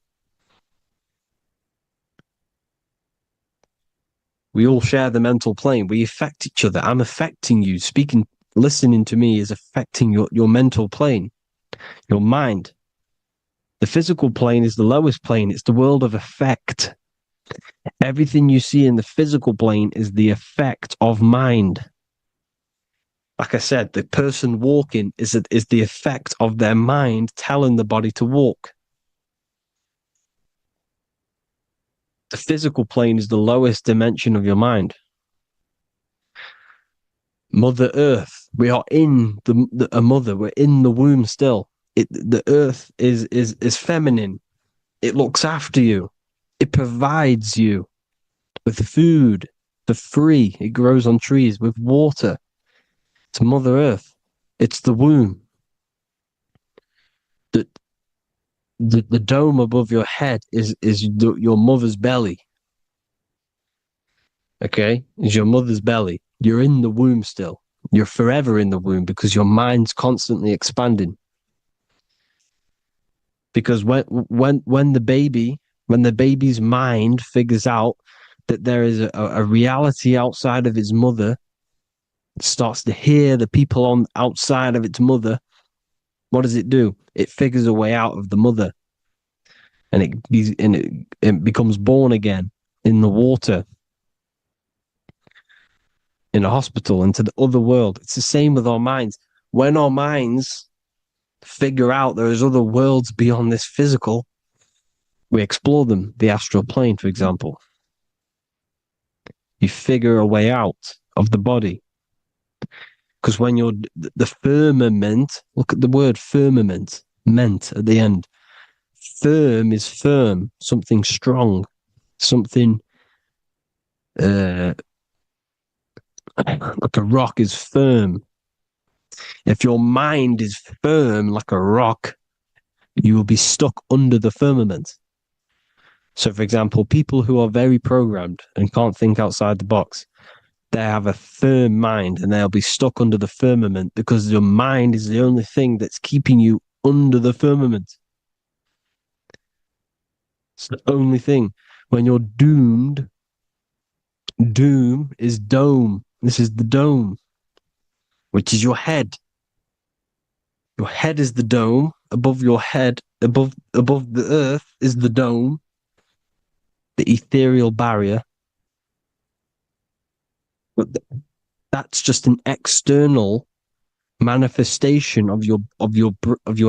We all share the mental plane. We affect each other. I'm affecting you. Listening to me is affecting your mental plane, your mind. The physical plane is the lowest plane. It's the world of effect. Everything you see in the physical plane is the effect of mind. Like I said, the person walking is the effect of their mind telling the body to walk. The physical plane is the lowest dimension of your mind. Mother Earth, we are in a mother. We're in the womb still. The Earth is feminine. It looks after you. It provides you with food for free. It grows on trees with water. It's Mother Earth. It's the womb. The the dome above your head is your mother's belly. Okay, is your mother's belly. You're in the womb still. You're forever in the womb because your mind's constantly expanding. Because when the baby's mind figures out that there is a reality outside of its mother, it starts to hear the people on outside of its mother. What does it do? It figures a way out of the mother, and it becomes born again in the water, in a hospital, into the other world. It's the same with our minds. When our minds figure out there is other worlds beyond this physical, we explore them. The astral plane, for example. You figure a way out of the body. Because when you're the firmament, look at the word firmament, ment at the end. Firm is firm, something strong, something like a rock is firm. If your mind is firm like a rock, you will be stuck under the firmament. So, for example, people who are very programmed and can't think outside the box, they have a firm mind and they'll be stuck under the firmament because your mind is the only thing that's keeping you under the firmament. It's the only thing. When you're doomed, doom is dome. This is the dome, which is your head. Your head is the dome. Above your head, above the earth is the dome, the ethereal barrier. But that's just an external manifestation of your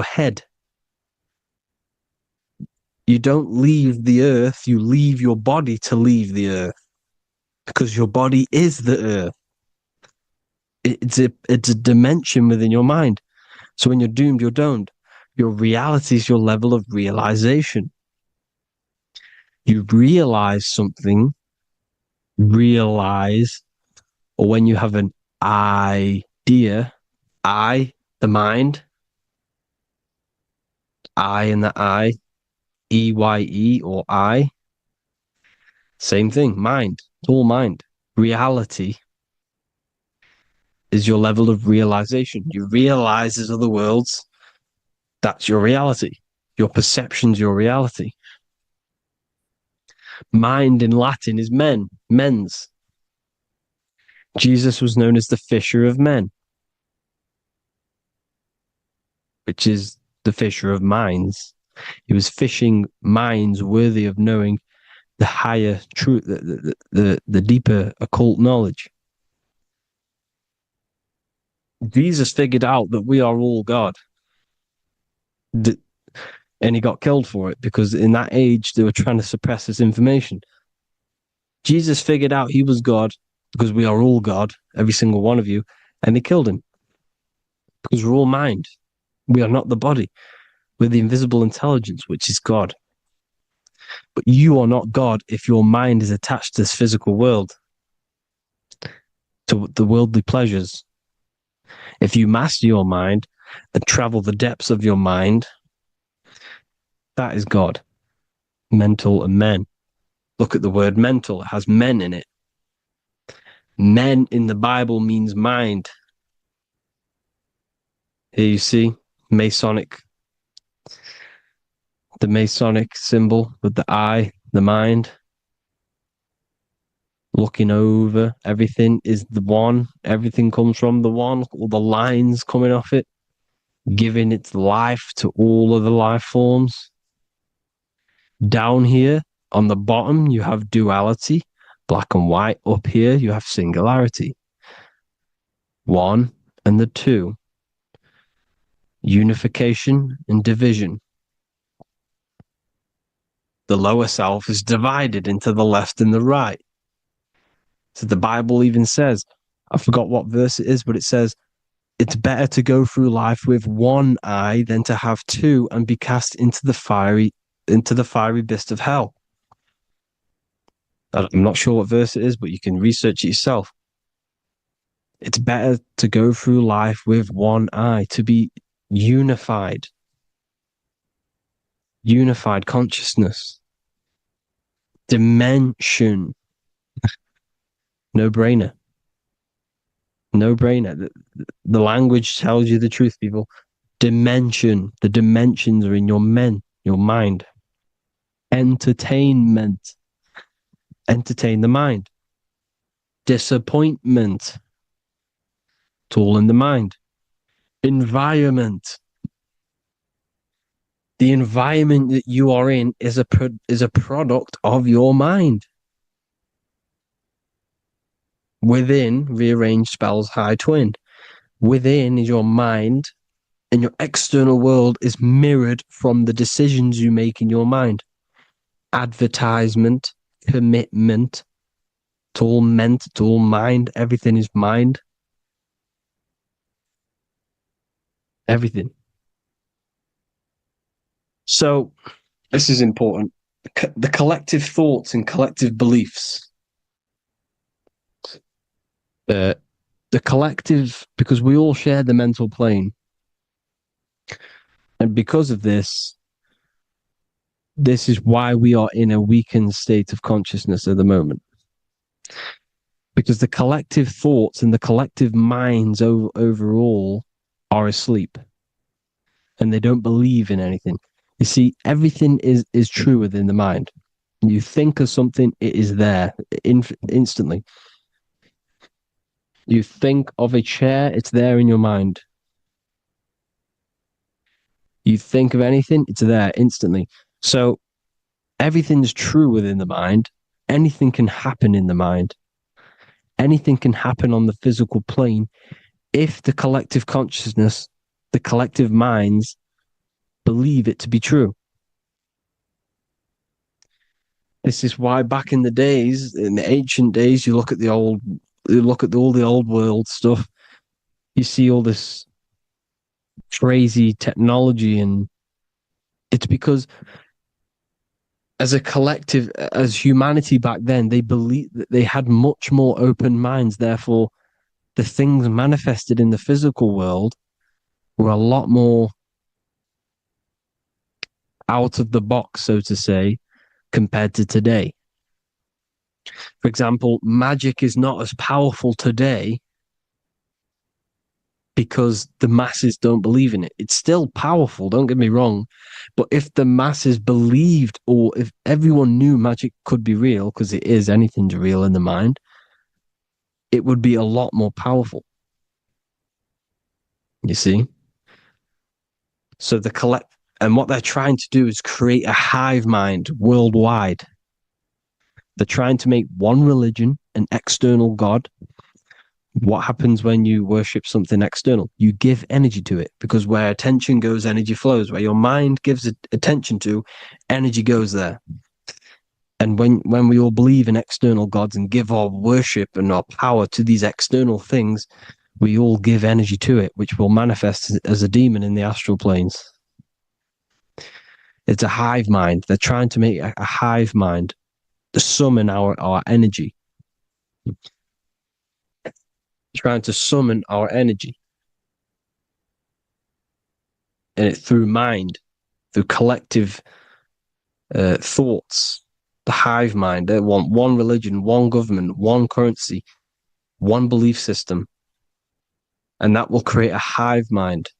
head. You don't leave the earth, you leave your body to leave the earth, because your body is the earth. It's a dimension within your mind. So when you're doomed, you're domed. Your reality is your level of realization. You realize something, or when you have an idea, the mind, in the EYE or I. Same thing, mind. It's all mind. Reality is your level of realization. You realize there's other worlds. That's your reality. Your perception's your reality. Mind in Latin is mens. Jesus was known as the fisher of men, which is the fisher of minds. He was fishing minds worthy of knowing the higher truth, the deeper occult knowledge. Jesus figured out that we are all God. And he got killed for it because in that age they were trying to suppress this information. Jesus figured out he was God because we are all God, every single one of you, and they killed him because we're all mind. We are not the body. We're the invisible intelligence, which is God. But you are not God if your mind is attached to this physical world, to the worldly pleasures. If you master your mind and travel the depths of your mind, that is God. Mental and men. Look at the word mental. It has men in it. Men in the Bible means mind. Here you see the Masonic symbol with the eye, the mind. Looking over, everything is the one. Everything comes from the one. All the lines coming off it, giving its life to all of the life forms. Down here on the bottom, you have duality, black and white. Up here, you have singularity. One and the two. Unification and division. The lower self is divided into the left and the right. So the Bible even says, I forgot what verse it is, but it says, it's better to go through life with one eye than to have two and be cast into the fiery abyss of hell. I'm not sure what verse it is, but you can research it yourself. It's better to go through life with one eye, to be unified. unified consciousness, dimension. No brainer. No brainer. The language tells you the truth, people. Dimension. The dimensions are in your mind. Entertainment. Entertain the mind. Disappointment. It's all in the mind. Environment. The environment that you are in is a product of your mind. Within, rearranged spells high twin. Within is your mind, and your external world is mirrored from the decisions you make in your mind. Advertisement, commitment, it's all meant, it's all mind. Everything is mind. Everything. So, this is important. The collective thoughts and collective beliefs. The collective, because we all share the mental plane. And because of this is why we are in a weakened state of consciousness at the moment. Because the collective thoughts and the collective minds overall are asleep. And they don't believe in anything. You see, everything is true within the mind. You think of something, it is there instantly. You think of a chair, it's there in your mind. You think of anything, it's there instantly. So everything's true within the mind. Anything can happen in the mind. Anything can happen on the physical plane if the collective consciousness, the collective minds, believe it to be true. This is why back in the days, in the ancient days, you look at all the old world stuff, you see all this crazy technology, and it's because as a collective, as humanity back then, they believed that they had much more open minds. Therefore, the things manifested in the physical world were a lot more out of the box, so to say, compared to today. For example, magic is not as powerful today because the masses don't believe in it. It's still powerful, don't get me wrong, but if the masses believed, or if everyone knew magic could be real, because it is, anything's real in the mind, it would be a lot more powerful. You see? So and what they're trying to do is create a hive mind worldwide. They're trying to make one religion, an external god. What happens when you worship something external? You give energy to it, because where attention goes, energy flows. Where your mind gives attention to, energy goes there. And when we all believe in external gods and give our worship and our power to these external things, we all give energy to it, which will manifest as a demon in the astral planes. It's a hive mind. They're trying to make a hive mind to summon our energy. Trying to summon our energy. And it through mind, through collective thoughts. The hive mind. They want one religion, one government, one currency, one belief system. And that will create a hive mind,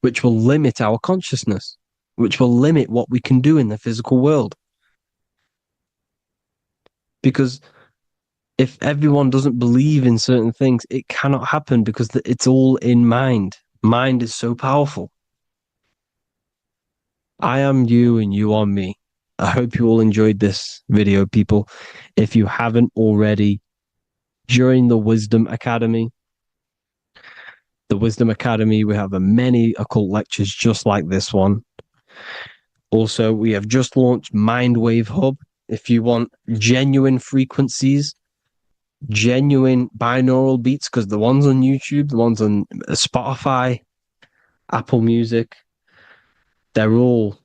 which will limit our consciousness, which will limit what we can do in the physical world. Because if everyone doesn't believe in certain things, it cannot happen, because it's all in mind. Mind is so powerful. I am you and you are me. I hope you all enjoyed this video, people. If you haven't already, join the Wisdom Academy. The Wisdom Academy, we have many occult lectures just like this one. Also, we have just launched Mindwave Hub. If you want genuine frequencies, genuine binaural beats, because the ones on YouTube, the ones on Spotify, Apple Music, they're all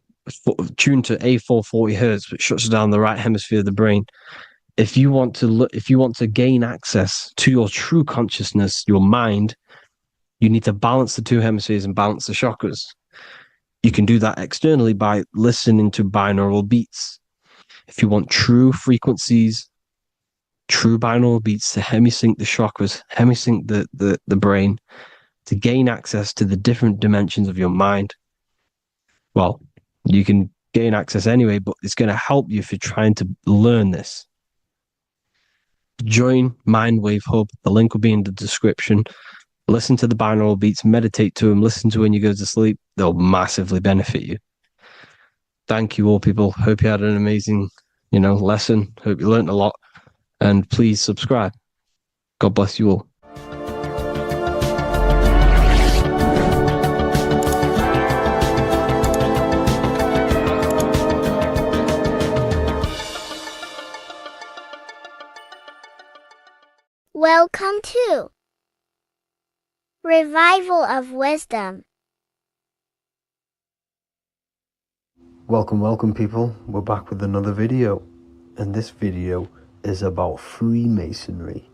tuned to A440 hertz, which shuts down the right hemisphere of the brain. If you want to gain access to your true consciousness, your mind, you need to balance the two hemispheres and balance the chakras. You can do that externally by listening to binaural beats. If you want true frequencies, true binaural beats to hemisync the chakras, hemisync the brain, to gain access to the different dimensions of your mind, well, you can gain access anyway, but it's going to help you if you're trying to learn this. Join Mindwave Hub. The link will be in the description. Listen to the binaural beats, meditate to them, listen to when you go to sleep. They'll massively benefit you. Thank you all, people. Hope you had an amazing, lesson. Hope you learned a lot. And please subscribe. God bless you all. Welcome to Revival of Wisdom. Welcome people, we're back with another video, and this video is about Freemasonry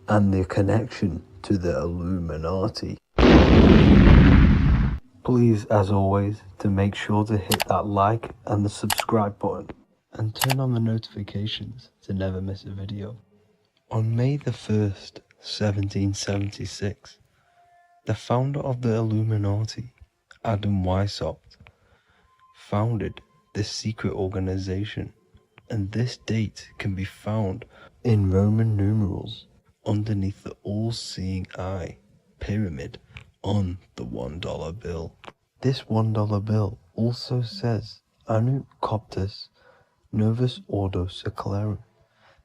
and the connection to the Illuminati. Please, as always, to make sure to hit that like and the subscribe button and turn on the notifications to never miss a video. On May the 1st, 1776, the founder of the Illuminati, Adam Weishaupt, founded this secret organization, and this date can be found in Roman numerals underneath the all-seeing eye pyramid on the $1 bill. This $1 bill also says Anu Coptus Novus Ordo Secularum.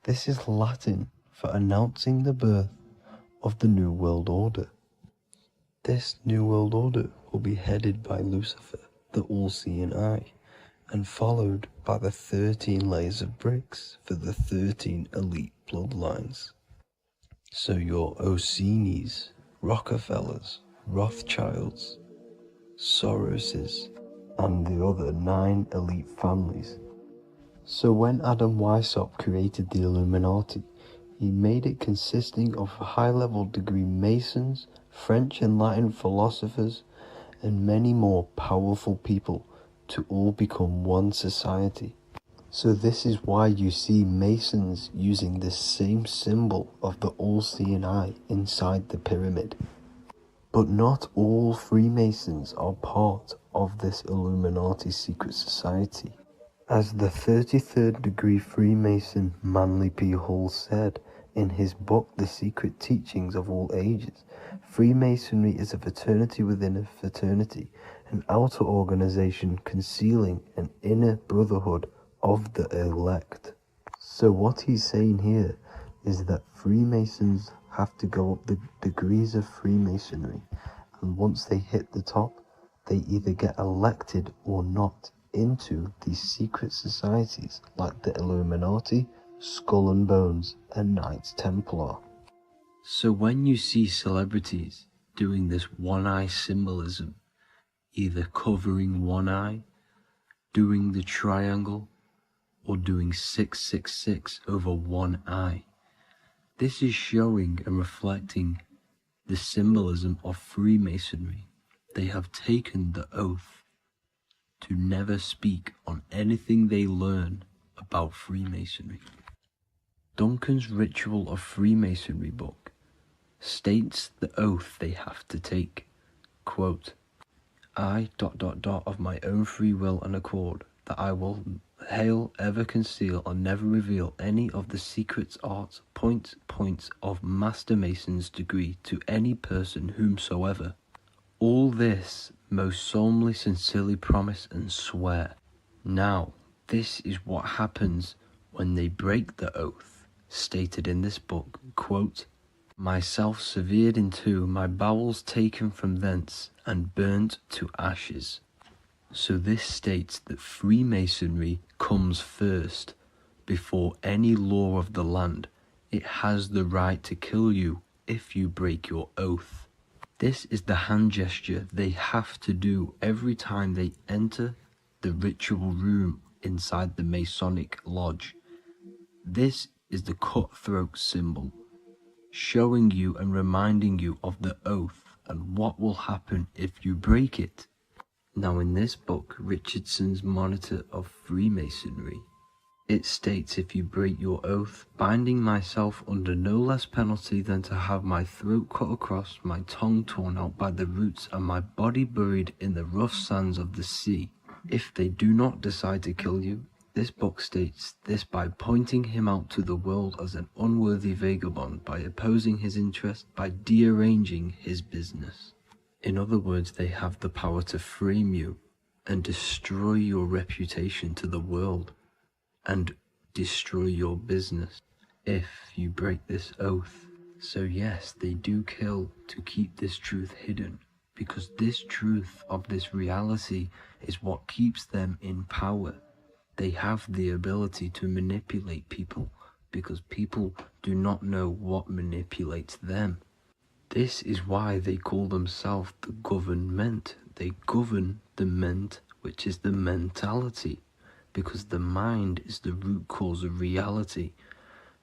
This is Latin for announcing the birth of the New World Order. This New World Order will be headed by Lucifer, the all-seeing eye, and followed by the 13 layers of bricks for the 13 elite bloodlines. So your Orsini's, Rockefellers, Rothschilds, Soroses, and the other 9 elite families. So when Adam Weishaupt created the Illuminati, he made it consisting of high-level degree Masons, French and Latin philosophers, and many more powerful people to all become one society. So this is why you see Masons using this same symbol of the all-seeing eye inside the pyramid. But not all Freemasons are part of this Illuminati secret society. As the 33rd degree Freemason Manly P. Hall said in his book The Secret Teachings of All Ages, Freemasonry is a fraternity within a fraternity, an outer organization concealing an inner brotherhood of the elect. So what he's saying here is that Freemasons have to go up the degrees of Freemasonry, and once they hit the top, they either get elected or not into these secret societies like the Illuminati, Skull and Bones, and Knights Templar. So when you see celebrities doing this one-eye symbolism, either covering one eye, doing the triangle, or doing 666 over one eye, this is showing and reflecting the symbolism of Freemasonry. They have taken the oath to never speak on anything they learn about Freemasonry. Duncan's Ritual of Freemasonry book states the oath they have to take. Quote, I ... of my own free will and accord, that I will hail, ever conceal, and never reveal any of the secrets, arts, points of Master Mason's degree to any person whomsoever. All this most solemnly, sincerely promise and swear. Now, this is what happens when they break the oath, stated in this book, quote, myself severed in two, my bowels taken from thence, and burnt to ashes. So this states that Freemasonry comes first, before any law of the land. It has the right to kill you if you break your oath. This is the hand gesture they have to do every time they enter the ritual room inside the Masonic lodge. This is the cutthroat symbol, showing you and reminding you of the oath and what will happen if you break it. Now, in this book, Richardson's Monitor of Freemasonry, it states, if you break your oath, binding myself under no less penalty than to have my throat cut across, my tongue torn out by the roots, and my body buried in the rough sands of the sea, if they do not decide to kill you, this book states this by pointing him out to the world as an unworthy vagabond, by opposing his interest, by dearranging his business. In other words, they have the power to frame you and destroy your reputation to the world, and destroy your business if you break this oath. So yes, they do kill to keep this truth hidden, because this truth of this reality is what keeps them in power. They have the ability to manipulate people, because people do not know what manipulates them. This is why they call themselves the government. They govern the ment, which is the mentality, because the mind is the root cause of reality.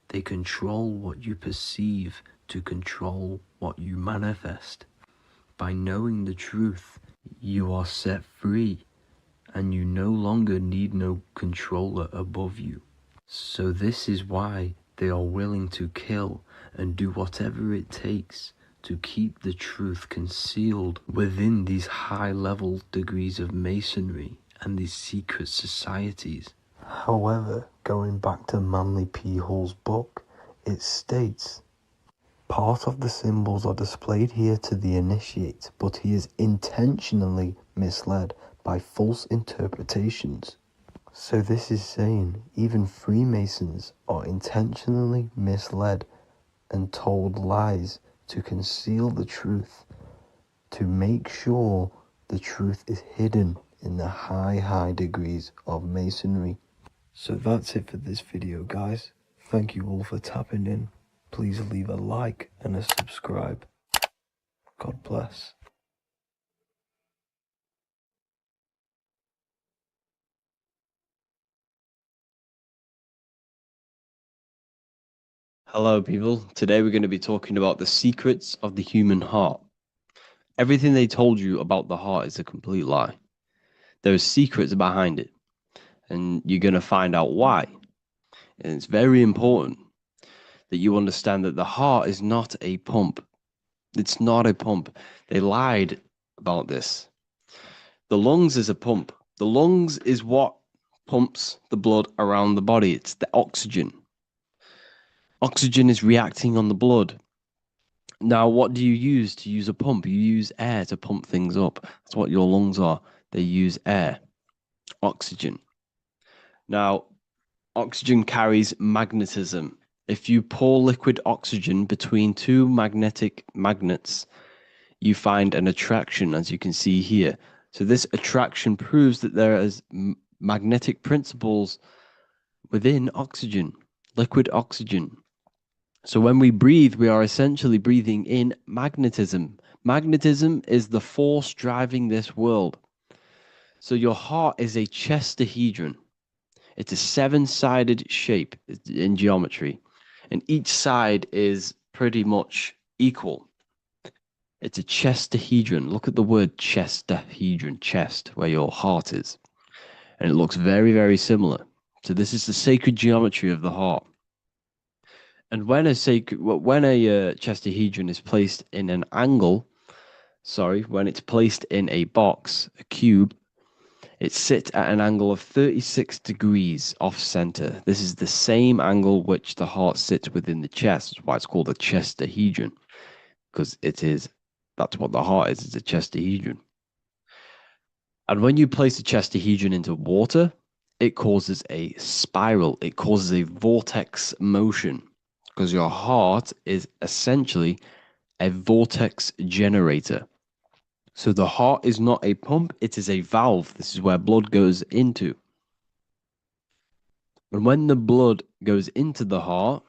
They control what you perceive to control what you manifest. By knowing the truth, you are set free, and you no longer need no controller above you. So this is why they are willing to kill and do whatever it takes to keep the truth concealed within these high-level degrees of masonry and these secret societies. However, going back to Manly P. Hall's book, it states, part of the symbols are displayed here to the initiate, but he is intentionally misled by false interpretations. So this is saying even Freemasons are intentionally misled and told lies to conceal the truth, to make sure the truth is hidden in the high degrees of masonry. So that's it for this video, guys. Thank you all for tapping in. Please leave a like and a subscribe. God bless. Hello, people. Today we're going to be talking about the secrets of the human heart. Everything they told you about the heart is a complete lie. There's secrets behind it, and you're going to find out why. And it's very important that you understand that the heart is not a pump. It's not a pump. They lied about this. The lungs is a pump. The lungs is what pumps the blood around the body. It's the oxygen. Oxygen is reacting on the blood. Now, what do you use to use a pump? You use air to pump things up. That's what your lungs are. They use air, oxygen. Now, oxygen carries magnetism. If you pour liquid oxygen between two magnetic magnets, you find an attraction, as you can see here. So this attraction proves that there is magnetic principles within oxygen, liquid oxygen. So when we breathe, we are essentially breathing in magnetism. Magnetism is the force driving this world. So your heart is a chestahedron. It's a seven-sided shape in geometry, and each side is pretty much equal. It's a chestahedron. Look at the word chestahedron, chest, where your heart is. And it looks very, very similar. So this is the sacred geometry of the heart. And when a chestahedron is placed in an angle, when it's placed in a box, a cube, it sits at an angle of 36 degrees off center. This is the same angle which the heart sits within the chest. That's why it's called a chestahedron, because that's what the heart is. It's a chestahedron. And when you place a chestahedron into water, it causes a spiral. It causes a vortex motion, because your heart is essentially a vortex generator. So the heart is not a pump, it is a valve. This is where blood goes into. And when the blood goes into the heart,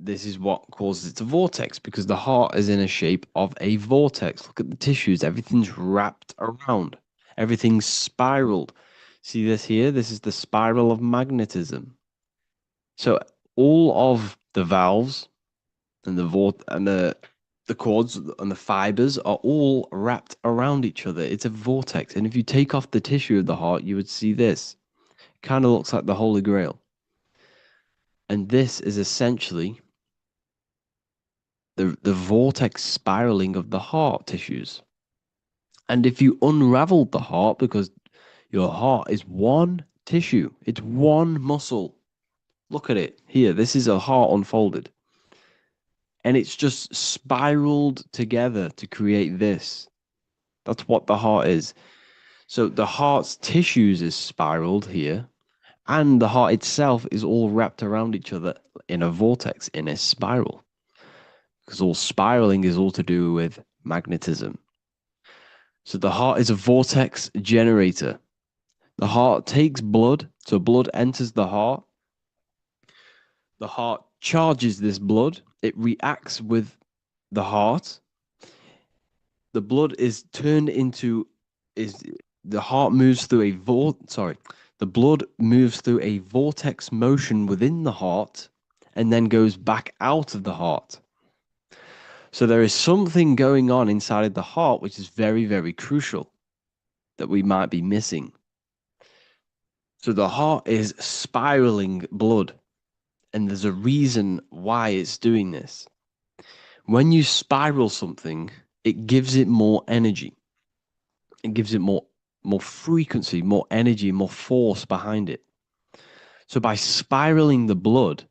this is what causes it to vortex, because the heart is in a shape of a vortex. Look at the tissues, everything's wrapped around, everything's spiraled. See this here? This is the spiral of magnetism. So all of the valves and the the cords and the fibers are all wrapped around each other. It's a vortex. And if you take off the tissue of the heart, you would see this. Kind of looks like the Holy Grail. And this is essentially the vortex spiraling of the heart tissues. And if you unraveled the heart, because your heart is one tissue, it's one muscle. Look at it here. This is a heart unfolded. And it's just spiraled together to create this. That's what the heart is. So the heart's tissues is spiraled here, and the heart itself is all wrapped around each other in a vortex, in a spiral. Because all spiraling is all to do with magnetism. So the heart is a vortex generator. The heart takes blood, so blood enters the heart. The heart charges this blood. It reacts with the heart. The blood is turned into the heart moves through the blood moves through a vortex motion within the heart and then goes back out of the heart. So there is something going on inside of the heart which is very, very crucial that we might be missing. So the heart is spiraling blood, and there's a reason why it's doing this. When you spiral something, it gives it more energy. It gives it more frequency, more energy, more force behind it. So by spiraling the blood,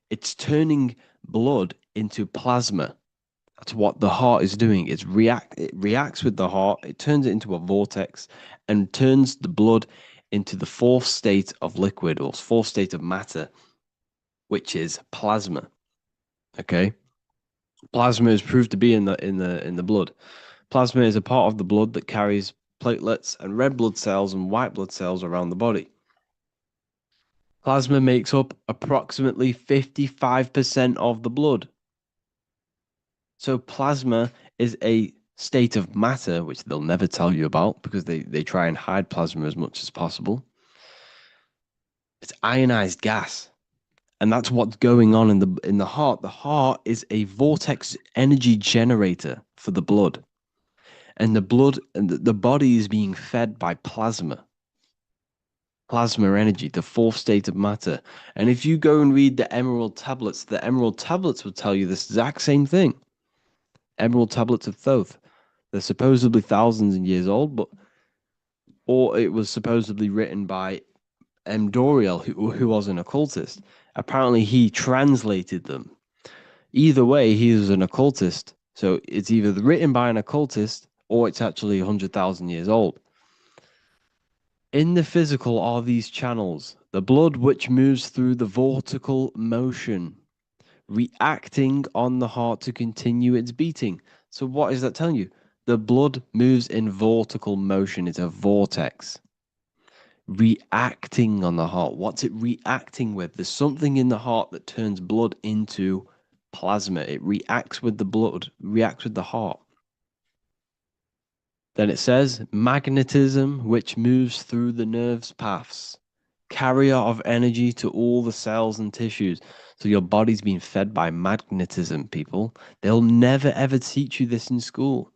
it's turning blood into plasma. That's what the heart is doing. It reacts with the heart, it turns it into a vortex and turns the blood into the fourth state of liquid or fourth state of matter, which is plasma. Okay? Plasma is proved to be in the blood. Plasma is a part of the blood that carries platelets and red blood cells and white blood cells around the body. Plasma makes up approximately 55% of the blood. So plasma is a state of matter, which they'll never tell you about because they try and hide plasma as much as possible. It's ionized gas. And that's what's going on in the heart. The heart is a vortex energy generator for the blood. And the blood and the body is being fed by plasma. Plasma energy, the fourth state of matter. And if you go and read the Emerald Tablets will tell you this exact same thing. Emerald Tablets of Thoth. They're supposedly thousands of years old, or it was supposedly written by M. Doriel, who was an occultist. Apparently, he translated them. Either way, he was an occultist. So it's either written by an occultist or it's actually 100,000 years old. In the physical are these channels, the blood which moves through the vortical motion, reacting on the heart to continue its beating. So what is that telling you? The blood moves in vortical motion. It's a vortex. Reacting on the heart. What's it reacting with? There's something in the heart that turns blood into plasma. It reacts with the blood, reacts with the heart. Then it says magnetism, which moves through the nerves paths, carrier of energy to all the cells and tissues. So your body's being fed by magnetism, people. They'll never ever teach you this in school.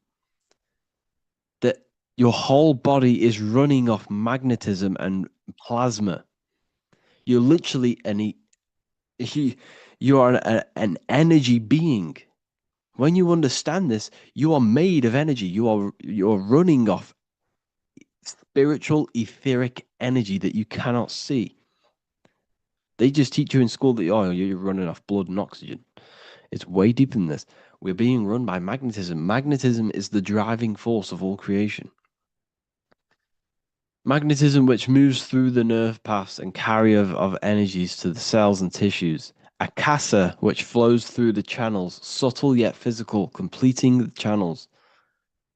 That your whole body is running off magnetism and plasma. You're literally you are an energy being. When you understand this, you are made of energy. You're running off spiritual, etheric energy that you cannot see. They just teach you in school that you're running off blood and oxygen. It's way deeper than this. We're being run by magnetism. Magnetism is the driving force of all creation. Magnetism, which moves through the nerve paths and carrier of energies to the cells and tissues. Akasa, which flows through the channels, subtle yet physical, completing the channels.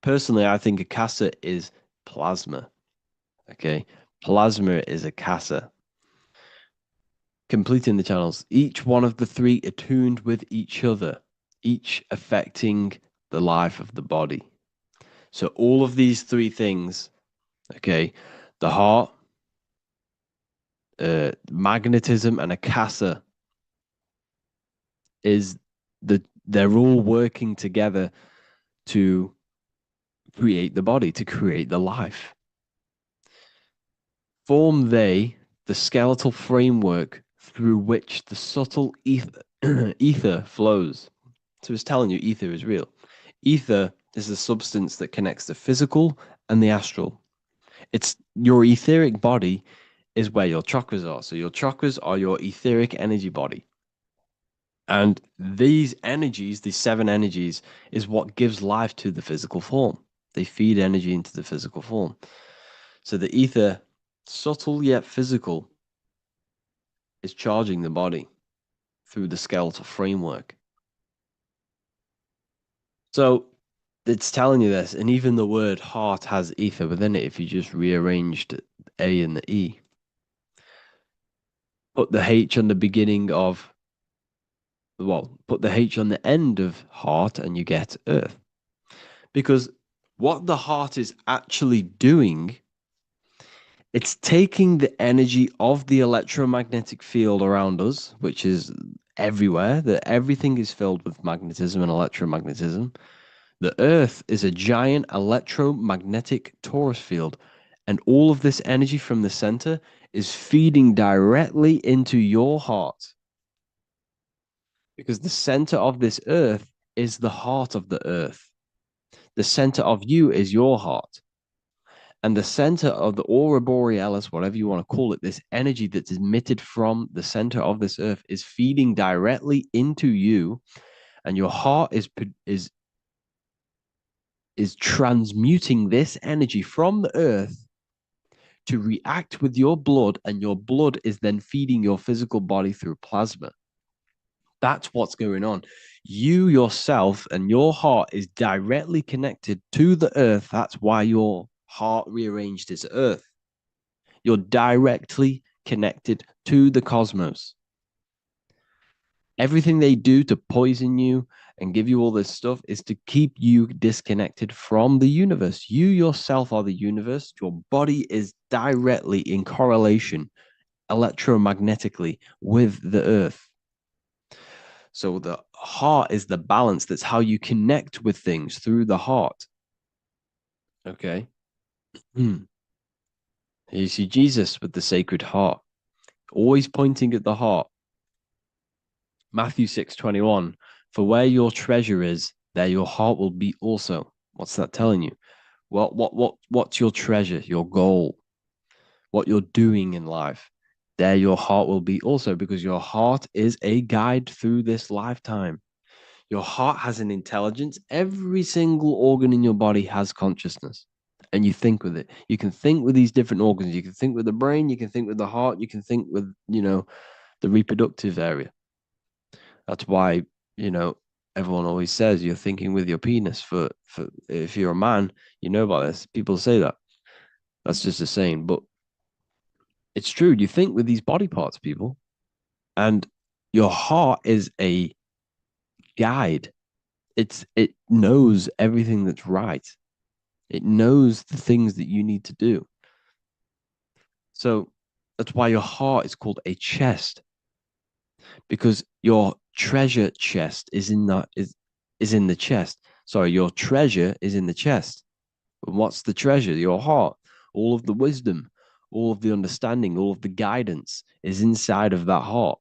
Personally, I think Akasa is plasma. Okay, plasma is Akasa. Completing the channels. Each one of the three attuned with each other, each affecting the life of the body. So all of these three things, okay, the heart, magnetism, and Akasa is they're all working together to create the body, to create the life. Form they the skeletal framework through which the subtle ether flows. So it's telling you ether is real. Ether is the substance that connects the physical and the astral. It's your etheric body is where your chakras are. So your chakras are your etheric energy body. And these energies, these 7 energies, is what gives life to the physical form. They feed energy into the physical form. So the ether, subtle yet physical, is charging the body through the skeletal framework. So it's telling you this, and even the word heart has ether within it if you just rearranged A and the E. Put the H on the beginning of, put the H on the end of heart and you get earth. Because what the heart is actually doing, it's taking the energy of the electromagnetic field around us, which is everywhere, that everything is filled with magnetism and electromagnetism. The earth is a giant electromagnetic torus field, and all of this energy from the center is feeding directly into your heart. Because the center of this earth is the heart of the earth. The center of you is your heart. And the center of the aurora borealis, whatever you want to call it, this energy that's emitted from the center of this earth is feeding directly into you, and your heart is transmuting this energy from the earth to react with your blood, and your blood is then feeding your physical body through plasma. That's what's going on. You yourself and your heart is directly connected to the earth. That's why your heart rearranged its earth. You're directly connected to the cosmos. Everything they do to poison you and give you all this stuff is to keep you disconnected from the universe. You yourself are the universe. Your body is directly in correlation electromagnetically with the earth. So the heart is the balance. That's how you connect with things, through the heart. Okay. Here you see Jesus with the sacred heart, always pointing at the heart. Matthew 6:21, for where your treasure is, there your heart will be also. What's that telling you? What's your treasure, your goal, what you're doing in life? There your heart will be also, because your heart is a guide through this lifetime. Your heart has an intelligence. Every single organ in your body has consciousness, and you think with it. You can think with these different organs. You can think with the brain, you can think with the heart, you can think with, the reproductive area. That's why, everyone always says you're thinking with your penis. For if you're a man, you know about this. People say that. That's just a saying, but it's true. You think with these body parts, people, and your heart is a guide. It knows everything that's right. It knows the things that you need to do. So that's why your heart is called a chest, because your treasure chest is in the chest. Sorry, your treasure is in the chest. And what's the treasure? Your heart. All of the wisdom, all of the understanding, all of the guidance is inside of that heart.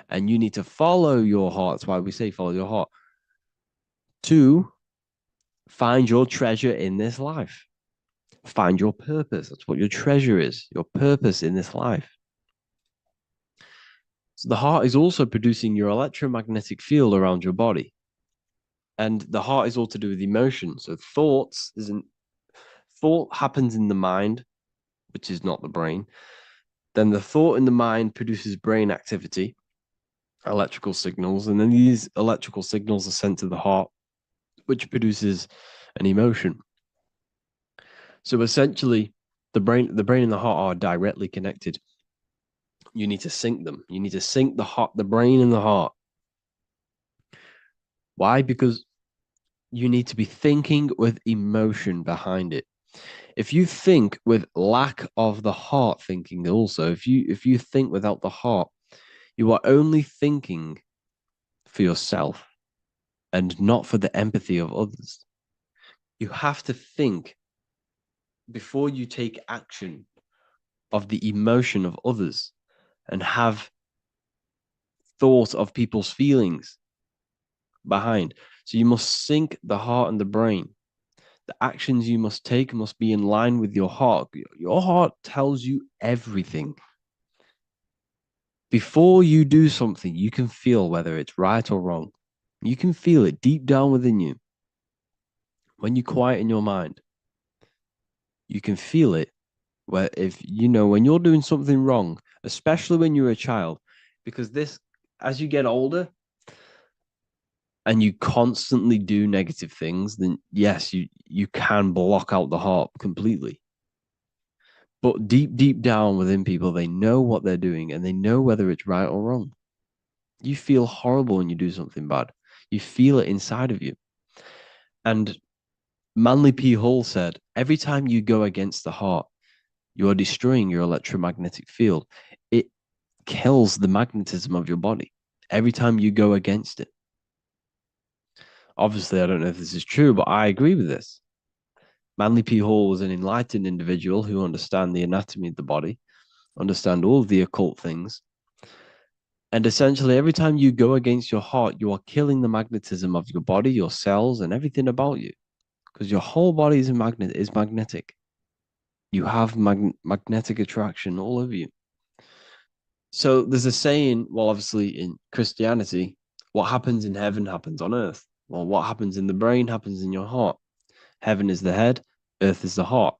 And you need to follow your heart. That's why we say follow your heart, to find your treasure in this life. Find your purpose. That's what your treasure is, your purpose in this life. So the heart is also producing your electromagnetic field around your body. And the heart is all to do with emotion. So thought happens in the mind, which is not the brain. Then the thought in the mind produces brain activity, electrical signals, and then these electrical signals are sent to the heart, which produces an emotion. So essentially, the brain and the heart are directly connected. You need to sync them. You need to sync the brain and the heart. Why? Because you need to be thinking with emotion behind it. If you think with lack of the heart thinking, also, if you think without the heart, you are only thinking for yourself. and not for the empathy of others. You have to think before you take action of the emotion of others and have thought of people's feelings behind. So you must sync the heart and the brain. The actions you must take must be in line with your heart. Your heart tells you everything. Before you do something, you can feel whether it's right or wrong. You can feel it deep down within you. When you quieten your mind, you can feel it. Where if you know when you're doing something wrong, especially when you're a child, because this, as you get older and you constantly do negative things, then yes, you can block out the heart completely. But deep down within people, they know what they're doing and they know whether it's right or wrong. You feel horrible when you do something bad. You feel it inside of you. And Manly P. Hall said, every time you go against the heart, you are destroying your electromagnetic field. It kills the magnetism of your body every time you go against it. Obviously, I don't know if this is true, but I agree with this. Manly P. Hall was an enlightened individual who understand the anatomy of the body, understand all of the occult things. And essentially, every time you go against your heart, you are killing the magnetism of your body, your cells, and everything about you. Because your whole body is magnetic. You have magnetic attraction all over you. So there's a saying, well, obviously in Christianity, what happens in heaven happens on earth. Well, what happens in the brain happens in your heart. Heaven is the head, earth is the heart.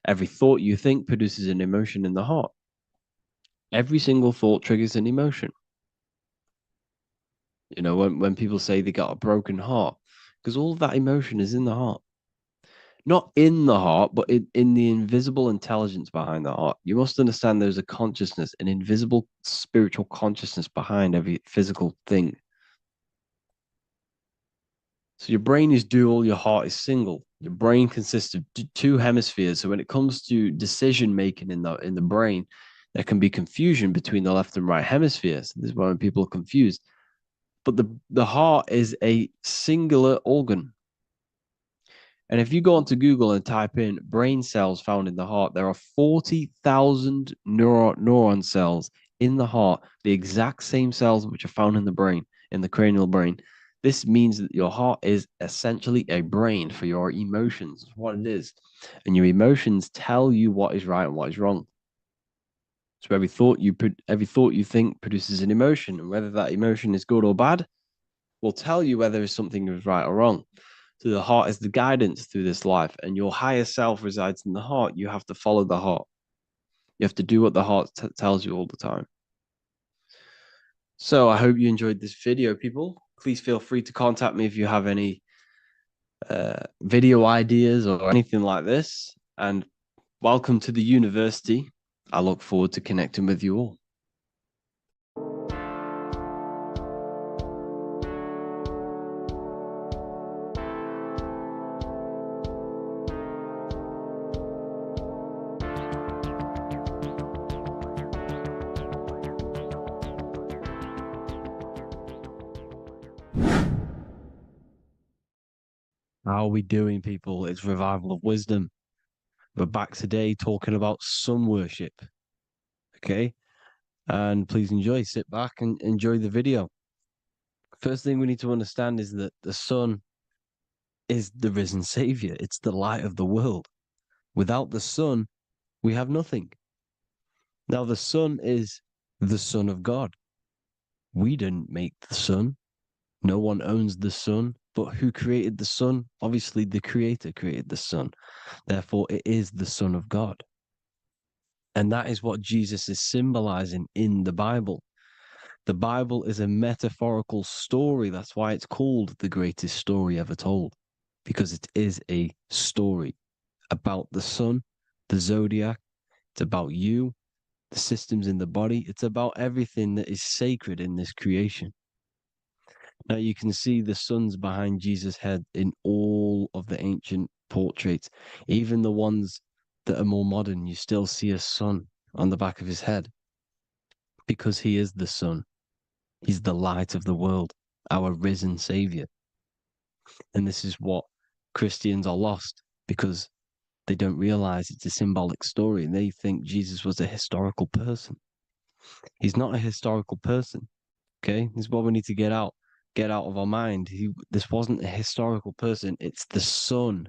Every thought you think produces an emotion in the heart. Every single thought triggers an emotion. You know, when people say they got a broken heart, because all of that emotion is in the heart. Not in the heart, but in the invisible intelligence behind the heart. You must understand there's a consciousness, an invisible spiritual consciousness behind every physical thing. So your brain is dual, your heart is single. Your brain consists of two hemispheres. So when it comes to decision making in the brain, there can be confusion between the left and right hemispheres. This is why people are confused. But the heart is a singular organ. And if you go onto Google and type in brain cells found in the heart, there are 40,000 neuron cells in the heart, the exact same cells which are found in the brain, in the cranial brain. This means that your heart is essentially a brain for your emotions, what it is. And your emotions tell you what is right and what is wrong. So every thought you think produces an emotion, and whether that emotion is good or bad will tell you whether something is right or wrong. So the heart is the guidance through this life, and your higher self resides in the heart. You have to follow the heart. You have to do what the heart tells you all the time. So I hope you enjoyed this video, people. Please feel free to contact me if you have any video ideas or anything like this. And welcome to the university. I look forward to connecting with you all. How are we doing, people? It's Revival of Wisdom. We're back today talking about sun worship. Okay? And please enjoy. Sit back and enjoy the video. First thing we need to understand is that the sun is the risen savior. It's the light of the world. Without the sun, we have nothing. Now, the sun is the Son of God. We didn't make the sun. No one owns the sun. But who created the sun? Obviously, the Creator created the sun. Therefore, it is the Son of God. And that is what Jesus is symbolizing in the Bible. The Bible is a metaphorical story. That's why it's called the greatest story ever told, because it is a story about the sun, the zodiac. It's about you, the systems in the body. It's about everything that is sacred in this creation. Now you can see the suns behind Jesus' head in all of the ancient portraits, even the ones that are more modern. You still see a sun on the back of his head because he is the sun. He's the light of the world, our risen savior. And this is what Christians are lost because they don't realize it's a symbolic story and they think Jesus was a historical person. He's not a historical person. Okay, this is what we need to get out of our mind. This wasn't a historical person. It's the Son,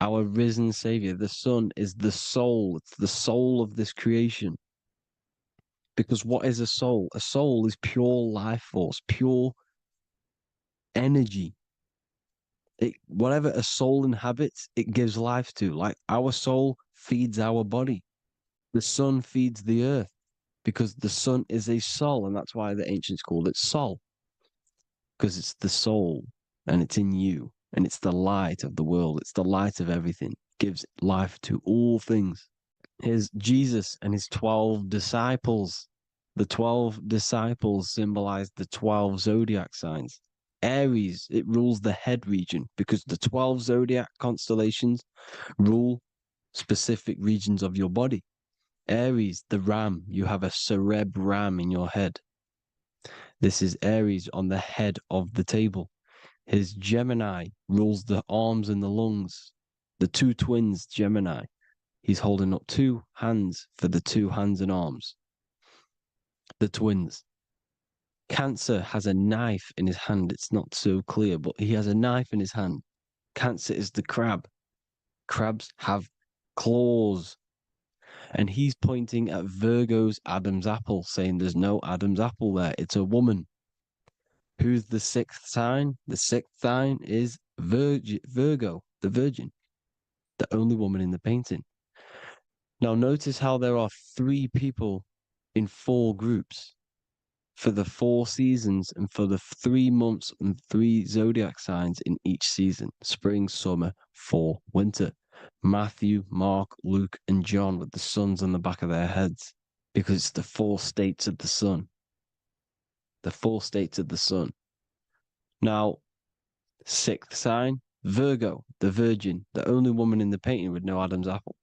our risen Savior. The Son is the soul. It's the soul of this creation. Because what is a soul? A soul is pure life force, pure energy. Whatever a soul inhabits, it gives life to. Like our soul feeds our body. The sun feeds the earth because the sun is a soul, and that's why the ancients called it Sol, because it's the soul and it's in you, and it's the light of the world. It's the light of everything. It gives life to all things. Here's Jesus and his 12 disciples. The 12 disciples symbolize the 12 zodiac signs. Aries, it rules the head region because the 12 zodiac constellations rule specific regions of your body. Aries, the ram, you have a cerebrum in your head. This is Aries on the head of the table. His Gemini rules the arms and the lungs. The two twins, Gemini. He's holding up two hands for the two hands and arms. The twins. Cancer has a knife in his hand. It's not so clear, but he has a knife in his hand. Cancer is the crab. Crabs have claws. And he's pointing at Virgo's Adam's apple, saying there's no Adam's apple there. It's a woman. Who's the sixth sign? The sixth sign is Virgo, the virgin, the only woman in the painting. Now notice how there are 3 people in 4 groups for the 4 seasons and for the 3 months and 3 zodiac signs in each season: spring, summer, fall, winter. Matthew, Mark, Luke, and John with the suns on the back of their heads, because it's the 4 states of the sun. The 4 states of the sun. Now, 6th sign, Virgo, the virgin, the only woman in the painting with no Adam's apple.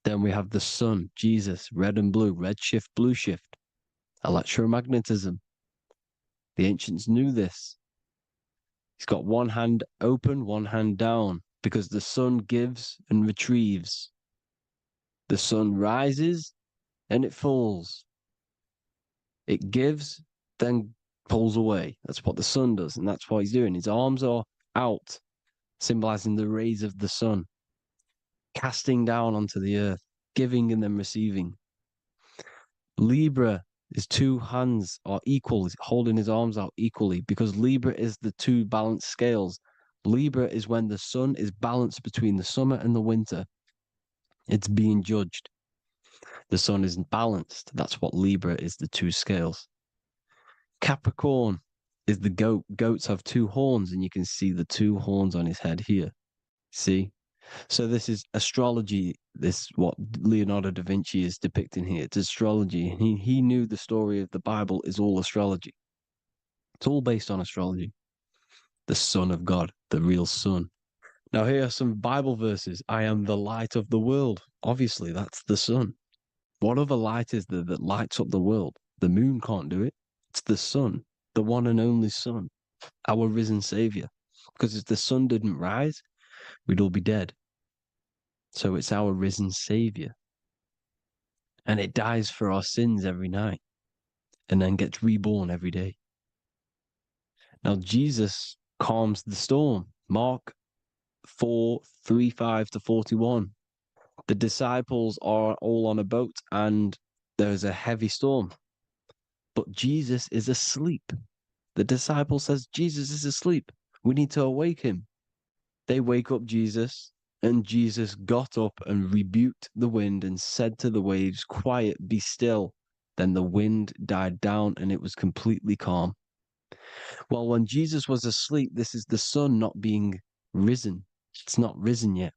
Then we have the sun, Jesus, red and blue, red shift, blue shift. Electromagnetism. The ancients knew this. He's got one hand open, one hand down, because the sun gives and retrieves. The sun rises and it falls. It gives, then pulls away. That's what the sun does, and that's what he's doing. His arms are out, symbolizing the rays of the sun, casting down onto the earth, giving and then receiving. Libra, his 2 hands are equal, he's holding his arms out equally, because Libra is the 2 balanced scales. Libra is when the sun is balanced between the summer and the winter. It's being judged. The sun isn't balanced. That's what Libra is, the 2 scales. Capricorn is the goat. Goats have 2 horns, and you can see the 2 horns on his head here. See? So this is astrology. This what Leonardo da Vinci is depicting here. It's astrology. He knew the story of the Bible is all astrology. It's all based on astrology. The Son of God, the real Son. Now here are some Bible verses. I am the light of the world. Obviously, that's the sun. What other light is there that lights up the world? The moon can't do it. It's the sun, the one and only Son, our risen Savior. Because if the sun didn't rise, we'd all be dead. So it's our risen Savior. And it dies for our sins every night and then gets reborn every day. Now, Jesus calms the storm. Mark 4:35-41. The disciples are all on a boat and there's a heavy storm. But Jesus is asleep. The disciple says, Jesus is asleep. We need to awake him. They wake up Jesus, and Jesus got up and rebuked the wind and said to the waves, quiet, be still. Then the wind died down and it was completely calm. Well, when Jesus was asleep, this is the sun not being risen. It's not risen yet.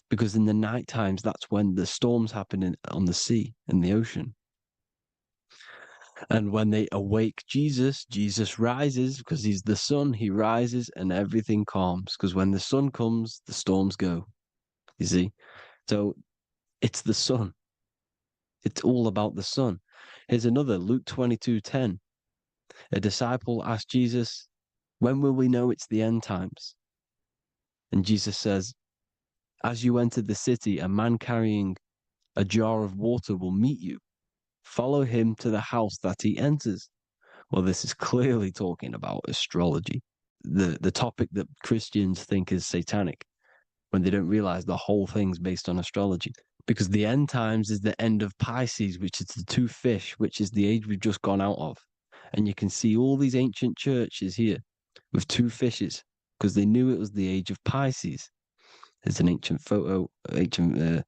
Because in the night times, that's when the storms happen on the sea and the ocean. And when they awake Jesus, Jesus rises because he's the sun. He rises and everything calms. Because when the sun comes, the storms go. You see? So it's the sun. It's all about the sun. Here's another, Luke 22:10. A disciple asked Jesus, When will we know it's the end times? And Jesus says, as you enter the city, a man carrying a jar of water will meet you. Follow him to the house that he enters. Well, this is clearly talking about astrology, the topic that Christians think is satanic, when they don't realize the whole thing's based on astrology. Because the end times is the end of Pisces, which is the two fish, which is the age we've just gone out of. And you can see all these ancient churches here with two fishes, because they knew it was the age of Pisces. There's an ancient photo, ancient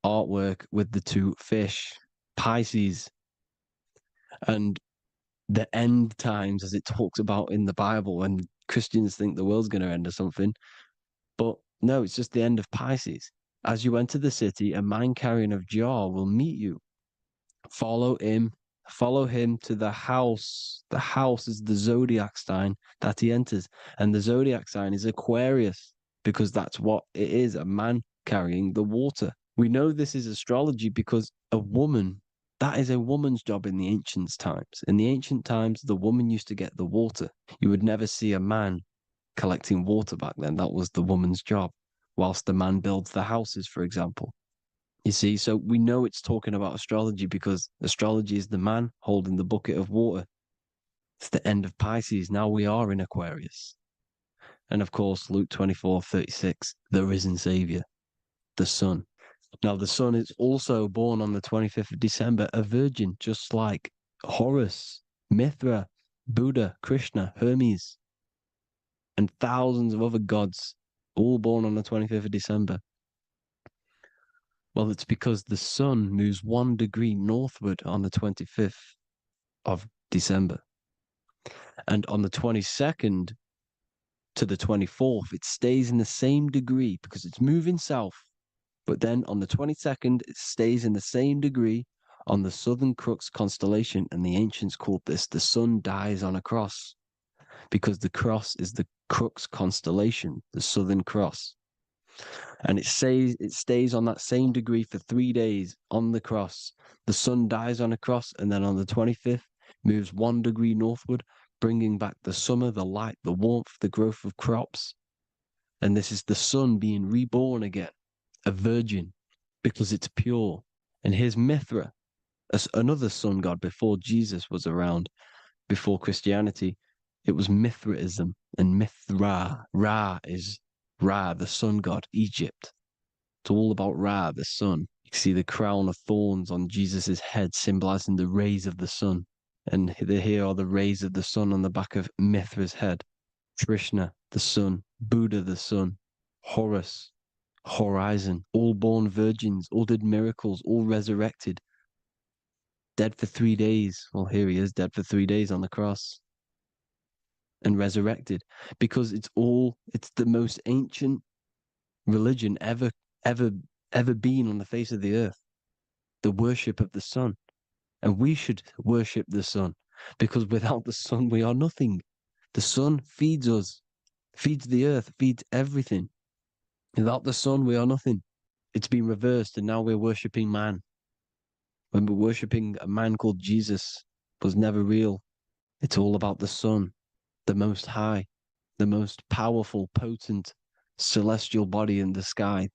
artwork with the two fish, Pisces. And the end times, as it talks about in the Bible, and Christians think the world's going to end or something. But no, it's just the end of Pisces. As you enter the city, a man carrying a jar will meet you. Follow him to the house. The house is the zodiac sign that he enters. And the zodiac sign is Aquarius, because that's what it is, a man carrying the water. We know this is astrology because a woman, that is a woman's job in the ancient times. In the ancient times, the woman used to get the water. You would never see a man collecting water back then. That was the woman's job, whilst the man builds the houses, for example. You see, so we know it's talking about astrology because astrology is the man holding the bucket of water. It's the end of Pisces. Now we are in Aquarius. And of course, Luke 24:36, the risen Savior, the Son. Now, the Son is also born on the 25th of December, a virgin, just like Horus, Mithra, Buddha, Krishna, Hermes, and thousands of other gods, all born on the 25th of December. Well, it's because the sun moves 1 degree northward on the 25th of December. And on the 22nd to the 24th, it stays in the same degree because it's moving south. But then on the 22nd, it stays in the same degree on the Southern Crux constellation. And the ancients called this the sun dies on a cross, because the cross is the Crux constellation, the Southern Cross. And it stays on that same degree for 3 days on the cross. The sun dies on a cross, and then on the 25th, moves 1 degree northward, bringing back the summer, the light, the warmth, the growth of crops. And this is the sun being reborn again, a virgin, because it's pure. And here's Mithra, another sun god before Jesus was around, before Christianity. It was Mithraism, and Mithra, Ra is Ra, the sun god, Egypt. It's all about Ra, the sun. You see the crown of thorns on Jesus' head, symbolizing the rays of the sun. And here are the rays of the sun on the back of Mithra's head. Krishna, the sun. Buddha, the sun. Horus, horizon. All born virgins, all did miracles, all resurrected. Dead for 3 days. Well, here he is, dead for 3 days on the cross. And resurrected, because it's the most ancient religion ever been on the face of the earth, the worship of the sun. And we should worship the sun, because without the sun we are nothing. The sun feeds us, feeds the earth, feeds everything. Without the sun we are nothing. It's been reversed, and now we're worshipping man. When we're worshipping a man called Jesus, was never real. It's all about the sun, the most high, the most powerful, potent, celestial body in the sky,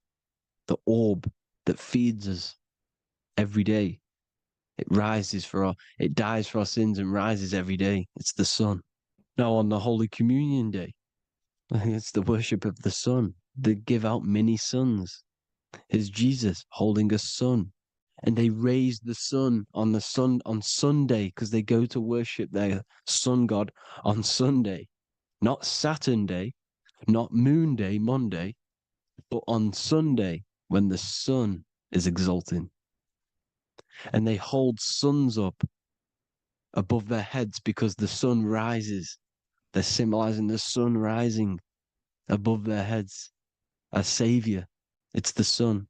the orb that feeds us every day. It dies for our sins and rises every day. It's the sun. Now on the Holy Communion Day, it's the worship of the sun. They give out many suns. Here's Jesus holding a sun. And they raise the sun on Sunday, because they go to worship their sun god on Sunday. Not Saturn Day, not Moon Day, Monday, but on Sunday when the sun is exalting. And they hold suns up above their heads because the sun rises. They're symbolizing the sun rising above their heads as Savior. It's the sun.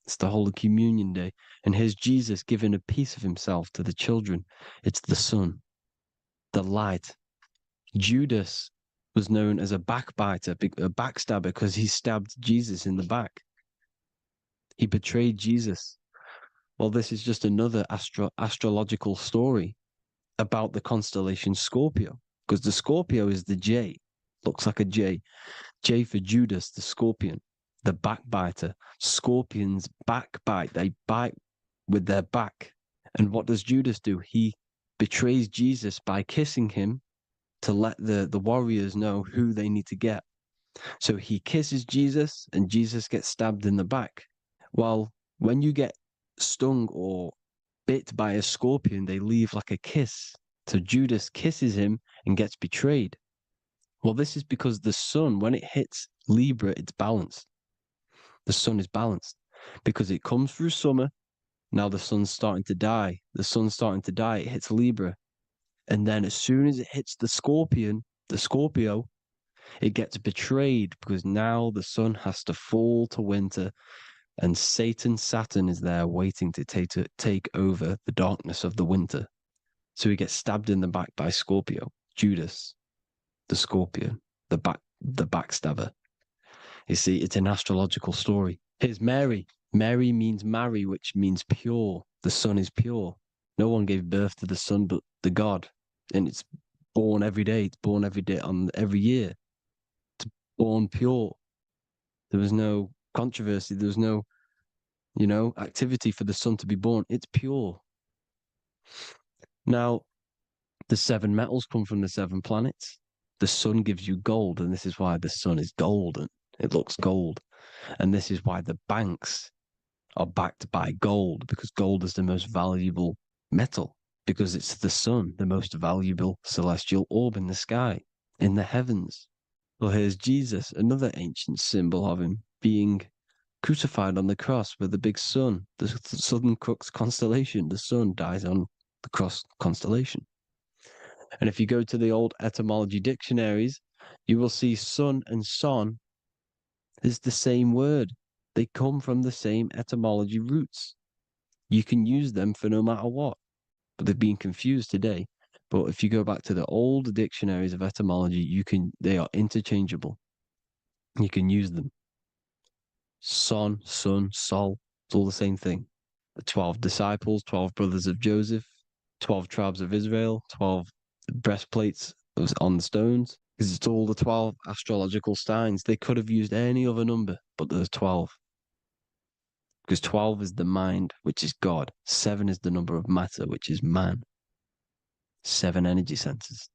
It's the Holy Communion Day. And here's Jesus giving a piece of himself to the children. It's the sun, the light. Judas was known as a backbiter, a backstabber, because he stabbed Jesus in the back. He betrayed Jesus. Well, this is just another astrological story about the constellation Scorpio. because the Scorpio is the J, looks like a J. J for Judas, the scorpion, the backbiter. Scorpions backbite, they bite with their back. And what does Judas do? He betrays Jesus by kissing him to let the warriors know who they need to get. So he kisses Jesus and Jesus gets stabbed in the back. Well, when you get stung or bit by a scorpion, they leave like a kiss. So Judas kisses him and gets betrayed. Well, this is because the sun, when it hits Libra, it's balanced. The sun is balanced because it comes through summer. Now the sun's starting to die. The sun's starting to die. It hits Libra. And then as soon as it hits the scorpion, the Scorpio, it gets betrayed because now the sun has to fall to winter and Saturn is there waiting to take over the darkness of the winter. So he gets stabbed in the back by Scorpio, Judas, the scorpion, the backstabber. You see, it's an astrological story. Here's Mary. Mary means marry, which means pure. The sun is pure. No one gave birth to the sun but the God. And it's born every day. It's born every day on every year. It's born pure. There was no controversy. There was no, activity for the sun to be born. It's pure. Now, the 7 metals come from the 7 planets. The sun gives you gold, and this is why the sun is golden. It looks gold. And this is why the banks are backed by gold, because gold is the most valuable metal, because it's the sun, the most valuable celestial orb in the sky, in the heavens. Well, here's Jesus, another ancient symbol of him being crucified on the cross with the big sun, the Southern Cross constellation. The sun dies on the cross constellation. And if you go to the old etymology dictionaries, you will see sun and son is the same word. They come from the same etymology roots. You can use them for no matter what, but they've been confused today. But if you go back to the old dictionaries of etymology, they are interchangeable. You can use them. Son, sun, sol, it's all the same thing. The 12 disciples, 12 brothers of Joseph, 12 tribes of Israel, 12 breastplates on the stones, because it's all the 12 astrological signs. They could have used any other number, but there's 12. Because 12 is the mind, which is God. 7 is the number of matter, which is man. 7 energy centers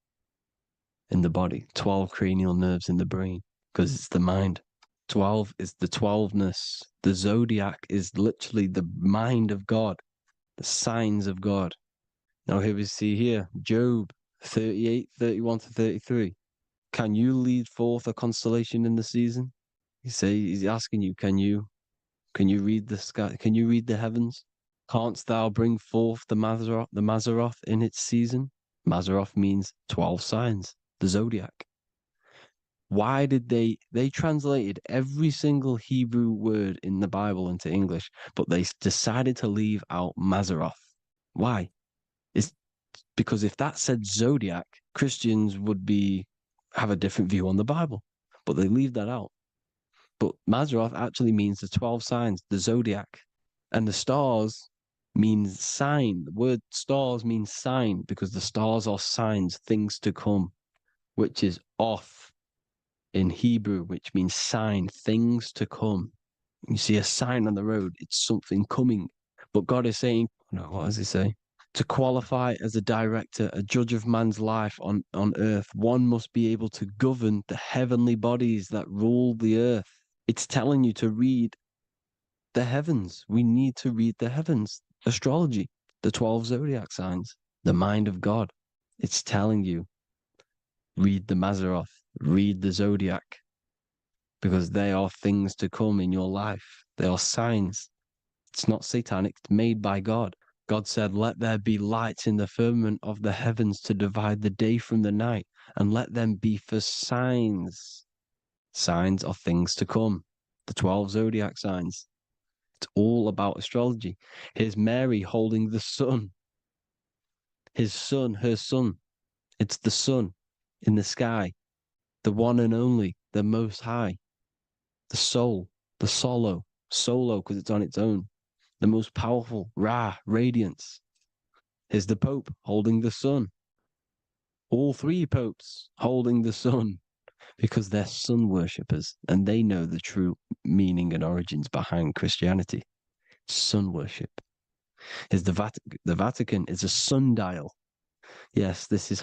in the body. 12 cranial nerves in the brain, because it's the mind. 12 is the 12ness. The zodiac is literally the mind of God, the signs of God. Now here we see here, Job 38, 31 to 33. Can you lead forth a constellation in the season? He's asking you, can you read the sky? Can you read the heavens? Canst thou bring forth the Mazzaroth in its season? Mazzaroth means 12 signs, the zodiac. Why did they translated every single Hebrew word in the Bible into English, but they decided to leave out Mazzaroth? Why? It's because if that said zodiac, Christians would have a different view on the Bible, but they leave that out. But Mazzaroth actually means the 12 signs, the zodiac, and the stars means sign. The word stars means sign because the stars are signs, things to come, which is off in Hebrew, which means sign, things to come. You see a sign on the road, it's something coming. But God is saying, no, what does he say? To qualify as a director, a judge of man's life on earth, one must be able to govern the heavenly bodies that rule the earth. It's telling you to read the heavens. We need to read the heavens. Astrology, the 12 zodiac signs, the mind of God. It's telling you, read the Mazzaroth, read the zodiac, because they are things to come in your life. They are signs. It's not satanic, it's made by God. God said, let there be lights in the firmament of the heavens to divide the day from the night, and let them be for signs. Signs are things to come. The 12 zodiac signs. It's all about astrology. Here's Mary holding the sun. His son, her son. It's the sun in the sky. The one and only, the most high. The soul, the solo because it's on its own. The most powerful, Ra, radiance. Here's the Pope holding the sun. All three popes holding the sun because they're sun worshippers and they know the true meaning and origins behind Christianity. Sun worship. Is the Vatican is a sundial. Yes, this is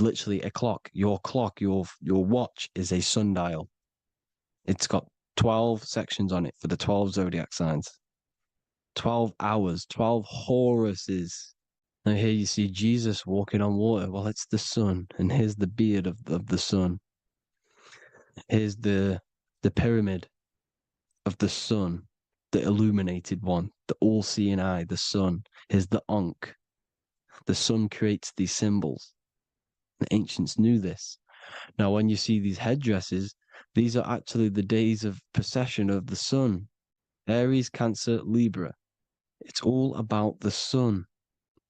literally a clock. Your clock, your watch is a sundial. It's got 12 sections on it for the 12 zodiac signs. 12 hours, 12 Horuses. Now here you see Jesus walking on water. Well, it's the sun, and here's the beard of the sun. Here's the pyramid of the sun, the illuminated one, the all-seeing eye, the sun. Here's the Ankh. The sun creates these symbols. The ancients knew this. Now, when you see these headdresses, these are actually the days of precession of the sun. Aries, Cancer, Libra. It's all about the sun.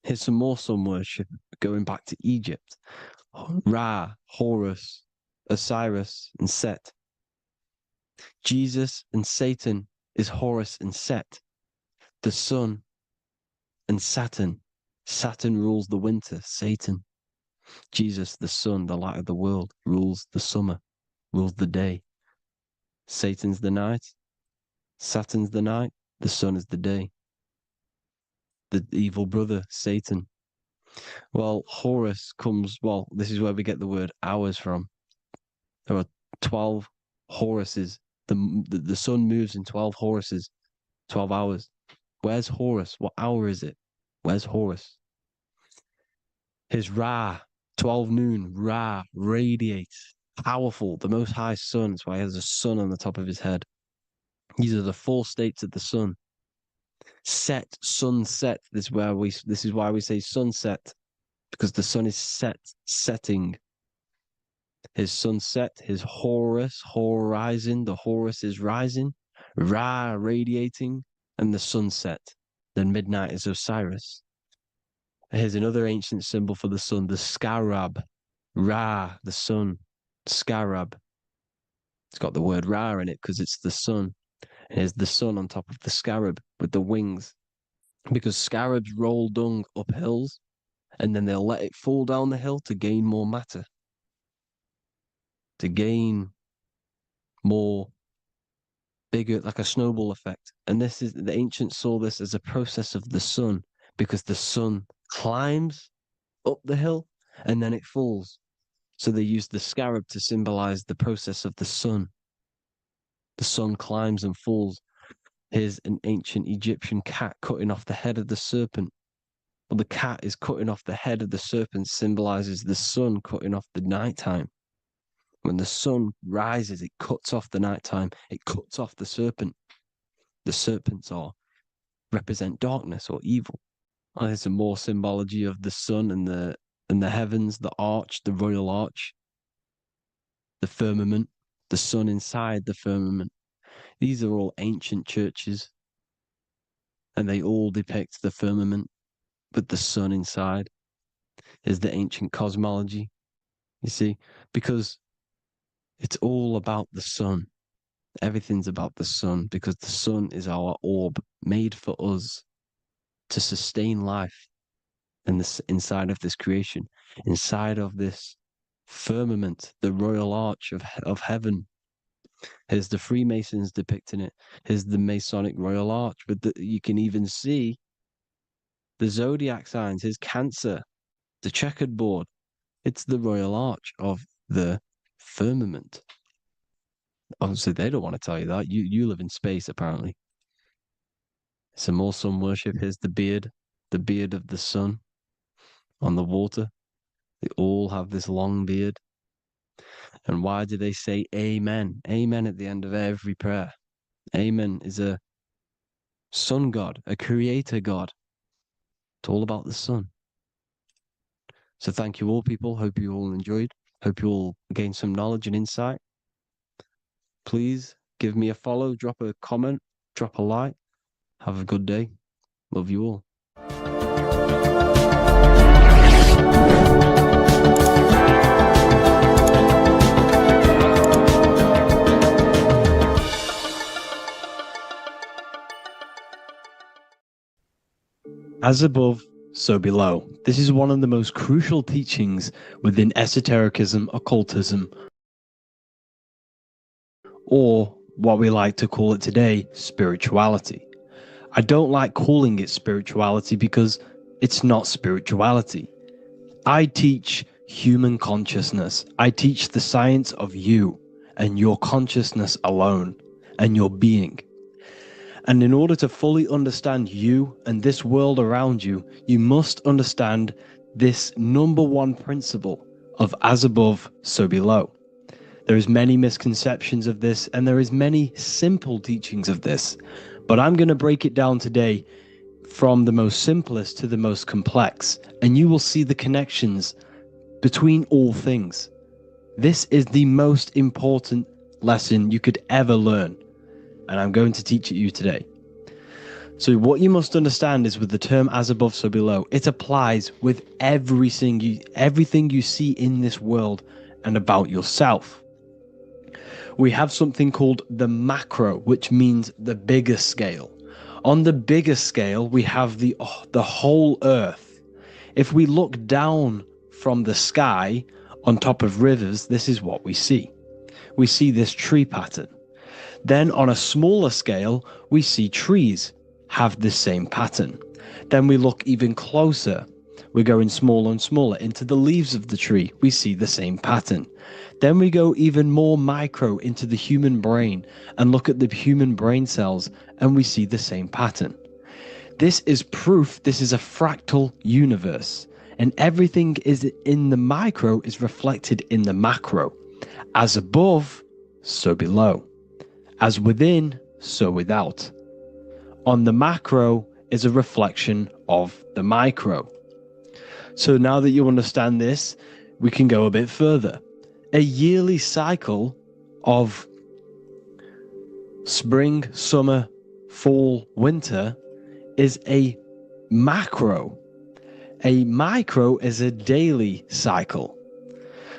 Here's some more sun worship going back to Egypt. Ra, Horus, Osiris, and Set. Jesus and Satan is Horus and Set. The sun and Saturn. Saturn rules the winter, Satan. Jesus, the sun, the light of the world, rules the summer, rules the day. Satan's the night, Saturn's the night, the sun is the day. The evil brother, Satan. Well, Horus comes, this is where we get the word hours from. There are 12 Horuses. The sun moves in 12 Horuses, 12 hours. Where's Horus? What hour is it? Where's Horus? His Ra, 12 noon, Ra, radiates, powerful, the most high sun. That's why he has a sun on the top of his head. These are the 4 states of the sun. Set, sunset. This is why we say sunset, because the sun is setting. His sunset, his Horus, horizon, the Horus is rising, Ra radiating, and the sunset. Then midnight is Osiris. Here's another ancient symbol for the sun, the scarab. Ra, the sun, scarab. It's got the word Ra in it because it's the sun. And here's the sun on top of the scarab with the wings. Because scarabs roll dung up hills, and then they'll let it fall down the hill to gain more matter. To gain more bigger, like a snowball effect. And the ancients saw this as a process of the sun, because the sun climbs up the hill and then it falls. So they used the scarab to symbolize the process of the sun. The sun climbs and falls. Here's an ancient Egyptian cat cutting off the head of the serpent. Well, the cat is cutting off the head of the serpent, symbolizes the sun cutting off the nighttime. When the sun rises, it cuts off the nighttime. It cuts off the serpent. The serpents represent darkness or evil. Oh, there's some more symbology of the sun and the heavens, the arch, the royal arch, the firmament, the sun inside the firmament. These are all ancient churches, and they all depict the firmament with the sun inside. Is the ancient cosmology, you see, because it's all about the sun. Everything's about the sun, because the sun is our orb made for us to sustain life in this, inside of this creation, inside of this firmament, the royal arch of heaven. Here's the Freemasons depicting it. Here's the Masonic royal arch, but you can even see the zodiac signs. Here's Cancer, the checkered board. It's the royal arch of the firmament. Obviously, they don't want to tell you that. You live in space, apparently. Some more sun worship. Here's the beard of the sun on the water. They all have this long beard. And why do they say amen? Amen at the end of every prayer. Amen is a sun god, a creator god. It's all about the sun. So thank you all, people. Hope you all enjoyed. Hope you all gained some knowledge and insight. Please give me a follow, drop a comment, drop a like. Have a good day. Love you all. As above, so below. This is one of the most crucial teachings within esotericism, occultism, or what we like to call it today, spirituality. I don't like calling it spirituality because it's not spirituality. I teach human consciousness. I teach the science of you and your consciousness alone and your being. And in order to fully understand you and this world around you, you must understand this number one principle of as above, so below. There is many misconceptions of this, and there is many simple teachings of this, but I'm going to break it down today from the most simplest to the most complex, and you will see the connections between all things. This is the most important lesson you could ever learn, and I'm going to teach it you today. So what you must understand is with the term as above, so below, it applies with everything you see in this world and about yourself. We have something called the macro, which means the bigger scale. On the bigger scale, we have the whole earth. If we look down from the sky on top of rivers, this is what we see. We see this tree pattern. Then on a smaller scale, we see trees have the same pattern. Then we look even closer. We're going smaller and smaller into the leaves of the tree. We see the same pattern. Then we go even more micro into the human brain and look at the human brain cells, and we see the same pattern. This is proof this is a fractal universe, and everything is in the micro is reflected in the macro. As above, so below. As within, so without. On the macro is a reflection of the micro. So now that you understand this, we can go a bit further. A yearly cycle of spring, summer, fall, winter is a macro. A micro is a daily cycle.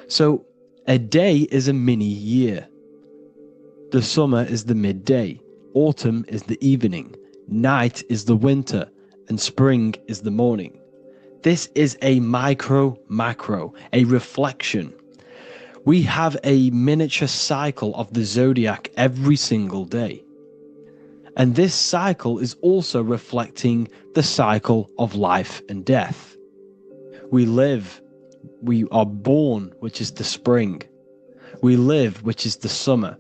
So a day is a mini year. The summer is the midday. Autumn is the evening. Night is the winter. And spring is the morning. This is a macro, a reflection. We have a miniature cycle of the zodiac every single day. And this cycle is also reflecting the cycle of life and death. We live, we are born, which is the spring. We live, which is the summer.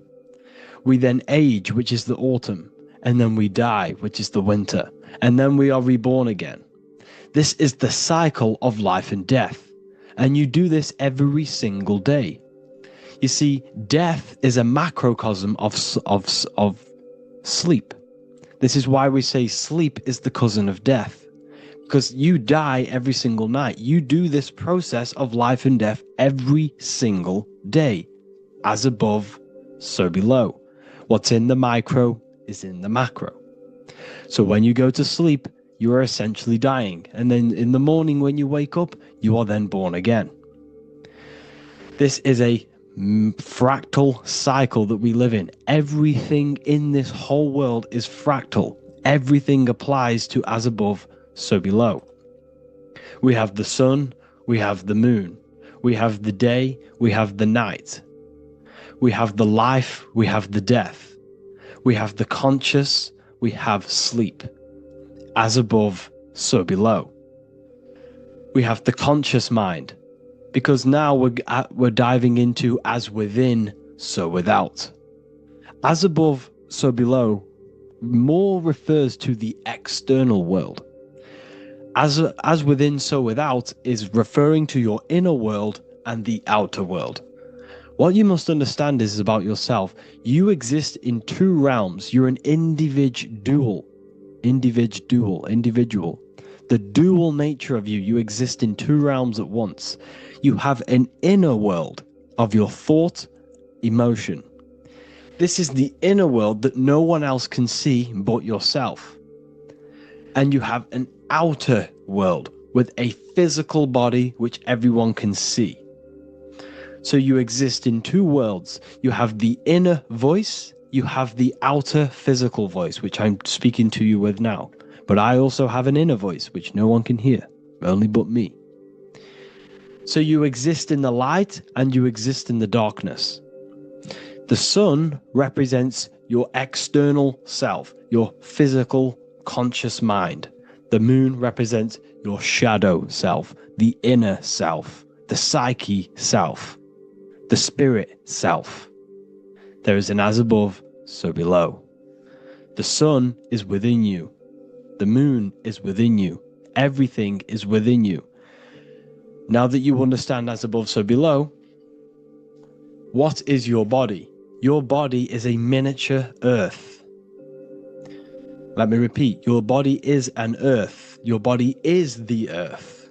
We then age, which is the autumn. And then we die, which is the winter. And then we are reborn again. This is the cycle of life and death. And you do this every single day. You see, death is a macrocosm of sleep. This is why we say sleep is the cousin of death. Because you die every single night. You do this process of life and death every single day. As above, so below. What's in the micro is in the macro. So when you go to sleep, you are essentially dying. And then in the morning when you wake up, you are then born again. This is a fractal cycle that we live in. Everything in this whole world is fractal. Everything applies to as above, so below. We have the sun, we have the moon, we have the day, we have the night. We have the life, we have the death. We have the conscious, we have sleep. As above, so below. We have the conscious mind, because now we're diving into as within, so without. As above, so below more refers to the external world. As within, so without is referring to your inner world and the outer world. What you must understand is about yourself. You exist in two realms. You're an individual. The dual nature of you. You exist in two realms at once. You have an inner world of your thought, emotion. This is the inner world that no one else can see but yourself. And you have an outer world with a physical body which everyone can see. So you exist in two worlds. You have the inner voice, you have the outer physical voice, which I'm speaking to you with now. But I also have an inner voice, which no one can hear. only but me. So you exist in the light and you exist in the darkness. The sun represents your external self, your physical conscious mind. The moon represents your shadow self, the inner self, the psyche self, the spirit self. There is an as above, so below. The sun is within you. The moon is within you. Everything is within you. Now that you understand as above, so below, what is your body? Your body is a miniature earth. Let me repeat, your body is an earth. Your body is the earth.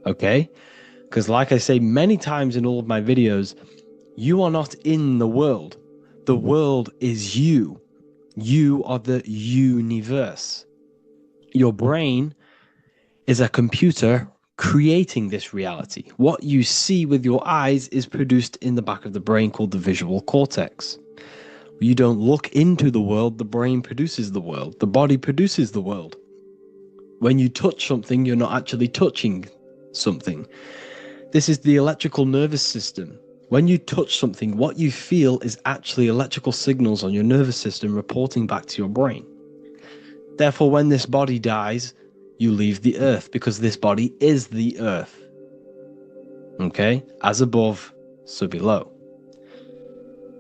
Okay? Because like I say many times in all of my videos, you are not in the world. The world is you. You are the universe. Your brain is a computer creating this reality. What you see with your eyes is produced in the back of the brain called the visual cortex. You don't look into the world, the brain produces the world. The body produces the world. When you touch something, you're not actually touching something. This is the electrical nervous system. When you touch something, what you feel is actually electrical signals on your nervous system reporting back to your brain. Therefore, when this body dies, you leave the earth because this body is the earth. Okay? As above, so below.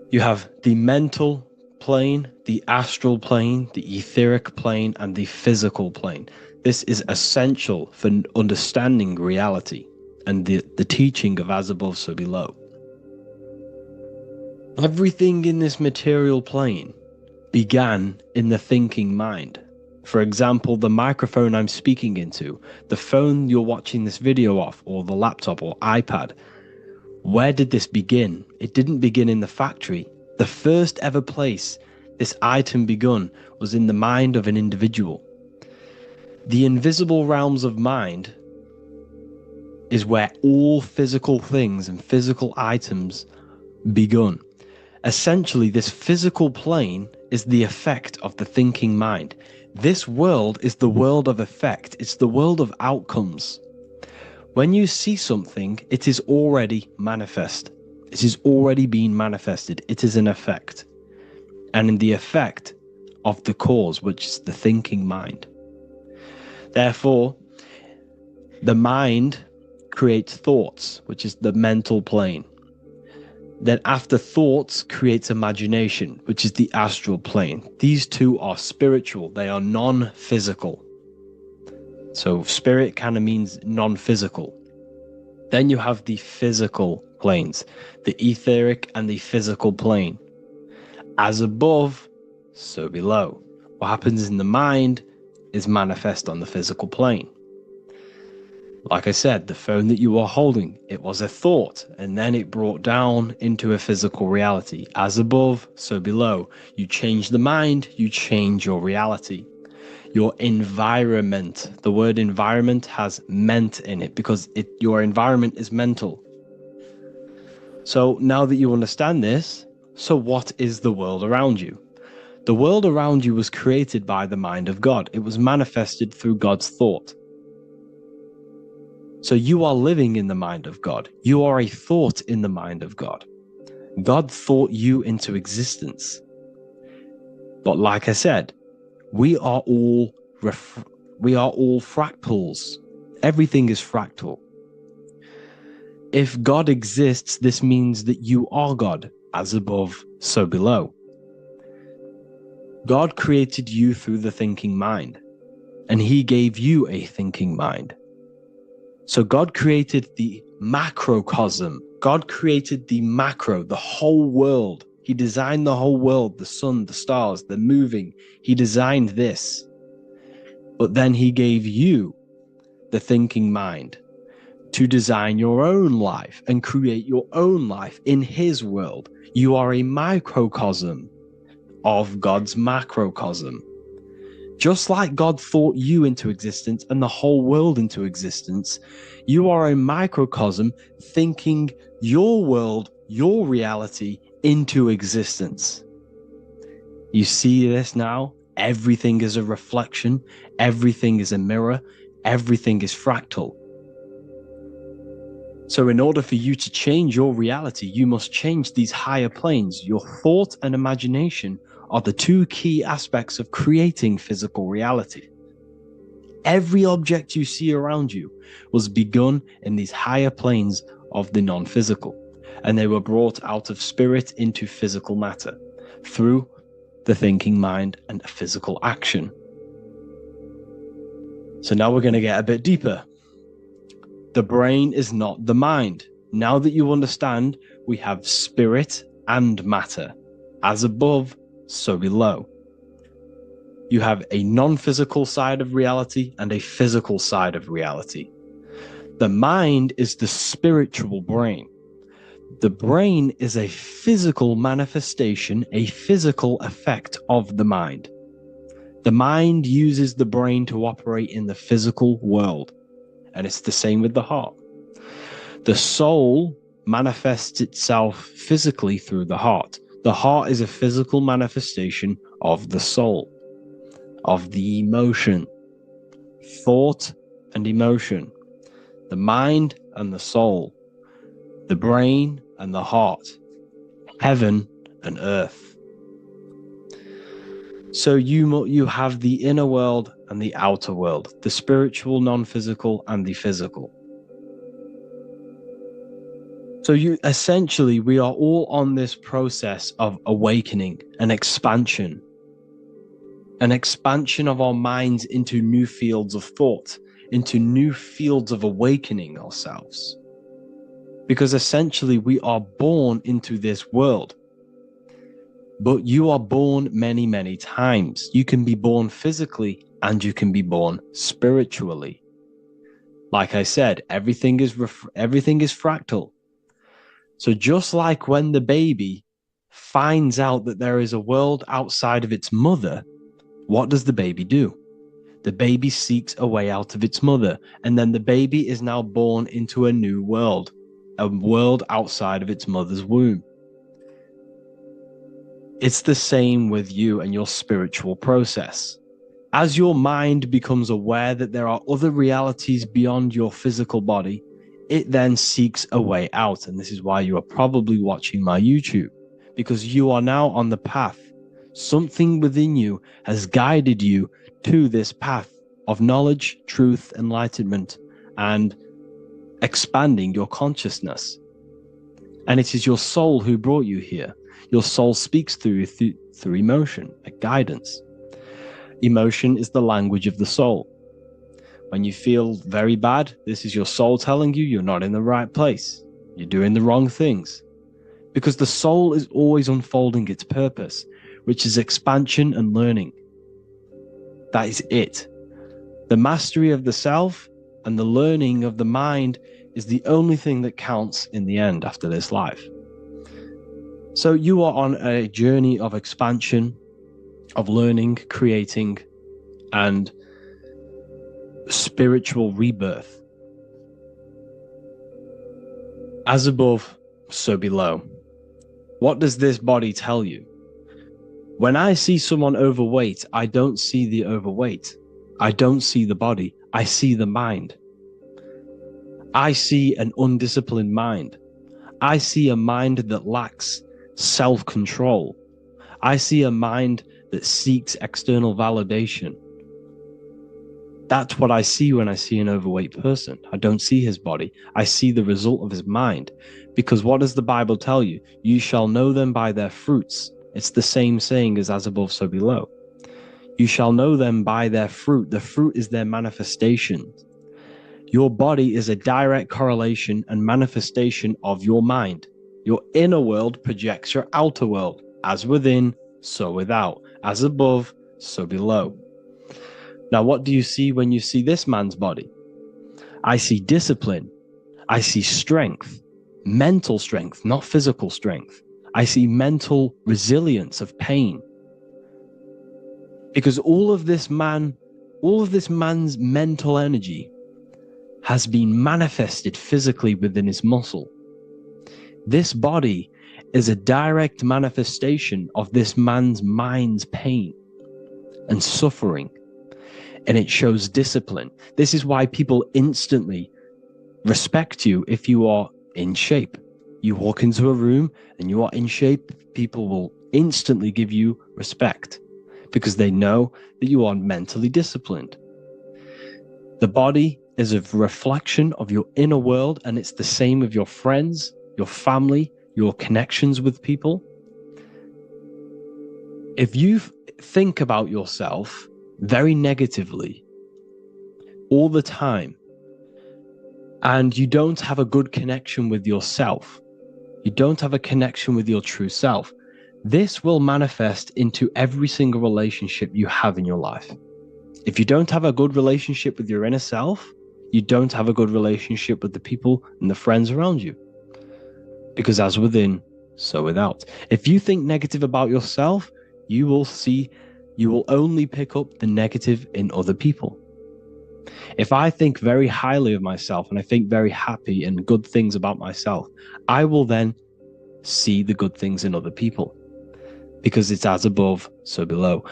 You have the mental plane, the astral plane, the etheric plane, and the physical plane. This is essential for understanding reality and the teaching of as above, so below. Everything in this material plane began in the thinking mind. For example, the microphone I'm speaking into, the phone you're watching this video off, or the laptop or iPad. Where did this begin? It didn't begin in the factory. The first ever place this item begun was in the mind of an individual. The invisible realms of mind is where all physical things and physical items begun. Essentially, this physical plane is the effect of the thinking mind. This world is the world of effect. It's the world of outcomes. When you see something, it is already manifest. It is already being manifested. It is an effect. And in the effect of the cause, which is the thinking mind. Therefore, the mind creates thoughts, which is the mental plane. Then after thoughts creates imagination, which is the astral plane. These two are spiritual. They are non-physical. So spirit kind of means non-physical. Then you have the physical planes, the etheric and the physical plane. As above, so below. What happens in the mind is manifest on the physical plane. Like I said, the phone that you are holding, it was a thought, and then it brought down into a physical reality. As above, so below. You change the mind, you change your reality. Your environment, the word environment has ment in it because your environment is mental. So now that you understand this, so what is the world around you? The world around you was created by the mind of God. It was manifested through God's thought. So you are living in the mind of God. You are a thought in the mind of God. God thought you into existence. But like I said, we are all fractals. Everything is fractal. If God exists, this means that you are God, as above, so below. God created you through the thinking mind, and he gave you a thinking mind. So God created the macrocosm. God created the macro, the whole world. He designed the whole world, the sun, the stars, the moving. He designed this. But then he gave you the thinking mind to design your own life and create your own life in his world. You are a microcosm of God's macrocosm. Just like God thought you into existence and the whole world into existence, you are a microcosm thinking your world, your reality into existence. You see this now? Everything is a reflection. Everything is a mirror. Everything is fractal. So in order for you to change your reality, you must change these higher planes. Your thought and imagination are the two key aspects of creating physical reality. Every object you see around you was begun in these higher planes of the non-physical, and they were brought out of spirit into physical matter through the thinking mind and physical action. So now we're going to get a bit deeper. The brain is not the mind. Now that you understand, we have spirit and matter. As above, so below. You have a non-physical side of reality and a physical side of reality. The mind is the spiritual brain. The brain is a physical manifestation, a physical effect of the mind. The mind uses the brain to operate in the physical world, and it's the same with the heart. The soul manifests itself physically through the heart. The heart is a physical manifestation of the soul, of the emotion, thought and emotion, the mind and the soul, the brain and the heart, heaven and earth. So you have the inner world and the outer world, the spiritual, non-physical, and the physical. So we are all on this process of awakening, an expansion of our minds into new fields of thought, into new fields of awakening ourselves. Because essentially we are born into this world. But you are born many, many times. You can be born physically and you can be born spiritually. Like I said, everything is fractal. So just like when the baby finds out that there is a world outside of its mother, what does the baby do? The baby seeks a way out of its mother, and then the baby is now born into a new world, a world outside of its mother's womb. It's the same with you and your spiritual process. As your mind becomes aware that there are other realities beyond your physical body, it then seeks a way out. And this is why you are probably watching my YouTube, because you are now on the path. Something within you has guided you to this path of knowledge, truth, enlightenment, and expanding your consciousness. And it is your soul who brought you here. Your soul speaks through emotion, like guidance. Emotion is the language of the soul. When you feel very bad, this is your soul telling you you're not in the right place. You're doing the wrong things. Because the soul is always unfolding its purpose, which is expansion and learning. That is it. The mastery of the self and the learning of the mind is the only thing that counts in the end after this life. So you are on a journey of expansion, of learning, creating, and spiritual rebirth. As above, so below. What does this body tell you? When I see someone overweight, I don't see the overweight. I don't see the body. I see the mind. I see an undisciplined mind. I see a mind that lacks self-control. I see a mind that seeks external validation. That's what I see when I see an overweight person. I don't see his body. I see the result of his mind. Because what does the Bible tell you? You shall know them by their fruits. It's the same saying as above, so below. You shall know them by their fruit. The fruit is their manifestation. Your body is a direct correlation and manifestation of your mind. Your inner world projects your outer world. As within, so without. As above, so below. Now, what do you see when you see this man's body? I see discipline. I see strength. Mental strength, not physical strength. I see mental resilience of pain. Because all of this man's mental energy has been manifested physically within his muscle. This body is a direct manifestation of this man's mind's pain and suffering. and it shows discipline. This is why people instantly respect you if you are in shape. You walk into a room and you are in shape, people will instantly give you respect because they know that you are mentally disciplined. The body is a reflection of your inner world, and it's the same with your friends, your family, your connections with people. If you think about yourself very negatively all the time, and you don't have a good connection with yourself, you don't have a connection with your true self, this will manifest into every single relationship you have in your life. If you don't have a good relationship with your inner self, you don't have a good relationship with the people and the friends around you. Because as within, so without. If you think negative about yourself, you will only pick up the negative in other people. If I think very highly of myself and I think very happy and good things about myself, I will then see the good things in other people. Because it's as above, so below.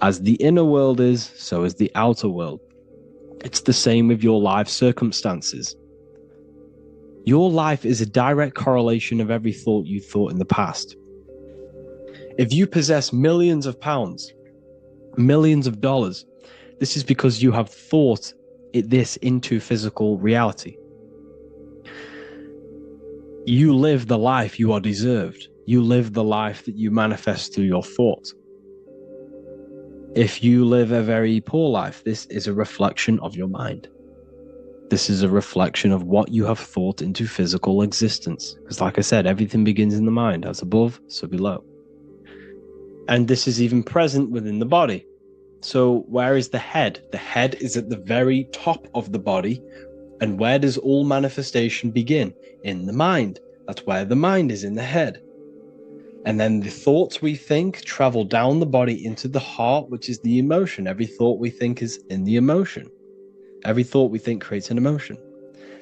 As the inner world is, so is the outer world. It's the same with your life circumstances. Your life is a direct correlation of every thought you thought in the past. If you possess millions of pounds, millions of dollars, this is because you have thought this into physical reality. You live the life you are deserved. You live the life that you manifest through your thought. If you live a very poor life, this is a reflection of your mind. This is a reflection of what you have thought into physical existence. Because like I said, everything begins in the mind. As above, so below. And this is even present within the body. So where is the head? The head is at the very top of the body. And where does all manifestation begin? In the mind. That's where the mind is, in the head. And then the thoughts we think travel down the body into the heart, which is the emotion. Every thought we think is in the emotion. Every thought we think creates an emotion.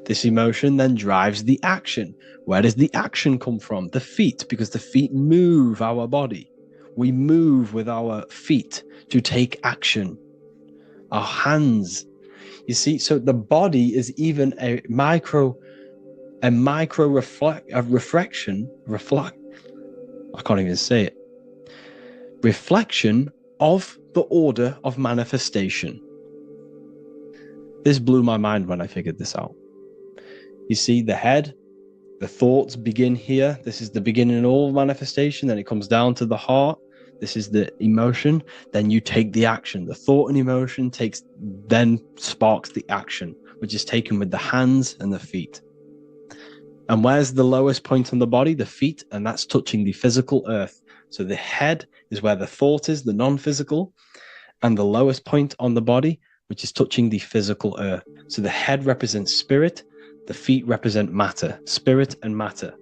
This emotion then drives the action. Where does the action come from? The feet, because the feet move our body. We move with our feet to take action. Our hands. You see, so the body is even a reflection. I can't even say it. Reflection of the order of manifestation. This blew my mind when I figured this out. You see, the head, the thoughts begin here. This is the beginning of all manifestation. Then it comes down to the heart. This is the emotion. Then you take the action. The thought and emotion then sparks the action, which is taken with the hands and the feet. And where's the lowest point on the body? The feet, and that's touching the physical earth. So the head is where the thought is, the non-physical, and the lowest point on the body, which is touching the physical earth. So the head represents spirit, the feet represent matter, spirit and matter.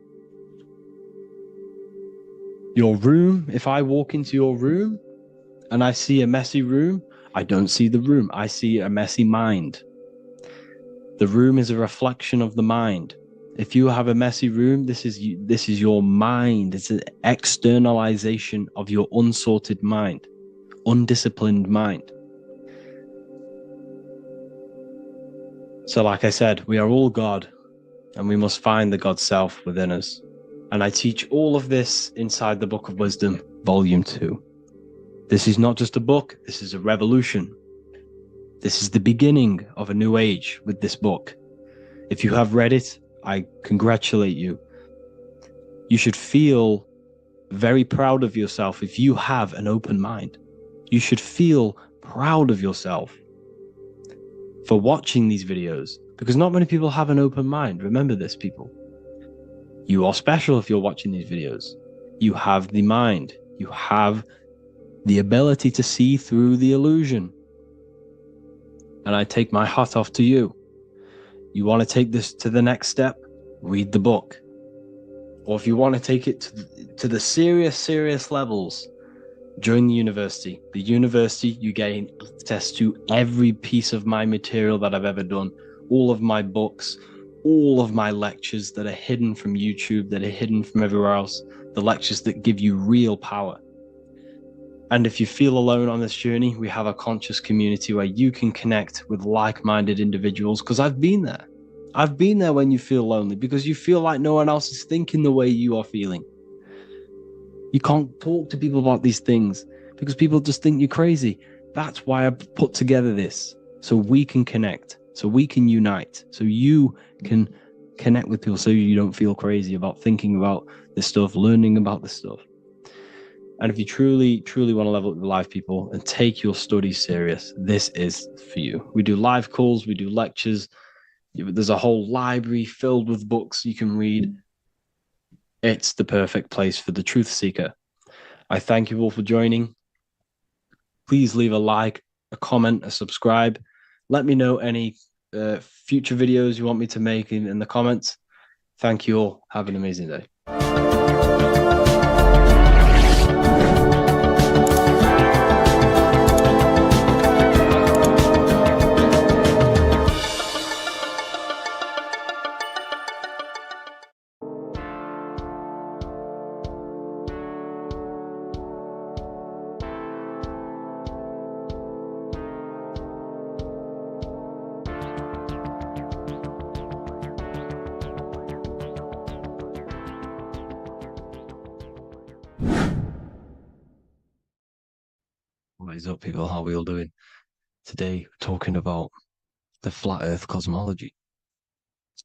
Your room, if I walk into your room and I see a messy room, I don't see the room, I see a messy mind. The room is a reflection of the mind. If you have a messy room, this is your mind. It's an externalization of your unsorted mind, undisciplined mind. So like I said, we are all God, and we must find the God self within us. And I teach all of this inside the Book of Wisdom, Volume 2. This is not just a book, this is a revolution. This is the beginning of a new age with this book. If you have read it, I congratulate you. You should feel very proud of yourself if you have an open mind. You should feel proud of yourself for watching these videos, because not many people have an open mind. Remember this, people. You are special if you're watching these videos. You have the mind. You have the ability to see through the illusion. And I take my hat off to you. You want to take this to the next step? Read the book. Or if you want to take it to the serious levels, join the university. The university, you gain access to every piece of my material that I've ever done, all of my books, all of my lectures that are hidden from YouTube, that are hidden from everywhere else, the lectures that give you real power. And if you feel alone on this journey, we have a conscious community where you can connect with like-minded individuals, because I've been there. I've been there when you feel lonely because you feel like no one else is thinking the way you are feeling. You can't talk to people about these things because people just think you're crazy. That's why I put together this, so we can connect, so we can unite, so you can connect with people, so you don't feel crazy about thinking about this stuff, learning about this stuff. And if you truly, truly want to level up your life, people, and take your studies serious, this is for you. We do live calls, we do lectures. There's a whole library filled with books you can read. It's the perfect place for the truth seeker. I thank you all for joining. Please leave a like, a comment, a subscribe. Let me know any future videos you want me to make in the comments. Thank you all. Have an amazing day. What is up, people? How are we all doing? Today, we're talking about the flat earth cosmology.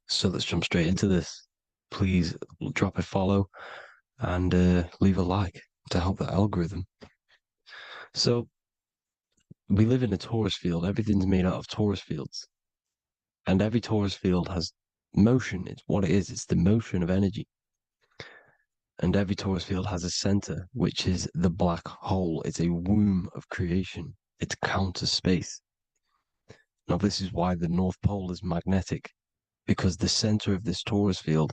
So let's jump straight into this. Please drop a follow and leave a like to help the algorithm. So we live in a torus field. Everything's made out of torus fields. And every torus field has motion. It's what it is. It's the motion of energy. And every torus field has a center, which is the black hole. It's a womb of creation. It's counter space. Now, this is why the North Pole is magnetic, because the center of this torus field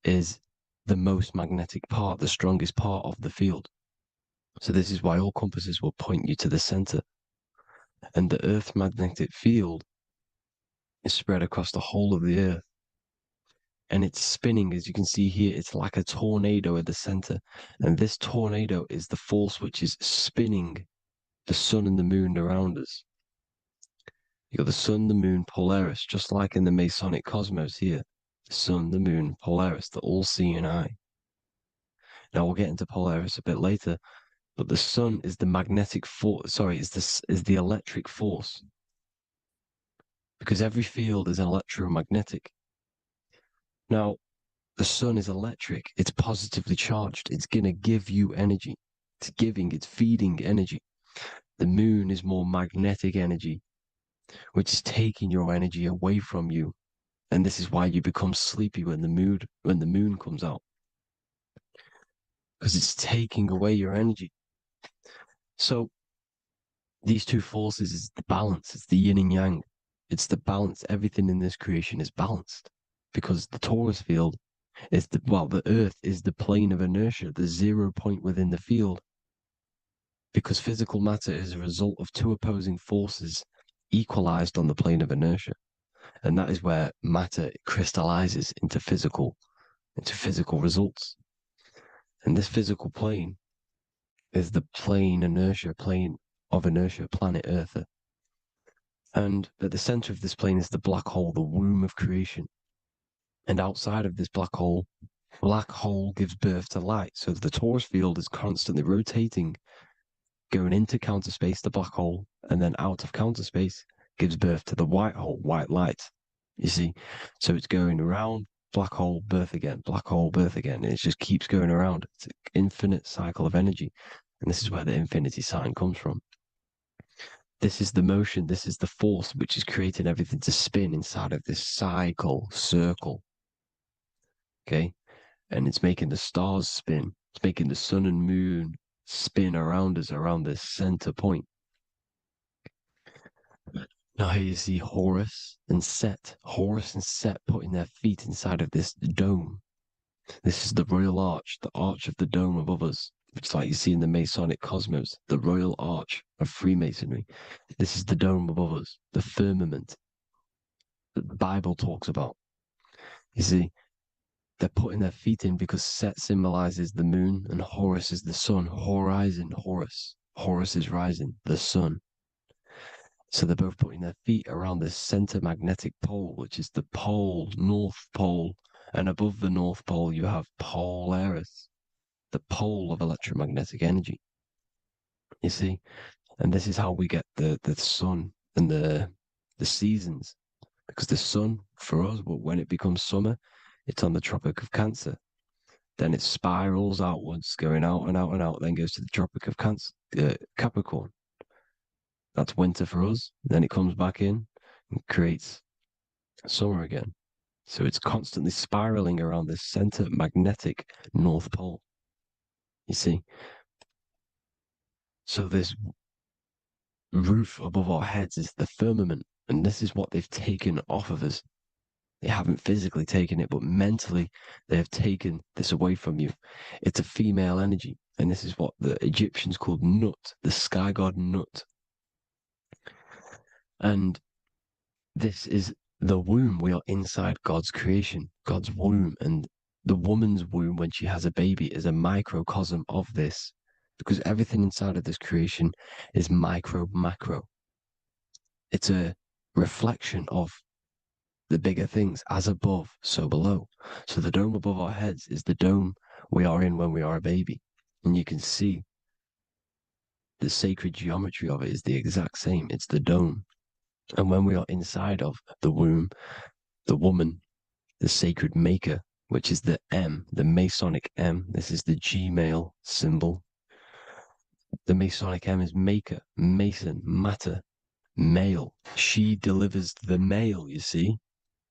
is the most magnetic part, the strongest part of the field. So this is why all compasses will point you to the center. And the Earth's magnetic field is spread across the whole of the Earth. And it's spinning, as you can see here. It's like a tornado at the center. And this tornado is the force which is spinning the sun and the moon around us. You got the sun, the moon, Polaris, just like in the Masonic cosmos here. The sun, the moon, Polaris, the all-seeing eye. Now we'll get into Polaris a bit later, but the sun is the magnetic force. Sorry, is the electric force, because every field is electromagnetic. Now, the sun is electric. It's positively charged. It's gonna give you energy. It's feeding energy. The moon is more magnetic energy, which is taking your energy away from you. And this is why you become sleepy when the moon comes out, because it's taking away your energy. So these two forces is the balance. It's the yin and yang. It's the balance. Everything in this creation is balanced, because the torus field is the Earth is the plane of inertia, the 0 point within the field, because physical matter is a result of two opposing forces equalized on the plane of inertia. And that is where matter crystallizes into physical results. And this physical plane is the plane of inertia, planet Earth. And at the center of this plane is the black hole, the womb of creation. And outside of this black hole gives birth to light. So the torus field is constantly rotating, going into counter space, the black hole, and then out of counter space gives birth to the white hole, white light. You see? So it's going around, black hole, birth again, black hole, birth again. And it just keeps going around. It's an infinite cycle of energy. And this is where the infinity sign comes from. This is the motion, this is the force which is creating everything to spin inside of this circle. Okay? And it's making the stars spin. It's making the sun and moon spin around us, around this center point. Now here you see Horus and Set. Horus and Set putting their feet inside of this dome. This is the royal arch, the arch of the dome above us, which is like you see in the Masonic cosmos, the royal arch of Freemasonry. This is the dome above us, the firmament that the Bible talks about. You see, they're putting their feet in because Set symbolizes the moon and Horus is the sun. Horizon, Horus. Horus is rising, the sun. So they're both putting their feet around the center magnetic pole, which is the pole, North Pole. And above the North Pole, you have Polaris, the pole of electromagnetic energy. You see? And this is how we get the sun and the seasons. Because the sun, for us, when it becomes summer, it's on the Tropic of Cancer. Then it spirals outwards, going out and out and out, then goes to the Tropic of Capricorn. That's winter for us. Then it comes back in and creates summer again. So it's constantly spiraling around this center magnetic North Pole. You see? So this roof above our heads is the firmament, and this is what they've taken off of us. They haven't physically taken it, but mentally they have taken this away from you. It's a female energy, and this is what the Egyptians called Nut, the sky god Nut. And this is the womb. We are inside God's creation, God's womb, and the woman's womb when she has a baby is a microcosm of this, because everything inside of this creation is macro. It's a reflection of the bigger things, as above, so below. So the dome above our heads is the dome we are in when we are a baby. And you can see the sacred geometry of it is the exact same. It's the dome. And when we are inside of the womb, the woman, the sacred maker, which is the M, the Masonic M, this is the G male symbol. The Masonic M is maker, mason, matter, male. She delivers the male, you see.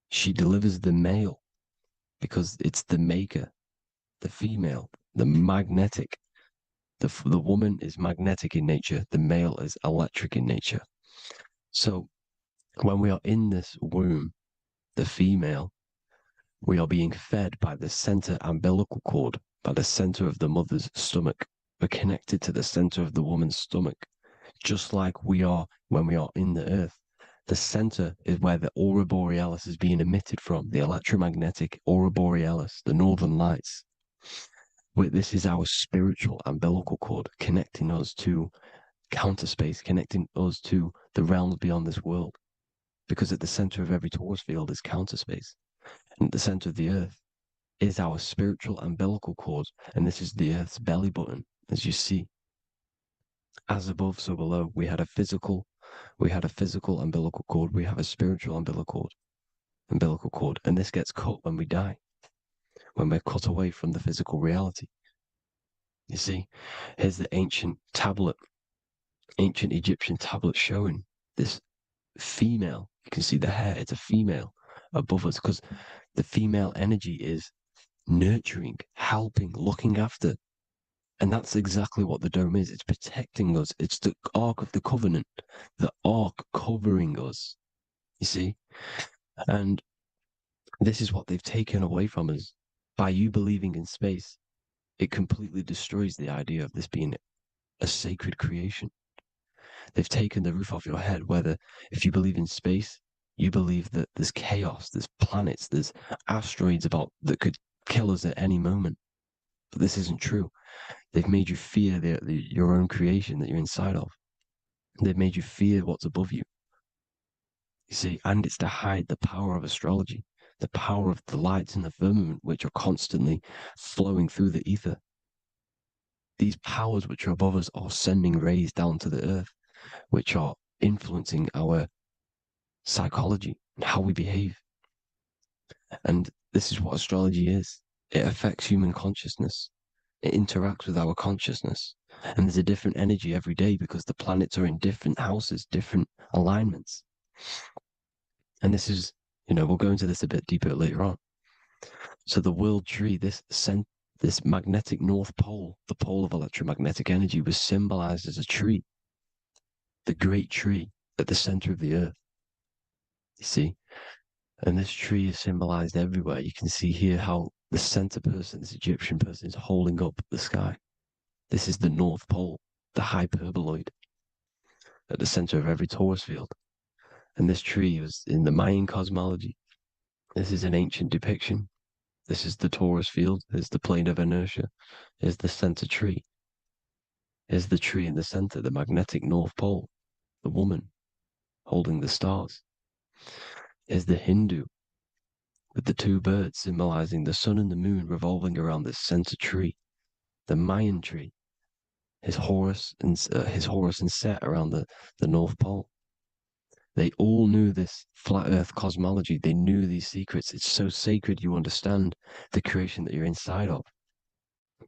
She delivers the male because it's the maker, the female, the magnetic. The woman is magnetic in nature. The male is electric in nature. So when we are in this womb, the female, we are being fed by the center umbilical cord, by the center of the mother's stomach. We're connected to the center of the woman's stomach, just like we are when we are in the earth. The center is where the aurora borealis is being emitted from, the electromagnetic aurora borealis, the northern lights. This is our spiritual umbilical cord, connecting us to counter space, connecting us to the realms beyond this world. Because at the center of every torus field is counter space. And at the center of the earth is our spiritual umbilical cord, and this is the earth's belly button, as you see. As above, so below. We had a physical umbilical cord. We have a spiritual umbilical cord, and this gets cut when we die, when we're cut away from the physical reality. You see, here's the ancient Egyptian tablet showing this female. You can see the hair. It's a female above us because the female energy is nurturing, helping, looking after. And that's exactly what the dome is. It's protecting us. It's the Ark of the Covenant, the Ark covering us, you see? And this is what they've taken away from us. By you believing in space, it completely destroys the idea of this being a sacred creation. They've taken the roof off your head, whether if you believe in space, you believe that there's chaos, there's planets, there's asteroids about that could kill us at any moment. But this isn't true. They've made you fear your own creation that you're inside of. They've made you fear what's above you. You see, and it's to hide the power of astrology, the power of the lights in the firmament, which are constantly flowing through the ether. These powers which are above us are sending rays down to the earth, which are influencing our psychology and how we behave. And this is what astrology is. It affects human consciousness. It interacts with our consciousness. And there's a different energy every day because the planets are in different houses, different alignments. And this is, we'll go into this a bit deeper later on. So the world tree, this magnetic North Pole, the pole of electromagnetic energy, was symbolized as a tree, the great tree at the center of the earth. You see? And this tree is symbolized everywhere. You can see here how the center person, this Egyptian person, is holding up the sky. This is the North Pole, the hyperboloid, at the center of every torus field. And this tree was in the Mayan cosmology. This is an ancient depiction. This is the torus field. There's the plane of inertia. There's the center tree. Here's the tree in the center, the magnetic North Pole, the woman holding the stars. Here's the Hindu with the two birds symbolizing the sun and the moon revolving around this center tree. The Mayan tree, his Horus and Set around the North Pole. They all knew this flat Earth cosmology. They knew these secrets. It's so sacred you understand the creation that you're inside of.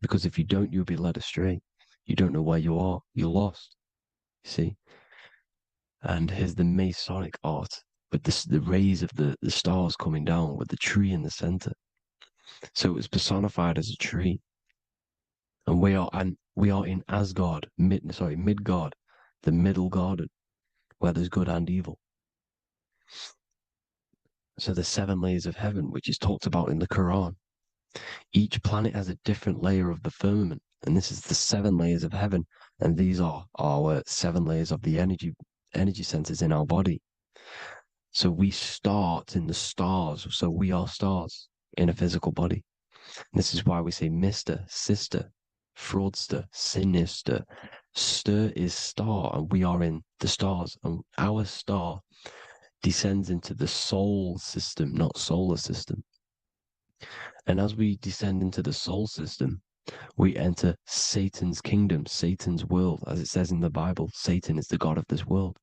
Because if you don't, you'll be led astray. You don't know where you are. You're lost. You see? And here's the Masonic art with the rays of the stars coming down with the tree in the center. So it was personified as a tree. And we are in Asgard, Midgard, the middle garden, where there's good and evil. So the 7 layers of heaven, which is talked about in the Quran. Each planet has a different layer of the firmament, and this is the 7 layers of heaven, and these are our 7 layers of the energy centers in our body. So we start in the stars, so we are stars in a physical body. And this is why we say Mr., sister, fraudster, sinister. Stir is star, and we are in the stars, and our star descends into the soul system, not solar system. And as we descend into the soul system, we enter Satan's kingdom, Satan's world. As it says in the Bible, Satan is the god of this world.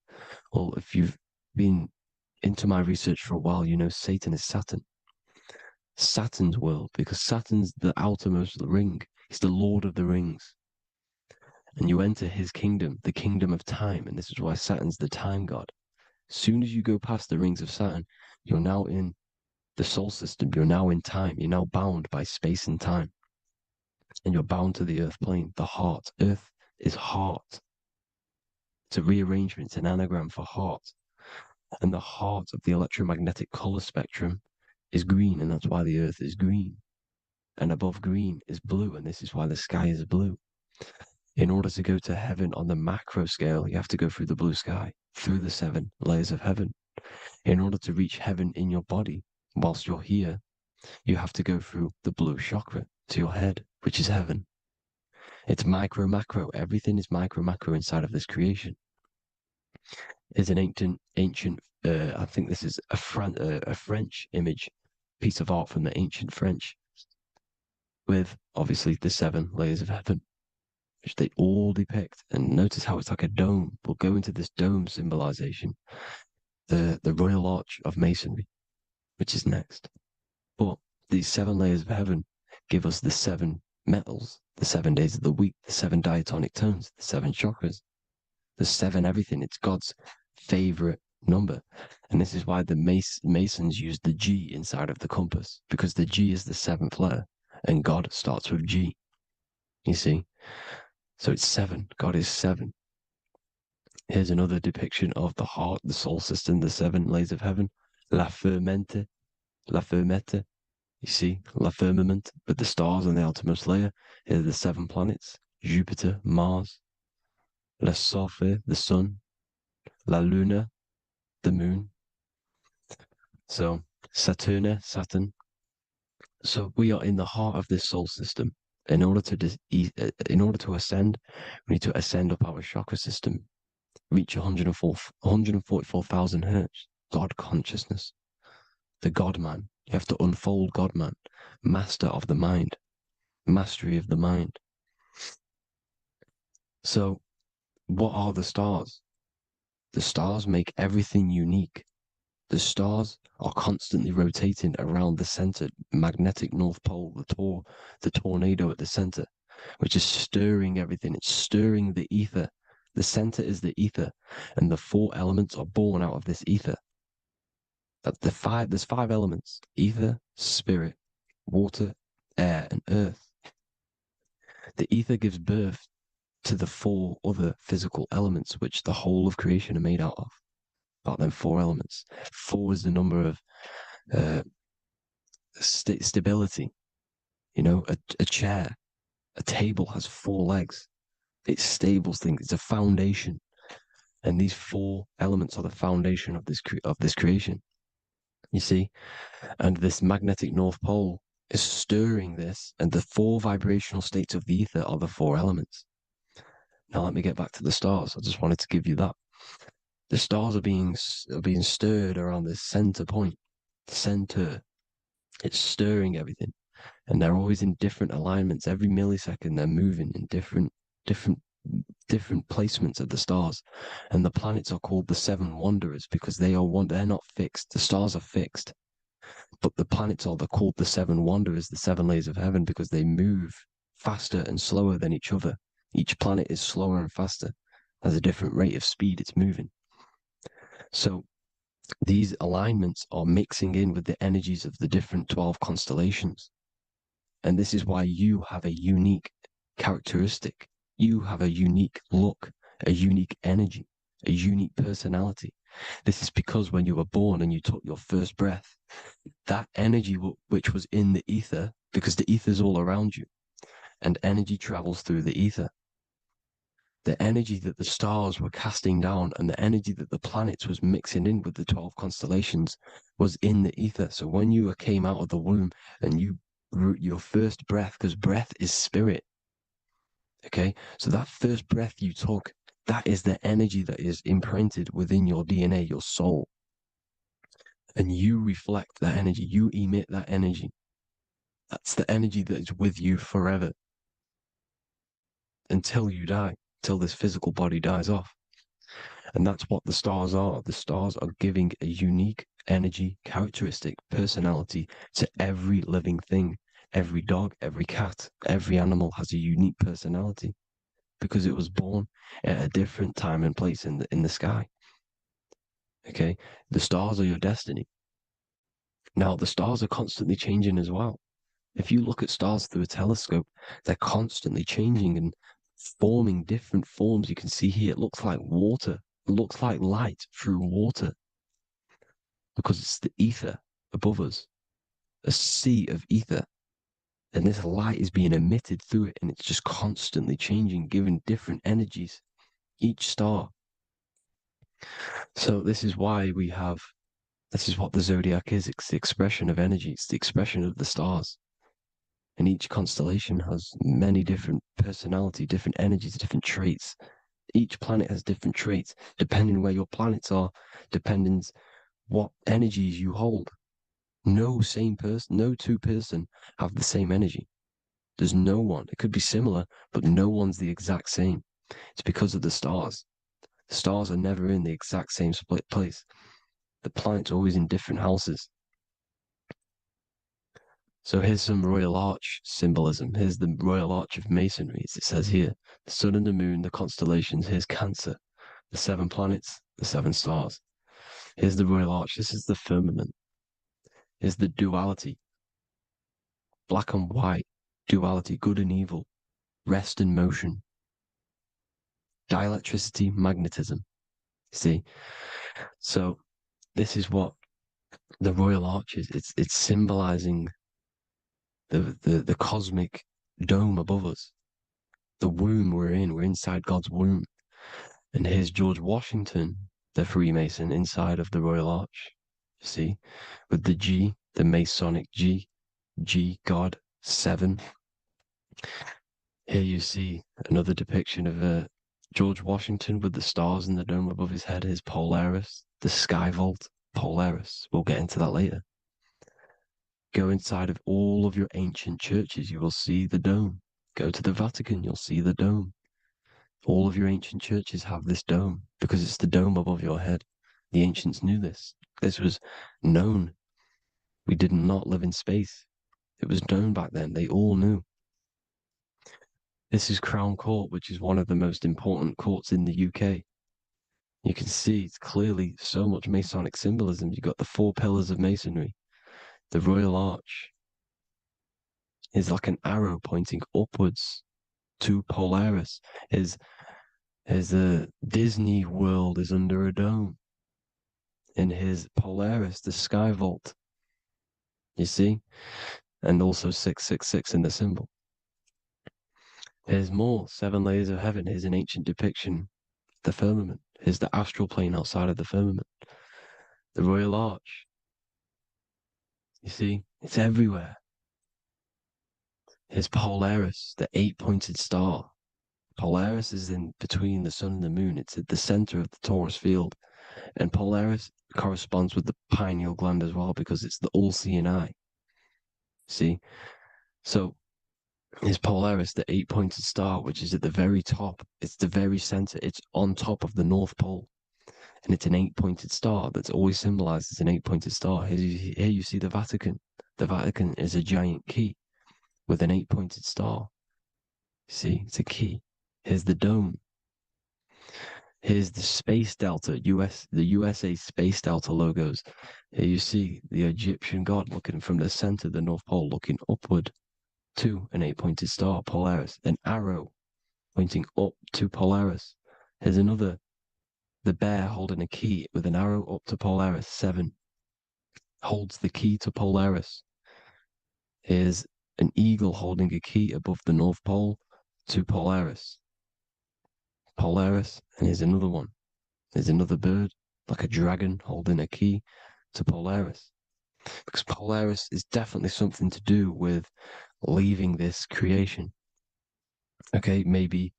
Well, if you've been into my research for a while, you know Satan is Saturn. Saturn's world, because Saturn's the outermost ring. He's the Lord of the Rings. And you enter his kingdom, the kingdom of time. And this is why Saturn's the time god. As soon as you go past the rings of Saturn, you're now in the soul system. You're now in time. You're now bound by space and time. And you're bound to the earth plane, the heart. Earth is heart. It's a rearrangement, it's an anagram for heart. And the heart of the electromagnetic color spectrum is green, and that's why the earth is green. And above green is blue, and this is why the sky is blue. In order to go to heaven on the macro scale, you have to go through the blue sky, through the 7 layers of heaven. In order to reach heaven in your body, whilst you're here, you have to go through the blue chakra to your head, which is heaven. It's micro, macro. Everything is micro, macro inside of this creation. It's an ancient. I think this is a French image, piece of art from the ancient French, with obviously the 7 layers of heaven, which they all depict. And notice how it's like a dome. We'll go into this dome symbolization, the Royal Arch of Masonry, which is next. But these 7 layers of heaven give us the 7 metals, the 7 days of the week, the 7 diatonic tones, the 7 chakras, the 7 everything. It's God's favorite number. And this is why the Masons use the G inside of the compass, because the G is the 7th letter, and God starts with G. You see? So it's 7. God is 7. Here's another depiction of the heart, the soul system, the 7 layers of heaven. La Fermete. You see, La Firmament, with the stars on the outermost layer. Here are the 7 planets. Jupiter, Mars. La Sophie, the sun. La Luna, the moon. So Saturn. So we are in the heart of this soul system. In order to ascend, we need to ascend up our chakra system, reach 144,000 hertz, God consciousness, the God man. You have to unfold God man, master of the mind, mastery of the mind. So what are the stars? The stars make everything unique. The stars are constantly rotating around the center, magnetic North Pole, the tornado at the center, which is stirring everything. It's stirring the ether. The center is the ether, and the 4 elements are born out of this ether. There's 5 elements: ether, spirit, water, air, and earth. The ether gives birth to the 4 other physical elements, which the whole of creation are made out of. About them 4 elements. 4 is the number of stability. You know, a chair, a table has 4 legs. It stables things. It's a foundation, and these 4 elements are the foundation of this creation. You see, and this magnetic North Pole is stirring this, and the 4 vibrational states of the ether are the 4 elements. Now let me get back to the stars. I just wanted to give you that. The stars are being stirred around this center point. Center. It's stirring everything. And they're always in different alignments. Every millisecond they're moving in different placements of the stars. And the planets are called the seven wanderers because they're not fixed. The stars are fixed. But the planets are called the seven wanderers, the seven layers of heaven, because they move faster and slower than each other. Each planet is slower and faster, has a different rate of speed it's moving. So these alignments are mixing in with the energies of the different 12 constellations. And this is why you have a unique characteristic. You have a unique look, a unique energy, a unique personality. This is because when you were born and you took your first breath, that energy which was in the ether, because the ether is all around you, and energy travels through the ether. The energy that the stars were casting down and the energy that the planets was mixing in with the 12 constellations was in the ether. So when you came out of the womb and your first breath, because breath is spirit, okay? So that first breath you took, that is the energy that is imprinted within your DNA, your soul. And you reflect that energy, you emit that energy. That's the energy that is with you forever until you die, till this physical body dies off. And that's what the stars are. The stars are giving a unique energy, characteristic, personality to every living thing. Every dog, every cat, every animal has a unique personality because it was born at a different time and place in the sky. Okay? The stars are your destiny. Now, the stars are constantly changing as well. If you look at stars through a telescope, they're constantly changing and forming different forms. You can see here, it looks like water. It looks like light through water because it's the ether above us, a sea of ether. And this light is being emitted through it and it's just constantly changing, giving different energies, each star. So this is why this is what the zodiac is. It's the expression of energy. It's the expression of the stars. And each constellation has many different personality, different energies, different traits. Each planet has different traits, depending where your planets are, depending what energies you hold. No two person have the same energy. There's no one. It could be similar, but no one's the exact same. It's because of the stars. The stars are never in the exact same split place. The planets are always in different houses. So here's some Royal Arch symbolism. Here's the Royal Arch of Masonry, as it says here. The sun and the moon, the constellations. Here's Cancer, the 7 planets, the 7 stars. Here's the Royal Arch. This is the firmament. Here's the duality. Black and white, duality, good and evil, rest and motion, dielectricity, magnetism. See? So this is what the Royal Arch is. It's symbolizing the cosmic dome above us. The womb we're in. We're inside God's womb. And here's George Washington, the Freemason, inside of the Royal Arch. You see? With the G, the Masonic G, God, 7. Here you see another depiction of George Washington with the stars in the dome above his head, his Polaris, the sky vault, Polaris. We'll get into that later. Go inside of all of your ancient churches, you will see the dome. Go to the Vatican, you'll see the dome. All of your ancient churches have this dome because it's the dome above your head. The ancients knew this. This was known. We did not live in space. It was known back then. They all knew. This is Crown Court, which is one of the most important courts in the UK. You can see it's clearly so much Masonic symbolism. You've got the 4 pillars of Masonry. The Royal Arch is like an arrow pointing upwards to Polaris. His Disney World is under a dome. In his Polaris, the sky vault. You see? And also 666 in the symbol. Here's more 7 layers of heaven. Here's an ancient depiction. The firmament. Here's the astral plane outside of the firmament. The Royal Arch. You see? It's everywhere. Here's Polaris, the 8-pointed star. Polaris is in between the sun and the moon. It's at the center of the Taurus field. And Polaris corresponds with the pineal gland as well because it's the all-seeing eye. See? So is Polaris the 8-pointed star, which is at the very top. It's the very center. It's on top of the North Pole. And it's an 8-pointed star that's always symbolized as an 8-pointed star. Here you see the Vatican. The Vatican is a giant key with an 8-pointed star. See, it's a key. Here's the dome. Here's the space delta, the USA space delta logos. Here you see the Egyptian god looking from the center of the North Pole, looking upward to an 8-pointed star, Polaris. An arrow pointing up to Polaris. Here's another, the bear holding a key with an arrow up to Polaris. 7 holds the key to Polaris. Here's an eagle holding a key above the North Pole to Polaris. Polaris, and here's another one. There's another bird, like a dragon, holding a key to Polaris. Because Polaris is definitely something to do with leaving this creation. Okay, maybe,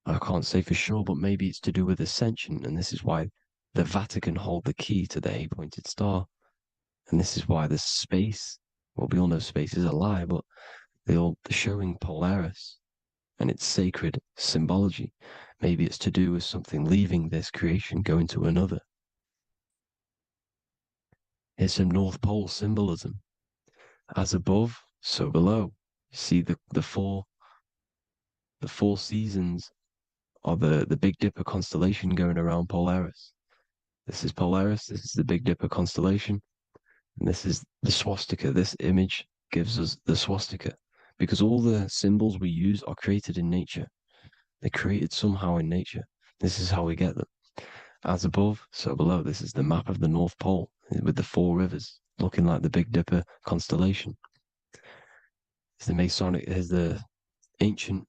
I can't say for sure, but maybe it's to do with ascension, and this is why the Vatican hold the key to the 8-pointed star. And this is why the space, well, we all know space is a lie, but they're showing Polaris and its sacred symbology. Maybe it's to do with something leaving this creation, going to another. Here's some North Pole symbolism. As above, so below. You see the four seasons of the Big Dipper constellation going around Polaris. This is Polaris, this is the Big Dipper constellation, and this is the swastika. This image gives us the swastika, because all the symbols we use are created in nature. They're created somehow in nature. This is how we get them. As above, so below. This is the map of the North Pole with the 4 rivers, looking like the Big Dipper constellation. It's the Masonic, here's the ancient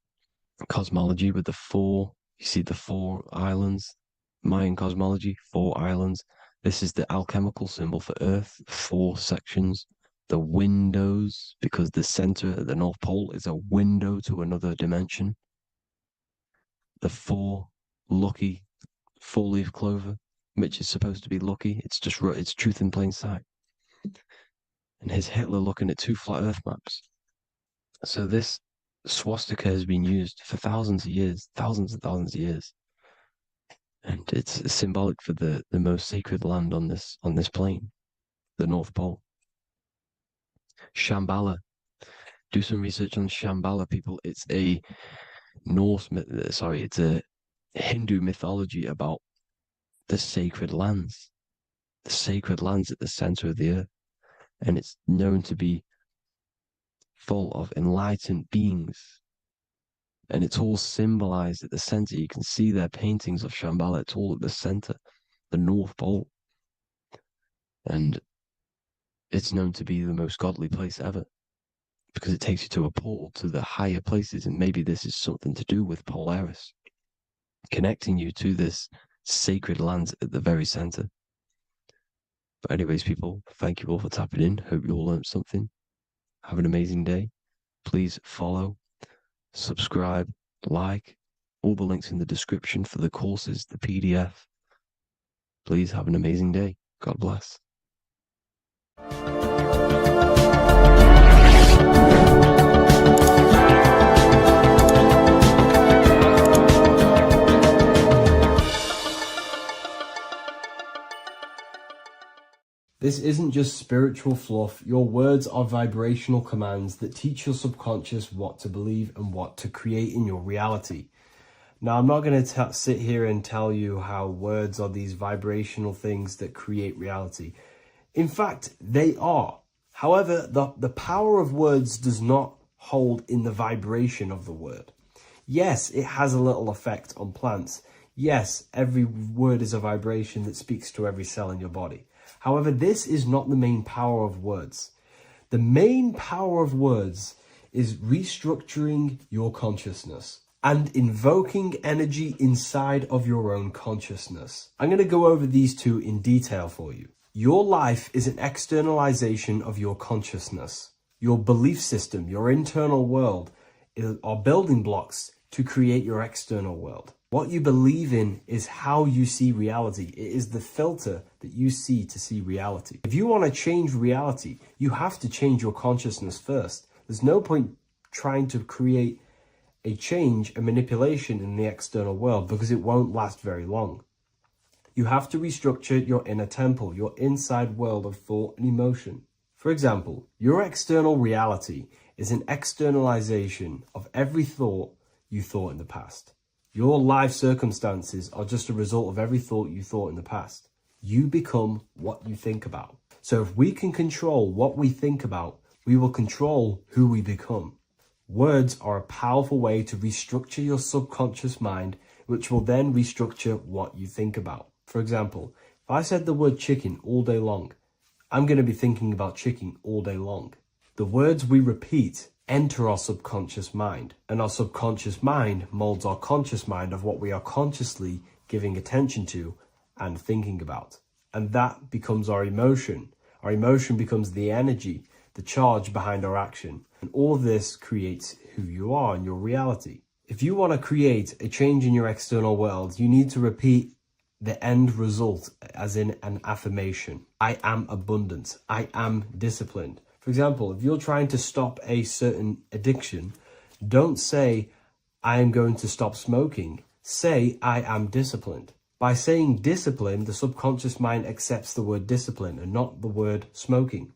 cosmology with the 4, you see the 4 islands, Mayan cosmology, 4 islands. This is the alchemical symbol for Earth, 4 sections. The windows, because the center of the North Pole is a window to another dimension. The 4 lucky 4-leaf clover, which is supposed to be lucky. It's truth in plain sight. And here's Hitler looking at 2 flat Earth maps. So this swastika has been used for thousands of years, thousands and thousands of years. And it's symbolic for the most sacred land on this plane, the North Pole. Shambhala. Do some research on Shambhala, people. It's a it's a Hindu mythology about the sacred lands at the center of the earth. And it's known to be full of enlightened beings. And it's all symbolized at the center. You can see their paintings of Shambhala. It's all at the center, the North Pole. And it's known to be the most godly place ever, because it takes you to a portal to the higher places. And maybe this is something to do with Polaris, connecting you to this sacred land at the very center. But anyways, people, thank you all for tapping in. Hope you all learned something. Have an amazing day. Please follow, subscribe, like, all the links in the description for the courses, the PDF. Please have an amazing day. God bless. This isn't just spiritual fluff. Your words are vibrational commands that teach your subconscious what to believe and what to create in your reality. Now, I'm not going to sit here and tell you how words are these vibrational things that create reality. In fact, they are. However, the power of words does not hold in the vibration of the word. Yes, it has a little effect on plants. Yes, every word is a vibration that speaks to every cell in your body. However, this is not the main power of words. The main power of words is restructuring your consciousness and invoking energy inside of your own consciousness. I'm going to go over these 2 in detail for you. Your life is an externalization of your consciousness. Your belief system, your internal world, are building blocks to create your external world. What you believe in is how you see reality. It is the filter that you see to see reality. If you want to change reality, you have to change your consciousness first. There's no point trying to create a change, a manipulation in the external world, because it won't last very long. You have to restructure your inner temple, your inside world of thought and emotion. For example, your external reality is an externalization of every thought you thought in the past. Your life circumstances are just a result of every thought you thought in the past. You become what you think about. So if we can control what we think about, we will control who we become. Words are a powerful way to restructure your subconscious mind, which will then restructure what you think about. For example, if I said the word chicken all day long, I'm going to be thinking about chicken all day long. The words we repeat enter our subconscious mind, and our subconscious mind molds our conscious mind of what we are consciously giving attention to and thinking about. And that becomes our emotion. Our emotion becomes the energy, the charge behind our action. And all of this creates who you are and your reality. If you want to create a change in your external world, you need to repeat the end result as in an affirmation. I am abundant. I am disciplined. For example, if you're trying to stop a certain addiction, don't say, I am going to stop smoking. Say, I am disciplined. By saying discipline, the subconscious mind accepts the word discipline and not the word smoking.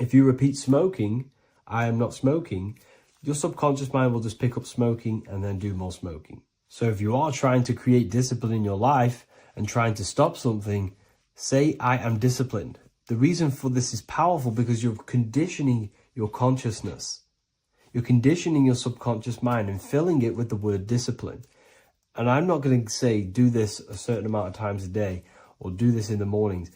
If you repeat smoking, I am not smoking, your subconscious mind will just pick up smoking and then do more smoking. So if you are trying to create discipline in your life and trying to stop something, say, I am disciplined. The reason for this is powerful because you're conditioning your consciousness. You're conditioning your subconscious mind and filling it with the word discipline. And I'm not going to say do this a certain amount of times a day or do this in the mornings.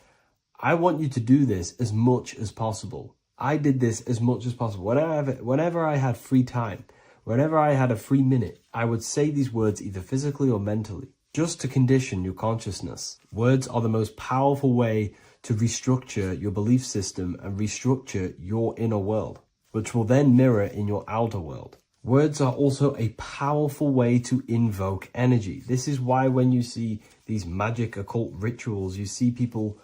I want you to do this as much as possible. I did this as much as possible. Whenever I had free time, whenever I had a free minute, I would say these words either physically or mentally, just to condition your consciousness. Words are the most powerful way to restructure your belief system and restructure your inner world, which will then mirror in your outer world. Words are also a powerful way to invoke energy. This is why when you see these magic occult rituals, you see people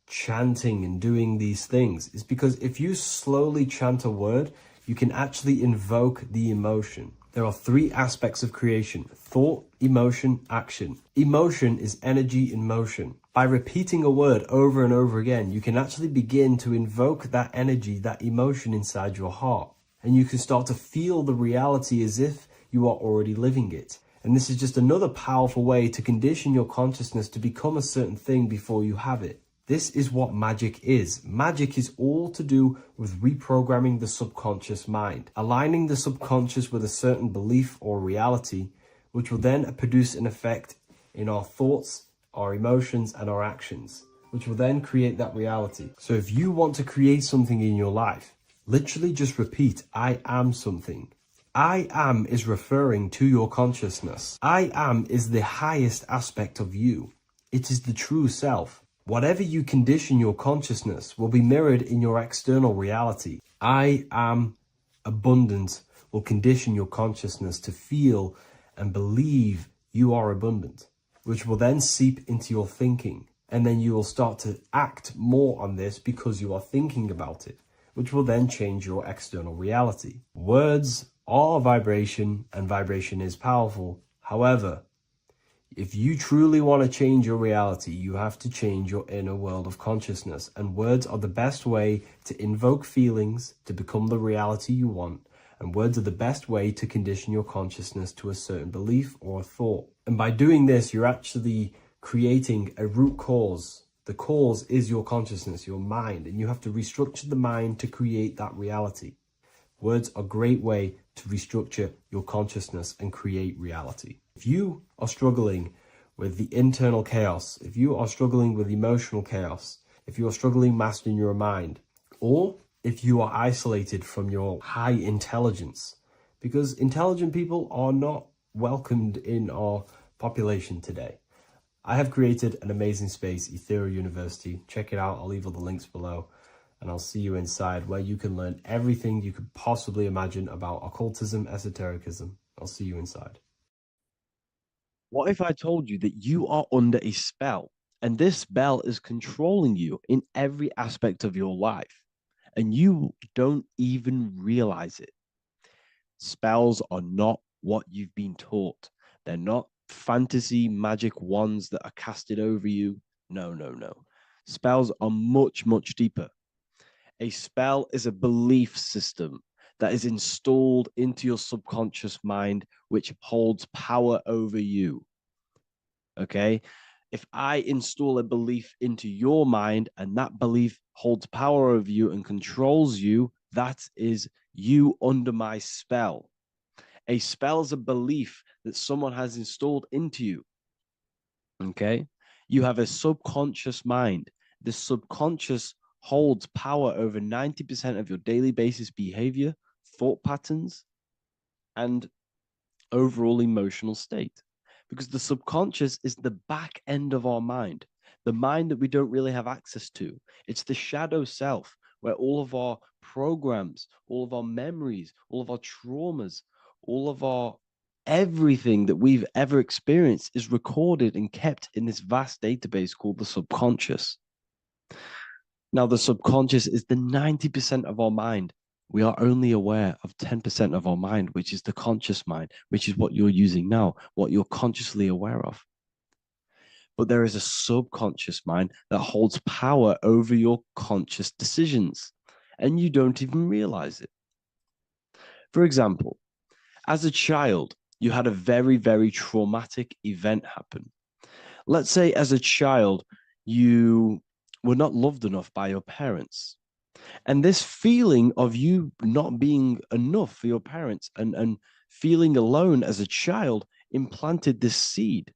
chanting and doing these things. It's because if you slowly chant a word, you can actually invoke the emotion. There are three aspects of creation: thought, emotion, action. Emotion is energy in motion. By repeating a word over and over again, you can actually begin to invoke that energy, that emotion inside your heart. And you can start to feel the reality as if you are already living it. And this is just another powerful way to condition your consciousness to become a certain thing before you have it. This is what magic is. Magic is all to do with reprogramming the subconscious mind, aligning the subconscious with a certain belief or reality, which will then produce an effect in our thoughts, our emotions, and our actions, which will then create that reality. So if you want to create something in your life, literally just repeat, I am something. I am is referring to your consciousness. I am is the highest aspect of you. It is the true self. Whatever you condition your consciousness will be mirrored in your external reality. I am abundant will condition your consciousness to feel and believe you are abundant, which will then seep into your thinking. And then you will start to act more on this because you are thinking about it, which will then change your external reality. Words are vibration, and vibration is powerful. However, if you truly want to change your reality, you have to change your inner world of consciousness. And words are the best way to invoke feelings to become the reality you want. And words are the best way to condition your consciousness to a certain belief or a thought. And by doing this, you're actually creating a root cause. The cause is your consciousness, your mind, and you have to restructure the mind to create that reality. Words are a great way to restructure your consciousness and create reality. If you are struggling with the internal chaos, if you are struggling with emotional chaos, if you are struggling mastering your mind, or if you are isolated from your high intelligence, because intelligent people are not welcomed in our population today. I have created an amazing space, Ethereal University. Check it out. I'll leave all the links below. And I'll see you inside, where you can learn everything you could possibly imagine about occultism, esotericism. I'll see you inside. What if I told you that you are under a spell and this spell is controlling you in every aspect of your life and you don't even realize it? Spells are not what you've been taught. They're not fantasy magic wands that are casted over you. No, no, no. Spells are much, much deeper. A spell is a belief system that is installed into your subconscious mind, which holds power over you. Okay? If I install a belief into your mind and that belief holds power over you and controls you, that is you under my spell. A spell is a belief that someone has installed into you. Okay? You have a subconscious mind. The subconscious holds power over 90% of your daily basis behavior, thought patterns, and overall emotional state. Because the subconscious is the back end of our mind, the mind that we don't really have access to. It's the shadow self where all of our programs, all of our memories, all of our traumas, all of our everything that we've ever experienced is recorded and kept in this vast database called the subconscious. Now, the subconscious is the 90% of our mind. We are only aware of 10% of our mind, which is the conscious mind, which is what you're using now, what you're consciously aware of. But there is a subconscious mind that holds power over your conscious decisions, and you don't even realize it. For example, as a child, you had a very, very traumatic event happen. Let's say as a child, you were not loved enough by your parents. And this feeling of you not being enough for your parents and feeling alone as a child implanted this seed.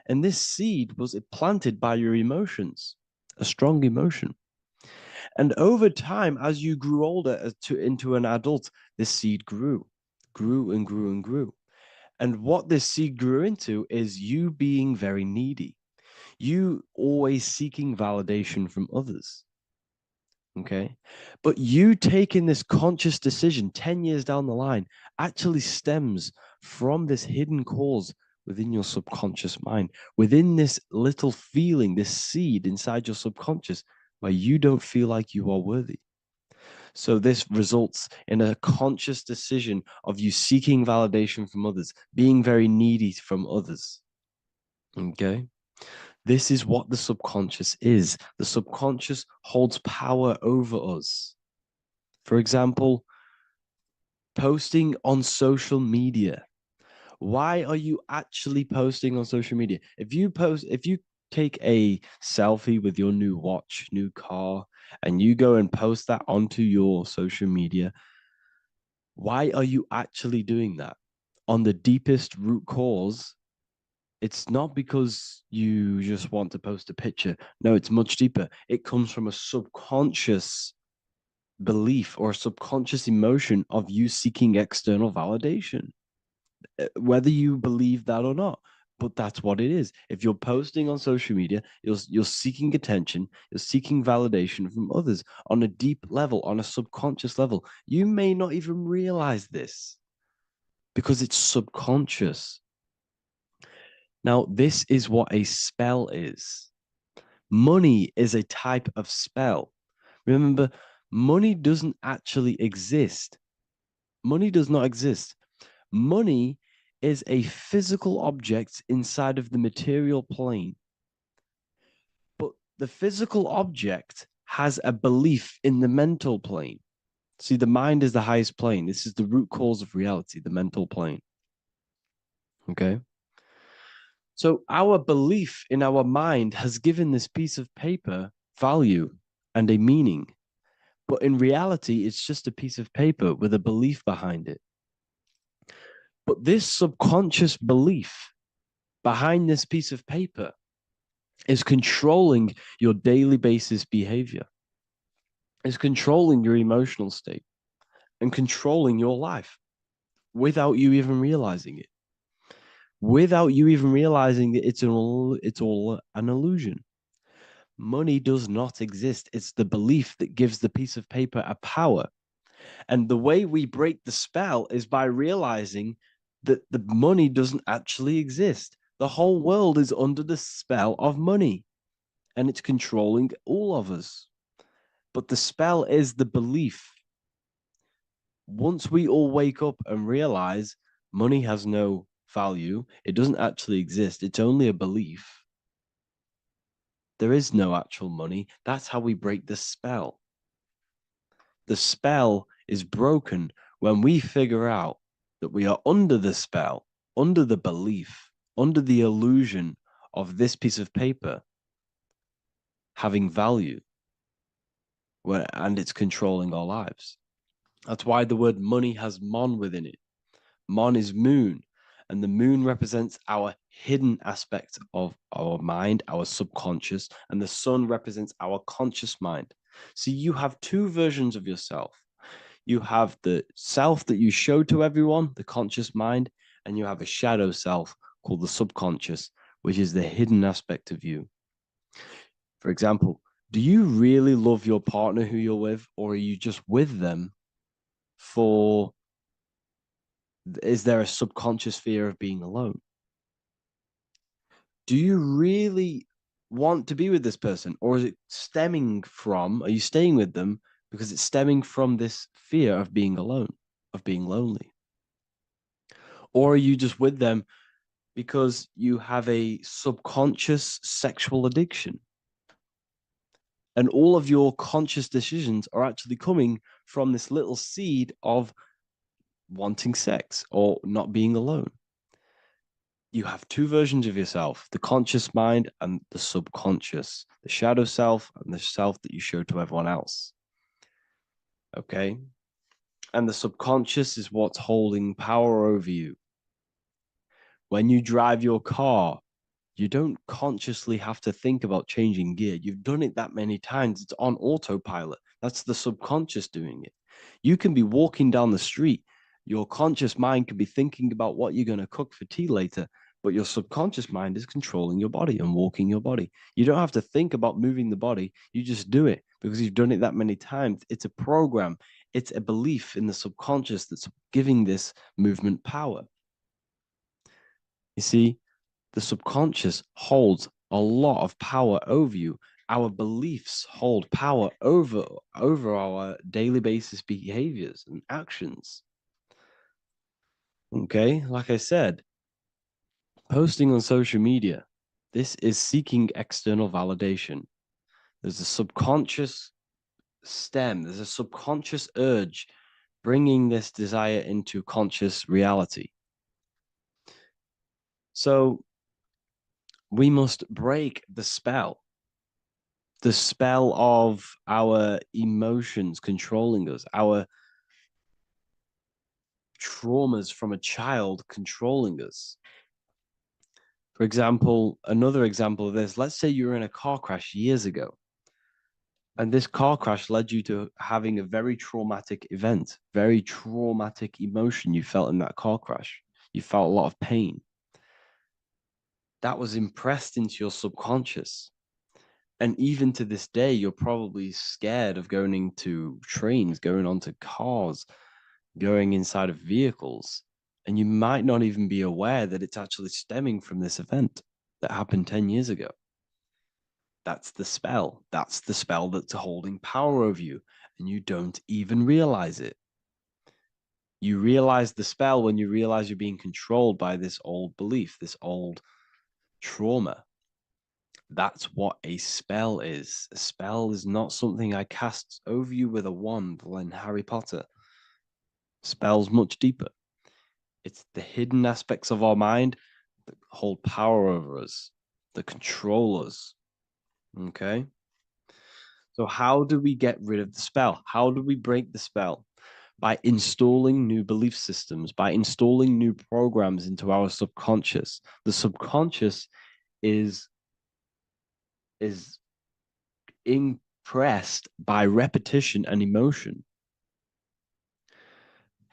And this seed was planted by your emotions, a strong emotion. And over time, as you grew older into an adult, this seed grew and grew and grew. And what this seed grew into is you being very needy, you always seeking validation from others. Okay. But you taking this conscious decision 10 years down the line actually stems from this hidden cause within your subconscious mind, within this little feeling, this seed inside your subconscious where you don't feel like you are worthy. So this results in a conscious decision of you seeking validation from others, being very needy from others. Okay. This is what the subconscious is. The subconscious holds power over us. For example, posting on social media. Why are you actually posting on social media? If you take a selfie with your new watch, new car, and you go and post that onto your social media, why are you actually doing that? On the deepest root cause, it's not because you just want to post a picture. No, it's much deeper. It comes from a subconscious belief or a subconscious emotion of you seeking external validation, whether you believe that or not. But that's what it is. If you're posting on social media, you're seeking attention, you're seeking validation from others on a deep level, on a subconscious level. You may not even realize this because it's subconscious. Now, this is what a spell is. Money is a type of spell. Remember, money doesn't actually exist. Money does not exist. Money is a physical object inside of the material plane. But the physical object has a belief in the mental plane. See, the mind is the highest plane. This is the root cause of reality, the mental plane. Okay? So our belief in our mind has given this piece of paper value and a meaning. But in reality, it's just a piece of paper with a belief behind it. But this subconscious belief behind this piece of paper is controlling your daily basis behavior, is controlling your emotional state and controlling your life without you even realizing it. Without you even realizing that it's all an illusion. Money does not exist. It's the belief that gives the piece of paper a power. And the way we break the spell is by realizing that the money doesn't actually exist. The whole world is under the spell of money, and it's controlling all of us. But the spell is the belief. Once we all wake up and realize money has no value, it doesn't actually exist, it's only a belief. There is no actual money. That's how we break the spell. The spell is broken when we figure out that we are under the spell, under the belief, under the illusion of this piece of paper having value, and it's controlling our lives. That's why the word money has mon within it. Mon is moon, and the moon represents our hidden aspect of our mind, our subconscious, and the sun represents our conscious mind. So you have two versions of yourself. You have the self that you show to everyone, the conscious mind, and you have a shadow self called the subconscious, which is the hidden aspect of you. For example, do you really love your partner who you're with, or are you just with them for, is there a subconscious fear of being alone? Do you really want to be with this person, or is it stemming from, are you staying with them because it's stemming from this fear of being alone, of being lonely? Or are you just with them because you have a subconscious sexual addiction? And all of your conscious decisions are actually coming from this little seed of wanting sex or not being alone. You have two versions of yourself, the conscious mind and the subconscious, the shadow self and the self that you show to everyone else. Okay? And the subconscious is what's holding power over you. When you drive your car, you don't consciously have to think about changing gear. You've done it that many times. It's on autopilot. That's the subconscious doing it. You can be walking down the street. Your conscious mind can be thinking about what you're going to cook for tea later, but your subconscious mind is controlling your body and walking your body. You don't have to think about moving the body. You just do it because you've done it that many times. It's a program. It's a belief in the subconscious that's giving this movement power. You see, the subconscious holds a lot of power over you. Our beliefs hold power over our daily basis behaviors and actions. Okay, like I said, posting on social media, this is seeking external validation. There's a subconscious stem, there's a subconscious urge bringing this desire into conscious reality. So we must break the spell of our emotions controlling us, our traumas from a child controlling us. For example, another example of this, let's say you were in a car crash years ago, and this car crash led you to having a very traumatic event, very traumatic emotion you felt in that car crash. You felt a lot of pain. That was impressed into your subconscious. And even to this day, you're probably scared of going into trains, going onto cars, going inside of vehicles. And you might not even be aware that it's actually stemming from this event that happened 10 years ago. That's the spell. That's the spell that's holding power over you. And you don't even realize it. You realize the spell when you realize you're being controlled by this old belief, this old trauma. That's what a spell is. A spell is not something I cast over you with a wand like Harry Potter. Spell's much deeper. It's the hidden aspects of our mind that hold power over us, that control us. Okay? So how do we get rid of the spell? How do we break the spell? By installing new belief systems, by installing new programs into our subconscious. The subconscious is impressed by repetition and emotion.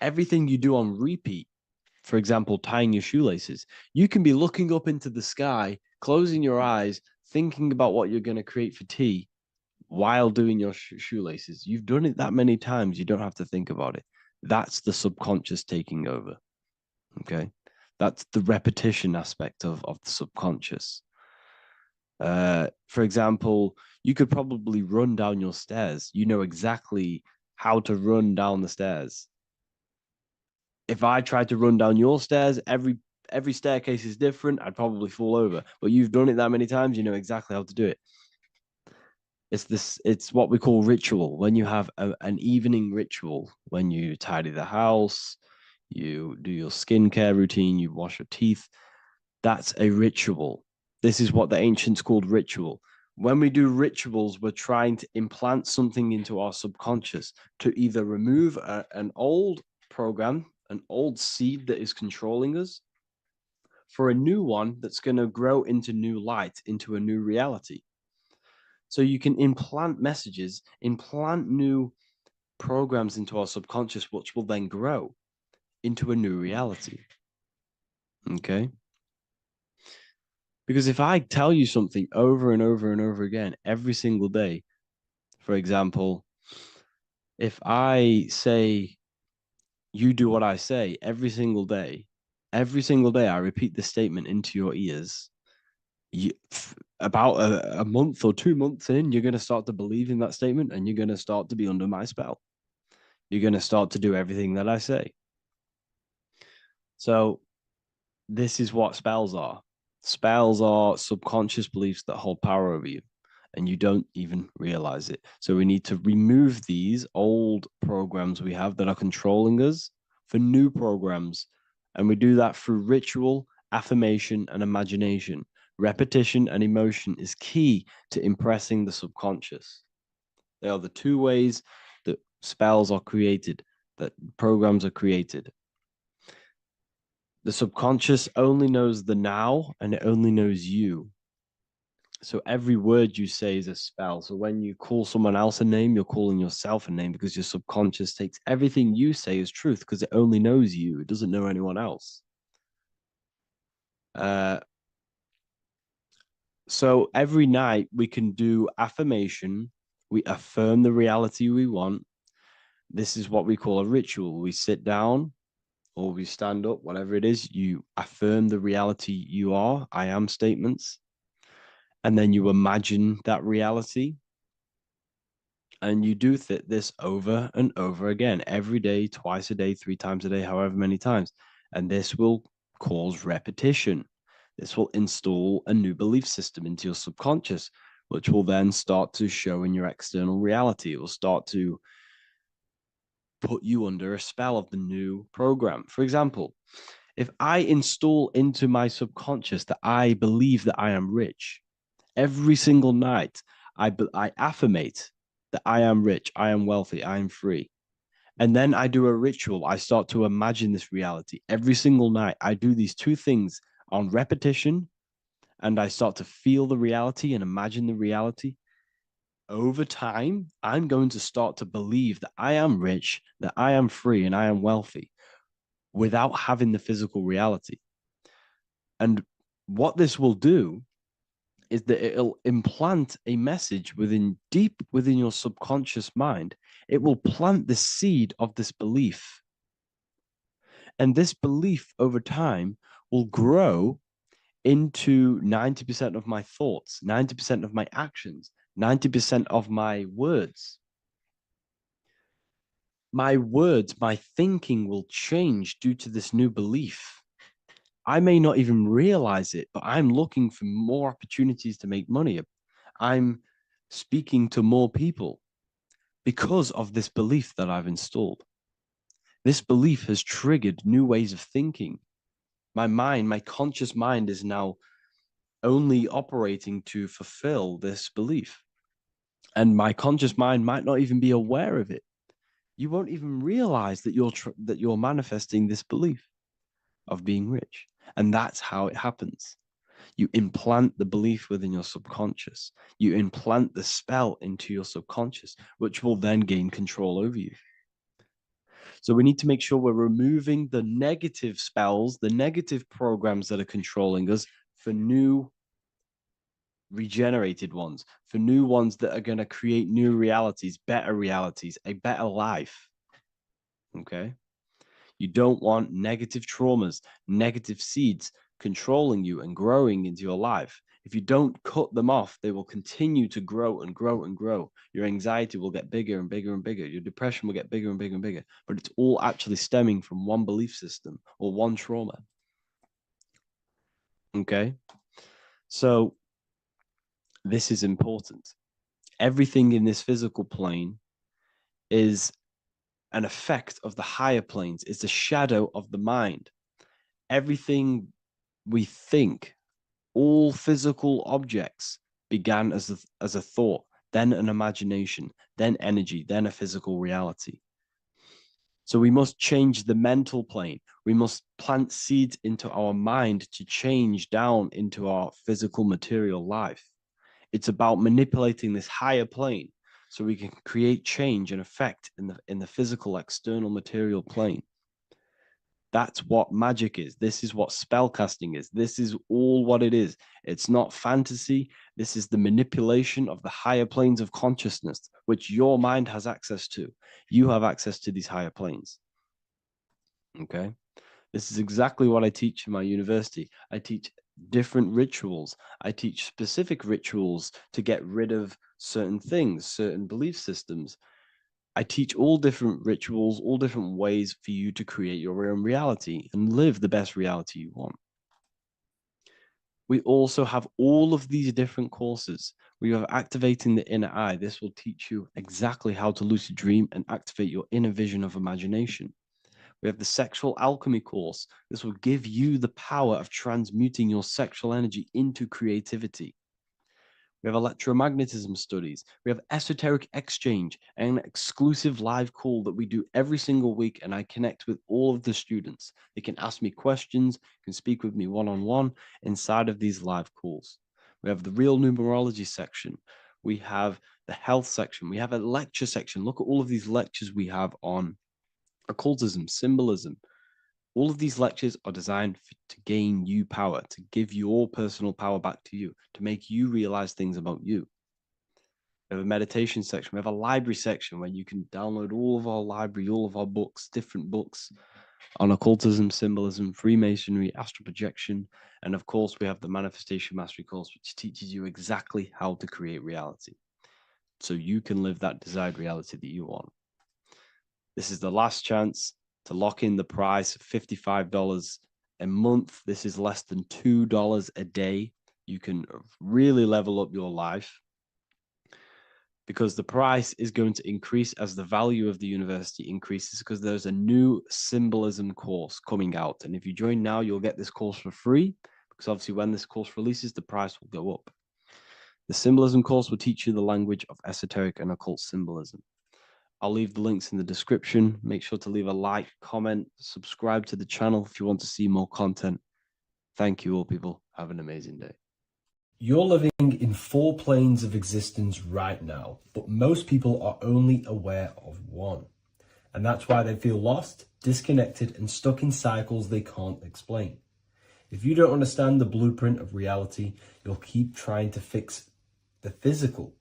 Everything you do on repeat, for example, tying your shoelaces, you can be looking up into the sky, closing your eyes, thinking about what you're going to create for tea while doing your shoelaces. You've done it that many times, you don't have to think about it. That's the subconscious taking over. Okay. That's the repetition aspect of the subconscious. For example, you could probably run down your stairs. You know exactly how to run down the stairs. If I tried to run down your stairs, every staircase is different. I'd probably fall over. But you've done it that many times, you know exactly how to do it. It's what we call ritual. When you have an evening ritual, when you tidy the house, you do your skincare routine, you wash your teeth, that's a ritual. This is what the ancients called ritual. When we do rituals, we're trying to implant something into our subconscious to either remove an old program, an old seed that is controlling us, for a new one that's going to grow into new light, into a new reality. So you can implant messages, implant new programs into our subconscious, which will then grow into a new reality. Okay? Because if I tell you something over and over and over again every single day, for example, if I say, you do what I say every single day I repeat this statement into your ears, about a month or 2 months in, you're going to start to believe in that statement and you're going to start to be under my spell. You're going to start to do everything that I say. So this is what spells are. Spells are subconscious beliefs that hold power over you, and you don't even realize it. So we need to remove these old programs we have that are controlling us for new programs. And we do that through ritual, affirmation, and imagination. Repetition and emotion is key to impressing the subconscious. They are the two ways that spells are created, that programs are created. The subconscious only knows the now, and it only knows you. So every word you say is a spell. So when you call someone else a name, you're calling yourself a name, because your subconscious takes everything you say as truth, because it only knows you. It doesn't know anyone else. So every night we can do affirmation. We affirm the reality we want. This is what we call a ritual. We sit down or we stand up, whatever it is, you affirm the reality you are, I am statements. And then you imagine that reality. And you do this over and over again, every day, twice a day, 3 times a day, however many times. And this will cause repetition. This will install a new belief system into your subconscious, which will then start to show in your external reality. It will start to put you under a spell of the new program. For example, if I install into my subconscious that I believe that I am rich, every single night I affirmate that I am rich, I am wealthy, I am free. And then I do a ritual. I start to imagine this reality. Every single night, I do these two things on repetition, and I start to feel the reality and imagine the reality. Over time, I'm going to start to believe that I am rich, that I am free, and I am wealthy without having the physical reality. And what this will do is that it'll implant a message deep within your subconscious mind. It will plant the seed of this belief. And this belief over time will grow into 90% of my thoughts, 90% of my actions, 90% of my words. My words, my thinking will change due to this new belief. I may not even realize it, but I'm looking for more opportunities to make money. I'm speaking to more people because of this belief that I've installed. This belief has triggered new ways of thinking. My mind, my conscious mind, is now only operating to fulfill this belief. And my conscious mind might not even be aware of it. You won't even realize that you're manifesting this belief of being rich. And that's how it happens. You implant the belief within your subconscious. You implant the spell into your subconscious, which will then gain control over you. So we need to make sure we're removing the negative spells, the negative programs that are controlling us, for new regenerated ones, for new ones that are going to create new realities, a better life. Okay? You don't want negative traumas, negative seeds controlling you and growing into your life. If you don't cut them off, they will continue to grow and grow and grow. Your anxiety will get bigger and bigger and bigger. Your depression will get bigger and bigger and bigger. But it's all actually stemming from one belief system or one trauma. Okay? So this is important. Everything in this physical plane is an effect of the higher planes. It's a shadow of the mind. Everything we think, all physical objects began as a thought, then an imagination, then energy, then a physical reality. So we must change the mental plane. We must plant seeds into our mind to change down into our physical material life. It's about manipulating this higher plane so we can create change and effect in the physical external material plane. That's what magic is. This is what spellcasting is. This is all what it is. It's not fantasy. This is the manipulation of the higher planes of consciousness, which your mind has access to. You have access to these higher planes. Okay? This is exactly what I teach in my university. I teach different rituals. I teach specific rituals to get rid of certain things, certain belief systems. I teach all different rituals, all different ways for you to create your own reality and live the best reality you want. We also have all of these different courses. We have activating the inner eye. This will teach you exactly how to lucid dream and activate your inner vision of imagination. We have the sexual alchemy course. This will give you the power of transmuting your sexual energy into creativity. We have electromagnetism studies. We have esoteric exchange, an exclusive live call that we do every single week, and I connect with all of the students. They can ask me questions, can speak with me one-on-one inside of these live calls. We have the real numerology section. We have the health section. We have a lecture section. Look at all of these lectures we have on occultism, symbolism. All of these lectures are designed to gain you power, to give your personal power back to you, to make you realize things about you. We have a meditation section. We have a library section where you can download all of our library, all of our books, different books on occultism, symbolism, Freemasonry, astral projection. And of course, we have the Manifestation Mastery course, which teaches you exactly how to create reality so you can live that desired reality that you want. This is the last chance to lock in the price of $55 a month. This is less than $2 a day. You can really level up your life because the price is going to increase as the value of the university increases, because there's a new symbolism course coming out. And if you join now, you'll get this course for free, because obviously when this course releases, the price will go up. The symbolism course will teach you the language of esoteric and occult symbolism. I'll leave the links in the description. Make sure to leave a like, comment, subscribe to the channel if you want to see more content. Thank you all, people. Have an amazing day. You're living in 4 planes of existence right now, but most people are only aware of one. And that's why they feel lost, disconnected, and stuck in cycles they can't explain. If you don't understand the blueprint of reality, you'll keep trying to fix the physical,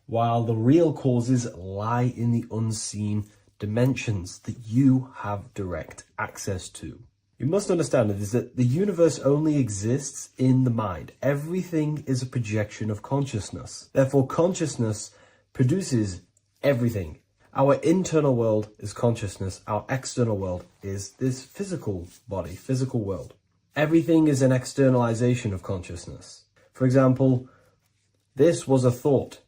while the real causes lie in the unseen dimensions that you have direct access to. You must understand that the universe only exists in the mind. Everything is a projection of consciousness. Therefore, consciousness produces everything. Our internal world is consciousness. Our external world is this physical body, physical world. Everything is an externalization of consciousness. For example, this was a thought.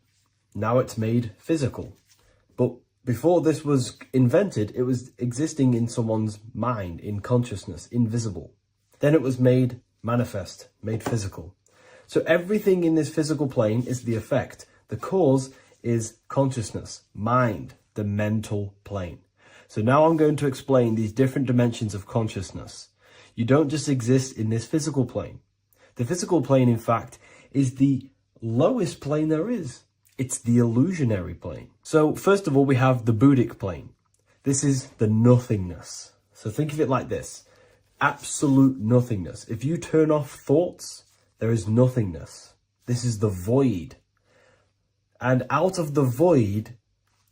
Now it's made physical. But before this was invented, it was existing in someone's mind, in consciousness, invisible. Then it was made manifest, made physical. So everything in this physical plane is the effect. The cause is consciousness, mind, the mental plane. So now I'm going to explain these different dimensions of consciousness. You don't just exist in this physical plane. The physical plane, in fact, is the lowest plane there is. It's the illusionary plane. So first of all, we have the Buddhic plane. This is the nothingness. So think of it like this. Absolute nothingness. If you turn off thoughts, there is nothingness. This is the void. And out of the void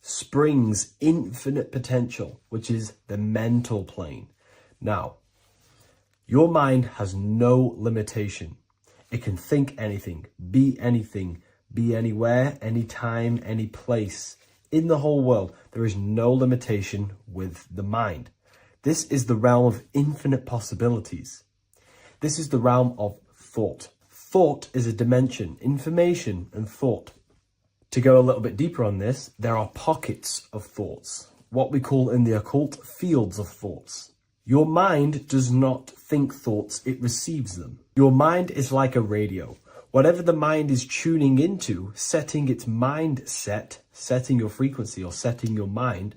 springs infinite potential, which is the mental plane. Now, your mind has no limitation. It can think anything, be anywhere, anytime, any place. In the whole world, there is no limitation with the mind. This is the realm of infinite possibilities. This is the realm of thought. Thought is a dimension, information and thought. To go a little bit deeper on this, there are pockets of thoughts, what we call in the occult fields of thoughts. Your mind does not think thoughts, it receives them. Your mind is like a radio. Whatever the mind is tuning into, setting its mindset, setting your frequency or setting your mind,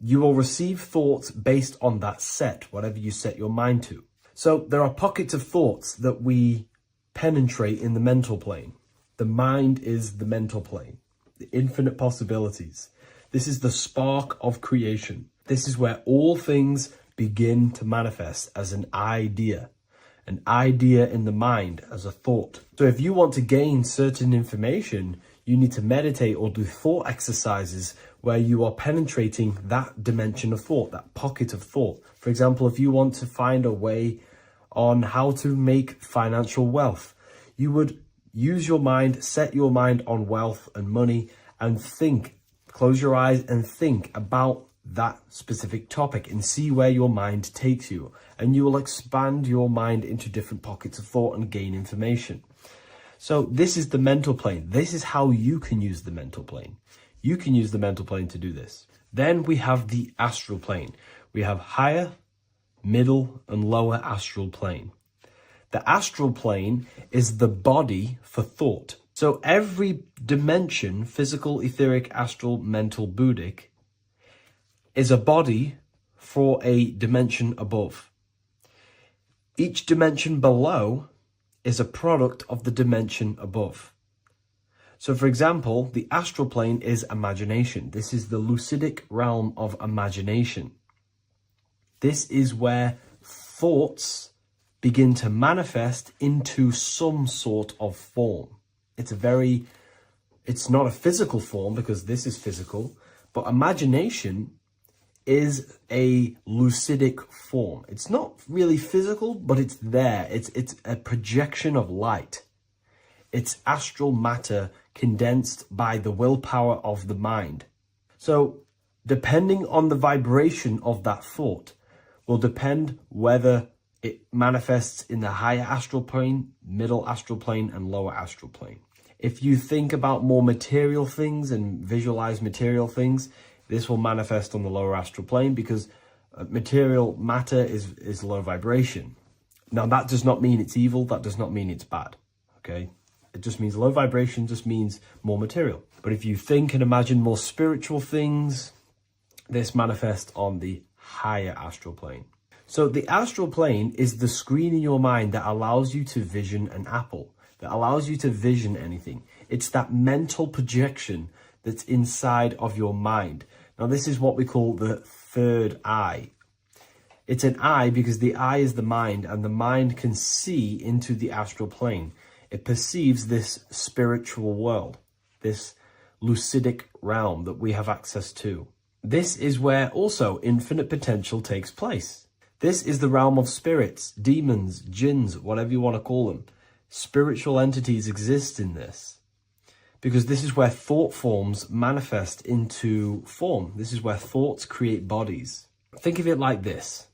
you will receive thoughts based on that set, whatever you set your mind to. So there are pockets of thoughts that we penetrate in the mental plane. The mind is the mental plane, the infinite possibilities. This is the spark of creation. This is where all things begin to manifest as an idea in the mind as a thought. So if you want to gain certain information, you need to meditate or do thought exercises where you are penetrating that dimension of thought, that pocket of thought. For example, if you want to find a way on how to make financial wealth, you would use your mind, set your mind on wealth and money and think, close your eyes and think about that specific topic and see where your mind takes you. And you will expand your mind into different pockets of thought and gain information. So this is the mental plane. This is how you can use the mental plane. You can use the mental plane to do this. Then we have the astral plane. We have higher, middle, and lower astral plane. The astral plane is the body for thought. So every dimension, physical, etheric, astral, mental, Buddhic, is a body for a dimension above. Each dimension below is a product of the dimension above. So for example, the astral plane is imagination. This is the lucidic realm of imagination. This is where thoughts begin to manifest into some sort of form. It's not a physical form because this is physical, but imagination is a lucidic form. It's not really physical, but it's there. It's a projection of light. It's astral matter condensed by the willpower of the mind. So depending on the vibration of that thought will depend whether it manifests in the higher astral plane, middle astral plane, and lower astral plane. If you think about more material things and visualize material things, this will manifest on the lower astral plane because material matter is low vibration. Now, that does not mean it's evil. That does not mean it's bad. Okay? It just means low vibration just means more material. But if you think and imagine more spiritual things, this manifests on the higher astral plane. So the astral plane is the screen in your mind that allows you to vision an apple, that allows you to vision anything. It's that mental projection that's inside of your mind. Now, this is what we call the third eye. It's an eye because the eye is the mind, and the mind can see into the astral plane. It perceives this spiritual world, this lucidic realm that we have access to. This is where also infinite potential takes place. This is the realm of spirits, demons, jinns, whatever you want to call them. Spiritual entities exist in this because this is where thought forms manifest into form. This is where thoughts create bodies. Think of it like this.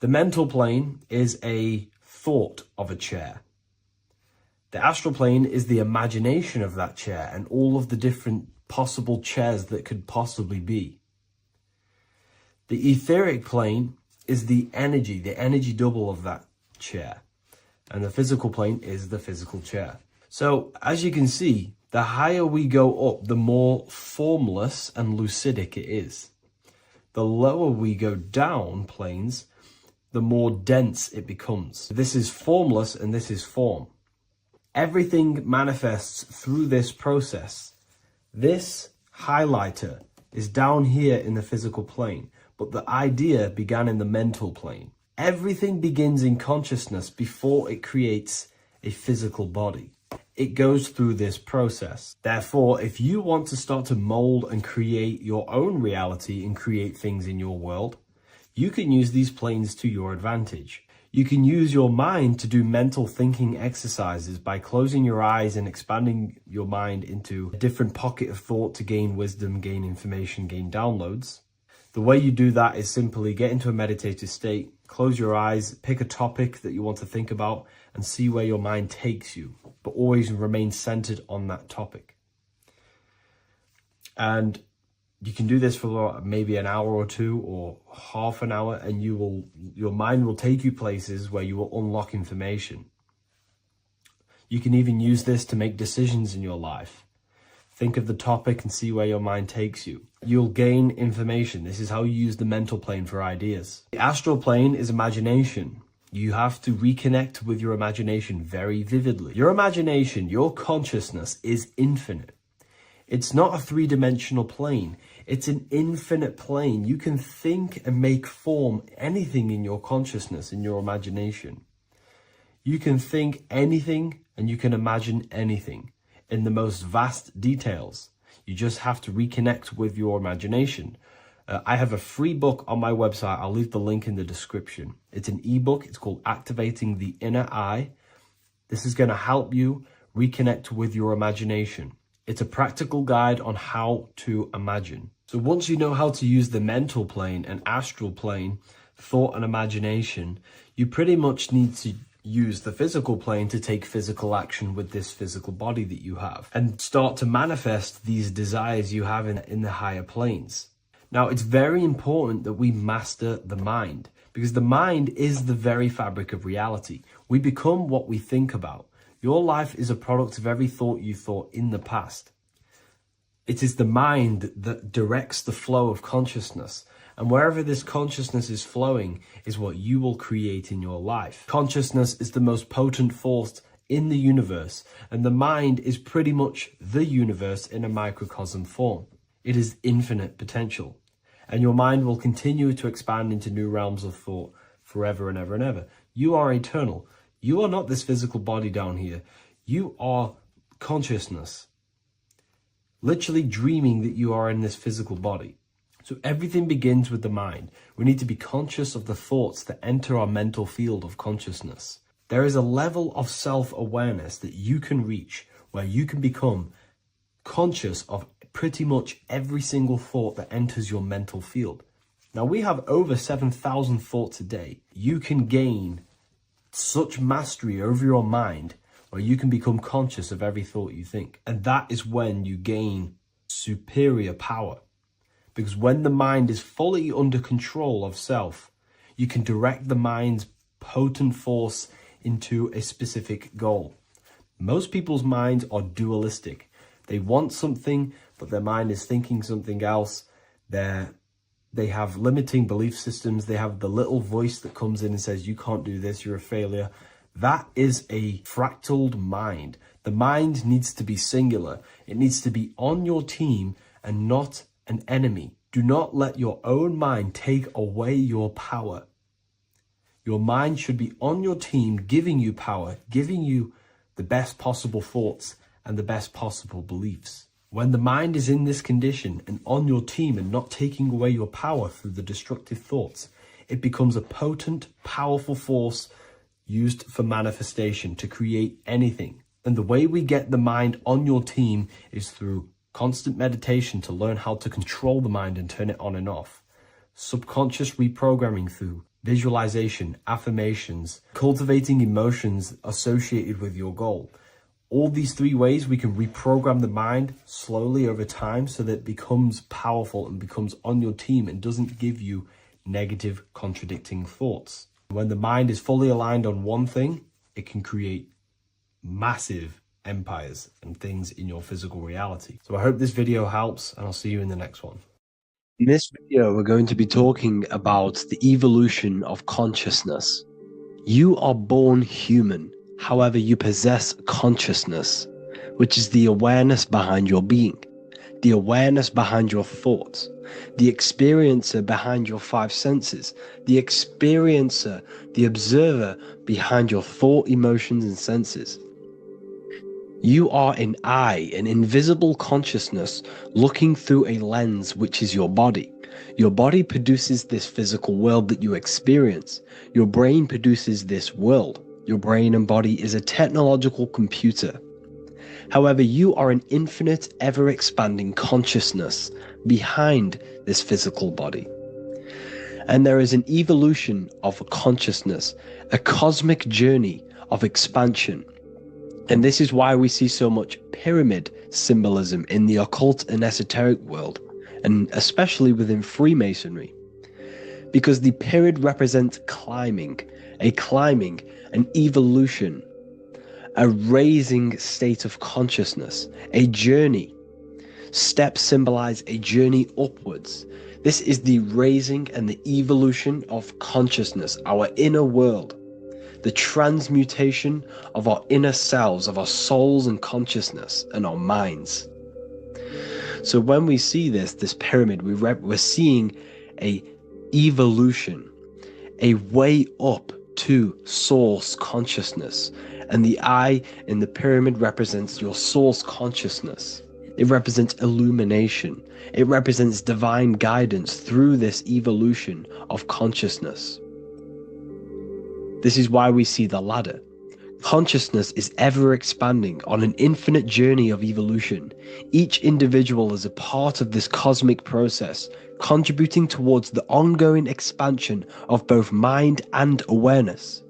The mental plane is a thought of a chair. The astral plane is the imagination of that chair and all of the different possible chairs that could possibly be. The etheric plane is the energy double of that chair. And the physical plane is the physical chair. So as you can see, the higher we go up, the more formless and lucidic it is. The lower we go down planes, the more dense it becomes. This is formless and this is form. Everything manifests through this process. This highlighter is down here in the physical plane, but the idea began in the mental plane. Everything begins in consciousness before it creates a physical body. it goes through this process. Therefore, if you want to start to mold and create your own reality and create things in your world, you can use these planes to your advantage. You can use your mind to do mental thinking exercises by closing your eyes and expanding your mind into a different pocket of thought to gain wisdom, gain information, gain downloads. The way you do that is simply get into a meditative state, close your eyes, pick a topic that you want to think about, and see where your mind takes you, but always remain centered on that topic. And you can do this for maybe an hour or two or half an hour, and your mind will take you places where you will unlock information. You can even use this to make decisions in your life. Think of the topic and see where your mind takes you. You'll gain information. This is how you use the mental plane for ideas. The astral plane is imagination. You have to reconnect with your imagination very vividly. Your imagination, your consciousness is infinite. It's not a three-dimensional plane. It's an infinite plane. You can think and make form anything in your consciousness, in your imagination. You can think anything and you can imagine anything in the most vast details. You just have to reconnect with your imagination. I have a free book on my website. I'll leave the link in the description. It's an ebook. It's called Activating the Inner Eye. This is going to help you reconnect with your imagination. It's a practical guide on how to imagine. So once you know how to use the mental plane and astral plane, thought and imagination, you pretty much need to use the physical plane to take physical action with this physical body that you have and start to manifest these desires you have in the higher planes. Now, it's very important that we master the mind, because the mind is the very fabric of reality. We become what we think about. Your life is a product of every thought you thought in the past. It is the mind that directs the flow of consciousness. And wherever this consciousness is flowing is what you will create in your life. Consciousness is the most potent force in the universe, and the mind is pretty much the universe in a microcosm form. It is infinite potential, and your mind will continue to expand into new realms of thought forever and ever and ever. You are eternal. You are not this physical body down here. You are consciousness, literally dreaming that you are in this physical body. So everything begins with the mind. We need to be conscious of the thoughts that enter our mental field of consciousness. There is a level of self-awareness that you can reach where you can become conscious of pretty much every single thought that enters your mental field. Now, we have over 7,000 thoughts a day. You can gain such mastery over your mind where you can become conscious of every thought you think. And that is when you gain superior power. Because when the mind is fully under control of self, you can direct the mind's potent force into a specific goal. Most people's minds are dualistic. They want something, but their mind is thinking something else. They have limiting belief systems. They have the little voice that comes in and says, you can't do this, you're a failure. That is a fractaled mind. The mind needs to be singular. It needs to be on your team and not an enemy. Do not let your own mind take away your power. Your mind should be on your team, giving you power, giving you the best possible thoughts and the best possible beliefs. When the mind is in this condition and on your team and not taking away your power through the destructive thoughts, it becomes a potent, powerful force used for manifestation to create anything. And the way we get the mind on your team is through constant meditation to learn how to control the mind and turn it on and off. Subconscious reprogramming through visualization, affirmations, cultivating emotions associated with your goal. All these three ways we can reprogram the mind slowly over time so that it becomes powerful and becomes on your team and doesn't give you negative contradicting thoughts. When the mind is fully aligned on one thing, it can create massive empires and things in your physical reality. So I hope this video helps, and I'll see you in the next one. In this video, we're going to be talking about the evolution of consciousness. You are born human. However, you possess consciousness, which is the awareness behind your being, the awareness behind your thoughts, the experiencer behind your five senses, the experiencer, the observer behind your thought, emotions, and senses. You are an eye, an invisible consciousness looking through a lens which is your body. Your body produces this physical world that you experience. Your brain produces this world. Your brain and body is a technological computer. However, you are an infinite, ever-expanding consciousness behind this physical body. And there is an evolution of consciousness, a cosmic journey of expansion. And this is why we see so much pyramid symbolism in the occult and esoteric world, and especially within Freemasonry. Because the pyramid represents climbing, an evolution, a raising state of consciousness, a journey. Steps symbolize a journey upwards. This is the raising and the evolution of consciousness, our inner world. The transmutation of our inner selves, of our souls and consciousness and our minds. So when we see this pyramid, we're seeing a evolution, a way up to source consciousness. And the eye in the pyramid represents your source consciousness. It represents illumination. It represents divine guidance through this evolution of consciousness. This is why we see the ladder. Consciousness is ever expanding on an infinite journey of evolution. Each individual is a part of this cosmic process, contributing towards the ongoing expansion of both mind and awareness.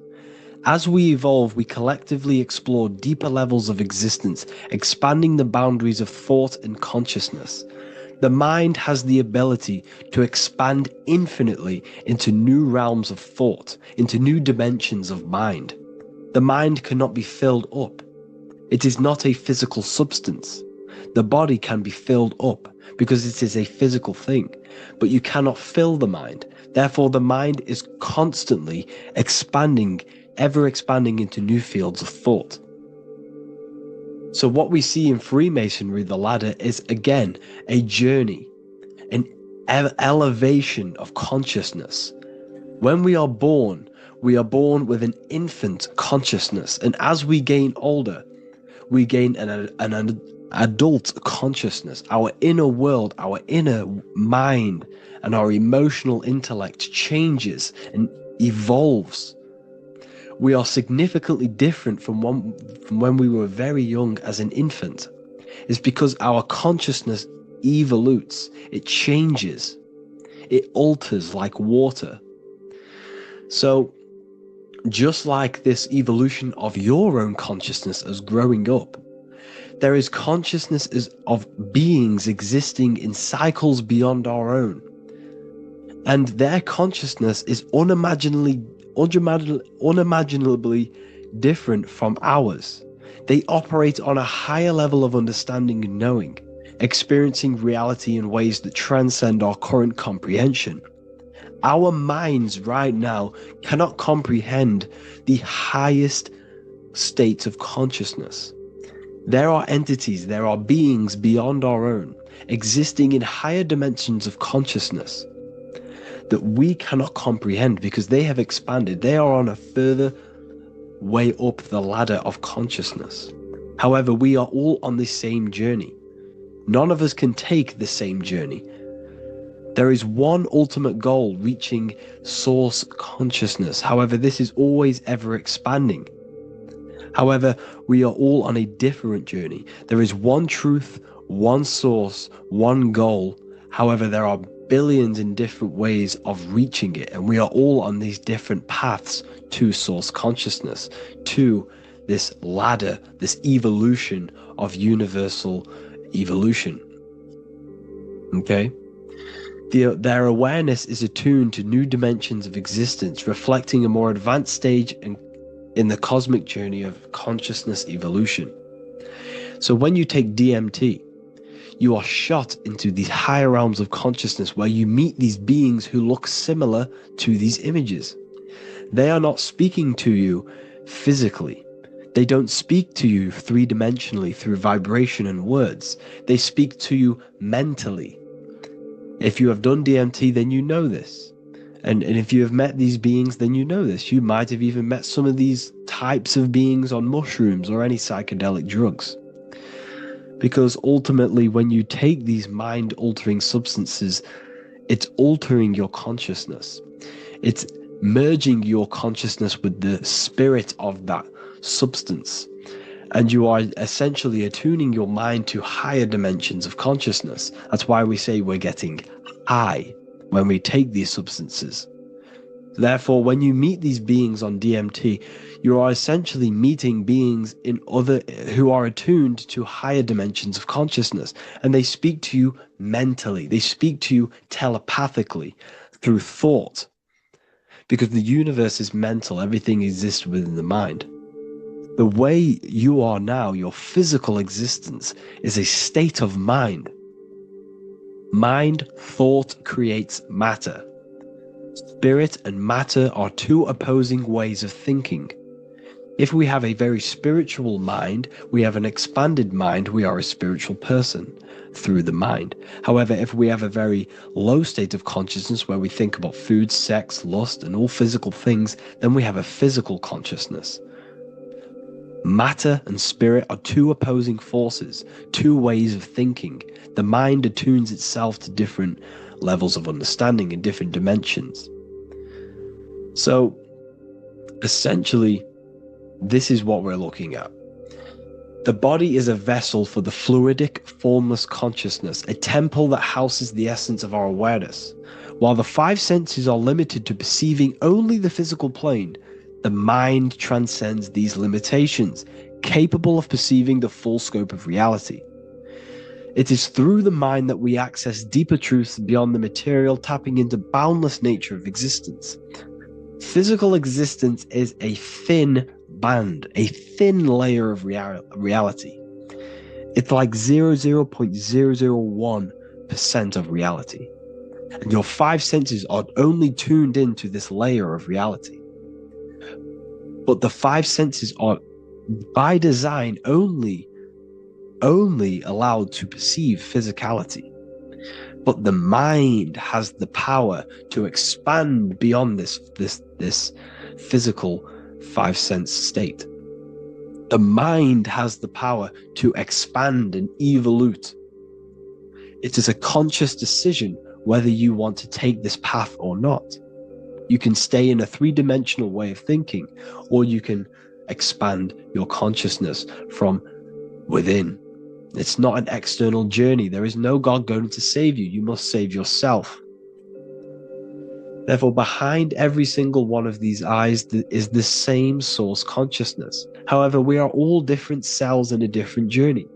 As we evolve, we collectively explore deeper levels of existence, expanding the boundaries of thought and consciousness. The mind has the ability to expand infinitely into new realms of thought, into new dimensions of mind. The mind cannot be filled up. It is not a physical substance. The body can be filled up because it is a physical thing, but you cannot fill the mind. Therefore, the mind is constantly expanding, ever expanding into new fields of thought. So what we see in Freemasonry, the ladder, is again a journey, an elevation of consciousness. When we are born with an infant consciousness, and as we gain older, we gain an adult consciousness. Our inner world, our inner mind, and our emotional intellect changes and evolves. We are significantly different from when we were very young as an infant. It's because our consciousness evolutes, it changes, it alters like water. So, just like this evolution of your own consciousness as growing up, there is consciousness of beings existing in cycles beyond our own. And their consciousness is unimaginably different from ours. They operate on a higher level of understanding and knowing, experiencing reality in ways that transcend our current comprehension. Our minds right now cannot comprehend the highest states of consciousness. There are entities, there are beings beyond our own, existing in higher dimensions of consciousness that we cannot comprehend because they have expanded. They are on a further way up the ladder of consciousness. However, we are all on the same journey. None of us can take the same journey. There is one ultimate goal, reaching source consciousness. However, this is always ever expanding. However, we are all on a different journey. There is one truth, one source, one goal. However, there are billions in different ways of reaching it, and we are all on these different paths to source consciousness, to this ladder, this evolution of universal evolution. Okay? Their awareness is attuned to new dimensions of existence, reflecting a more advanced stage in the cosmic journey of consciousness evolution. So when you take DMT, you are shot into these higher realms of consciousness where you meet these beings who look similar to these images. They are not speaking to you physically. They don't speak to you three-dimensionally through vibration and words. They speak to you mentally. If you have done DMT, then you know this. And if you have met these beings, then you know this. You might have even met some of these types of beings on mushrooms or any psychedelic drugs. Because ultimately, when you take these mind-altering substances, it's altering your consciousness. It's merging your consciousness with the spirit of that substance. And you are essentially attuning your mind to higher dimensions of consciousness. That's why we say we're getting high when we take these substances. Therefore, when you meet these beings on DMT, you are essentially meeting beings who are attuned to higher dimensions of consciousness, and they speak to you mentally. They speak to you telepathically through thought, because the universe is mental. Everything exists within the mind. The way you are now, your physical existence, is a state of mind. Mind, thought creates matter. Spirit and matter are two opposing ways of thinking. If we have a very spiritual mind, we have an expanded mind, we are a spiritual person through the mind. However, if we have a very low state of consciousness where we think about food, sex, lust, and all physical things, then we have a physical consciousness. Matter and spirit are two opposing forces, two ways of thinking. The mind attunes itself to different levels of understanding in different dimensions. So, essentially, this is what we're looking at. The body is a vessel for the fluidic, formless consciousness, a temple that houses the essence of our awareness. While the five senses are limited to perceiving only the physical plane, the mind transcends these limitations, capable of perceiving the full scope of reality. It is through the mind that we access deeper truths beyond the material, tapping into boundless nature of existence. Physical existence is a thin band, a thin layer of reality. It's like 0.001% of reality. And your five senses are only tuned into this layer of reality. But the five senses are, by design, only allowed to perceive physicality. But the mind has the power to expand beyond this physical five sense state. The mind has the power to expand and evolute. It is a conscious decision whether you want to take this path or not. You can stay in a three-dimensional way of thinking, or you can expand your consciousness from within. It's not an external journey. There is no God going to save you. You must save yourself. Therefore, behind every single one of these eyes is the same source consciousness. However, we are all different cells in a different journey.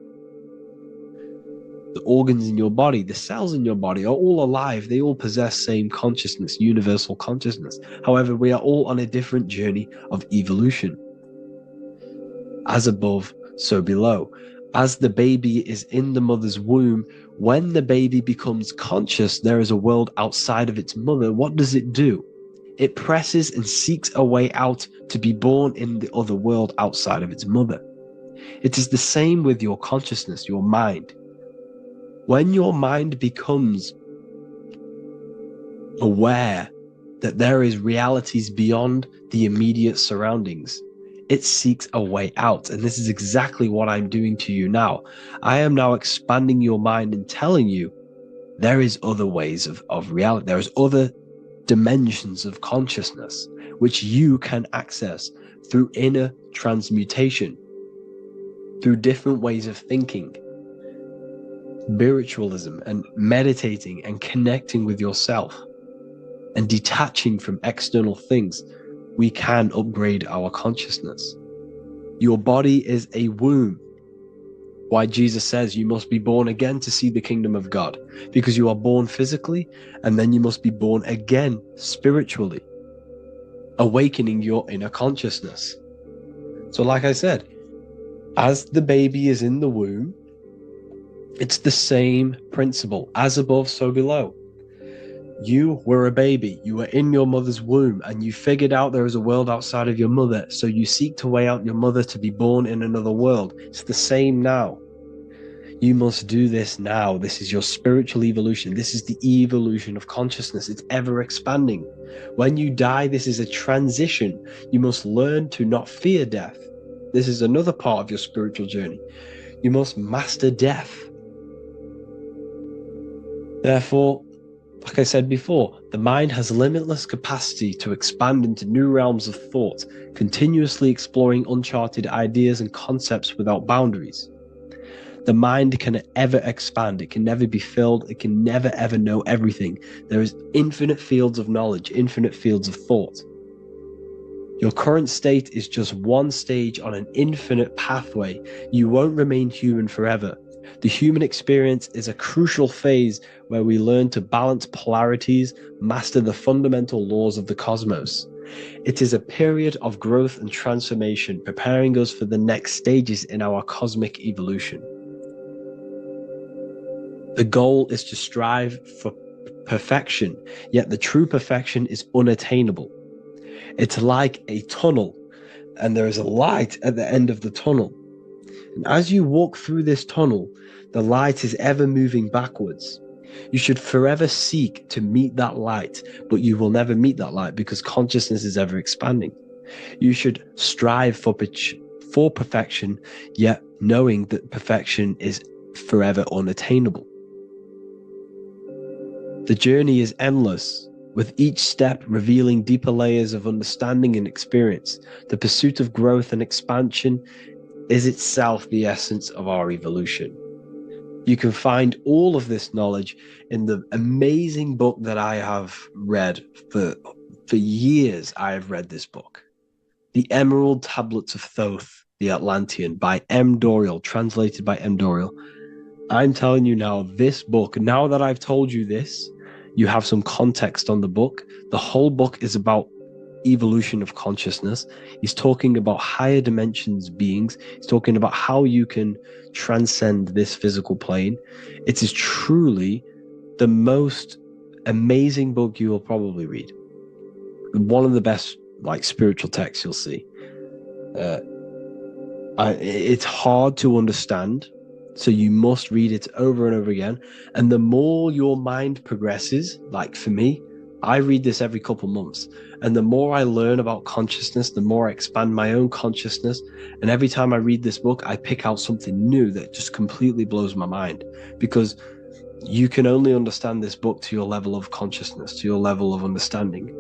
The organs in your body, the cells in your body are all alive. They all possess same consciousness, universal consciousness. However, we are all on a different journey of evolution. As above, so below. As the baby is in the mother's womb, when the baby becomes conscious, there is a world outside of its mother. What does it do? It presses and seeks a way out to be born in the other world outside of its mother. It is the same with your consciousness, your mind. When your mind becomes aware that there is realities beyond the immediate surroundings, it seeks a way out. And this is exactly what I'm doing to you now. I am now expanding your mind and telling you there is other ways of reality. There is other dimensions of consciousness which you can access through inner transmutation, through different ways of thinking, spiritualism, and meditating and connecting with yourself and detaching from external things. We can upgrade our consciousness. Your body is a womb. Why Jesus says you must be born again to see the kingdom of God, because you are born physically and then you must be born again spiritually, awakening your inner consciousness. So like I said, as the baby is in the womb, it's the same principle. As above, so below. You were a baby, you were in your mother's womb, and you figured out there is a world outside of your mother, so you seek to weigh out your mother to be born in another world. It's the same now. You must do this now. This is your spiritual evolution. This is the evolution of consciousness. It's ever expanding. When you die, this is a transition. You must learn to not fear death. This is another part of your spiritual journey. You must master death. Therefore, like I said before, the mind has limitless capacity to expand into new realms of thought, continuously exploring uncharted ideas and concepts without boundaries. The mind can ever expand. It can never be filled. It can never ever know everything. There is infinite fields of knowledge, infinite fields of thought. Your current state is just one stage on an infinite pathway. You won't remain human forever. The human experience is a crucial phase where we learn to balance polarities, master the fundamental laws of the cosmos. It is a period of growth and transformation, preparing us for the next stages in our cosmic evolution. The goal is to strive for perfection, yet the true perfection is unattainable. It's like a tunnel, and there is a light at the end of the tunnel. And as you walk through this tunnel, the light is ever moving backwards. You should forever seek to meet that light, but you will never meet that light because consciousness is ever expanding. You should strive for perfection, yet knowing that perfection is forever unattainable. The journey is endless, with each step revealing deeper layers of understanding and experience. The pursuit of growth and expansion is itself the essence of our evolution. You can find all of this knowledge in the amazing book that I have read for years. I have read this book, The Emerald Tablets of Thoth, the Atlantean, by M. Dorial, translated by M. Dorial. I'm telling you now, this book, now that I've told you this, you have some context on the book. The whole book is about evolution of consciousness. He's talking about higher dimensions beings. He's talking about how you can transcend this physical plane. It is truly the most amazing book you will probably read. One of the best spiritual texts you'll see. It's hard to understand, so you must read it over and over again. And the more your mind progresses, like for me, I read this every couple months. And the more I learn about consciousness, the more I expand my own consciousness. And every time I read this book, I pick out something new that just completely blows my mind. Because you can only understand this book to your level of consciousness, to your level of understanding.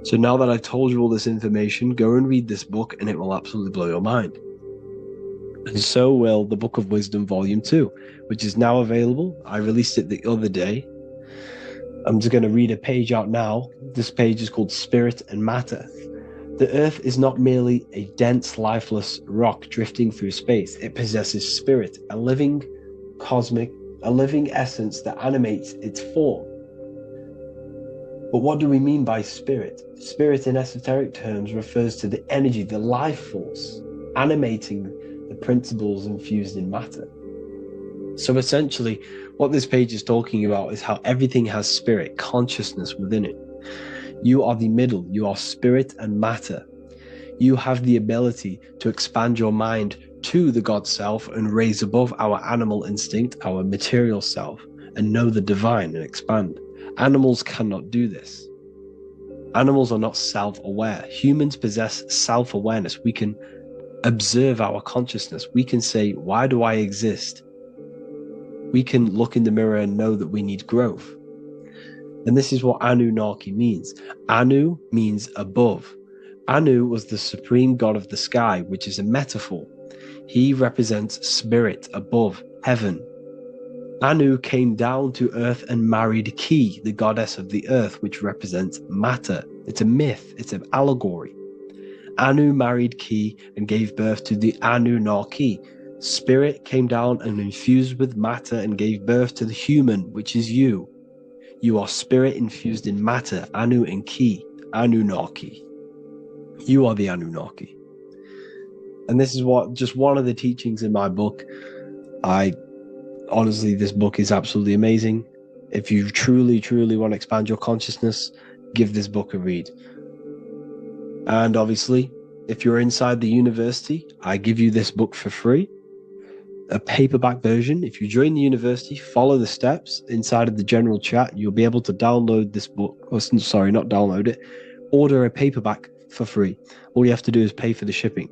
So now that I've told you all this information, go and read this book and it will absolutely blow your mind. And so will the Book of Wisdom Volume 2, which is now available. I released it the other day. I'm just going to read a page out now. This page is called Spirit and Matter. The Earth is not merely a dense, lifeless rock drifting through space. It possesses spirit, a living essence that animates its form. But what do we mean by spirit? Spirit in esoteric terms refers to the energy, the life force, animating the principles infused in matter. So essentially, what this page is talking about is how everything has spirit, consciousness within it. You are the middle, you are spirit and matter. You have the ability to expand your mind to the God self and raise above our animal instinct, our material self, and know the divine and expand. Animals cannot do this. Animals are not self-aware. Humans possess self-awareness. We can observe our consciousness. We can say, why do I exist? We can look in the mirror and know that we need growth. And this is what Anunnaki means. Anu means above. Anu was the supreme god of the sky, which is a metaphor. He represents spirit above, heaven. Anu came down to earth and married Ki, the goddess of the earth, which represents matter. It's a myth, it's an allegory. Anu married Ki and gave birth to the Anunnaki. Spirit came down and infused with matter and gave birth to the human, which is you. You are spirit infused in matter, Anu and Ki, Anunnaki. You are the Anunnaki. And this is just one of the teachings in my book. Honestly, this book is absolutely amazing. If you truly, truly want to expand your consciousness, give this book a read. And obviously, if you're inside the university, I give you this book for free. a paperback version. If you join the university, follow the steps inside of the general chat. You'll be able to download this book, or sorry, not download it, order a paperback for free. All you have to do is pay for the shipping.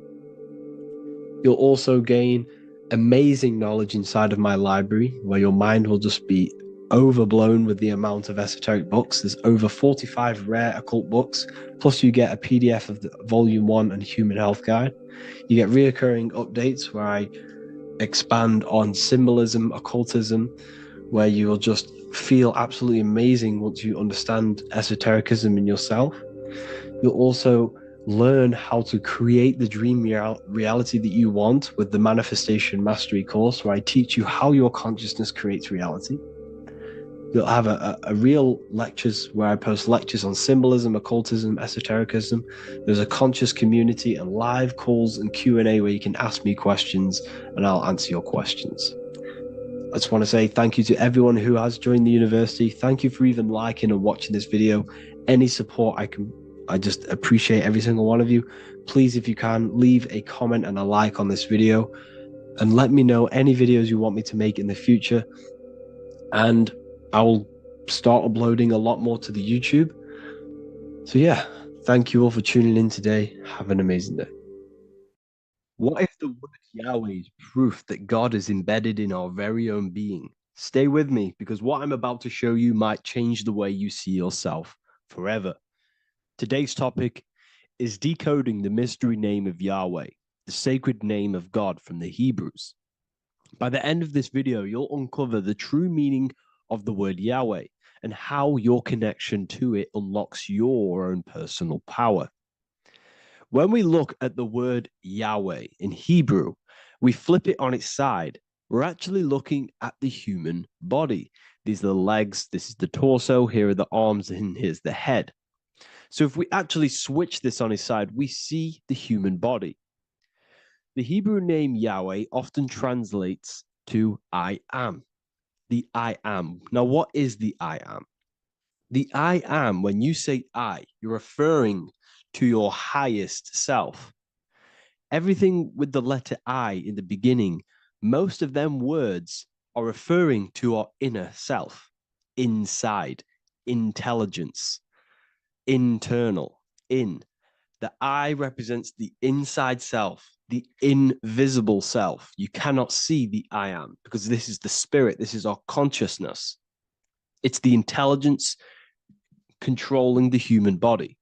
You'll also gain amazing knowledge inside of my library, where your mind will just be overblown with the amount of esoteric books. There's over 45 rare occult books, plus you get a PDF of the Volume 1 and Human Health Guide. You get reoccurring updates where I expand on symbolism, occultism, where you will just feel absolutely amazing once you understand esotericism in yourself. You'll also learn how to create the dream reality that you want with the Manifestation Mastery course, where I teach you how your consciousness creates reality. You'll have a real lectures where I post lectures on symbolism, occultism, esotericism. There's a conscious community and live calls and Q&A where you can ask me questions and I'll answer your questions. I just want to say thank you to everyone who has joined the university. Thank you for even liking and watching this video. Any support I just appreciate every single one of you. Please, if you can, leave a comment and a like on this video and let me know any videos you want me to make in the future. And I will start uploading a lot more to the YouTube. So yeah, thank you all for tuning in today. Have an amazing day. What if the word Yahweh is proof that God is embedded in our very own being? Stay with me, because what I'm about to show you might change the way you see yourself forever. Today's topic is decoding the mystery name of Yahweh, the sacred name of God from the Hebrews. By the end of this video, you'll uncover the true meaning of the word Yahweh and how your connection to it unlocks your own personal power. When we look at the word Yahweh in Hebrew, we flip it on its side. We're actually looking at the human body. These are the legs, this is the torso, here are the arms, and here's the head. So if we actually switch this on its side, we see the human body. The Hebrew name Yahweh often translates to I am. The I am. Now, what is the I am? The I am, when you say I, you're referring to your highest self. Everything with the letter I in the beginning, most of them words are referring to our inner self, inside, intelligence, internal, in. The I represents the inside self, the invisible self. You cannot see the I am because this is the spirit. This is our consciousness. It's the intelligence controlling the human body.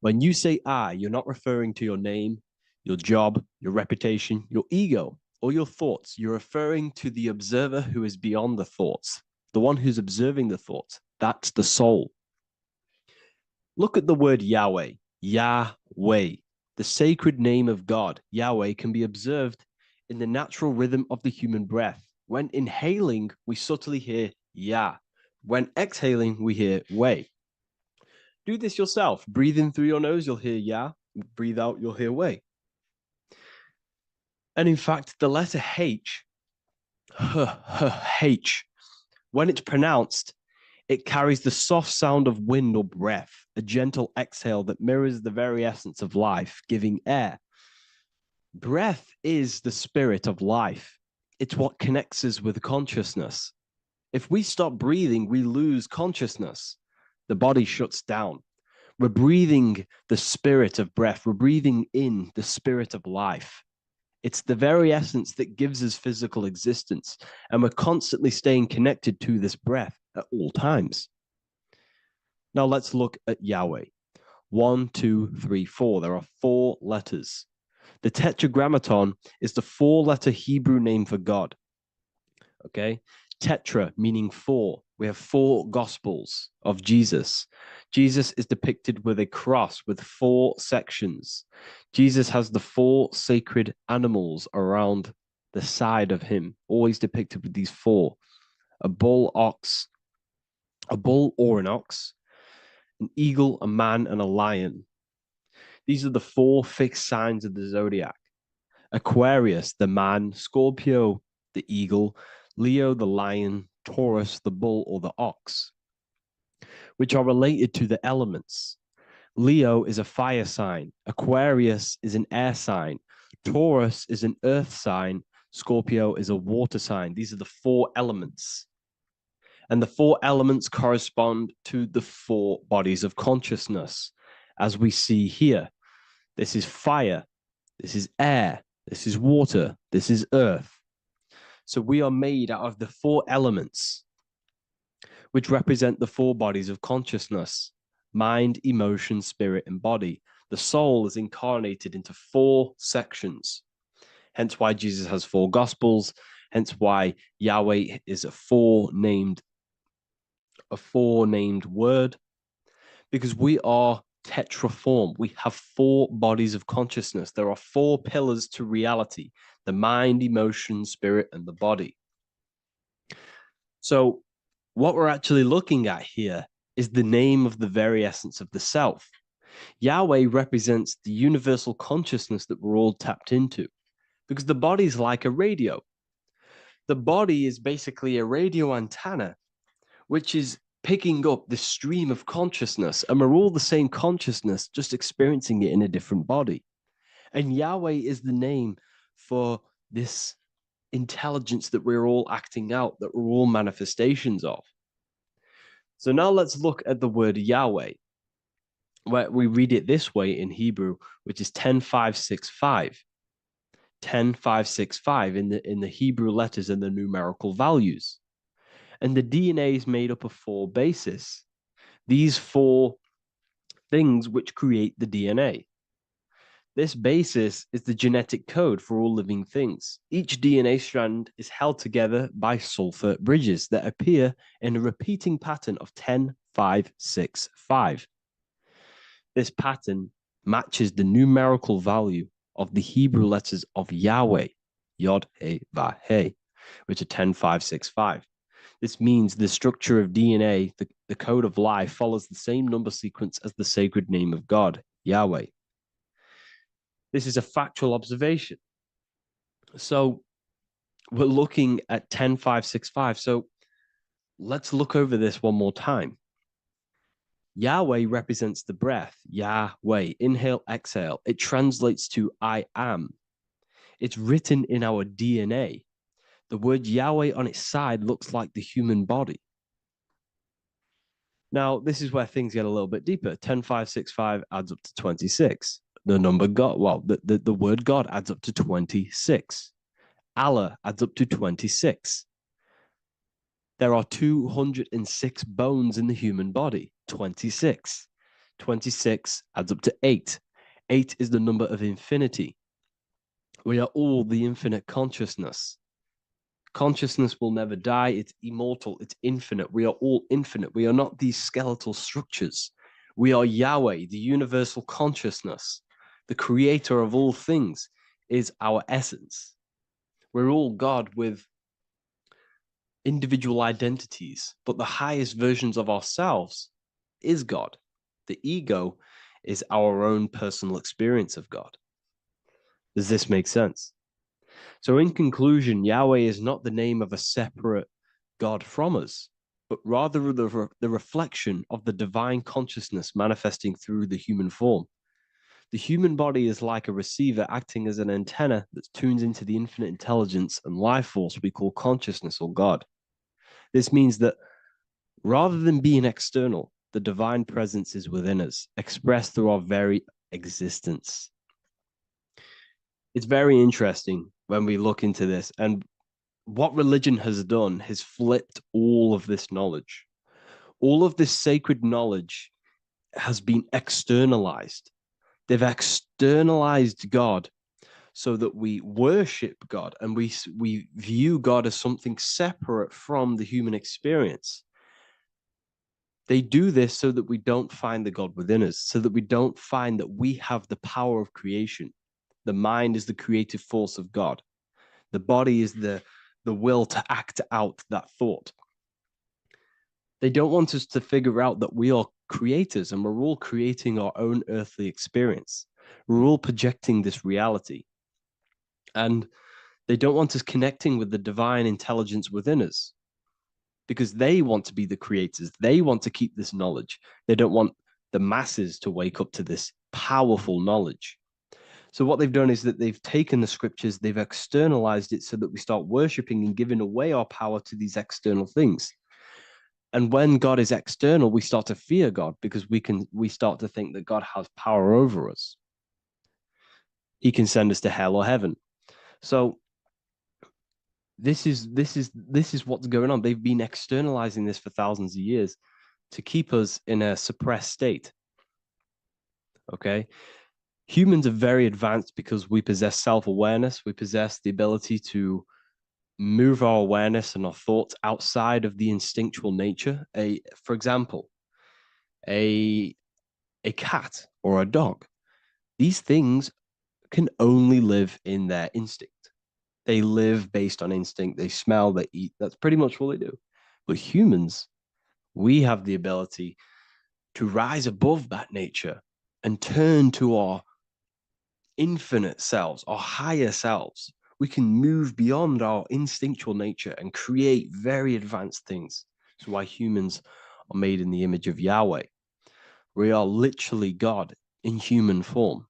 When you say I, you're not referring to your name, your job, your reputation, your ego, or your thoughts. You're referring to the observer who is beyond the thoughts, the one who's observing the thoughts. That's the soul. Look at the word Yahweh, Yahweh, the sacred name of God. Yahweh can be observed in the natural rhythm of the human breath. When inhaling, we subtly hear Yah. When exhaling, we hear Wei. Do this yourself. Breathe in through your nose, you'll hear Yah. Breathe out, you'll hear Wei. And in fact, the letter H, H, when it's pronounced, it carries the soft sound of wind or breath, a gentle exhale that mirrors the very essence of life, giving air. Breath is the spirit of life. It's what connects us with consciousness. If we stop breathing, we lose consciousness. The body shuts down. We're breathing the spirit of breath. We're breathing in the spirit of life. It's the very essence that gives us physical existence, and we're constantly staying connected to this breath at all times. Now let's look at Yahweh. 1, 2, 3, 4. There are 4 letters. The Tetragrammaton is the 4-letter Hebrew name for God. Okay? Tetra, meaning 4. We have 4 Gospels of Jesus. Jesus is depicted with a cross with 4 sections. Jesus has the 4 sacred animals around the side of him, always depicted with these 4. A bull or an ox, an eagle, a man, and a lion. These are the 4 fixed signs of the zodiac. Aquarius, the man; Scorpio, the eagle; Leo, the lion; Taurus, the bull or the ox, which are related to the elements. Leo is a fire sign. Aquarius is an air sign. Taurus is an earth sign. Scorpio is a water sign. These are the 4 elements. And the 4 elements correspond to the 4 bodies of consciousness, as we see here. This is fire, this is air, this is water, this is earth. So we are made out of the 4 elements, which represent the 4 bodies of consciousness: mind, emotion, spirit, and body. The soul is incarnated into 4 sections. Hence why Jesus has 4 gospels. Hence why Yahweh is a four-named word, because we are tetraform. We have 4 bodies of consciousness. There are 4 pillars to reality: the mind, emotion, spirit, and the body. So what we're actually looking at here is the name of the very essence of the self. Yahweh represents the universal consciousness that we're all tapped into, because the body is like a radio. The body is basically a radio antenna, which is picking up the stream of consciousness, and we're all the same consciousness, just experiencing it in a different body. And Yahweh is the name for this intelligence that we're all acting out, that we're all manifestations of. So now let's look at the word Yahweh, where we read it this way in Hebrew, which is 10565. 10565 in the Hebrew letters and the numerical values. And the DNA is made up of 4 bases. These 4 things which create the DNA. This basis is the genetic code for all living things. Each DNA strand is held together by sulfur bridges that appear in a repeating pattern of 10565. This pattern matches the numerical value of the Hebrew letters of Yahweh, Yod, He, Vah, He, which are 10565. This means the structure of DNA, the code of life, follows the same number sequence as the sacred name of God, Yahweh. This is a factual observation. So we're looking at 10565. So let's look over this one more time. Yahweh represents the breath, Yahweh, inhale, exhale. It translates to I am. It's written in our DNA. The word Yahweh on its side looks like the human body. Now, this is where things get a little bit deeper. 10565 adds up to 26. The number God, well, the word God adds up to 26. Allah adds up to 26. There are 206 bones in the human body, 26. 26 adds up to 8. 8 is the number of infinity. We are all the infinite consciousness. Consciousness will never die. It's immortal. It's infinite. We are all infinite. We are not these skeletal structures. We are Yahweh, the universal consciousness. The creator of all things is our essence. We're all God with individual identities, but the highest versions of ourselves is God. The ego is our own personal experience of God. Does this make sense? So in conclusion, Yahweh is not the name of a separate God from us, but rather the reflection of the divine consciousness manifesting through the human form. The human body is like a receiver acting as an antenna that tunes into the infinite intelligence and life force we call consciousness or God. This means that rather than being external, the divine presence is within us, expressed through our very existence. It's very interesting when we look into this, and what religion has done has flipped all of this knowledge. All of this sacred knowledge has been externalized. They've externalized God so that we worship God and we view God as something separate from the human experience. They do this so that we don't find the God within us, so that we don't find that we have the power of creation. The mind is the creative force of God. The body is the will to act out that thought. They don't want us to figure out that we are creators and we're all creating our own earthly experience. We're all projecting this reality. And they don't want us connecting with the divine intelligence within us because they want to be the creators. They want to keep this knowledge. They don't want the masses to wake up to this powerful knowledge. So what they've done is that they've taken the scriptures, they've externalized it so that we start worshiping and giving away our power to these external things. And when God is external, we start to fear God because we start to think that God has power over us. He can send us to hell or heaven. So this is what's going on. They've been externalizing this for thousands of years to keep us in a suppressed state. Okay. Humans are very advanced because we possess self-awareness. We possess the ability to move our awareness and our thoughts outside of the instinctual nature. For example, a cat or a dog. These things can only live in their instinct. They live based on instinct. They smell, they eat. That's pretty much what they do. But humans, we have the ability to rise above that nature and turn to our infinite selves, our higher selves. We can move beyond our instinctual nature and create very advanced things. That's why humans are made in the image of Yahweh. We are literally God in human form.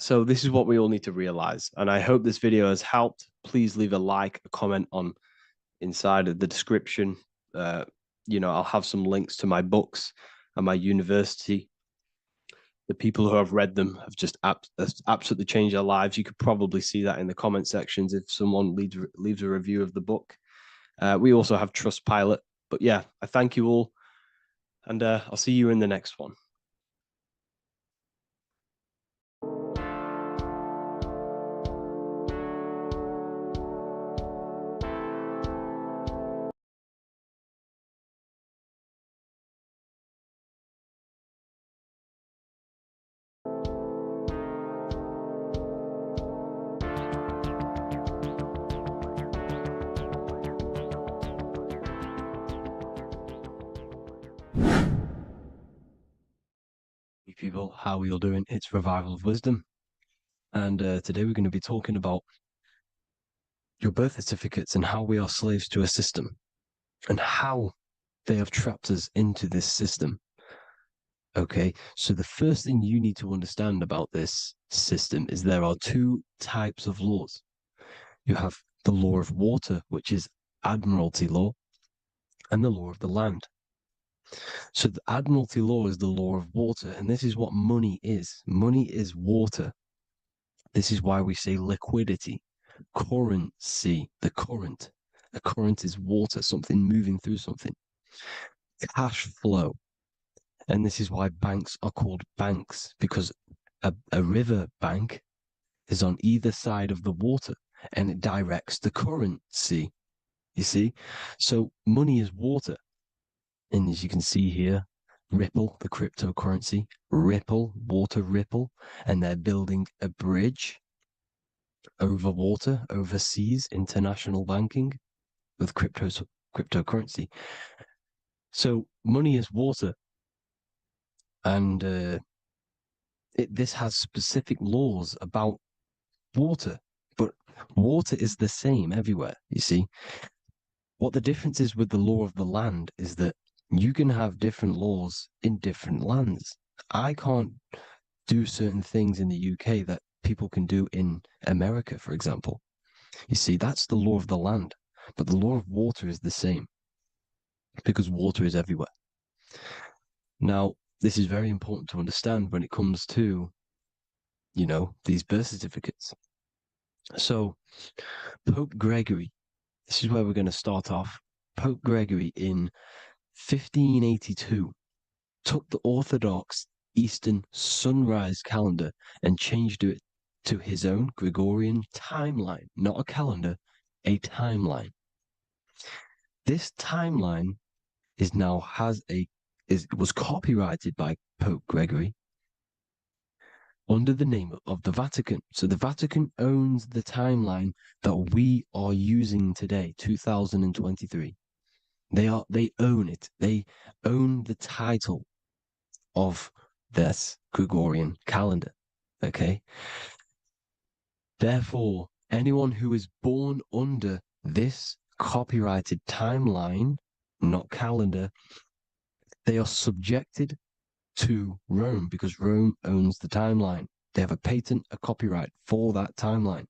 So this is what we all need to realize. And I hope this video has helped. Please leave a like, a comment on inside of the description. I'll have some links to my books and my university. The people who have read them have just absolutely changed their lives. You could probably see that in the comment sections if someone leaves a review of the book. We also have Trustpilot. But yeah, I thank you all. And I'll see you in the next one. People, how are you all doing? It's Revival of Wisdom, and today we're going to be talking about your birth certificates and how we are slaves to a system and how they have trapped us into this system. Okay, so the first thing you need to understand about this system is there are two types of laws. You have the law of water, which is admiralty law, and the law of the land. So the admiralty law is the law of water, and this is what money is. Money is water. This is why we say liquidity, currency, the current. A current is water, something moving through something. Cash flow. And this is why banks are called banks, because a river bank is on either side of the water and it directs the currency. You see? So money is water. And as you can see here, Ripple, the cryptocurrency, Ripple, water Ripple, and they're building a bridge over water, overseas, international banking with cryptocurrency. So money is water, and this has specific laws about water, but water is the same everywhere, you see. What the difference is with the law of the land is that you can have different laws in different lands. I can't do certain things in the UK that people can do in America, for example. You see, that's the law of the land, but the law of water is the same because water is everywhere. Now, this is very important to understand when it comes to, these birth certificates. So, Pope Gregory, this is where we're going to start off. Pope Gregory in 1582 took the Orthodox Eastern sunrise calendar and changed it to his own Gregorian timeline, not a calendar, a timeline. This timeline was copyrighted by Pope Gregory under the name of the Vatican. So the Vatican owns the timeline that we are using today, 2023. They own it. They own the title of this Gregorian calendar. Okay. Therefore, anyone who is born under this copyrighted timeline, not calendar, they are subjected to Rome because Rome owns the timeline. They have a patent, a copyright for that timeline.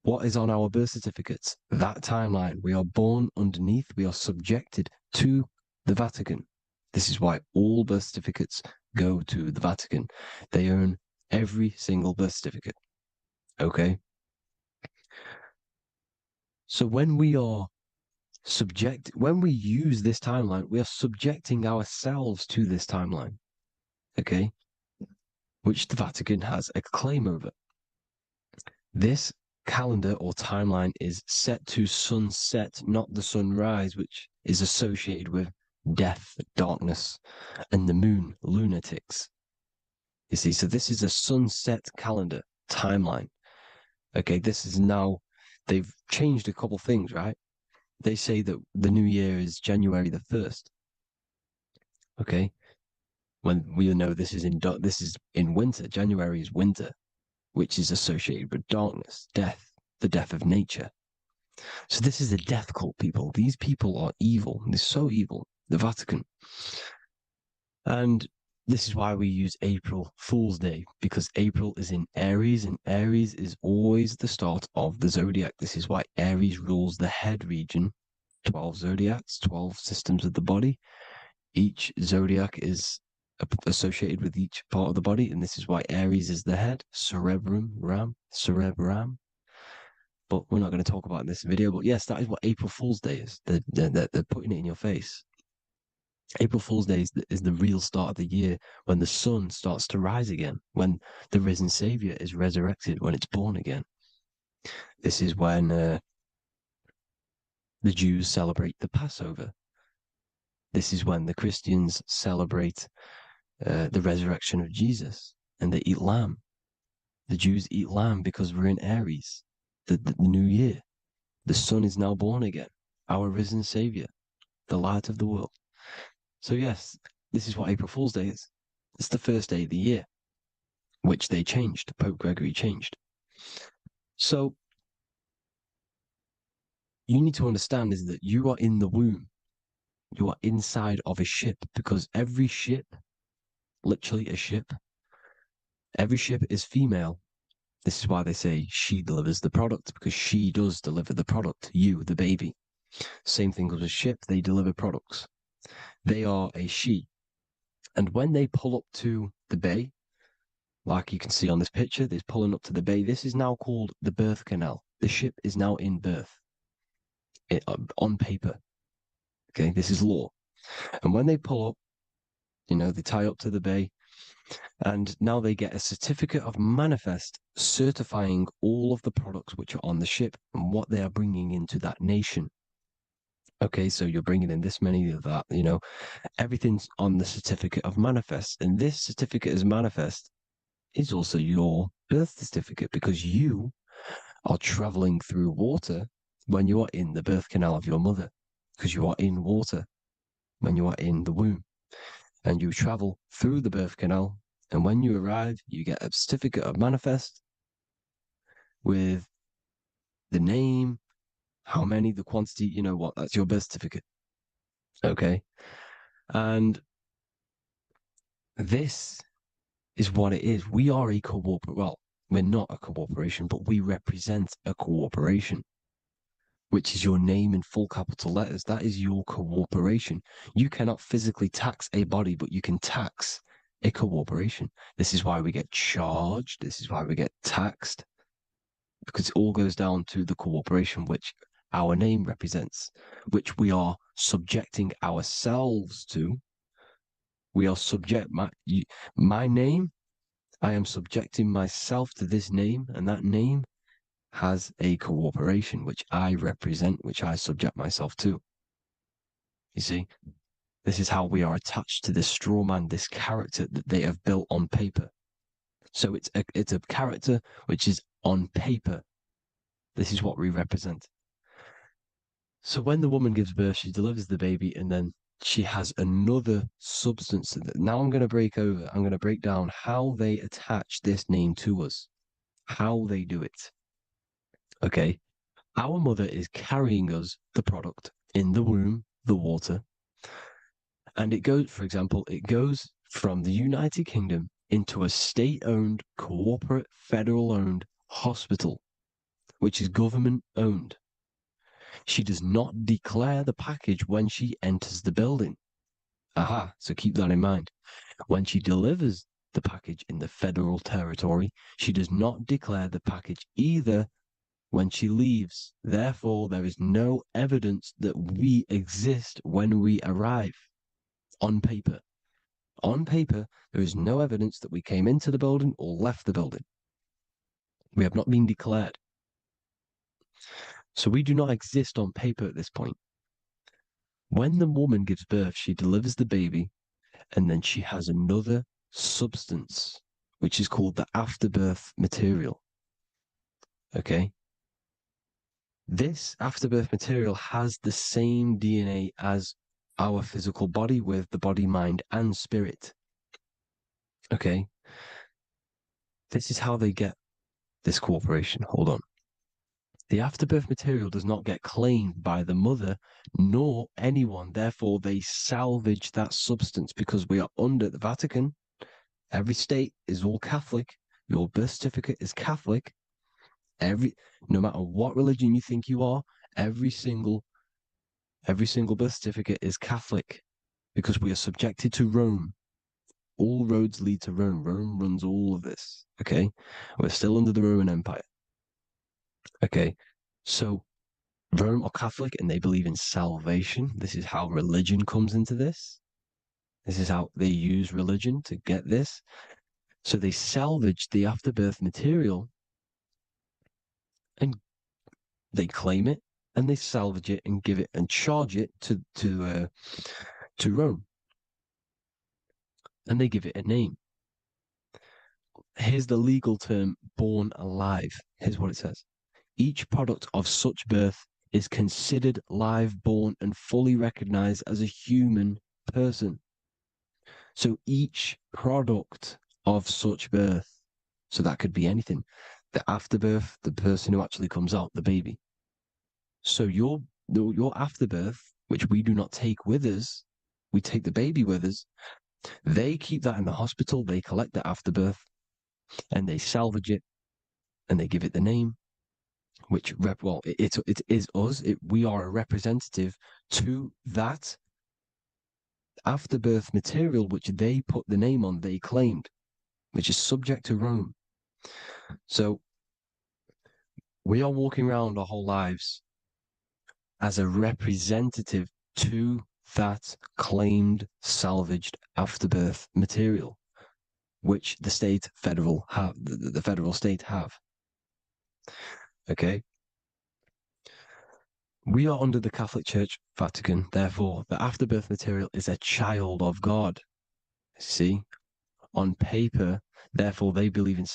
What is on our birth certificates? That timeline. We are born underneath, we are subjected to the Vatican. This is why all birth certificates go to the Vatican. They own every single birth certificate. Okay? So when we use this timeline, we are subjecting ourselves to this timeline. Okay? Which the Vatican has a claim over. This calendar or timeline is set to sunset, not the sunrise, which is associated with death, darkness, and the moon, lunatics. You see, so this is a sunset calendar timeline. Okay, this is now, they've changed a couple things, right? They say that the new year is January the 1st. Okay, when we know this is in winter. January is winter, which is associated with darkness, death, the death of nature. So this is a death cult, people. These people are evil. They're so evil. The Vatican. And this is why we use April Fool's Day, because April is in Aries, and Aries is always the start of the zodiac. This is why Aries rules the head region. 12 zodiacs, 12 systems of the body. Each zodiac is associated with each part of the body, and this is why Aries is the head, cerebrum. But we're not going to talk about it in this video. But yes, that is what April Fool's Day is. They're putting it in your face. April Fool's Day is the real start of the year, when the sun starts to rise again, when the risen Savior is resurrected, when it's born again. This is when the Jews celebrate the Passover. This is when the Christians celebrate the resurrection of Jesus, and they eat lamb. The Jews eat lamb because we're in Aries, the new year. The sun is now born again, our risen Savior, the light of the world. So yes, this is what April Fool's Day is. It's the first day of the year, which they changed. Pope Gregory changed. So you need to understand is that you are in the womb. You are inside of a ship, because every ship, literally a ship, every ship is female. This is why they say she delivers the product, because she does deliver the product. You, the baby. Same thing with a ship. They deliver products. They are a she. And when they pull up to the bay, like you can see on this picture, they're pulling up to the bay. This is now called the birth canal. The ship is now in birth. On paper. Okay, this is law. And when they pull up, they tie up to the bay, and now they get a certificate of manifest certifying all of the products which are on the ship and what they are bringing into that nation. Okay, so you're bringing in this many of that, everything's on the certificate of manifest. And this certificate of manifest is also your birth certificate, because you are traveling through water when you are in the birth canal of your mother, because you are in water when you are in the womb. And you travel through the birth canal, and when you arrive, you get a certificate of manifest with the name, how many, the quantity, that's your birth certificate. Okay. And this is what it is. We are a we're not a corporation, but we represent a corporation, which is your name in full capital letters. That is your corporation. You cannot physically tax a body, but you can tax a corporation. This is why we get charged. This is why we get taxed, because it all goes down to the corporation, which our name represents, which we are subjecting ourselves to. We are my name, I am subjecting myself to this name, and that name has a corporation which I represent, which I subject myself to. You see, this is how we are attached to this straw man, this character that they have built on paper. So it's a character which is on paper. This is what we represent. So when the woman gives birth, she delivers the baby, and then she has another substance. Now I'm going to break down how they attach this name to us, how they do it. Okay. Our mother is carrying us the product in the womb, the water. And it goes, for example, it goes from the United Kingdom into a state-owned, corporate, federal-owned hospital, which is government-owned. She does not declare the package when she enters the building. Aha, so keep that in mind. When she delivers the package in the federal territory, she does not declare the package either when she leaves. Therefore, there is no evidence that we exist when we arrive on paper. On paper, there is no evidence that we came into the building or left the building. We have not been declared. So we do not exist on paper at this point. When the woman gives birth, she delivers the baby, and then she has another substance, which is called the afterbirth material. Okay? This afterbirth material has the same DNA as our physical body with the body, mind, and spirit. Okay? This is how they get this cooperation. Hold on. The afterbirth material does not get claimed by the mother nor anyone. Therefore, they salvage that substance because we are under the Vatican. Every state is all Catholic. Your birth certificate is Catholic. No matter what religion you think you are, every single birth certificate is Catholic because we are subjected to Rome. All roads lead to Rome. Rome runs all of this. Okay? We're still under the Roman Empire. Okay, so Rome are Catholic and they believe in salvation. This is how religion comes into this. This is how they use religion to get this. So they salvage the afterbirth material and they claim it and they salvage it and give it and charge it to Rome. And they give it a name. Here's the legal term, born alive. Here's what it says. Each product of such birth is considered live, born, and fully recognized as a human person. So each product of such birth, so that could be anything, the afterbirth, the person who actually comes out, the baby. So your afterbirth, which we do not take with us, we take the baby with us, they keep that in the hospital, they collect the afterbirth, and they salvage it, and they give it the name, which it is us. We are a representative to that afterbirth material, which they put the name on, they claimed, which is subject to Rome. So we are walking around our whole lives as a representative to that claimed salvaged afterbirth material, which the federal state have. Okay. We are under the Catholic Church, Vatican. Therefore, the afterbirth material is a child of God. See, on paper, therefore, they believe in